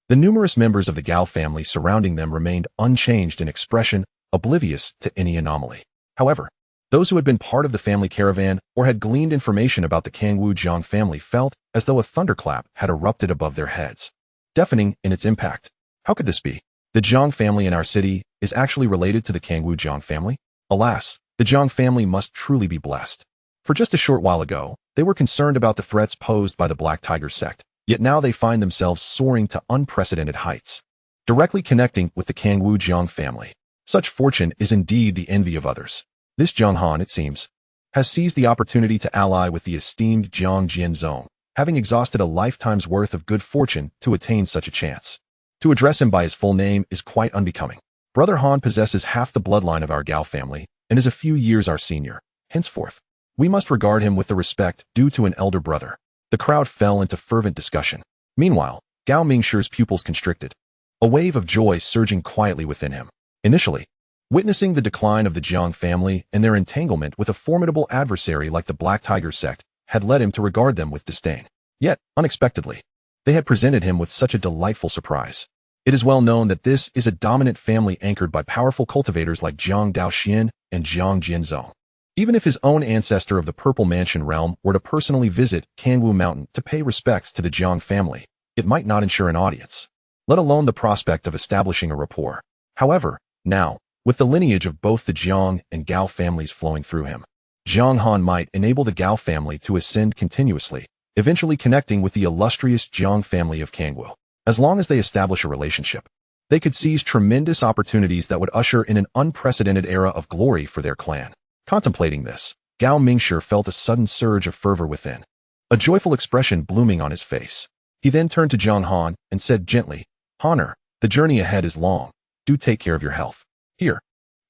The numerous members of the Gao family surrounding them remained unchanged in expression, oblivious to any anomaly. However, those who had been part of the family caravan or had gleaned information about the Kangwu Jiang family felt as though a thunderclap had erupted above their heads, deafening in its impact. How could this be? The Jiang family in our city is actually related to the Kangwu Jiang family? Alas, the Jiang family must truly be blessed. For just a short while ago, they were concerned about the threats posed by the Black Tiger Sect, yet now they find themselves soaring to unprecedented heights, directly connecting with the Kangwu Jiang family. Such fortune is indeed the envy of others. This Jiang Han, it seems, has seized the opportunity to ally with the esteemed Jiang Jianzong, having exhausted a lifetime's worth of good fortune to attain such a chance. To address him by his full name is quite unbecoming. Brother Han possesses half the bloodline of our Gao family and is a few years our senior. Henceforth, we must regard him with the respect due to an elder brother. The crowd fell into fervent discussion. Meanwhile, Gao Mingshi's pupils constricted, a wave of joy surging quietly within him. Initially, witnessing the decline of the Jiang family and their entanglement with a formidable adversary like the Black Tiger Sect had led him to regard them with disdain. Yet, unexpectedly, they had presented him with such a delightful surprise. It is well known that this is a dominant family anchored by powerful cultivators like Jiang Daoxuan and Jiang Chen. Even if his own ancestor of the Purple Mansion realm were to personally visit Kangwu Mountain to pay respects to the Jiang family, it might not ensure an audience, let alone the prospect of establishing a rapport. However, now, with the lineage of both the Jiang and Gao families flowing through him, Jiang Han might enable the Gao family to ascend continuously, eventually connecting with the illustrious Jiang family of Kangwu. As long as they establish a relationship, they could seize tremendous opportunities that would usher in an unprecedented era of glory for their clan. Contemplating this, Gao Mingshi felt a sudden surge of fervor within, a joyful expression blooming on his face. He then turned to Jiang Han and said gently, "Honor, the journey ahead is long. Do take care of your health. Here,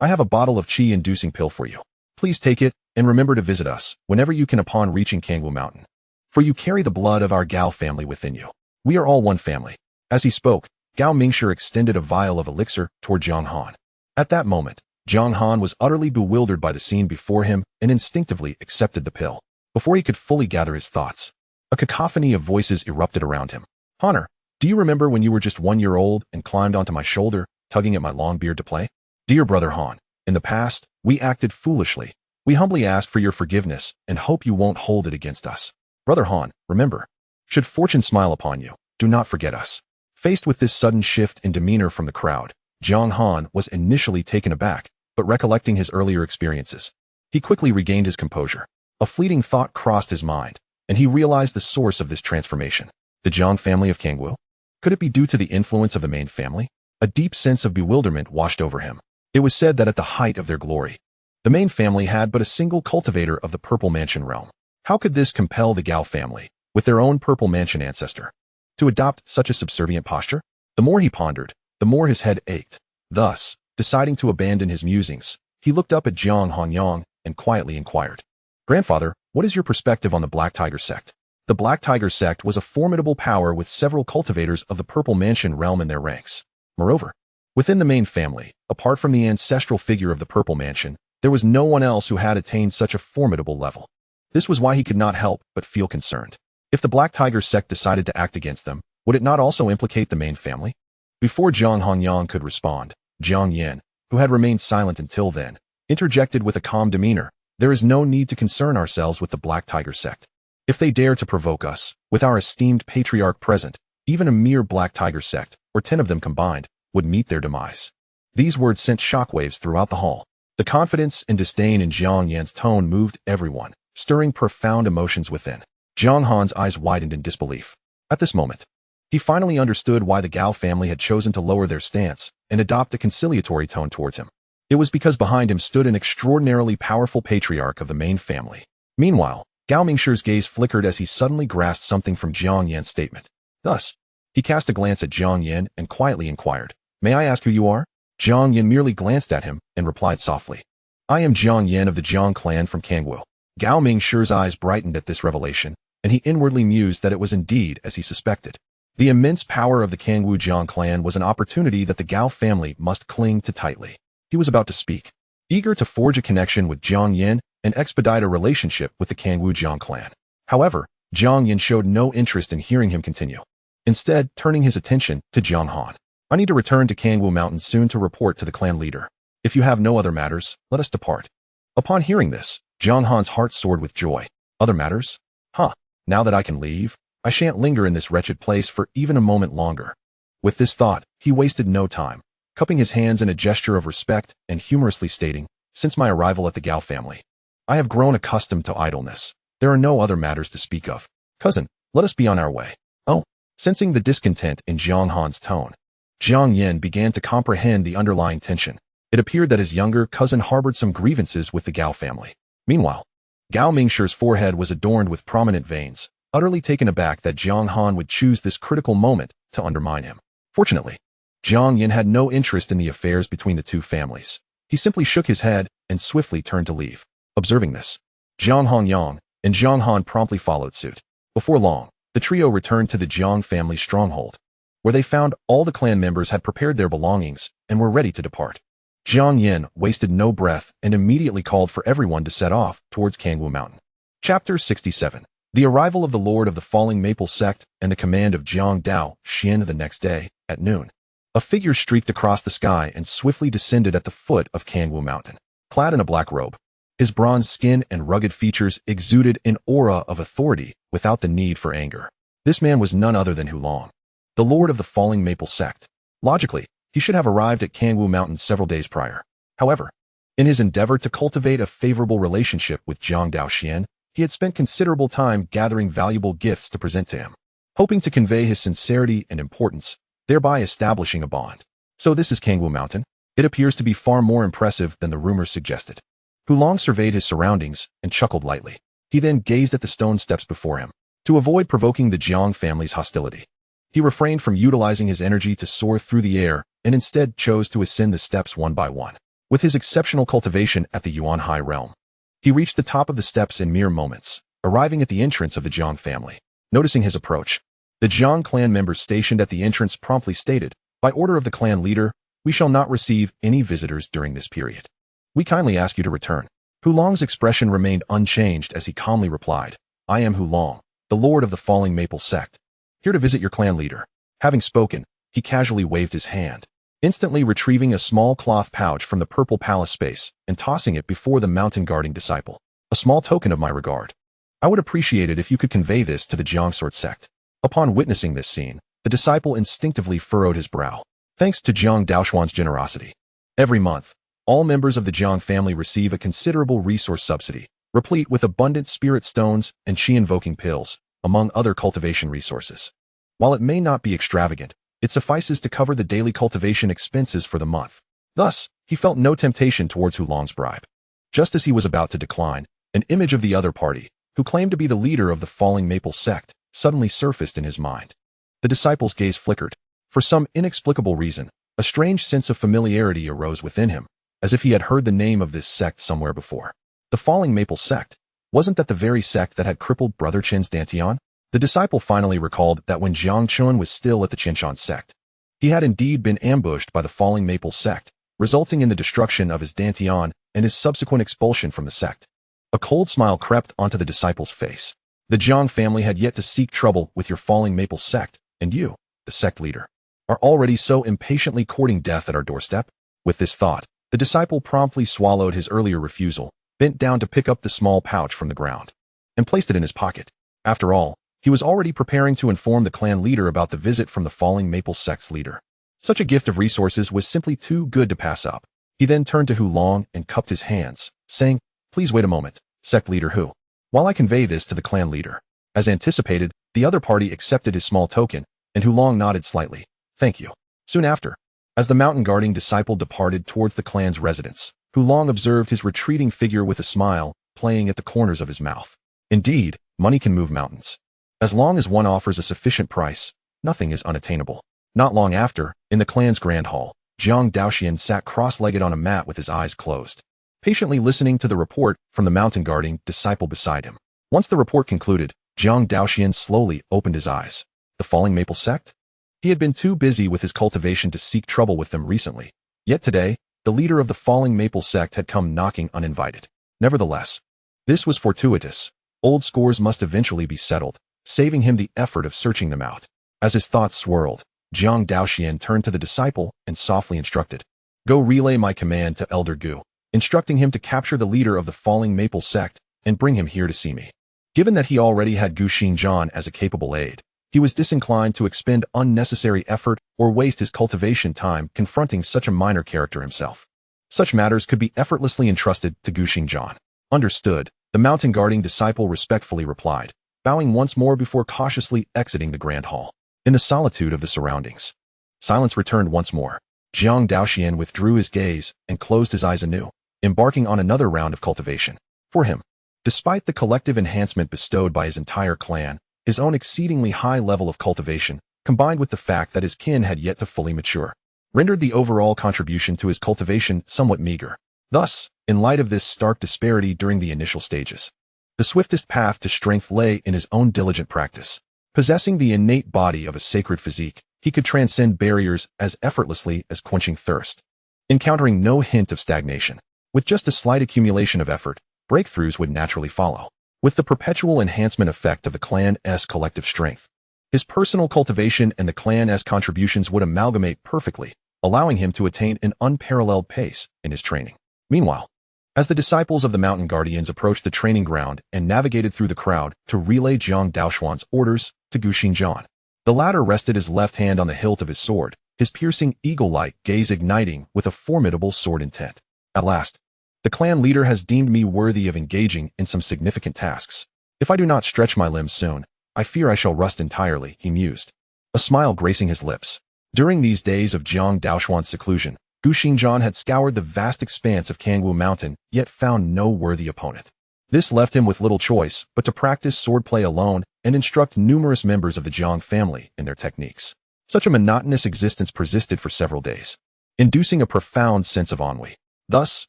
I have a bottle of qi-inducing pill for you. Please take it, and remember to visit us whenever you can upon reaching Kangwu Mountain. For you carry the blood of our Gao family within you. We are all one family." As he spoke, Gao Mingshi extended a vial of elixir toward Jiang Han. At that moment, Jiang Han was utterly bewildered by the scene before him and instinctively accepted the pill. Before he could fully gather his thoughts, a cacophony of voices erupted around him. "Honor, do you remember when you were just 1 year old and climbed onto my shoulder, tugging at my long beard to play? Dear brother Han, in the past, we acted foolishly. We humbly ask for your forgiveness and hope you won't hold it against us. Brother Han, remember, should fortune smile upon you, do not forget us." Faced with this sudden shift in demeanor from the crowd, Jiang Han was initially taken aback, but recollecting his earlier experiences, he quickly regained his composure. A fleeting thought crossed his mind, and he realized the source of this transformation. The Jiang family of Kangwu? Could it be due to the influence of the main family? A deep sense of bewilderment washed over him. It was said that at the height of their glory, the main family had but a single cultivator of the Purple Mansion realm. How could this compel the Gao family, with their own Purple Mansion ancestor, to adopt such a subservient posture? The more he pondered, the more his head ached. Thus, deciding to abandon his musings, he looked up at Jiang Hanyang and quietly inquired, "Grandfather, what is your perspective on the Black Tiger Sect?" The Black Tiger Sect was a formidable power with several cultivators of the Purple Mansion realm in their ranks. Moreover, within the main family, apart from the ancestral figure of the Purple Mansion, there was no one else who had attained such a formidable level. This was why he could not help but feel concerned. If the Black Tiger Sect decided to act against them, would it not also implicate the main family? Before Jiang Hanyang could respond, Jiang Yin, who had remained silent until then, interjected with a calm demeanor, "There is no need to concern ourselves with the Black Tiger Sect. If they dare to provoke us, with our esteemed patriarch present, even a mere Black Tiger Sect, or 10 of them combined, would meet their demise." These words sent shockwaves throughout the hall. The confidence and disdain in Jiang Yan's tone moved everyone, stirring profound emotions within. Jiang Han's eyes widened in disbelief. At this moment, he finally understood why the Gao family had chosen to lower their stance and adopt a conciliatory tone towards him. It was because behind him stood an extraordinarily powerful patriarch of the main family. Meanwhile, Gao Mingshi's gaze flickered as he suddenly grasped something from Jiang Yan's statement. Thus, he cast a glance at Jiang Yan and quietly inquired, "May I ask who you are?" Jiang Yan merely glanced at him and replied softly, "I am Jiang Yan of the Jiang clan from Kangwu." Gao Mingshi's eyes brightened at this revelation, and he inwardly mused that it was indeed as he suspected. The immense power of the Kangwu Jiang clan was an opportunity that the Gao family must cling to tightly. He was about to speak, eager to forge a connection with Jiang Yan and expedite a relationship with the Kangwu Jiang clan. However, Jiang Yan showed no interest in hearing him continue, instead turning his attention to Jiang Han. "I need to return to Kangwu Mountain soon to report to the clan leader. If you have no other matters, let us depart." Upon hearing this, Jiang Han's heart soared with joy. "Other matters? Huh. Now that I can leave, I shan't linger in this wretched place for even a moment longer." With this thought, he wasted no time, cupping his hands in a gesture of respect and humorously stating, "Since my arrival at the Gao family, I have grown accustomed to idleness. There are no other matters to speak of. Cousin, let us be on our way." "Oh." Sensing the discontent in Jiang Han's tone, Jiang Yin began to comprehend the underlying tension. It appeared that his younger cousin harbored some grievances with the Gao family. Meanwhile, Gao Mingshi's forehead was adorned with prominent veins, utterly taken aback that Jiang Han would choose this critical moment to undermine him. Fortunately, Jiang Yin had no interest in the affairs between the two families. He simply shook his head and swiftly turned to leave. Observing this, Jiang Hanyang and Jiang Han promptly followed suit. Before long, the trio returned to the Jiang family stronghold, where they found all the clan members had prepared their belongings and were ready to depart. Jiang Yin wasted no breath and immediately called for everyone to set off towards Kangwu Mountain. Chapter 67. The arrival of the Lord of the Falling Maple Sect and the command of Jiang Daoxuan the next day, at noon. A figure streaked across the sky and swiftly descended at the foot of Kangwu Mountain. Clad in a black robe, his bronze skin and rugged features exuded an aura of authority without the need for anger. This man was none other than Hulong, the lord of the Falling Maple Sect. Logically, he should have arrived at Kangwu Mountain several days prior. However, in his endeavor to cultivate a favorable relationship with Jiang Daoxuan, he had spent considerable time gathering valuable gifts to present to him, hoping to convey his sincerity and importance, thereby establishing a bond. So this is Kangwu Mountain? It appears to be far more impressive than the rumors suggested. Hulong surveyed his surroundings and chuckled lightly. He then gazed at the stone steps before him. To avoid provoking the Jiang family's hostility, he refrained from utilizing his energy to soar through the air and instead chose to ascend the steps one by one. With his exceptional cultivation at the Yuan High realm, he reached the top of the steps in mere moments, arriving at the entrance of the Jiang family. Noticing his approach, the Jiang clan members stationed at the entrance promptly stated, "By order of the clan leader, we shall not receive any visitors during this period. We kindly ask you to return." Hulong's expression remained unchanged as he calmly replied, "I am Hulong, the lord of the Falling Maple Sect, here to visit your clan leader." Having spoken, he casually waved his hand, instantly retrieving a small cloth pouch from the purple palace space and tossing it before the mountain-guarding disciple. "A small token of my regard. I would appreciate it if you could convey this to the Jiang Sword Sect." Upon witnessing this scene, the disciple instinctively furrowed his brow. Thanks to Jiang Daoxuan's generosity, every month, all members of the Jiang family receive a considerable resource subsidy, replete with abundant spirit stones and chi-invoking pills, among other cultivation resources. While it may not be extravagant, it suffices to cover the daily cultivation expenses for the month. Thus, he felt no temptation towards Hulong's bribe. Just as he was about to decline, an image of the other party, who claimed to be the leader of the Falling Maple Sect, suddenly surfaced in his mind. The disciple's gaze flickered. For some inexplicable reason, a strange sense of familiarity arose within him, as if he had heard the name of this sect somewhere before. The Falling Maple Sect, wasn't that the very sect that had crippled Brother Chen's Dantian? The disciple finally recalled that when Jiang Chen was still at the Qinshan sect, he had indeed been ambushed by the Falling Maple Sect, resulting in the destruction of his Dantian and his subsequent expulsion from the sect. A cold smile crept onto the disciple's face. The Jiang family had yet to seek trouble with your Falling Maple Sect, and you, the sect leader, are already so impatiently courting death at our doorstep? With this thought, the disciple promptly swallowed his earlier refusal, bent down to pick up the small pouch from the ground, and placed it in his pocket. After all, he was already preparing to inform the clan leader about the visit from the Falling Maple Sect's leader. Such a gift of resources was simply too good to pass up. He then turned to Hulong and cupped his hands, saying, "Please wait a moment, sect leader Hu, while I convey this to the clan leader." As anticipated, the other party accepted his small token, and Hulong nodded slightly. "Thank you." Soon after, as the mountain-guarding disciple departed towards the clan's residence, Hulong observed his retreating figure with a smile playing at the corners of his mouth. Indeed, money can move mountains. As long as one offers a sufficient price, nothing is unattainable. Not long after, in the clan's grand hall, Jiang Daoxuan sat cross-legged on a mat with his eyes closed, patiently listening to the report from the mountain-guarding disciple beside him. Once the report concluded, Jiang Daoxuan slowly opened his eyes. The Falling Maple Sect? He had been too busy with his cultivation to seek trouble with them recently. Yet today, the leader of the Falling Maple Sect had come knocking uninvited. Nevertheless, this was fortuitous. Old scores must eventually be settled, saving him the effort of searching them out. As his thoughts swirled, Jiang Daoxuan turned to the disciple and softly instructed, "Go relay my command to Elder Gu," instructing him to capture the leader of the Falling Maple Sect and bring him here to see me. Given that he already had Gu Xingzhan as a capable aide, he was disinclined to expend unnecessary effort or waste his cultivation time confronting such a minor character himself. Such matters could be effortlessly entrusted to Gu Xingzhan. Understood, the mountain-guarding disciple respectfully replied, bowing once more before cautiously exiting the grand hall. In the solitude of the surroundings, silence returned once more. Jiang Daoxuan withdrew his gaze and closed his eyes anew, embarking on another round of cultivation. For him, despite the collective enhancement bestowed by his entire clan, his own exceedingly high level of cultivation, combined with the fact that his kin had yet to fully mature, rendered the overall contribution to his cultivation somewhat meager. Thus, in light of this stark disparity during the initial stages, the swiftest path to strength lay in his own diligent practice. Possessing the innate body of a sacred physique, he could transcend barriers as effortlessly as quenching thirst, encountering no hint of stagnation. With just a slight accumulation of effort, breakthroughs would naturally follow. With the perpetual enhancement effect of the clan's collective strength, His personal cultivation and the clan's contributions would amalgamate perfectly, allowing him to attain an unparalleled pace in his training. Meanwhile, as the disciples of the Mountain Guardians approached the training ground and navigated through the crowd to relay Jiang Daoxuan's orders to Gu Xingjian, the latter rested his left hand on the hilt of his sword, his piercing eagle-like gaze igniting with a formidable sword intent. At last, the clan leader has deemed me worthy of engaging in some significant tasks. If I do not stretch my limbs soon, I fear I shall rust entirely, he mused, a smile gracing his lips. During these days of Jiang Daoxuan's seclusion, Gu Xingjian had scoured the vast expanse of Kangwu Mountain, yet found no worthy opponent. This left him with little choice but to practice swordplay alone and instruct numerous members of the Jiang family in their techniques. Such a monotonous existence persisted for several days, inducing a profound sense of ennui. Thus,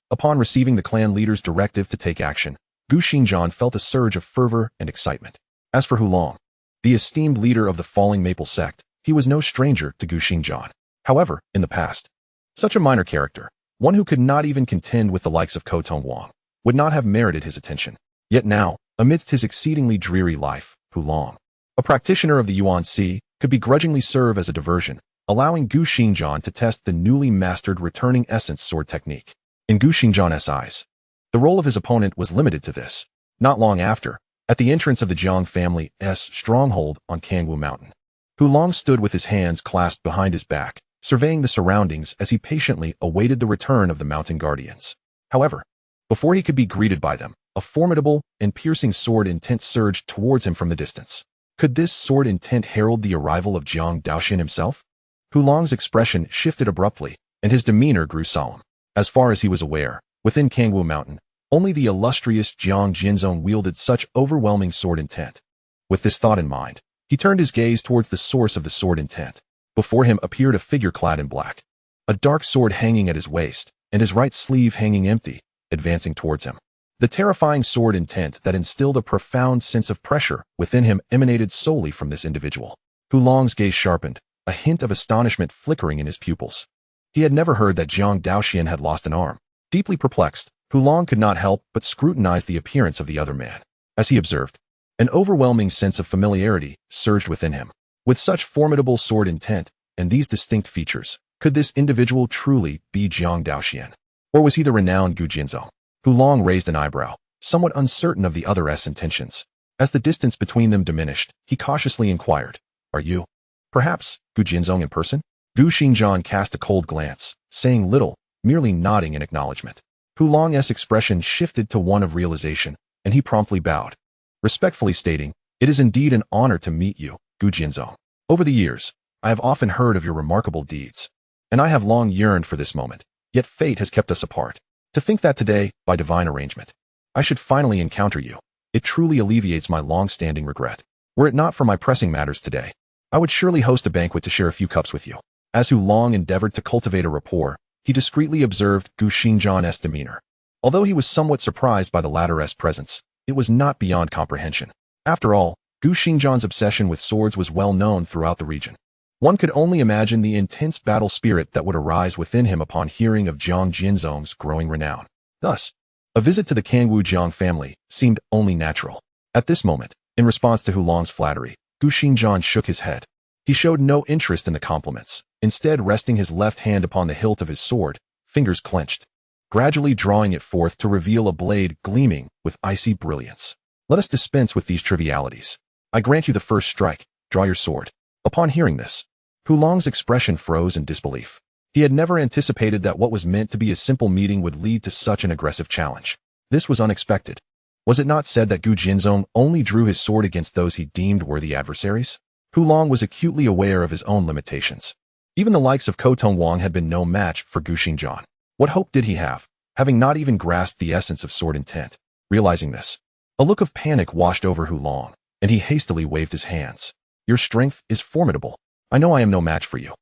upon receiving the clan leader's directive to take action, Gu Xingjian felt a surge of fervor and excitement. As for Hulong, the esteemed leader of the Falling Maple Sect, he was no stranger to Gu Xingjian. However, in the past, such a minor character, one who could not even contend with the likes of Kotong Wang, would not have merited his attention. Yet now, amidst his exceedingly dreary life, Hulong, a practitioner of the Yuan Si, could begrudgingly serve as a diversion, allowing Gu Xingjian to test the newly mastered returning essence sword technique. In Gu Xingjian's eyes, the role of his opponent was limited to this. Not long after, at the entrance of the Jiang family's stronghold on Kangwu Mountain, Hulong stood with his hands clasped behind his back, surveying the surroundings as he patiently awaited the return of the Mountain Guardians. However, before he could be greeted by them, a formidable and piercing sword intent surged towards him from the distance. Could this sword intent herald the arrival of Jiang Daoxuan himself? Hulong's expression shifted abruptly, and his demeanor grew solemn. As far as he was aware, within Kangwu Mountain, only the illustrious Jiang Jinzong wielded such overwhelming sword intent. With this thought in mind, he turned his gaze towards the source of the sword intent. Before him appeared a figure clad in black, a dark sword hanging at his waist, and his right sleeve hanging empty, advancing towards him. The terrifying sword intent that instilled a profound sense of pressure within him emanated solely from this individual. Hulong's gaze sharpened, a hint of astonishment flickering in his pupils. He had never heard that Jiang Daoxuan had lost an arm. Deeply perplexed, Hulong could not help but scrutinize the appearance of the other man. As he observed, an overwhelming sense of familiarity surged within him. With such formidable sword intent and these distinct features, could this individual truly be Jiang Daoxuan? Or was he the renowned Gu Jinzong? Hulong raised an eyebrow, somewhat uncertain of the other's intentions. As the distance between them diminished, he cautiously inquired, "Are you, perhaps, Gu Jinzong in person?" Gu Xingjian cast a cold glance, saying little, merely nodding in acknowledgement. Hulong's expression shifted to one of realization, and he promptly bowed, respectfully stating, "It is indeed an honor to meet you, Gu Jinzong. Over the years, I have often heard of your remarkable deeds, and I have long yearned for this moment, yet fate has kept us apart. To think that today, by divine arrangement, I should finally encounter you, it truly alleviates my long-standing regret. Were it not for my pressing matters today, I would surely host a banquet to share a few cups with you." As Hulong endeavored to cultivate a rapport, he discreetly observed Gu Xingjian's demeanor. Although he was somewhat surprised by the latter's presence, it was not beyond comprehension. After all, Gu Xingjian's obsession with swords was well known throughout the region. One could only imagine the intense battle spirit that would arise within him upon hearing of Jiang Jinzong's growing renown. Thus, a visit to the Kangwu Jiang family seemed only natural. At this moment, in response to Hulong's flattery, Gu Xingjian shook his head. He showed no interest in the compliments, instead resting his left hand upon the hilt of his sword, fingers clenched, gradually drawing it forth to reveal a blade gleaming with icy brilliance. "Let us dispense with these trivialities. I grant you the first strike. Draw your sword." Upon hearing this, Hulong's expression froze in disbelief. He had never anticipated that what was meant to be a simple meeting would lead to such an aggressive challenge. This was unexpected. Was it not said that Gu Jinzong only drew his sword against those he deemed worthy adversaries? Hulong was acutely aware of his own limitations. Even the likes of Kotong Wang had been no match for Gu Xingjian. What hope did he have, having not even grasped the essence of sword intent? Realizing this, a look of panic washed over Hulong, and he hastily waved his hands. "Your strength is formidable. I know I am no match for you,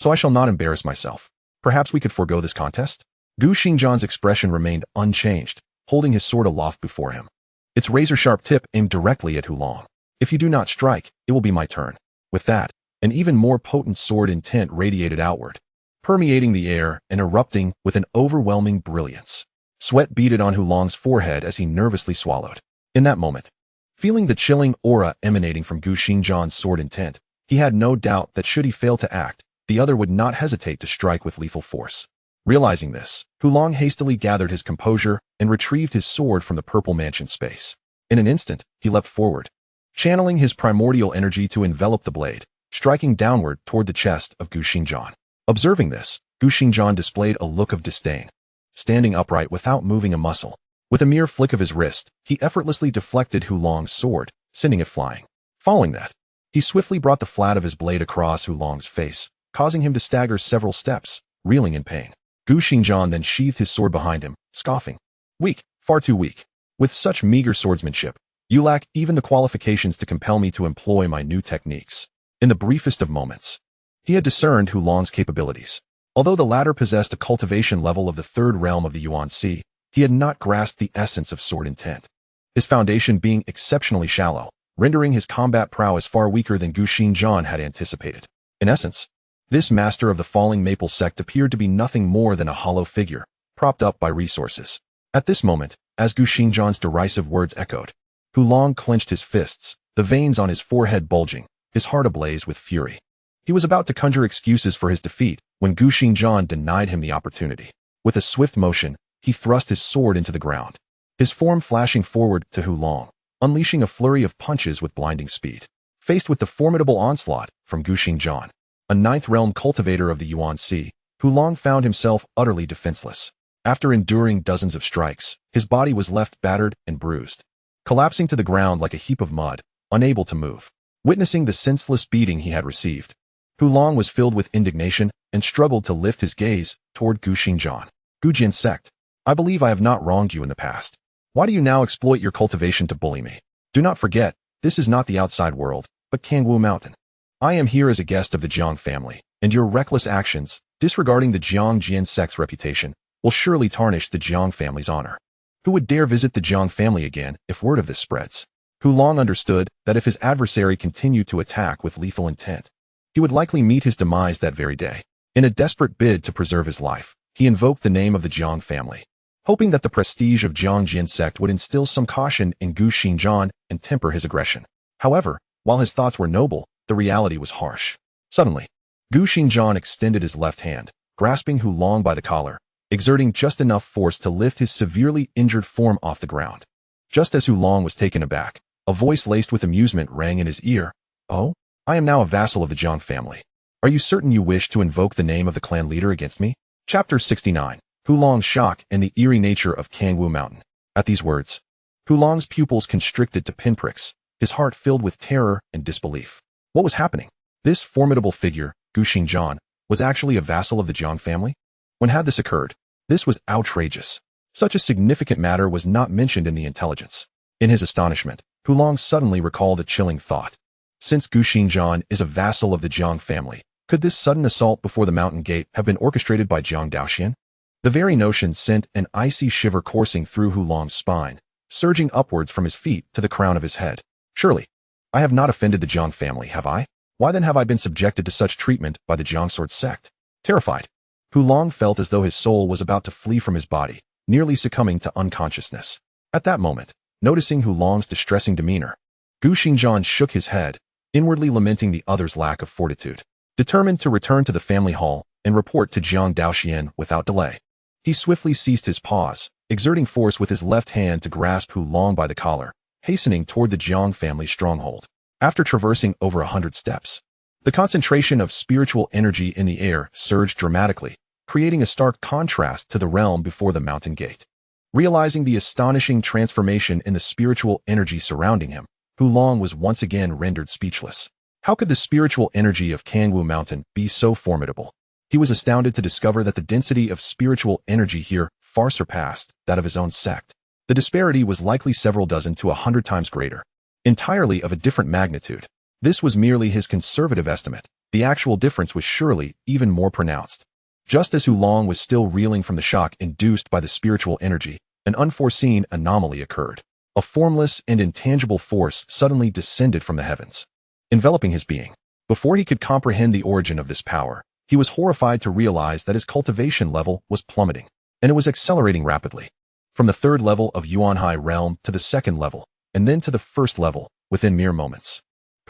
so I shall not embarrass myself. Perhaps we could forego this contest?" Gu Xingjian's expression remained unchanged, holding his sword aloft before him, its razor-sharp tip aimed directly at Hulong. "If you do not strike, it will be my turn." With that, an even more potent sword intent radiated outward, permeating the air and erupting with an overwhelming brilliance. Sweat beaded on Hulong's forehead as he nervously swallowed. In that moment, feeling the chilling aura emanating from Gu Xingjian's sword intent, He had no doubt that should he fail to act, the other would not hesitate to strike with lethal force. Realizing this, Hulong hastily gathered his composure and retrieved his sword from the purple mansion space. In an instant, he leapt forward, channeling his primordial energy to envelop the blade, striking downward toward the chest of Gu Xingjian. Observing this, Gu Xingjian displayed a look of disdain. Standing upright without moving a muscle, with a mere flick of his wrist, he effortlessly deflected Hulong's sword, sending it flying. Following that, he swiftly brought the flat of his blade across Hulong's face, causing him to stagger several steps, reeling in pain. Gu Xingjian then sheathed his sword behind him, scoffing. Weak, far too weak. With such meager swordsmanship, you lack even the qualifications to compel me to employ my new techniques. In the briefest of moments, he had discerned Hulong's capabilities. Although the latter possessed a cultivation level of the third realm of the Yuan Sea, he had not grasped the essence of sword intent. His foundation being exceptionally shallow, rendering his combat prowess far weaker than Gu Xingjian had anticipated. In essence, this master of the falling maple sect appeared to be nothing more than a hollow figure, propped up by resources. At this moment, as Gu Xingjian's derisive words echoed, Hulong clenched his fists, the veins on his forehead bulging, his heart ablaze with fury. He was about to conjure excuses for his defeat when Gu Xingjian denied him the opportunity. With a swift motion, he thrust his sword into the ground, his form flashing forward to Hulong, unleashing a flurry of punches with blinding speed. Faced with the formidable onslaught from Gu Xingjian, a ninth-realm cultivator of the Yuan Sea, Hulong found himself utterly defenseless. After enduring dozens of strikes, his body was left battered and bruised, collapsing to the ground like a heap of mud, unable to move. Witnessing the senseless beating he had received, Hulong was filled with indignation and struggled to lift his gaze toward Gu Xingjian. Gujian Sect, I believe I have not wronged you in the past. Why do you now exploit your cultivation to bully me? Do not forget, this is not the outside world, but Kangwu Mountain. I am here as a guest of the Jiang family, and your reckless actions, disregarding the Jiang Sect's reputation, will surely tarnish the Jiang family's honor. Who would dare visit the Jiang family again if word of this spreads? Hulong understood that if his adversary continued to attack with lethal intent, he would likely meet his demise that very day. In a desperate bid to preserve his life, he invoked the name of the Jiang family, hoping that the prestige of Jiang Sect would instill some caution in Gu Xingjian and temper his aggression. However, while his thoughts were noble, the reality was harsh. Suddenly, Gu Xingjian extended his left hand, grasping Hulong by the collar, exerting just enough force to lift his severely injured form off the ground. Just as Hulong was taken aback, a voice laced with amusement rang in his ear. Oh, I am now a vassal of the Jiang family. Are you certain you wish to invoke the name of the clan leader against me? Chapter 69. Hulong's shock and the eerie nature of Kangwu Mountain. At these words, Hulong's pupils constricted to pinpricks, his heart filled with terror and disbelief. What was happening? This formidable figure, Gu Xingjian, was actually a vassal of the Jiang family? When had this occurred? This was outrageous. Such a significant matter was not mentioned in the intelligence. In his astonishment, Hulong suddenly recalled a chilling thought. Since Gu Xingjian is a vassal of the Jiang family, could this sudden assault before the mountain gate have been orchestrated by Jiang Daoxuan? The very notion sent an icy shiver coursing through Hulong's spine, surging upwards from his feet to the crown of his head. Surely, I have not offended the Jiang family, have I? Why then have I been subjected to such treatment by the Jiang Sword Sect? Terrified, Hulong felt as though his soul was about to flee from his body, nearly succumbing to unconsciousness. At that moment, noticing Hulong's distressing demeanor, Gu Xingjian shook his head, inwardly lamenting the other's lack of fortitude. Determined to return to the family hall and report to Jiang Daoxuan without delay, he swiftly ceased his pause, exerting force with his left hand to grasp Hulong by the collar, hastening toward the Jiang family stronghold. After traversing over 100 steps, the concentration of spiritual energy in the air surged dramatically, creating a stark contrast to the realm before the mountain gate. Realizing the astonishing transformation in the spiritual energy surrounding him, Hulong was once again rendered speechless. How could the spiritual energy of Kangwu Mountain be so formidable? He was astounded to discover that the density of spiritual energy here far surpassed that of his own sect. The disparity was likely several dozen to 100 times greater, entirely of a different magnitude. This was merely his conservative estimate. The actual difference was surely even more pronounced. Just as Hulong was still reeling from the shock induced by the spiritual energy, an unforeseen anomaly occurred. A formless and intangible force suddenly descended from the heavens, enveloping his being. Before he could comprehend the origin of this power, he was horrified to realize that his cultivation level was plummeting, and it was accelerating rapidly. From the third level of Yuanhai realm to the second level, and then to the first level, within mere moments.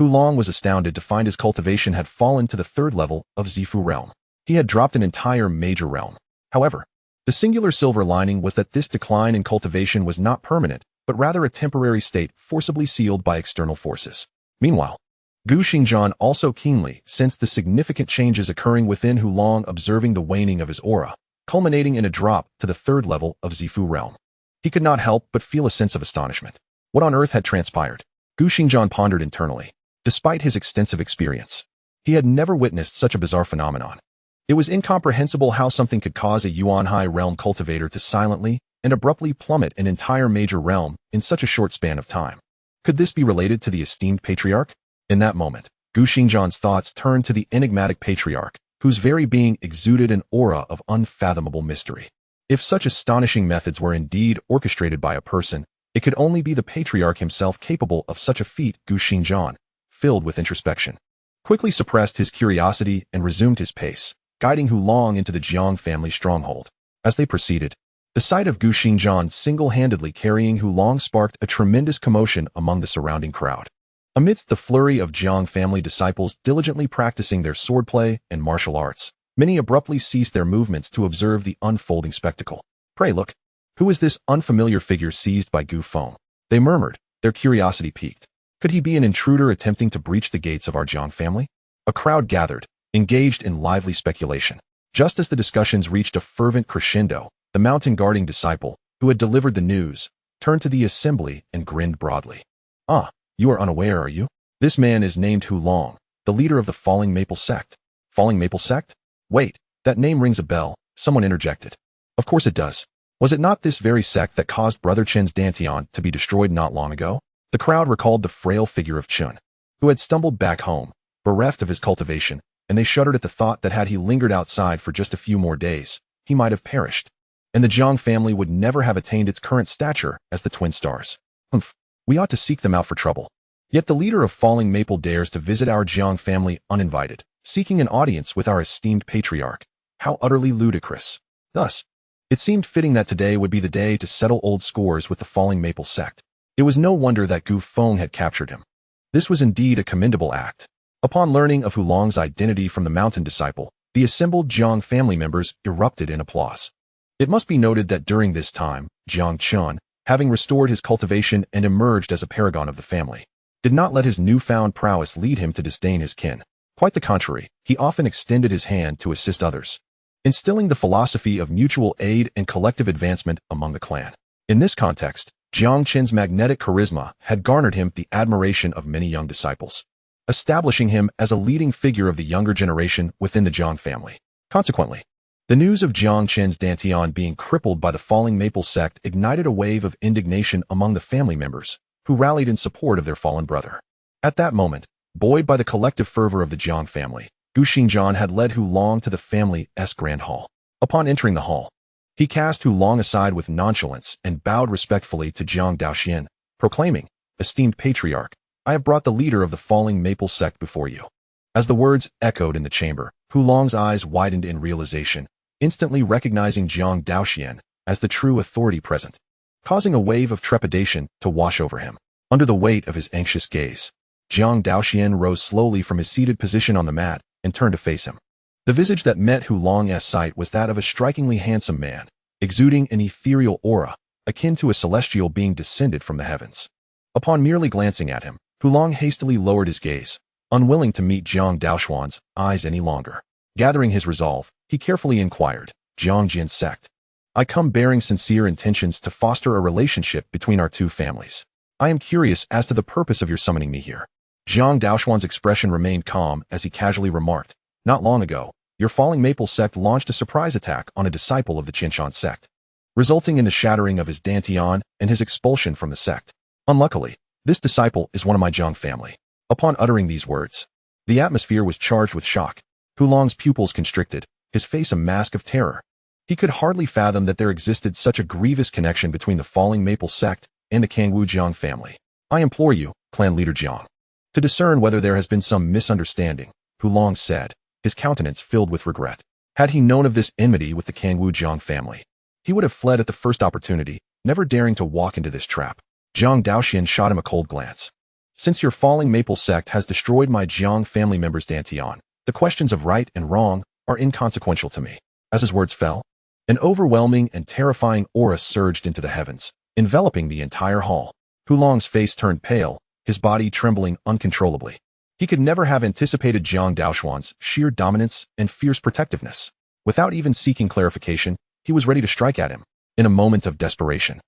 Long was astounded to find his cultivation had fallen to the third level of Zifu realm. He had dropped an entire major realm. However, the singular silver lining was that this decline in cultivation was not permanent, but rather a temporary state forcibly sealed by external forces. Meanwhile, Gu Xingjian also keenly sensed the significant changes occurring within Long, observing the waning of his aura, culminating in a drop to the third level of Zifu realm. He could not help but feel a sense of astonishment. What on earth had transpired? Gu Xingjian pondered internally. Despite his extensive experience, he had never witnessed such a bizarre phenomenon. It was incomprehensible how something could cause a Yuan High realm cultivator to silently and abruptly plummet an entire major realm in such a short span of time. Could this be related to the esteemed patriarch? In that moment, Gu Xingjian's thoughts turned to the enigmatic patriarch, whose very being exuded an aura of unfathomable mystery. If such astonishing methods were indeed orchestrated by a person, it could only be the patriarch himself capable of such a feat. Gu Xingjian, filled with introspection, quickly suppressed his curiosity and resumed his pace, guiding Long into the Jiang family stronghold. As they proceeded, the sight of Gu Xingjian single-handedly carrying Long sparked a tremendous commotion among the surrounding crowd. Amidst the flurry of Jiang family disciples diligently practicing their swordplay and martial arts, many abruptly ceased their movements to observe the unfolding spectacle. "Pray look, who is this unfamiliar figure seized by Gu Feng?" they murmured, their curiosity piqued. Could he be an intruder attempting to breach the gates of our Jiang family? A crowd gathered, engaged in lively speculation. Just as the discussions reached a fervent crescendo, the mountain-guarding disciple, who had delivered the news, turned to the assembly and grinned broadly. "Ah, you are unaware, are you? This man is named Long, the leader of the Falling Maple Sect." "Falling Maple Sect? Wait, that name rings a bell," someone interjected. "Of course it does. Was it not this very sect that caused Brother Chen's Dantian to be destroyed not long ago?" The crowd recalled the frail figure of Chen, who had stumbled back home, bereft of his cultivation, and they shuddered at the thought that had he lingered outside for just a few more days, he might have perished, and the Jiang family would never have attained its current stature as the twin stars. "Humph, we ought to seek them out for trouble." Yet the leader of Falling Maple dares to visit our Jiang family uninvited, seeking an audience with our esteemed patriarch. How utterly ludicrous. Thus, it seemed fitting that today would be the day to settle old scores with the Falling Maple sect. It was no wonder that Gu Feng had captured him. This was indeed a commendable act. Upon learning of Long's identity from the mountain disciple, the assembled Jiang family members erupted in applause. It must be noted that during this time, Jiang Chen, having restored his cultivation and emerged as a paragon of the family, did not let his newfound prowess lead him to disdain his kin. Quite the contrary, he often extended his hand to assist others, instilling the philosophy of mutual aid and collective advancement among the clan. In this context, Jiang Chen's magnetic charisma had garnered him the admiration of many young disciples, establishing him as a leading figure of the younger generation within the Jiang family. Consequently, the news of Jiang Chen's Dantian being crippled by the Falling Maple sect ignited a wave of indignation among the family members, who rallied in support of their fallen brother. At that moment, buoyed by the collective fervor of the Jiang family, Gu Xingjian had led Long to the family's grand hall. Upon entering the hall, he cast Long aside with nonchalance and bowed respectfully to Jiang Daoxuan, proclaiming, "Esteemed patriarch, I have brought the leader of the Falling Maple sect before you." As the words echoed in the chamber, Long's eyes widened in realization, instantly recognizing Jiang Daoxuan as the true authority present, causing a wave of trepidation to wash over him. Under the weight of his anxious gaze, Jiang Daoxuan rose slowly from his seated position on the mat and turned to face him. The visage that met Long's sight was that of a strikingly handsome man, exuding an ethereal aura, akin to a celestial being descended from the heavens. Upon merely glancing at him, Long hastily lowered his gaze, unwilling to meet Jiang Daoxuan's eyes any longer. Gathering his resolve, he carefully inquired, "Jiang Jin's sect. I come bearing sincere intentions to foster a relationship between our two families. I am curious as to the purpose of your summoning me here." Jiang Daoxuan's expression remained calm as he casually remarked, "Not long ago, your Falling Maple sect launched a surprise attack on a disciple of the Qinshan sect, resulting in the shattering of his Dantian and his expulsion from the sect. Unluckily, this disciple is one of my Jiang family." Upon uttering these words, the atmosphere was charged with shock. Long's pupils constricted, his face a mask of terror. He could hardly fathom that there existed such a grievous connection between the Falling Maple sect and the Kangwu Jiang family. "I implore you, clan leader Jiang, to discern whether there has been some misunderstanding," Long said, his countenance filled with regret. Had he known of this enmity with the Kangwu Jiang family, he would have fled at the first opportunity, never daring to walk into this trap. Jiang Daoxuan shot him a cold glance. Since your falling maple sect has destroyed my Jiang family members Dantian, the questions of right and wrong are inconsequential to me. As his words fell, an overwhelming and terrifying aura surged into the heavens, enveloping the entire hall. Hulong's face turned pale, his body trembling uncontrollably. He could never have anticipated Jiang Daoxuan's sheer dominance and fierce protectiveness. Without even seeking clarification, he was ready to strike at him. In a moment of desperation,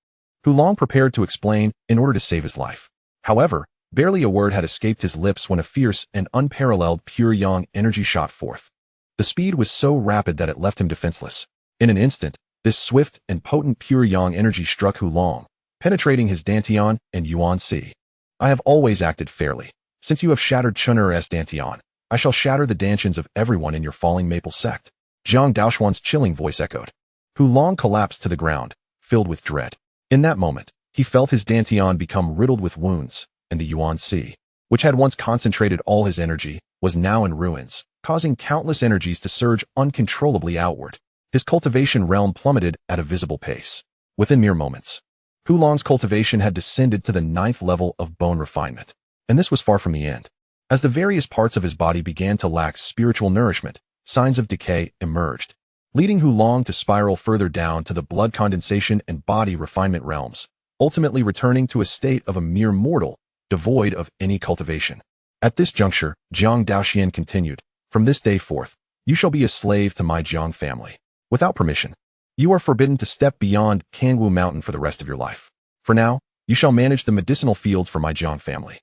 Hulong prepared to explain in order to save his life. However, barely a word had escaped his lips when a fierce and unparalleled pure yang energy shot forth. The speed was so rapid that it left him defenseless. In an instant, this swift and potent pure yang energy struck Hulong, penetrating his Dantian and Yuan Si. I have always acted fairly. Since you have shattered Chun'er's Dantian, I shall shatter the Dantians of everyone in your falling maple sect. Jiang Daoxuan's chilling voice echoed. Hulong collapsed to the ground, filled with dread. In that moment, he felt his Dantian become riddled with wounds, and the Yuan Si, which had once concentrated all his energy, was now in ruins, causing countless energies to surge uncontrollably outward. His cultivation realm plummeted at a visible pace. Within mere moments, Hulong's cultivation had descended to the 9th level of bone refinement. And this was far from the end. As the various parts of his body began to lack spiritual nourishment, signs of decay emerged, leading Hulong to spiral further down to the blood condensation and body refinement realms, ultimately returning to a state of a mere mortal, devoid of any cultivation. At this juncture, Jiang Daoxuan continued, "From this day forth, you shall be a slave to my Jiang family. Without permission, you are forbidden to step beyond Kangwu Mountain for the rest of your life. For now, you shall manage the medicinal fields for my Jiang family."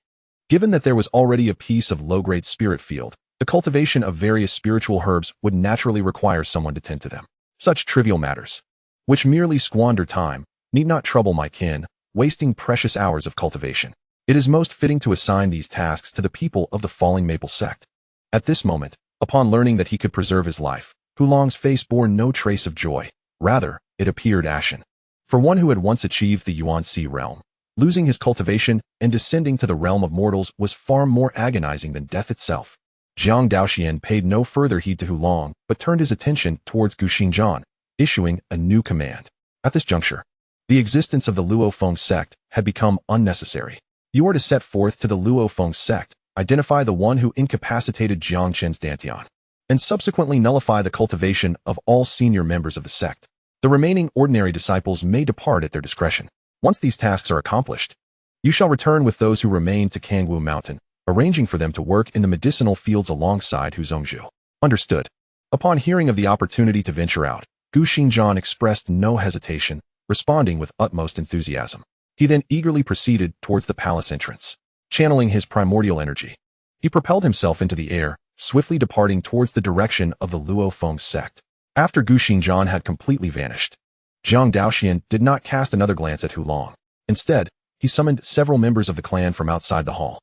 Given that there was already a piece of low-grade spirit field, the cultivation of various spiritual herbs would naturally require someone to tend to them. Such trivial matters, which merely squander time, need not trouble my kin, wasting precious hours of cultivation. It is most fitting to assign these tasks to the people of the falling maple sect. At this moment, upon learning that he could preserve his life, Hulong's face bore no trace of joy. Rather, it appeared ashen. For one who had once achieved the Yuan Si realm, losing his cultivation and descending to the realm of mortals was far more agonizing than death itself. Jiang Daoxuan paid no further heed to Hulong, but turned his attention towards Guxingzhan, issuing a new command. At this juncture, the existence of the Luofeng sect had become unnecessary. You are to set forth to the Luofeng sect, identify the one who incapacitated Jiang Chen's Dantian, and subsequently nullify the cultivation of all senior members of the sect. The remaining ordinary disciples may depart at their discretion. Once these tasks are accomplished, you shall return with those who remain to Kangwu Mountain, arranging for them to work in the medicinal fields alongside Hu Zhongzhu. Understood. Upon hearing of the opportunity to venture out, Guxingzhan expressed no hesitation, responding with utmost enthusiasm. He then eagerly proceeded towards the palace entrance. Channeling his primordial energy, he propelled himself into the air, swiftly departing towards the direction of the Luofeng sect. After Guxingzhan had completely vanished, Jiang Daoxuan did not cast another glance at Hulong. Instead, he summoned several members of the clan from outside the hall.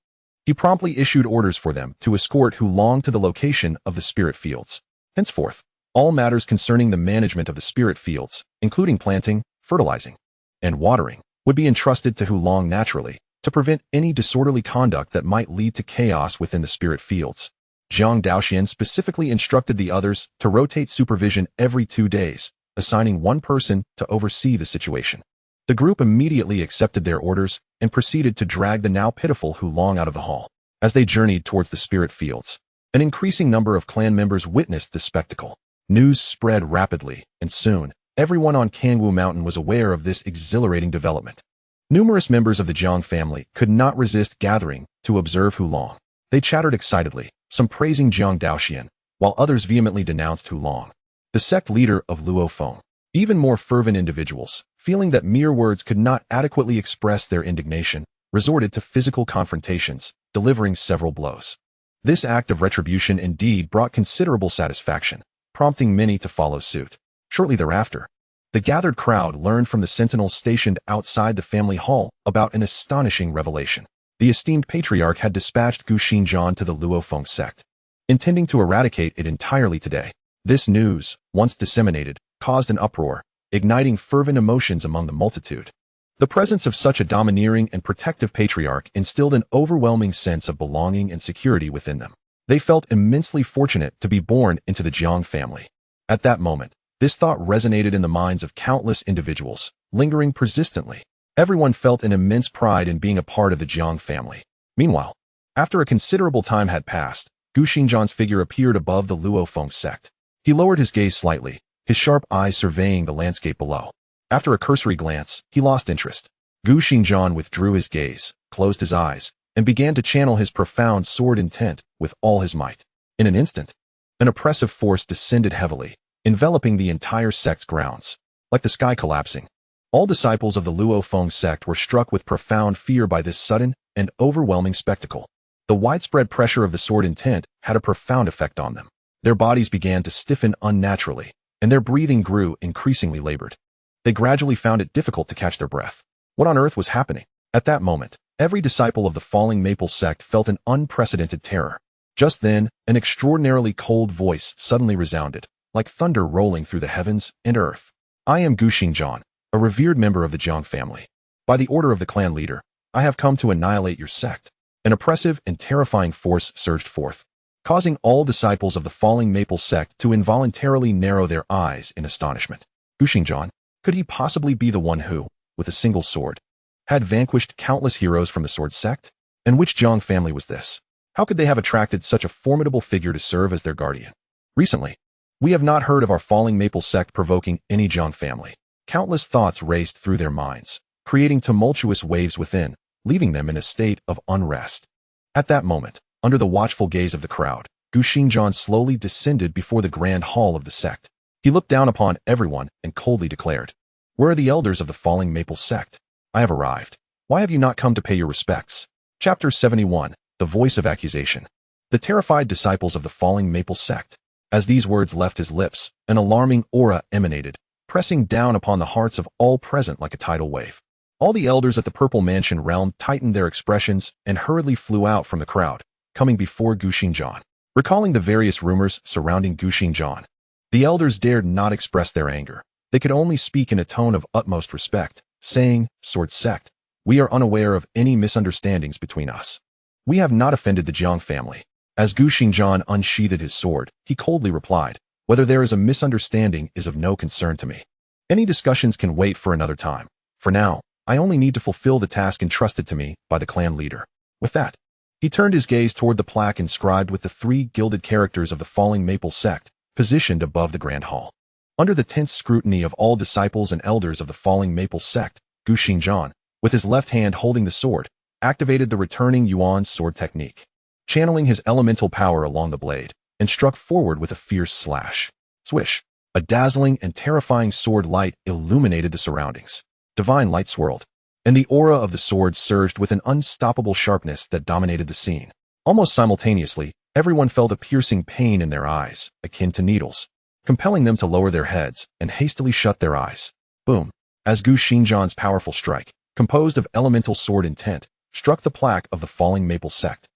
He promptly issued orders for them to escort Hulong to the location of the spirit fields. Henceforth, all matters concerning the management of the spirit fields, including planting, fertilizing, and watering, would be entrusted to Hulong naturally, to prevent any disorderly conduct that might lead to chaos within the spirit fields. Jiang Daoxuan specifically instructed the others to rotate supervision every 2 days, assigning one person to oversee the situation. The group immediately accepted their orders and proceeded to drag the now pitiful Hulong out of the hall. As they journeyed towards the spirit fields, an increasing number of clan members witnessed the spectacle. News spread rapidly, and soon, everyone on Kangwu Mountain was aware of this exhilarating development. Numerous members of the Jiang family could not resist gathering to observe Hulong. They chattered excitedly, some praising Jiang Daoxuan, while others vehemently denounced Hulong, the sect leader of Luofeng. Even more fervent individuals, feeling that mere words could not adequately express their indignation, resorted to physical confrontations, delivering several blows. This act of retribution indeed brought considerable satisfaction, prompting many to follow suit. Shortly thereafter, the gathered crowd learned from the sentinels stationed outside the family hall about an astonishing revelation. The esteemed patriarch had dispatched Guxingzhan to the Luofeng sect, intending to eradicate it entirely today. This news, once disseminated, caused an uproar, igniting fervent emotions among the multitude. The presence of such a domineering and protective patriarch instilled an overwhelming sense of belonging and security within them. They felt immensely fortunate to be born into the Jiang family. At that moment, this thought resonated in the minds of countless individuals, lingering persistently. Everyone felt an immense pride in being a part of the Jiang family. Meanwhile, after a considerable time had passed, Gu Xingjian's figure appeared above the Luofeng sect. He lowered his gaze slightly, his sharp eyes surveying the landscape below. After a cursory glance, he lost interest. Gu Xingjian withdrew his gaze, closed his eyes, and began to channel his profound sword intent with all his might. In an instant, an oppressive force descended heavily, enveloping the entire sect's grounds. Like the sky collapsing, all disciples of the Luofeng sect were struck with profound fear by this sudden and overwhelming spectacle. The widespread pressure of the sword intent had a profound effect on them. Their bodies began to stiffen unnaturally, and their breathing grew increasingly labored. They gradually found it difficult to catch their breath. What on earth was happening? At that moment, every disciple of the falling maple sect felt an unprecedented terror. Just then, an extraordinarily cold voice suddenly resounded, like thunder rolling through the heavens and earth. I am Gu Xingjian, a revered member of the Jiang family. By the order of the clan leader, I have come to annihilate your sect. An oppressive and terrifying force surged forth, causing all disciples of the falling maple sect to involuntarily narrow their eyes in astonishment. Gu Xingjian, could he possibly be the one who, with a single sword, had vanquished countless heroes from the sword sect? And which Jiang family was this? How could they have attracted such a formidable figure to serve as their guardian? Recently, we have not heard of our falling maple sect provoking any Jiang family. Countless thoughts raced through their minds, creating tumultuous waves within, leaving them in a state of unrest. At that moment, under the watchful gaze of the crowd, Gu Xingjian slowly descended before the grand hall of the sect. He looked down upon everyone and coldly declared, "Where are the elders of the falling maple sect? I have arrived. Why have you not come to pay your respects?" Chapter 71, The Voice of Accusation. The terrified disciples of the falling maple sect. As these words left his lips, an alarming aura emanated, pressing down upon the hearts of all present like a tidal wave. All the elders at the Purple Mansion realm tightened their expressions and hurriedly flew out from the crowd, coming before Gu Xingjian. Recalling the various rumors surrounding Gu Xingjian, the elders dared not express their anger. They could only speak in a tone of utmost respect, saying, "Sword sect, we are unaware of any misunderstandings between us. We have not offended the Jiang family." As Gu Xingjian unsheathed his sword, he coldly replied, "Whether there is a misunderstanding is of no concern to me. Any discussions can wait for another time. For now, I only need to fulfill the task entrusted to me by the clan leader." With that, he turned his gaze toward the plaque inscribed with the 3 gilded characters of the falling maple sect, positioned above the grand hall. Under the tense scrutiny of all disciples and elders of the falling maple sect, Gu Xingjian, with his left hand holding the sword, activated the returning Yuan sword technique, channeling his elemental power along the blade, and struck forward with a fierce slash. Swish! A dazzling and terrifying sword light illuminated the surroundings. Divine light swirled, and the aura of the sword surged with an unstoppable sharpness that dominated the scene. Almost simultaneously, everyone felt a piercing pain in their eyes, akin to needles, compelling them to lower their heads and hastily shut their eyes. Boom! As Gu Xingjian's powerful strike, composed of elemental sword intent, struck the plaque of the falling maple sect.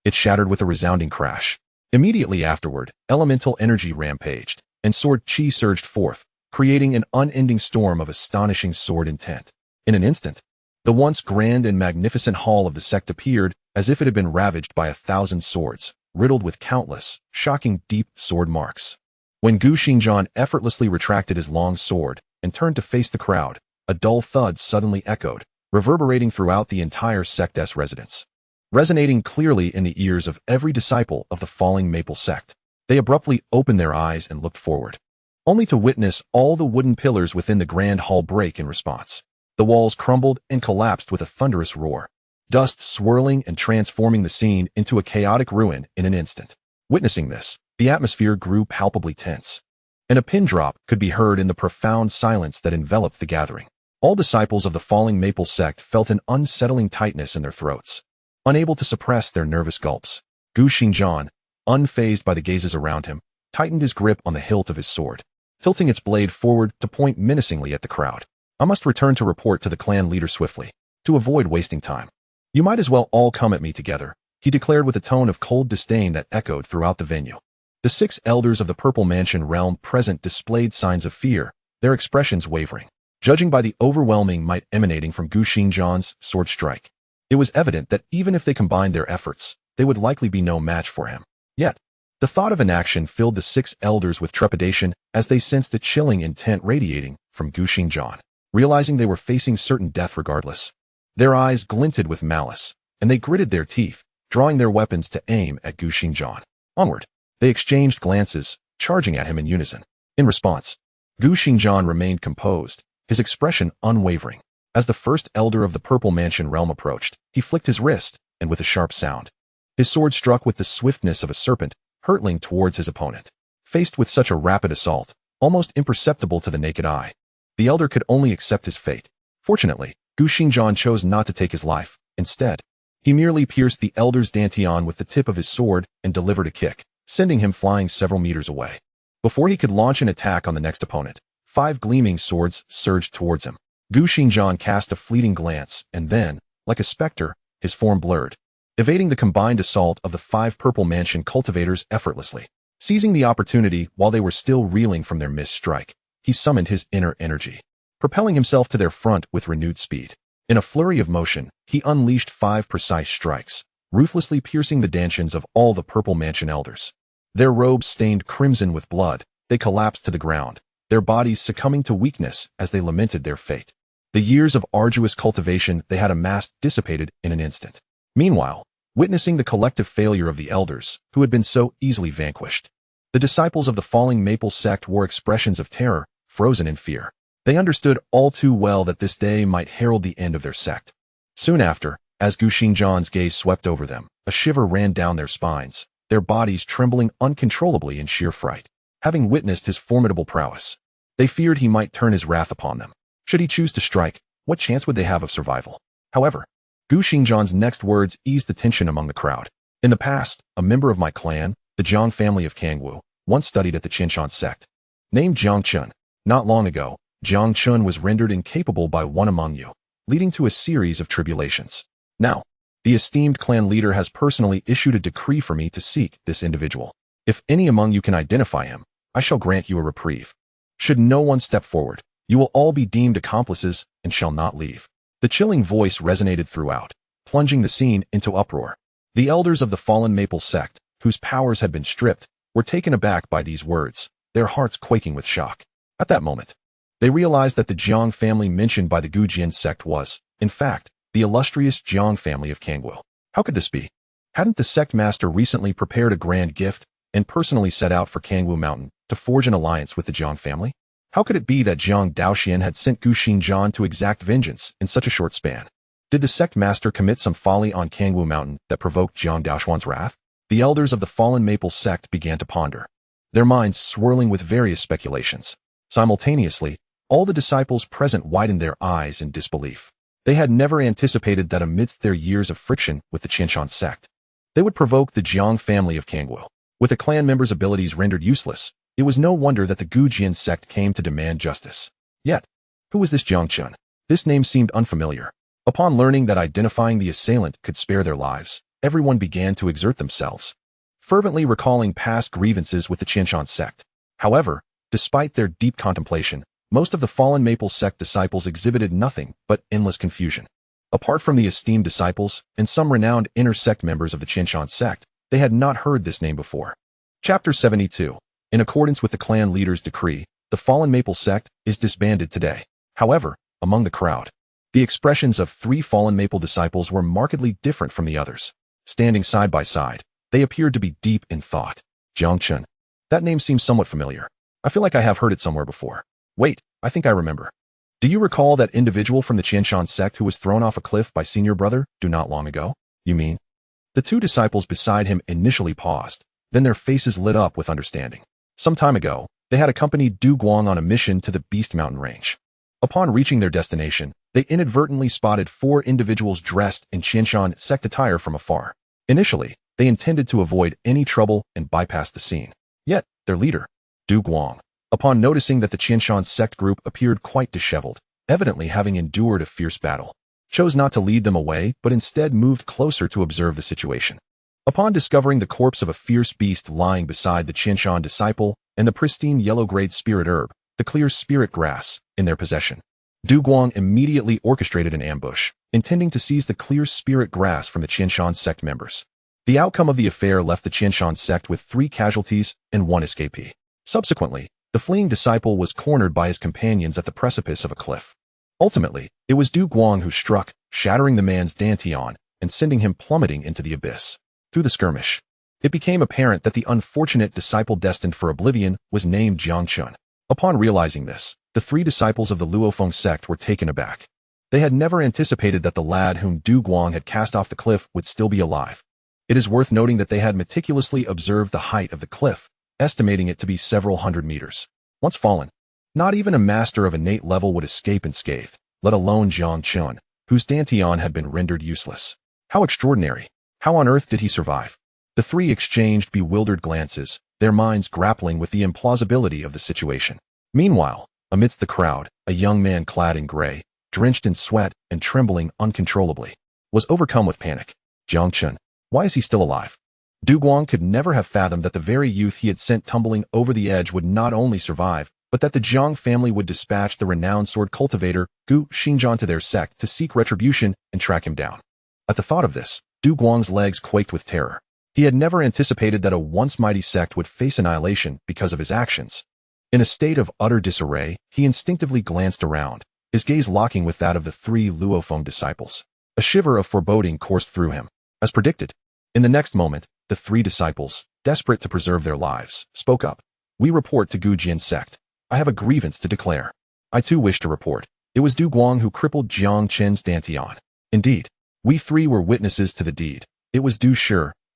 It shattered with a resounding crash. Immediately afterward, elemental energy rampaged, and sword chi surged forth, creating an unending storm of astonishing sword intent. In an instant, the once grand and magnificent hall of the sect appeared as if it had been ravaged by 1,000 swords, riddled with countless, shocking deep sword marks. When Gu Xingjian effortlessly retracted his long sword and turned to face the crowd, a dull thud suddenly echoed, reverberating throughout the entire sect's residence. Resonating clearly in the ears of every disciple of the falling maple sect, they abruptly opened their eyes and looked forward, only to witness all the wooden pillars within the grand hall break in response. The walls crumbled and collapsed with a thunderous roar, dust swirling and transforming the scene into a chaotic ruin in an instant. Witnessing this, the atmosphere grew palpably tense, and a pin drop could be heard in the profound silence that enveloped the gathering. All disciples of the falling maple sect felt an unsettling tightness in their throats, unable to suppress their nervous gulps. Gu Xingjian, unfazed by the gazes around him, tightened his grip on the hilt of his sword, tilting its blade forward to point menacingly at the crowd. "I must return to report to the clan leader swiftly, to avoid wasting time. You might as well all come at me together," he declared with a tone of cold disdain that echoed throughout the venue. The 6 elders of the Purple Mansion realm present displayed signs of fear, their expressions wavering, judging by the overwhelming might emanating from Gu Xingjian's sword strike. It was evident that even if they combined their efforts, they would likely be no match for him. Yet, the thought of inaction filled the 6 elders with trepidation as they sensed a chilling intent radiating from Gu Xingjian, realizing they were facing certain death regardless. Their eyes glinted with malice, and they gritted their teeth, drawing their weapons to aim at Gu Xingjian. Onward. They exchanged glances, charging at him in unison. In response, Gu Xingjian remained composed, his expression unwavering. As the first elder of the Purple Mansion realm approached, he flicked his wrist, and with a sharp sound, his sword struck with the swiftness of a serpent, hurtling towards his opponent. Faced with such a rapid assault, almost imperceptible to the naked eye, the elder could only accept his fate. Fortunately, Gu Xingjian chose not to take his life. Instead, he merely pierced the elder's dantian with the tip of his sword and delivered a kick, sending him flying several meters away. Before he could launch an attack on the next opponent, 5 gleaming swords surged towards him. Gu Xingjian cast a fleeting glance, and then, like a specter, his form blurred, evading the combined assault of the 5 Purple Mansion cultivators effortlessly. Seizing the opportunity while they were still reeling from their missed strike, he summoned his inner energy, propelling himself to their front with renewed speed. In a flurry of motion, he unleashed 5 precise strikes, ruthlessly piercing the dantians of all the Purple Mansion elders. Their robes stained crimson with blood, they collapsed to the ground, their bodies succumbing to weakness as they lamented their fate. The years of arduous cultivation they had amassed dissipated in an instant. Meanwhile, witnessing the collective failure of the elders, who had been so easily vanquished, the disciples of the falling Maple Sect wore expressions of terror, frozen in fear. They understood all too well that this day might herald the end of their sect. Soon after, as Gu Xingjian's gaze swept over them, a shiver ran down their spines, their bodies trembling uncontrollably in sheer fright. Having witnessed his formidable prowess, they feared he might turn his wrath upon them. Should he choose to strike, what chance would they have of survival? However, Gu Xingjian's next words eased the tension among the crowd. In the past, a member of my clan, the Jiang family of Kangwu, once studied at the Qinshan sect. Named Jiang Chen. Not long ago, Jiang Chen was rendered incapable by one among you, leading to a series of tribulations. Now, the esteemed clan leader has personally issued a decree for me to seek this individual. If any among you can identify him, I shall grant you a reprieve. Should no one step forward, you will all be deemed accomplices and shall not leave. The chilling voice resonated throughout, plunging the scene into uproar. The elders of the fallen Maple Sect, whose powers had been stripped, were taken aback by these words, their hearts quaking with shock. At that moment, they realized that the Jiang family mentioned by the Gujian sect was, in fact, the illustrious Jiang family of Kangwu. How could this be? Hadn't the sect master recently prepared a grand gift and personally set out for Kangwu Mountain to forge an alliance with the Jiang family? How could it be that Jiang Daoxuan had sent Gu Xingjian to exact vengeance in such a short span? Did the sect master commit some folly on Kangwu Mountain that provoked Jiang Daoxuan's wrath? The elders of the fallen Maple Sect began to ponder, their minds swirling with various speculations. Simultaneously, all the disciples present widened their eyes in disbelief. They had never anticipated that amidst their years of friction with the Qinshan sect, they would provoke the Jiang family of Kangwu. With a clan member's abilities rendered useless, it was no wonder that the Gujian sect came to demand justice. Yet, who was this Jiang Chen? This name seemed unfamiliar. Upon learning that identifying the assailant could spare their lives, everyone began to exert themselves, fervently recalling past grievances with the Qinshan sect. However, despite their deep contemplation, most of the fallen Maple Sect disciples exhibited nothing but endless confusion. Apart from the esteemed disciples and some renowned inner sect members of the Qinshan sect, they had not heard this name before. Chapter 72. In accordance with the clan leader's decree, the fallen Maple Sect is disbanded today. However, among the crowd, the expressions of 3 fallen Maple disciples were markedly different from the others. Standing side by side, they appeared to be deep in thought. Jiang Chen. That name seems somewhat familiar. I feel like I have heard it somewhere before. Wait, I think I remember. Do you recall that individual from the Qinshan sect who was thrown off a cliff by senior brother not long ago? You mean? The 2 disciples beside him initially paused, then their faces lit up with understanding. Some time ago, they had accompanied Du Guang on a mission to the Beast Mountain Range. Upon reaching their destination, they inadvertently spotted 4 individuals dressed in Qinshan sect attire from afar. Initially, they intended to avoid any trouble and bypass the scene. Yet, their leader, Du Guang, upon noticing that the Qinshan sect group appeared quite disheveled, evidently having endured a fierce battle, chose not to lead them away but instead moved closer to observe the situation. Upon discovering the corpse of a fierce beast lying beside the Qinshan disciple and the pristine yellow-grade spirit herb, the clear spirit grass, in their possession, Du Guang immediately orchestrated an ambush, intending to seize the clear spirit grass from the Qinshan sect members. The outcome of the affair left the Qinshan sect with 3 casualties and 1 escapee. Subsequently, the fleeing disciple was cornered by his companions at the precipice of a cliff. Ultimately, it was Du Guang who struck, shattering the man's dantian and sending him plummeting into the abyss. Through the skirmish, it became apparent that the unfortunate disciple destined for oblivion was named Jiang Chen. Upon realizing this, the three disciples of the Luofeng sect were taken aback. They had never anticipated that the lad whom Du Guang had cast off the cliff would still be alive. It is worth noting that they had meticulously observed the height of the cliff, estimating it to be several hundred meters. Once fallen, not even a master of innate level would escape unscathed, let alone Jiang Chen, whose dantian had been rendered useless. How extraordinary! How on earth did he survive? The three exchanged bewildered glances, their minds grappling with the implausibility of the situation. Meanwhile, amidst the crowd, a young man clad in gray, drenched in sweat and trembling uncontrollably, was overcome with panic. Jiang Chen, why is he still alive? Du Guang could never have fathomed that the very youth he had sent tumbling over the edge would not only survive, but that the Jiang family would dispatch the renowned sword cultivator Gu Xingzhan to their sect to seek retribution and track him down. At the thought of this, Du Guang's legs quaked with terror. He had never anticipated that a once mighty sect would face annihilation because of his actions. In a state of utter disarray, he instinctively glanced around, his gaze locking with that of the three Luofeng disciples. A shiver of foreboding coursed through him. As predicted, in the next moment, the three disciples, desperate to preserve their lives, spoke up. We report to Gu Jian's sect. I have a grievance to declare. I too wish to report. It was Du Guang who crippled Jiang Chen's dantian. Indeed, we three were witnesses to the deed. It was Du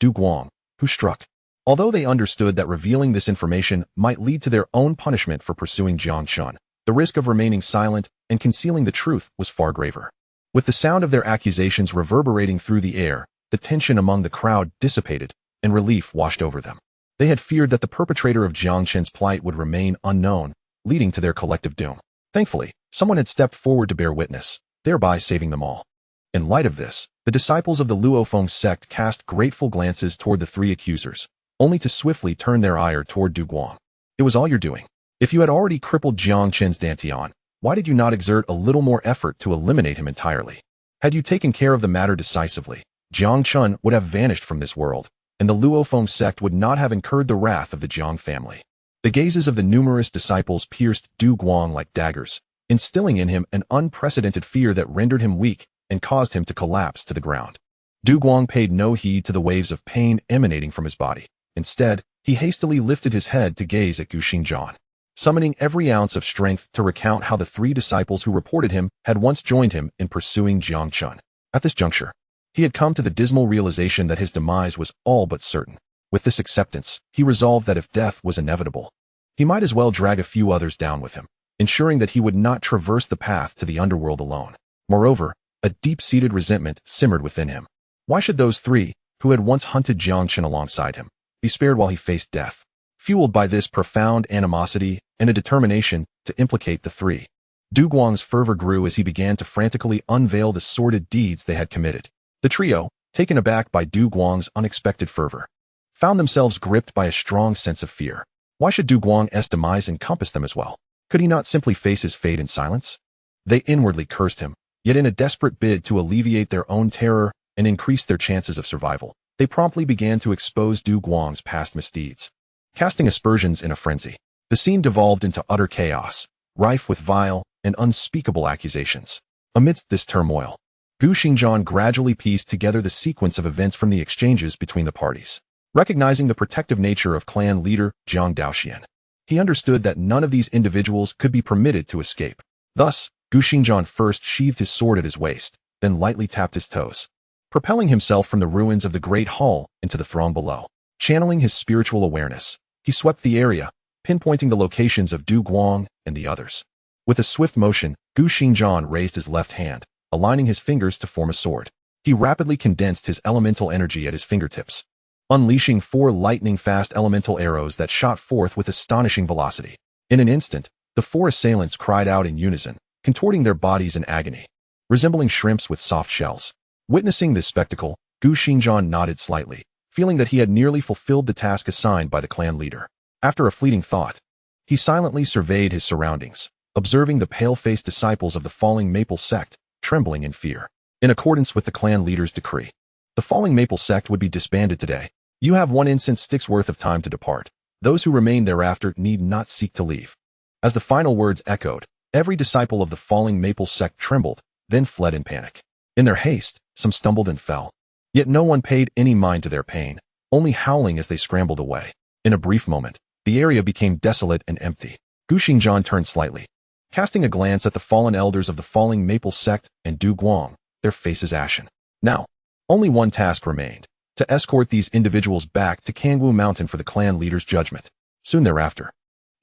Guang, who struck. Although they understood that revealing this information might lead to their own punishment for pursuing Jiang Chen, the risk of remaining silent and concealing the truth was far graver. With the sound of their accusations reverberating through the air, the tension among the crowd dissipated, and relief washed over them. They had feared that the perpetrator of Jiang Chen's plight would remain unknown, leading to their collective doom. Thankfully, someone had stepped forward to bear witness, thereby saving them all. In light of this, the disciples of the Luofeng sect cast grateful glances toward the three accusers, only to swiftly turn their ire toward Du Guang. It was all your doing. If you had already crippled Jiang Chen's dantian, why did you not exert a little more effort to eliminate him entirely? Had you taken care of the matter decisively, Jiang Chen would have vanished from this world, and the Luofeng sect would not have incurred the wrath of the Jiang family. The gazes of the numerous disciples pierced Du Guang like daggers, instilling in him an unprecedented fear that rendered him weak and caused him to collapse to the ground. Du Guang paid no heed to the waves of pain emanating from his body. Instead, he hastily lifted his head to gaze at Gu Xingzhan, summoning every ounce of strength to recount how the three disciples who reported him had once joined him in pursuing Jiang Chen. At this juncture, he had come to the dismal realization that his demise was all but certain. With this acceptance, he resolved that if death was inevitable, he might as well drag a few others down with him, ensuring that he would not traverse the path to the underworld alone. Moreover, a deep-seated resentment simmered within him. Why should those three, who had once hunted Jiang Chen alongside him, be spared while he faced death? Fueled by this profound animosity and a determination to implicate the three, Du Guang's fervor grew as he began to frantically unveil the sordid deeds they had committed. The trio, taken aback by Du Guang's unexpected fervor, found themselves gripped by a strong sense of fear. Why should Du Guang's demise encompass them as well? Could he not simply face his fate in silence? They inwardly cursed him, yet in a desperate bid to alleviate their own terror and increase their chances of survival, they promptly began to expose Du Guang's past misdeeds. Casting aspersions in a frenzy, the scene devolved into utter chaos, rife with vile and unspeakable accusations. Amidst this turmoil, Gu Xingzhan gradually pieced together the sequence of events from the exchanges between the parties. Recognizing the protective nature of clan leader Jiang Daoxuan, he understood that none of these individuals could be permitted to escape. Thus, Gu Xingzhan first sheathed his sword at his waist, then lightly tapped his toes, propelling himself from the ruins of the great hall into the throng below. Channeling his spiritual awareness, he swept the area, pinpointing the locations of Du Guang and the others. With a swift motion, Gu Xingzhan raised his left hand, aligning his fingers to form a sword. He rapidly condensed his elemental energy at his fingertips, unleashing 4 lightning-fast elemental arrows that shot forth with astonishing velocity. In an instant, the 4 assailants cried out in unison, contorting their bodies in agony, resembling shrimps with soft shells. Witnessing this spectacle, Gu Xingzhan nodded slightly, feeling that he had nearly fulfilled the task assigned by the clan leader. After a fleeting thought, he silently surveyed his surroundings, observing the pale-faced disciples of the Falling Maple Sect, trembling in fear. In accordance with the clan leader's decree, the Falling Maple Sect would be disbanded today. You have 1 incense stick's worth of time to depart. Those who remain thereafter need not seek to leave. As the final words echoed, every disciple of the Falling Maple Sect trembled, then fled in panic. In their haste, some stumbled and fell. Yet no one paid any mind to their pain, only howling as they scrambled away. In a brief moment, the area became desolate and empty. Gu Xingzhan turned slightly, casting a glance at the fallen elders of the falling Maple Sect and Du Guang, their faces ashen. Now, only one task remained, to escort these individuals back to Kangwu Mountain for the clan leader's judgment. Soon thereafter,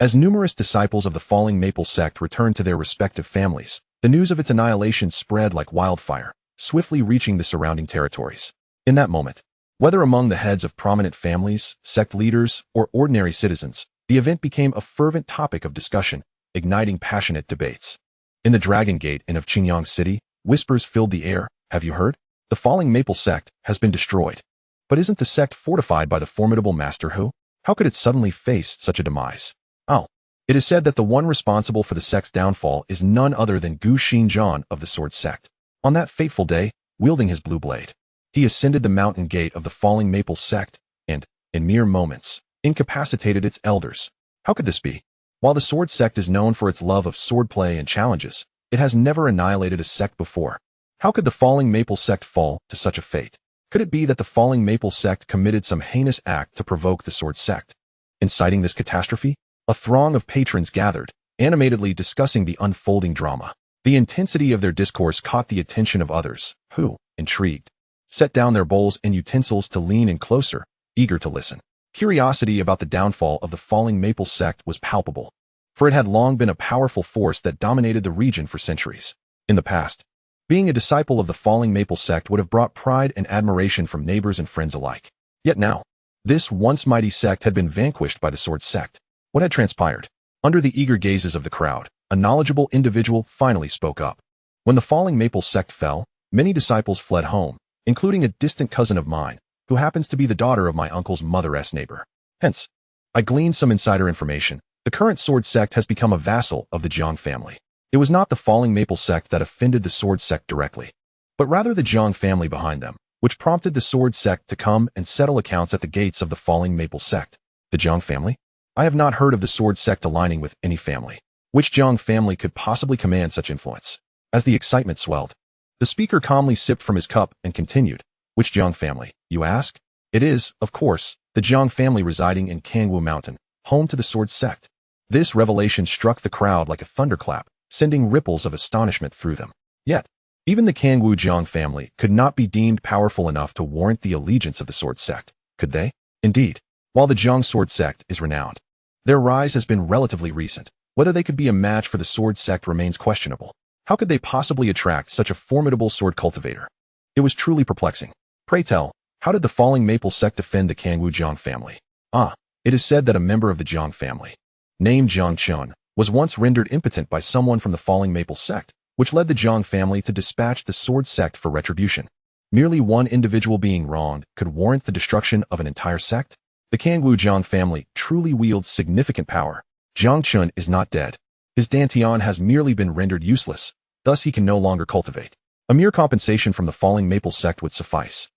as numerous disciples of the falling Maple Sect returned to their respective families, the news of its annihilation spread like wildfire, swiftly reaching the surrounding territories. In that moment, whether among the heads of prominent families, sect leaders, or ordinary citizens, the event became a fervent topic of discussion, igniting passionate debates. In the Dragon Gate Inn of Qingyang City, whispers filled the air. Have you heard? The falling Maple Sect has been destroyed. But isn't the sect fortified by the formidable Master Hu? How could it suddenly face such a demise? Oh, it is said that the one responsible for the sect's downfall is none other than Gu Xingzhan of the Sword Sect. On that fateful day, wielding his blue blade, he ascended the mountain gate of the falling Maple Sect and, in mere moments, incapacitated its elders. How could this be? While the Sword Sect is known for its love of swordplay and challenges, it has never annihilated a sect before. How could the falling Maple Sect fall to such a fate? Could it be that the falling Maple Sect committed some heinous act to provoke the Sword Sect? Inciting this catastrophe, a throng of patrons gathered, animatedly discussing the unfolding drama. The intensity of their discourse caught the attention of others, who, intrigued, set down their bowls and utensils to lean in closer, eager to listen. Curiosity about the downfall of the falling Maple Sect was palpable, for it had long been a powerful force that dominated the region for centuries. In the past, being a disciple of the falling Maple Sect would have brought pride and admiration from neighbors and friends alike. Yet now, this once mighty sect had been vanquished by the Sword Sect. What had transpired? Under the eager gazes of the crowd, a knowledgeable individual finally spoke up. When the falling Maple Sect fell, many disciples fled home, including a distant cousin of mine, who happens to be the daughter of my uncle's mother's neighbor. Hence, I gleaned some insider information. The current Sword Sect has become a vassal of the Jiang family. It was not the falling Maple Sect that offended the Sword Sect directly, but rather the Jiang family behind them, which prompted the Sword Sect to come and settle accounts at the gates of the falling Maple Sect. The Jiang family? I have not heard of the Sword Sect aligning with any family. Which Jiang family could possibly command such influence? As the excitement swelled, the speaker calmly sipped from his cup and continued. Which Jiang family, you ask? It is, of course, the Jiang family residing in Kangwu Mountain, home to the Sword Sect. This revelation struck the crowd like a thunderclap, sending ripples of astonishment through them. Yet, even the Kangwu Jiang family could not be deemed powerful enough to warrant the allegiance of the Sword Sect, could they? Indeed, while the Jiang Sword Sect is renowned, their rise has been relatively recent. Whether they could be a match for the Sword Sect remains questionable. How could they possibly attract such a formidable sword cultivator? It was truly perplexing. Pray tell, how did the falling Maple Sect defend the Kangwu Jiang family? It is said that a member of the Jiang family, named Jiang Chen, was once rendered impotent by someone from the falling Maple Sect, which led the Jiang family to dispatch the Sword Sect for retribution. Merely one individual being wronged could warrant the destruction of an entire sect? The Kangwu Jiang family truly wields significant power. Jiang Chen is not dead. His dantian has merely been rendered useless, thus he can no longer cultivate. A mere compensation from the falling Maple Sect would suffice.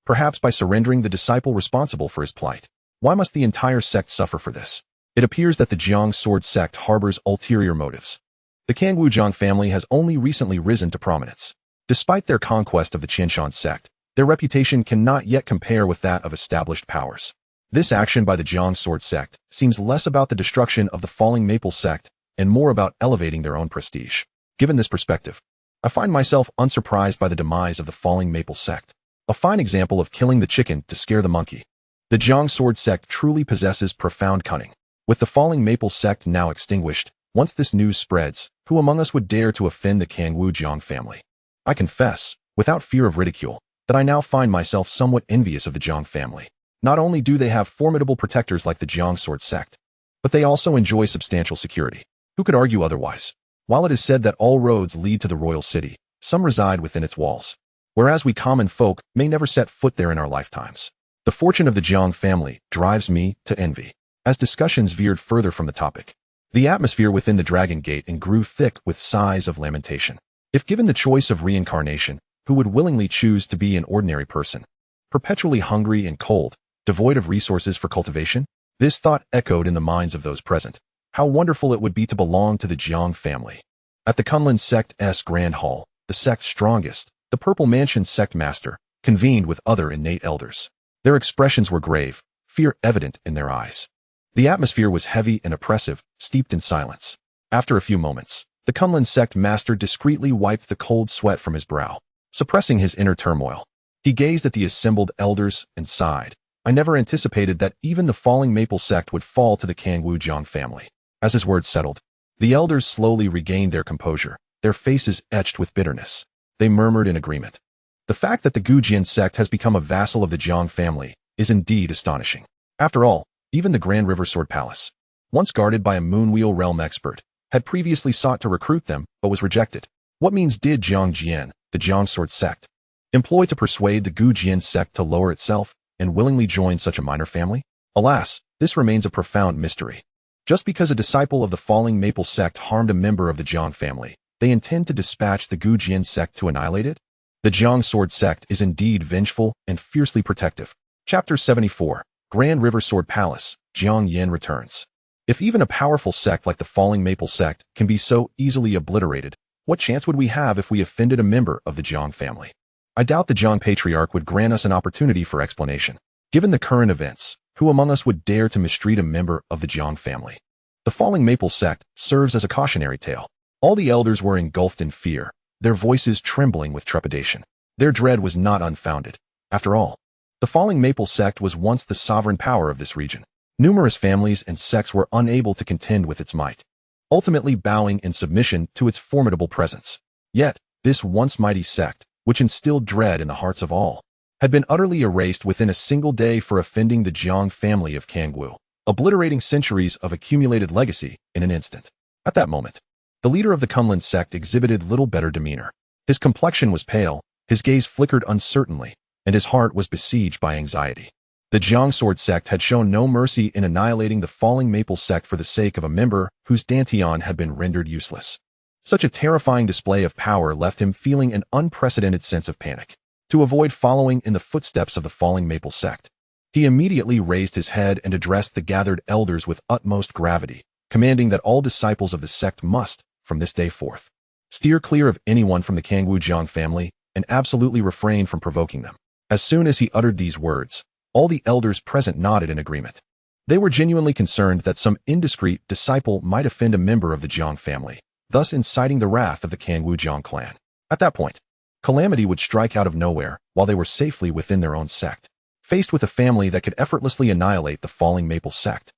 Perhaps by surrendering the disciple responsible for his plight. Why must the entire sect suffer for this? It appears that the Jiang Sword Sect harbors ulterior motives. The Kangwu Jiang family has only recently risen to prominence. Despite their conquest of the Qianshan sect, their reputation cannot yet compare with that of established powers. This action by the Jiang Sword Sect seems less about the destruction of the falling Maple Sect and more about elevating their own prestige. Given this perspective, I find myself unsurprised by the demise of the falling Maple Sect. A fine example of killing the chicken to scare the monkey. The Jiang Sword Sect truly possesses profound cunning. With the falling Maple Sect now extinguished, once this news spreads, who among us would dare to offend the Kangwu Jiang family? I confess, without fear of ridicule, that I now find myself somewhat envious of the Jiang family. Not only do they have formidable protectors like the Jiang Sword Sect, but they also enjoy substantial security. Who could argue otherwise? While it is said that all roads lead to the royal city, some reside within its walls, whereas we common folk may never set foot there in our lifetimes. The fortune of the Jiang family drives me to envy. As discussions veered further from the topic, the atmosphere within the Dragon Gate Inn grew thick with sighs of lamentation. If given the choice of reincarnation, who would willingly choose to be an ordinary person, perpetually hungry and cold, devoid of resources for cultivation? This thought echoed in the minds of those present. How wonderful it would be to belong to the Jiang family. At the Kunlun Sect's Grand Hall, the sect's strongest, the Purple Mansion Sect Master, convened with other innate elders. Their expressions were grave, fear evident in their eyes. The atmosphere was heavy and oppressive, steeped in silence. After a few moments, the Kunlun Sect Master discreetly wiped the cold sweat from his brow, suppressing his inner turmoil. He gazed at the assembled elders and sighed. I never anticipated that even the falling Maple Sect would fall to the Kangwu Jiang family. As his words settled, the elders slowly regained their composure, their faces etched with bitterness. They murmured in agreement. The fact that the Gujian sect has become a vassal of the Jiang family is indeed astonishing. After all, even the Grand River Sword Palace, once guarded by a Moonwheel realm expert, had previously sought to recruit them but was rejected. What means did Jiang Jian, the Jiang Sword sect, employ to persuade the Gujian sect to lower itself and willingly join such a minor family? Alas, this remains a profound mystery. Just because a disciple of the falling Maple sect harmed a member of the Jiang family, they intend to dispatch the Gujian sect to annihilate it? The Jiang Sword sect is indeed vengeful and fiercely protective. Chapter 74, Grand River Sword Palace, Jiang Yin returns. If even a powerful sect like the falling Maple sect can be so easily obliterated, what chance would we have if we offended a member of the Jiang family? I doubt the Jiang Patriarch would grant us an opportunity for explanation. Given the current events, who among us would dare to mistreat a member of the Jiang family? The falling Maple sect serves as a cautionary tale. All the elders were engulfed in fear, their voices trembling with trepidation. Their dread was not unfounded. After all, the falling Maple sect was once the sovereign power of this region. Numerous families and sects were unable to contend with its might, ultimately bowing in submission to its formidable presence. Yet, this once mighty sect, which instilled dread in the hearts of all, had been utterly erased within a single day for offending the Jiang family of Kangwu, obliterating centuries of accumulated legacy in an instant. At that moment, the leader of the Kunlun sect exhibited little better demeanor. His complexion was pale, his gaze flickered uncertainly, and his heart was besieged by anxiety. The Jiang Sword sect had shown no mercy in annihilating the falling Maple sect for the sake of a member whose dantian had been rendered useless. Such a terrifying display of power left him feeling an unprecedented sense of panic. To avoid following in the footsteps of the falling Maple sect, he immediately raised his head and addressed the gathered elders with utmost gravity, commanding that all disciples of the sect must, from this day forth, steer clear of anyone from the Kangwu Jiang family and absolutely refrain from provoking them. As soon as he uttered these words, all the elders present nodded in agreement. They were genuinely concerned that some indiscreet disciple might offend a member of the Jiang family, thus inciting the wrath of the Kangwu Jiang clan. At that point, calamity would strike out of nowhere while they were safely within their own sect, faced with a family that could effortlessly annihilate the falling Maple sect.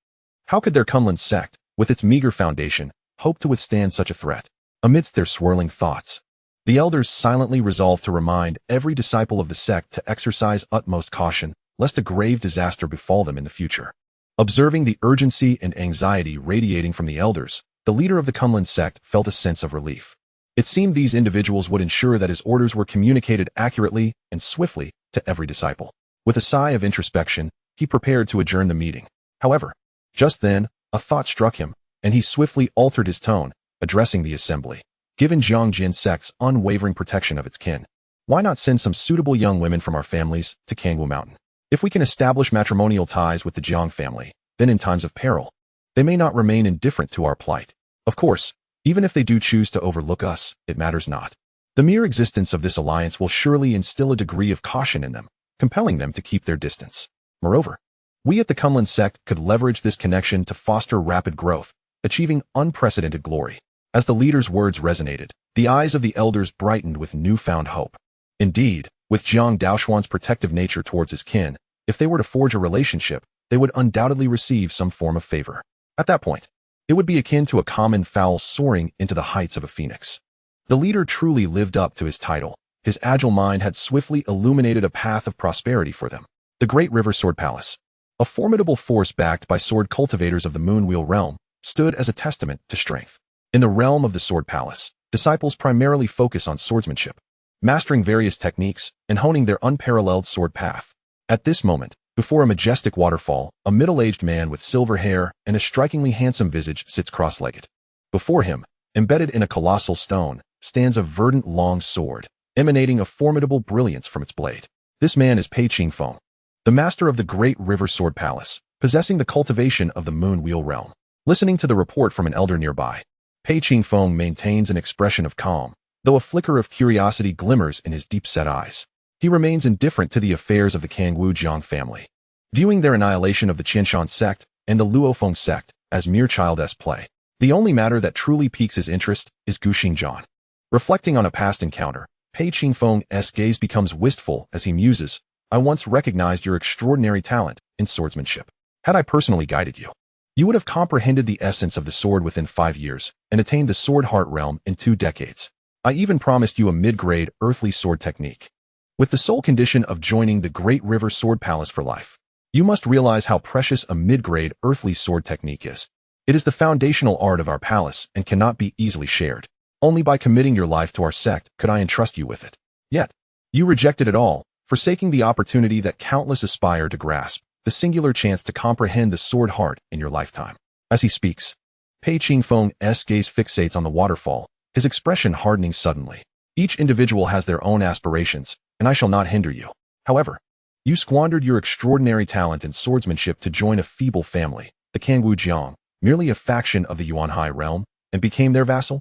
How could their Kunlun sect, with its meager foundation, hope to withstand such a threat? Amidst their swirling thoughts, the elders silently resolved to remind every disciple of the sect to exercise utmost caution, lest a grave disaster befall them in the future. Observing the urgency and anxiety radiating from the elders, the leader of the Kunlun sect felt a sense of relief. It seemed these individuals would ensure that his orders were communicated accurately and swiftly to every disciple. With a sigh of introspection, he prepared to adjourn the meeting. However, just then, a thought struck him, and he swiftly altered his tone, addressing the assembly. Given Jiang Jin sect's unwavering protection of its kin, why not send some suitable young women from our families to Kangwu Mountain? If we can establish matrimonial ties with the Jiang family, then in times of peril, they may not remain indifferent to our plight. Of course, even if they do choose to overlook us, it matters not. The mere existence of this alliance will surely instill a degree of caution in them, compelling them to keep their distance. Moreover, we at the Kunlun sect could leverage this connection to foster rapid growth, achieving unprecedented glory. As the leader's words resonated, the eyes of the elders brightened with newfound hope. Indeed, with Jiang Daoxuan's protective nature towards his kin, if they were to forge a relationship, they would undoubtedly receive some form of favor. At that point, it would be akin to a common fowl soaring into the heights of a phoenix. The leader truly lived up to his title. His agile mind had swiftly illuminated a path of prosperity for them. The Great River Sword Palace, a formidable force backed by sword cultivators of the Moonwheel realm, stood as a testament to strength. In the realm of the Sword Palace, disciples primarily focus on swordsmanship, mastering various techniques and honing their unparalleled sword path. At this moment, before a majestic waterfall, a middle-aged man with silver hair and a strikingly handsome visage sits cross-legged. Before him, embedded in a colossal stone, stands a verdant long sword, emanating a formidable brilliance from its blade. This man is Pei Qingfeng, the master of the Great River Sword Palace, possessing the cultivation of the Moonwheel realm. Listening to the report from an elder nearby, Pei Qingfeng maintains an expression of calm, though a flicker of curiosity glimmers in his deep-set eyes. He remains indifferent to the affairs of the Kangwu Jiang family, viewing their annihilation of the Qianshan Sect and the Luofeng Sect as mere childish play. The only matter that truly piques his interest is Gu Xingjian. Reflecting on a past encounter, Pei Qingfeng's gaze becomes wistful as he muses, "I once recognized your extraordinary talent in swordsmanship. Had I personally guided you, you would have comprehended the essence of the sword within 5 years and attained the sword heart realm in 2 decades. I even promised you a mid-grade earthly sword technique, with the sole condition of joining the Great River Sword Palace for life. You must realize how precious a mid-grade earthly sword technique is. It is the foundational art of our palace and cannot be easily shared. Only by committing your life to our sect could I entrust you with it. Yet, you rejected it all, forsaking the opportunity that countless aspire to grasp, the singular chance to comprehend the sword heart in your lifetime." As he speaks, Pei Qingfeng's gaze fixates on the waterfall, his expression hardening suddenly. "Each individual has their own aspirations, and I shall not hinder you. However, you squandered your extraordinary talent in swordsmanship to join a feeble family, the Kangwu Jiang, merely a faction of the Yuanhai realm, and became their vassal?"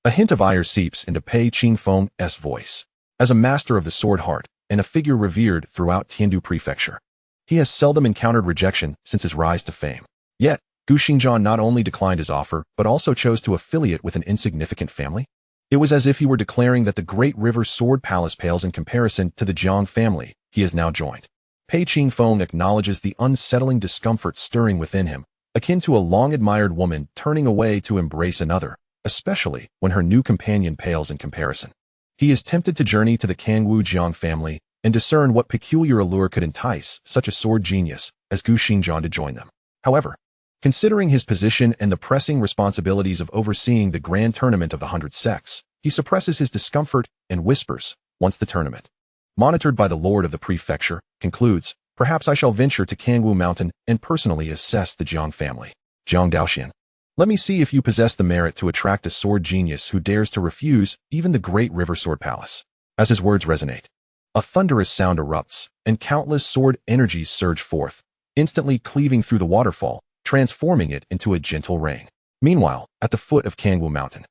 A hint of ire seeps into Pei Qingfeng's voice. As a master of the sword heart, and a figure revered throughout Tiandu Prefecture, he has seldom encountered rejection since his rise to fame. Yet, Gu Xingjian not only declined his offer, but also chose to affiliate with an insignificant family. It was as if he were declaring that the Great River Sword Palace pales in comparison to the Jiang family he has now joined. Pei Qingfeng acknowledges the unsettling discomfort stirring within him, akin to a long-admired woman turning away to embrace another, especially when her new companion pales in comparison. He is tempted to journey to the Kangwu Jiang family and discern what peculiar allure could entice such a sword genius as Gu Xingjian to join them. However, considering his position and the pressing responsibilities of overseeing the grand tournament of the 100 sects, he suppresses his discomfort and whispers, once the tournament, monitored by the lord of the prefecture, concludes, "Perhaps I shall venture to Kangwu Mountain and personally assess the Jiang family. Jiang Daoxuan, let me see if you possess the merit to attract a sword genius who dares to refuse even the Great River Sword Palace." As his words resonate, a thunderous sound erupts, and countless sword energies surge forth, instantly cleaving through the waterfall, transforming it into a gentle rain. Meanwhile, at the foot of Kangwu Mountain,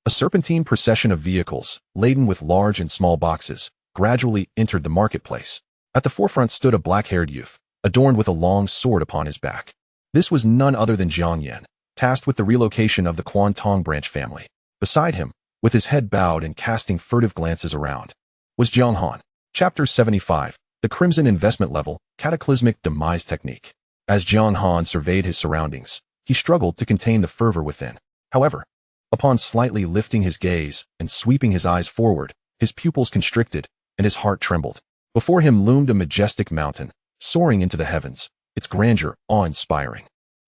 a serpentine procession of vehicles, laden with large and small boxes, gradually entered the marketplace. At the forefront stood a black-haired youth, adorned with a long sword upon his back. This was none other than Jiang Yan, tasked with the relocation of the Quantong branch family. Beside him, with his head bowed and casting furtive glances around, was Jiang Han. Chapter 75, The Crimson Investment Level, Cataclysmic Demise Technique. As Jiang Han surveyed his surroundings, he struggled to contain the fervor within. However, upon slightly lifting his gaze and sweeping his eyes forward, his pupils constricted, and his heart trembled. Before him loomed a majestic mountain, soaring into the heavens, its grandeur awe-inspiring.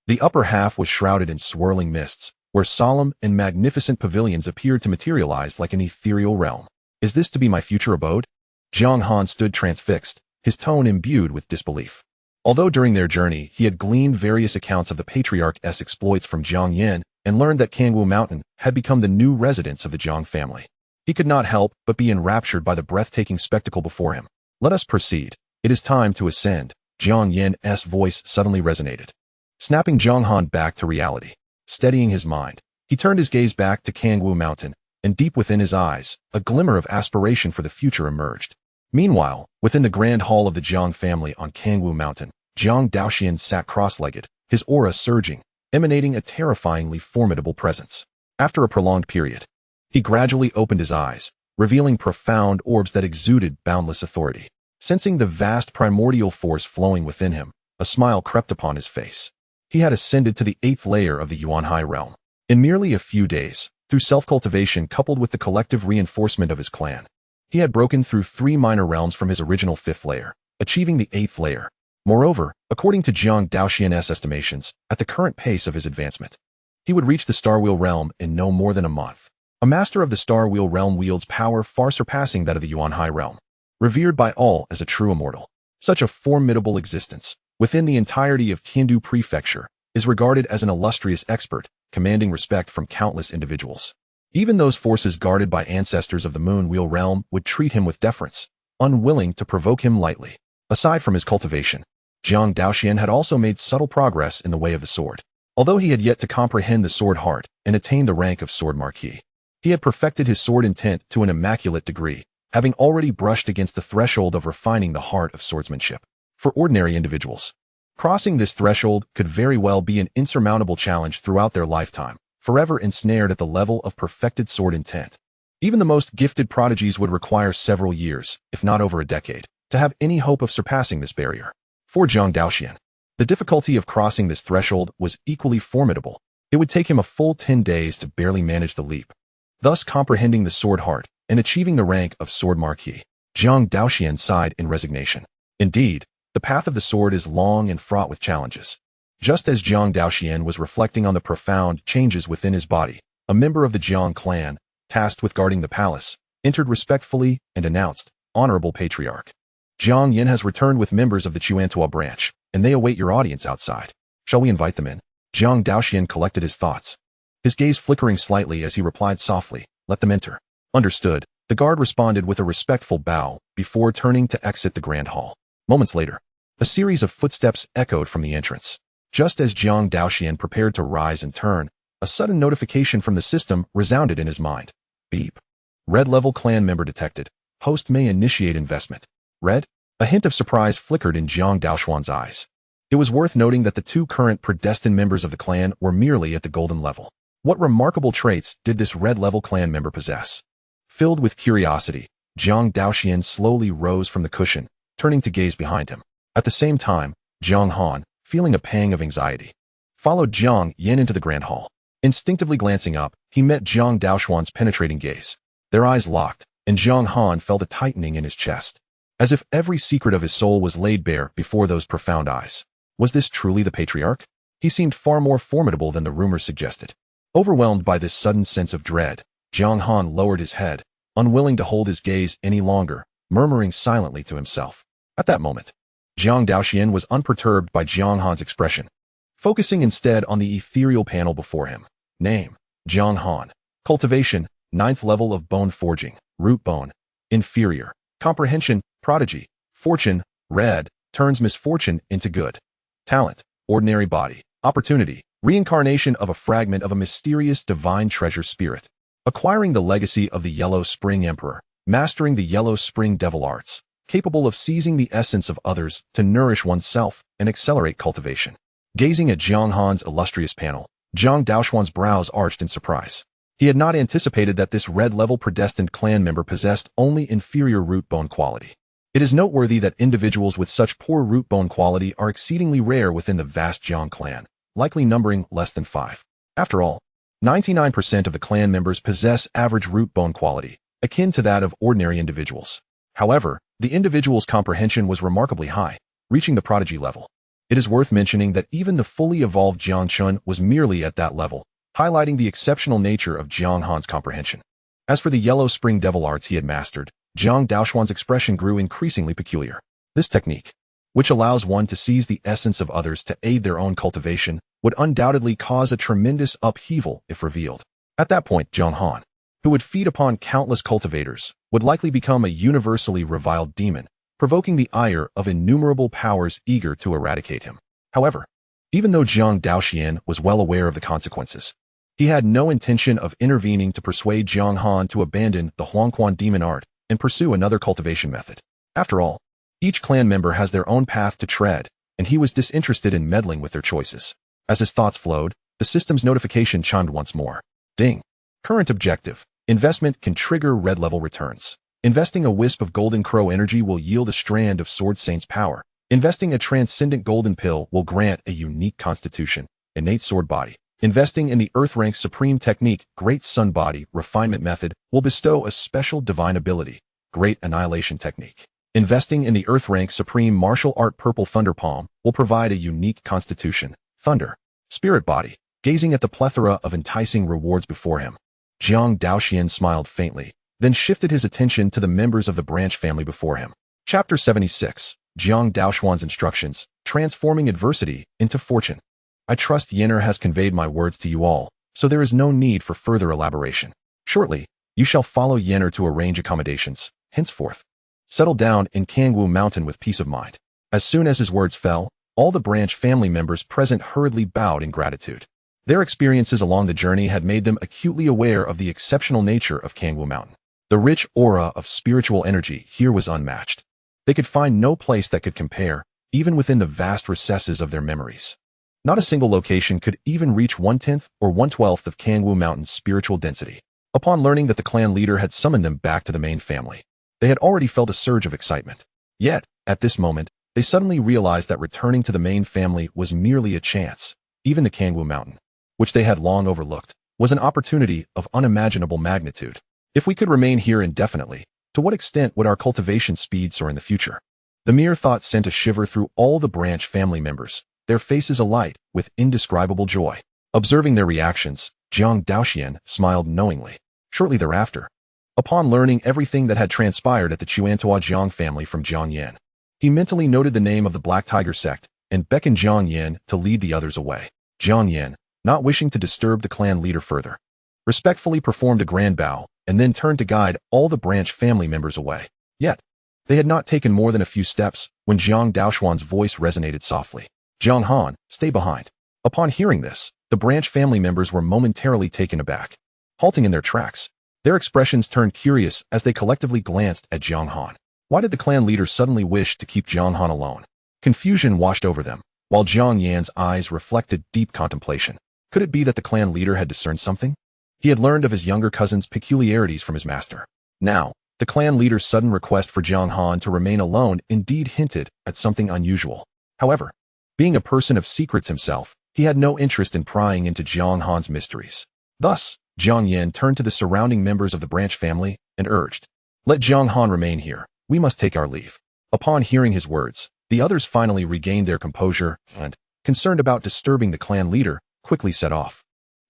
The upper half was shrouded in swirling mists, where solemn and magnificent pavilions appeared to materialize like an ethereal realm. "Is this to be my future abode?" Jiang Han stood transfixed, his tone imbued with disbelief. Although during their journey he had gleaned various accounts of the patriarch's exploits from Jiang Yan and learned that Kangwu Mountain had become the new residence of the Jiang family, he could not help but be enraptured by the breathtaking spectacle before him. "Let us proceed. It is time to ascend," Jiang Yan's voice suddenly resonated, snapping Jiang Han back to reality. Steadying his mind, he turned his gaze back to Kangwu Mountain, and deep within his eyes, a glimmer of aspiration for the future emerged. Meanwhile, within the grand hall of the Jiang family on Kangwu Mountain, Jiang Daoxuan sat cross-legged, his aura surging, emanating a terrifyingly formidable presence. After a prolonged period, he gradually opened his eyes, revealing profound orbs that exuded boundless authority. Sensing the vast primordial force flowing within him, a smile crept upon his face. He had ascended to the 8th layer of the Yuanhai realm. In merely a few days, through self-cultivation coupled with the collective reinforcement of his clan, he had broken through 3 minor realms from his original 5th layer, achieving the 8th layer. Moreover, according to Jiang Daoxuan's estimations, at the current pace of his advancement, he would reach the Star Wheel realm in no more than a month. A master of the Star Wheel realm wields power far surpassing that of the Yuanhai realm, revered by all as a true immortal. Such a formidable existence, within the entirety of Tiandu Prefecture, is regarded as an illustrious expert, commanding respect from countless individuals. Even those forces guarded by ancestors of the Moon Wheel realm would treat him with deference, unwilling to provoke him lightly. Aside from his cultivation, Jiang Daoxuan had also made subtle progress in the way of the sword. Although he had yet to comprehend the sword heart and attain the rank of sword marquis, He had perfected his sword intent to an immaculate degree, having already brushed against the threshold of refining the heart of swordsmanship. For ordinary individuals, crossing this threshold could very well be an insurmountable challenge throughout their lifetime, forever ensnared at the level of perfected sword intent. Even the most gifted prodigies would require several years, if not over a decade, to have any hope of surpassing this barrier. For Jiang Daoxuan, the difficulty of crossing this threshold was equally formidable. It would take him a full 10 days to barely manage the leap. Thus comprehending the sword heart and achieving the rank of sword marquis, Jiang Daoxuan sighed in resignation. Indeed, the path of the sword is long and fraught with challenges. Just as Jiang Daoxuan was reflecting on the profound changes within his body, a member of the Jiang clan, tasked with guarding the palace, entered respectfully and announced, "Honorable Patriarch, Jiang Yin has returned with members of the Chuantua branch, and they await your audience outside. Shall we invite them in?" Jiang Daoxuan collected his thoughts, his gaze flickering slightly as he replied softly, "Let them enter." Understood, the guard responded with a respectful bow before turning to exit the grand hall. Moments later, a series of footsteps echoed from the entrance. Just as Jiang Daoxuan prepared to rise and turn, a sudden notification from the system resounded in his mind. Beep. Red level clan member detected. Host may initiate investment. Red? A hint of surprise flickered in Jiang Daoxuan's eyes. It was worth noting that the two current predestined members of the clan were merely at the golden level. What remarkable traits did this red level clan member possess? Filled with curiosity, Jiang Daoxuan slowly rose from the cushion, turning to gaze behind him. At the same time, Jiang Han, feeling a pang of anxiety, followed Jiang Yin into the grand hall. Instinctively glancing up, he met Jiang Daoxuan's penetrating gaze. Their eyes locked, and Jiang Han felt a tightening in his chest, as if every secret of his soul was laid bare before those profound eyes. Was this truly the patriarch? He seemed far more formidable than the rumors suggested. Overwhelmed by this sudden sense of dread, Jiang Han lowered his head, unwilling to hold his gaze any longer, murmuring silently to himself. At that moment, Jiang Daoxuan was unperturbed by Jiang Han's expression, focusing instead on the ethereal panel before him. Name: Jiang Han. Cultivation: 9th level of bone forging, root bone. Inferior. Comprehension: Prodigy. Fortune: red, turns misfortune into good. Talent: ordinary body. Opportunity: reincarnation of a fragment of a mysterious divine treasure spirit. Acquiring the legacy of the Yellow Spring Emperor, mastering the Yellow Spring Devil Arts, capable of seizing the essence of others to nourish oneself and accelerate cultivation. Gazing at Jiang Han's illustrious panel, Jiang Daoxuan's brows arched in surprise. He had not anticipated that this red-level predestined clan member possessed only inferior root bone quality. It is noteworthy that individuals with such poor root bone quality are exceedingly rare within the vast Jiang clan, likely numbering less than 5. After all, 99% of the clan members possess average root bone quality, akin to that of ordinary individuals. However, the individual's comprehension was remarkably high, reaching the prodigy level. It is worth mentioning that even the fully evolved Jiang Chen was merely at that level, highlighting the exceptional nature of Jiang Han's comprehension. As for the Yellow Spring Devil Arts he had mastered, Jiang Daoxuan's expression grew increasingly peculiar. This technique, which allows one to seize the essence of others to aid their own cultivation, would undoubtedly cause a tremendous upheaval if revealed. At that point, Jiang Han, who would feed upon countless cultivators, would likely become a universally reviled demon, provoking the ire of innumerable powers eager to eradicate him. However, even though Jiang Daoxuan was well aware of the consequences, he had no intention of intervening to persuade Jiang Han to abandon the Huangquan demon art and pursue another cultivation method. After all, each clan member has their own path to tread, and he was disinterested in meddling with their choices. As his thoughts flowed, the system's notification chimed once more. Ding. Current objective. Investment can trigger red-level returns. Investing a wisp of golden crow energy will yield a strand of Sword Saint's power. Investing a transcendent golden pill will grant a unique constitution, innate sword body. Investing in the Earth Rank Supreme Technique, Great Sun Body Refinement Method, will bestow a special divine ability, Great Annihilation Technique. Investing in the Earth Rank Supreme Martial Art Purple Thunder Palm will provide a unique constitution, Thunder. Spirit Body. Gazing at the plethora of enticing rewards before him, Jiang Daoxuan smiled faintly, then shifted his attention to the members of the branch family before him. Chapter 76. Jiang Daoxuan's Instructions, Transforming Adversity into Fortune. I trust Yenner has conveyed my words to you all, so there is no need for further elaboration. Shortly, you shall follow Yenner to arrange accommodations. Henceforth, settle down in Kangwu Mountain with peace of mind. As soon as his words fell, all the branch family members present hurriedly bowed in gratitude. Their experiences along the journey had made them acutely aware of the exceptional nature of Kangwu Mountain. The rich aura of spiritual energy here was unmatched. They could find no place that could compare, even within the vast recesses of their memories. Not a single location could even reach 1/10 or 1/12 of Kangwu Mountain's spiritual density. Upon learning that the clan leader had summoned them back to the main family, they had already felt a surge of excitement. Yet, at this moment, they suddenly realized that returning to the main family was merely a chance. Even the Kangwu Mountain, which they had long overlooked, was an opportunity of unimaginable magnitude. If we could remain here indefinitely, to what extent would our cultivation speed soar in the future? The mere thought sent a shiver through all the branch family members, their faces alight with indescribable joy. Observing their reactions, Jiang Daoxuan smiled knowingly. Shortly thereafter, upon learning everything that had transpired at the Chuantua Jiang family from Jiang Yan, he mentally noted the name of the Black Tiger Sect and beckoned Jiang Yan to lead the others away. Jiang Yan, not wishing to disturb the clan leader further, respectfully performed a grand bow and then turned to guide all the branch family members away. Yet, they had not taken more than a few steps when Jiang Daoxuan's voice resonated softly. Jiang Han, stay behind. Upon hearing this, the branch family members were momentarily taken aback. Halting in their tracks, their expressions turned curious as they collectively glanced at Jiang Han. Why did the clan leader suddenly wish to keep Jiang Han alone? Confusion washed over them, while Jiang Yan's eyes reflected deep contemplation. Could it be that the clan leader had discerned something? He had learned of his younger cousin's peculiarities from his master. Now, the clan leader's sudden request for Jiang Han to remain alone indeed hinted at something unusual. However, being a person of secrets himself, he had no interest in prying into Jiang Han's mysteries. Thus, Jiang Yan turned to the surrounding members of the branch family and urged, "Let Jiang Han remain here. We must take our leave." Upon hearing his words, the others finally regained their composure and, concerned about disturbing the clan leader, quickly set off,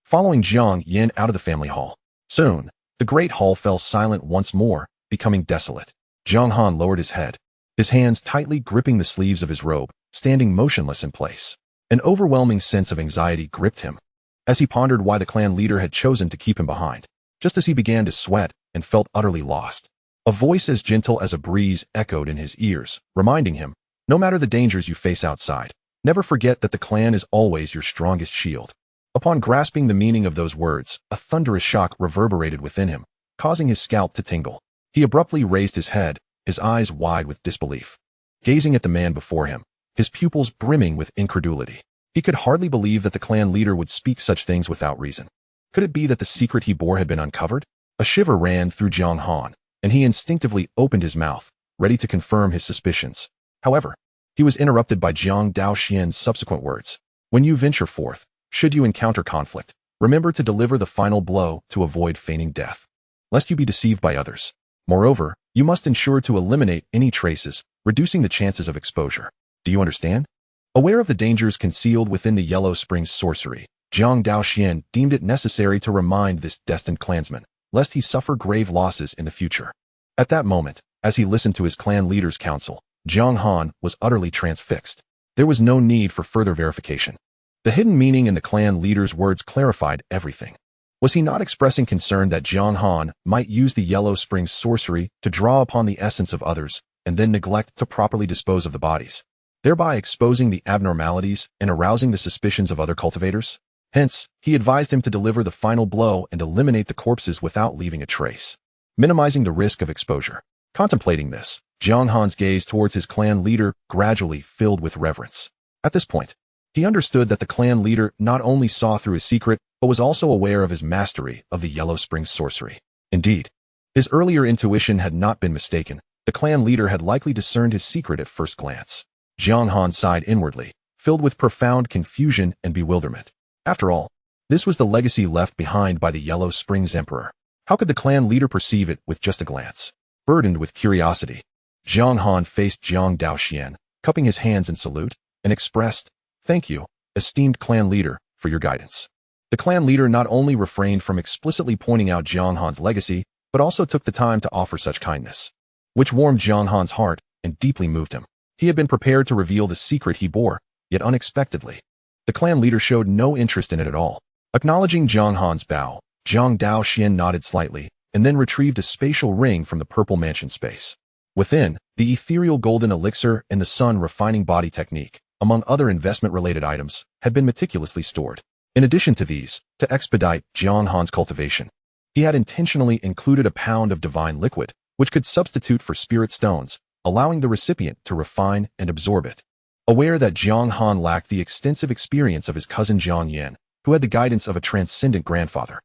following Jiang Yan out of the family hall. Soon, the great hall fell silent once more, becoming desolate. Jiang Han lowered his head, his hands tightly gripping the sleeves of his robe, standing motionless in place. An overwhelming sense of anxiety gripped him as he pondered why the clan leader had chosen to keep him behind. Just as he began to sweat and felt utterly lost, a voice as gentle as a breeze echoed in his ears, reminding him, "No matter the dangers you face outside, never forget that the clan is always your strongest shield." Upon grasping the meaning of those words, a thunderous shock reverberated within him, causing his scalp to tingle. He abruptly raised his head, his eyes wide with disbelief, gazing at the man before him, his pupils brimming with incredulity. He could hardly believe that the clan leader would speak such things without reason. Could it be that the secret he bore had been uncovered? A shiver ran through Jiang Han, and he instinctively opened his mouth, ready to confirm his suspicions. However, he was interrupted by Jiang Daoxuan's subsequent words. "When you venture forth, should you encounter conflict, remember to deliver the final blow to avoid feigning death, lest you be deceived by others. Moreover, you must ensure to eliminate any traces, reducing the chances of exposure. Do you understand?" Aware of the dangers concealed within the Yellow Springs sorcery, Jiang Daoxuan deemed it necessary to remind this destined clansman, lest he suffer grave losses in the future. At that moment, as he listened to his clan leader's counsel, Jiang Han was utterly transfixed. There was no need for further verification. The hidden meaning in the clan leader's words clarified everything. Was he not expressing concern that Jiang Han might use the Yellow Springs sorcery to draw upon the essence of others and then neglect to properly dispose of the bodies, thereby exposing the abnormalities and arousing the suspicions of other cultivators? Hence, he advised him to deliver the final blow and eliminate the corpses without leaving a trace, minimizing the risk of exposure. Contemplating this, Jiang Han's gaze towards his clan leader gradually filled with reverence. At this point, he understood that the clan leader not only saw through his secret, but was also aware of his mastery of the Yellow Springs sorcery. Indeed, his earlier intuition had not been mistaken. The clan leader had likely discerned his secret at first glance. Jiang Han sighed inwardly, filled with profound confusion and bewilderment. After all, this was the legacy left behind by the Yellow Springs Emperor. How could the clan leader perceive it with just a glance? Burdened with curiosity, Jiang Han faced Jiang Daoxuan, cupping his hands in salute, and expressed, "Thank you, esteemed clan leader, for your guidance." The clan leader not only refrained from explicitly pointing out Jiang Han's legacy, but also took the time to offer such kindness, which warmed Jiang Han's heart and deeply moved him. He had been prepared to reveal the secret he bore, yet unexpectedly, the clan leader showed no interest in it at all. Acknowledging Jiang Han's bow, Jiang Daoxuan nodded slightly, and then retrieved a spatial ring from the purple mansion space. Within, the ethereal golden elixir and the sun refining body technique, among other investment-related items, had been meticulously stored. In addition to these, to expedite Jiang Han's cultivation, he had intentionally included a pound of divine liquid, which could substitute for spirit stones, allowing the recipient to refine and absorb it. Aware that Jiang Han lacked the extensive experience of his cousin Jiang Yan, who had the guidance of a transcendent grandfather,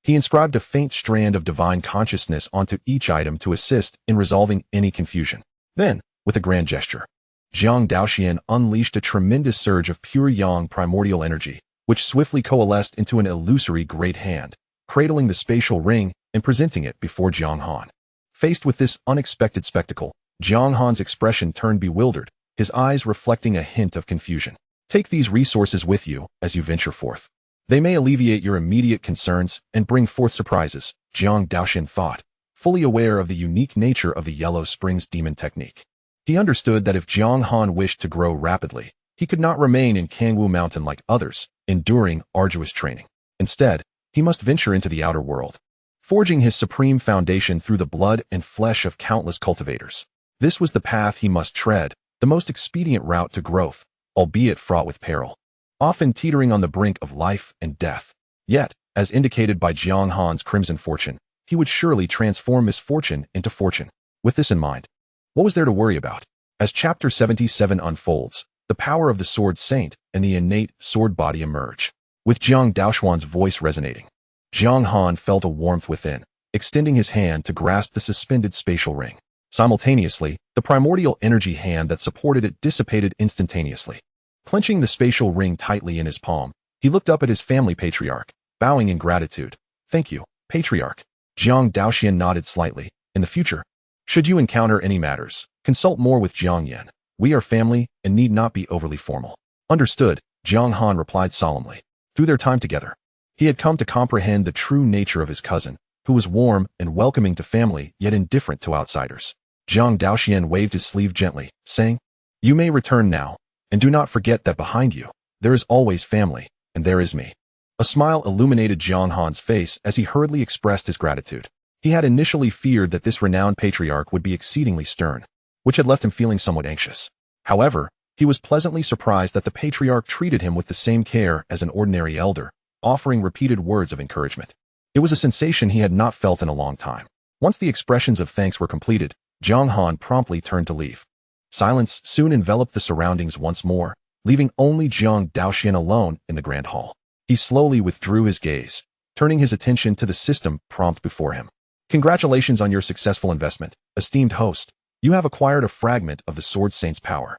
he inscribed a faint strand of divine consciousness onto each item to assist in resolving any confusion. Then, with a grand gesture, Jiang Daoxuan unleashed a tremendous surge of pure yang primordial energy, which swiftly coalesced into an illusory great hand, cradling the spatial ring and presenting it before Jiang Han. Faced with this unexpected spectacle, Jiang Han's expression turned bewildered, his eyes reflecting a hint of confusion. Take these resources with you as you venture forth. They may alleviate your immediate concerns and bring forth surprises, Jiang Daoxuan thought, fully aware of the unique nature of the Yellow Springs demon technique. He understood that if Jiang Han wished to grow rapidly, he could not remain in Kangwu Mountain like others, enduring arduous training. Instead, he must venture into the outer world, forging his supreme foundation through the blood and flesh of countless cultivators. This was the path he must tread, the most expedient route to growth, albeit fraught with peril, often teetering on the brink of life and death. Yet, as indicated by Jiang Han's crimson fortune, he would surely transform misfortune into fortune. With this in mind, what was there to worry about? As Chapter 77 unfolds, the power of the Sword Saint and the innate sword body emerge. With Jiang Daoxuan's voice resonating, Jiang Han felt a warmth within, extending his hand to grasp the suspended spatial ring. Simultaneously, the primordial energy hand that supported it dissipated instantaneously. Clenching the spatial ring tightly in his palm, he looked up at his family patriarch, bowing in gratitude. Thank you, patriarch. Jiang Daoxuan nodded slightly. In the future, should you encounter any matters, consult more with Jiang Yan. We are family and need not be overly formal. Understood, Jiang Han replied solemnly. Through their time together, he had come to comprehend the true nature of his cousin, who was warm and welcoming to family yet indifferent to outsiders. Jiang Daoxuan waved his sleeve gently, saying, "You may return now, and do not forget that behind you, there is always family, and there is me." A smile illuminated Jiang Han's face as he hurriedly expressed his gratitude. He had initially feared that this renowned patriarch would be exceedingly stern, which had left him feeling somewhat anxious. However, he was pleasantly surprised that the patriarch treated him with the same care as an ordinary elder, offering repeated words of encouragement. It was a sensation he had not felt in a long time. Once the expressions of thanks were completed, Jiang Han promptly turned to leave. Silence soon enveloped the surroundings once more, leaving only Jiang Daoxuan alone in the grand hall. He slowly withdrew his gaze, turning his attention to the system prompt before him. Congratulations on your successful investment, esteemed host. You have acquired a fragment of the Sword Saint's power.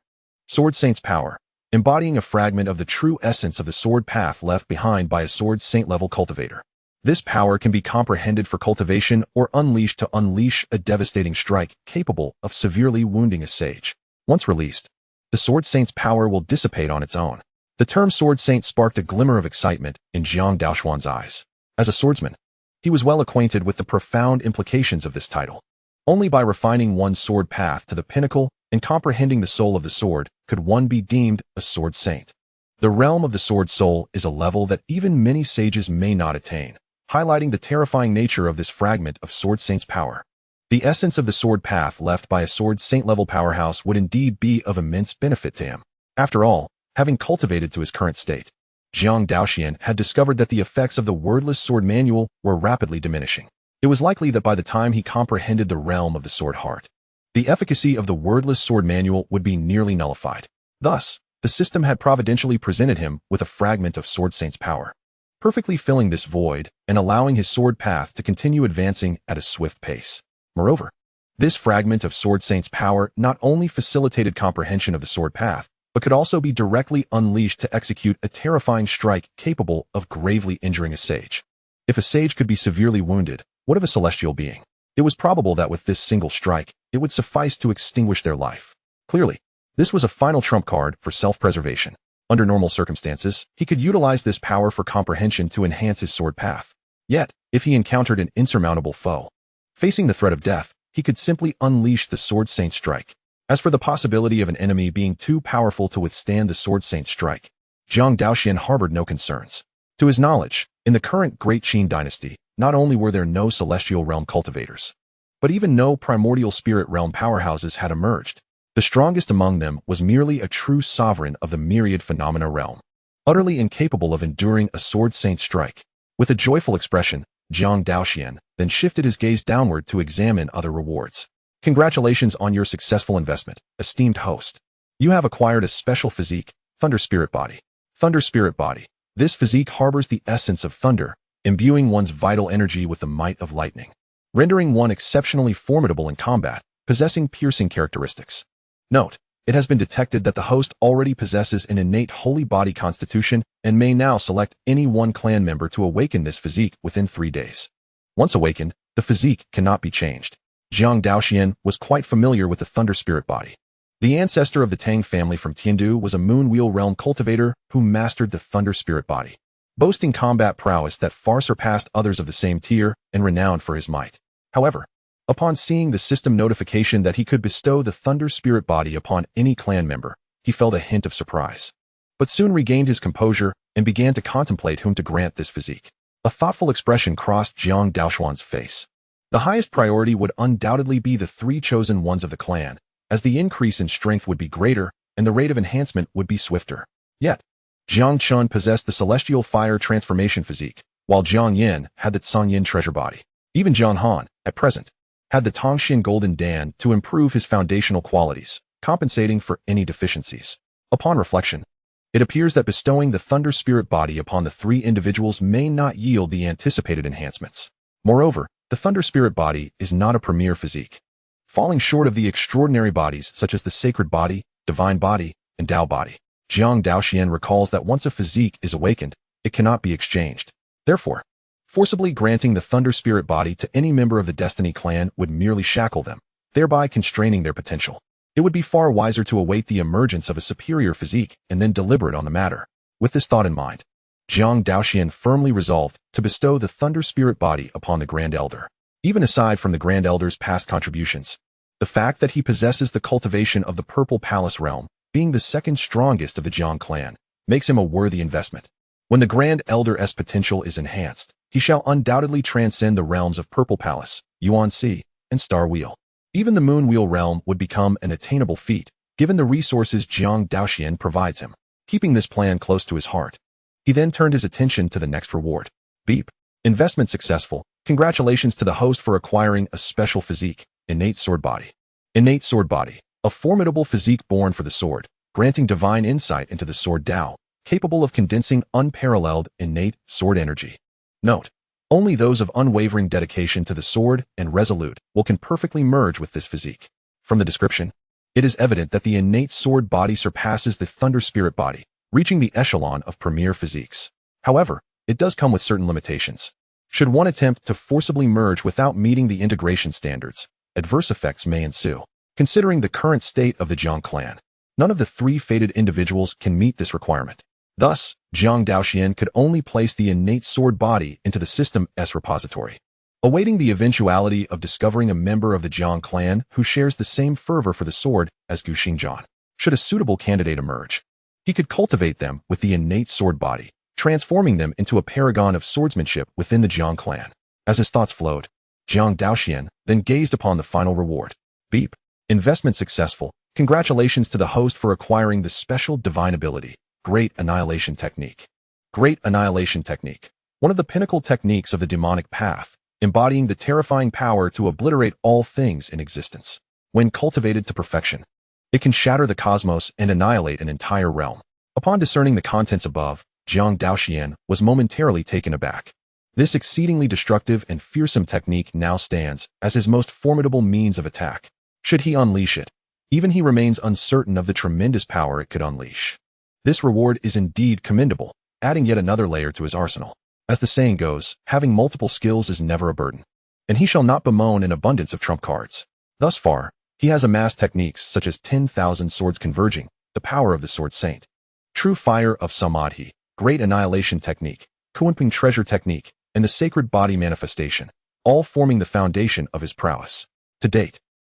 Sword Saint's power, embodying a fragment of the true essence of the sword path left behind by a Sword Saint-level cultivator. This power can be comprehended for cultivation or unleashed to unleash a devastating strike capable of severely wounding a sage. Once released, the Sword Saint's power will dissipate on its own. The term Sword Saint sparked a glimmer of excitement in Jiang Daoxuan's eyes. As a swordsman, he was well acquainted with the profound implications of this title. Only by refining one's sword path to the pinnacle and comprehending the soul of the sword could one be deemed a Sword Saint. The realm of the sword soul is a level that even many sages may not attain, highlighting the terrifying nature of this fragment of Sword Saint's power. The essence of the sword path left by a Sword Saint-level powerhouse would indeed be of immense benefit to him. After all, having cultivated to his current state, Jiang Daoxuan had discovered that the effects of the wordless sword manual were rapidly diminishing. It was likely that by the time he comprehended the realm of the sword heart, the efficacy of the wordless sword manual would be nearly nullified. Thus, the system had providentially presented him with a fragment of Sword Saint's power, perfectly filling this void and allowing his sword path to continue advancing at a swift pace. Moreover, this fragment of Sword Saint's power not only facilitated comprehension of the sword path, but could also be directly unleashed to execute a terrifying strike capable of gravely injuring a sage. If a sage could be severely wounded, what of a celestial being? It was probable that with this single strike, it would suffice to extinguish their life. Clearly, this was a final trump card for self-preservation. Under normal circumstances, he could utilize this power for comprehension to enhance his sword path. Yet, if he encountered an insurmountable foe, facing the threat of death, he could simply unleash the Sword Saint strike. As for the possibility of an enemy being too powerful to withstand the Sword Saint strike, Jiang Daoxuan harbored no concerns. To his knowledge, in the current Great Qin dynasty, not only were there no celestial realm cultivators, but even no primordial spirit realm powerhouses had emerged. The strongest among them was merely a true sovereign of the myriad phenomena realm. utterly incapable of enduring a sword saint strike. With a joyful expression, Jiang Daoxuan then shifted his gaze downward to examine other rewards. Congratulations on your successful investment, esteemed host. You have acquired a special physique, Thunder Spirit Body. Thunder Spirit Body. This physique harbors the essence of thunder, imbuing one's vital energy with the might of lightning, rendering one exceptionally formidable in combat, possessing piercing characteristics. Note, it has been detected that the host already possesses an innate holy body constitution and may now select any one clan member to awaken this physique within 3 days. Once awakened, the physique cannot be changed. Jiang Daoxuan was quite familiar with the Thunder Spirit Body. The ancestor of the Tang family from Tiandu was a Moon Wheel Realm cultivator who mastered the Thunder Spirit Body, boasting combat prowess that far surpassed others of the same tier and renowned for his might. However, upon seeing the system notification that he could bestow the Thunder Spirit Body upon any clan member, he felt a hint of surprise, but soon regained his composure and began to contemplate whom to grant this physique. A thoughtful expression crossed Jiang Daoxuan's face. The highest priority would undoubtedly be the 3 chosen ones of the clan, as the increase in strength would be greater and the rate of enhancement would be swifter. Yet, Jiang Chen possessed the Celestial Fire Transformation Physique, while Jiang Yin had the Cangyin Treasure Body. Even Jiang Han, at present, had the Tongxin Golden Dan to improve his foundational qualities, compensating for any deficiencies. Upon reflection, it appears that bestowing the Thunder Spirit Body upon the 3 individuals may not yield the anticipated enhancements. Moreover, the Thunder Spirit Body is not a premier physique, falling short of the extraordinary bodies such as the Sacred Body, Divine Body, and Tao Body. Jiang Daoxuan recalls that once a physique is awakened, it cannot be exchanged. Therefore, forcibly granting the Thunder Spirit Body to any member of the Destiny clan would merely shackle them, thereby constraining their potential. It would be far wiser to await the emergence of a superior physique and then deliberate on the matter. With this thought in mind, Jiang Daoxuan firmly resolved to bestow the Thunder Spirit Body upon the Grand Elder. Even aside from the Grand Elder's past contributions, the fact that he possesses the cultivation of the Purple Palace realm, being the second strongest of the Jiang clan, makes him a worthy investment. When the Grand Elder's potential is enhanced, he shall undoubtedly transcend the realms of Purple Palace, Yuan Sea, and Star Wheel. Even the Moon Wheel realm would become an attainable feat, given the resources Jiang Daoxuan provides him. Keeping this plan close to his heart, he then turned his attention to the next reward. Beep. Investment successful. Congratulations to the host for acquiring a special physique, Innate Sword Body. Innate Sword Body, a formidable physique born for the sword, granting divine insight into the sword Tao, capable of condensing unparalleled innate sword energy. Note, only those of unwavering dedication to the sword and resolute can perfectly merge with this physique. From the description, it is evident that the Innate Sword Body surpasses the Thunder Spirit Body, reaching the echelon of premier physiques. However, it does come with certain limitations. Should one attempt to forcibly merge without meeting the integration standards, adverse effects may ensue. Considering the current state of the Jiang clan, none of the 3 fated individuals can meet this requirement. Thus, Jiang Daoxuan could only place the Innate Sword Body into the system's repository, awaiting the eventuality of discovering a member of the Jiang clan who shares the same fervor for the sword as Gu Xingjian. Should a suitable candidate emerge, he could cultivate them with the Innate Sword Body, transforming them into a paragon of swordsmanship within the Jiang clan. As his thoughts flowed, Jiang Daoxuan then gazed upon the final reward. Beep. Investment successful. Congratulations to the host for acquiring the special divine ability, Great Annihilation Technique. Great Annihilation Technique, one of the pinnacle techniques of the demonic path, embodying the terrifying power to obliterate all things in existence. When cultivated to perfection, it can shatter the cosmos and annihilate an entire realm. Upon discerning the contents above, Jiang Daoxuan was momentarily taken aback. This exceedingly destructive and fearsome technique now stands as his most formidable means of attack. Should he unleash it, even he remains uncertain of the tremendous power it could unleash. This reward is indeed commendable, adding yet another layer to his arsenal. As the saying goes, having multiple skills is never a burden, and he shall not bemoan an abundance of trump cards. Thus far, he has amassed techniques such as 10,000 swords converging, the power of the sword saint, true fire of Samadhi, Great Annihilation Technique, Kunping Treasure Technique, and the Sacred Body Manifestation, all forming the foundation of his prowess. To date,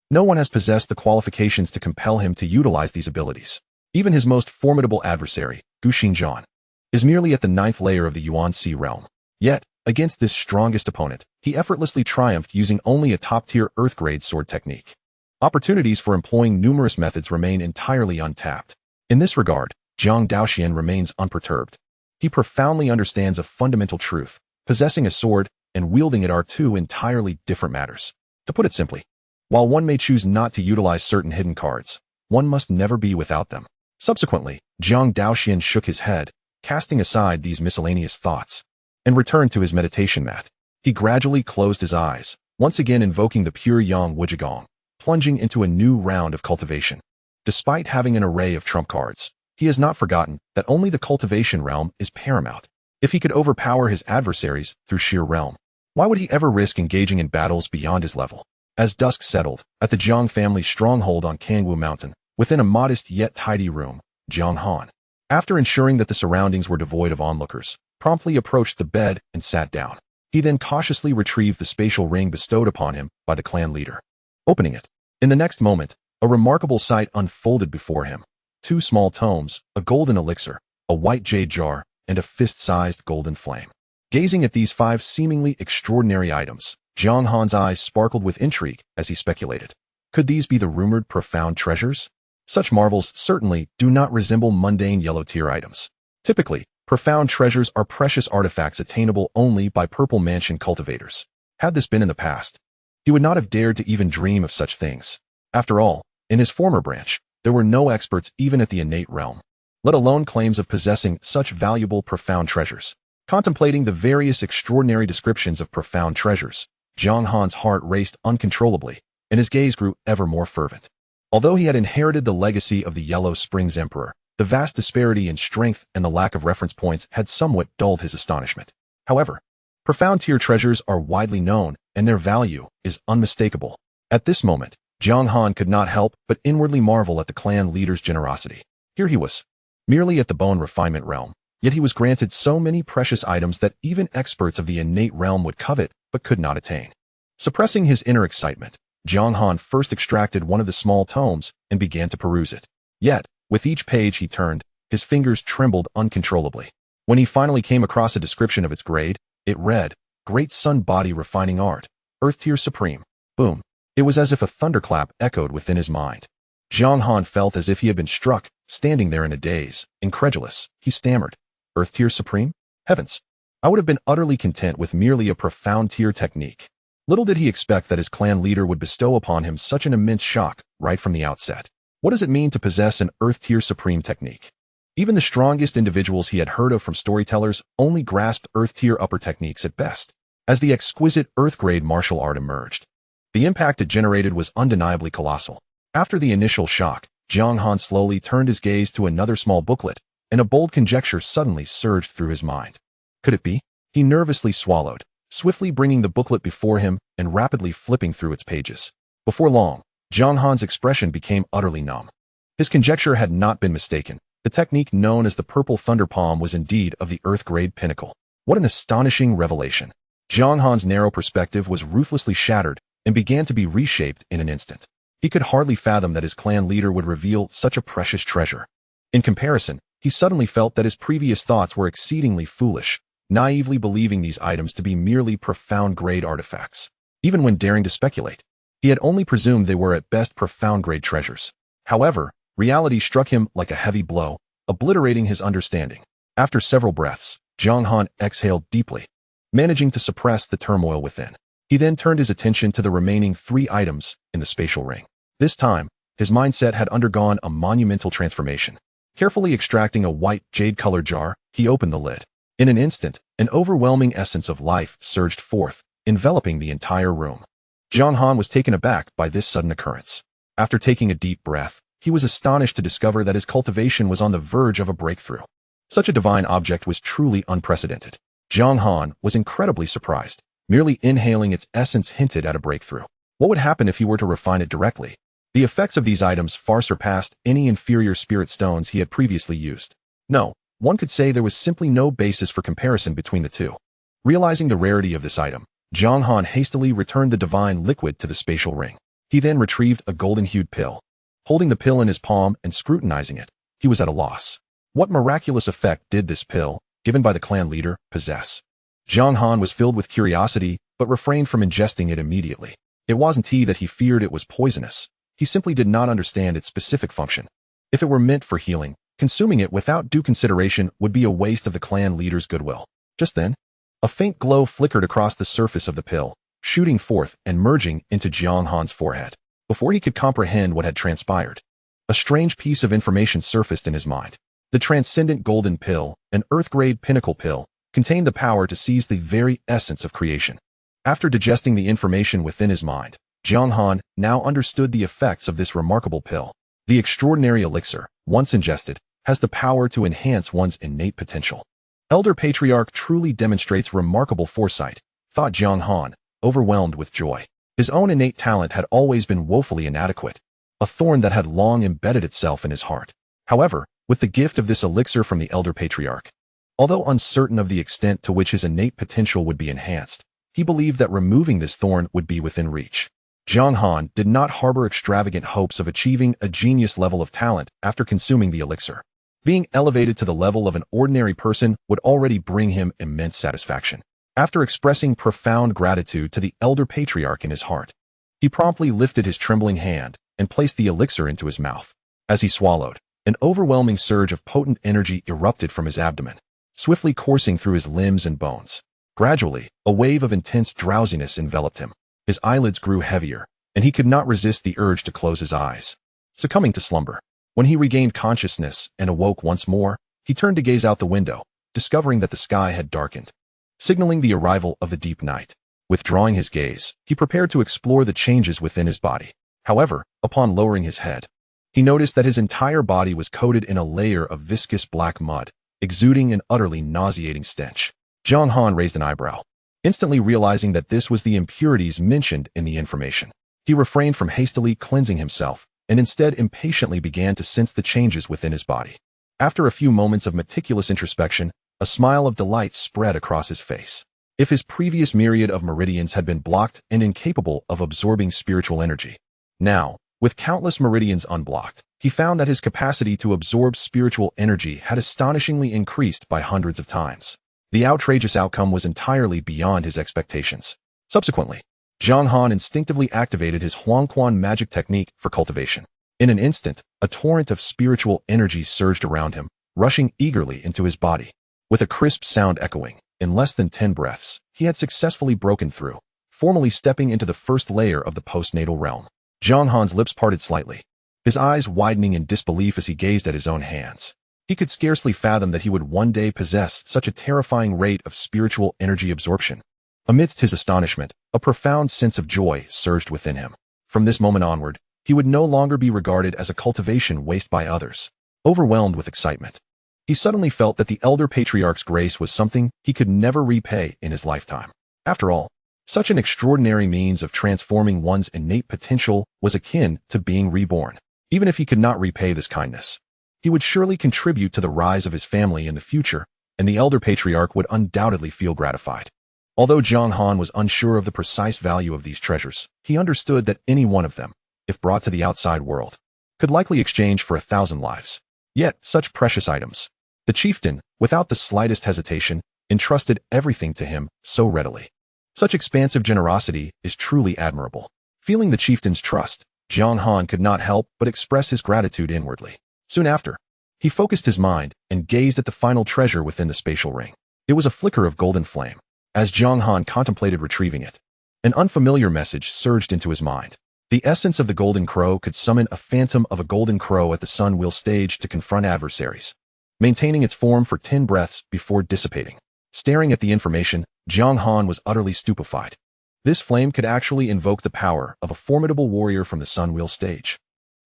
no one has possessed the qualifications to compel him to utilize these abilities. Even his most formidable adversary, Gu Xingjian, is merely at the 9th layer of the Yuan Sea realm. Yet, against this strongest opponent, he effortlessly triumphed using only a top-tier Earth-grade sword technique. Opportunities for employing numerous methods remain entirely untapped. In this regard, Jiang Daoxuan remains unperturbed. He profoundly understands a fundamental truth. Possessing a sword and wielding it are two entirely different matters. To put it simply, while one may choose not to utilize certain hidden cards, one must never be without them. Subsequently, Jiang Daoxuan shook his head, casting aside these miscellaneous thoughts, and returned to his meditation mat. He gradually closed his eyes, once again invoking the pure yang Wuzhigong, plunging into a new round of cultivation. Despite having an array of trump cards, he has not forgotten that only the cultivation realm is paramount. If he could overpower his adversaries through sheer realm, why would he ever risk engaging in battles beyond his level? As dusk settled, at the Jiang family stronghold on Kangwu Mountain, within a modest yet tidy room, Jiang Han, after ensuring that the surroundings were devoid of onlookers, promptly approached the bed and sat down. He then cautiously retrieved the spatial ring bestowed upon him by the clan leader. Opening it, in the next moment, a remarkable sight unfolded before him. 2 small tomes, a golden elixir, a white jade jar, and a fist-sized golden flame. Gazing at these 5 seemingly extraordinary items, Jiang Han's eyes sparkled with intrigue as he speculated. Could these be the rumored profound treasures? Such marvels certainly do not resemble mundane yellow-tier items. Typically, profound treasures are precious artifacts attainable only by Purple Mansion cultivators. Had this been in the past, he would not have dared to even dream of such things. After all, in his former branch, there were no experts even at the innate realm, let alone claims of possessing such valuable profound treasures. Contemplating the various extraordinary descriptions of profound treasures, Jiang Han's heart raced uncontrollably, and his gaze grew ever more fervent. Although he had inherited the legacy of the Yellow Springs Emperor, the vast disparity in strength and the lack of reference points had somewhat dulled his astonishment. However, profound tier treasures are widely known, and their value is unmistakable. At this moment, Jiang Han could not help but inwardly marvel at the clan leader's generosity. Here he was, merely at the bone refinement realm, yet he was granted so many precious items that even experts of the innate realm would covet but could not attain. Suppressing his inner excitement, Jiang Han first extracted one of the small tomes and began to peruse it. Yet, with each page he turned, his fingers trembled uncontrollably. When he finally came across a description of its grade, it read, Great Sun Body Refining Art, Earth Tier Supreme. Boom. It was as if a thunderclap echoed within his mind. Jiang Han felt as if he had been struck, standing there in a daze. Incredulous, he stammered. Earth Tier Supreme? Heavens! I would have been utterly content with merely a profound tier technique. Little did he expect that his clan leader would bestow upon him such an immense shock right from the outset. What does it mean to possess an Earth Tier Supreme technique? Even the strongest individuals he had heard of from storytellers only grasped Earth Tier upper techniques at best. As the exquisite Earth grade martial art emerged, the impact it generated was undeniably colossal. After the initial shock, Jiang Han slowly turned his gaze to another small booklet, and a bold conjecture suddenly surged through his mind. Could it be? He nervously swallowed, swiftly bringing the booklet before him and rapidly flipping through its pages. Before long, Jiang Han's expression became utterly numb. His conjecture had not been mistaken. The technique known as the Purple Thunder Palm was indeed of the Earth-grade pinnacle. What an astonishing revelation! Jiang Han's narrow perspective was ruthlessly shattered and began to be reshaped in an instant. He could hardly fathom that his clan leader would reveal such a precious treasure. In comparison, he suddenly felt that his previous thoughts were exceedingly foolish, naively believing these items to be merely profound-grade artifacts. Even when daring to speculate, he had only presumed they were at best profound-grade treasures. However, reality struck him like a heavy blow, obliterating his understanding. After several breaths, Jiang Han exhaled deeply, managing to suppress the turmoil within. He then turned his attention to the remaining 3 items in the spatial ring. This time, his mindset had undergone a monumental transformation. Carefully extracting a white jade-colored jar, he opened the lid. In an instant, an overwhelming essence of life surged forth, enveloping the entire room. Jiang Han was taken aback by this sudden occurrence. After taking a deep breath, he was astonished to discover that his cultivation was on the verge of a breakthrough. Such a divine object was truly unprecedented. Jiang Han was incredibly surprised. Merely inhaling its essence hinted at a breakthrough. What would happen if he were to refine it directly? The effects of these items far surpassed any inferior spirit stones he had previously used. No, one could say there was simply no basis for comparison between the two. Realizing the rarity of this item, Jiang Han hastily returned the divine liquid to the spatial ring. He then retrieved a golden-hued pill. Holding the pill in his palm and scrutinizing it, he was at a loss. What miraculous effect did this pill, given by the clan leader, possess? Jiang Han was filled with curiosity, but refrained from ingesting it immediately. It wasn't he that he feared it was poisonous. He simply did not understand its specific function. If it were meant for healing, Consuming it without due consideration would be a waste of the clan leader's goodwill. Just then, a faint glow flickered across the surface of the pill, shooting forth and merging into Jiang Han's forehead. Before he could comprehend what had transpired, a strange piece of information surfaced in his mind. The transcendent golden pill, an earth-grade pinnacle pill, contained the power to seize the very essence of creation. After digesting the information within his mind, Jiang Han now understood the effects of this remarkable pill. The extraordinary elixir, once ingested, has the power to enhance one's innate potential. Elder Patriarch truly demonstrates remarkable foresight, thought Jiang Han, overwhelmed with joy. His own innate talent had always been woefully inadequate, a thorn that had long embedded itself in his heart. However, with the gift of this elixir from the Elder Patriarch, although uncertain of the extent to which his innate potential would be enhanced, he believed that removing this thorn would be within reach. Jiang Han did not harbor extravagant hopes of achieving a genius level of talent after consuming the elixir. Being elevated to the level of an ordinary person would already bring him immense satisfaction. After expressing profound gratitude to the Elder Patriarch in his heart, he promptly lifted his trembling hand and placed the elixir into his mouth. As he swallowed, an overwhelming surge of potent energy erupted from his abdomen, swiftly coursing through his limbs and bones. Gradually, a wave of intense drowsiness enveloped him. His eyelids grew heavier, and he could not resist the urge to close his eyes, succumbing to slumber. When he regained consciousness and awoke once more, he turned to gaze out the window, discovering that the sky had darkened, signaling the arrival of the deep night. Withdrawing his gaze, he prepared to explore the changes within his body. However, upon lowering his head, he noticed that his entire body was coated in a layer of viscous black mud, exuding an utterly nauseating stench. Jiang Han raised an eyebrow, instantly realizing that this was the impurities mentioned in the information. He refrained from hastily cleansing himself, and instead impatiently began to sense the changes within his body. After a few moments of meticulous introspection, a smile of delight spread across his face. If his previous myriad of meridians had been blocked and incapable of absorbing spiritual energy, now, with countless meridians unblocked, he found that his capacity to absorb spiritual energy had astonishingly increased by hundreds of times. The outrageous outcome was entirely beyond his expectations. Subsequently, Jiang Han instinctively activated his Huangquan magic technique for cultivation. In an instant, a torrent of spiritual energy surged around him, rushing eagerly into his body. With a crisp sound echoing, in less than 10 breaths, he had successfully broken through, formally stepping into the first layer of the postnatal realm. Jiang Han's lips parted slightly, his eyes widening in disbelief as he gazed at his own hands. He could scarcely fathom that he would one day possess such a terrifying rate of spiritual energy absorption. Amidst his astonishment, a profound sense of joy surged within him. From this moment onward, he would no longer be regarded as a cultivation waste by others. Overwhelmed with excitement, he suddenly felt that the Elder Patriarch's grace was something he could never repay in his lifetime. After all, such an extraordinary means of transforming one's innate potential was akin to being reborn. Even if he could not repay this kindness, he would surely contribute to the rise of his family in the future, and the Elder Patriarch would undoubtedly feel gratified. Although Jiang Han was unsure of the precise value of these treasures, he understood that any one of them, if brought to the outside world, could likely exchange for 1,000 lives. Yet, such precious items, the chieftain, without the slightest hesitation, entrusted everything to him so readily. Such expansive generosity is truly admirable. Feeling the chieftain's trust, Jiang Han could not help but express his gratitude inwardly. Soon after, he focused his mind and gazed at the final treasure within the spatial ring. It was a flicker of golden flame. As Jiang Han contemplated retrieving it, an unfamiliar message surged into his mind. The essence of the golden crow could summon a phantom of a golden crow at the sun wheel stage to confront adversaries, maintaining its form for 10 breaths before dissipating. Staring at the information, Jiang Han was utterly stupefied. This flame could actually invoke the power of a formidable warrior from the sun wheel stage.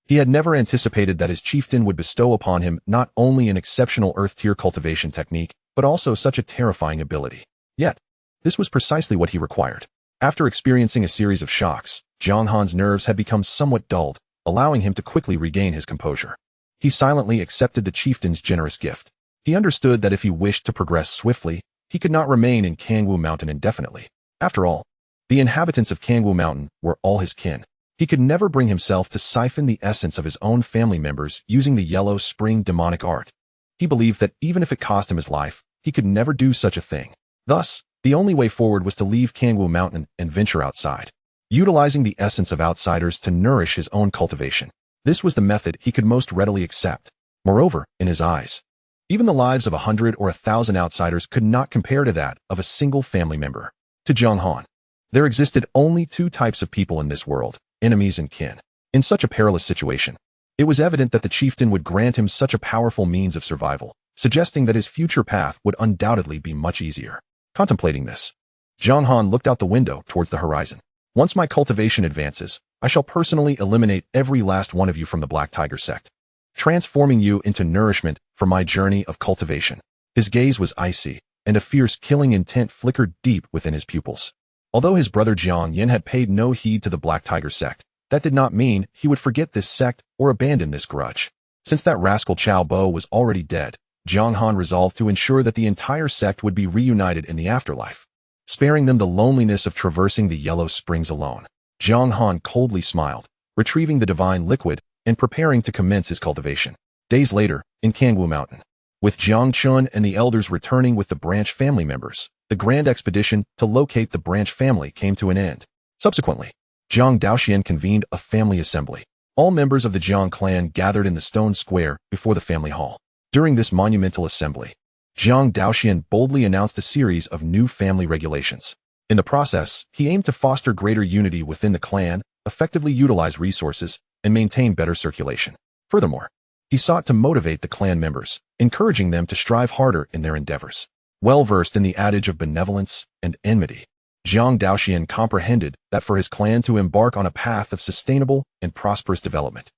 He had never anticipated that his chieftain would bestow upon him not only an exceptional earth-tier cultivation technique, but also such a terrifying ability. Yet, this was precisely what he required. After experiencing a series of shocks, Jiang Han's nerves had become somewhat dulled, allowing him to quickly regain his composure. He silently accepted the chieftain's generous gift. He understood that if he wished to progress swiftly, he could not remain in Kangwu Mountain indefinitely. After all, the inhabitants of Kangwu Mountain were all his kin. He could never bring himself to siphon the essence of his own family members using the Yellow Spring demonic art. He believed that even if it cost him his life, he could never do such a thing. Thus, the only way forward was to leave Kangwu Mountain and venture outside, utilizing the essence of outsiders to nourish his own cultivation. This was the method he could most readily accept. Moreover, in his eyes, even the lives of 100 or 1,000 outsiders could not compare to that of a single family member. To Jiang Han, there existed only two types of people in this world, enemies and kin. In such a perilous situation, it was evident that the chieftain would grant him such a powerful means of survival, suggesting that his future path would undoubtedly be much easier. Contemplating this, Jiang Han looked out the window towards the horizon. Once my cultivation advances, I shall personally eliminate every last one of you from the Black Tiger sect, transforming you into nourishment for my journey of cultivation. His gaze was icy, and a fierce killing intent flickered deep within his pupils. Although his brother Jiang Yin had paid no heed to the Black Tiger sect, that did not mean he would forget this sect or abandon this grudge. Since that rascal Chao Bo was already dead, Jiang Han resolved to ensure that the entire sect would be reunited in the afterlife, sparing them the loneliness of traversing the Yellow Springs alone. Jiang Han coldly smiled, retrieving the divine liquid and preparing to commence his cultivation. Days later, in Kangwu Mountain, with Jiang Chen and the elders returning with the branch family members, the grand expedition to locate the branch family came to an end. Subsequently, Jiang Daoxuan convened a family assembly. All members of the Jiang clan gathered in the stone square before the family hall. During this monumental assembly, Jiang Daoxuan boldly announced a series of new family regulations. In the process, he aimed to foster greater unity within the clan, effectively utilize resources, and maintain better circulation. Furthermore, he sought to motivate the clan members, encouraging them to strive harder in their endeavors. Well-versed in the adage of benevolence and enmity, Jiang Daoxuan comprehended that for his clan to embark on a path of sustainable and prosperous development,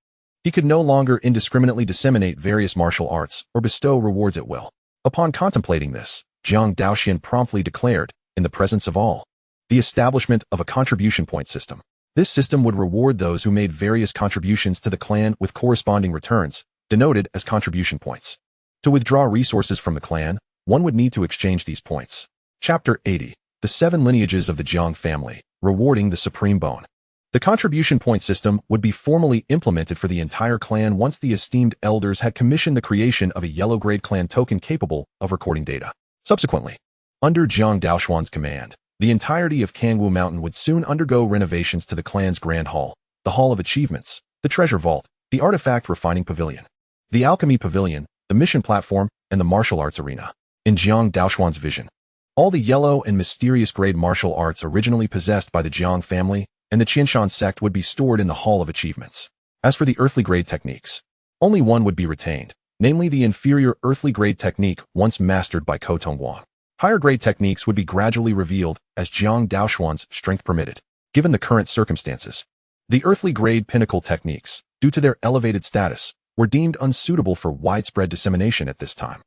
he could no longer indiscriminately disseminate various martial arts or bestow rewards at will. Upon contemplating this, Jiang Daoxuan promptly declared, in the presence of all, the establishment of a contribution point system. This system would reward those who made various contributions to the clan with corresponding returns, denoted as contribution points. To withdraw resources from the clan, one would need to exchange these points. Chapter 80. The 7 Lineages of the Jiang Family, Rewarding the Supreme Bone. The contribution point system would be formally implemented for the entire clan once the esteemed elders had commissioned the creation of a yellow-grade clan token capable of recording data. Subsequently, under Jiang Daoxuan's command, the entirety of Kangwu Mountain would soon undergo renovations to the clan's Grand Hall, the Hall of Achievements, the Treasure Vault, the Artifact Refining Pavilion, the Alchemy Pavilion, the Mission Platform, and the Martial Arts Arena. In Jiang Daoxuan's vision, all the yellow and mysterious grade martial arts originally possessed by the Jiang family and the Qianshan sect would be stored in the Hall of Achievements. As for the earthly grade techniques, only one would be retained, namely the inferior earthly grade technique once mastered by Ko Tongguan. Higher grade techniques would be gradually revealed as Jiang Daoxuan's strength permitted. Given the current circumstances, the earthly grade pinnacle techniques, due to their elevated status, were deemed unsuitable for widespread dissemination at this time.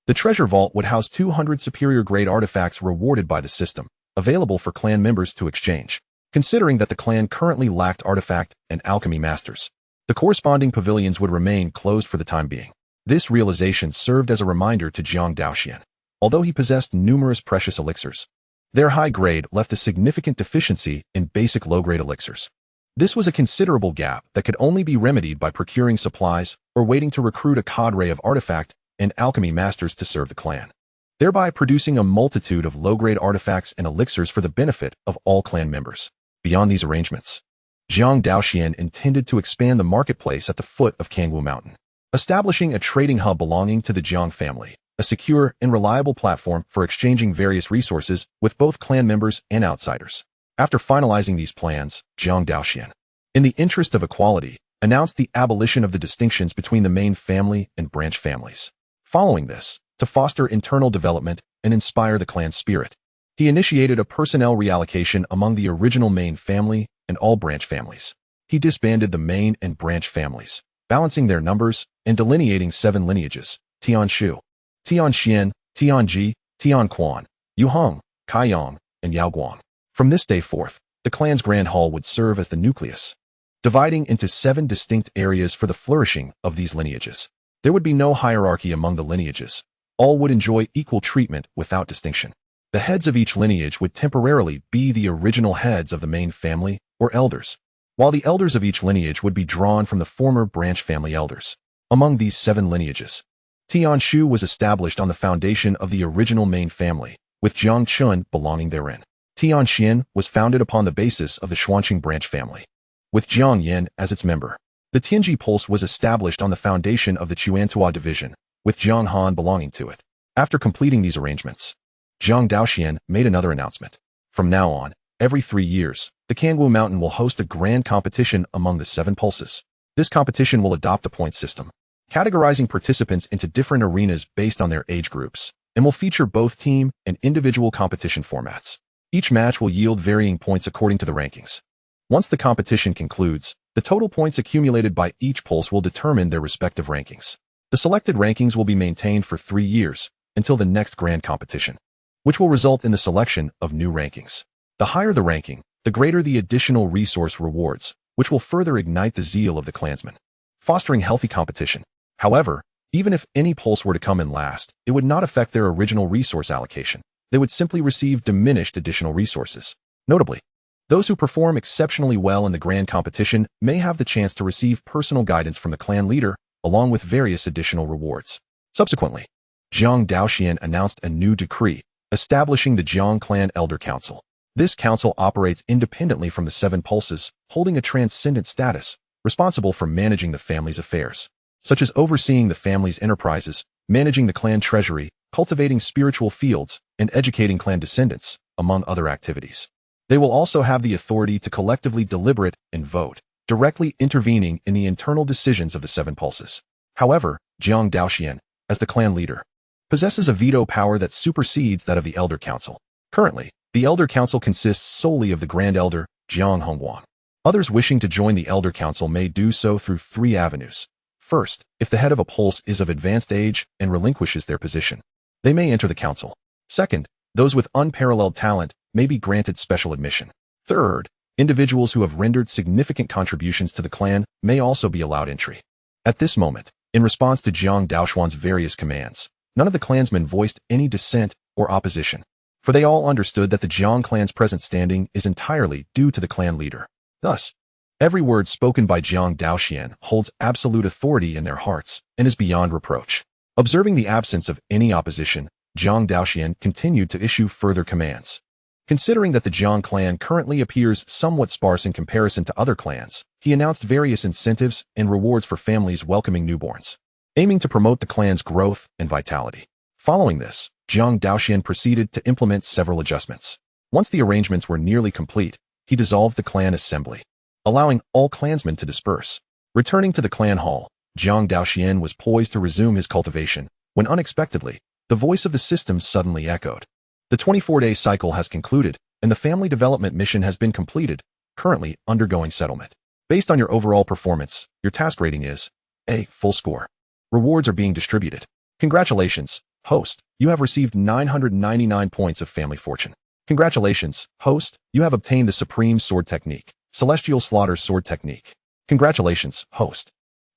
The Treasure Vault would house 200 superior grade artifacts rewarded by the system, available for clan members to exchange. Considering that the clan currently lacked artifact and alchemy masters, the corresponding pavilions would remain closed for the time being. This realization served as a reminder to Jiang Daoxuan. Although he possessed numerous precious elixirs, their high grade left a significant deficiency in basic low-grade elixirs. This was a considerable gap that could only be remedied by procuring supplies or waiting to recruit a cadre of artifact and alchemy masters to serve the clan, thereby producing a multitude of low-grade artifacts and elixirs for the benefit of all clan members. Beyond these arrangements, Jiang Daoxuan intended to expand the marketplace at the foot of Kangwu Mountain, establishing a trading hub belonging to the Jiang family, a secure and reliable platform for exchanging various resources with both clan members and outsiders. After finalizing these plans, Jiang Daoxuan, in the interest of equality, announced the abolition of the distinctions between the main family and branch families. Following this, to foster internal development and inspire the clan spirit, he initiated a personnel reallocation among the original main family and all branch families. He disbanded the main and branch families, balancing their numbers and delineating 7 lineages: Tianshu, Tianxian, Tianji, Tianquan, Yuheng, Kaiyang, and Yaoguang. From this day forth, the clan's Grand Hall would serve as the nucleus, dividing into 7 distinct areas for the flourishing of these lineages. There would be no hierarchy among the lineages. All would enjoy equal treatment without distinction. The heads of each lineage would temporarily be the original heads of the main family or elders, while the elders of each lineage would be drawn from the former branch family elders. Among these 7 lineages, Tianshu was established on the foundation of the original main family, with Jiang Chen belonging therein. Tianxian was founded upon the basis of the Xuanqing branch family, with Jiang Yin as its member. The Tianji Pulse was established on the foundation of the Chuantua division, with Jiang Han belonging to it. After completing these arrangements, Jiang Daoxuan made another announcement. From now on, every 3 years, the Kangwu Mountain will host a grand competition among the 7 pulses. This competition will adopt a point system, categorizing participants into different arenas based on their age groups, and will feature both team and individual competition formats. Each match will yield varying points according to the rankings. Once the competition concludes, the total points accumulated by each pulse will determine their respective rankings. The selected rankings will be maintained for 3 years until the next grand competition, which will result in the selection of new rankings. The higher the ranking, the greater the additional resource rewards, which will further ignite the zeal of the clansmen, fostering healthy competition. However, even if any pulse were to come in last, it would not affect their original resource allocation. They would simply receive diminished additional resources. Notably, those who perform exceptionally well in the grand competition may have the chance to receive personal guidance from the clan leader, along with various additional rewards. Subsequently, Jiang Daoxuan announced a new decree, establishing the Jiang Clan Elder Council. This council operates independently from the 7 pulses, holding a transcendent status, responsible for managing the family's affairs, such as overseeing the family's enterprises, managing the clan treasury, cultivating spiritual fields, and educating clan descendants, among other activities. They will also have the authority to collectively deliberate and vote, directly intervening in the internal decisions of the 7 pulses. However, Jiang Daoxuan, as the clan leader, possesses a veto power that supersedes that of the Elder Council. Currently, the Elder Council consists solely of the Grand Elder, Jiang Hongguang. Others wishing to join the Elder Council may do so through 3 avenues. First, if the head of a pulse is of advanced age and relinquishes their position, they may enter the council. Second, those with unparalleled talent may be granted special admission. Third, individuals who have rendered significant contributions to the clan may also be allowed entry. At this moment, in response to Jiang Daoxuan's various commands, none of the clansmen voiced any dissent or opposition, for they all understood that the Jiang clan's present standing is entirely due to the clan leader. Thus, every word spoken by Jiang Daoxuan holds absolute authority in their hearts and is beyond reproach. Observing the absence of any opposition, Jiang Daoxuan continued to issue further commands. Considering that the Jiang clan currently appears somewhat sparse in comparison to other clans, he announced various incentives and rewards for families welcoming newborns, aiming to promote the clan's growth and vitality. Following this, Jiang Daoxuan proceeded to implement several adjustments. Once the arrangements were nearly complete, he dissolved the clan assembly, allowing all clansmen to disperse. Returning to the clan hall, Jiang Daoxuan was poised to resume his cultivation, when unexpectedly, the voice of the system suddenly echoed. The 24-day cycle has concluded, and the family development mission has been completed, currently undergoing settlement. Based on your overall performance, your task rating is A. Full score. Rewards are being distributed. Congratulations, host. You have received 999 points of family fortune. Congratulations, host. You have obtained the Supreme Sword Technique, Celestial Slaughter Sword Technique. Congratulations, host.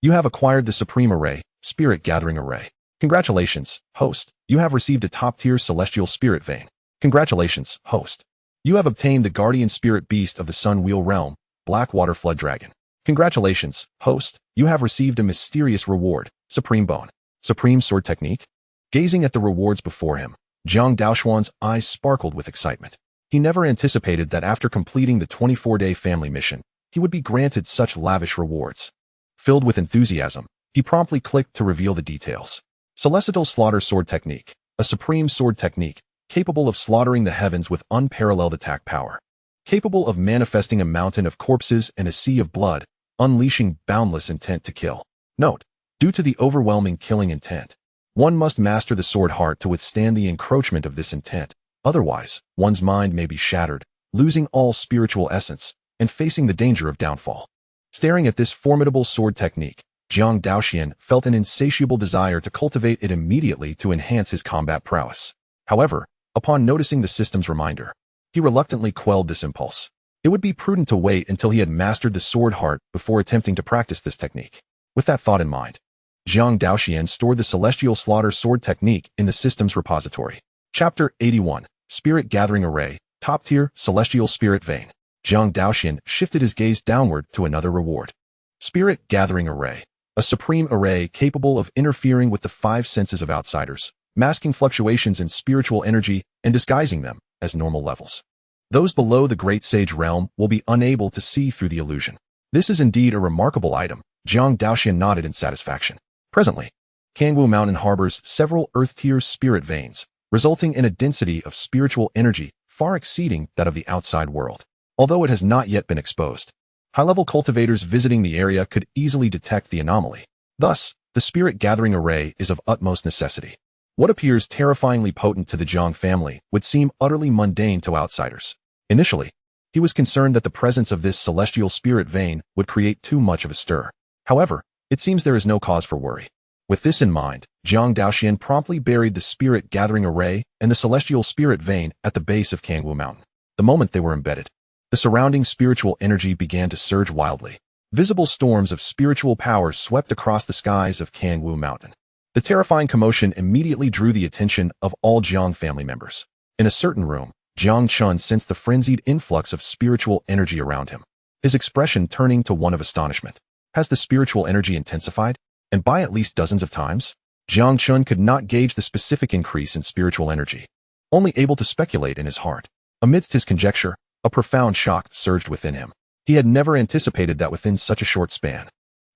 You have acquired the Supreme Array, Spirit Gathering Array. Congratulations, host. You have received a top-tier Celestial Spirit Vein. Congratulations, host. You have obtained the Guardian Spirit Beast of the Sun Wheel Realm, Blackwater Flood Dragon. Congratulations, host. You have received a mysterious reward, Supreme Bone. Supreme Sword Technique? Gazing at the rewards before him, Jiang Daoxuan's eyes sparkled with excitement. He never anticipated that after completing the 24-day family mission, he would be granted such lavish rewards. Filled with enthusiasm, he promptly clicked to reveal the details. Celestial Slaughter Sword Technique, a supreme sword technique, capable of slaughtering the heavens with unparalleled attack power. Capable of manifesting a mountain of corpses and a sea of blood, unleashing boundless intent to kill. Note, due to the overwhelming killing intent, one must master the sword heart to withstand the encroachment of this intent. Otherwise, one's mind may be shattered, losing all spiritual essence, and facing the danger of downfall. Staring at this formidable sword technique, Jiang Daoxuan felt an insatiable desire to cultivate it immediately to enhance his combat prowess. However, upon noticing the system's reminder, he reluctantly quelled this impulse. It would be prudent to wait until he had mastered the sword heart before attempting to practice this technique. With that thought in mind, Jiang Daoxuan stored the Celestial Slaughter Sword Technique in the system's repository. Chapter 81, Spirit Gathering Array, Top Tier, Celestial Spirit Vein. Jiang Daoxuan shifted his gaze downward to another reward. Spirit Gathering Array, a supreme array capable of interfering with the 5 senses of outsiders, masking fluctuations in spiritual energy and disguising them as normal levels. Those below the Great Sage realm will be unable to see through the illusion. This is indeed a remarkable item, Jiang Daoxuan nodded in satisfaction. Presently, Kangwu Mountain harbors several earth-tier spirit veins, resulting in a density of spiritual energy far exceeding that of the outside world. Although it has not yet been exposed, high-level cultivators visiting the area could easily detect the anomaly. Thus, the spirit-gathering array is of utmost necessity. What appears terrifyingly potent to the Jiang family would seem utterly mundane to outsiders. Initially, he was concerned that the presence of this celestial spirit vein would create too much of a stir. However, it seems there is no cause for worry. With this in mind, Jiang Daoxuan promptly buried the spirit-gathering array and the celestial spirit vein at the base of Kangwu Mountain. The moment they were embedded, the surrounding spiritual energy began to surge wildly. Visible storms of spiritual power swept across the skies of Kangwu Mountain. The terrifying commotion immediately drew the attention of all Jiang family members. In a certain room, Jiang Chen sensed the frenzied influx of spiritual energy around him, his expression turning to one of astonishment. Has the spiritual energy intensified? And by at least dozens of times? Jiang Chen could not gauge the specific increase in spiritual energy, only able to speculate in his heart. Amidst his conjecture, a profound shock surged within him. He had never anticipated that within such a short span,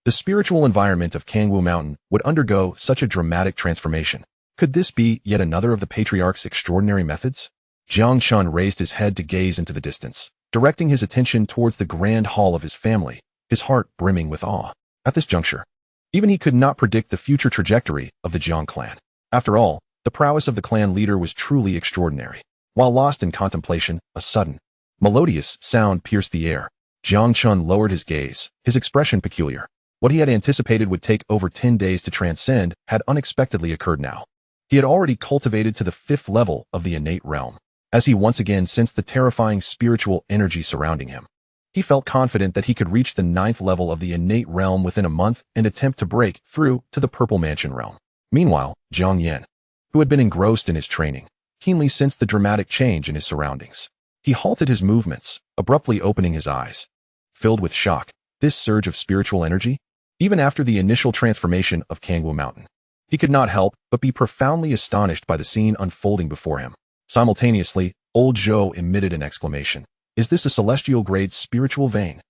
the spiritual environment of Kangwu Mountain would undergo such a dramatic transformation. Could this be yet another of the Patriarch's extraordinary methods? Jiang Chen raised his head to gaze into the distance, directing his attention towards the grand hall of his family, his heart brimming with awe. At this juncture, even he could not predict the future trajectory of the Jiang clan. After all, the prowess of the clan leader was truly extraordinary. While lost in contemplation, a sudden, melodious sound pierced the air. Jiang Chen lowered his gaze, his expression peculiar. What he had anticipated would take over 10 days to transcend had unexpectedly occurred now. He had already cultivated to the 5th level of the innate realm. As he once again sensed the terrifying spiritual energy surrounding him, he felt confident that he could reach the 9th level of the innate realm within a month and attempt to break through to the Purple Mansion realm. Meanwhile, Jiang Yan, who had been engrossed in his training, keenly sensed the dramatic change in his surroundings. He halted his movements, abruptly opening his eyes. Filled with shock, this surge of spiritual energy? Even after the initial transformation of Kangwu Mountain, he could not help but be profoundly astonished by the scene unfolding before him. Simultaneously, old Zhou emitted an exclamation. Is this a celestial-grade spiritual vein?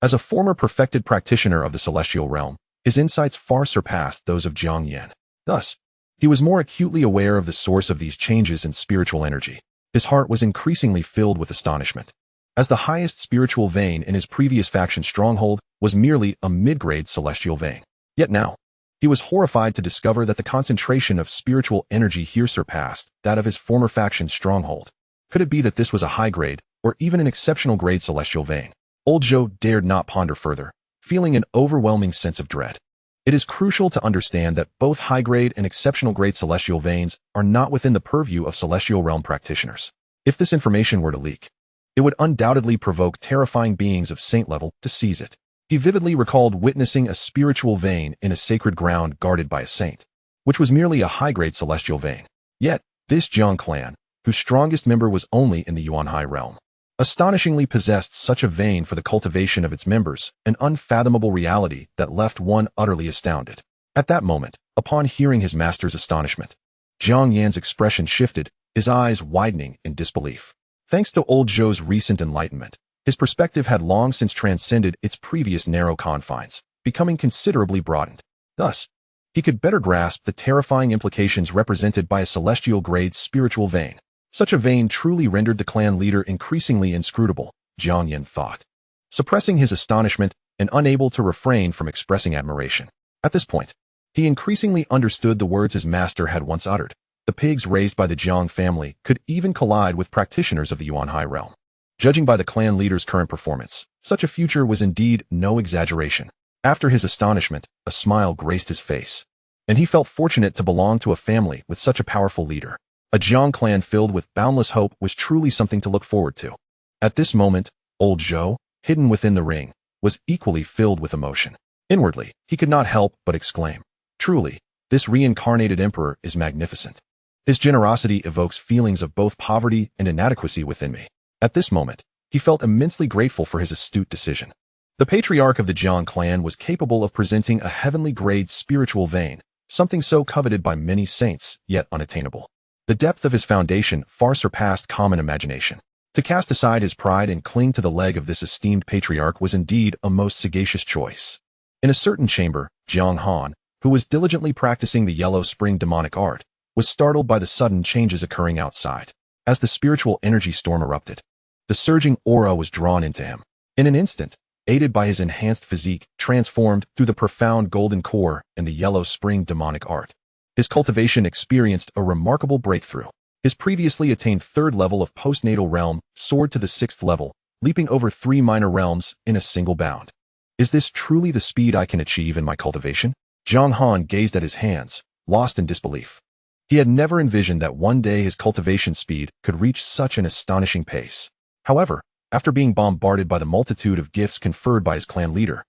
As a former perfected practitioner of the celestial realm, his insights far surpassed those of Jiang Yan. Thus, he was more acutely aware of the source of these changes in spiritual energy. His heart was increasingly filled with astonishment. As the highest spiritual vein in his previous faction stronghold was merely a mid-grade celestial vein. Yet now, he was horrified to discover that the concentration of spiritual energy here surpassed that of his former faction's stronghold. Could it be that this was a high-grade, or even an exceptional grade celestial vein? Old Zhou dared not ponder further, feeling an overwhelming sense of dread. It is crucial to understand that both high-grade and exceptional-grade celestial veins are not within the purview of celestial realm practitioners. If this information were to leak, it would undoubtedly provoke terrifying beings of saint level to seize it. He vividly recalled witnessing a spiritual vein in a sacred ground guarded by a saint, which was merely a high-grade celestial vein. Yet, this Jiang clan, whose strongest member was only in the Yuanhai realm, astonishingly possessed such a vein for the cultivation of its members, an unfathomable reality that left one utterly astounded. At that moment, upon hearing his master's astonishment, Jiang Yan's expression shifted, his eyes widening in disbelief. Thanks to old Zhou's recent enlightenment, his perspective had long since transcended its previous narrow confines, becoming considerably broadened. Thus, he could better grasp the terrifying implications represented by a celestial-grade spiritual vein. Such a vein truly rendered the clan leader increasingly inscrutable, Jiang Yan thought, suppressing his astonishment and unable to refrain from expressing admiration. At this point, he increasingly understood the words his master had once uttered. The pigs raised by the Jiang family could even collide with practitioners of the Yuanhai realm. Judging by the clan leader's current performance, such a future was indeed no exaggeration. After his astonishment, a smile graced his face, and he felt fortunate to belong to a family with such a powerful leader. A Jiang clan filled with boundless hope was truly something to look forward to. At this moment, old Zhou, hidden within the ring, was equally filled with emotion. Inwardly, he could not help but exclaim, "Truly, this reincarnated emperor is magnificent. His generosity evokes feelings of both poverty and inadequacy within me." At this moment, he felt immensely grateful for his astute decision. The patriarch of the Jiang clan was capable of presenting a heavenly-grade spiritual vein, something so coveted by many saints, yet unattainable. The depth of his foundation far surpassed common imagination. To cast aside his pride and cling to the leg of this esteemed patriarch was indeed a most sagacious choice. In a certain chamber, Jiang Han, who was diligently practicing the Yellow Spring demonic art, was startled by the sudden changes occurring outside. As the spiritual energy storm erupted, the surging aura was drawn into him. In an instant, aided by his enhanced physique, transformed through the profound golden core and the Yellow Spring demonic art, his cultivation experienced a remarkable breakthrough. His previously attained 3rd level of postnatal realm soared to the 6th level, leaping over 3 minor realms in a single bound. Is this truly the speed I can achieve in my cultivation? Jiang Han gazed at his hands, lost in disbelief. He had never envisioned that one day his cultivation speed could reach such an astonishing pace. However, after being bombarded by the multitude of gifts conferred by his clan leader,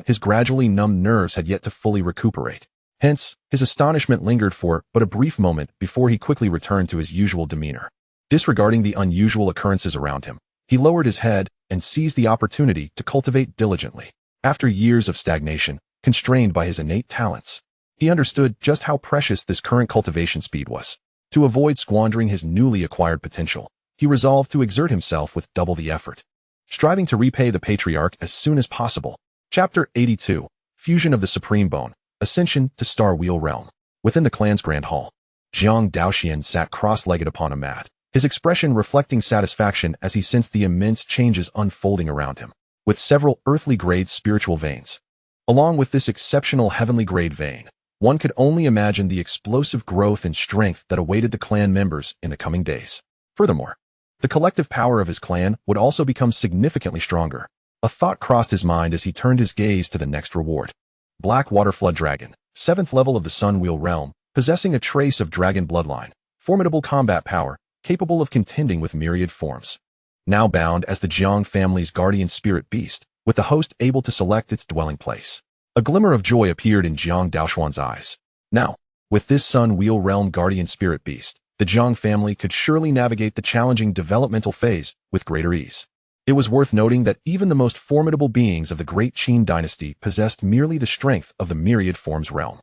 his gradually numbed nerves had yet to fully recuperate. Hence, his astonishment lingered for but a brief moment before he quickly returned to his usual demeanor. Disregarding the unusual occurrences around him, he lowered his head and seized the opportunity to cultivate diligently. After years of stagnation, constrained by his innate talents, he understood just how precious this current cultivation speed was. To avoid squandering his newly acquired potential, he resolved to exert himself with double the effort, striving to repay the patriarch as soon as possible. Chapter 82, Fusion of the Supreme Bone, Ascension to Star Wheel Realm. Within the clan's grand hall, Jiang Daoxuan sat cross-legged upon a mat, his expression reflecting satisfaction as he sensed the immense changes unfolding around him. With several earthly-grade spiritual veins, along with this exceptional heavenly-grade vein, one could only imagine the explosive growth and strength that awaited the clan members in the coming days. Furthermore, the collective power of his clan would also become significantly stronger. A thought crossed his mind as he turned his gaze to the next reward. Black Waterflood Dragon, 7th level of the Sun Wheel Realm, possessing a trace of dragon bloodline, formidable combat power, capable of contending with myriad forms. Now bound as the Jiang family's guardian spirit beast, with the host able to select its dwelling place. A glimmer of joy appeared in Jiang Daoxuan's eyes. Now, with this Sun Wheel Realm guardian spirit beast, the Jiang family could surely navigate the challenging developmental phase with greater ease. It was worth noting that even the most formidable beings of the Great Qin dynasty possessed merely the strength of the myriad forms realm.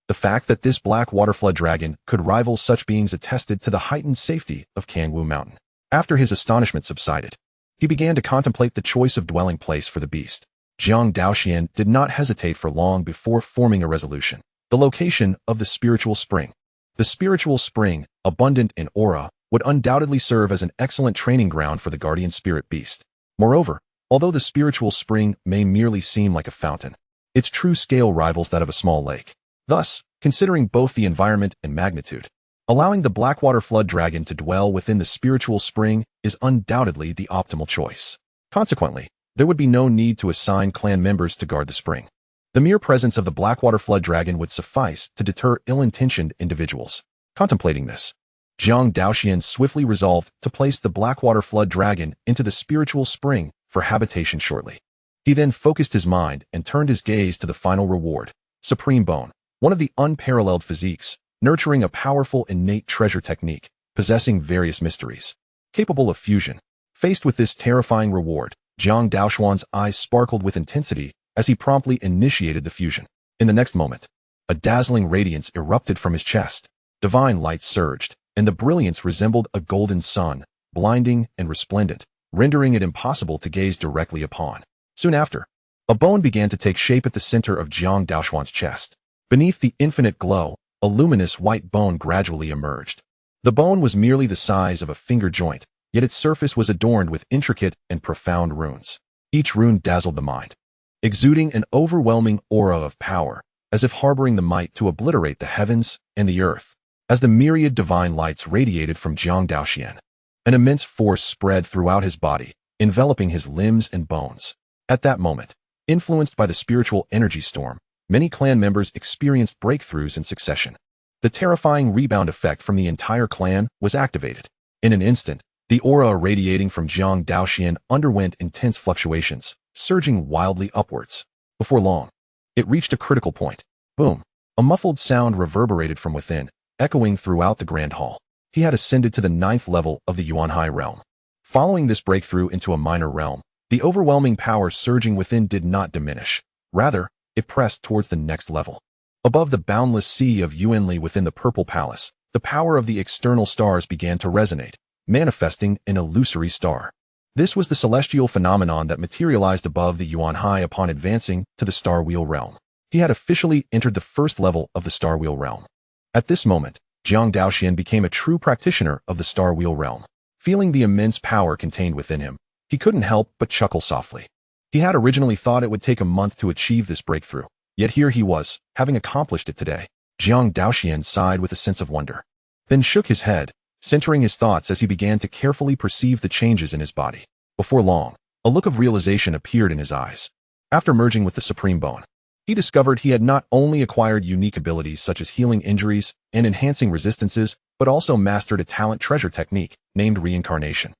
The fact that this black waterflood dragon could rival such beings attested to the heightened safety of Kangwu Mountain. After his astonishment subsided, he began to contemplate the choice of dwelling place for the beast. Jiang Daoxuan did not hesitate for long before forming a resolution. The location of the spiritual spring. The spiritual spring, abundant in aura, would undoubtedly serve as an excellent training ground for the guardian spirit beast. Moreover, although the spiritual spring may merely seem like a fountain, its true scale rivals that of a small lake. Thus, considering both the environment and magnitude, allowing the Blackwater Flood Dragon to dwell within the spiritual spring is undoubtedly the optimal choice. Consequently, there would be no need to assign clan members to guard the spring. The mere presence of the Blackwater Flood Dragon would suffice to deter ill-intentioned individuals. Contemplating this, Jiang Daoxuan swiftly resolved to place the Blackwater Flood Dragon into the spiritual spring for habitation shortly. He then focused his mind and turned his gaze to the final reward, Supreme Bone, one of the unparalleled physiques, nurturing a powerful innate treasure technique, possessing various mysteries, capable of fusion. Faced with this terrifying reward, Jiang Daoxuan's eyes sparkled with intensity as he promptly initiated the fusion. In the next moment, a dazzling radiance erupted from his chest. Divine light surged, and the brilliance resembled a golden sun, blinding and resplendent, rendering it impossible to gaze directly upon. Soon after, a bone began to take shape at the center of Jiang Daoxuan's chest. Beneath the infinite glow, a luminous white bone gradually emerged. The bone was merely the size of a finger joint, yet its surface was adorned with intricate and profound runes. Each rune dazzled the mind, exuding an overwhelming aura of power, as if harboring the might to obliterate the heavens and the earth. As the myriad divine lights radiated from Jiang Daoxuan, an immense force spread throughout his body, enveloping his limbs and bones. At that moment, influenced by the spiritual energy storm, many clan members experienced breakthroughs in succession. The terrifying rebound effect from the entire clan was activated. In an instant, the aura radiating from Jiang Daoxuan underwent intense fluctuations, surging wildly upwards. Before long, it reached a critical point. Boom! A muffled sound reverberated from within, echoing throughout the grand hall. He had ascended to the 9th level of the Yuanhai realm. Following this breakthrough into a minor realm, the overwhelming power surging within did not diminish. Rather, it pressed towards the next level. Above the boundless sea of Yuanli within the Purple Palace, the power of the external stars began to resonate, manifesting an illusory star. This was the celestial phenomenon that materialized above the Yuan Hai upon advancing to the Star Wheel realm. He had officially entered the first level of the Star Wheel realm. At this moment, Jiang Daoxuan became a true practitioner of the Star Wheel realm. Feeling the immense power contained within him, he couldn't help but chuckle softly. He had originally thought it would take a month to achieve this breakthrough, yet here he was, having accomplished it today. Jiang Daoxuan sighed with a sense of wonder, then shook his head, centering his thoughts as he began to carefully perceive the changes in his body. Before long, a look of realization appeared in his eyes. After merging with the Supreme Bone, he discovered he had not only acquired unique abilities such as healing injuries and enhancing resistances, but also mastered a talent treasure technique named reincarnation.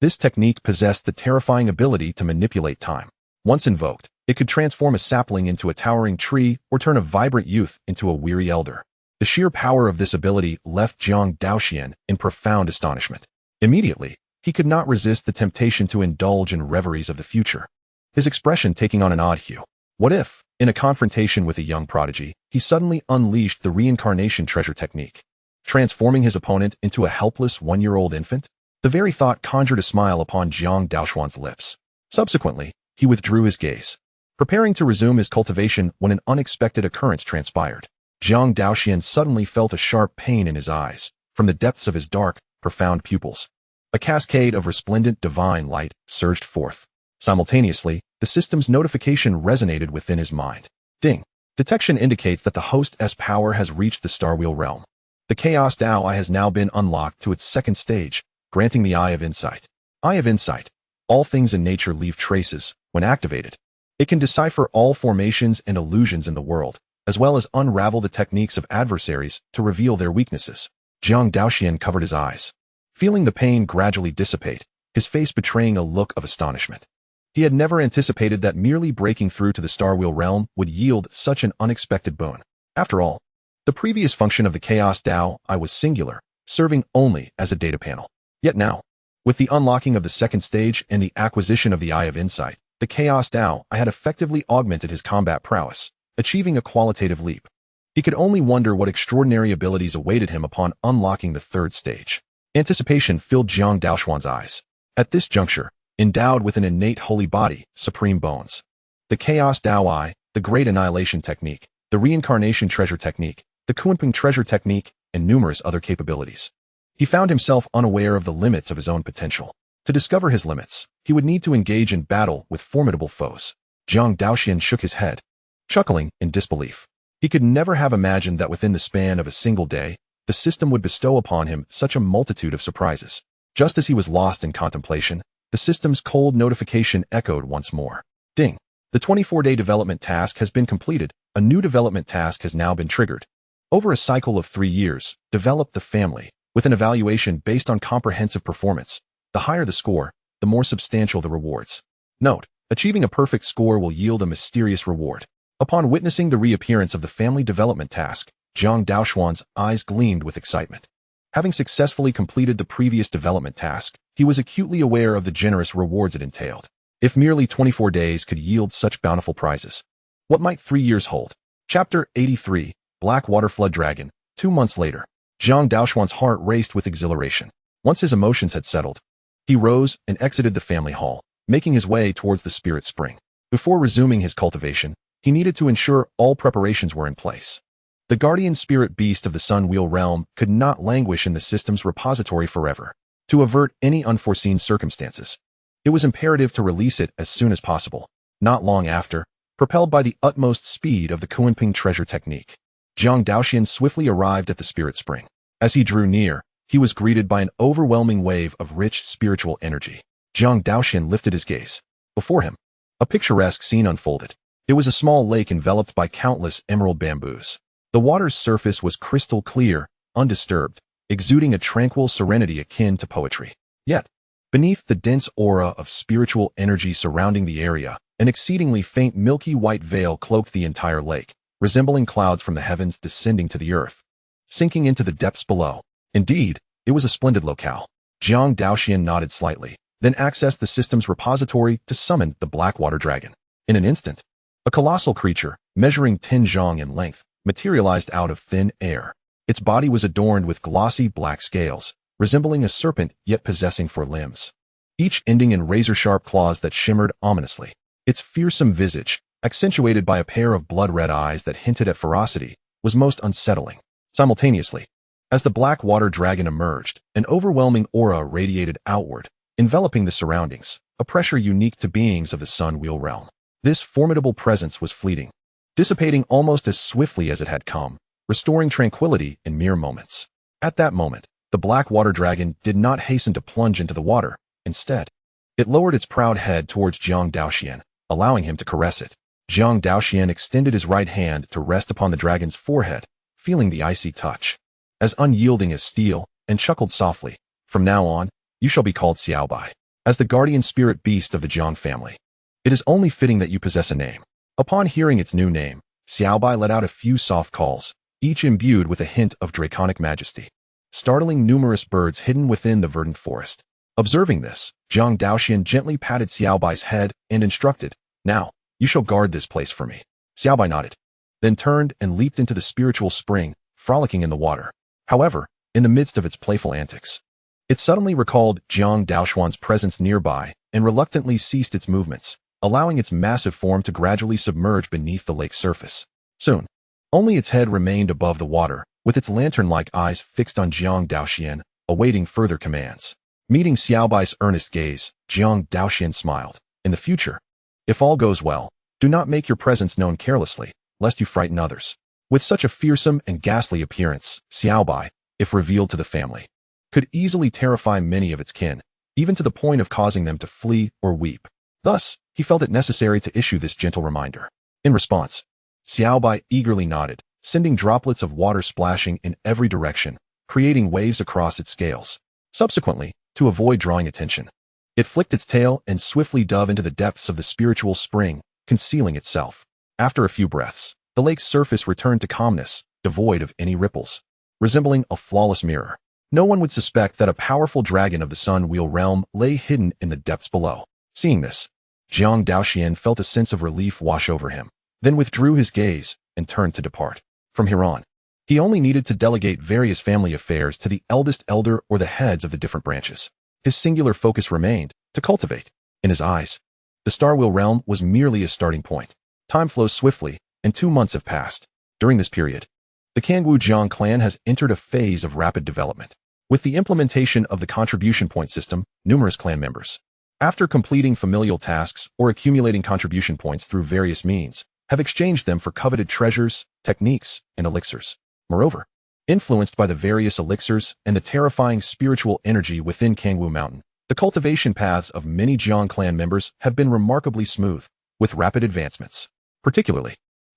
This technique possessed the terrifying ability to manipulate time. Once invoked, it could transform a sapling into a towering tree or turn a vibrant youth into a weary elder. The sheer power of this ability left Jiang Daoxuan in profound astonishment. Immediately, he could not resist the temptation to indulge in reveries of the future, his expression taking on an odd hue. What if, in a confrontation with a young prodigy, he suddenly unleashed the reincarnation treasure technique, transforming his opponent into a helpless one-year-old infant? The very thought conjured a smile upon Jiang Daoxuan's lips. Subsequently, he withdrew his gaze, preparing to resume his cultivation when an unexpected occurrence transpired. Jiang Daoxuan suddenly felt a sharp pain in his eyes, from the depths of his dark, profound pupils. A cascade of resplendent divine light surged forth. Simultaneously, the system's notification resonated within his mind. Ding. Detection indicates that the host's power has reached the Star Wheel realm. The Chaos Dao Eye has now been unlocked to its second stage, granting the Eye of Insight. Eye of Insight. All things in nature leave traces. When activated, it can decipher all formations and illusions in the world, as well as unravel the techniques of adversaries to reveal their weaknesses. Jiang Daoxuan covered his eyes, feeling the pain gradually dissipate, his face betraying a look of astonishment. He had never anticipated that merely breaking through to the Star Wheel realm would yield such an unexpected boon. After all, the previous function of the Chaos Dao Eye was singular, serving only as a data panel. Yet now, with the unlocking of the second stage and the acquisition of the Eye of Insight, the Chaos Dao Eye had effectively augmented his combat prowess, achieving a qualitative leap. He could only wonder what extraordinary abilities awaited him upon unlocking the third stage. Anticipation filled Jiang Daoxuan's eyes. At this juncture, endowed with an innate holy body, supreme bones, the Chaos Dao Eye, the Great Annihilation Technique, the Reincarnation Treasure Technique, the Kunping Treasure Technique, and numerous other capabilities. He found himself unaware of the limits of his own potential. To discover his limits, he would need to engage in battle with formidable foes. Jiang Daoxuan shook his head, chuckling in disbelief. He could never have imagined that within the span of a single day, the system would bestow upon him such a multitude of surprises. Just as he was lost in contemplation, the system's cold notification echoed once more. Ding. The 24-day development task has been completed. A new development task has now been triggered. Over a cycle of 3 years, develop the family, with an evaluation based on comprehensive performance. The higher the score, the more substantial the rewards. Note, achieving a perfect score will yield a mysterious reward. Upon witnessing the reappearance of the family development task, Jiang Daoxuan's eyes gleamed with excitement. Having successfully completed the previous development task, he was acutely aware of the generous rewards it entailed. If merely 24 days could yield such bountiful prizes, what might 3 years hold? Chapter 83, Black Water Flood Dragon. 2 months later, Jiang Daoxuan's heart raced with exhilaration. Once his emotions had settled, he rose and exited the family hall, making his way towards the spirit spring. Before resuming his cultivation, he needed to ensure all preparations were in place. The guardian spirit beast of the Sun Wheel realm could not languish in the system's repository forever. To avert any unforeseen circumstances, it was imperative to release it as soon as possible. Not long after, propelled by the utmost speed of the Kunping treasure technique, Jiang Daoxuan swiftly arrived at the spirit spring. As he drew near, he was greeted by an overwhelming wave of rich spiritual energy. Jiang Daoxuan lifted his gaze. Before him, a picturesque scene unfolded. It was a small lake enveloped by countless emerald bamboos. The water's surface was crystal clear, undisturbed, exuding a tranquil serenity akin to poetry. Yet, beneath the dense aura of spiritual energy surrounding the area, an exceedingly faint milky white veil cloaked the entire lake, resembling clouds from the heavens descending to the earth, sinking into the depths below. Indeed, it was a splendid locale. Jiang Daoxuan nodded slightly, then accessed the system's repository to summon the Black Water Dragon. In an instant, a colossal creature, measuring 10 zhang in length, materialized out of thin air. Its body was adorned with glossy black scales, resembling a serpent yet possessing 4 limbs. each ending in razor-sharp claws that shimmered ominously. Its fearsome visage, accentuated by a pair of blood-red eyes that hinted at ferocity, was most unsettling. Simultaneously, as the black water dragon emerged, an overwhelming aura radiated outward, enveloping the surroundings, a pressure unique to beings of the Sun Wheel realm. This formidable presence was fleeting, dissipating almost as swiftly as it had come, restoring tranquility in mere moments. At that moment, the black water dragon did not hasten to plunge into the water. Instead, it lowered its proud head towards Jiang Daoxuan, allowing him to caress it. Jiang Daoxuan extended his right hand to rest upon the dragon's forehead, feeling the icy touch, as unyielding as steel, and chuckled softly. From now on, you shall be called Xiaobai, as the guardian spirit beast of the Jiang family. It is only fitting that you possess a name. Upon hearing its new name, Xiaobai let out a few soft calls, each imbued with a hint of draconic majesty, startling numerous birds hidden within the verdant forest. Observing this, Jiang Daoxuan gently patted Xiaobai's head and instructed, "Now, you shall guard this place for me." Xiaobai nodded, then turned and leaped into the spiritual spring, frolicking in the water. However, in the midst of its playful antics, it suddenly recalled Jiang Daoxuan's presence nearby and reluctantly ceased its movements, allowing its massive form to gradually submerge beneath the lake's surface. Soon, only its head remained above the water, with its lantern-like eyes fixed on Jiang Daoxuan, awaiting further commands. Meeting Xiaobai's earnest gaze, Jiang Daoxuan smiled. "In the future, if all goes well, do not make your presence known carelessly, lest you frighten others." With such a fearsome and ghastly appearance, Xiaobai, if revealed to the family, could easily terrify many of its kin, even to the point of causing them to flee or weep. Thus, he felt it necessary to issue this gentle reminder. In response, Xiaobai eagerly nodded, sending droplets of water splashing in every direction, creating waves across its scales. Subsequently, to avoid drawing attention, it flicked its tail and swiftly dove into the depths of the spiritual spring, concealing itself. After a few breaths, the lake's surface returned to calmness, devoid of any ripples, resembling a flawless mirror. No one would suspect that a powerful dragon of the Sun Wheel realm lay hidden in the depths below. Seeing this, Jiang Daoxuan felt a sense of relief wash over him, then withdrew his gaze and turned to depart. From here on, he only needed to delegate various family affairs to the eldest elder or the heads of the different branches. His singular focus remained to cultivate. In his eyes, the Star Wheel realm was merely a starting point. Time flows swiftly, and 2 months have passed. During this period, the Kangwu Jiang clan has entered a phase of rapid development. With the implementation of the contribution point system, numerous clan members, after completing familial tasks or accumulating contribution points through various means, have exchanged them for coveted treasures, techniques, and elixirs. Moreover, influenced by the various elixirs and the terrifying spiritual energy within Kangwu Mountain, the cultivation paths of many Jiang clan members have been remarkably smooth, with rapid advancements. Particularly,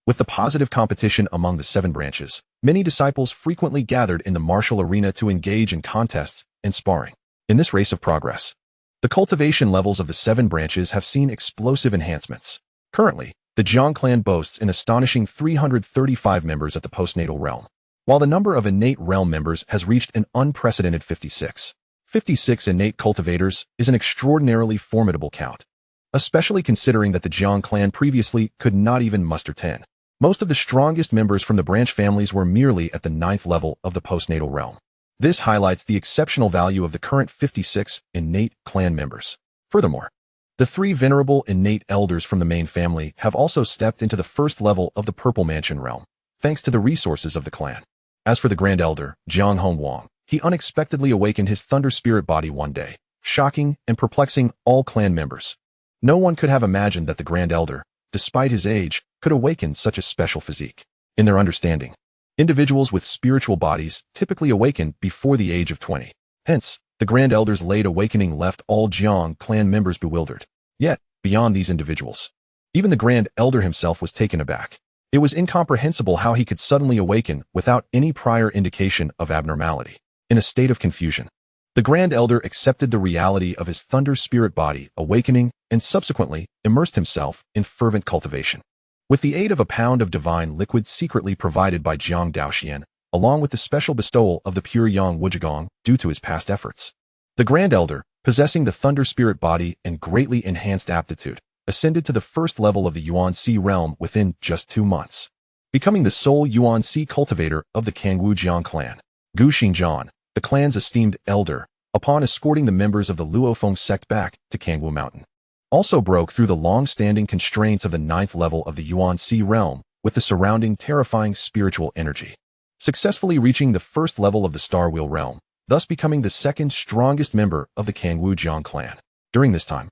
with the positive competition among the 7 branches, many disciples frequently gathered in the martial arena to engage in contests and sparring. In this race of progress, the cultivation levels of the 7 branches have seen explosive enhancements. Currently, the Jiang clan boasts an astonishing 335 members at the postnatal realm, while the number of innate realm members has reached an unprecedented 56. 56 innate cultivators is an extraordinarily formidable count, especially considering that the Jiang clan previously could not even muster 10. Most of the strongest members from the branch families were merely at the 9th level of the postnatal realm. This highlights the exceptional value of the current 56 innate clan members. Furthermore, the 3 venerable innate elders from the main family have also stepped into the 1st level of the Purple Mansion realm, thanks to the resources of the clan. As for the Grand Elder, Jiang Hongwang, he unexpectedly awakened his Thunder Spirit body one day, shocking and perplexing all clan members. No one could have imagined that the Grand Elder, despite his age, could awaken such a special physique. In their understanding, individuals with spiritual bodies typically awaken before the age of 20. Hence, the Grand Elder's late awakening left all Jiang clan members bewildered. Yet, beyond these individuals, even the Grand Elder himself was taken aback. It was incomprehensible how he could suddenly awaken without any prior indication of abnormality. In a state of confusion, the Grand Elder accepted the reality of his Thunder Spirit body awakening and subsequently immersed himself in fervent cultivation. With the aid of a pound of divine liquid secretly provided by Jiang Daoxuan, along with the special bestowal of the pure Yang Wuzhigong due to his past efforts, the Grand Elder, possessing the Thunder Spirit body and greatly enhanced aptitude, ascended to the 1st level of the Yuan Si realm within just 2 months, becoming the sole Yuan Si cultivator of the Kangwu Jiang clan. Gu Xingzhan, the clan's esteemed elder, upon escorting the members of the Luofeng sect back to Kangwu Mountain. Also broke through the long-standing constraints of the 9th level of the Yuan Sea realm with the surrounding terrifying spiritual energy, successfully reaching the 1st level of the Star Wheel realm, thus becoming the 2nd strongest member of the Kangwu Jiang clan. During this time,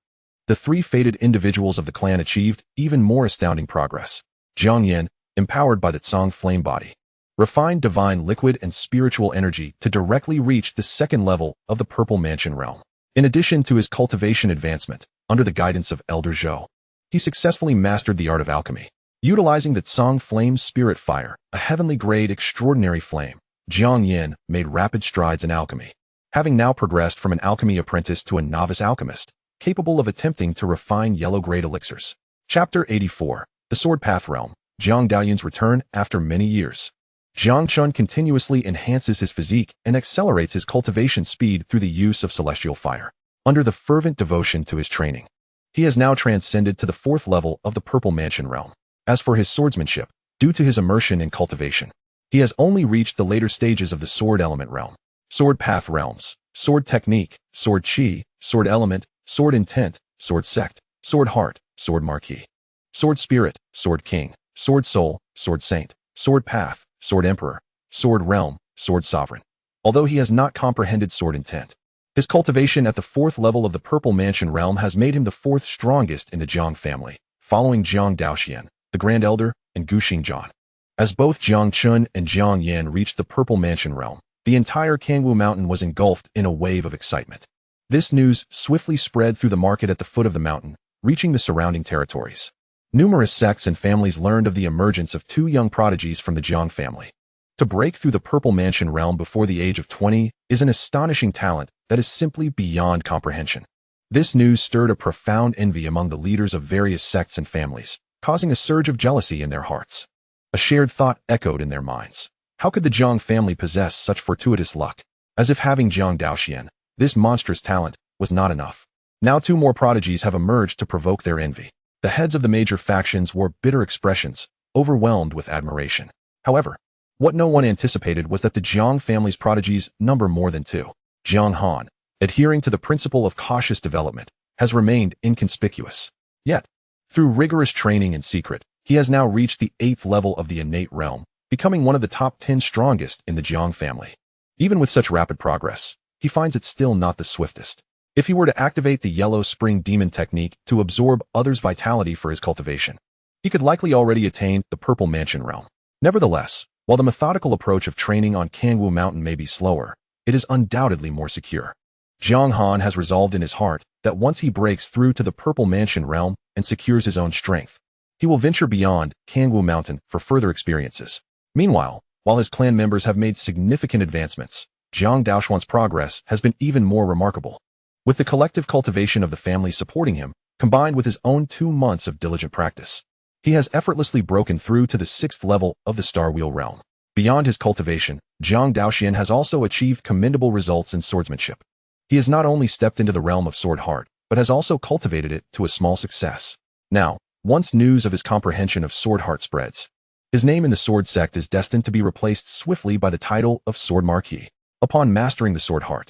the 3 fated individuals of the clan achieved even more astounding progress. Jiang Yen, empowered by the Tsang flame body, refined divine liquid and spiritual energy to directly reach the 2nd level of the Purple Mansion realm. In addition to his cultivation advancement, under the guidance of Elder Zhou, he successfully mastered the art of alchemy. Utilizing the Tsang flame spirit fire, a heavenly grade extraordinary flame, Jiang Yen made rapid strides in alchemy, having now progressed from an alchemy apprentice to a novice alchemist, capable of attempting to refine yellow-grade elixirs. Chapter 84. The Sword Path Realm. Jiang Daoxuan's return after many years. Jiang Chen continuously enhances his physique and accelerates his cultivation speed through the use of celestial fire. Under the fervent devotion to his training, he has now transcended to the 4th level of the Purple Mansion realm. As for his swordsmanship, due to his immersion in cultivation, he has only reached the later stages of the Sword Element realm. Sword Path Realms. Sword Technique, Sword Chi, Sword Element, Sword Intent, Sword Sect, Sword Heart, Sword Marquis, Sword Spirit, Sword King, Sword Soul, Sword Saint, Sword Path, Sword Emperor, Sword Realm, Sword Sovereign. Although he has not comprehended Sword Intent, his cultivation at the 4th level of the Purple Mansion realm has made him the 4th strongest in the Jiang family, following Jiang Daoxuan, the Grand Elder, and Gu Xingzhan. As both Jiang Chen and Jiang Yan reached the Purple Mansion realm, the entire Kangwu Mountain was engulfed in a wave of excitement. This news swiftly spread through the market at the foot of the mountain, reaching the surrounding territories. Numerous sects and families learned of the emergence of 2 young prodigies from the Jiang family. To break through the Purple Mansion realm before the age of 20 is an astonishing talent that is simply beyond comprehension. This news stirred a profound envy among the leaders of various sects and families, causing a surge of jealousy in their hearts. A shared thought echoed in their minds. How could the Jiang family possess such fortuitous luck? As if having Jiang Daoxuan, this monstrous talent, was not enough. Now 2 more prodigies have emerged to provoke their envy. The heads of the major factions wore bitter expressions, overwhelmed with admiration. However, what no one anticipated was that the Jiang family's prodigies number more than 2. Jiang Han, adhering to the principle of cautious development, has remained inconspicuous. Yet, through rigorous training in secret, he has now reached the 8th level of the innate realm, becoming one of the top 10 strongest in the Jiang family. Even with such rapid progress, he finds it still not the swiftest. If he were to activate the Yellow Spring Demon technique to absorb others' vitality for his cultivation, he could likely already attain the Purple Mansion realm. Nevertheless, while the methodical approach of training on Kangwu Mountain may be slower, it is undoubtedly more secure. Jiang Han has resolved in his heart that once he breaks through to the Purple Mansion realm and secures his own strength, he will venture beyond Kangwu Mountain for further experiences. Meanwhile, while his clan members have made significant advancements, Jiang Daoxuan's progress has been even more remarkable. With the collective cultivation of the family supporting him, combined with his own 2 months of diligent practice, he has effortlessly broken through to the 6th level of the Star Wheel realm. Beyond his cultivation, Jiang Daoxuan has also achieved commendable results in swordsmanship. He has not only stepped into the realm of Sword Heart, but has also cultivated it to a small success. Now, once news of his comprehension of Sword Heart spreads, his name in the Sword Sect is destined to be replaced swiftly by the title of Sword Marquis. Upon mastering the Sword Heart,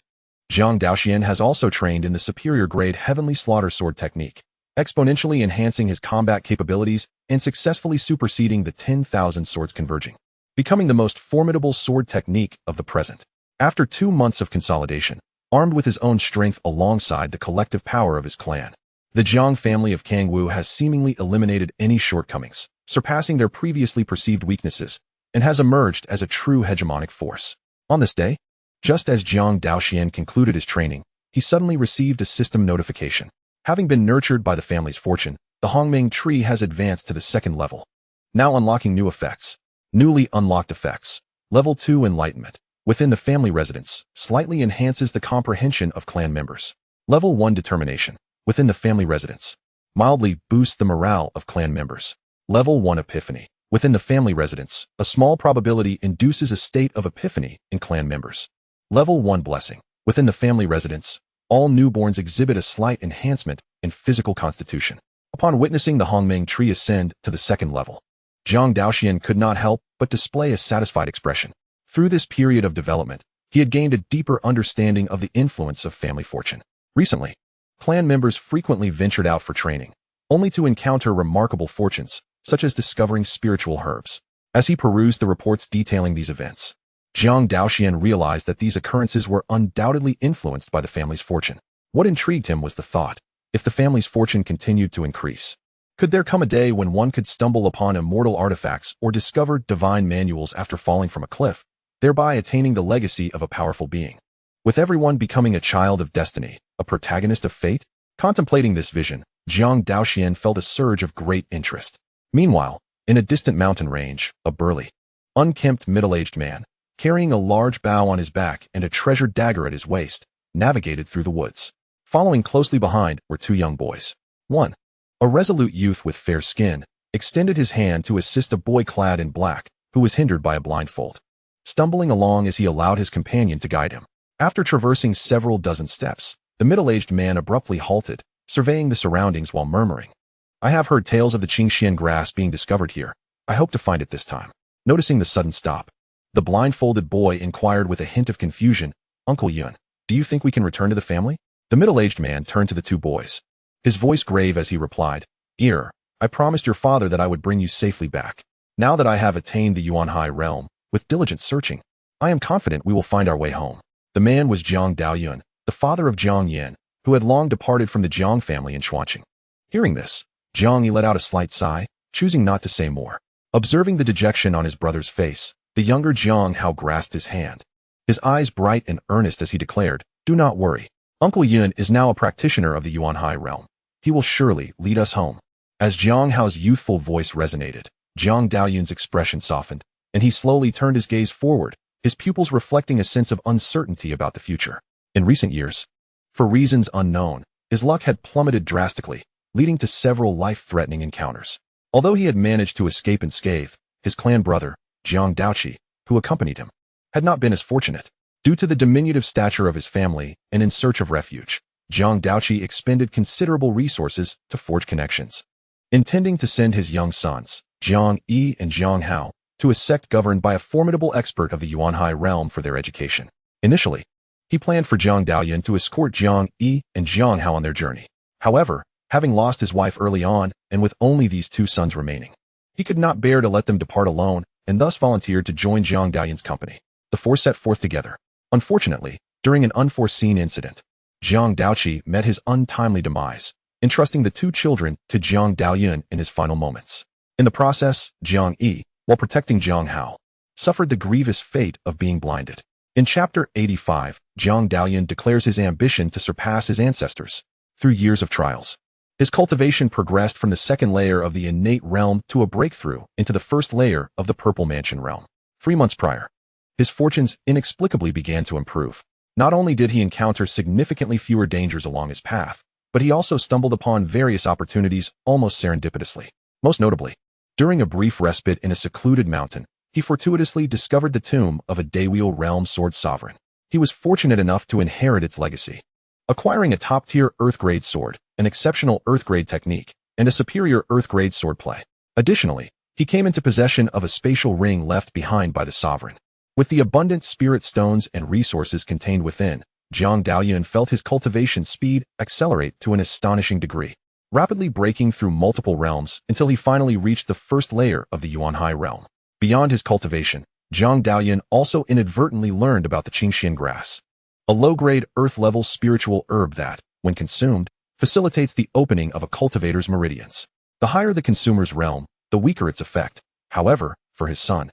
Jiang Daoxuan has also trained in the superior grade Heavenly Slaughter Sword technique, exponentially enhancing his combat capabilities and successfully superseding the 10,000 swords converging, becoming the most formidable sword technique of the present. After 2 months of consolidation, armed with his own strength alongside the collective power of his clan, the Jiang family of Kangwu has seemingly eliminated any shortcomings, surpassing their previously perceived weaknesses, and has emerged as a true hegemonic force. On this day, just as Jiang Daoxuan concluded his training, he suddenly received a system notification. Having been nurtured by the family's fortune, the Hongmeng tree has advanced to the 2nd level, now unlocking new effects. Newly unlocked effects. Level 2 Enlightenment. Within the family residence, slightly enhances the comprehension of clan members. Level 1 Determination. Within the family residence, mildly boosts the morale of clan members. Level 1 Epiphany. Within the family residence, a small probability induces a state of epiphany in clan members. Level 1 Blessing. Within the family residence, all newborns exhibit a slight enhancement in physical constitution. Upon witnessing the Hongmeng tree ascend to the 2nd level, Jiang Daoxuan could not help but display a satisfied expression. Through this period of development, he had gained a deeper understanding of the influence of family fortune. Recently, clan members frequently ventured out for training, only to encounter remarkable fortunes, such as discovering spiritual herbs. As he perused the reports detailing these events, Jiang Daoxuan realized that these occurrences were undoubtedly influenced by the family's fortune. What intrigued him was the thought, if the family's fortune continued to increase, could there come a day when one could stumble upon immortal artifacts or discover divine manuals after falling from a cliff, thereby attaining the legacy of a powerful being? With everyone becoming a child of destiny, a protagonist of fate? Contemplating this vision, Jiang Daoxuan felt a surge of great interest. Meanwhile, in a distant mountain range, a burly, unkempt middle-aged man, carrying a large bow on his back and a treasured dagger at his waist, navigated through the woods. Following closely behind were two young boys. One, a resolute youth with fair skin, extended his hand to assist a boy clad in black, who was hindered by a blindfold, stumbling along as he allowed his companion to guide him. After traversing several dozen steps, the middle-aged man abruptly halted, surveying the surroundings while murmuring, "I have heard tales of the Qingxian grass being discovered here. I hope to find it this time." Noticing the sudden stop, the blindfolded boy inquired with a hint of confusion, "Uncle Yun, do you think we can return to the family?" The middle-aged man turned to the two boys, his voice grave as he replied, I promised your father that I would bring you safely back. Now that I have attained the Yuanhai realm, with diligent searching, I am confident we will find our way home." The man was Jiang Daoxuan, the father of Jiang Yan, who had long departed from the Jiang family in Xuanqing. Hearing this, Jiang let out a slight sigh, choosing not to say more. Observing the dejection on his brother's face, the younger Jiang Hao grasped his hand, his eyes bright and earnest as he declared, "Do not worry. Uncle Yun is now a practitioner of the Yuanhai realm. He will surely lead us home." As Jiang Hao's youthful voice resonated, Jiang Daoyun's expression softened, and he slowly turned his gaze forward, his pupils reflecting a sense of uncertainty about the future. In recent years, for reasons unknown, his luck had plummeted drastically, leading to several life-threatening encounters. Although he had managed to escape unscathed, his clan brother, Jiang Daoxi, who accompanied him, had not been as fortunate. Due to the diminutive stature of his family and in search of refuge, Jiang Daoxi expended considerable resources to forge connections, intending to send his young sons, Jiang Yi and Jiang Hao, to a sect governed by a formidable expert of the Yuanhai realm for their education. Initially, he planned for Jiang Daoyun to escort Jiang Yi and Jiang Hao on their journey. However, having lost his wife early on and with only these two sons remaining, he could not bear to let them depart alone and thus volunteered to join Jiang Daoyun's company. The four set forth together. Unfortunately, during an unforeseen incident, Jiang Daoxi met his untimely demise, entrusting the two children to Jiang Daoyun in his final moments. In the process, Jiang Yi, while protecting Jiang Hao, suffered the grievous fate of being blinded. In Chapter 85, Jiang Daoyun declares his ambition to surpass his ancestors. Through years of trials, his cultivation progressed from the second layer of the innate realm to a breakthrough into the first layer of the Purple Mansion realm. 3 months prior, his fortunes inexplicably began to improve. Not only did he encounter significantly fewer dangers along his path, but he also stumbled upon various opportunities almost serendipitously. Most notably, during a brief respite in a secluded mountain, he fortuitously discovered the tomb of a Daewoo realm sword sovereign. He was fortunate enough to inherit its legacy, acquiring a top-tier Earth-grade sword, an exceptional Earth-grade technique, and a superior Earth-grade swordplay. Additionally, he came into possession of a spatial ring left behind by the sovereign. With the abundant spirit stones and resources contained within, Jiang Daoyun felt his cultivation speed accelerate to an astonishing degree, rapidly breaking through multiple realms until he finally reached the first layer of the Yuanhai realm. Beyond his cultivation, Jiang Daoyun also inadvertently learned about the Qingxian grass, a low-grade earth-level spiritual herb that, when consumed, facilitates the opening of a cultivator's meridians. The higher the consumer's realm, the weaker its effect. However, for his son,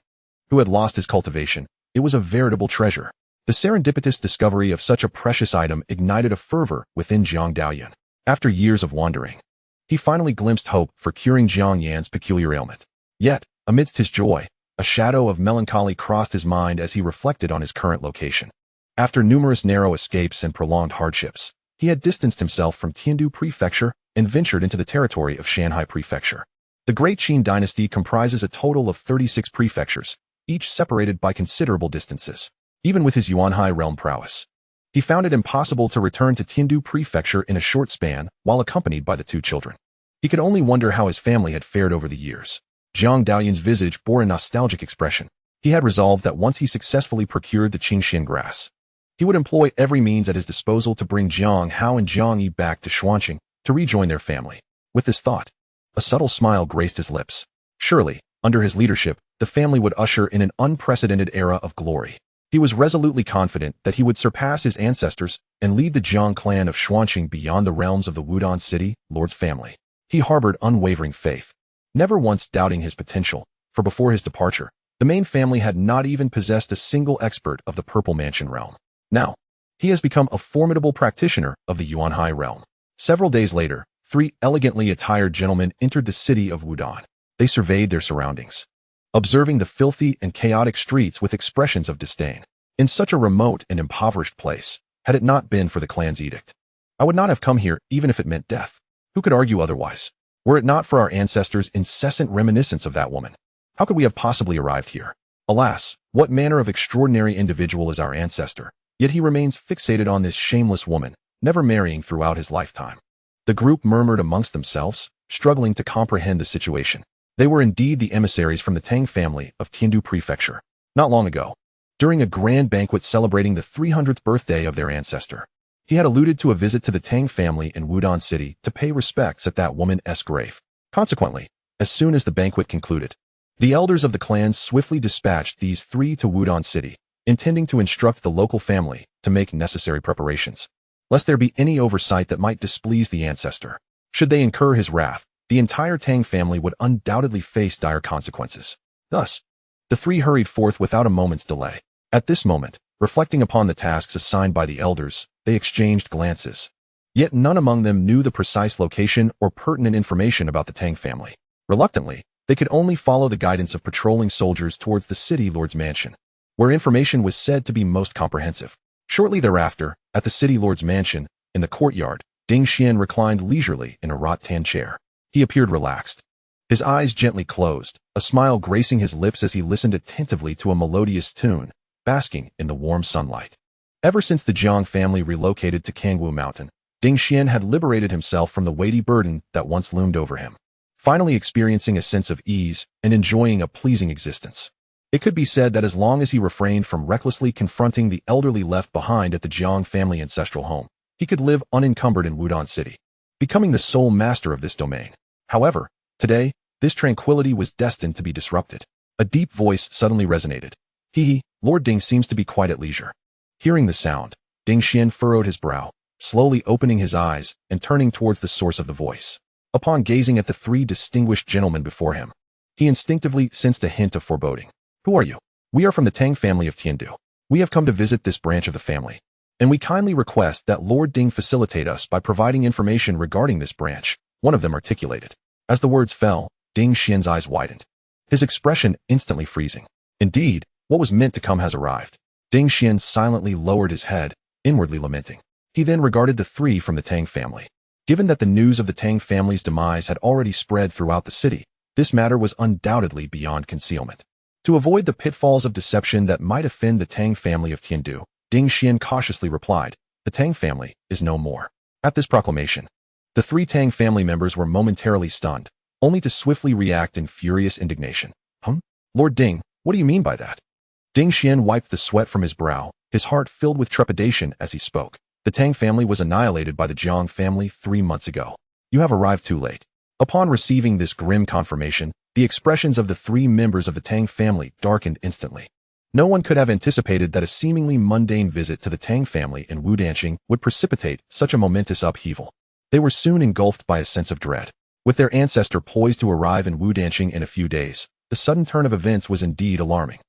who had lost his cultivation, it was a veritable treasure. The serendipitous discovery of such a precious item ignited a fervor within Jiang Daoyun. After years of wandering, he finally glimpsed hope for curing Jiang Yan's peculiar ailment. Yet, amidst his joy, a shadow of melancholy crossed his mind as he reflected on his current location. After numerous narrow escapes and prolonged hardships, he had distanced himself from Tiandu Prefecture and ventured into the territory of Shanhai Prefecture. The Great Qin dynasty comprises a total of 36 prefectures, each separated by considerable distances. Even with his Yuanhai realm prowess, he found it impossible to return to Tiandu Prefecture in a short span while accompanied by the two children. He could only wonder how his family had fared over the years. Jiang Daoyun's visage bore a nostalgic expression. He had resolved that once he successfully procured the Qingxian grass, he would employ every means at his disposal to bring Jiang Hao and Jiang Yi back to Xuanqing to rejoin their family. With this thought, a subtle smile graced his lips. Surely, under his leadership, the family would usher in an unprecedented era of glory. He was resolutely confident that he would surpass his ancestors and lead the Jiang clan of Xuanqing beyond the realms of the Wudong City Lord's family. He harbored unwavering faith, never once doubting his potential, for before his departure, the main family had not even possessed a single expert of the Purple Mansion realm. Now, he has become a formidable practitioner of the Yuanhai realm. Several days later, 3 elegantly attired gentlemen entered the city of Wudong. They surveyed their surroundings, observing the filthy and chaotic streets with expressions of disdain. In such a remote and impoverished place, had it not been for the clan's edict, I would not have come here even if it meant death. Who could argue otherwise? Were it not for our ancestors' incessant reminiscence of that woman, how could we have possibly arrived here? Alas, what manner of extraordinary individual is our ancestor? Yet he remains fixated on this shameless woman, never marrying throughout his lifetime. The group murmured amongst themselves, struggling to comprehend the situation. They were indeed the emissaries from the Tang family of Tiandu Prefecture. Not long ago, during a grand banquet celebrating the 300th birthday of their ancestor, he had alluded to a visit to the Tang family in Wudong City to pay respects at that woman's grave. Consequently, as soon as the banquet concluded, the elders of the clans swiftly dispatched these 3 to Wudong City, intending to instruct the local family to make necessary preparations, lest there be any oversight that might displease the ancestor. Should they incur his wrath, the entire Tang family would undoubtedly face dire consequences. Thus, the 3 hurried forth without a moment's delay. At this moment, reflecting upon the tasks assigned by the elders, they exchanged glances. Yet none among them knew the precise location or pertinent information about the Tang family. Reluctantly, they could only follow the guidance of patrolling soldiers towards the city lord's mansion, where information was said to be most comprehensive. Shortly thereafter, at the city lord's mansion, in the courtyard, Ding Xian reclined leisurely in a rattan chair. He appeared relaxed, his eyes gently closed, a smile gracing his lips as he listened attentively to a melodious tune, basking in the warm sunlight. Ever since the Jiang family relocated to Kangwu Mountain, Ding Xian had liberated himself from the weighty burden that once loomed over him, finally experiencing a sense of ease and enjoying a pleasing existence. It could be said that as long as he refrained from recklessly confronting the elderly left behind at the Jiang family ancestral home, he could live unencumbered in Wudong City, becoming the sole master of this domain. However, today, this tranquility was destined to be disrupted. A deep voice suddenly resonated. Hee, Lord Ding seems to be quite at leisure. Hearing the sound, Ding Xian furrowed his brow, slowly opening his eyes and turning towards the source of the voice. Upon gazing at the 3 distinguished gentlemen before him, he instinctively sensed a hint of foreboding. Who are you? We are from the Tang family of Tiandu. We have come to visit this branch of the family, and we kindly request that Lord Ding facilitate us by providing information regarding this branch, one of them articulated. As the words fell, Ding Xian's eyes widened, his expression instantly freezing. Indeed, what was meant to come has arrived. Ding Xian silently lowered his head, inwardly lamenting. He then regarded the 3 from the Tang family. Given that the news of the Tang family's demise had already spread throughout the city, this matter was undoubtedly beyond concealment. To avoid the pitfalls of deception that might offend the Tang family of Tiandu, Ding Xian cautiously replied, "The Tang family is no more." At this proclamation, the 3 Tang family members were momentarily stunned, only to swiftly react in furious indignation. Lord Ding, what do you mean by that? Ding Xian wiped the sweat from his brow, his heart filled with trepidation as he spoke. The Tang family was annihilated by the Jiang family 3 months ago. You have arrived too late. Upon receiving this grim confirmation, the expressions of the 3 members of the Tang family darkened instantly. No one could have anticipated that a seemingly mundane visit to the Tang family in Wudanqing would precipitate such a momentous upheaval. They were soon engulfed by a sense of dread. With their ancestor poised to arrive in Wudanqing in a few days, the sudden turn of events was indeed alarming.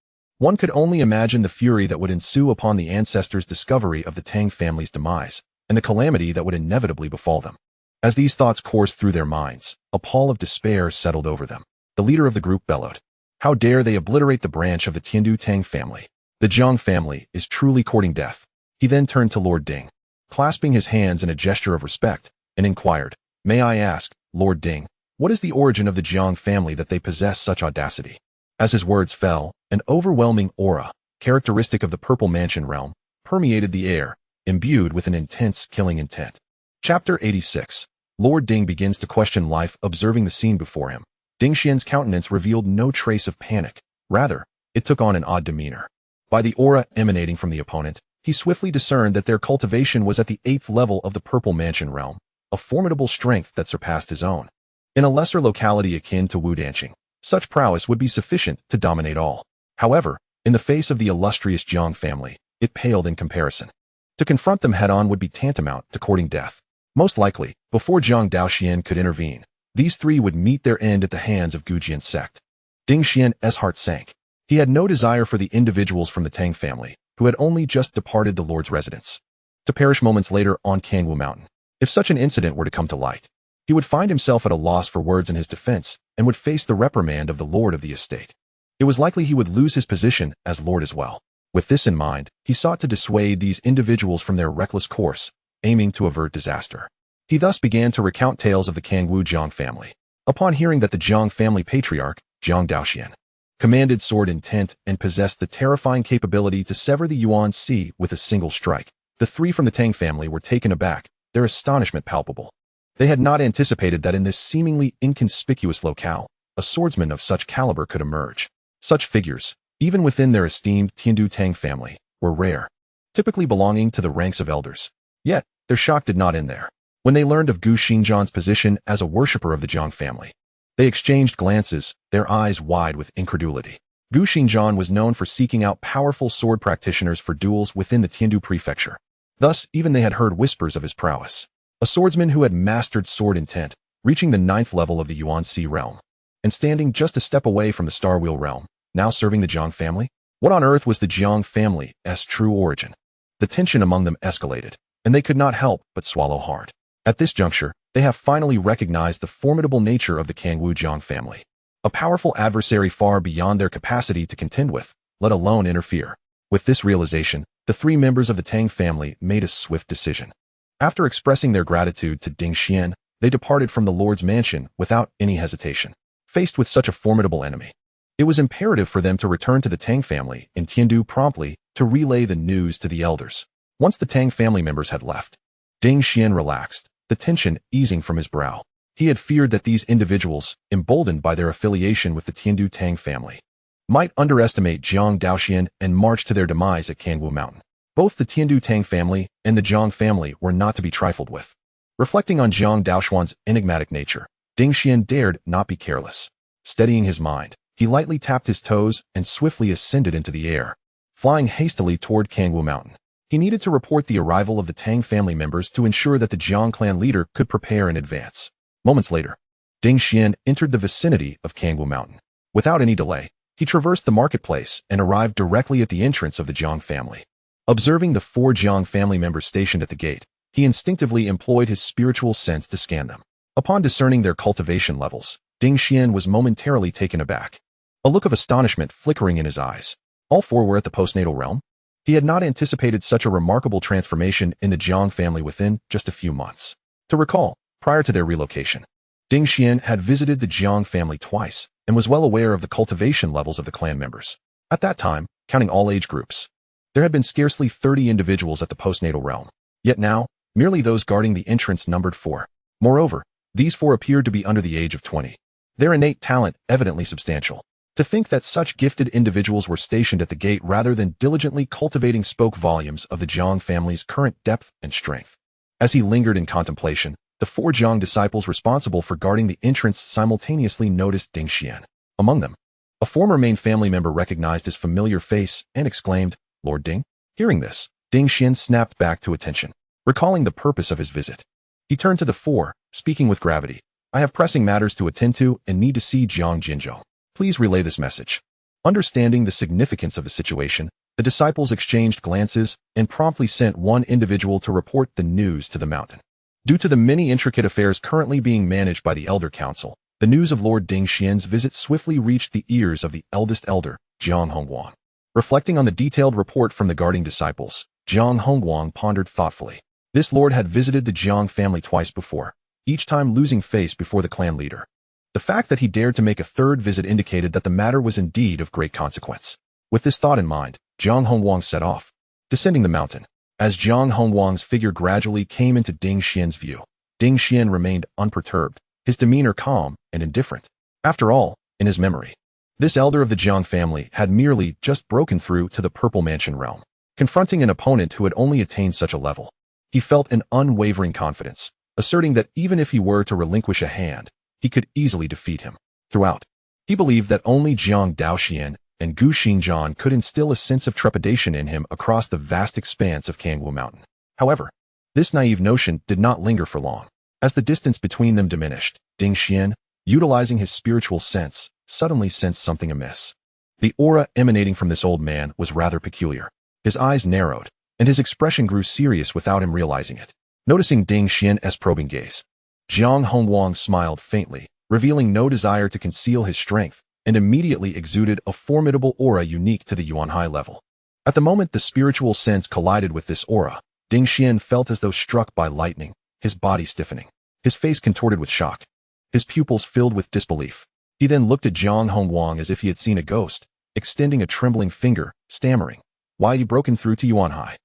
One could only imagine the fury that would ensue upon the ancestors' discovery of the Tang family's demise, and the calamity that would inevitably befall them. As these thoughts coursed through their minds, a pall of despair settled over them. The leader of the group bellowed, "How dare they obliterate the branch of the Tiandu Tang family? The Jiang family is truly courting death." He then turned to Lord Ding, clasping his hands in a gesture of respect, and inquired, "May I ask, Lord Ding, what is the origin of the Jiang family that they possess such audacity?" As his words fell, an overwhelming aura, characteristic of the Purple Mansion realm, permeated the air, imbued with an intense killing intent. Chapter 86. Lord Ding begins to question life. Observing the scene before him, Ding Xian's countenance revealed no trace of panic. Rather, it took on an odd demeanor. By the aura emanating from the opponent, he swiftly discerned that their cultivation was at the 8th level of the Purple Mansion realm, a formidable strength that surpassed his own. In a lesser locality akin to Wudanqing, such prowess would be sufficient to dominate all. However, in the face of the illustrious Jiang family, it paled in comparison. To confront them head-on would be tantamount to courting death. Most likely, before Jiang Daoxuan could intervene, these three would meet their end at the hands of Gujian's sect. Ding Xian's heart sank. He had no desire for the individuals from the Tang family, who had only just departed the Lord's residence, to perish moments later on Kangwu Mountain. If such an incident were to come to light, he would find himself at a loss for words in his defense and would face the reprimand of the Lord of the estate. It was likely he would lose his position as Lord as well. With this in mind, he sought to dissuade these individuals from their reckless course, aiming to avert disaster. He thus began to recount tales of the Kangwu Jiang family. Upon hearing that the Jiang family patriarch, Jiang Daoxuan, commanded sword intent and possessed the terrifying capability to sever the Yuan Sea with a single strike, the three from the Tang family were taken aback, their astonishment palpable. They had not anticipated that in this seemingly inconspicuous locale, a swordsman of such caliber could emerge. Such figures, even within their esteemed Tiandu Tang family, were rare, typically belonging to the ranks of elders. Yet, their shock did not end there. When they learned of Gu Xingzhan's position as a worshipper of the Jiang family, they exchanged glances, their eyes wide with incredulity. Gu Xingzhan was known for seeking out powerful sword practitioners for duels within the Tiandu prefecture. Thus, even they had heard whispers of his prowess. A swordsman who had mastered sword intent, reaching the 9th level of the Yuan Sea realm, and standing just a step away from the Star Wheel realm, now serving the Jiang family? What on earth was the Jiang family's true origin? The tension among them escalated, and they could not help but swallow hard. At this juncture, they have finally recognized the formidable nature of the Kangwu Jiang family, a powerful adversary far beyond their capacity to contend with, let alone interfere. With this realization, the three members of the Tang family made a swift decision. After expressing their gratitude to Ding Xian, they departed from the Lord's mansion without any hesitation. Faced with such a formidable enemy, it was imperative for them to return to the Tang family in Tiandu promptly to relay the news to the elders. Once the Tang family members had left, Ding Xian relaxed, the tension easing from his brow. He had feared that these individuals, emboldened by their affiliation with the Tiandu Tang family, might underestimate Jiang Daoxuan and march to their demise at Kangwu Mountain. Both the Tiandu Tang family and the Jiang family were not to be trifled with. Reflecting on Jiang Daoxuan's enigmatic nature, Ding Xian dared not be careless. Steadying his mind, he lightly tapped his toes and swiftly ascended into the air, flying hastily toward Kangwu Mountain. He needed to report the arrival of the Tang family members to ensure that the Jiang clan leader could prepare in advance. Moments later, Ding Xian entered the vicinity of Kangwu Mountain. Without any delay, he traversed the marketplace and arrived directly at the entrance of the Jiang family. Observing the 4 Jiang family members stationed at the gate, he instinctively employed his spiritual sense to scan them. Upon discerning their cultivation levels, Ding Xian was momentarily taken aback, a look of astonishment flickering in his eyes. All 4 were at the postnatal realm. He had not anticipated such a remarkable transformation in the Jiang family within just a few months. To recall, prior to their relocation, Ding Xian had visited the Jiang family twice and was well aware of the cultivation levels of the clan members. At that time, counting all age groups, there had been scarcely 30 individuals at the postnatal realm. Yet now, merely those guarding the entrance numbered 4. Moreover, these 4 appeared to be under the age of 20. Their innate talent evidently substantial. To think that such gifted individuals were stationed at the gate rather than diligently cultivating spoke volumes of the Jiang family's current depth and strength. As he lingered in contemplation, the 4 Jiang disciples responsible for guarding the entrance simultaneously noticed Ding Xian. Among them, a former main family member recognized his familiar face and exclaimed, "Lord Ding?" Hearing this, Ding Xian snapped back to attention, recalling the purpose of his visit. He turned to the 4, speaking with gravity. "I have pressing matters to attend to and need to see Jiang Jinzhou. Please relay this message." Understanding the significance of the situation, the disciples exchanged glances and promptly sent one individual to report the news to the mountain. Due to the many intricate affairs currently being managed by the Elder Council, the news of Lord Ding Xian's visit swiftly reached the ears of the eldest elder, Jiang Hongguang. Reflecting on the detailed report from the guarding disciples, Jiang Hongguang pondered thoughtfully. This lord had visited the Jiang family twice before, each time losing face before the clan leader. The fact that he dared to make a 3rd visit indicated that the matter was indeed of great consequence. With this thought in mind, Jiang Hongguang set off, descending the mountain. As Jiang Hongguang's figure gradually came into Ding Xian's view, Ding Xian remained unperturbed, his demeanor calm and indifferent. After all, in his memory, This elder of the Jiang family had merely just broken through to the Purple Mansion realm. Confronting an opponent who had only attained such a level, he felt an unwavering confidence, asserting that even if he were to relinquish a hand, he could easily defeat him. Throughout, he believed that only Jiang Daoxuan and Gu Xingjian could instill a sense of trepidation in him across the vast expanse of Kangwu Mountain. However, this naive notion did not linger for long. As the distance between them diminished, Ding Xian, utilizing his spiritual sense, suddenly sensed something amiss. The aura emanating from this old man was rather peculiar. His eyes narrowed, and his expression grew serious without him realizing it. Noticing Ding Xian's probing gaze, Jiang Hongwang smiled faintly, revealing no desire to conceal his strength, and immediately exuded a formidable aura unique to the Yuan High level. At the moment the spiritual sense collided with this aura, Ding Xian felt as though struck by lightning, his body stiffening, his face contorted with shock, his pupils filled with disbelief. He then looked at Jiang Hongwang as if he had seen a ghost, extending a trembling finger, stammering, "Why you broken through to Yuan High?"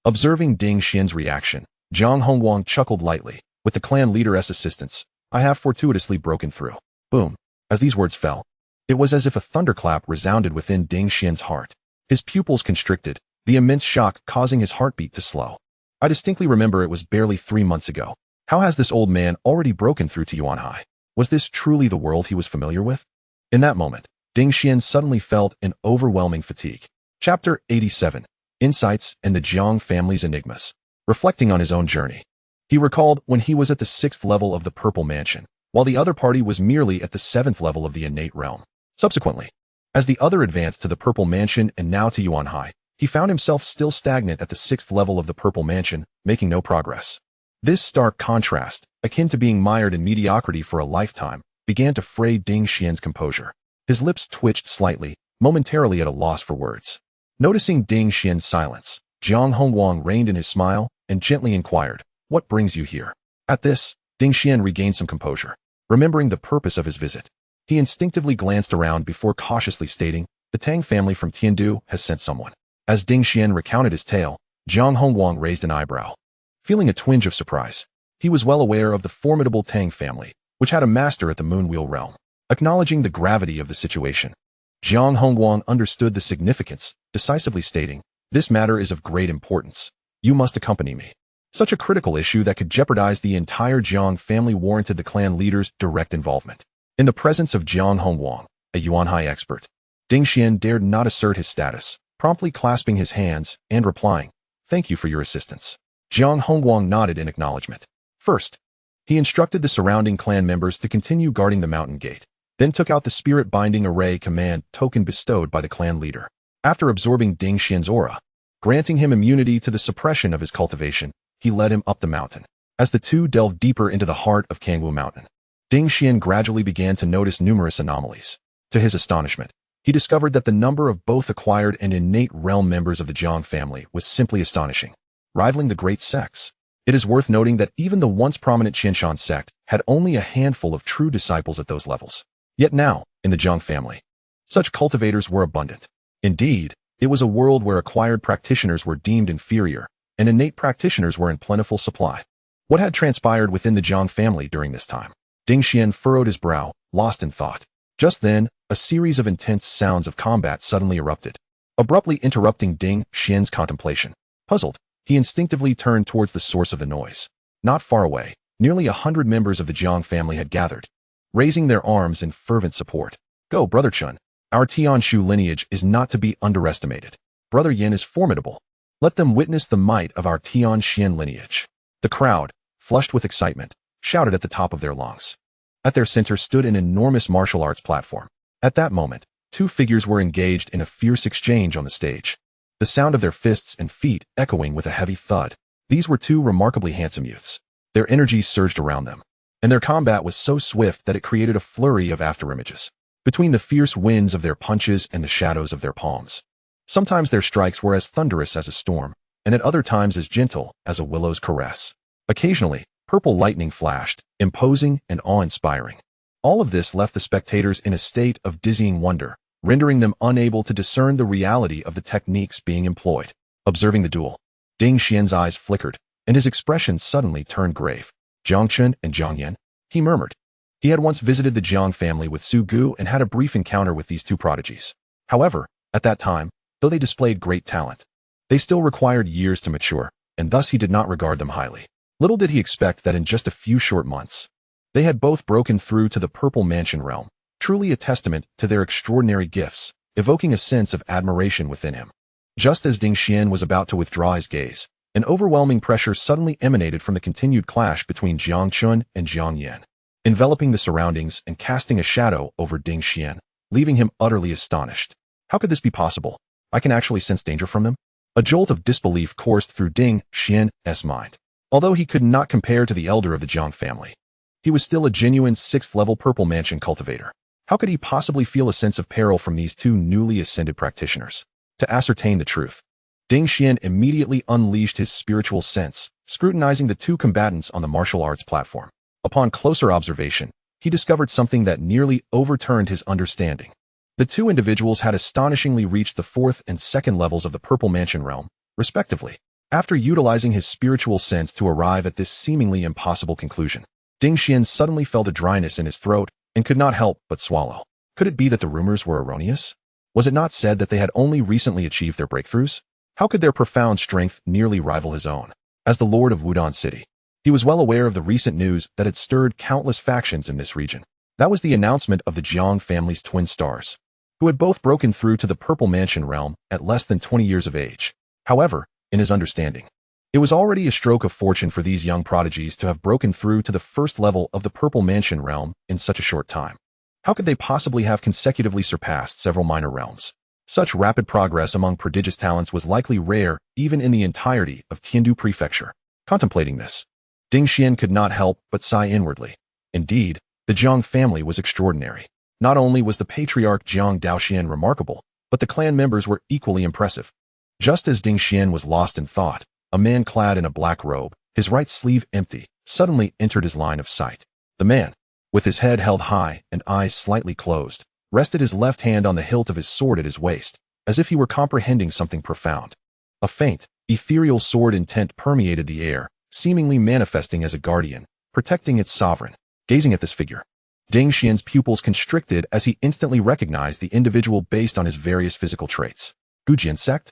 Observing Ding Xian's reaction, Jiang Hongwang chuckled lightly. "With the clan leader's assistance, I have fortuitously broken through." Boom. As these words fell, it was as if a thunderclap resounded within Ding Xian's heart. His pupils constricted, the immense shock causing his heartbeat to slow. "I distinctly remember it was barely 3 months ago. How has this old man already broken through to Yuan High? Was this truly the world he was familiar with?" In that moment, Ding Xian suddenly felt an overwhelming fatigue. Chapter 87. Insights and the Jiang family's enigmas. Reflecting on his own journey, he recalled when he was at the 6th level of the Purple Mansion, while the other party was merely at the 7th level of the innate realm. Subsequently, as the other advanced to the Purple Mansion and now to Yuan High, he found himself still stagnant at the 6th level of the Purple Mansion, making no progress. This stark contrast, akin to being mired in mediocrity for a lifetime, began to fray Ding Xian's composure. His lips twitched slightly, momentarily at a loss for words. Noticing Ding Xian's silence, Jiang Hongwang reined in his smile and gently inquired, "What brings you here?" At this, Ding Xian regained some composure. Remembering the purpose of his visit, he instinctively glanced around before cautiously stating, "The Tang family from Tiandu has sent someone." As Ding Xian recounted his tale, Jiang Hongwang raised an eyebrow. Feeling a twinge of surprise, he was well aware of the formidable Tang family, which had a master at the Moonwheel realm. Acknowledging the gravity of the situation, Jiang Hongwang understood the significance, decisively stating, "This matter is of great importance. You must accompany me." Such a critical issue that could jeopardize the entire Jiang family warranted the clan leader's direct involvement. In the presence of Jiang Hongwang, a Yuan High expert, Ding Xian dared not assert his status, promptly clasping his hands and replying, "Thank you for your assistance." Jiang Hongwang nodded in acknowledgement. First, he instructed the surrounding clan members to continue guarding the mountain gate, then took out the spirit binding array command token bestowed by the clan leader. After absorbing Ding Xian's aura, granting him immunity to the suppression of his cultivation, he led him up the mountain. As the two delved deeper into the heart of Kangwu Mountain, Ding Xian gradually began to notice numerous anomalies. To his astonishment, he discovered that the number of both acquired and innate realm members of the Jiang family was simply astonishing, rivaling the great sects. It is worth noting that even the once prominent Qianshan sect had only a handful of true disciples at those levels. Yet now, in the Jiang family, such cultivators were abundant. Indeed, it was a world where acquired practitioners were deemed inferior, and innate practitioners were in plentiful supply. What had transpired within the Jiang family during this time? Ding Xian furrowed his brow, lost in thought. Just then, a series of intense sounds of combat suddenly erupted, abruptly interrupting Ding Xian's contemplation. Puzzled, he instinctively turned towards the source of the noise. Not far away, nearly 100 members of the Jiang family had gathered, raising their arms in fervent support. "Go, Brother Chen. Our Tianshu lineage is not to be underestimated. Brother Yin is formidable. Let them witness the might of our Tianxian lineage." The crowd, flushed with excitement, shouted at the top of their lungs. At their center stood an enormous martial arts platform. At that moment, two figures were engaged in a fierce exchange on the stage, the sound of their fists and feet echoing with a heavy thud. These were two remarkably handsome youths. Their energy surged around them, and their combat was so swift that it created a flurry of afterimages, between the fierce winds of their punches and the shadows of their palms. Sometimes their strikes were as thunderous as a storm, and at other times as gentle as a willow's caress. Occasionally, purple lightning flashed, imposing and awe-inspiring. All of this left the spectators in a state of dizzying wonder, rendering them unable to discern the reality of the techniques being employed. Observing the duel, Ding Xian's eyes flickered, and his expression suddenly turned grave. "Jiang Chen and Jiang Yan," he murmured. He had once visited the Jiang family with Su Gu and had a brief encounter with these two prodigies. However, at that time, though they displayed great talent, they still required years to mature, and thus he did not regard them highly. Little did he expect that in just a few short months, they had both broken through to the Purple Mansion realm, truly a testament to their extraordinary gifts, evoking a sense of admiration within him. Just as Ding Xian was about to withdraw his gaze, an overwhelming pressure suddenly emanated from the continued clash between Jiang Chen and Jiang Yan, enveloping the surroundings and casting a shadow over Ding Xian, leaving him utterly astonished. How could this be possible? I can actually sense danger from them? A jolt of disbelief coursed through Ding Xian's mind. Although he could not compare to the elder of the Jiang family, he was still a genuine 6th-level Purple Mansion cultivator. How could he possibly feel a sense of peril from these two newly ascended practitioners? To ascertain the truth, Ding Xian immediately unleashed his spiritual sense, scrutinizing the two combatants on the martial arts platform. Upon closer observation, he discovered something that nearly overturned his understanding. The two individuals had astonishingly reached the 4th and 2nd levels of the Purple Mansion realm, respectively. After utilizing his spiritual sense to arrive at this seemingly impossible conclusion, Ding Xian suddenly felt a dryness in his throat and could not help but swallow. Could it be that the rumors were erroneous? Was it not said that they had only recently achieved their breakthroughs? How could their profound strength nearly rival his own? As the Lord of Wudong City, he was well aware of the recent news that had stirred countless factions in this region. That was the announcement of the Jiang family's twin stars, who had both broken through to the Purple Mansion realm at less than 20 years of age. However, in his understanding, it was already a stroke of fortune for these young prodigies to have broken through to the 1st level of the Purple Mansion realm in such a short time. How could they possibly have consecutively surpassed several minor realms? Such rapid progress among prodigious talents was likely rare even in the entirety of Tiandu Prefecture. Contemplating this, Ding Xian could not help but sigh inwardly. Indeed, the Jiang family was extraordinary. Not only was the patriarch Jiang Daoxuan remarkable, but the clan members were equally impressive. Just as Ding Xian was lost in thought, a man clad in a black robe, his right sleeve empty, suddenly entered his line of sight. The man, with his head held high and eyes slightly closed, rested his left hand on the hilt of his sword at his waist, as if he were comprehending something profound. A faint, ethereal sword intent permeated the air, seemingly manifesting as a guardian, protecting its sovereign. Gazing at this figure, Ding Xian's pupils constricted as he instantly recognized the individual based on his various physical traits. Gujian Sect?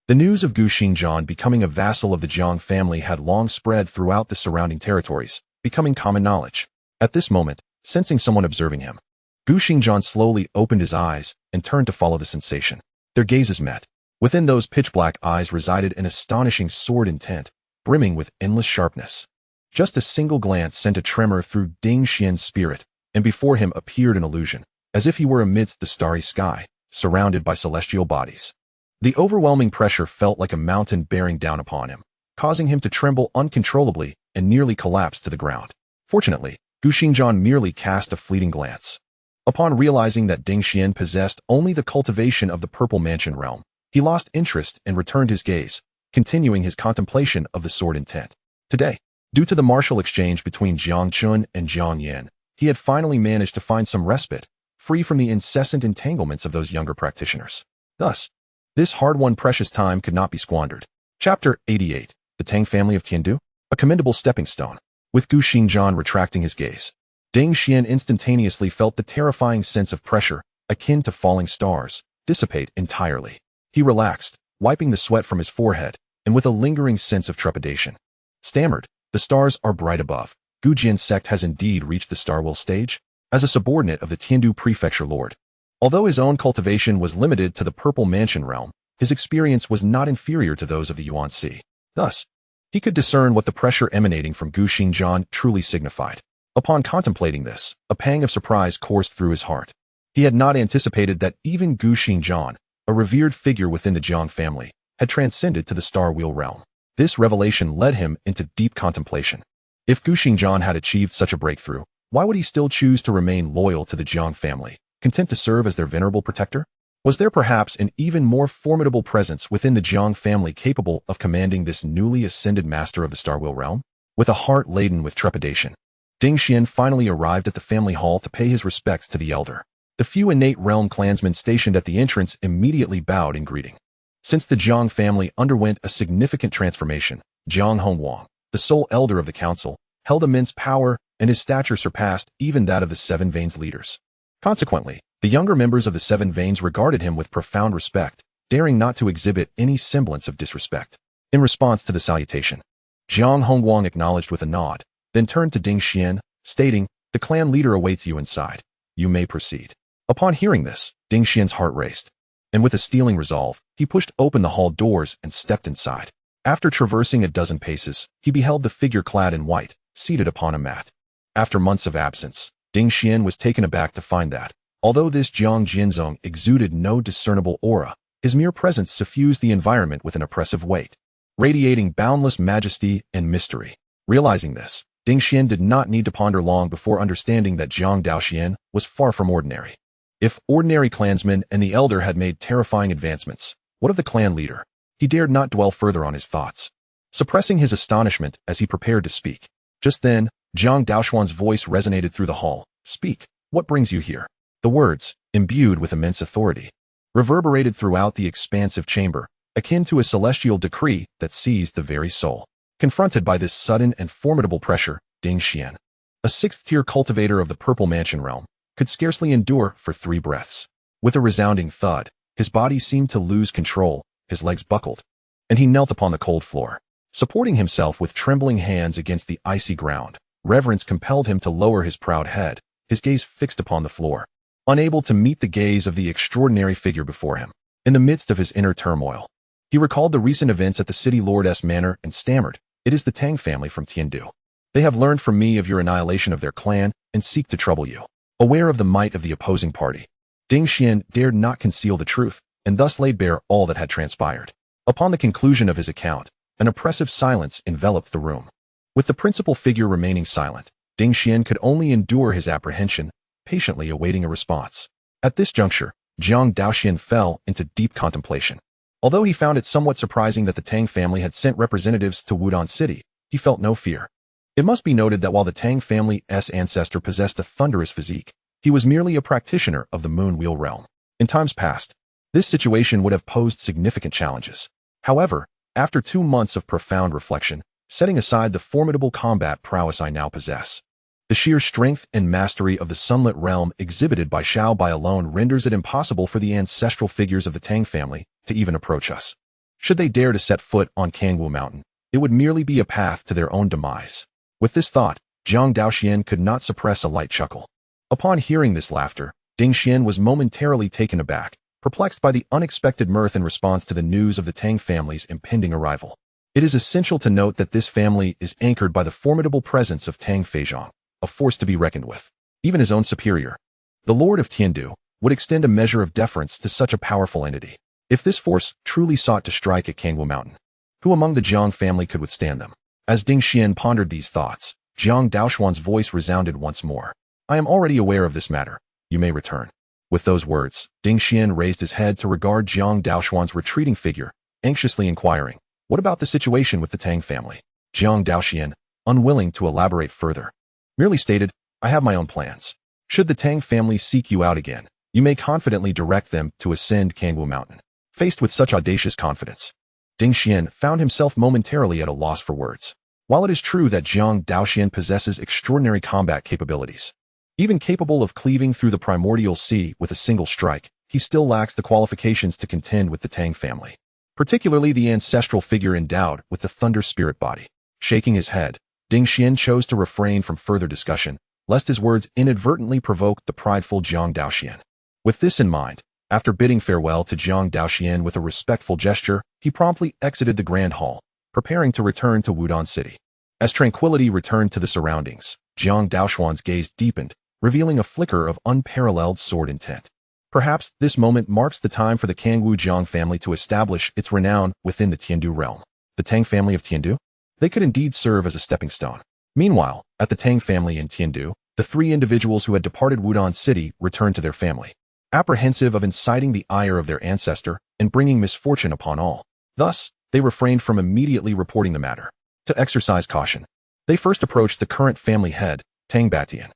The news of Gu Xingzhan becoming a vassal of the Jiang family had long spread throughout the surrounding territories, becoming common knowledge. At this moment, sensing someone observing him, Gu Xingzhan slowly opened his eyes and turned to follow the sensation. Their gazes met. Within those pitch-black eyes resided an astonishing sword intent, brimming with endless sharpness. Just a single glance sent a tremor through Ding Xian's spirit, and before him appeared an illusion, as if he were amidst the starry sky, surrounded by celestial bodies. The overwhelming pressure felt like a mountain bearing down upon him, causing him to tremble uncontrollably and nearly collapse to the ground. Fortunately, Gu Xingzhan merely cast a fleeting glance. Upon realizing that Ding Xian possessed only the cultivation of the Purple Mansion realm, he lost interest and returned his gaze, continuing his contemplation of the sword intent. Today, due to the martial exchange between Jiang Chen and Jiang Yan, he had finally managed to find some respite, free from the incessant entanglements of those younger practitioners. Thus, this hard-won precious time could not be squandered. Chapter 88. The Tang Family of Tiandu? A commendable stepping stone. With Gu Xingzhan retracting his gaze, Ding Xian instantaneously felt the terrifying sense of pressure, akin to falling stars, dissipate entirely. He relaxed, wiping the sweat from his forehead, and with a lingering sense of trepidation, stammered, "The stars are bright above. Gujian Sect has indeed reached the Star Will stage?" As a subordinate of the Tiandu Prefecture Lord, although his own cultivation was limited to the Purple Mansion realm, his experience was not inferior to those of the Yuan Sea. Thus, he could discern what the pressure emanating from Gu Xingzhan truly signified. Upon contemplating this, a pang of surprise coursed through his heart. He had not anticipated that even Gu Xingzhan, a revered figure within the Jiang family, had transcended to the Star Wheel realm. This revelation led him into deep contemplation. If Gu Xingzhan had achieved such a breakthrough, why would he still choose to remain loyal to the Jiang family, content to serve as their venerable protector? Was there perhaps an even more formidable presence within the Jiang family capable of commanding this newly ascended master of the Star Wheel realm? With a heart laden with trepidation, Ding Xian finally arrived at the family hall to pay his respects to the elder. The few innate realm clansmen stationed at the entrance immediately bowed in greeting. Since the Jiang family underwent a significant transformation, Jiang Hongwang, the sole elder of the council, held immense power and his stature surpassed even that of the Seven Veins leaders. Consequently, the younger members of the Seven Veins regarded him with profound respect, daring not to exhibit any semblance of disrespect. In response to the salutation, Jiang Hongguang acknowledged with a nod, then turned to Ding Xian, stating, "The clan leader awaits you inside. You may proceed." Upon hearing this, Ding Xian's heart raced, and with a stealing resolve, he pushed open the hall doors and stepped inside. After traversing a dozen paces, he beheld the figure clad in white, seated upon a mat. After months of absence, Ding Xian was taken aback to find that, although this Jiang Jinzong exuded no discernible aura, his mere presence suffused the environment with an oppressive weight, radiating boundless majesty and mystery. Realizing this, Ding Xian did not need to ponder long before understanding that Jiang Daoxuan was far from ordinary. If ordinary clansmen and the elder had made terrifying advancements, what of the clan leader? He dared not dwell further on his thoughts, suppressing his astonishment as he prepared to speak. Just then, Jiang Daoxuan's voice resonated through the hall. "Speak, what brings you here?" The words, imbued with immense authority, reverberated throughout the expansive chamber, akin to a celestial decree that seized the very soul. Confronted by this sudden and formidable pressure, Ding Xian, a sixth-tier cultivator of the Purple Mansion realm, could scarcely endure for 3 breaths. With a resounding thud, his body seemed to lose control, his legs buckled, and he knelt upon the cold floor. Supporting himself with trembling hands against the icy ground, reverence compelled him to lower his proud head, his gaze fixed upon the floor, unable to meet the gaze of the extraordinary figure before him. In the midst of his inner turmoil, he recalled the recent events at the city lord's manor and stammered, "It is the Tang family from Tiandu. They have learned from me of your annihilation of their clan and seek to trouble you." Aware of the might of the opposing party, Ding Xian dared not conceal the truth, and thus laid bare all that had transpired. Upon the conclusion of his account, an oppressive silence enveloped the room. With the principal figure remaining silent, Ding Xian could only endure his apprehension, patiently awaiting a response. At this juncture, Jiang Daoxuan fell into deep contemplation. Although he found it somewhat surprising that the Tang family had sent representatives to Wudong City, he felt no fear. It must be noted that while the Tang family's ancestor possessed a thunderous physique, he was merely a practitioner of the Moon Wheel realm. In times past, this situation would have posed significant challenges. However, after 2 months of profound reflection, setting aside the formidable combat prowess I now possess, the sheer strength and mastery of the sunlit realm exhibited by Xiao Bai alone renders it impossible for the ancestral figures of the Tang family to even approach us. Should they dare to set foot on Kangwu Mountain, it would merely be a path to their own demise. With this thought, Jiang Daoxuan could not suppress a light chuckle. Upon hearing this laughter, Ding Xian was momentarily taken aback, perplexed by the unexpected mirth in response to the news of the Tang family's impending arrival. It is essential to note that this family is anchored by the formidable presence of Tang Feizhong, a force to be reckoned with. Even his own superior, the Lord of Tiandu, would extend a measure of deference to such a powerful entity. If this force truly sought to strike at Kangwu Mountain, who among the Jiang family could withstand them? As Ding Xian pondered these thoughts, Jiang Daoxuan's voice resounded once more. "I am already aware of this matter. You may return." With those words, Ding Xian raised his head to regard Jiang Daoxuan's retreating figure, anxiously inquiring, "What about the situation with the Tang family?" Jiang Daoxuan, unwilling to elaborate further, merely stated, "I have my own plans. Should the Tang family seek you out again, you may confidently direct them to ascend Kangwu Mountain." Faced with such audacious confidence, Ding Xian found himself momentarily at a loss for words. While it is true that Jiang Daoxuan possesses extraordinary combat capabilities, even capable of cleaving through the primordial sea with a single strike, he still lacks the qualifications to contend with the Tang family, particularly the ancestral figure endowed with the thunder spirit body. Shaking his head, Ding Xian chose to refrain from further discussion, lest his words inadvertently provoke the prideful Jiang Daoxuan. With this in mind, after bidding farewell to Jiang Daoxuan with a respectful gesture, he promptly exited the grand hall, preparing to return to Wudong City. As tranquility returned to the surroundings, Jiang Daoxuan's gaze deepened, revealing a flicker of unparalleled sword intent. Perhaps this moment marks the time for the Kangwu Jiang family to establish its renown within the Tiandu realm. The Tang family of Tiandu? They could indeed serve as a stepping stone. Meanwhile, at the Tang family in Tiandu, the 3 individuals who had departed Wudong City returned to their family, apprehensive of inciting the ire of their ancestor and bringing misfortune upon all. Thus, they refrained from immediately reporting the matter. To exercise caution, they first approached the current family head, Tang Batian.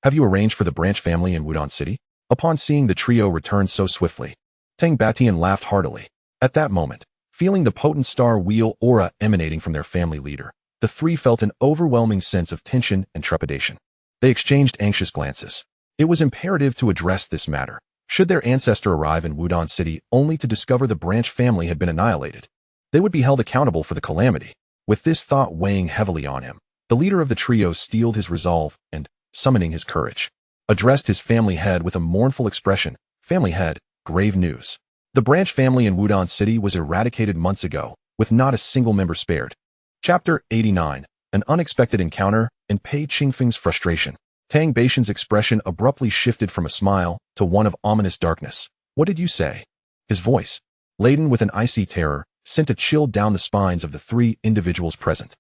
Have you arranged for the branch family in Wudong City?" Upon seeing the trio return so swiftly, Tang Batian laughed heartily. At that moment, feeling the potent star wheel aura emanating from their family leader, The three felt an overwhelming sense of tension and trepidation. They exchanged anxious glances. It was imperative to address this matter. Should their ancestor arrive in Wudong City only to discover the branch family had been annihilated, they would be held accountable for the calamity. With this thought weighing heavily on him, the leader of the trio steeled his resolve and, summoning his courage, addressed his family head with a mournful expression. Family head, grave news. The branch family in Wudong City was eradicated months ago, with not a single member spared. Chapter 89. An unexpected encounter, and Pei Qingfeng's frustration. Tang Baishan's expression abruptly shifted from a smile to one of ominous darkness. What did you say? His voice, laden with an icy terror, sent a chill down the spines of the three individuals present,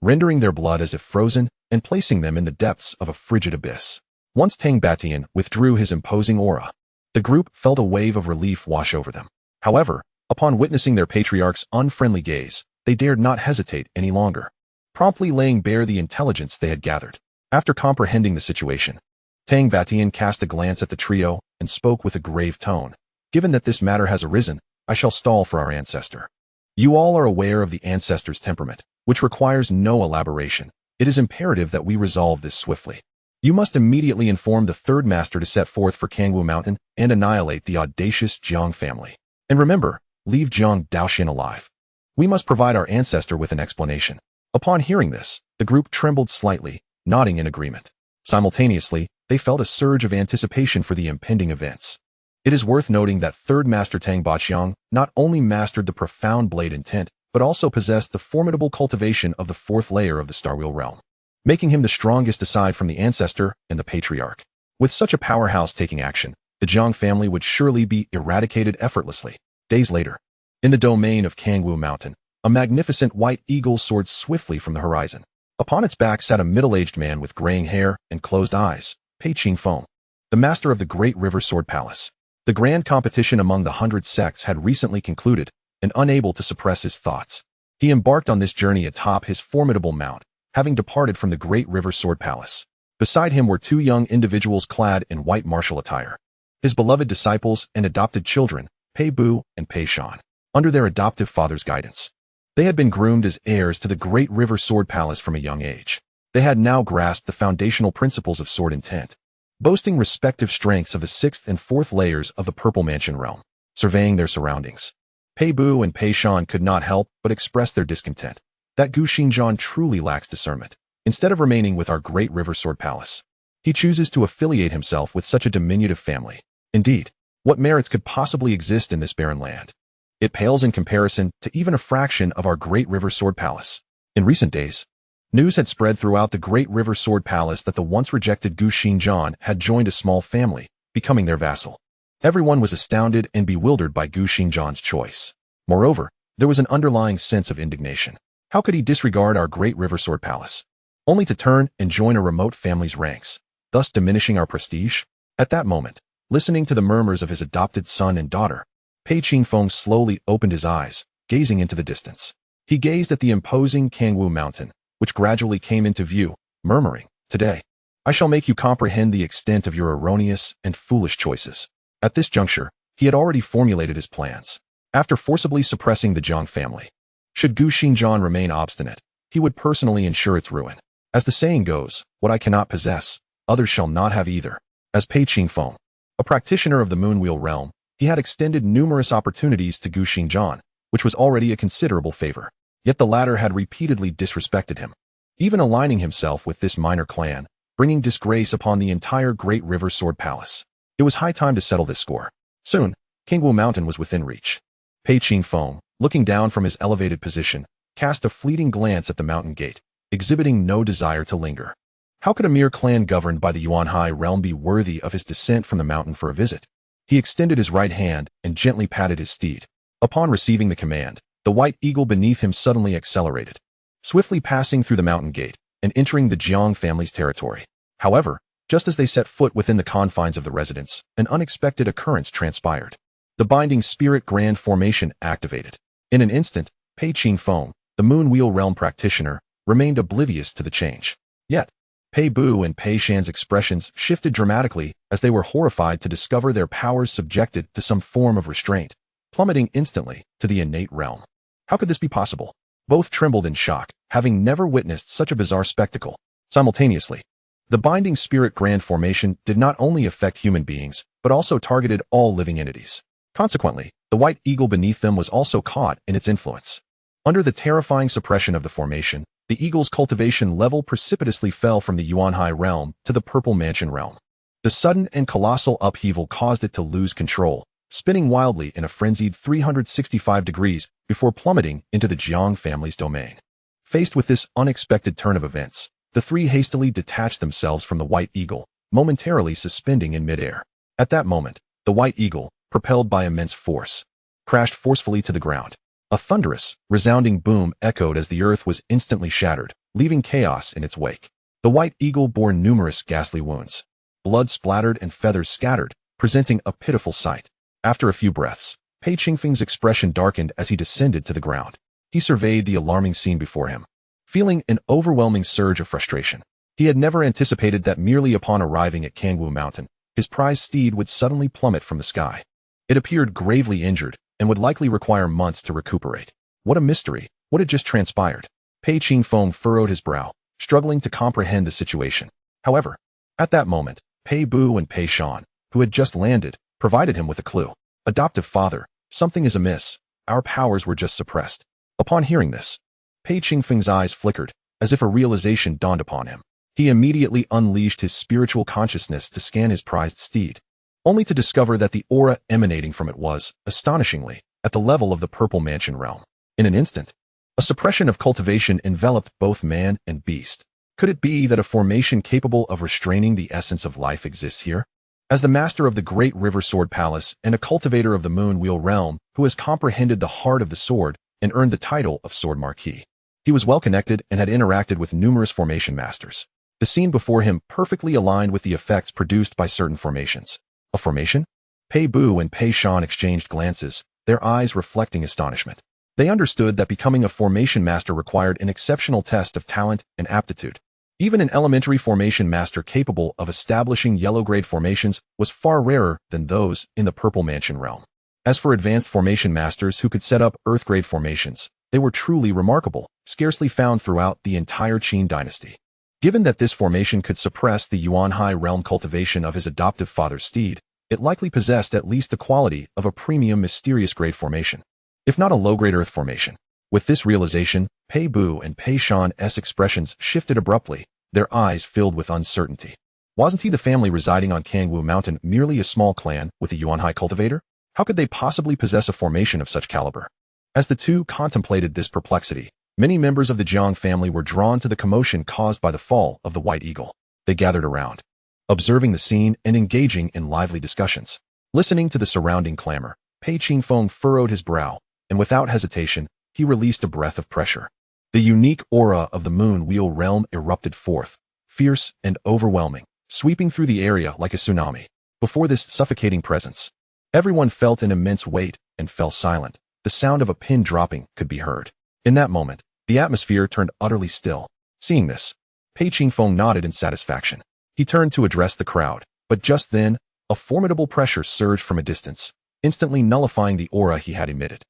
rendering their blood as if frozen and placing them in the depths of a frigid abyss. Once Tang Batian withdrew his imposing aura, the group felt a wave of relief wash over them. However, upon witnessing their patriarch's unfriendly gaze, they dared not hesitate any longer, promptly laying bare the intelligence they had gathered. After comprehending the situation, Tang Batian cast a glance at the trio and spoke with a grave tone. Given that this matter has arisen, I shall stall for our ancestor. You all are aware of the ancestor's temperament, which requires no elaboration. It is imperative that we resolve this swiftly. You must immediately inform the third master to set forth for Kangwu Mountain and annihilate the audacious Jiang family. And remember, leave Jiang Daoxuan alive. We must provide our ancestor with an explanation. Upon hearing this, the group trembled slightly, nodding in agreement. Simultaneously, they felt a surge of anticipation for the impending events. It is worth noting that third master Tang Baqiang not only mastered the profound blade intent, but also possessed the formidable cultivation of the fourth layer of the Starwheel realm, making him the strongest aside from the ancestor and the patriarch. With such a powerhouse taking action, the Jiang family would surely be eradicated effortlessly. Days later, in the domain of Kangwu Mountain, a magnificent white eagle soared swiftly from the horizon. Upon its back sat a middle-aged man with graying hair and closed eyes, Pei Qingfeng, the master of the Great River Sword Palace. The grand competition among the 100 sects had recently concluded, and unable to suppress his thoughts, he embarked on this journey atop his formidable mount, having departed from the Great River Sword Palace. Beside him were two young individuals clad in white martial attire, his beloved disciples and adopted children, Pei Bu and Pei Shan, under their adoptive father's guidance. They had been groomed as heirs to the Great River Sword Palace from a young age. They had now grasped the foundational principles of sword intent, boasting respective strengths of the 6th and 4th layers of the Purple Mansion realm. Surveying their surroundings, Pei Bu and Pei Shan could not help but express their discontent. That Gu Xingzhan truly lacks discernment. Instead of remaining with our Great River Sword Palace, he chooses to affiliate himself with such a diminutive family. Indeed, what merits could possibly exist in this barren land? It pales in comparison to even a fraction of our Great River Sword Palace. In recent days, news had spread throughout the Great River Sword Palace that the once rejected Gu Xingzhan had joined a small family, becoming their vassal. Everyone was astounded and bewildered by Gu Xingzhan's choice. Moreover, there was an underlying sense of indignation. How could he disregard our Great River Sword Palace, only to turn and join a remote family's ranks, thus diminishing our prestige? At that moment, listening to the murmurs of his adopted son and daughter, Pei Qingfeng slowly opened his eyes, gazing into the distance. He gazed at the imposing Kangwu Mountain, which gradually came into view, murmuring, "Today, I shall make you comprehend the extent of your erroneous and foolish choices." At this juncture, he had already formulated his plans. After forcibly suppressing the Jiang family, should Gu Xingzhan remain obstinate, he would personally ensure its ruin. As the saying goes, what I cannot possess, others shall not have either. As Pei Qingfeng, a practitioner of the Moonwheel realm, he had extended numerous opportunities to Gu Xingzhan, which was already a considerable favor. Yet the latter had repeatedly disrespected him, even aligning himself with this minor clan, bringing disgrace upon the entire Great River Sword Palace. It was high time to settle this score. Soon, Kangwu Mountain was within reach. Pei Qingfeng, looking down from his elevated position, cast a fleeting glance at the mountain gate, exhibiting no desire to linger. How could a mere clan governed by the Yuanhai realm be worthy of his descent from the mountain for a visit? He extended his right hand and gently patted his steed. Upon receiving the command, the white eagle beneath him suddenly accelerated, swiftly passing through the mountain gate and entering the Jiang family's territory. However, just as they set foot within the confines of the residence, an unexpected occurrence transpired. The binding spirit grand formation activated. In an instant, Pei Qingfeng, the Moonwheel realm practitioner, remained oblivious to the change. Yet, Pei Bu and Pei Shan's expressions shifted dramatically as they were horrified to discover their powers subjected to some form of restraint, plummeting instantly to the innate realm. How could this be possible? Both trembled in shock, having never witnessed such a bizarre spectacle. Simultaneously, the binding spirit grand formation did not only affect human beings, but also targeted all living entities. Consequently, the white eagle beneath them was also caught in its influence. Under the terrifying suppression of the formation, the eagle's cultivation level precipitously fell from the Yuanhai realm to the Purple Mansion realm. The sudden and colossal upheaval caused it to lose control, spinning wildly in a frenzied 365 degrees before plummeting into the Jiang family's domain. Faced with this unexpected turn of events, the three hastily detached themselves from the white eagle, momentarily suspending in midair. At that moment, the white eagle, propelled by immense force, crashed forcefully to the ground. A thunderous, resounding boom echoed as the earth was instantly shattered, leaving chaos in its wake. The white eagle bore numerous ghastly wounds. Blood splattered and feathers scattered, presenting a pitiful sight. After a few breaths, Pei Qingfeng's expression darkened as he descended to the ground. He surveyed the alarming scene before him, feeling an overwhelming surge of frustration. He had never anticipated that merely upon arriving at Kangwu Mountain, his prized steed would suddenly plummet from the sky. It appeared gravely injured and would likely require months to recuperate. What a mystery! What had just transpired? Pei Qingfeng furrowed his brow, struggling to comprehend the situation. However, at that moment, Pei Bu and Pei Shan, who had just landed, provided him with a clue. Adoptive father, something is amiss. Our powers were just suppressed. Upon hearing this, Pei Qingfeng's eyes flickered, as if a realization dawned upon him. He immediately unleashed his spiritual consciousness to scan his prized steed, only to discover that the aura emanating from it was, astonishingly, at the level of the Purple Mansion realm. In an instant, a suppression of cultivation enveloped both man and beast. Could it be that a formation capable of restraining the essence of life exists here? As the master of the Great River Sword Palace and a cultivator of the Moon Wheel realm who has comprehended the heart of the sword and earned the title of Sword Marquis, he was well connected and had interacted with numerous formation masters. The scene before him perfectly aligned with the effects produced by certain formations. A formation? Pei Bu and Pei Shan exchanged glances, their eyes reflecting astonishment. They understood that becoming a formation master required an exceptional test of talent and aptitude. Even an elementary formation master capable of establishing yellow-grade formations was far rarer than those in the Purple Mansion realm. As for advanced formation masters who could set up earth-grade formations, they were truly remarkable, scarcely found throughout the entire Qin dynasty. Given that this formation could suppress the Yuanhai realm cultivation of his adoptive father's steed, it likely possessed at least the quality of a premium mysterious grade formation, if not a low-grade earth formation. With this realization, Pei Bu and Pei Shan's expressions shifted abruptly, their eyes filled with uncertainty. Wasn't he the family residing on Kangwu Mountain merely a small clan with a Yuanhai cultivator? How could they possibly possess a formation of such caliber? As the two contemplated this perplexity, many members of the Jiang family were drawn to the commotion caused by the fall of the white eagle. They gathered around, observing the scene and engaging in lively discussions. Listening to the surrounding clamor, Pei Qingfeng furrowed his brow, and without hesitation, he released a breath of pressure. The unique aura of the Moon Wheel realm erupted forth, fierce and overwhelming, sweeping through the area like a tsunami. Before this suffocating presence, everyone felt an immense weight and fell silent. The sound of a pin dropping could be heard. In that moment, the atmosphere turned utterly still. Seeing this, Pei Qingfeng nodded in satisfaction. He turned to address the crowd, but just then, a formidable pressure surged from a distance, instantly nullifying the aura he had emitted.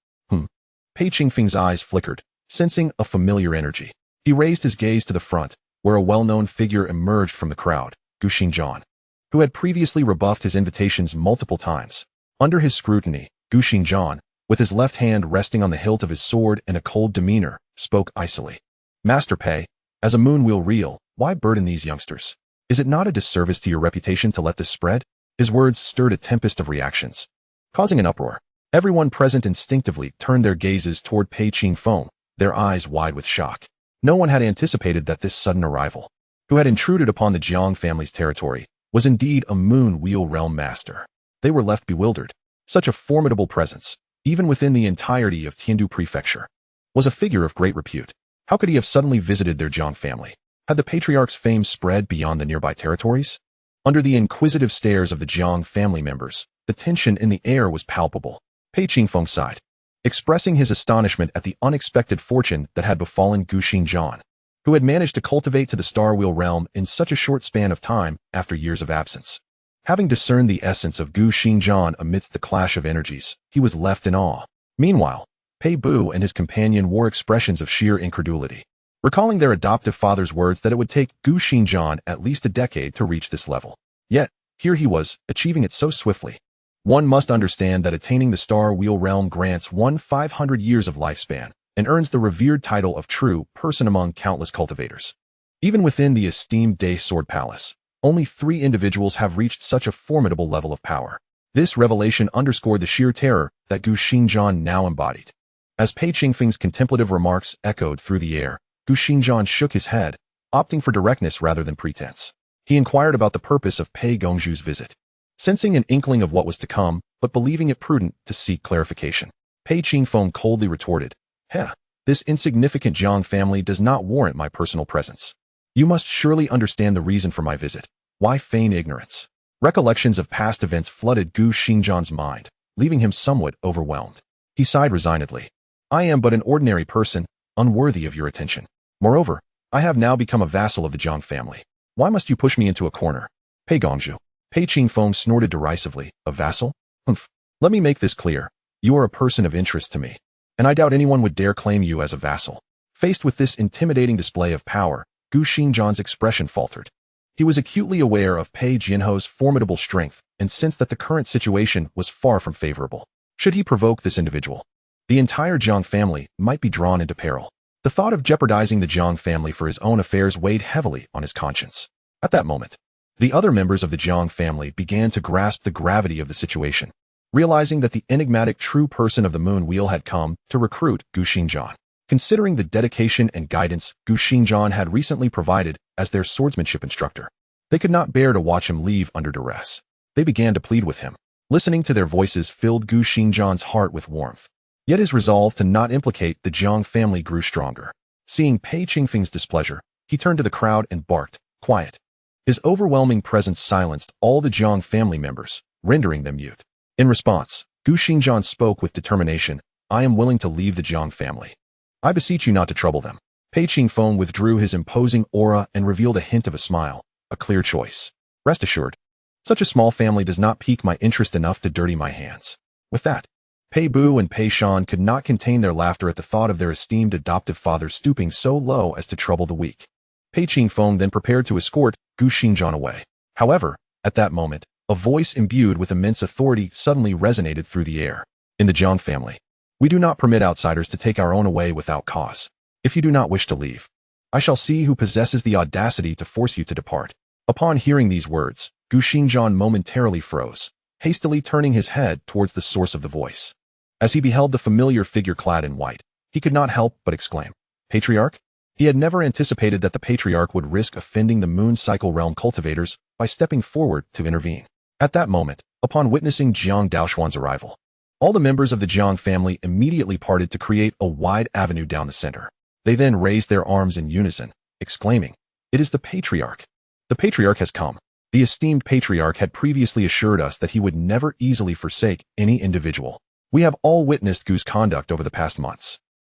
Pei Qingfeng's eyes flickered, sensing a familiar energy. He raised his gaze to the front, where a well-known figure emerged from the crowd, Gu Xingjian, who had previously rebuffed his invitations multiple times. Under his scrutiny, Gu Xingjian, with his left hand resting on the hilt of his sword and a cold demeanor, spoke icily. Master Pei, as a moonwheel reel, why burden these youngsters? Is it not a disservice to your reputation to let this spread? His words stirred a tempest of reactions, causing an uproar. Everyone present instinctively turned their gazes toward Pei Qingfeng, their eyes wide with shock. No one had anticipated that this sudden arrival, who had intruded upon the Jiang family's territory, was indeed a Moon Wheel realm master. They were left bewildered. Such a formidable presence, even within the entirety of Tiandu Prefecture, was a figure of great repute. How could he have suddenly visited their Jiang family? Had the patriarch's fame spread beyond the nearby territories? Under the inquisitive stares of the Jiang family members, the tension in the air was palpable. Pei Qingfeng sighed, expressing his astonishment at the unexpected fortune that had befallen Gu Xingjian, who had managed to cultivate to the Star Wheel realm in such a short span of time after years of absence. Having discerned the essence of Gu Xingjian amidst the clash of energies, he was left in awe. Meanwhile, Pei Bu and his companion wore expressions of sheer incredulity, recalling their adoptive father's words that it would take Gu Xingjian at least a decade to reach this level. Yet, here he was, achieving it so swiftly. One must understand that attaining the Star Wheel realm grants one 500 years of lifespan and earns the revered title of true person among countless cultivators. Even within the esteemed Day Sword Palace, only 3 individuals have reached such a formidable level of power. This revelation underscored the sheer terror that Gu Xingjian now embodied. As Pei Qingfeng's contemplative remarks echoed through the air, Gu Xingjian shook his head, opting for directness rather than pretense. He inquired about the purpose of Pei Gongzhu's visit. Sensing an inkling of what was to come, but believing it prudent to seek clarification, Pei Qingfeng coldly retorted, this insignificant Jiang family does not warrant my personal presence. You must surely understand the reason for my visit. Why feign ignorance? Recollections of past events flooded Gu Xingjian's mind, leaving him somewhat overwhelmed. He sighed resignedly. I am but an ordinary person, unworthy of your attention. Moreover, I have now become a vassal of the Jiang family. Why must you push me into a corner? Pei Gongzhu. Pei Qingfeng snorted derisively. A vassal? Humph. Let me make this clear. You are a person of interest to me, and I doubt anyone would dare claim you as a vassal. Faced with this intimidating display of power, Gu Xingjian's expression faltered. He was acutely aware of Pei Jianho's formidable strength and sensed that the current situation was far from favorable. Should he provoke this individual, the entire Jiang family might be drawn into peril. The thought of jeopardizing the Jiang family for his own affairs weighed heavily on his conscience. At that moment, the other members of the Jiang family began to grasp the gravity of the situation, realizing that the enigmatic true person of the moon wheel had come to recruit Gu Xingjian. Considering the dedication and guidance Gu Xingjian had recently provided as their swordsmanship instructor, they could not bear to watch him leave under duress. They began to plead with him. Listening to their voices filled Gu Xingjian's heart with warmth. Yet his resolve to not implicate the Jiang family grew stronger. Seeing Pei Qingfeng's displeasure, he turned to the crowd and barked, "Quiet." His overwhelming presence silenced all the Jiang family members, rendering them mute. In response, Gu Xingjian spoke with determination, "I am willing to leave the Jiang family. I beseech you not to trouble them." Pei Qingfeng withdrew his imposing aura and revealed a hint of a smile. A clear choice. Rest assured, such a small family does not pique my interest enough to dirty my hands. With that, Pei Bu and Pei Shan could not contain their laughter at the thought of their esteemed adoptive father stooping so low as to trouble the weak. Pei Qingfeng then prepared to escort Gu Xingjian away. However, at that moment, a voice imbued with immense authority suddenly resonated through the air. In the Jiang family, we do not permit outsiders to take our own away without cause. If you do not wish to leave, I shall see who possesses the audacity to force you to depart. Upon hearing these words, Gu Xingjian momentarily froze, hastily turning his head towards the source of the voice. As he beheld the familiar figure clad in white, he could not help but exclaim, "Patriarch?" He had never anticipated that the Patriarch would risk offending the Moon Cycle Realm cultivators by stepping forward to intervene. At that moment, upon witnessing Jiang Daoxuan's arrival, all the members of the Jiang family immediately parted to create a wide avenue down the center. They then raised their arms in unison, exclaiming, "It is the Patriarch! The Patriarch has come." The esteemed Patriarch had previously assured us that he would never easily forsake any individual. We have all witnessed Gu's conduct over the past months.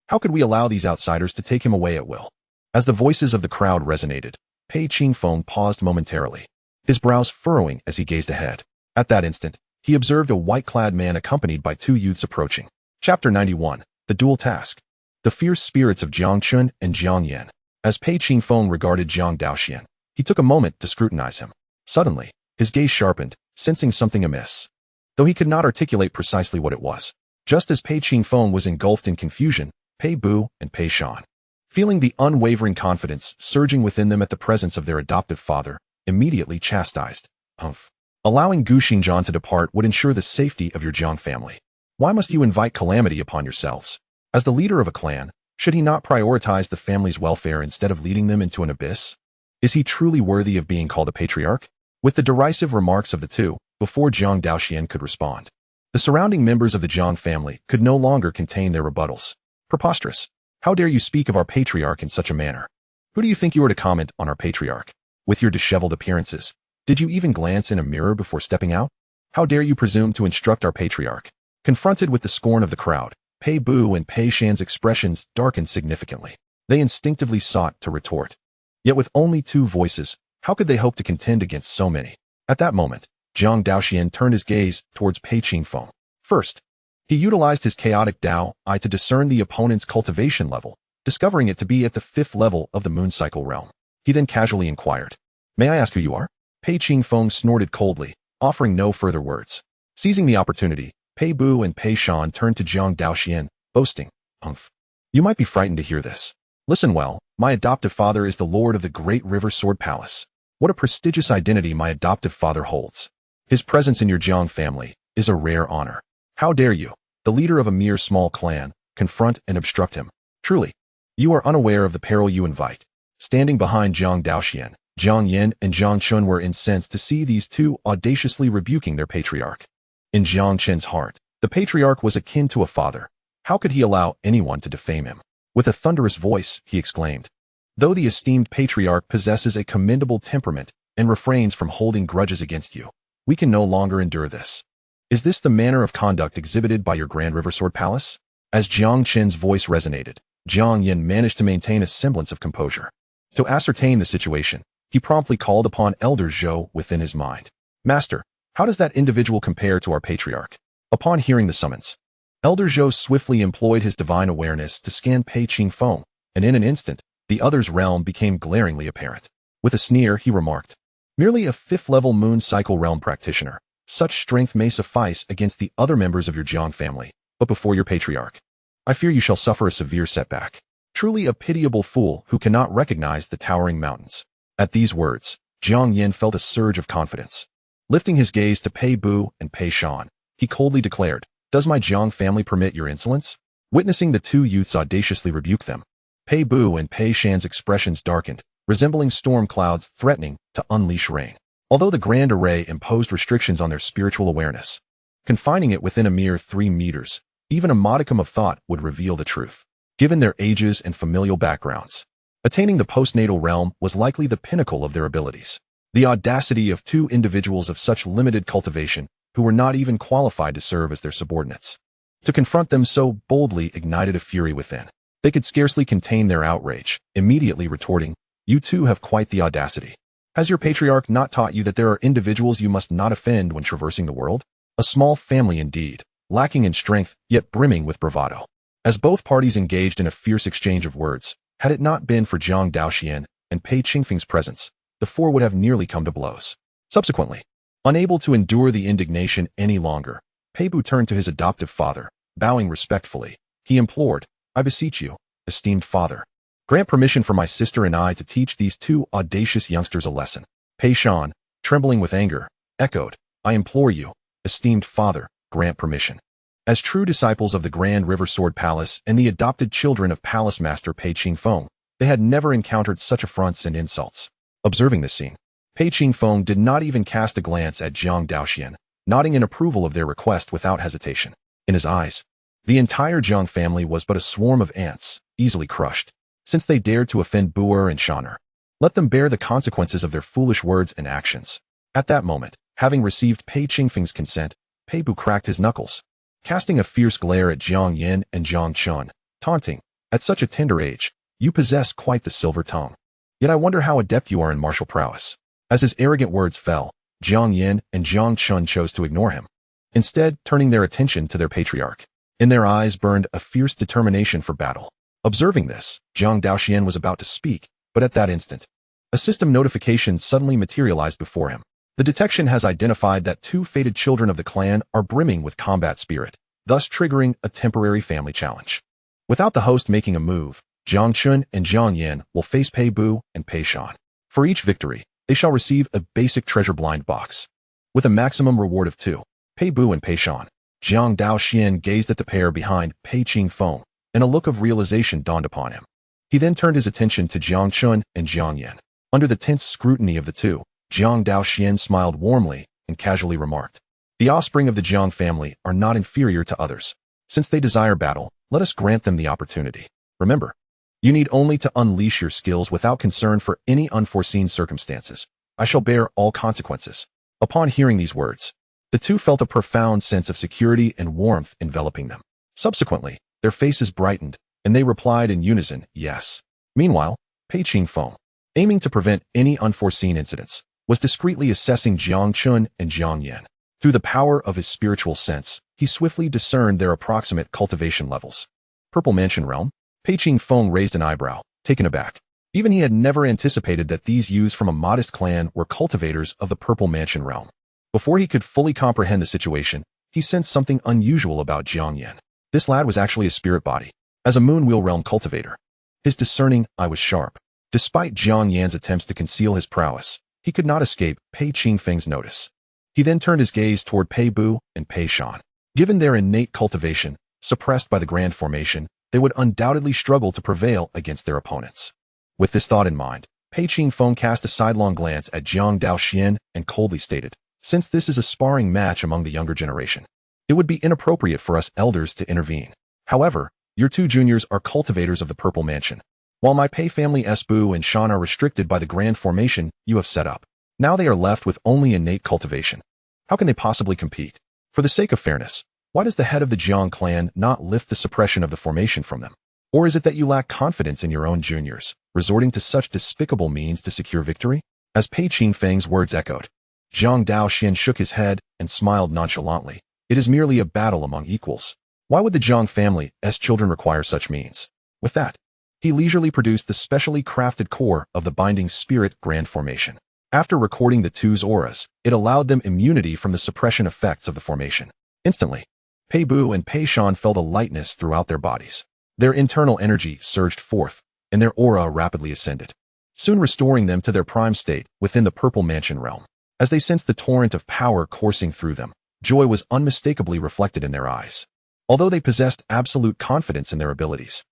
How could we allow these outsiders to take him away at will? As the voices of the crowd resonated, Pei Qingfeng paused momentarily, his brows furrowing as he gazed ahead. At that instant, he observed a white-clad man accompanied by 2 youths approaching. Chapter 91, The Dual Task. The fierce spirits of Jiang Chen and Jiang Yan. As Pei Qingfeng regarded Jiang Daoxuan, he took a moment to scrutinize him. Suddenly, his gaze sharpened, sensing something amiss, though he could not articulate precisely what it was. Just as Pei Qingfeng was engulfed in confusion, Pei Bu and Pei Shan, feeling the unwavering confidence surging within them at the presence of their adoptive father, immediately chastised, "Humph. Allowing Gu Xingjian to depart would ensure the safety of your Jiang family. Why must you invite calamity upon yourselves? As the leader of a clan, should he not prioritize the family's welfare instead of leading them into an abyss? Is he truly worthy of being called a patriarch?" With the derisive remarks of the two, before Jiang Daoxuan could respond, the surrounding members of the Jiang family could no longer contain their rebuttals. "Preposterous. How dare you speak of our patriarch in such a manner? Who do you think you are to comment on our patriarch? With your disheveled appearances, did you even glance in a mirror before stepping out? How dare you presume to instruct our patriarch?" Confronted with the scorn of the crowd, Pei Bu and Pei Shan's expressions darkened significantly. They instinctively sought to retort. Yet with only 2 voices, how could they hope to contend against so many? At that moment, Jiang Daoxuan turned his gaze towards Pei Qingfeng. First, He utilized his chaotic Dao eye to discern the opponent's cultivation level, discovering it to be at the 5th level of the moon cycle realm. He then casually inquired, "May I ask who you are?" Pei Qingfeng snorted coldly, offering no further words. Seizing the opportunity, Pei Bu and Pei Shan turned to Jiang Daoxuan, boasting, "Humph. You might be frightened to hear this. Listen well, my adoptive father is the lord of the Great River Sword Palace. What a prestigious identity my adoptive father holds. His presence in your Jiang family is a rare honor. How dare you, the leader of a mere small clan, confront and obstruct him? Truly, you are unaware of the peril you invite." Standing behind Jiang Daoxuan, Jiang Yin and Jiang Chen were incensed to see these two audaciously rebuking their patriarch. In Jiang Chen's heart, the patriarch was akin to a father. How could he allow anyone to defame him? With a thunderous voice, he exclaimed, "Though the esteemed patriarch possesses a commendable temperament and refrains from holding grudges against you, we can no longer endure this. Is this the manner of conduct exhibited by your Grand River Sword Palace?" As Jiang Chen's voice resonated, Jiang Yin managed to maintain a semblance of composure. To ascertain the situation, he promptly called upon Elder Zhou within his mind. "Master, how does that individual compare to our patriarch?" Upon hearing the summons, Elder Zhou swiftly employed his divine awareness to scan Pei Qingfeng, and in an instant, the other's realm became glaringly apparent. With a sneer, he remarked, "Merely a 5th-level moon cycle realm practitioner. Such strength may suffice against the other members of your Jiang family, but before your patriarch, I fear you shall suffer a severe setback. Truly a pitiable fool who cannot recognize the towering mountains." At these words, Jiang Yin felt a surge of confidence. Lifting his gaze to Pei Bu and Pei Shan, he coldly declared, "Does my Jiang family permit your insolence?" Witnessing the two youths audaciously rebuke them, Pei Bu and Pei Shan's expressions darkened, resembling storm clouds threatening to unleash rain. Although the grand array imposed restrictions on their spiritual awareness, confining it within a mere 3 meters, even a modicum of thought would reveal the truth. Given their ages and familial backgrounds, attaining the postnatal realm was likely the pinnacle of their abilities. The audacity of two individuals of such limited cultivation, who were not even qualified to serve as their subordinates, to confront them so boldly ignited a fury within. They could scarcely contain their outrage, immediately retorting, "You too have quite the audacity. Has your patriarch not taught you that there are individuals you must not offend when traversing the world? A small family indeed, lacking in strength, yet brimming with bravado." As both parties engaged in a fierce exchange of words, had it not been for Jiang Daoxuan and Pei Qingfeng's presence, the four would have nearly come to blows. Subsequently, unable to endure the indignation any longer, Pei Bu turned to his adoptive father, bowing respectfully. He implored, "I beseech you, esteemed father, grant permission for my sister and I to teach these two audacious youngsters a lesson." Pei Shan, trembling with anger, echoed, "I implore you, esteemed father, grant permission." As true disciples of the Grand River Sword Palace and the adopted children of Palace Master Pei Qingfeng, they had never encountered such affronts and insults. Observing this scene, Pei Qingfeng did not even cast a glance at Jiang Daoxuan, nodding in approval of their request without hesitation. In his eyes, the entire Jiang family was but a swarm of ants, easily crushed, since they dared to offend Buer and Shaner. Let them bear the consequences of their foolish words and actions. At that moment, having received Pei Qingfeng's consent, Pei Bu cracked his knuckles, casting a fierce glare at Jiang Yin and Jiang Chen, taunting, "At such a tender age, you possess quite the silver tongue. Yet I wonder how adept you are in martial prowess." As his arrogant words fell, Jiang Yin and Jiang Chen chose to ignore him, instead turning their attention to their patriarch. In their eyes burned a fierce determination for battle. Observing this, Jiang Daoxuan was about to speak, but at that instant, a system notification suddenly materialized before him. The detection has identified that two fated children of the clan are brimming with combat spirit, thus triggering a temporary family challenge. Without the host making a move, Jiang Chen and Jiang Yin will face Pei Bu and Pei Shan. For each victory, they shall receive a basic treasure blind box, with a maximum reward of 2. Pei Bu and Pei Shan. Jiang Daoxuan gazed at the pair behind Pei Qingfeng, and a look of realization dawned upon him. He then turned his attention to Jiang Chen and Jiang Yin. Under the tense scrutiny of the two, Jiang Daoxuan smiled warmly and casually remarked, "The offspring of the Jiang family are not inferior to others. Since they desire battle, let us grant them the opportunity. Remember, you need only to unleash your skills without concern for any unforeseen circumstances. I shall bear all consequences." Upon hearing these words, the two felt a profound sense of security and warmth enveloping them. Subsequently, their faces brightened, and they replied in unison, "Yes." Meanwhile, Pei Qingfeng, aiming to prevent any unforeseen incidents, was discreetly assessing Jiang Chen and Jiang Yin. Through the power of his spiritual sense, he swiftly discerned their approximate cultivation levels. Purple Mansion Realm? Pei Qingfeng raised an eyebrow, taken aback. Even he had never anticipated that these youths from a modest clan were cultivators of the Purple Mansion Realm. Before he could fully comprehend the situation, he sensed something unusual about Jiang Yan. This lad was actually a spirit body, as a Moonwheel Realm cultivator. His discerning eye was sharp. Despite Jiang Yan's attempts to conceal his prowess, he could not escape Pei Qingfeng's notice. He then turned his gaze toward Pei Bu and Pei Shan. Given their innate cultivation, suppressed by the Grand Formation, they would undoubtedly struggle to prevail against their opponents. With this thought in mind, Pei Qingfeng cast a sidelong glance at Jiang Daoxuan and coldly stated, "Since this is a sparring match among the younger generation, it would be inappropriate for us elders to intervene. However, your two juniors are cultivators of the Purple Mansion. While my Pei family Bu and Shan are restricted by the Grand Formation you have set up, now they are left with only innate cultivation. How can they possibly compete? For the sake of fairness, why does the head of the Jiang clan not lift the suppression of the formation from them? Or is it that you lack confidence in your own juniors, resorting to such despicable means to secure victory?" As Pei Qingfeng's words echoed, Jiang Daoxuan shook his head and smiled nonchalantly. "It is merely a battle among equals. Why would the Jiang family's children require such means?" With that, he leisurely produced the specially crafted core of the Binding Spirit Grand Formation. After recording the two's auras, it allowed them immunity from the suppression effects of the formation. Instantly, Pei Bu and Pei Shan felt a lightness throughout their bodies. Their internal energy surged forth, and their aura rapidly ascended, soon restoring them to their prime state within the Purple Mansion realm. As they sensed the torrent of power coursing through them, joy was unmistakably reflected in their eyes. Although they possessed absolute confidence in their abilities,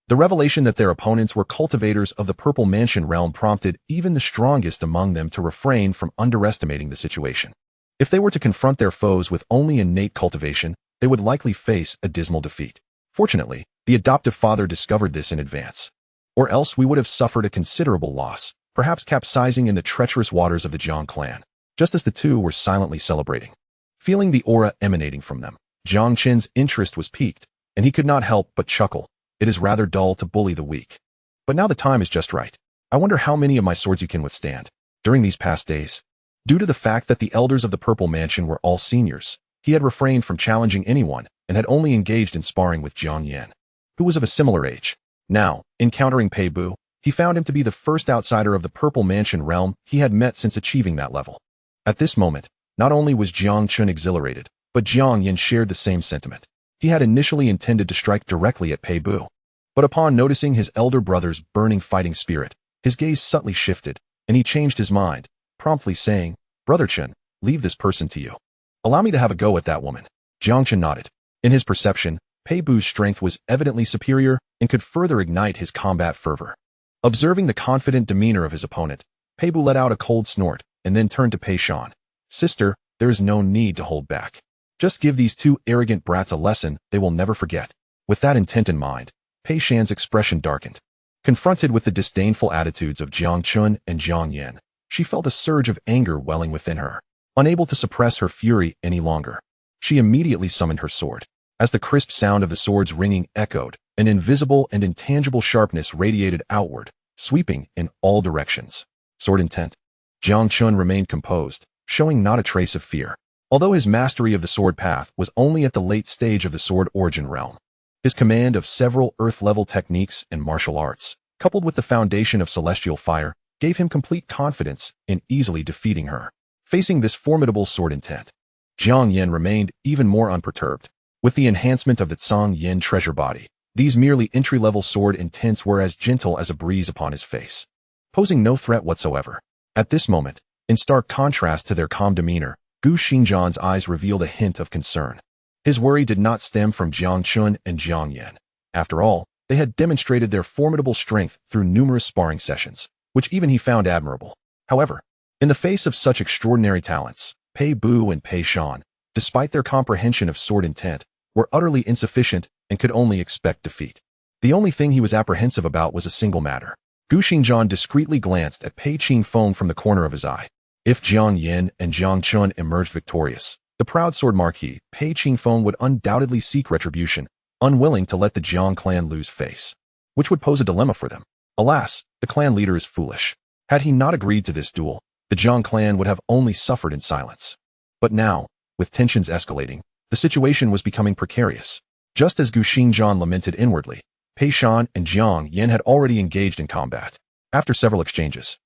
the revelation that their opponents were cultivators of the Purple Mansion realm prompted even the strongest among them to refrain from underestimating the situation. If they were to confront their foes with only innate cultivation, they would likely face a dismal defeat. Fortunately, the adoptive father discovered this in advance. Or else we would have suffered a considerable loss, perhaps capsizing in the treacherous waters of the Jiang clan, just as the two were silently celebrating. Feeling the aura emanating from them, Jiang Chen's interest was piqued, and he could not help but chuckle. "It is rather dull to bully the weak. But now the time is just right. I wonder how many of my swords you can withstand." During these past days, due to the fact that the elders of the Purple Mansion were all seniors, he had refrained from challenging anyone and had only engaged in sparring with Jiang Yan, who was of a similar age. Now, encountering Pei Bu, he found him to be the first outsider of the Purple Mansion realm he had met since achieving that level. At this moment, not only was Jiang Chen exhilarated, but Jiang Yan shared the same sentiment. He had initially intended to strike directly at Pei Bu, but upon noticing his elder brother's burning fighting spirit, his gaze subtly shifted, and he changed his mind, promptly saying, "Brother Chen, leave this person to you. Allow me to have a go at that woman." Jiang Chen nodded. In his perception, Pei Bu's strength was evidently superior and could further ignite his combat fervor. Observing the confident demeanor of his opponent, Pei Bu let out a cold snort and then turned to Pei Shan. "Sister, there is no need to hold back. Just give these two arrogant brats a lesson they will never forget." With that intent in mind, Pei Shan's expression darkened. Confronted with the disdainful attitudes of Jiang Chen and Jiang Yan, she felt a surge of anger welling within her. Unable to suppress her fury any longer, she immediately summoned her sword. As the crisp sound of the sword's ringing echoed, an invisible and intangible sharpness radiated outward, sweeping in all directions. Sword intent. Jiang Chen remained composed, showing not a trace of fear. Although his mastery of the sword path was only at the late stage of the sword origin realm, his command of several earth-level techniques and martial arts, coupled with the foundation of celestial fire, gave him complete confidence in easily defeating her. Facing this formidable sword intent, Jiang Yan remained even more unperturbed. With the enhancement of the Tsang Yin treasure body, these merely entry-level sword intents were as gentle as a breeze upon his face, posing no threat whatsoever. At this moment, in stark contrast to their calm demeanor, Gu Xingzhan's eyes revealed a hint of concern. His worry did not stem from Jiang Chen and Jiang Yan. After all, they had demonstrated their formidable strength through numerous sparring sessions, which even he found admirable. However, in the face of such extraordinary talents, Pei Bu and Pei Shan, despite their comprehension of sword intent, were utterly insufficient and could only expect defeat. The only thing he was apprehensive about was a single matter. Gu Xingzhan discreetly glanced at Pei Qingfeng from the corner of his eye. If Jiang Yan and Jiang Chen emerged victorious, the proud sword marquis, Pei Qingfeng, would undoubtedly seek retribution, unwilling to let the Jiang clan lose face, which would pose a dilemma for them. Alas, the clan leader is foolish. Had he not agreed to this duel, the Jiang clan would have only suffered in silence. But now, with tensions escalating, The situation was becoming precarious. Just as Gu Xingzhan lamented inwardly, Pei Shan and Jiang Yan had already engaged in combat. After several exchanges,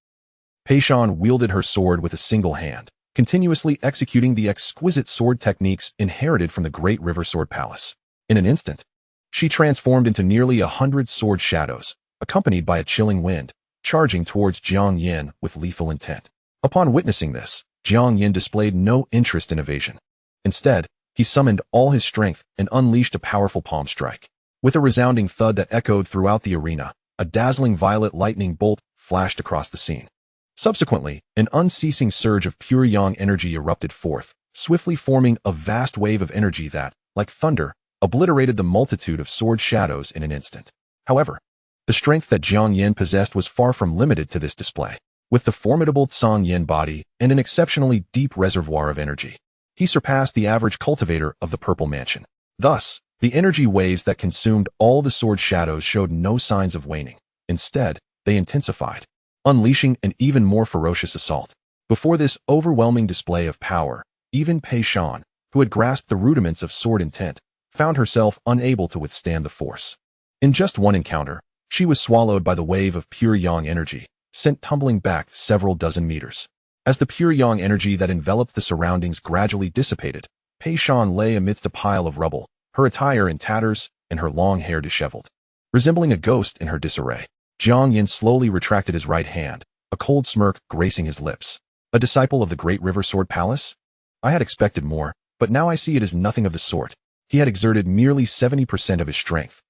Pei Shan wielded her sword with a single hand, continuously executing the exquisite sword techniques inherited from the Great River Sword Palace. In an instant, she transformed into nearly 100 sword shadows, accompanied by a chilling wind, charging towards Jiang Yan with lethal intent. Upon witnessing this, Jiang Yan displayed no interest in evasion. Instead, he summoned all his strength and unleashed a powerful palm strike. With a resounding thud that echoed throughout the arena, a dazzling violet lightning bolt flashed across the scene. Subsequently, an unceasing surge of pure yang energy erupted forth, swiftly forming a vast wave of energy that, like thunder, obliterated the multitude of sword shadows in an instant. However, the strength that Jiang Yan possessed was far from limited to this display. With the formidable Tsang Yin body and an exceptionally deep reservoir of energy, he surpassed the average cultivator of the Purple Mansion. Thus, the energy waves that consumed all the sword shadows showed no signs of waning. Instead, they intensified, unleashing an even more ferocious assault. Before this overwhelming display of power, even Pei Shan, who had grasped the rudiments of sword intent, found herself unable to withstand the force. In just one encounter, she was swallowed by the wave of pure yang energy, sent tumbling back several dozen meters. As the pure yang energy that enveloped the surroundings gradually dissipated, Pei Shan lay amidst a pile of rubble, her attire in tatters and her long hair disheveled. Resembling a ghost in her disarray, Jiang Yan slowly retracted his right hand, a cold smirk gracing his lips. A disciple of the Great River Sword Palace? I had expected more, but now I see it as nothing of the sort. He had exerted merely 70% of his strength,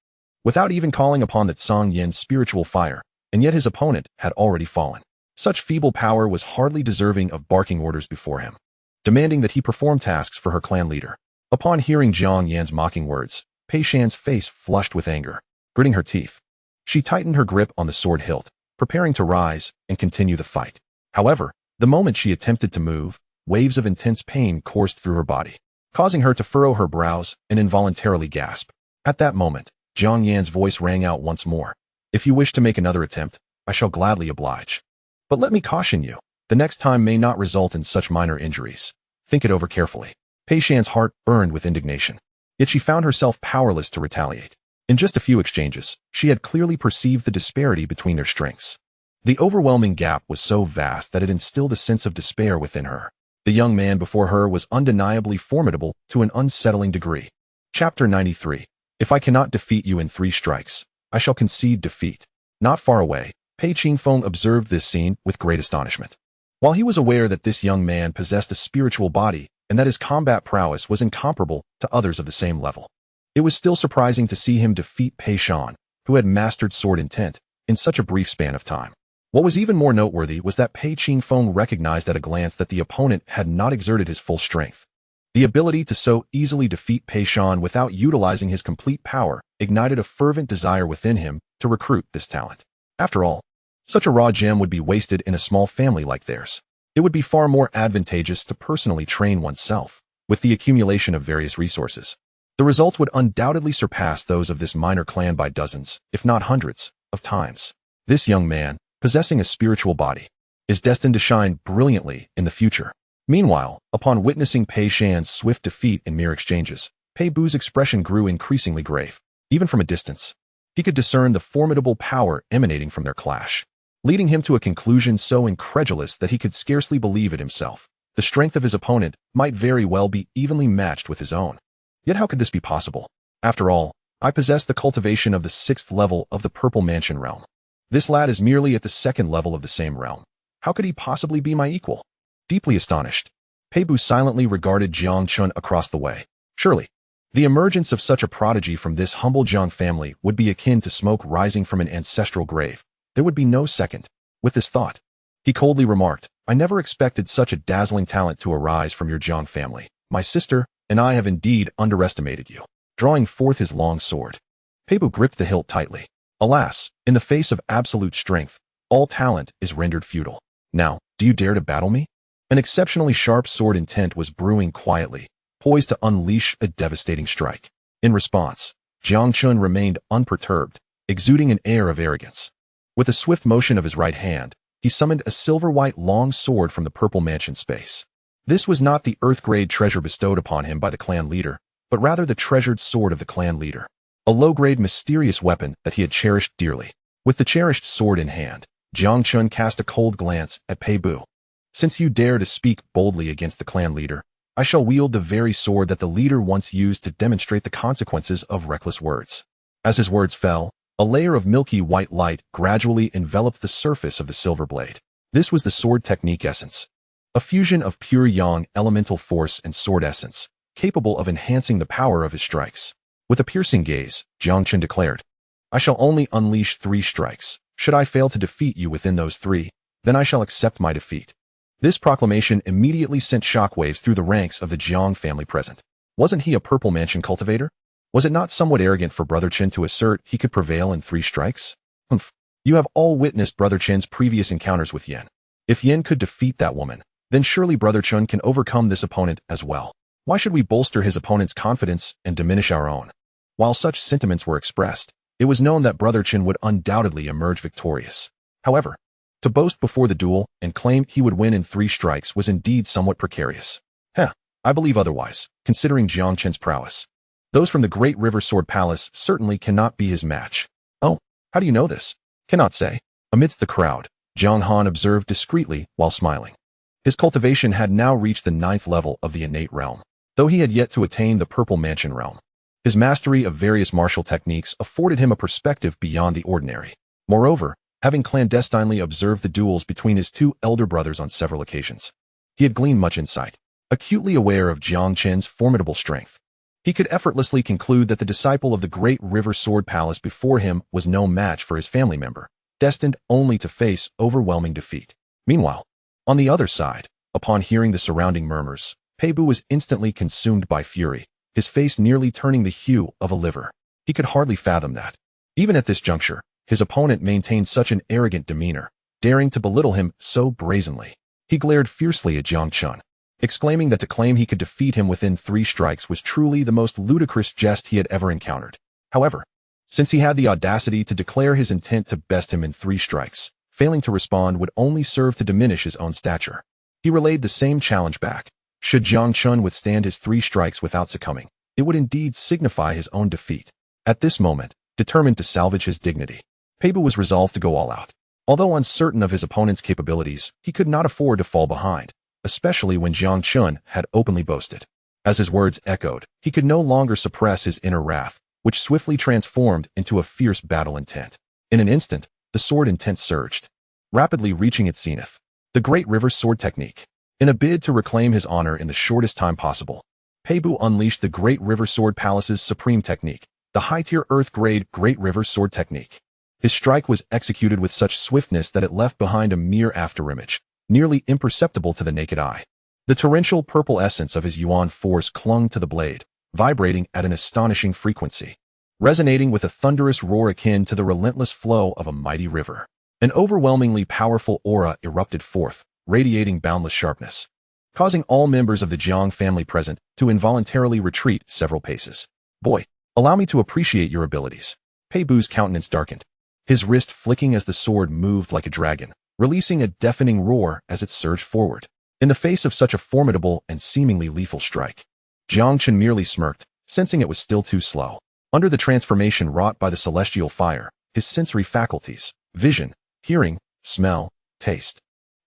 without even calling upon the Tsang Yin's spiritual fire, and yet his opponent had already fallen. Such feeble power was hardly deserving of barking orders before him, demanding that he perform tasks for her clan leader. Upon hearing Jiang Yan's mocking words, Pei Shan's face flushed with anger. Gritting her teeth, she tightened her grip on the sword hilt, preparing to rise and continue the fight. However, the moment she attempted to move, waves of intense pain coursed through her body, causing her to furrow her brows and involuntarily gasp. At that moment, Jiang Yan's voice rang out once more. If you wish to make another attempt, I shall gladly oblige. But let me caution you, the next time may not result in such minor injuries. Think it over carefully. Pei Shan's heart burned with indignation, yet she found herself powerless to retaliate. In just a few exchanges, she had clearly perceived the disparity between their strengths. The overwhelming gap was so vast that it instilled a sense of despair within her. The young man before her was undeniably formidable to an unsettling degree. Chapter 93. If I cannot defeat you in 3 strikes, I shall concede defeat. Not far away, Pei Qingfeng observed this scene with great astonishment. While he was aware that this young man possessed a spiritual body and that his combat prowess was incomparable to others of the same level, it was still surprising to see him defeat Pei Shan, who had mastered sword intent, in such a brief span of time. What was even more noteworthy was that Pei Qingfeng recognized at a glance that the opponent had not exerted his full strength. The ability to so easily defeat Pei Shan without utilizing his complete power ignited a fervent desire within him to recruit this talent. After all, such a raw gem would be wasted in a small family like theirs. It would be far more advantageous to personally train oneself. With the accumulation of various resources, the results would undoubtedly surpass those of this minor clan by dozens, if not hundreds, of times. This young man, possessing a spiritual body, is destined to shine brilliantly in the future. Meanwhile, upon witnessing Pei Shan's swift defeat in mere exchanges, Pei Bu's expression grew increasingly grave. Even from a distance, he could discern the formidable power emanating from their clash, leading him to a conclusion so incredulous that he could scarcely believe it himself. The strength of his opponent might very well be evenly matched with his own. Yet how could this be possible? After all, I possess the cultivation of the 6th level of the Purple Mansion realm. This lad is merely at the 2nd level of the same realm. How could he possibly be my equal? Deeply astonished, Pei Bu silently regarded Jiang Chen across the way. Surely, the emergence of such a prodigy from this humble Jiang family would be akin to smoke rising from an ancestral grave. There would be no second. With this thought, he coldly remarked, I never expected such a dazzling talent to arise from your Jiang family. My sister and I have indeed underestimated you. Drawing forth his long sword, Pei Bu gripped the hilt tightly. Alas, in the face of absolute strength, all talent is rendered futile. Now, do you dare to battle me? An exceptionally sharp sword intent was brewing quietly, poised to unleash a devastating strike. In response, Jiang Chen remained unperturbed, exuding an air of arrogance. With a swift motion of his right hand, he summoned a silver-white long sword from the Purple Mansion space. This was not the Earth-grade treasure bestowed upon him by the clan leader, but rather the treasured sword of the clan leader, a low-grade mysterious weapon that he had cherished dearly. With the cherished sword in hand, Jiang Chen cast a cold glance at Pei Bu. Since you dare to speak boldly against the clan leader, I shall wield the very sword that the leader once used to demonstrate the consequences of reckless words. As his words fell, a layer of milky white light gradually enveloped the surface of the silver blade. This was the sword technique essence, a fusion of pure yang elemental force and sword essence, capable of enhancing the power of his strikes. With a piercing gaze, Jiang Chen declared, I shall only unleash 3 strikes. Should I fail to defeat you within those 3, then I shall accept my defeat. This proclamation immediately sent shockwaves through the ranks of the Jiang family present. Wasn't he a purple mansion cultivator? Was it not somewhat arrogant for Brother Chen to assert he could prevail in 3 strikes? Humph. You have all witnessed Brother Chen's previous encounters with Yen. If Yen could defeat that woman, then surely Brother Chen can overcome this opponent as well. Why should we bolster his opponent's confidence and diminish our own? While such sentiments were expressed, it was known that Brother Chen would undoubtedly emerge victorious. However, to boast before the duel and claim he would win in 3 strikes was indeed somewhat precarious. I believe otherwise, considering Jiang Chen's prowess. Those from the Great River Sword Palace certainly cannot be his match. Oh, how do you know this? Cannot say. Amidst the crowd, Jiang Han observed discreetly while smiling. His cultivation had now reached the 9th level of the innate realm, though he had yet to attain the Purple Mansion realm. His mastery of various martial techniques afforded him a perspective beyond the ordinary. Moreover, having clandestinely observed the duels between his 2 elder brothers on several occasions, he had gleaned much insight. Acutely aware of Jiang Chen's formidable strength, he could effortlessly conclude that the disciple of the Great River Sword Palace before him was no match for his family member, destined only to face overwhelming defeat. Meanwhile, on the other side, upon hearing the surrounding murmurs, Pei Bu was instantly consumed by fury, his face nearly turning the hue of a liver. He could hardly fathom that, even at this juncture, his opponent maintained such an arrogant demeanor, daring to belittle him so brazenly. He glared fiercely at Jiang Chen, exclaiming that to claim he could defeat him within 3 strikes was truly the most ludicrous jest he had ever encountered. However, since he had the audacity to declare his intent to best him in 3 strikes, failing to respond would only serve to diminish his own stature. He relayed the same challenge back. Should Jiang Chen withstand his 3 strikes without succumbing, it would indeed signify his own defeat. At this moment, determined to salvage his dignity, Pei Bu was resolved to go all out. Although uncertain of his opponent's capabilities, he could not afford to fall behind, especially when Jiang Chen had openly boasted. As his words echoed, he could no longer suppress his inner wrath, which swiftly transformed into a fierce battle intent. In an instant, the sword intent surged, rapidly reaching its zenith. The Great River Sword Technique. In a bid to reclaim his honor in the shortest time possible, Pei Bu unleashed the Great River Sword Palace's supreme technique, the high-tier Earth-grade Great River Sword Technique. His strike was executed with such swiftness that it left behind a mere afterimage, nearly imperceptible to the naked eye. The torrential purple essence of his yuan force clung to the blade, vibrating at an astonishing frequency, resonating with a thunderous roar akin to the relentless flow of a mighty river. An overwhelmingly powerful aura erupted forth, radiating boundless sharpness, causing all members of the Jiang family present to involuntarily retreat several paces. Boy, allow me to appreciate your abilities. Pei Bu's countenance darkened, his wrist flicking as the sword moved like a dragon, releasing a deafening roar as it surged forward. In the face of such a formidable and seemingly lethal strike, Jiang Chen merely smirked, sensing it was still too slow. Under the transformation wrought by the celestial fire, his sensory faculties, vision, hearing, smell, taste,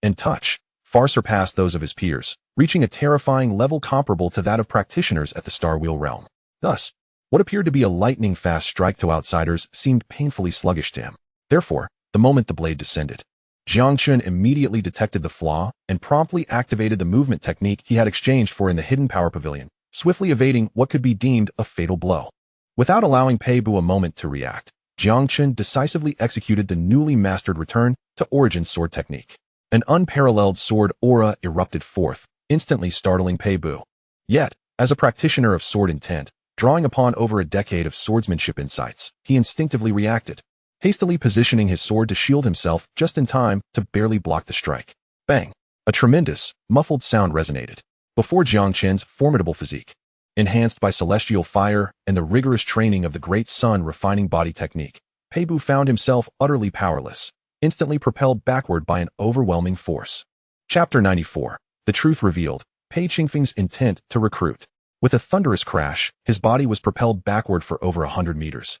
and touch, far surpassed those of his peers, reaching a terrifying level comparable to that of practitioners at the Star Wheel realm. Thus, what appeared to be a lightning-fast strike to outsiders seemed painfully sluggish to him. Therefore, the moment the blade descended, Jiang Chen immediately detected the flaw and promptly activated the movement technique he had exchanged for in the hidden power pavilion, swiftly evading what could be deemed a fatal blow. Without allowing Pei Bu a moment to react, Jiang Chen decisively executed the newly mastered return to origin sword technique. An unparalleled sword aura erupted forth, instantly startling Pei Bu. Yet, as a practitioner of sword intent, drawing upon over a decade of swordsmanship insights, he instinctively reacted, hastily positioning his sword to shield himself just in time to barely block the strike. Bang! A tremendous, muffled sound resonated. Before Jiang Chen's formidable physique, enhanced by celestial fire and the rigorous training of the Great Sun refining body technique, Pei Bu found himself utterly powerless, instantly propelled backward by an overwhelming force. Chapter 94. The Truth Revealed. Pei Qingfeng's intent to recruit. With a thunderous crash, his body was propelled backward for over 100 meters,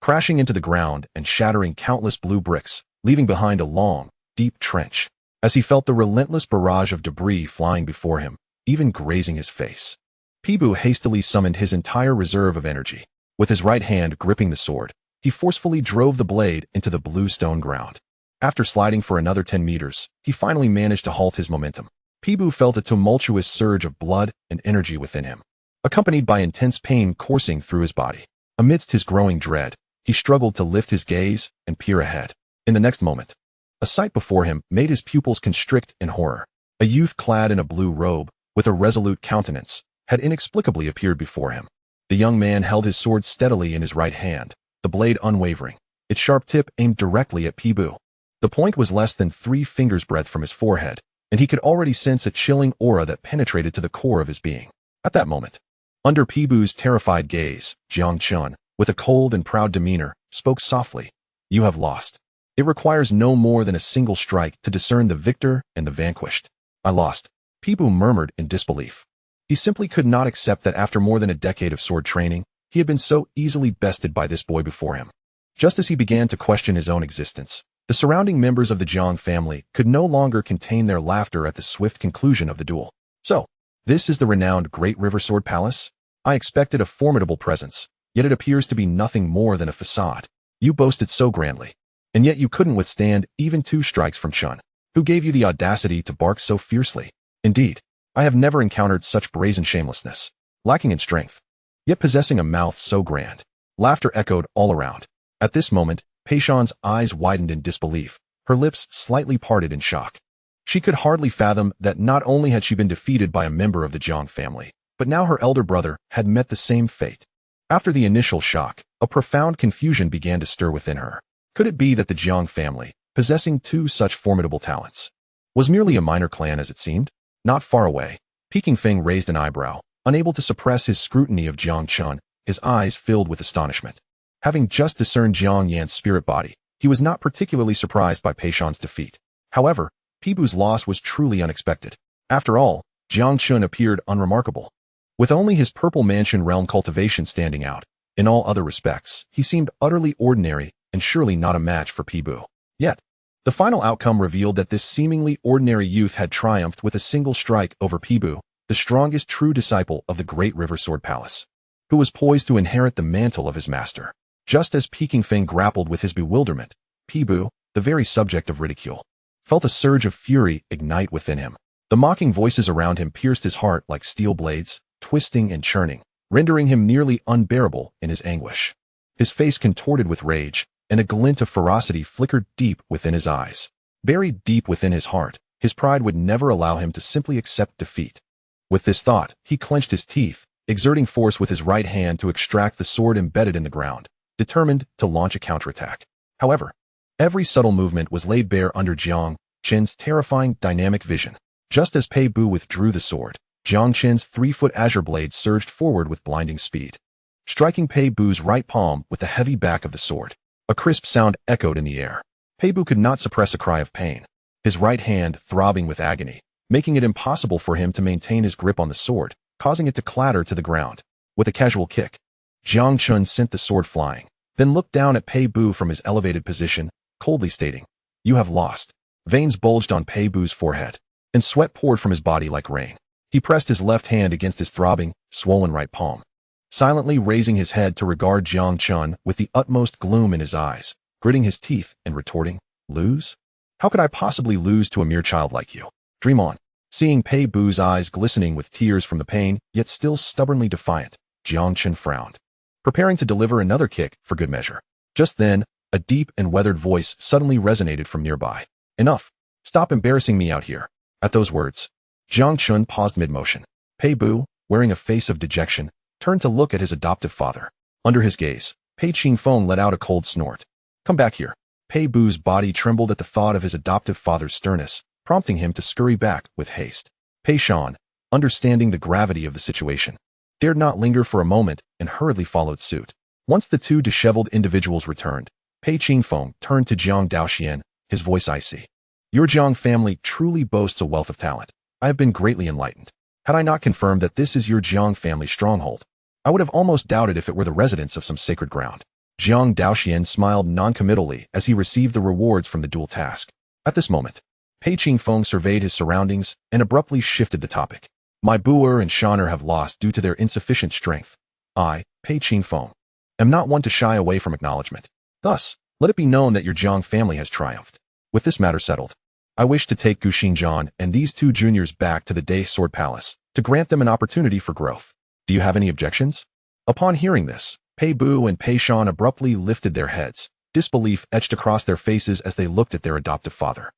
crashing into the ground and shattering countless blue bricks, leaving behind a long, deep trench. As he felt the relentless barrage of debris flying before him, even grazing his face, Pibu hastily summoned his entire reserve of energy. With his right hand gripping the sword, he forcefully drove the blade into the blue stone ground. After sliding for another 10 meters, he finally managed to halt his momentum. Pibu felt a tumultuous surge of blood and energy within him, accompanied by intense pain coursing through his body. Amidst his growing dread, he struggled to lift his gaze and peer ahead. In the next moment, a sight before him made his pupils constrict in horror. A youth clad in a blue robe, with a resolute countenance, had inexplicably appeared before him. The young man held his sword steadily in his right hand, the blade unwavering, its sharp tip aimed directly at Pibu. The point was less than 3 fingers' breadth from his forehead, and he could already sense a chilling aura that penetrated to the core of his being. At that moment, under Pibu's terrified gaze, Jiang Chen, with a cold and proud demeanor, spoke softly. "You have lost. It requires no more than a single strike to discern the victor and the vanquished." "I lost," Pibu murmured in disbelief. He simply could not accept that after more than a decade of sword training, he had been so easily bested by this boy before him. Just as he began to question his own existence, the surrounding members of the Jiang family could no longer contain their laughter at the swift conclusion of the duel. "So, this is the renowned Great River Sword Palace? I expected a formidable presence, yet it appears to be nothing more than a facade. You boasted so grandly, and yet you couldn't withstand even 2 strikes from Chen. Who gave you the audacity to bark so fiercely? Indeed, I have never encountered such brazen shamelessness, lacking in strength, yet possessing a mouth so grand." Laughter echoed all around. At this moment, Pei Shan's eyes widened in disbelief, her lips slightly parted in shock. She could hardly fathom that not only had she been defeated by a member of the Jiang family, but now her elder brother had met the same fate. After the initial shock, a profound confusion began to stir within her. Could it be that the Jiang family, possessing 2 such formidable talents, was merely a minor clan as it seemed? Not far away, Pei Qingfeng raised an eyebrow, unable to suppress his scrutiny of Jiang Chen, his eyes filled with astonishment. Having just discerned Jiang Yan's spirit body, he was not particularly surprised by Pei Shan's defeat. However, Pibu's loss was truly unexpected. After all, Jiang Chen appeared unremarkable. With only his purple mansion realm cultivation standing out, in all other respects, he seemed utterly ordinary and surely not a match for Pibu. Yet, the final outcome revealed that this seemingly ordinary youth had triumphed with a single strike over Pibu, the strongest true disciple of the Great River Sword Palace, who was poised to inherit the mantle of his master. Just as Pei Qingfeng grappled with his bewilderment, Pibu, the very subject of ridicule, felt a surge of fury ignite within him. The mocking voices around him pierced his heart like steel blades, twisting and churning, rendering him nearly unbearable in his anguish. His face contorted with rage, and a glint of ferocity flickered deep within his eyes. Buried deep within his heart, his pride would never allow him to simply accept defeat. With this thought, he clenched his teeth, exerting force with his right hand to extract the sword embedded in the ground, determined to launch a counterattack. However, every subtle movement was laid bare under Jiang Chen's terrifying, dynamic vision. Just as Pei Bu withdrew the sword, Jiang Chen's 3-foot azure blade surged forward with blinding speed, striking Pei Bu's right palm with the heavy back of the sword. A crisp sound echoed in the air. Pei Bu could not suppress a cry of pain, his right hand throbbing with agony, making it impossible for him to maintain his grip on the sword, causing it to clatter to the ground. With a casual kick, Jiang Chen sent the sword flying, then looked down at Pei Bu from his elevated position, coldly stating, "You have lost." Veins bulged on Pei Bu's forehead, and sweat poured from his body like rain. He pressed his left hand against his throbbing, swollen right palm, silently raising his head to regard Jiang Chen with the utmost gloom in his eyes, gritting his teeth and retorting, "Lose? How could I possibly lose to a mere child like you? Dream on." Seeing Pei Bu's eyes glistening with tears from the pain, yet still stubbornly defiant, Jiang Chen frowned, preparing to deliver another kick for good measure. Just then, a deep and weathered voice suddenly resonated from nearby. "Enough! Stop embarrassing me out here." At those words, Jiang Chen paused mid-motion. Pei Bu, wearing a face of dejection, turned to look at his adoptive father. Under his gaze, Pei Qingfeng let out a cold snort. "Come back here." Pei Bu's body trembled at the thought of his adoptive father's sternness, prompting him to scurry back with haste. Pei Shan, understanding the gravity of the situation, dared not linger for a moment and hurriedly followed suit. Once the 2 disheveled individuals returned, Pei Qingfeng turned to Jiang Daoxuan, his voice icy. "Your Jiang family truly boasts a wealth of talent. I have been greatly enlightened. Had I not confirmed that this is your Jiang family stronghold, I would have almost doubted if it were the residence of some sacred ground. Jiang Daoxuan smiled non-committally as he received the rewards from the dual task. At this moment, Pei Qingfeng surveyed his surroundings and abruptly shifted the topic. My Buer and Shaner have lost due to their insufficient strength. I, Pei Qingfeng, am not one to shy away from acknowledgement. Thus, let it be known that your Jiang family has triumphed. With this matter settled, I wish to take Gu Xingjian and these two juniors back to the Day Sword Palace to grant them an opportunity for growth. Do you have any objections? Upon hearing this, Pei Bu and Pei Shan abruptly lifted their heads, disbelief etched across their faces as they looked at their adoptive father.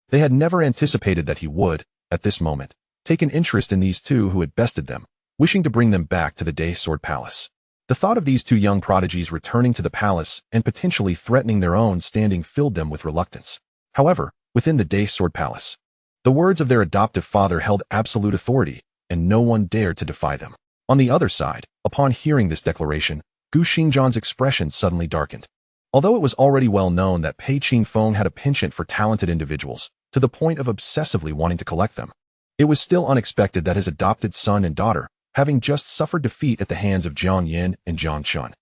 They had never anticipated that he would, at this moment, take an interest in these two who had bested them, wishing to bring them back to the Day Sword Palace. The thought of these two young prodigies returning to the palace and potentially threatening their own standing filled them with reluctance. However, within the Day Sword Palace, the words of their adoptive father held absolute authority, and no one dared to defy them. On the other side, upon hearing this declaration, Gu Xingjian's expression suddenly darkened. Although it was already well known that Pei Qingfeng had a penchant for talented individuals, to the point of obsessively wanting to collect them, it was still unexpected that his adopted son and daughter, having just suffered defeat at the hands of Jiang Yin and Jiang Chen,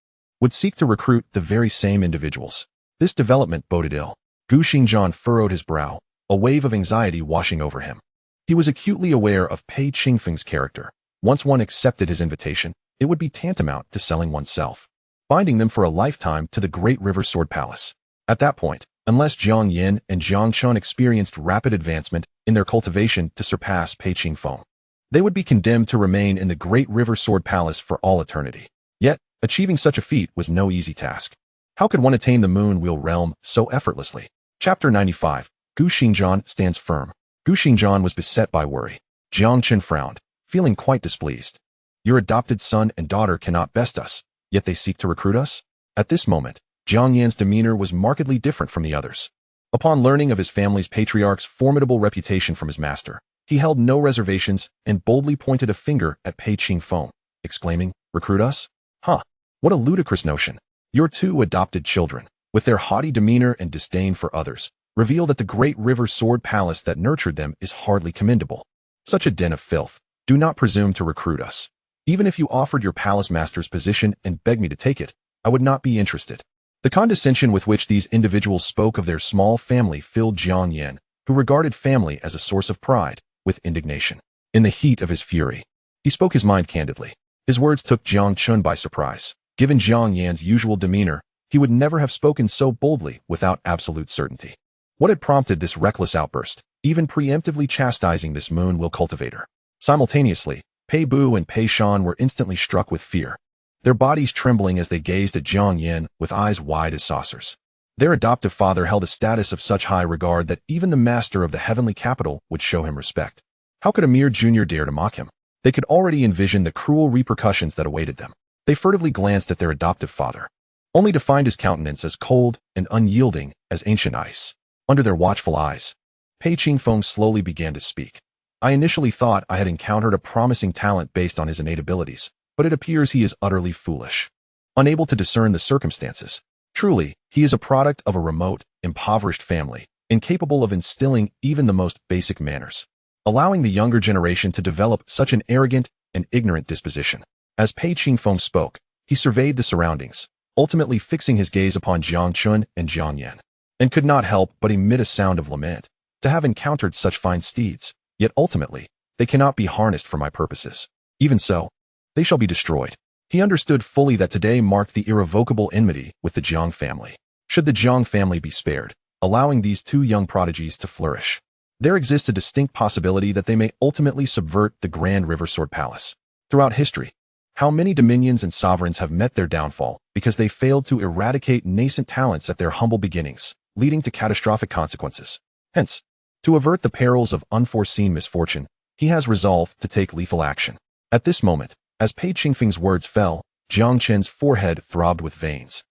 would seek to recruit the very same individuals. This development boded ill. Gu Xingjian furrowed his brow, a wave of anxiety washing over him. He was acutely aware of Pei Qingfeng's character. Once one accepted his invitation, it would be tantamount to selling oneself, binding them for a lifetime to the Great River Sword Palace. At that point, unless Jiang Yin and Jiang Chen experienced rapid advancement in their cultivation to surpass Pei Qingfeng, they would be condemned to remain in the Great River Sword Palace for all eternity. Yet, achieving such a feat was no easy task. How could one attain the Moon Wheel realm so effortlessly? Chapter 95. Gu Xingjian stands firm. Gu Xingjian was beset by worry. Jiang Chen frowned, feeling quite displeased. Your adopted son and daughter cannot best us, yet they seek to recruit us? At this moment, Jiang Yan's demeanor was markedly different from the others. Upon learning of his family's patriarch's formidable reputation from his master, he held no reservations and boldly pointed a finger at Pei Qingfeng, exclaiming, "Recruit us? Huh, what a ludicrous notion. Your two adopted children, with their haughty demeanor and disdain for others, reveal that the Great River Sword Palace that nurtured them is hardly commendable. Such a den of filth. Do not presume to recruit us. Even if you offered your palace master's position and begged me to take it, I would not be interested." The condescension with which these individuals spoke of their small family filled Jiang Yan, who regarded family as a source of pride, with indignation. In the heat of his fury, he spoke his mind candidly. His words took Jiang Chen by surprise. Given Jiang Yan's usual demeanor, he would never have spoken so boldly without absolute certainty. What had prompted this reckless outburst, even preemptively chastising this Moon Wheel cultivator? Simultaneously, Pei Bu and Pei Shan were instantly struck with fear, their bodies trembling as they gazed at Jiang Yin with eyes wide as saucers. Their adoptive father held a status of such high regard that even the master of the heavenly capital would show him respect. How could a mere junior dare to mock him? They could already envision the cruel repercussions that awaited them. They furtively glanced at their adoptive father, only to find his countenance as cold and unyielding as ancient ice. Under their watchful eyes, Pei Qingfeng slowly began to speak. I initially thought I had encountered a promising talent based on his innate abilities, but it appears he is utterly foolish, unable to discern the circumstances. Truly, he is a product of a remote, impoverished family, incapable of instilling even the most basic manners, allowing the younger generation to develop such an arrogant and ignorant disposition. As Pei Qingfeng spoke, he surveyed the surroundings, ultimately fixing his gaze upon Jiang Chen and Jiang Yan, and could not help but emit a sound of lament. To have encountered such fine steeds, yet ultimately, they cannot be harnessed for my purposes. Even so, they shall be destroyed. He understood fully that today marked the irrevocable enmity with the Jiang family. Should the Jiang family be spared, allowing these two young prodigies to flourish, there exists a distinct possibility that they may ultimately subvert the Grand River Sword Palace. Throughout history, how many dominions and sovereigns have met their downfall because they failed to eradicate nascent talents at their humble beginnings, leading to catastrophic consequences. Hence, to avert the perils of unforeseen misfortune, he has resolved to take lethal action. At this moment, as Pei Qingfeng's words fell, Jiang Chen's forehead throbbed with veins.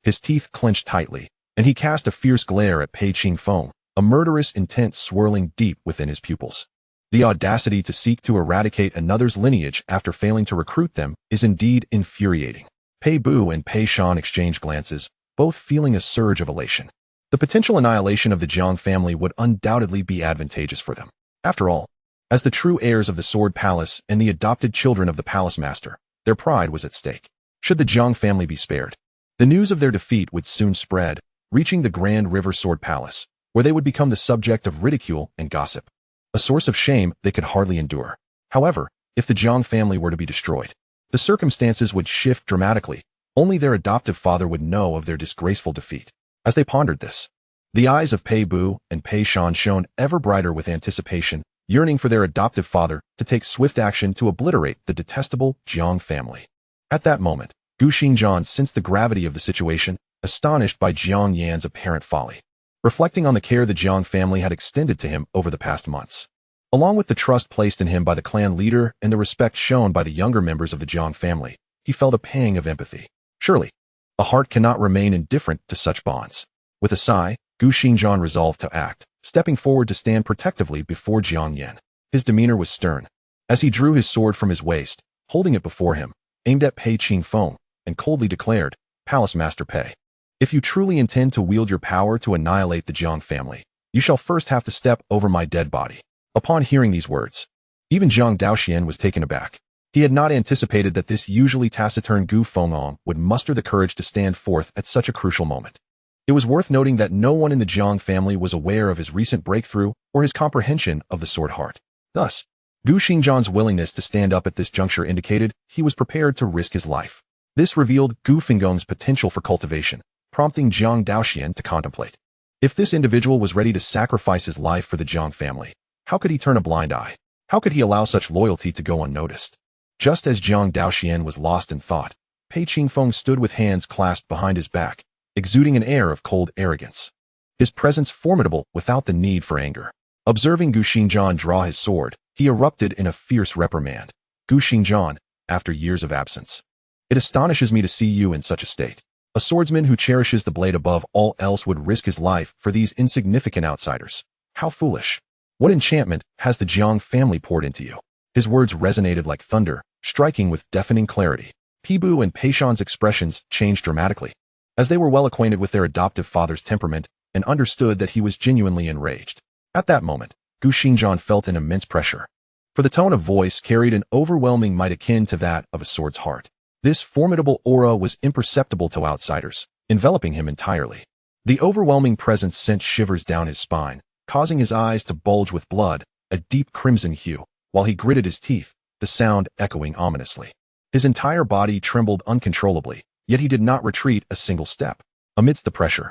His teeth clenched tightly, and he cast a fierce glare at Pei Qingfeng, a murderous intent swirling deep within his pupils. The audacity to seek to eradicate another's lineage after failing to recruit them is indeed infuriating. Pei Bu and Pei Shan exchanged glances, both feeling a surge of elation. The potential annihilation of the Jiang family would undoubtedly be advantageous for them. After all, As the true heirs of the Sword Palace and the adopted children of the Palace Master, their pride was at stake. Should the Jiang family be spared, the news of their defeat would soon spread, reaching the Grand River Sword Palace, where they would become the subject of ridicule and gossip, a source of shame they could hardly endure. However, if the Jiang family were to be destroyed, the circumstances would shift dramatically. Only their adoptive father would know of their disgraceful defeat. As they pondered this, the eyes of Pei Bu and Pei Shan shone ever brighter with anticipation, yearning for their adoptive father to take swift action to obliterate the detestable Jiang family. At that moment, Gu Xingjian sensed the gravity of the situation, astonished by Jiang Yan's apparent folly. Reflecting on the care the Jiang family had extended to him over the past months, along with the trust placed in him by the clan leader and the respect shown by the younger members of the Jiang family, he felt a pang of empathy. Surely, a heart cannot remain indifferent to such bonds. With a sigh, Gu Xingjian resolved to act, stepping forward to stand protectively before Jiang Yan. His demeanor was stern, as he drew his sword from his waist, holding it before him, aimed at Pei Qingfeng, and coldly declared, "Palace Master Pei, if you truly intend to wield your power to annihilate the Jiang family, you shall first have to step over my dead body." Upon hearing these words, even Jiang Daoxuan was taken aback. He had not anticipated that this usually taciturn Gu Fengong would muster the courage to stand forth at such a crucial moment. It was worth noting that no one in the Jiang family was aware of his recent breakthrough or his comprehension of the sword heart. Thus, Gu Xingjian's willingness to stand up at this juncture indicated he was prepared to risk his life. This revealed Gu Fengong's potential for cultivation, prompting Jiang Daoxuan to contemplate. If this individual was ready to sacrifice his life for the Jiang family, how could he turn a blind eye? How could he allow such loyalty to go unnoticed? Just as Jiang Daoxuan was lost in thought, Pei Qingfeng stood with hands clasped behind his back, exuding an air of cold arrogance. His presence formidable without the need for anger. Observing Gu Xingjian draw his sword, he erupted in a fierce reprimand. "Gu Xingjian, after years of absence, it astonishes me to see you in such a state. A swordsman who cherishes the blade above all else would risk his life for these insignificant outsiders. How foolish. What enchantment has the Jiang family poured into you?" His words resonated like thunder, striking with deafening clarity. Pei Bu and Pei Shan's expressions changed dramatically, as they were well acquainted with their adoptive father's temperament and understood that he was genuinely enraged. At that moment, Gu Xingjian felt an immense pressure, for the tone of voice carried an overwhelming might akin to that of a sword's heart. This formidable aura was imperceptible to outsiders, enveloping him entirely. The overwhelming presence sent shivers down his spine, causing his eyes to bulge with blood, a deep crimson hue, while he gritted his teeth, the sound echoing ominously. His entire body trembled uncontrollably, yet he did not retreat a single step. Amidst the pressure,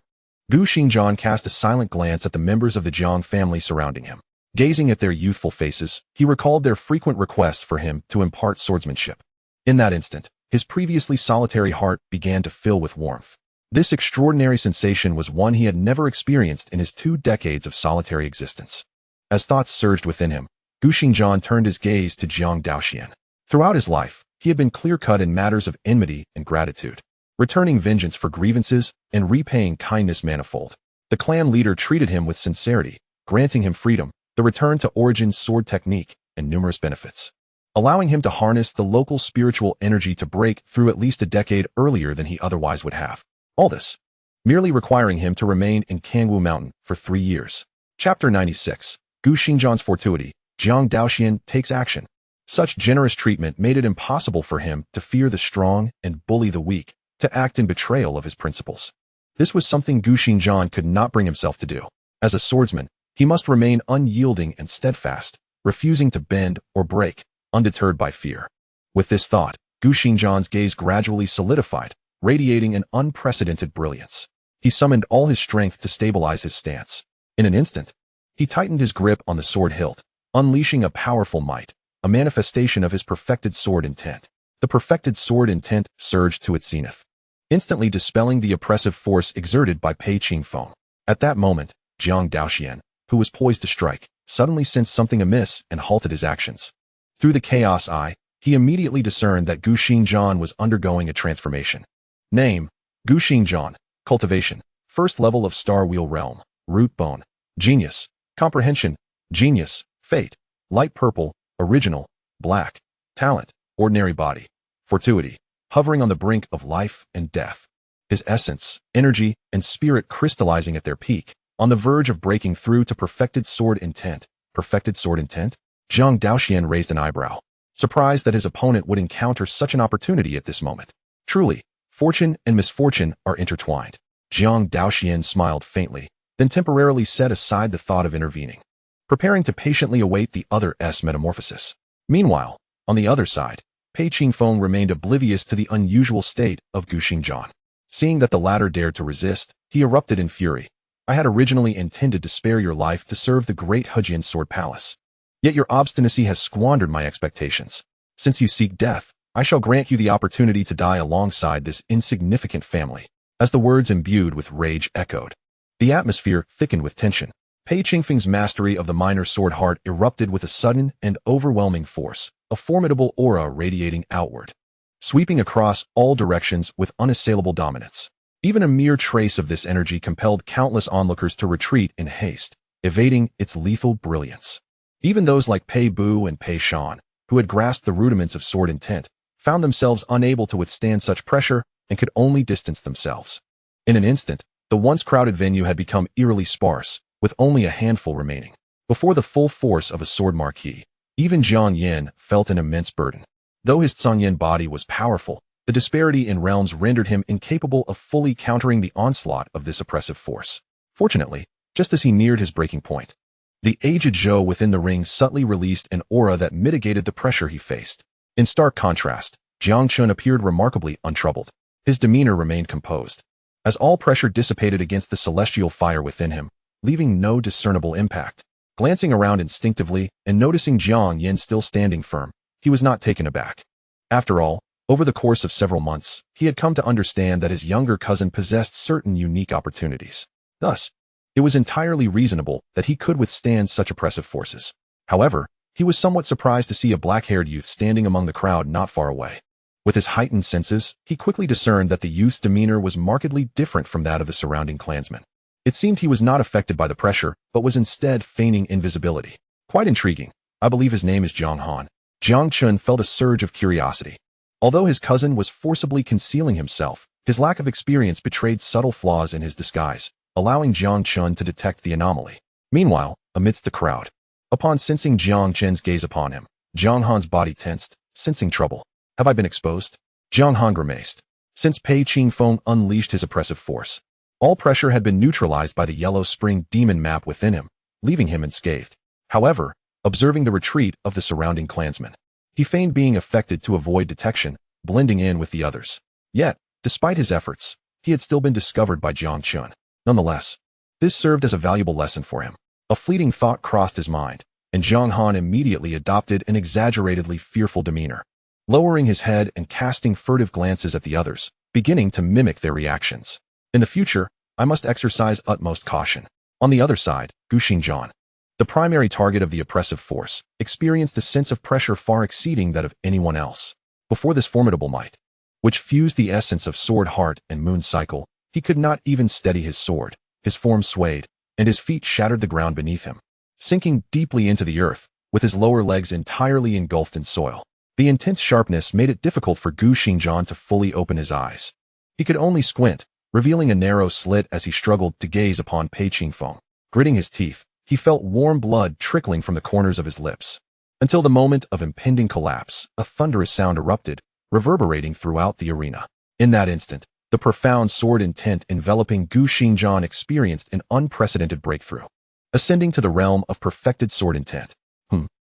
Gu Xingjian cast a silent glance at the members of the Jiang family surrounding him. Gazing at their youthful faces, he recalled their frequent requests for him to impart swordsmanship. In that instant, his previously solitary heart began to fill with warmth. This extraordinary sensation was one he had never experienced in his 2 decades of solitary existence. As thoughts surged within him, Gu Xingjian turned his gaze to Jiang Daoxuan. Throughout his life, he had been clear-cut in matters of enmity and gratitude, returning vengeance for grievances and repaying kindness manifold. The clan leader treated him with sincerity, granting him freedom, the return to Origin's sword technique, and numerous benefits, allowing him to harness the local spiritual energy to break through at least a decade earlier than he otherwise would have. All this, merely requiring him to remain in Kangwu Mountain for 3 years. Chapter 96. Gu Xingjian's Fortuity. Jiang Daoxuan takes action. Such generous treatment made it impossible for him to fear the strong and bully the weak, to act in betrayal of his principles. This was something Gu Xingjian could not bring himself to do. As a swordsman, he must remain unyielding and steadfast, refusing to bend or break, undeterred by fear. With this thought, Gu Xingjian's gaze gradually solidified, radiating an unprecedented brilliance. He summoned all his strength to stabilize his stance. In an instant, he tightened his grip on the sword hilt, unleashing a powerful might, a manifestation of his perfected sword intent. The perfected sword intent surged to its zenith, instantly dispelling the oppressive force exerted by Pei Qingfeng. At that moment, Jiang Daoxuan, who was poised to strike, suddenly sensed something amiss and halted his actions. Through the chaos eye, he immediately discerned that Gu Xingjian was undergoing a transformation. Name: Gu Xingjian. Cultivation: first level of Star Wheel Realm. Root Bone. Genius. Comprehension: Genius. Fate: light purple. Original: black. Talent: ordinary body. Fortuity: hovering on the brink of life and death. His essence, energy, and spirit crystallizing at their peak, on the verge of breaking through to perfected sword intent. Perfected sword intent? Jiang Daoxuan raised an eyebrow, surprised that his opponent would encounter such an opportunity at this moment. Truly, fortune and misfortune are intertwined. Jiang Daoxuan smiled faintly, then temporarily set aside the thought of intervening, preparing to patiently await the other's metamorphosis. Meanwhile, on the other side, Pei Qingfeng remained oblivious to the unusual state of Gu Xingjian. Seeing that the latter dared to resist, he erupted in fury. I had originally intended to spare your life to serve the great Hejian Sword Palace. Yet your obstinacy has squandered my expectations. Since you seek death, I shall grant you the opportunity to die alongside this insignificant family. As the words imbued with rage echoed, the atmosphere thickened with tension. Pei Qingfeng's mastery of the minor sword heart erupted with a sudden and overwhelming force, a formidable aura radiating outward, sweeping across all directions with unassailable dominance. Even a mere trace of this energy compelled countless onlookers to retreat in haste, evading its lethal brilliance. Even those like Pei Bu and Pei Shan, who had grasped the rudiments of sword intent, found themselves unable to withstand such pressure and could only distance themselves. In an instant, the once crowded venue had become eerily sparse, with only a handful remaining. Before the full force of a sword marquis, even Jiang Yin felt an immense burden. Though his Zhongyan body was powerful, the disparity in realms rendered him incapable of fully countering the onslaught of this oppressive force. Fortunately, just as he neared his breaking point, the aged Zhou within the ring subtly released an aura that mitigated the pressure he faced. In stark contrast, Jiang Chen appeared remarkably untroubled. His demeanor remained composed, as all pressure dissipated against the celestial fire within him, leaving no discernible impact. Glancing around instinctively and noticing Jiang Yin still standing firm, he was not taken aback. After all, over the course of several months, he had come to understand that his younger cousin possessed certain unique opportunities. Thus, it was entirely reasonable that he could withstand such oppressive forces. However, he was somewhat surprised to see a black-haired youth standing among the crowd not far away. With his heightened senses, he quickly discerned that the youth's demeanor was markedly different from that of the surrounding clansmen. It seemed he was not affected by the pressure, but was instead feigning invisibility. Quite intriguing. I believe his name is Jiang Han. Jiang Chen felt a surge of curiosity. Although his cousin was forcibly concealing himself, his lack of experience betrayed subtle flaws in his disguise, allowing Jiang Chen to detect the anomaly. Meanwhile, amidst the crowd, upon sensing Jiang Chen's gaze upon him, Jiang Han's body tensed, sensing trouble. Have I been exposed? Jiang Han grimaced. Since Pei Qingfeng unleashed his oppressive force, all pressure had been neutralized by the yellow spring demon map within him, leaving him unscathed. However, observing the retreat of the surrounding clansmen, he feigned being affected to avoid detection, blending in with the others. Yet, despite his efforts, he had still been discovered by Jiang Chen. Nonetheless, this served as a valuable lesson for him. A fleeting thought crossed his mind, and Jiang Han immediately adopted an exaggeratedly fearful demeanor, lowering his head and casting furtive glances at the others, beginning to mimic their reactions. In the future, I must exercise utmost caution. On the other side, Gu Xingjian, the primary target of the oppressive force, experienced a sense of pressure far exceeding that of anyone else. Before this formidable might, which fused the essence of sword heart and moon cycle, he could not even steady his sword. His form swayed, and his feet shattered the ground beneath him, sinking deeply into the earth, with his lower legs entirely engulfed in soil. The intense sharpness made it difficult for Gu Xingjian to fully open his eyes. He could only squint, revealing a narrow slit as he struggled to gaze upon Pei Qingfeng. Gritting his teeth, he felt warm blood trickling from the corners of his lips. Until the moment of impending collapse, a thunderous sound erupted, reverberating throughout the arena. In that instant, the profound sword intent enveloping Gu Xingjian experienced an unprecedented breakthrough, ascending to the realm of perfected sword intent.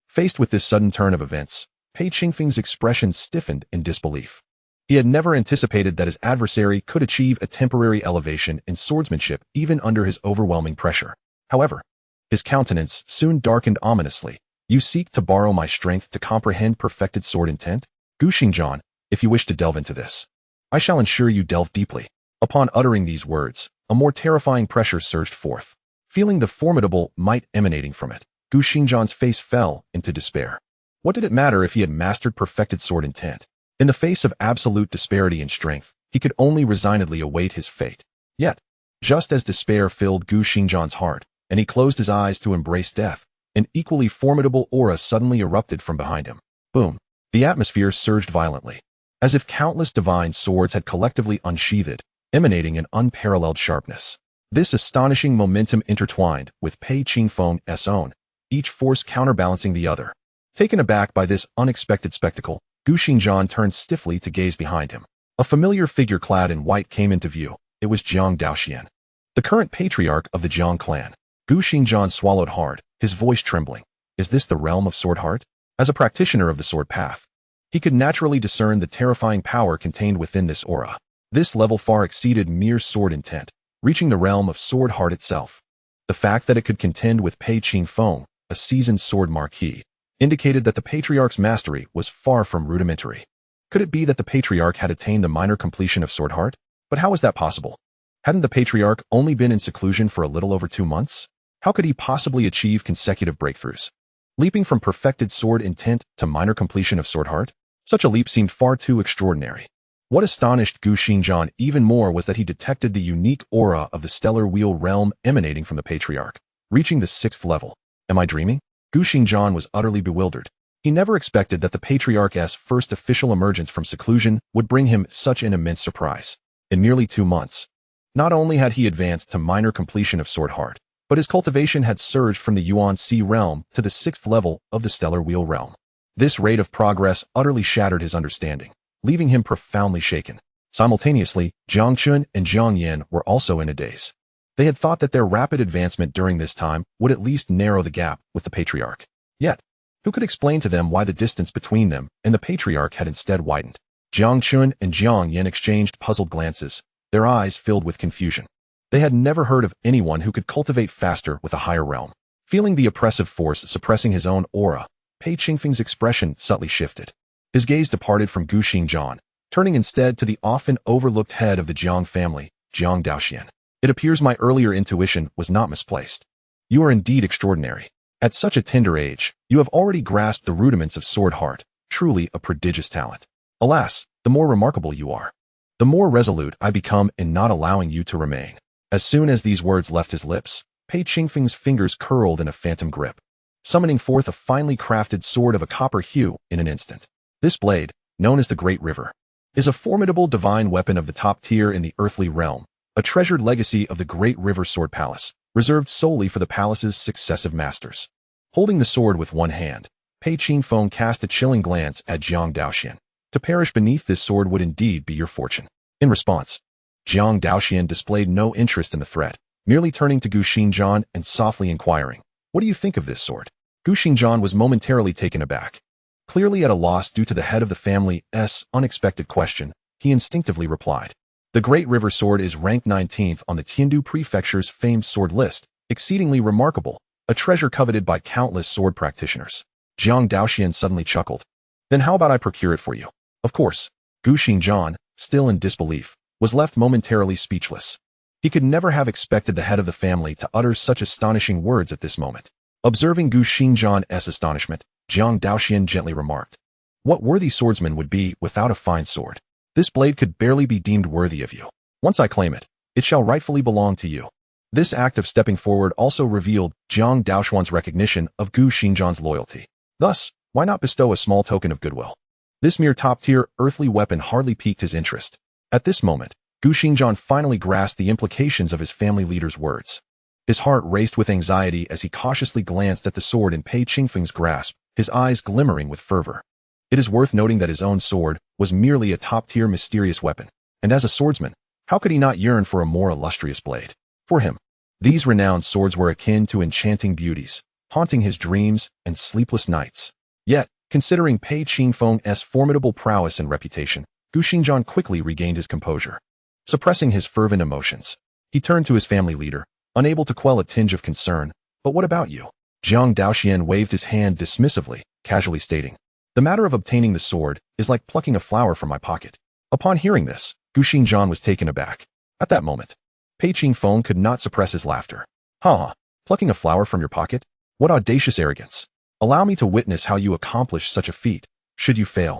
Faced with this sudden turn of events, Pei Qingfeng's expression stiffened in disbelief. He had never anticipated that his adversary could achieve a temporary elevation in swordsmanship even under his overwhelming pressure. However, his countenance soon darkened ominously. You seek to borrow my strength to comprehend perfected sword intent? Gu Xingjian, if you wish to delve into this, I shall ensure you delve deeply. Upon uttering these words, a more terrifying pressure surged forth. Feeling the formidable might emanating from it, Gu Xingjian's face fell into despair. What did it matter if he had mastered perfected sword intent? In the face of absolute disparity in strength, he could only resignedly await his fate. Yet, just as despair filled Gu Xingjian's heart, and he closed his eyes to embrace death, an equally formidable aura suddenly erupted from behind him. Boom! The atmosphere surged violently, as if countless divine swords had collectively unsheathed, emanating an unparalleled sharpness. This astonishing momentum intertwined with Pei Qingfeng's own, each force counterbalancing the other, Taken aback by this unexpected spectacle, Gu Xingjian turned stiffly to gaze behind him. A familiar figure clad in white came into view. It was Jiang Daoxuan, the current patriarch of the Jiang clan. Gu Xingjian swallowed hard, his voice trembling. Is this the realm of Sword Heart? As a practitioner of the Sword Path, he could naturally discern the terrifying power contained within this aura. This level far exceeded mere sword intent, reaching the realm of Sword Heart itself. The fact that it could contend with Pei Qingfeng, a seasoned sword marquis, indicated that the patriarch's mastery was far from rudimentary. Could it be that the patriarch had attained the minor completion of Sword Heart? But how was that possible? Hadn't the patriarch only been in seclusion for a little over 2 months? How could he possibly achieve consecutive breakthroughs? Leaping from perfected sword intent to minor completion of Sword Heart? Such a leap seemed far too extraordinary. What astonished Gu Xingjian even more was that he detected the unique aura of the stellar wheel realm emanating from the patriarch, reaching the 6th level. Am I dreaming? Gu Xingjian was utterly bewildered. He never expected that the patriarch's first official emergence from seclusion would bring him such an immense surprise. In merely 2 months, not only had he advanced to minor completion of Sword Heart, but his cultivation had surged from the Yuan Sea realm to the 6th level of the stellar wheel realm. This rate of progress utterly shattered his understanding, leaving him profoundly shaken. Simultaneously, Jiang Chen and Jiang Yan were also in a daze. They had thought that their rapid advancement during this time would at least narrow the gap with the patriarch. Yet, who could explain to them why the distance between them and the patriarch had instead widened? Jiang Chen and Jiang Yan exchanged puzzled glances, their eyes filled with confusion. They had never heard of anyone who could cultivate faster with a higher realm. Feeling the oppressive force suppressing his own aura, Pei Qingfeng's expression subtly shifted. His gaze departed from Gu Xingjian, turning instead to the often overlooked head of the Jiang family, Jiang Daoxuan. It appears my earlier intuition was not misplaced. You are indeed extraordinary. At such a tender age, you have already grasped the rudiments of Sword Heart, truly a prodigious talent. Alas, the more remarkable you are, the more resolute I become in not allowing you to remain. As soon as these words left his lips, Pei Qingfeng's fingers curled in a phantom grip, summoning forth a finely crafted sword of a copper hue in an instant. This blade, known as the Great River, is a formidable divine weapon of the top tier in the earthly realm, a treasured legacy of the Great River Sword Palace, reserved solely for the palace's successive masters. Holding the sword with one hand, Pei Qingfeng cast a chilling glance at Jiang Daoxuan. To perish beneath this sword would indeed be your fortune. In response, Jiang Daoxuan displayed no interest in the threat, merely turning to Gu Xingjian and softly inquiring, "What do you think of this sword?" Gu Xingjian was momentarily taken aback. Clearly at a loss due to the head of the family's unexpected question, he instinctively replied, "The Great River Sword is ranked 19th on the Tiandu Prefecture's famed sword list, exceedingly remarkable, a treasure coveted by countless sword practitioners." Jiang Daoxuan suddenly chuckled. "Then how about I procure it for you?" Of course, Gu Xingjian, still in disbelief, was left momentarily speechless. He could never have expected the head of the family to utter such astonishing words at this moment. Observing Gu Xingjian's astonishment, Jiang Daoxuan gently remarked, "What worthy swordsman would be without a fine sword? This blade could barely be deemed worthy of you. Once I claim it, it shall rightfully belong to you." This act of stepping forward also revealed Jiang Daoxuan's recognition of Gu Xingjian's loyalty. Thus, why not bestow a small token of goodwill? This mere top-tier earthly weapon hardly piqued his interest. At this moment, Gu Xingjian finally grasped the implications of his family leader's words. His heart raced with anxiety as he cautiously glanced at the sword in Pei Qingfeng's grasp, his eyes glimmering with fervor. It is worth noting that his own sword was merely a top-tier mysterious weapon, and as a swordsman, how could he not yearn for a more illustrious blade? For him, these renowned swords were akin to enchanting beauties, haunting his dreams and sleepless nights. Yet, considering Pei Qingfeng's formidable prowess and reputation, Gu Xingjian quickly regained his composure. Suppressing his fervent emotions, he turned to his family leader, unable to quell a tinge of concern. "But what about you?" Jiang Daoxuan waved his hand dismissively, casually stating, "The matter of obtaining the sword is like plucking a flower from my pocket." Upon hearing this, Gu Xingjian was taken aback. At that moment, Pei Qingfeng could not suppress his laughter. "Ha! Plucking a flower from your pocket? What audacious arrogance! Allow me to witness how you accomplish such a feat, should you fail.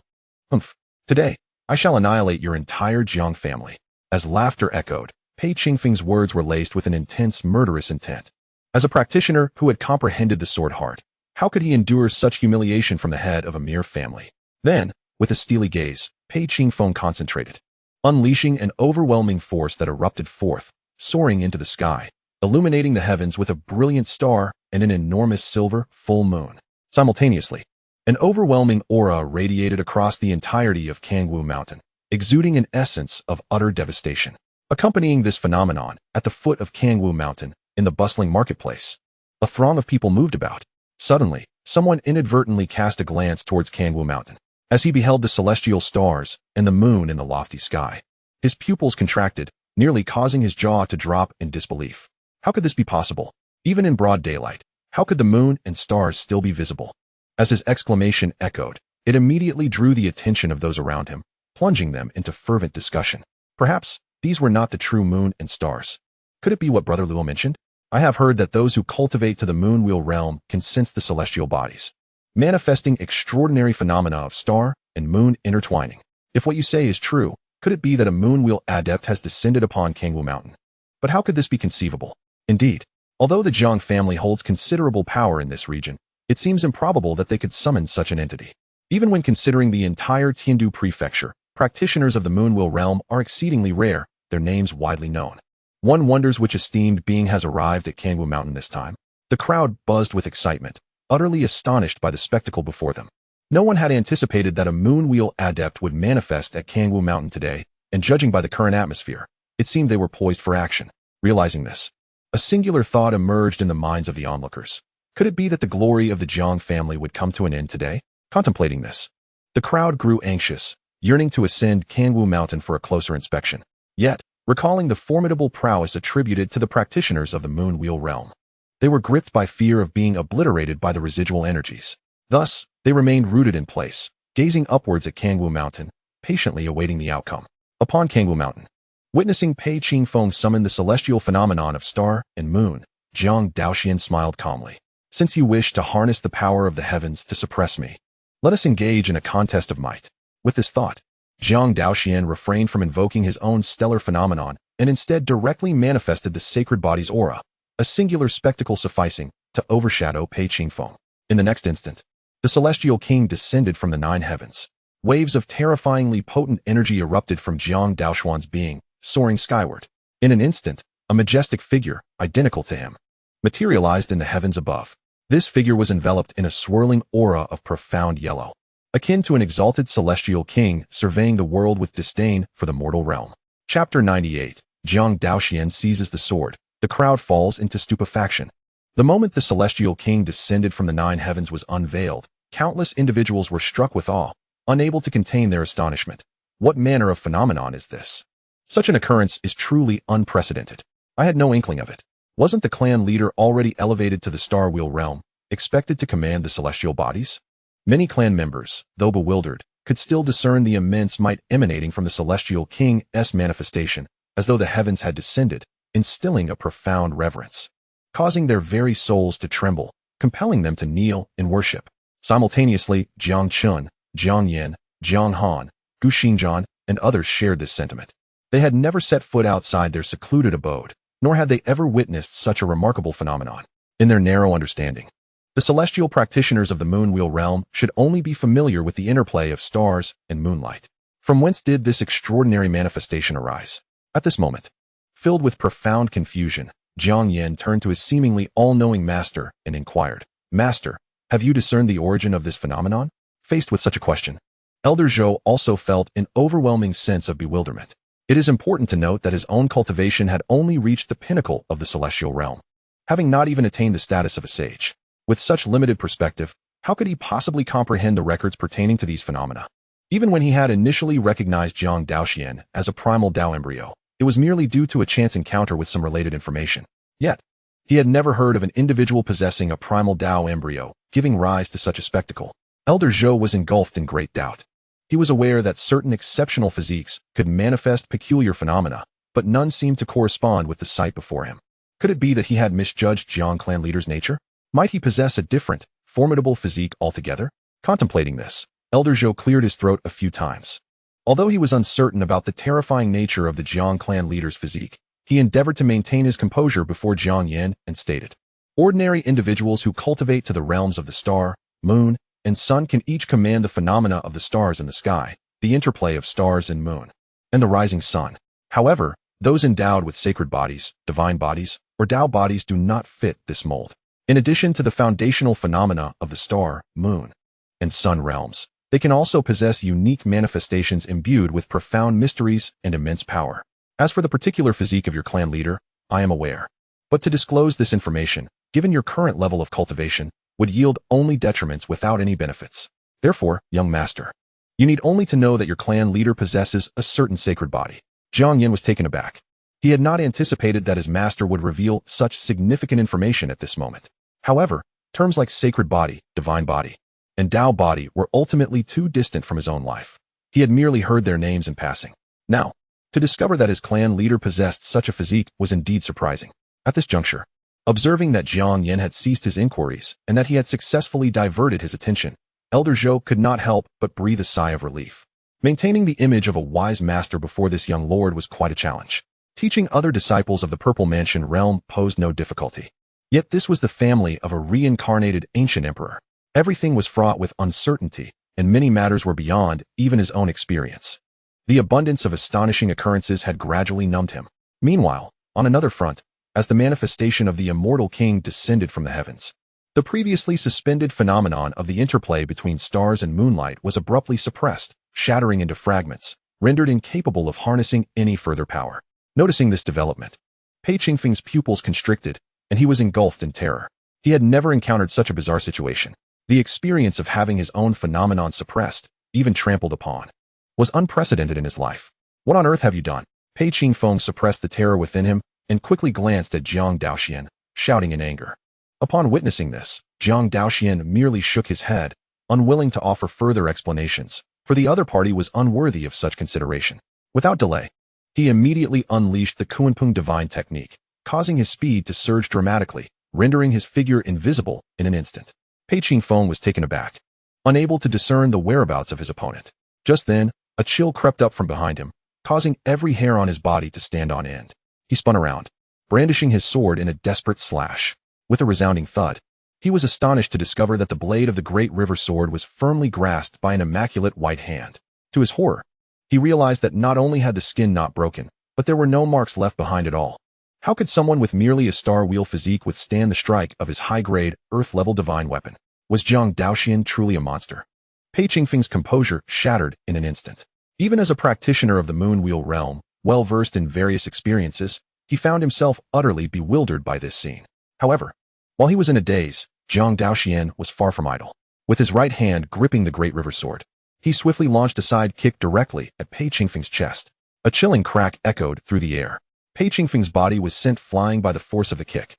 Humph! Today, I shall annihilate your entire Jiang family." As laughter echoed, Pei Qingfeng's words were laced with an intense murderous intent. As a practitioner who had comprehended the Sword Heart, how could he endure such humiliation from the head of a mere family? Then, with a steely gaze, Pei Qingfeng concentrated, unleashing an overwhelming force that erupted forth, soaring into the sky, illuminating the heavens with a brilliant star and an enormous silver full moon. Simultaneously, An overwhelming aura radiated across the entirety of Kangwu Mountain, exuding an essence of utter devastation. Accompanying this phenomenon, at the foot of Kangwu Mountain, in the bustling marketplace, a throng of people moved about. Suddenly, someone inadvertently cast a glance towards Kangwu Mountain, as he beheld the celestial stars and the moon in the lofty sky. His pupils contracted, nearly causing his jaw to drop in disbelief. How could this be possible? Even in broad daylight, how could the moon and stars still be visible? As his exclamation echoed, it immediately drew the attention of those around him, plunging them into fervent discussion. Perhaps these were not the true moon and stars. Could it be what Brother Luo mentioned? I have heard that those who cultivate to the moon wheel realm can sense the celestial bodies, manifesting extraordinary phenomena of star and moon intertwining. If what you say is true, could it be that a moon wheel adept has descended upon Kangwu Mountain? But how could this be conceivable? Indeed, although the Jiang family holds considerable power in this region, it seems improbable that they could summon such an entity. Even when considering the entire Tiandu prefecture, practitioners of the moon wheel realm are exceedingly rare, their names widely known. One wonders which esteemed being has arrived at Kangwu Mountain this time. The crowd buzzed with excitement, utterly astonished by the spectacle before them. No one had anticipated that a moon wheel adept would manifest at Kangwu Mountain today, and judging by the current atmosphere, it seemed they were poised for action. Realizing this, a singular thought emerged in the minds of the onlookers. Could it be that the glory of the Jiang family would come to an end today? Contemplating this, the crowd grew anxious, yearning to ascend Kangwu Mountain for a closer inspection. Yet, recalling the formidable prowess attributed to the practitioners of the moon wheel realm, they were gripped by fear of being obliterated by the residual energies. Thus, they remained rooted in place, gazing upwards at Kangwu Mountain, patiently awaiting the outcome. Upon Kangwu Mountain, witnessing Pei Qingfeng summon the celestial phenomenon of star and moon, Jiang Daoxuan smiled calmly. Since you wish to harness the power of the heavens to suppress me, let us engage in a contest of might. With this thought, Jiang Daoxuan refrained from invoking his own stellar phenomenon and instead directly manifested the sacred body's aura, a singular spectacle sufficing to overshadow Pei Qingfeng. In the next instant, the celestial king descended from the 9 heavens. Waves of terrifyingly potent energy erupted from Jiang Daoxuan's being, soaring skyward. In an instant, a majestic figure, identical to him, materialized in the heavens above. This figure was enveloped in a swirling aura of profound yellow, akin to an exalted celestial king surveying the world with disdain for the mortal realm. Chapter 98. Jiang Daoxuan seizes the sword. The crowd falls into stupefaction. The moment the celestial king descended from the 9 heavens was unveiled, countless individuals were struck with awe, unable to contain their astonishment. What manner of phenomenon is this? Such an occurrence is truly unprecedented. I had no inkling of it. Wasn't the clan leader already elevated to the star wheel realm, expected to command the celestial bodies? Many clan members, though bewildered, could still discern the immense might emanating from the celestial king's manifestation, as though the heavens had descended, instilling a profound reverence, causing their very souls to tremble, compelling them to kneel in worship. Simultaneously, Jiang Chen, Jiang Yin, Jiang Han, Gu Xingzhan, and others shared this sentiment. They had never set foot outside their secluded abode, nor had they ever witnessed such a remarkable phenomenon. In their narrow understanding, the celestial practitioners of the moon wheel realm should only be familiar with the interplay of stars and moonlight. From whence did this extraordinary manifestation arise? At this moment, filled with profound confusion, Jiang Yin turned to his seemingly all-knowing master and inquired, "Master, have you discerned the origin of this phenomenon?" Faced with such a question, Elder Zhou also felt an overwhelming sense of bewilderment. It is important to note that his own cultivation had only reached the pinnacle of the celestial realm, having not even attained the status of a sage. With such limited perspective, how could he possibly comprehend the records pertaining to these phenomena? Even when he had initially recognized Jiang Daoxuan as a primal Dao embryo, it was merely due to a chance encounter with some related information. Yet, he had never heard of an individual possessing a primal Dao embryo, giving rise to such a spectacle. Elder Zhou was engulfed in great doubt. He was aware that certain exceptional physiques could manifest peculiar phenomena, but none seemed to correspond with the sight before him. Could it be that he had misjudged Jiang clan leader's nature? Might he possess a different, formidable physique altogether? Contemplating this, Elder Zhou cleared his throat a few times. Although he was uncertain about the terrifying nature of the Jiang clan leader's physique, he endeavored to maintain his composure before Jiang Yin and stated, "Ordinary individuals who cultivate to the realms of the star, moon, and sun can each command the phenomena of the stars in the sky, the interplay of stars and moon, and the rising sun. However, those endowed with sacred bodies, divine bodies, or Tao bodies do not fit this mold. In addition to the foundational phenomena of the star, moon, and sun realms. They can also possess unique manifestations imbued with profound mysteries and immense power. As for the particular physique of your clan leader, I am aware. But to disclose this information, given your current level of cultivation, would yield only detriments without any benefits. Therefore, young master, you need only to know that your clan leader possesses a certain sacred body. Jiang Yin was taken aback. He had not anticipated that his master would reveal such significant information at this moment. However, terms like sacred body, divine body, and Tao body were ultimately too distant from his own life. He had merely heard their names in passing. Now, to discover that his clan leader possessed such a physique was indeed surprising. At this juncture, observing that Jiang Yin had ceased his inquiries and that he had successfully diverted his attention, Elder Zhou could not help but breathe a sigh of relief. Maintaining the image of a wise master before this young lord was quite a challenge. Teaching other disciples of the Purple Mansion realm posed no difficulty. Yet this was the family of a reincarnated ancient emperor. Everything was fraught with uncertainty, and many matters were beyond even his own experience. The abundance of astonishing occurrences had gradually numbed him. Meanwhile, on another front, as the manifestation of the immortal king descended from the heavens, the previously suspended phenomenon of the interplay between stars and moonlight was abruptly suppressed, shattering into fragments, rendered incapable of harnessing any further power. Noticing this development, Pei Qingfeng's pupils constricted, and he was engulfed in terror. He had never encountered such a bizarre situation. The experience of having his own phenomenon suppressed, even trampled upon, was unprecedented in his life. What on earth have you done? Pei Qingfeng suppressed the terror within him and quickly glanced at Jiang Daoxuan, shouting in anger. Upon witnessing this, Jiang Daoxuan merely shook his head, unwilling to offer further explanations, for the other party was unworthy of such consideration. Without delay, he immediately unleashed the Kunpeng divine technique, causing his speed to surge dramatically, rendering his figure invisible in an instant. Pei Qingfeng was taken aback, unable to discern the whereabouts of his opponent. Just then, a chill crept up from behind him, causing every hair on his body to stand on end. He spun around, brandishing his sword in a desperate slash. With a resounding thud, he was astonished to discover that the blade of the great river sword was firmly grasped by an immaculate white hand. To his horror, he realized that not only had the skin not broken, but there were no marks left behind at all. How could someone with merely a star wheel physique withstand the strike of his high-grade, earth-level divine weapon? Was Jiang Daoxuan truly a monster? Pei Qingfeng's composure shattered in an instant. Even as a practitioner of the moon wheel realm, well-versed in various experiences, he found himself utterly bewildered by this scene. However, while he was in a daze, Jiang Daoxuan was far from idle. With his right hand gripping the great river sword, he swiftly launched a side kick directly at Pei Qingfeng's chest. A chilling crack echoed through the air. Pei Qingfeng's body was sent flying by the force of the kick,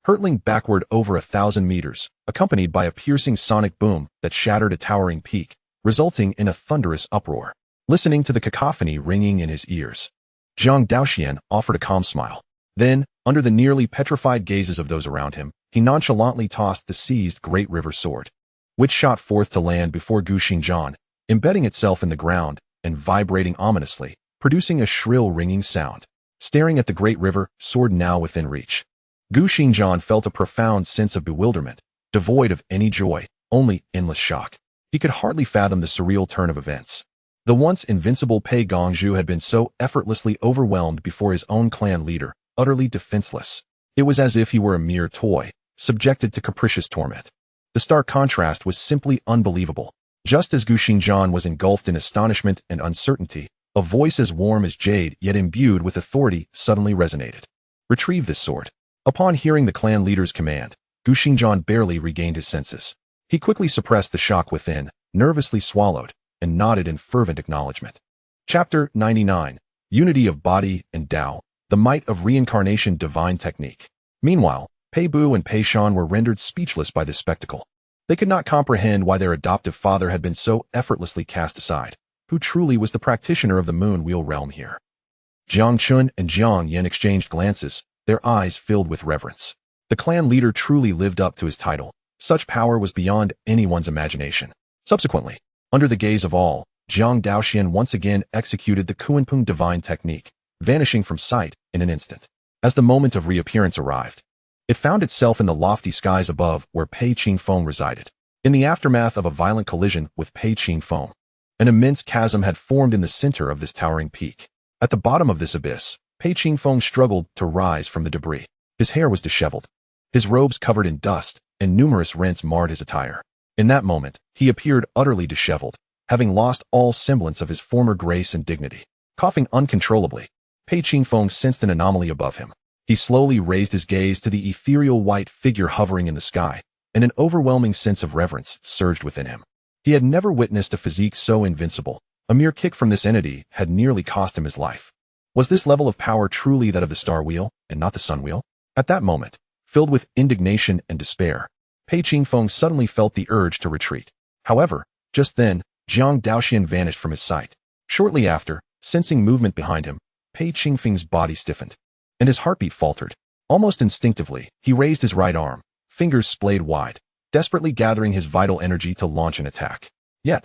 hurtling backward over 1,000 meters, accompanied by a piercing sonic boom that shattered a towering peak, resulting in a thunderous uproar. Listening to the cacophony ringing in his ears, Jiang Daoxuan offered a calm smile. Then, under the nearly petrified gazes of those around him, he nonchalantly tossed the seized great river sword, which shot forth to land before Gu Xingzhan, embedding itself in the ground and vibrating ominously, producing a shrill ringing sound. Staring at the great river sword now within reach, Gu Xingzhan felt a profound sense of bewilderment, devoid of any joy, only endless shock. He could hardly fathom the surreal turn of events. The once invincible Pei Gongzhu had been so effortlessly overwhelmed before his own clan leader, utterly defenseless. It was as if he were a mere toy, subjected to capricious torment. The stark contrast was simply unbelievable. Just as Gu Xingzhan was engulfed in astonishment and uncertainty, a voice as warm as jade yet imbued with authority suddenly resonated. Retrieve this sword. Upon hearing the clan leader's command, Gu Xingzhan barely regained his senses. He quickly suppressed the shock within, nervously swallowed, and nodded in fervent acknowledgement. Chapter 99. Unity of Body and Tao, the Might of Reincarnation Divine Technique. Meanwhile, Pei Bu and Pei Shan were rendered speechless by this spectacle. They could not comprehend why their adoptive father had been so effortlessly cast aside. Who truly was the practitioner of the moon wheel realm here? Jiang Chen and Jiang Yin exchanged glances, their eyes filled with reverence. The clan leader truly lived up to his title. Such power was beyond anyone's imagination. Subsequently, under the gaze of all, Jiang Daoxuan once again executed the Kunpeng divine technique, vanishing from sight in an instant. As the moment of reappearance arrived, it found itself in the lofty skies above where Pei Qingfeng resided. In the aftermath of a violent collision with Pei Qingfeng, an immense chasm had formed in the center of this towering peak. At the bottom of this abyss, Pei Qingfeng struggled to rise from the debris. His hair was disheveled, his robes covered in dust, and numerous rents marred his attire. In that moment, he appeared utterly disheveled, having lost all semblance of his former grace and dignity. Coughing uncontrollably, Pei Qingfeng sensed an anomaly above him. He slowly raised his gaze to the ethereal white figure hovering in the sky, and an overwhelming sense of reverence surged within him. He had never witnessed a physique so invincible. A mere kick from this entity had nearly cost him his life. Was this level of power truly that of the star wheel, and not the sun wheel? At that moment, filled with indignation and despair, Pei Qingfeng suddenly felt the urge to retreat. However, just then, Jiang Daoxuan vanished from his sight. Shortly after, sensing movement behind him, Pei Qingfeng's body stiffened, and his heartbeat faltered. Almost instinctively, he raised his right arm, fingers splayed wide, desperately gathering his vital energy to launch an attack. Yet,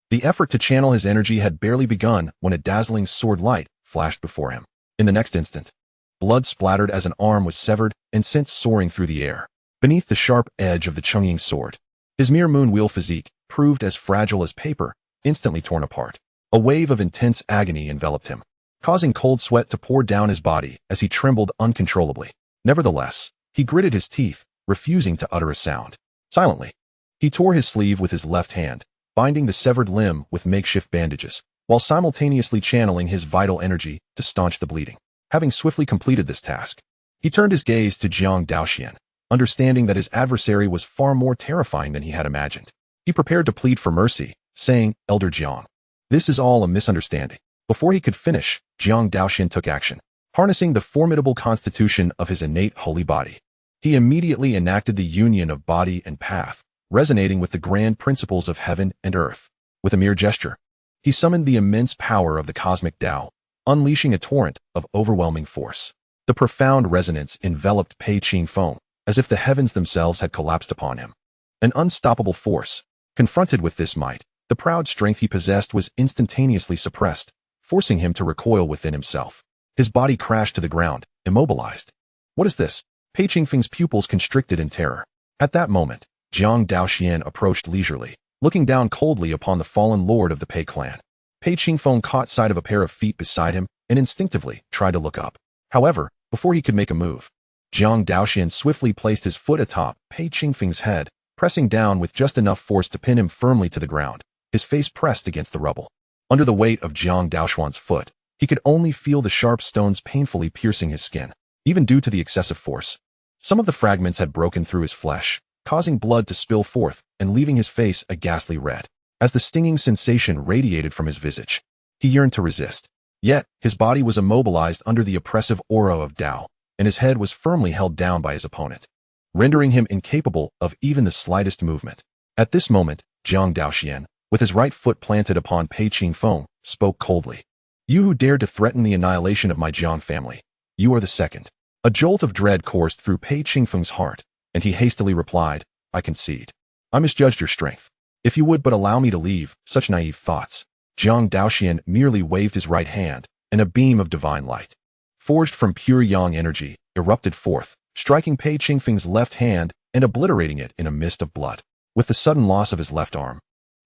the effort to channel his energy had barely begun when a dazzling sword light flashed before him. In the next instant, blood splattered as an arm was severed and sent soaring through the air. Beneath the sharp edge of the Chungying sword, his mere moon-wheel physique proved as fragile as paper, instantly torn apart. A wave of intense agony enveloped him, causing cold sweat to pour down his body as he trembled uncontrollably. Nevertheless, he gritted his teeth, refusing to utter a sound. Silently, he tore his sleeve with his left hand, binding the severed limb with makeshift bandages, while simultaneously channeling his vital energy to staunch the bleeding. Having swiftly completed this task, he turned his gaze to Jiang Daoxuan, understanding that his adversary was far more terrifying than he had imagined. He prepared to plead for mercy, saying, "Elder Jiang, this is all a misunderstanding." Before he could finish, Jiang Daoxuan took action. Harnessing the formidable constitution of his innate holy body, he immediately enacted the union of body and path, resonating with the grand principles of heaven and earth. With a mere gesture, he summoned the immense power of the cosmic Tao, unleashing a torrent of overwhelming force. The profound resonance enveloped Pei Qingfeng, as if the heavens themselves had collapsed upon him. An unstoppable force. Confronted with this might, the proud strength he possessed was instantaneously suppressed, forcing him to recoil within himself. His body crashed to the ground, immobilized. What is this? Pei Qingfeng's pupils constricted in terror. At that moment, Jiang Daoxuan approached leisurely, looking down coldly upon the fallen lord of the Pei clan. Pei Qingfeng caught sight of a pair of feet beside him and instinctively tried to look up. However, before he could make a move, Jiang Daoxuan swiftly placed his foot atop Pei Qingfeng's head, pressing down with just enough force to pin him firmly to the ground, his face pressed against the rubble. Under the weight of Jiang Daoxuan's foot, he could only feel the sharp stones painfully piercing his skin. Even due to the excessive force, some of the fragments had broken through his flesh, causing blood to spill forth and leaving his face a ghastly red. As the stinging sensation radiated from his visage, he yearned to resist. Yet, his body was immobilized under the oppressive aura of Tao, and his head was firmly held down by his opponent, rendering him incapable of even the slightest movement. At this moment, Jiang Daoxuan, with his right foot planted upon Pei Qingfeng, spoke coldly. "You who dared to threaten the annihilation of my Jiang family, you are the second." A jolt of dread coursed through Pei Qingfeng's heart, and he hastily replied, "I concede. I misjudged your strength. If you would but allow me to leave such naive thoughts." Jiang Daoxuan merely waved his right hand, and a beam of divine light, forged from pure yang energy, erupted forth, striking Pei Qingfeng's left hand and obliterating it in a mist of blood. With the sudden loss of his left arm,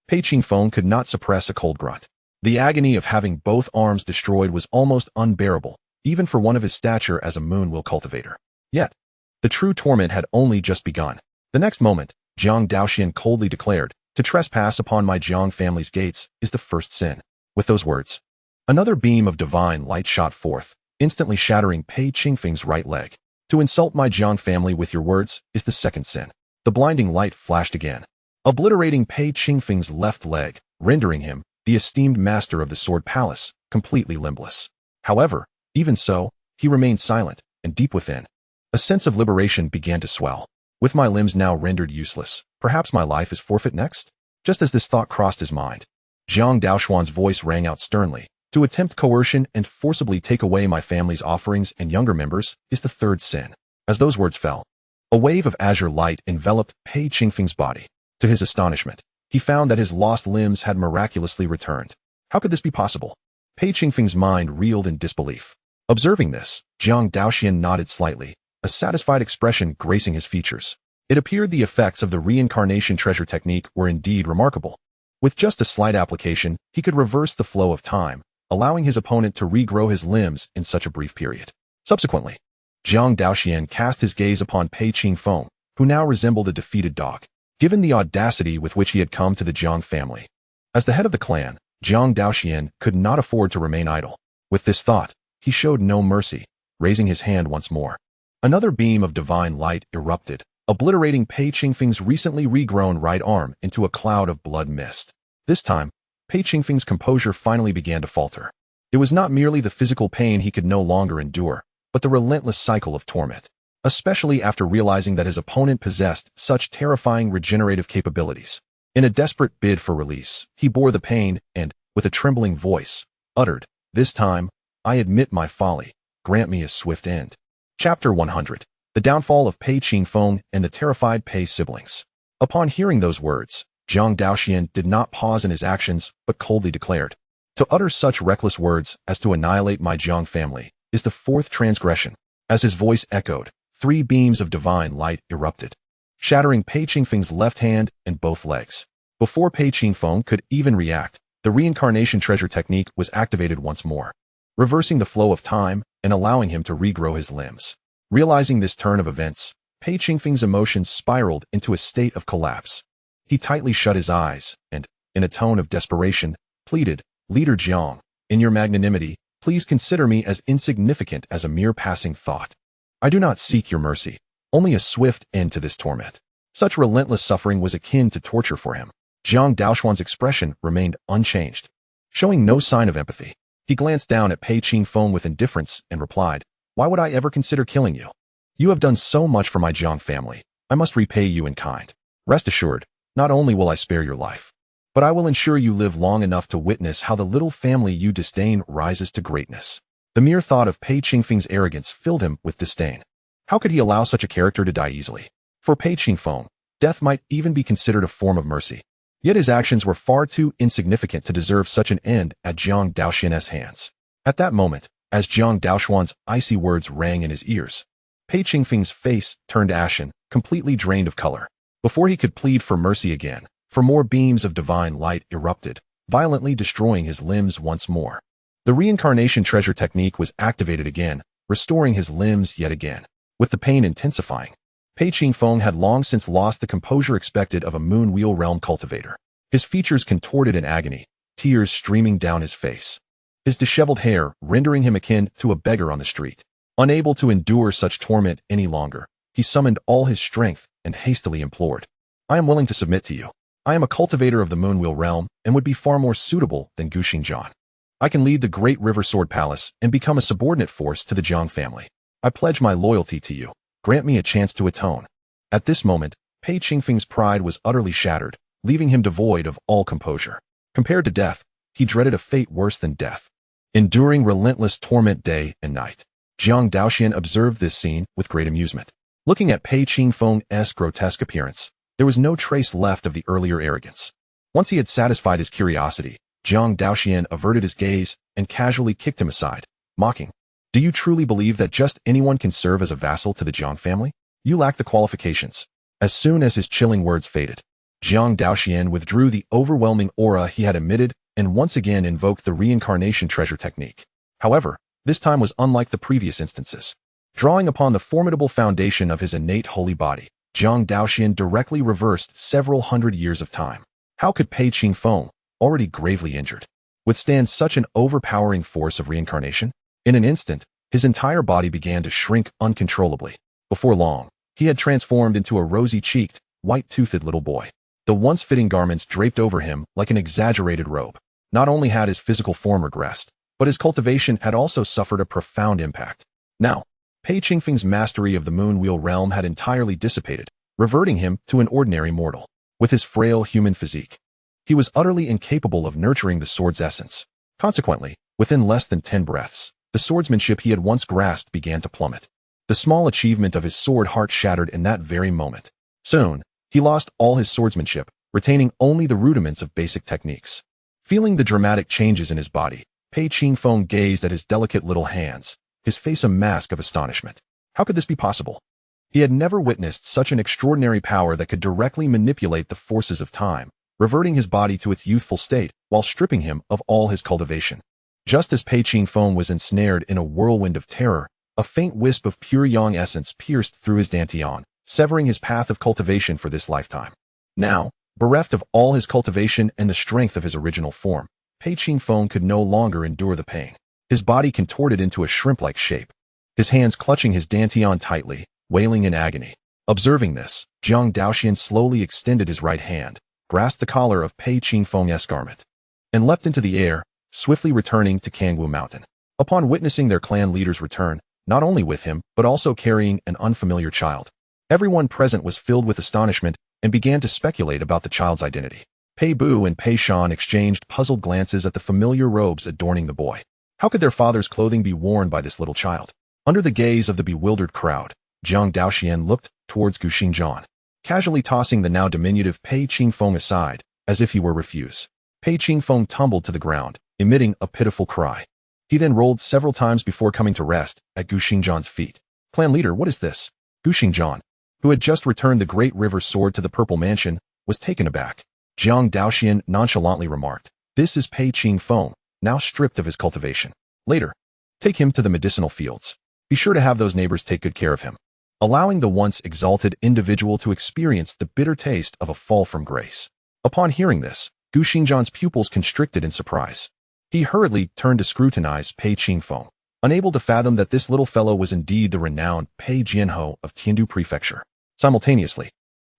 Pei Qingfeng could not suppress a cold grunt. The agony of having both arms destroyed was almost unbearable, even for one of his stature as a moon-will cultivator. Yet, the true torment had only just begun. The next moment, Jiang Daoxuan coldly declared, "To trespass upon my Jiang family's gates is the first sin." With those words, another beam of divine light shot forth, instantly shattering Pei Qingfeng's right leg. "To insult my Jiang family with your words is the second sin." The blinding light flashed again, obliterating Pei Qingfeng's left leg, rendering him, the esteemed master of the Sword Palace, completely limbless. However, even so, he remained silent, and deep within, a sense of liberation began to swell. With my limbs now rendered useless, perhaps my life is forfeit next? Just as this thought crossed his mind, Jiang Daoxuan's voice rang out sternly. "To attempt coercion and forcibly take away my family's offerings and younger members is the third sin." As those words fell, a wave of azure light enveloped Pei Qingfeng's body. To his astonishment, he found that his lost limbs had miraculously returned. How could this be possible? Pei Qingfeng's mind reeled in disbelief. Observing this, Jiang Daoxuan nodded slightly, a satisfied expression gracing his features. It appeared the effects of the reincarnation treasure technique were indeed remarkable. With just a slight application, he could reverse the flow of time, allowing his opponent to regrow his limbs in such a brief period. Subsequently, Jiang Daoxuan cast his gaze upon Pei Qingfeng, who now resembled a defeated dog. given the audacity with which he had come to the Jiang family. As the head of the clan, Jiang Daoxuan could not afford to remain idle. With this thought, he showed no mercy, raising his hand once more. Another beam of divine light erupted, obliterating Pei Qingfeng's recently regrown right arm into a cloud of blood mist. This time, Pei Qingfeng's composure finally began to falter. It was not merely the physical pain he could no longer endure, but the relentless cycle of torment, especially after realizing that his opponent possessed such terrifying regenerative capabilities. In a desperate bid for release, he bore the pain and, with a trembling voice, uttered, "This time, I admit my folly. Grant me a swift end." Chapter 100. The Downfall of Pei Qingfeng and the Terrified Pei Siblings. Upon hearing those words, Jiang Daoxuan did not pause in his actions, but coldly declared, "To utter such reckless words as to annihilate my Jiang family is the fourth transgression." As his voice echoed, 3 beams of divine light erupted, shattering Pei Qingfeng's left hand and both legs. Before Pei Qingfeng could even react, the reincarnation treasure technique was activated once more, reversing the flow of time and allowing him to regrow his limbs. Realizing this turn of events, Pei Qingfeng's emotions spiraled into a state of collapse. He tightly shut his eyes and, in a tone of desperation, pleaded, "Leader Jiang, in your magnanimity, please consider me as insignificant as a mere passing thought. I do not seek your mercy, only a swift end to this torment." Such relentless suffering was akin to torture for him. Jiang Daoxuan's expression remained unchanged. Showing no sign of empathy, he glanced down at Pei Qingfeng with indifference and replied, "Why would I ever consider killing you? You have done so much for my Jiang family. I must repay you in kind. Rest assured, not only will I spare your life, but I will ensure you live long enough to witness how the little family you disdain rises to greatness." The mere thought of Pei Qingfeng's arrogance filled him with disdain. How could he allow such a character to die easily? For Pei Qingfeng, death might even be considered a form of mercy. Yet his actions were far too insignificant to deserve such an end at Jiang Daoxuan's hands. At that moment, as Jiang Daoxuan's icy words rang in his ears, Pei Qingfeng's face turned ashen, completely drained of color. Before he could plead for mercy again, more beams of divine light erupted, violently destroying his limbs once more. The reincarnation treasure technique was activated again, restoring his limbs yet again. With the pain intensifying, Pei Qingfeng had long since lost the composure expected of a moon wheel realm cultivator. His features contorted in agony, tears streaming down his face, his disheveled hair rendering him akin to a beggar on the street. Unable to endure such torment any longer, he summoned all his strength and hastily implored, "I am willing to submit to you. I am a cultivator of the Moonwheel realm and would be far more suitable than Gu Xingjian. I can lead the Great River Sword Palace and become a subordinate force to the Jiang family. I pledge my loyalty to you. Grant me a chance to atone." At this moment, Pei Qingfeng's pride was utterly shattered, leaving him devoid of all composure. Compared to death, he dreaded a fate worse than death, enduring relentless torment day and night. Jiang Daoxuan observed this scene with great amusement. Looking at Pei Qingfeng's grotesque appearance, there was no trace left of the earlier arrogance. Once he had satisfied his curiosity, Jiang Daoxuan averted his gaze and casually kicked him aside, mocking, "Do you truly believe that just anyone can serve as a vassal to the Jiang family? You lack the qualifications." As soon as his chilling words faded, Jiang Daoxuan withdrew the overwhelming aura he had emitted and once again invoked the reincarnation treasure technique. However, this time was unlike the previous instances. Drawing upon the formidable foundation of his innate holy body, Jiang Daoxuan directly reversed several hundred years of time. How could Pei Qingfeng, already gravely injured, withstand such an overpowering force of reincarnation? In an instant, his entire body began to shrink uncontrollably. Before long, he had transformed into a rosy-cheeked, white-toothed little boy. The once fitting garments draped over him like an exaggerated robe. Not only had his physical form regressed, but his cultivation had also suffered a profound impact. Now, Pei Qingfeng's mastery of the Moonwheel realm had entirely dissipated, reverting him to an ordinary mortal. With his frail human physique, he was utterly incapable of nurturing the sword's essence. Consequently, within less than 10 breaths, the swordsmanship he had once grasped began to plummet. The small achievement of his sword heart shattered in that very moment. Soon, he lost all his swordsmanship, retaining only the rudiments of basic techniques. Feeling the dramatic changes in his body, Pei Qingfeng gazed at his delicate little hands, his face a mask of astonishment. How could this be possible? He had never witnessed such an extraordinary power that could directly manipulate the forces of time, reverting his body to its youthful state while stripping him of all his cultivation. Just as Pei Qingfeng was ensnared in a whirlwind of terror, a faint wisp of pure yang essence pierced through his dantian, severing his path of cultivation for this lifetime. Now, bereft of all his cultivation and the strength of his original form, Pei Qingfeng could no longer endure the pain. His body contorted into a shrimp-like shape, his hands clutching his dantian tightly, wailing in agony. Observing this, Jiang Daoxuan slowly extended his right hand, grasped the collar of Pei Qingfeng's garment, and leapt into the air, swiftly returning to Kangwu Mountain. Upon witnessing their clan leader's return, not only with him, but also carrying an unfamiliar child, everyone present was filled with astonishment and began to speculate about the child's identity. Pei Bu and Pei Shan exchanged puzzled glances at the familiar robes adorning the boy. How could their father's clothing be worn by this little child? Under the gaze of the bewildered crowd, Jiang Daoxuan looked towards Gu Xingzhan, casually tossing the now diminutive Pei Qingfeng aside, as if he were refuse. Pei Qingfeng tumbled to the ground, emitting a pitiful cry. He then rolled several times before coming to rest at Gu Xingzhan's feet. Clan leader, what is this? Gu Xingzhan, who had just returned the Great River Sword to the Purple Mansion, was taken aback. Jiang Daoxuan nonchalantly remarked, "This is Pei Qingfeng, now stripped of his cultivation. Later, take him to the medicinal fields. Be sure to have those neighbors take good care of him," allowing the once exalted individual to experience the bitter taste of a fall from grace. Upon hearing this, Gu Xingzhan's pupils constricted in surprise. He hurriedly turned to scrutinize Pei Qingfeng, unable to fathom that this little fellow was indeed the renowned Pei Jianhou of Tiandu Prefecture. Simultaneously,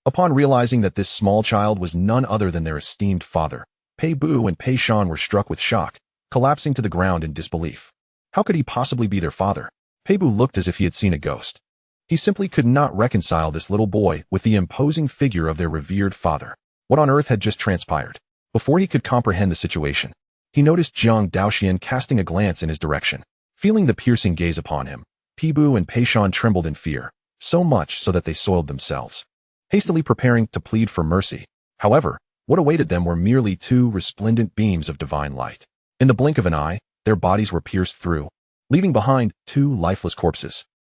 upon realizing that this small child was none other than their esteemed father, Pei Bu and Pei Shan were struck with shock, collapsing to the ground in disbelief. How could he possibly be their father? Pei Bu looked as if he had seen a ghost. He simply could not reconcile this little boy with the imposing figure of their revered father. What on earth had just transpired? Before he could comprehend the situation, he noticed Jiang Daoxuan casting a glance in his direction. Feeling the piercing gaze upon him, Pei Bu and Pei Shan trembled in fear, so much so that they soiled themselves, hastily preparing to plead for mercy. However, what awaited them were merely two resplendent beams of divine light. In the blink of an eye, their bodies were pierced through, leaving behind two lifeless corpses.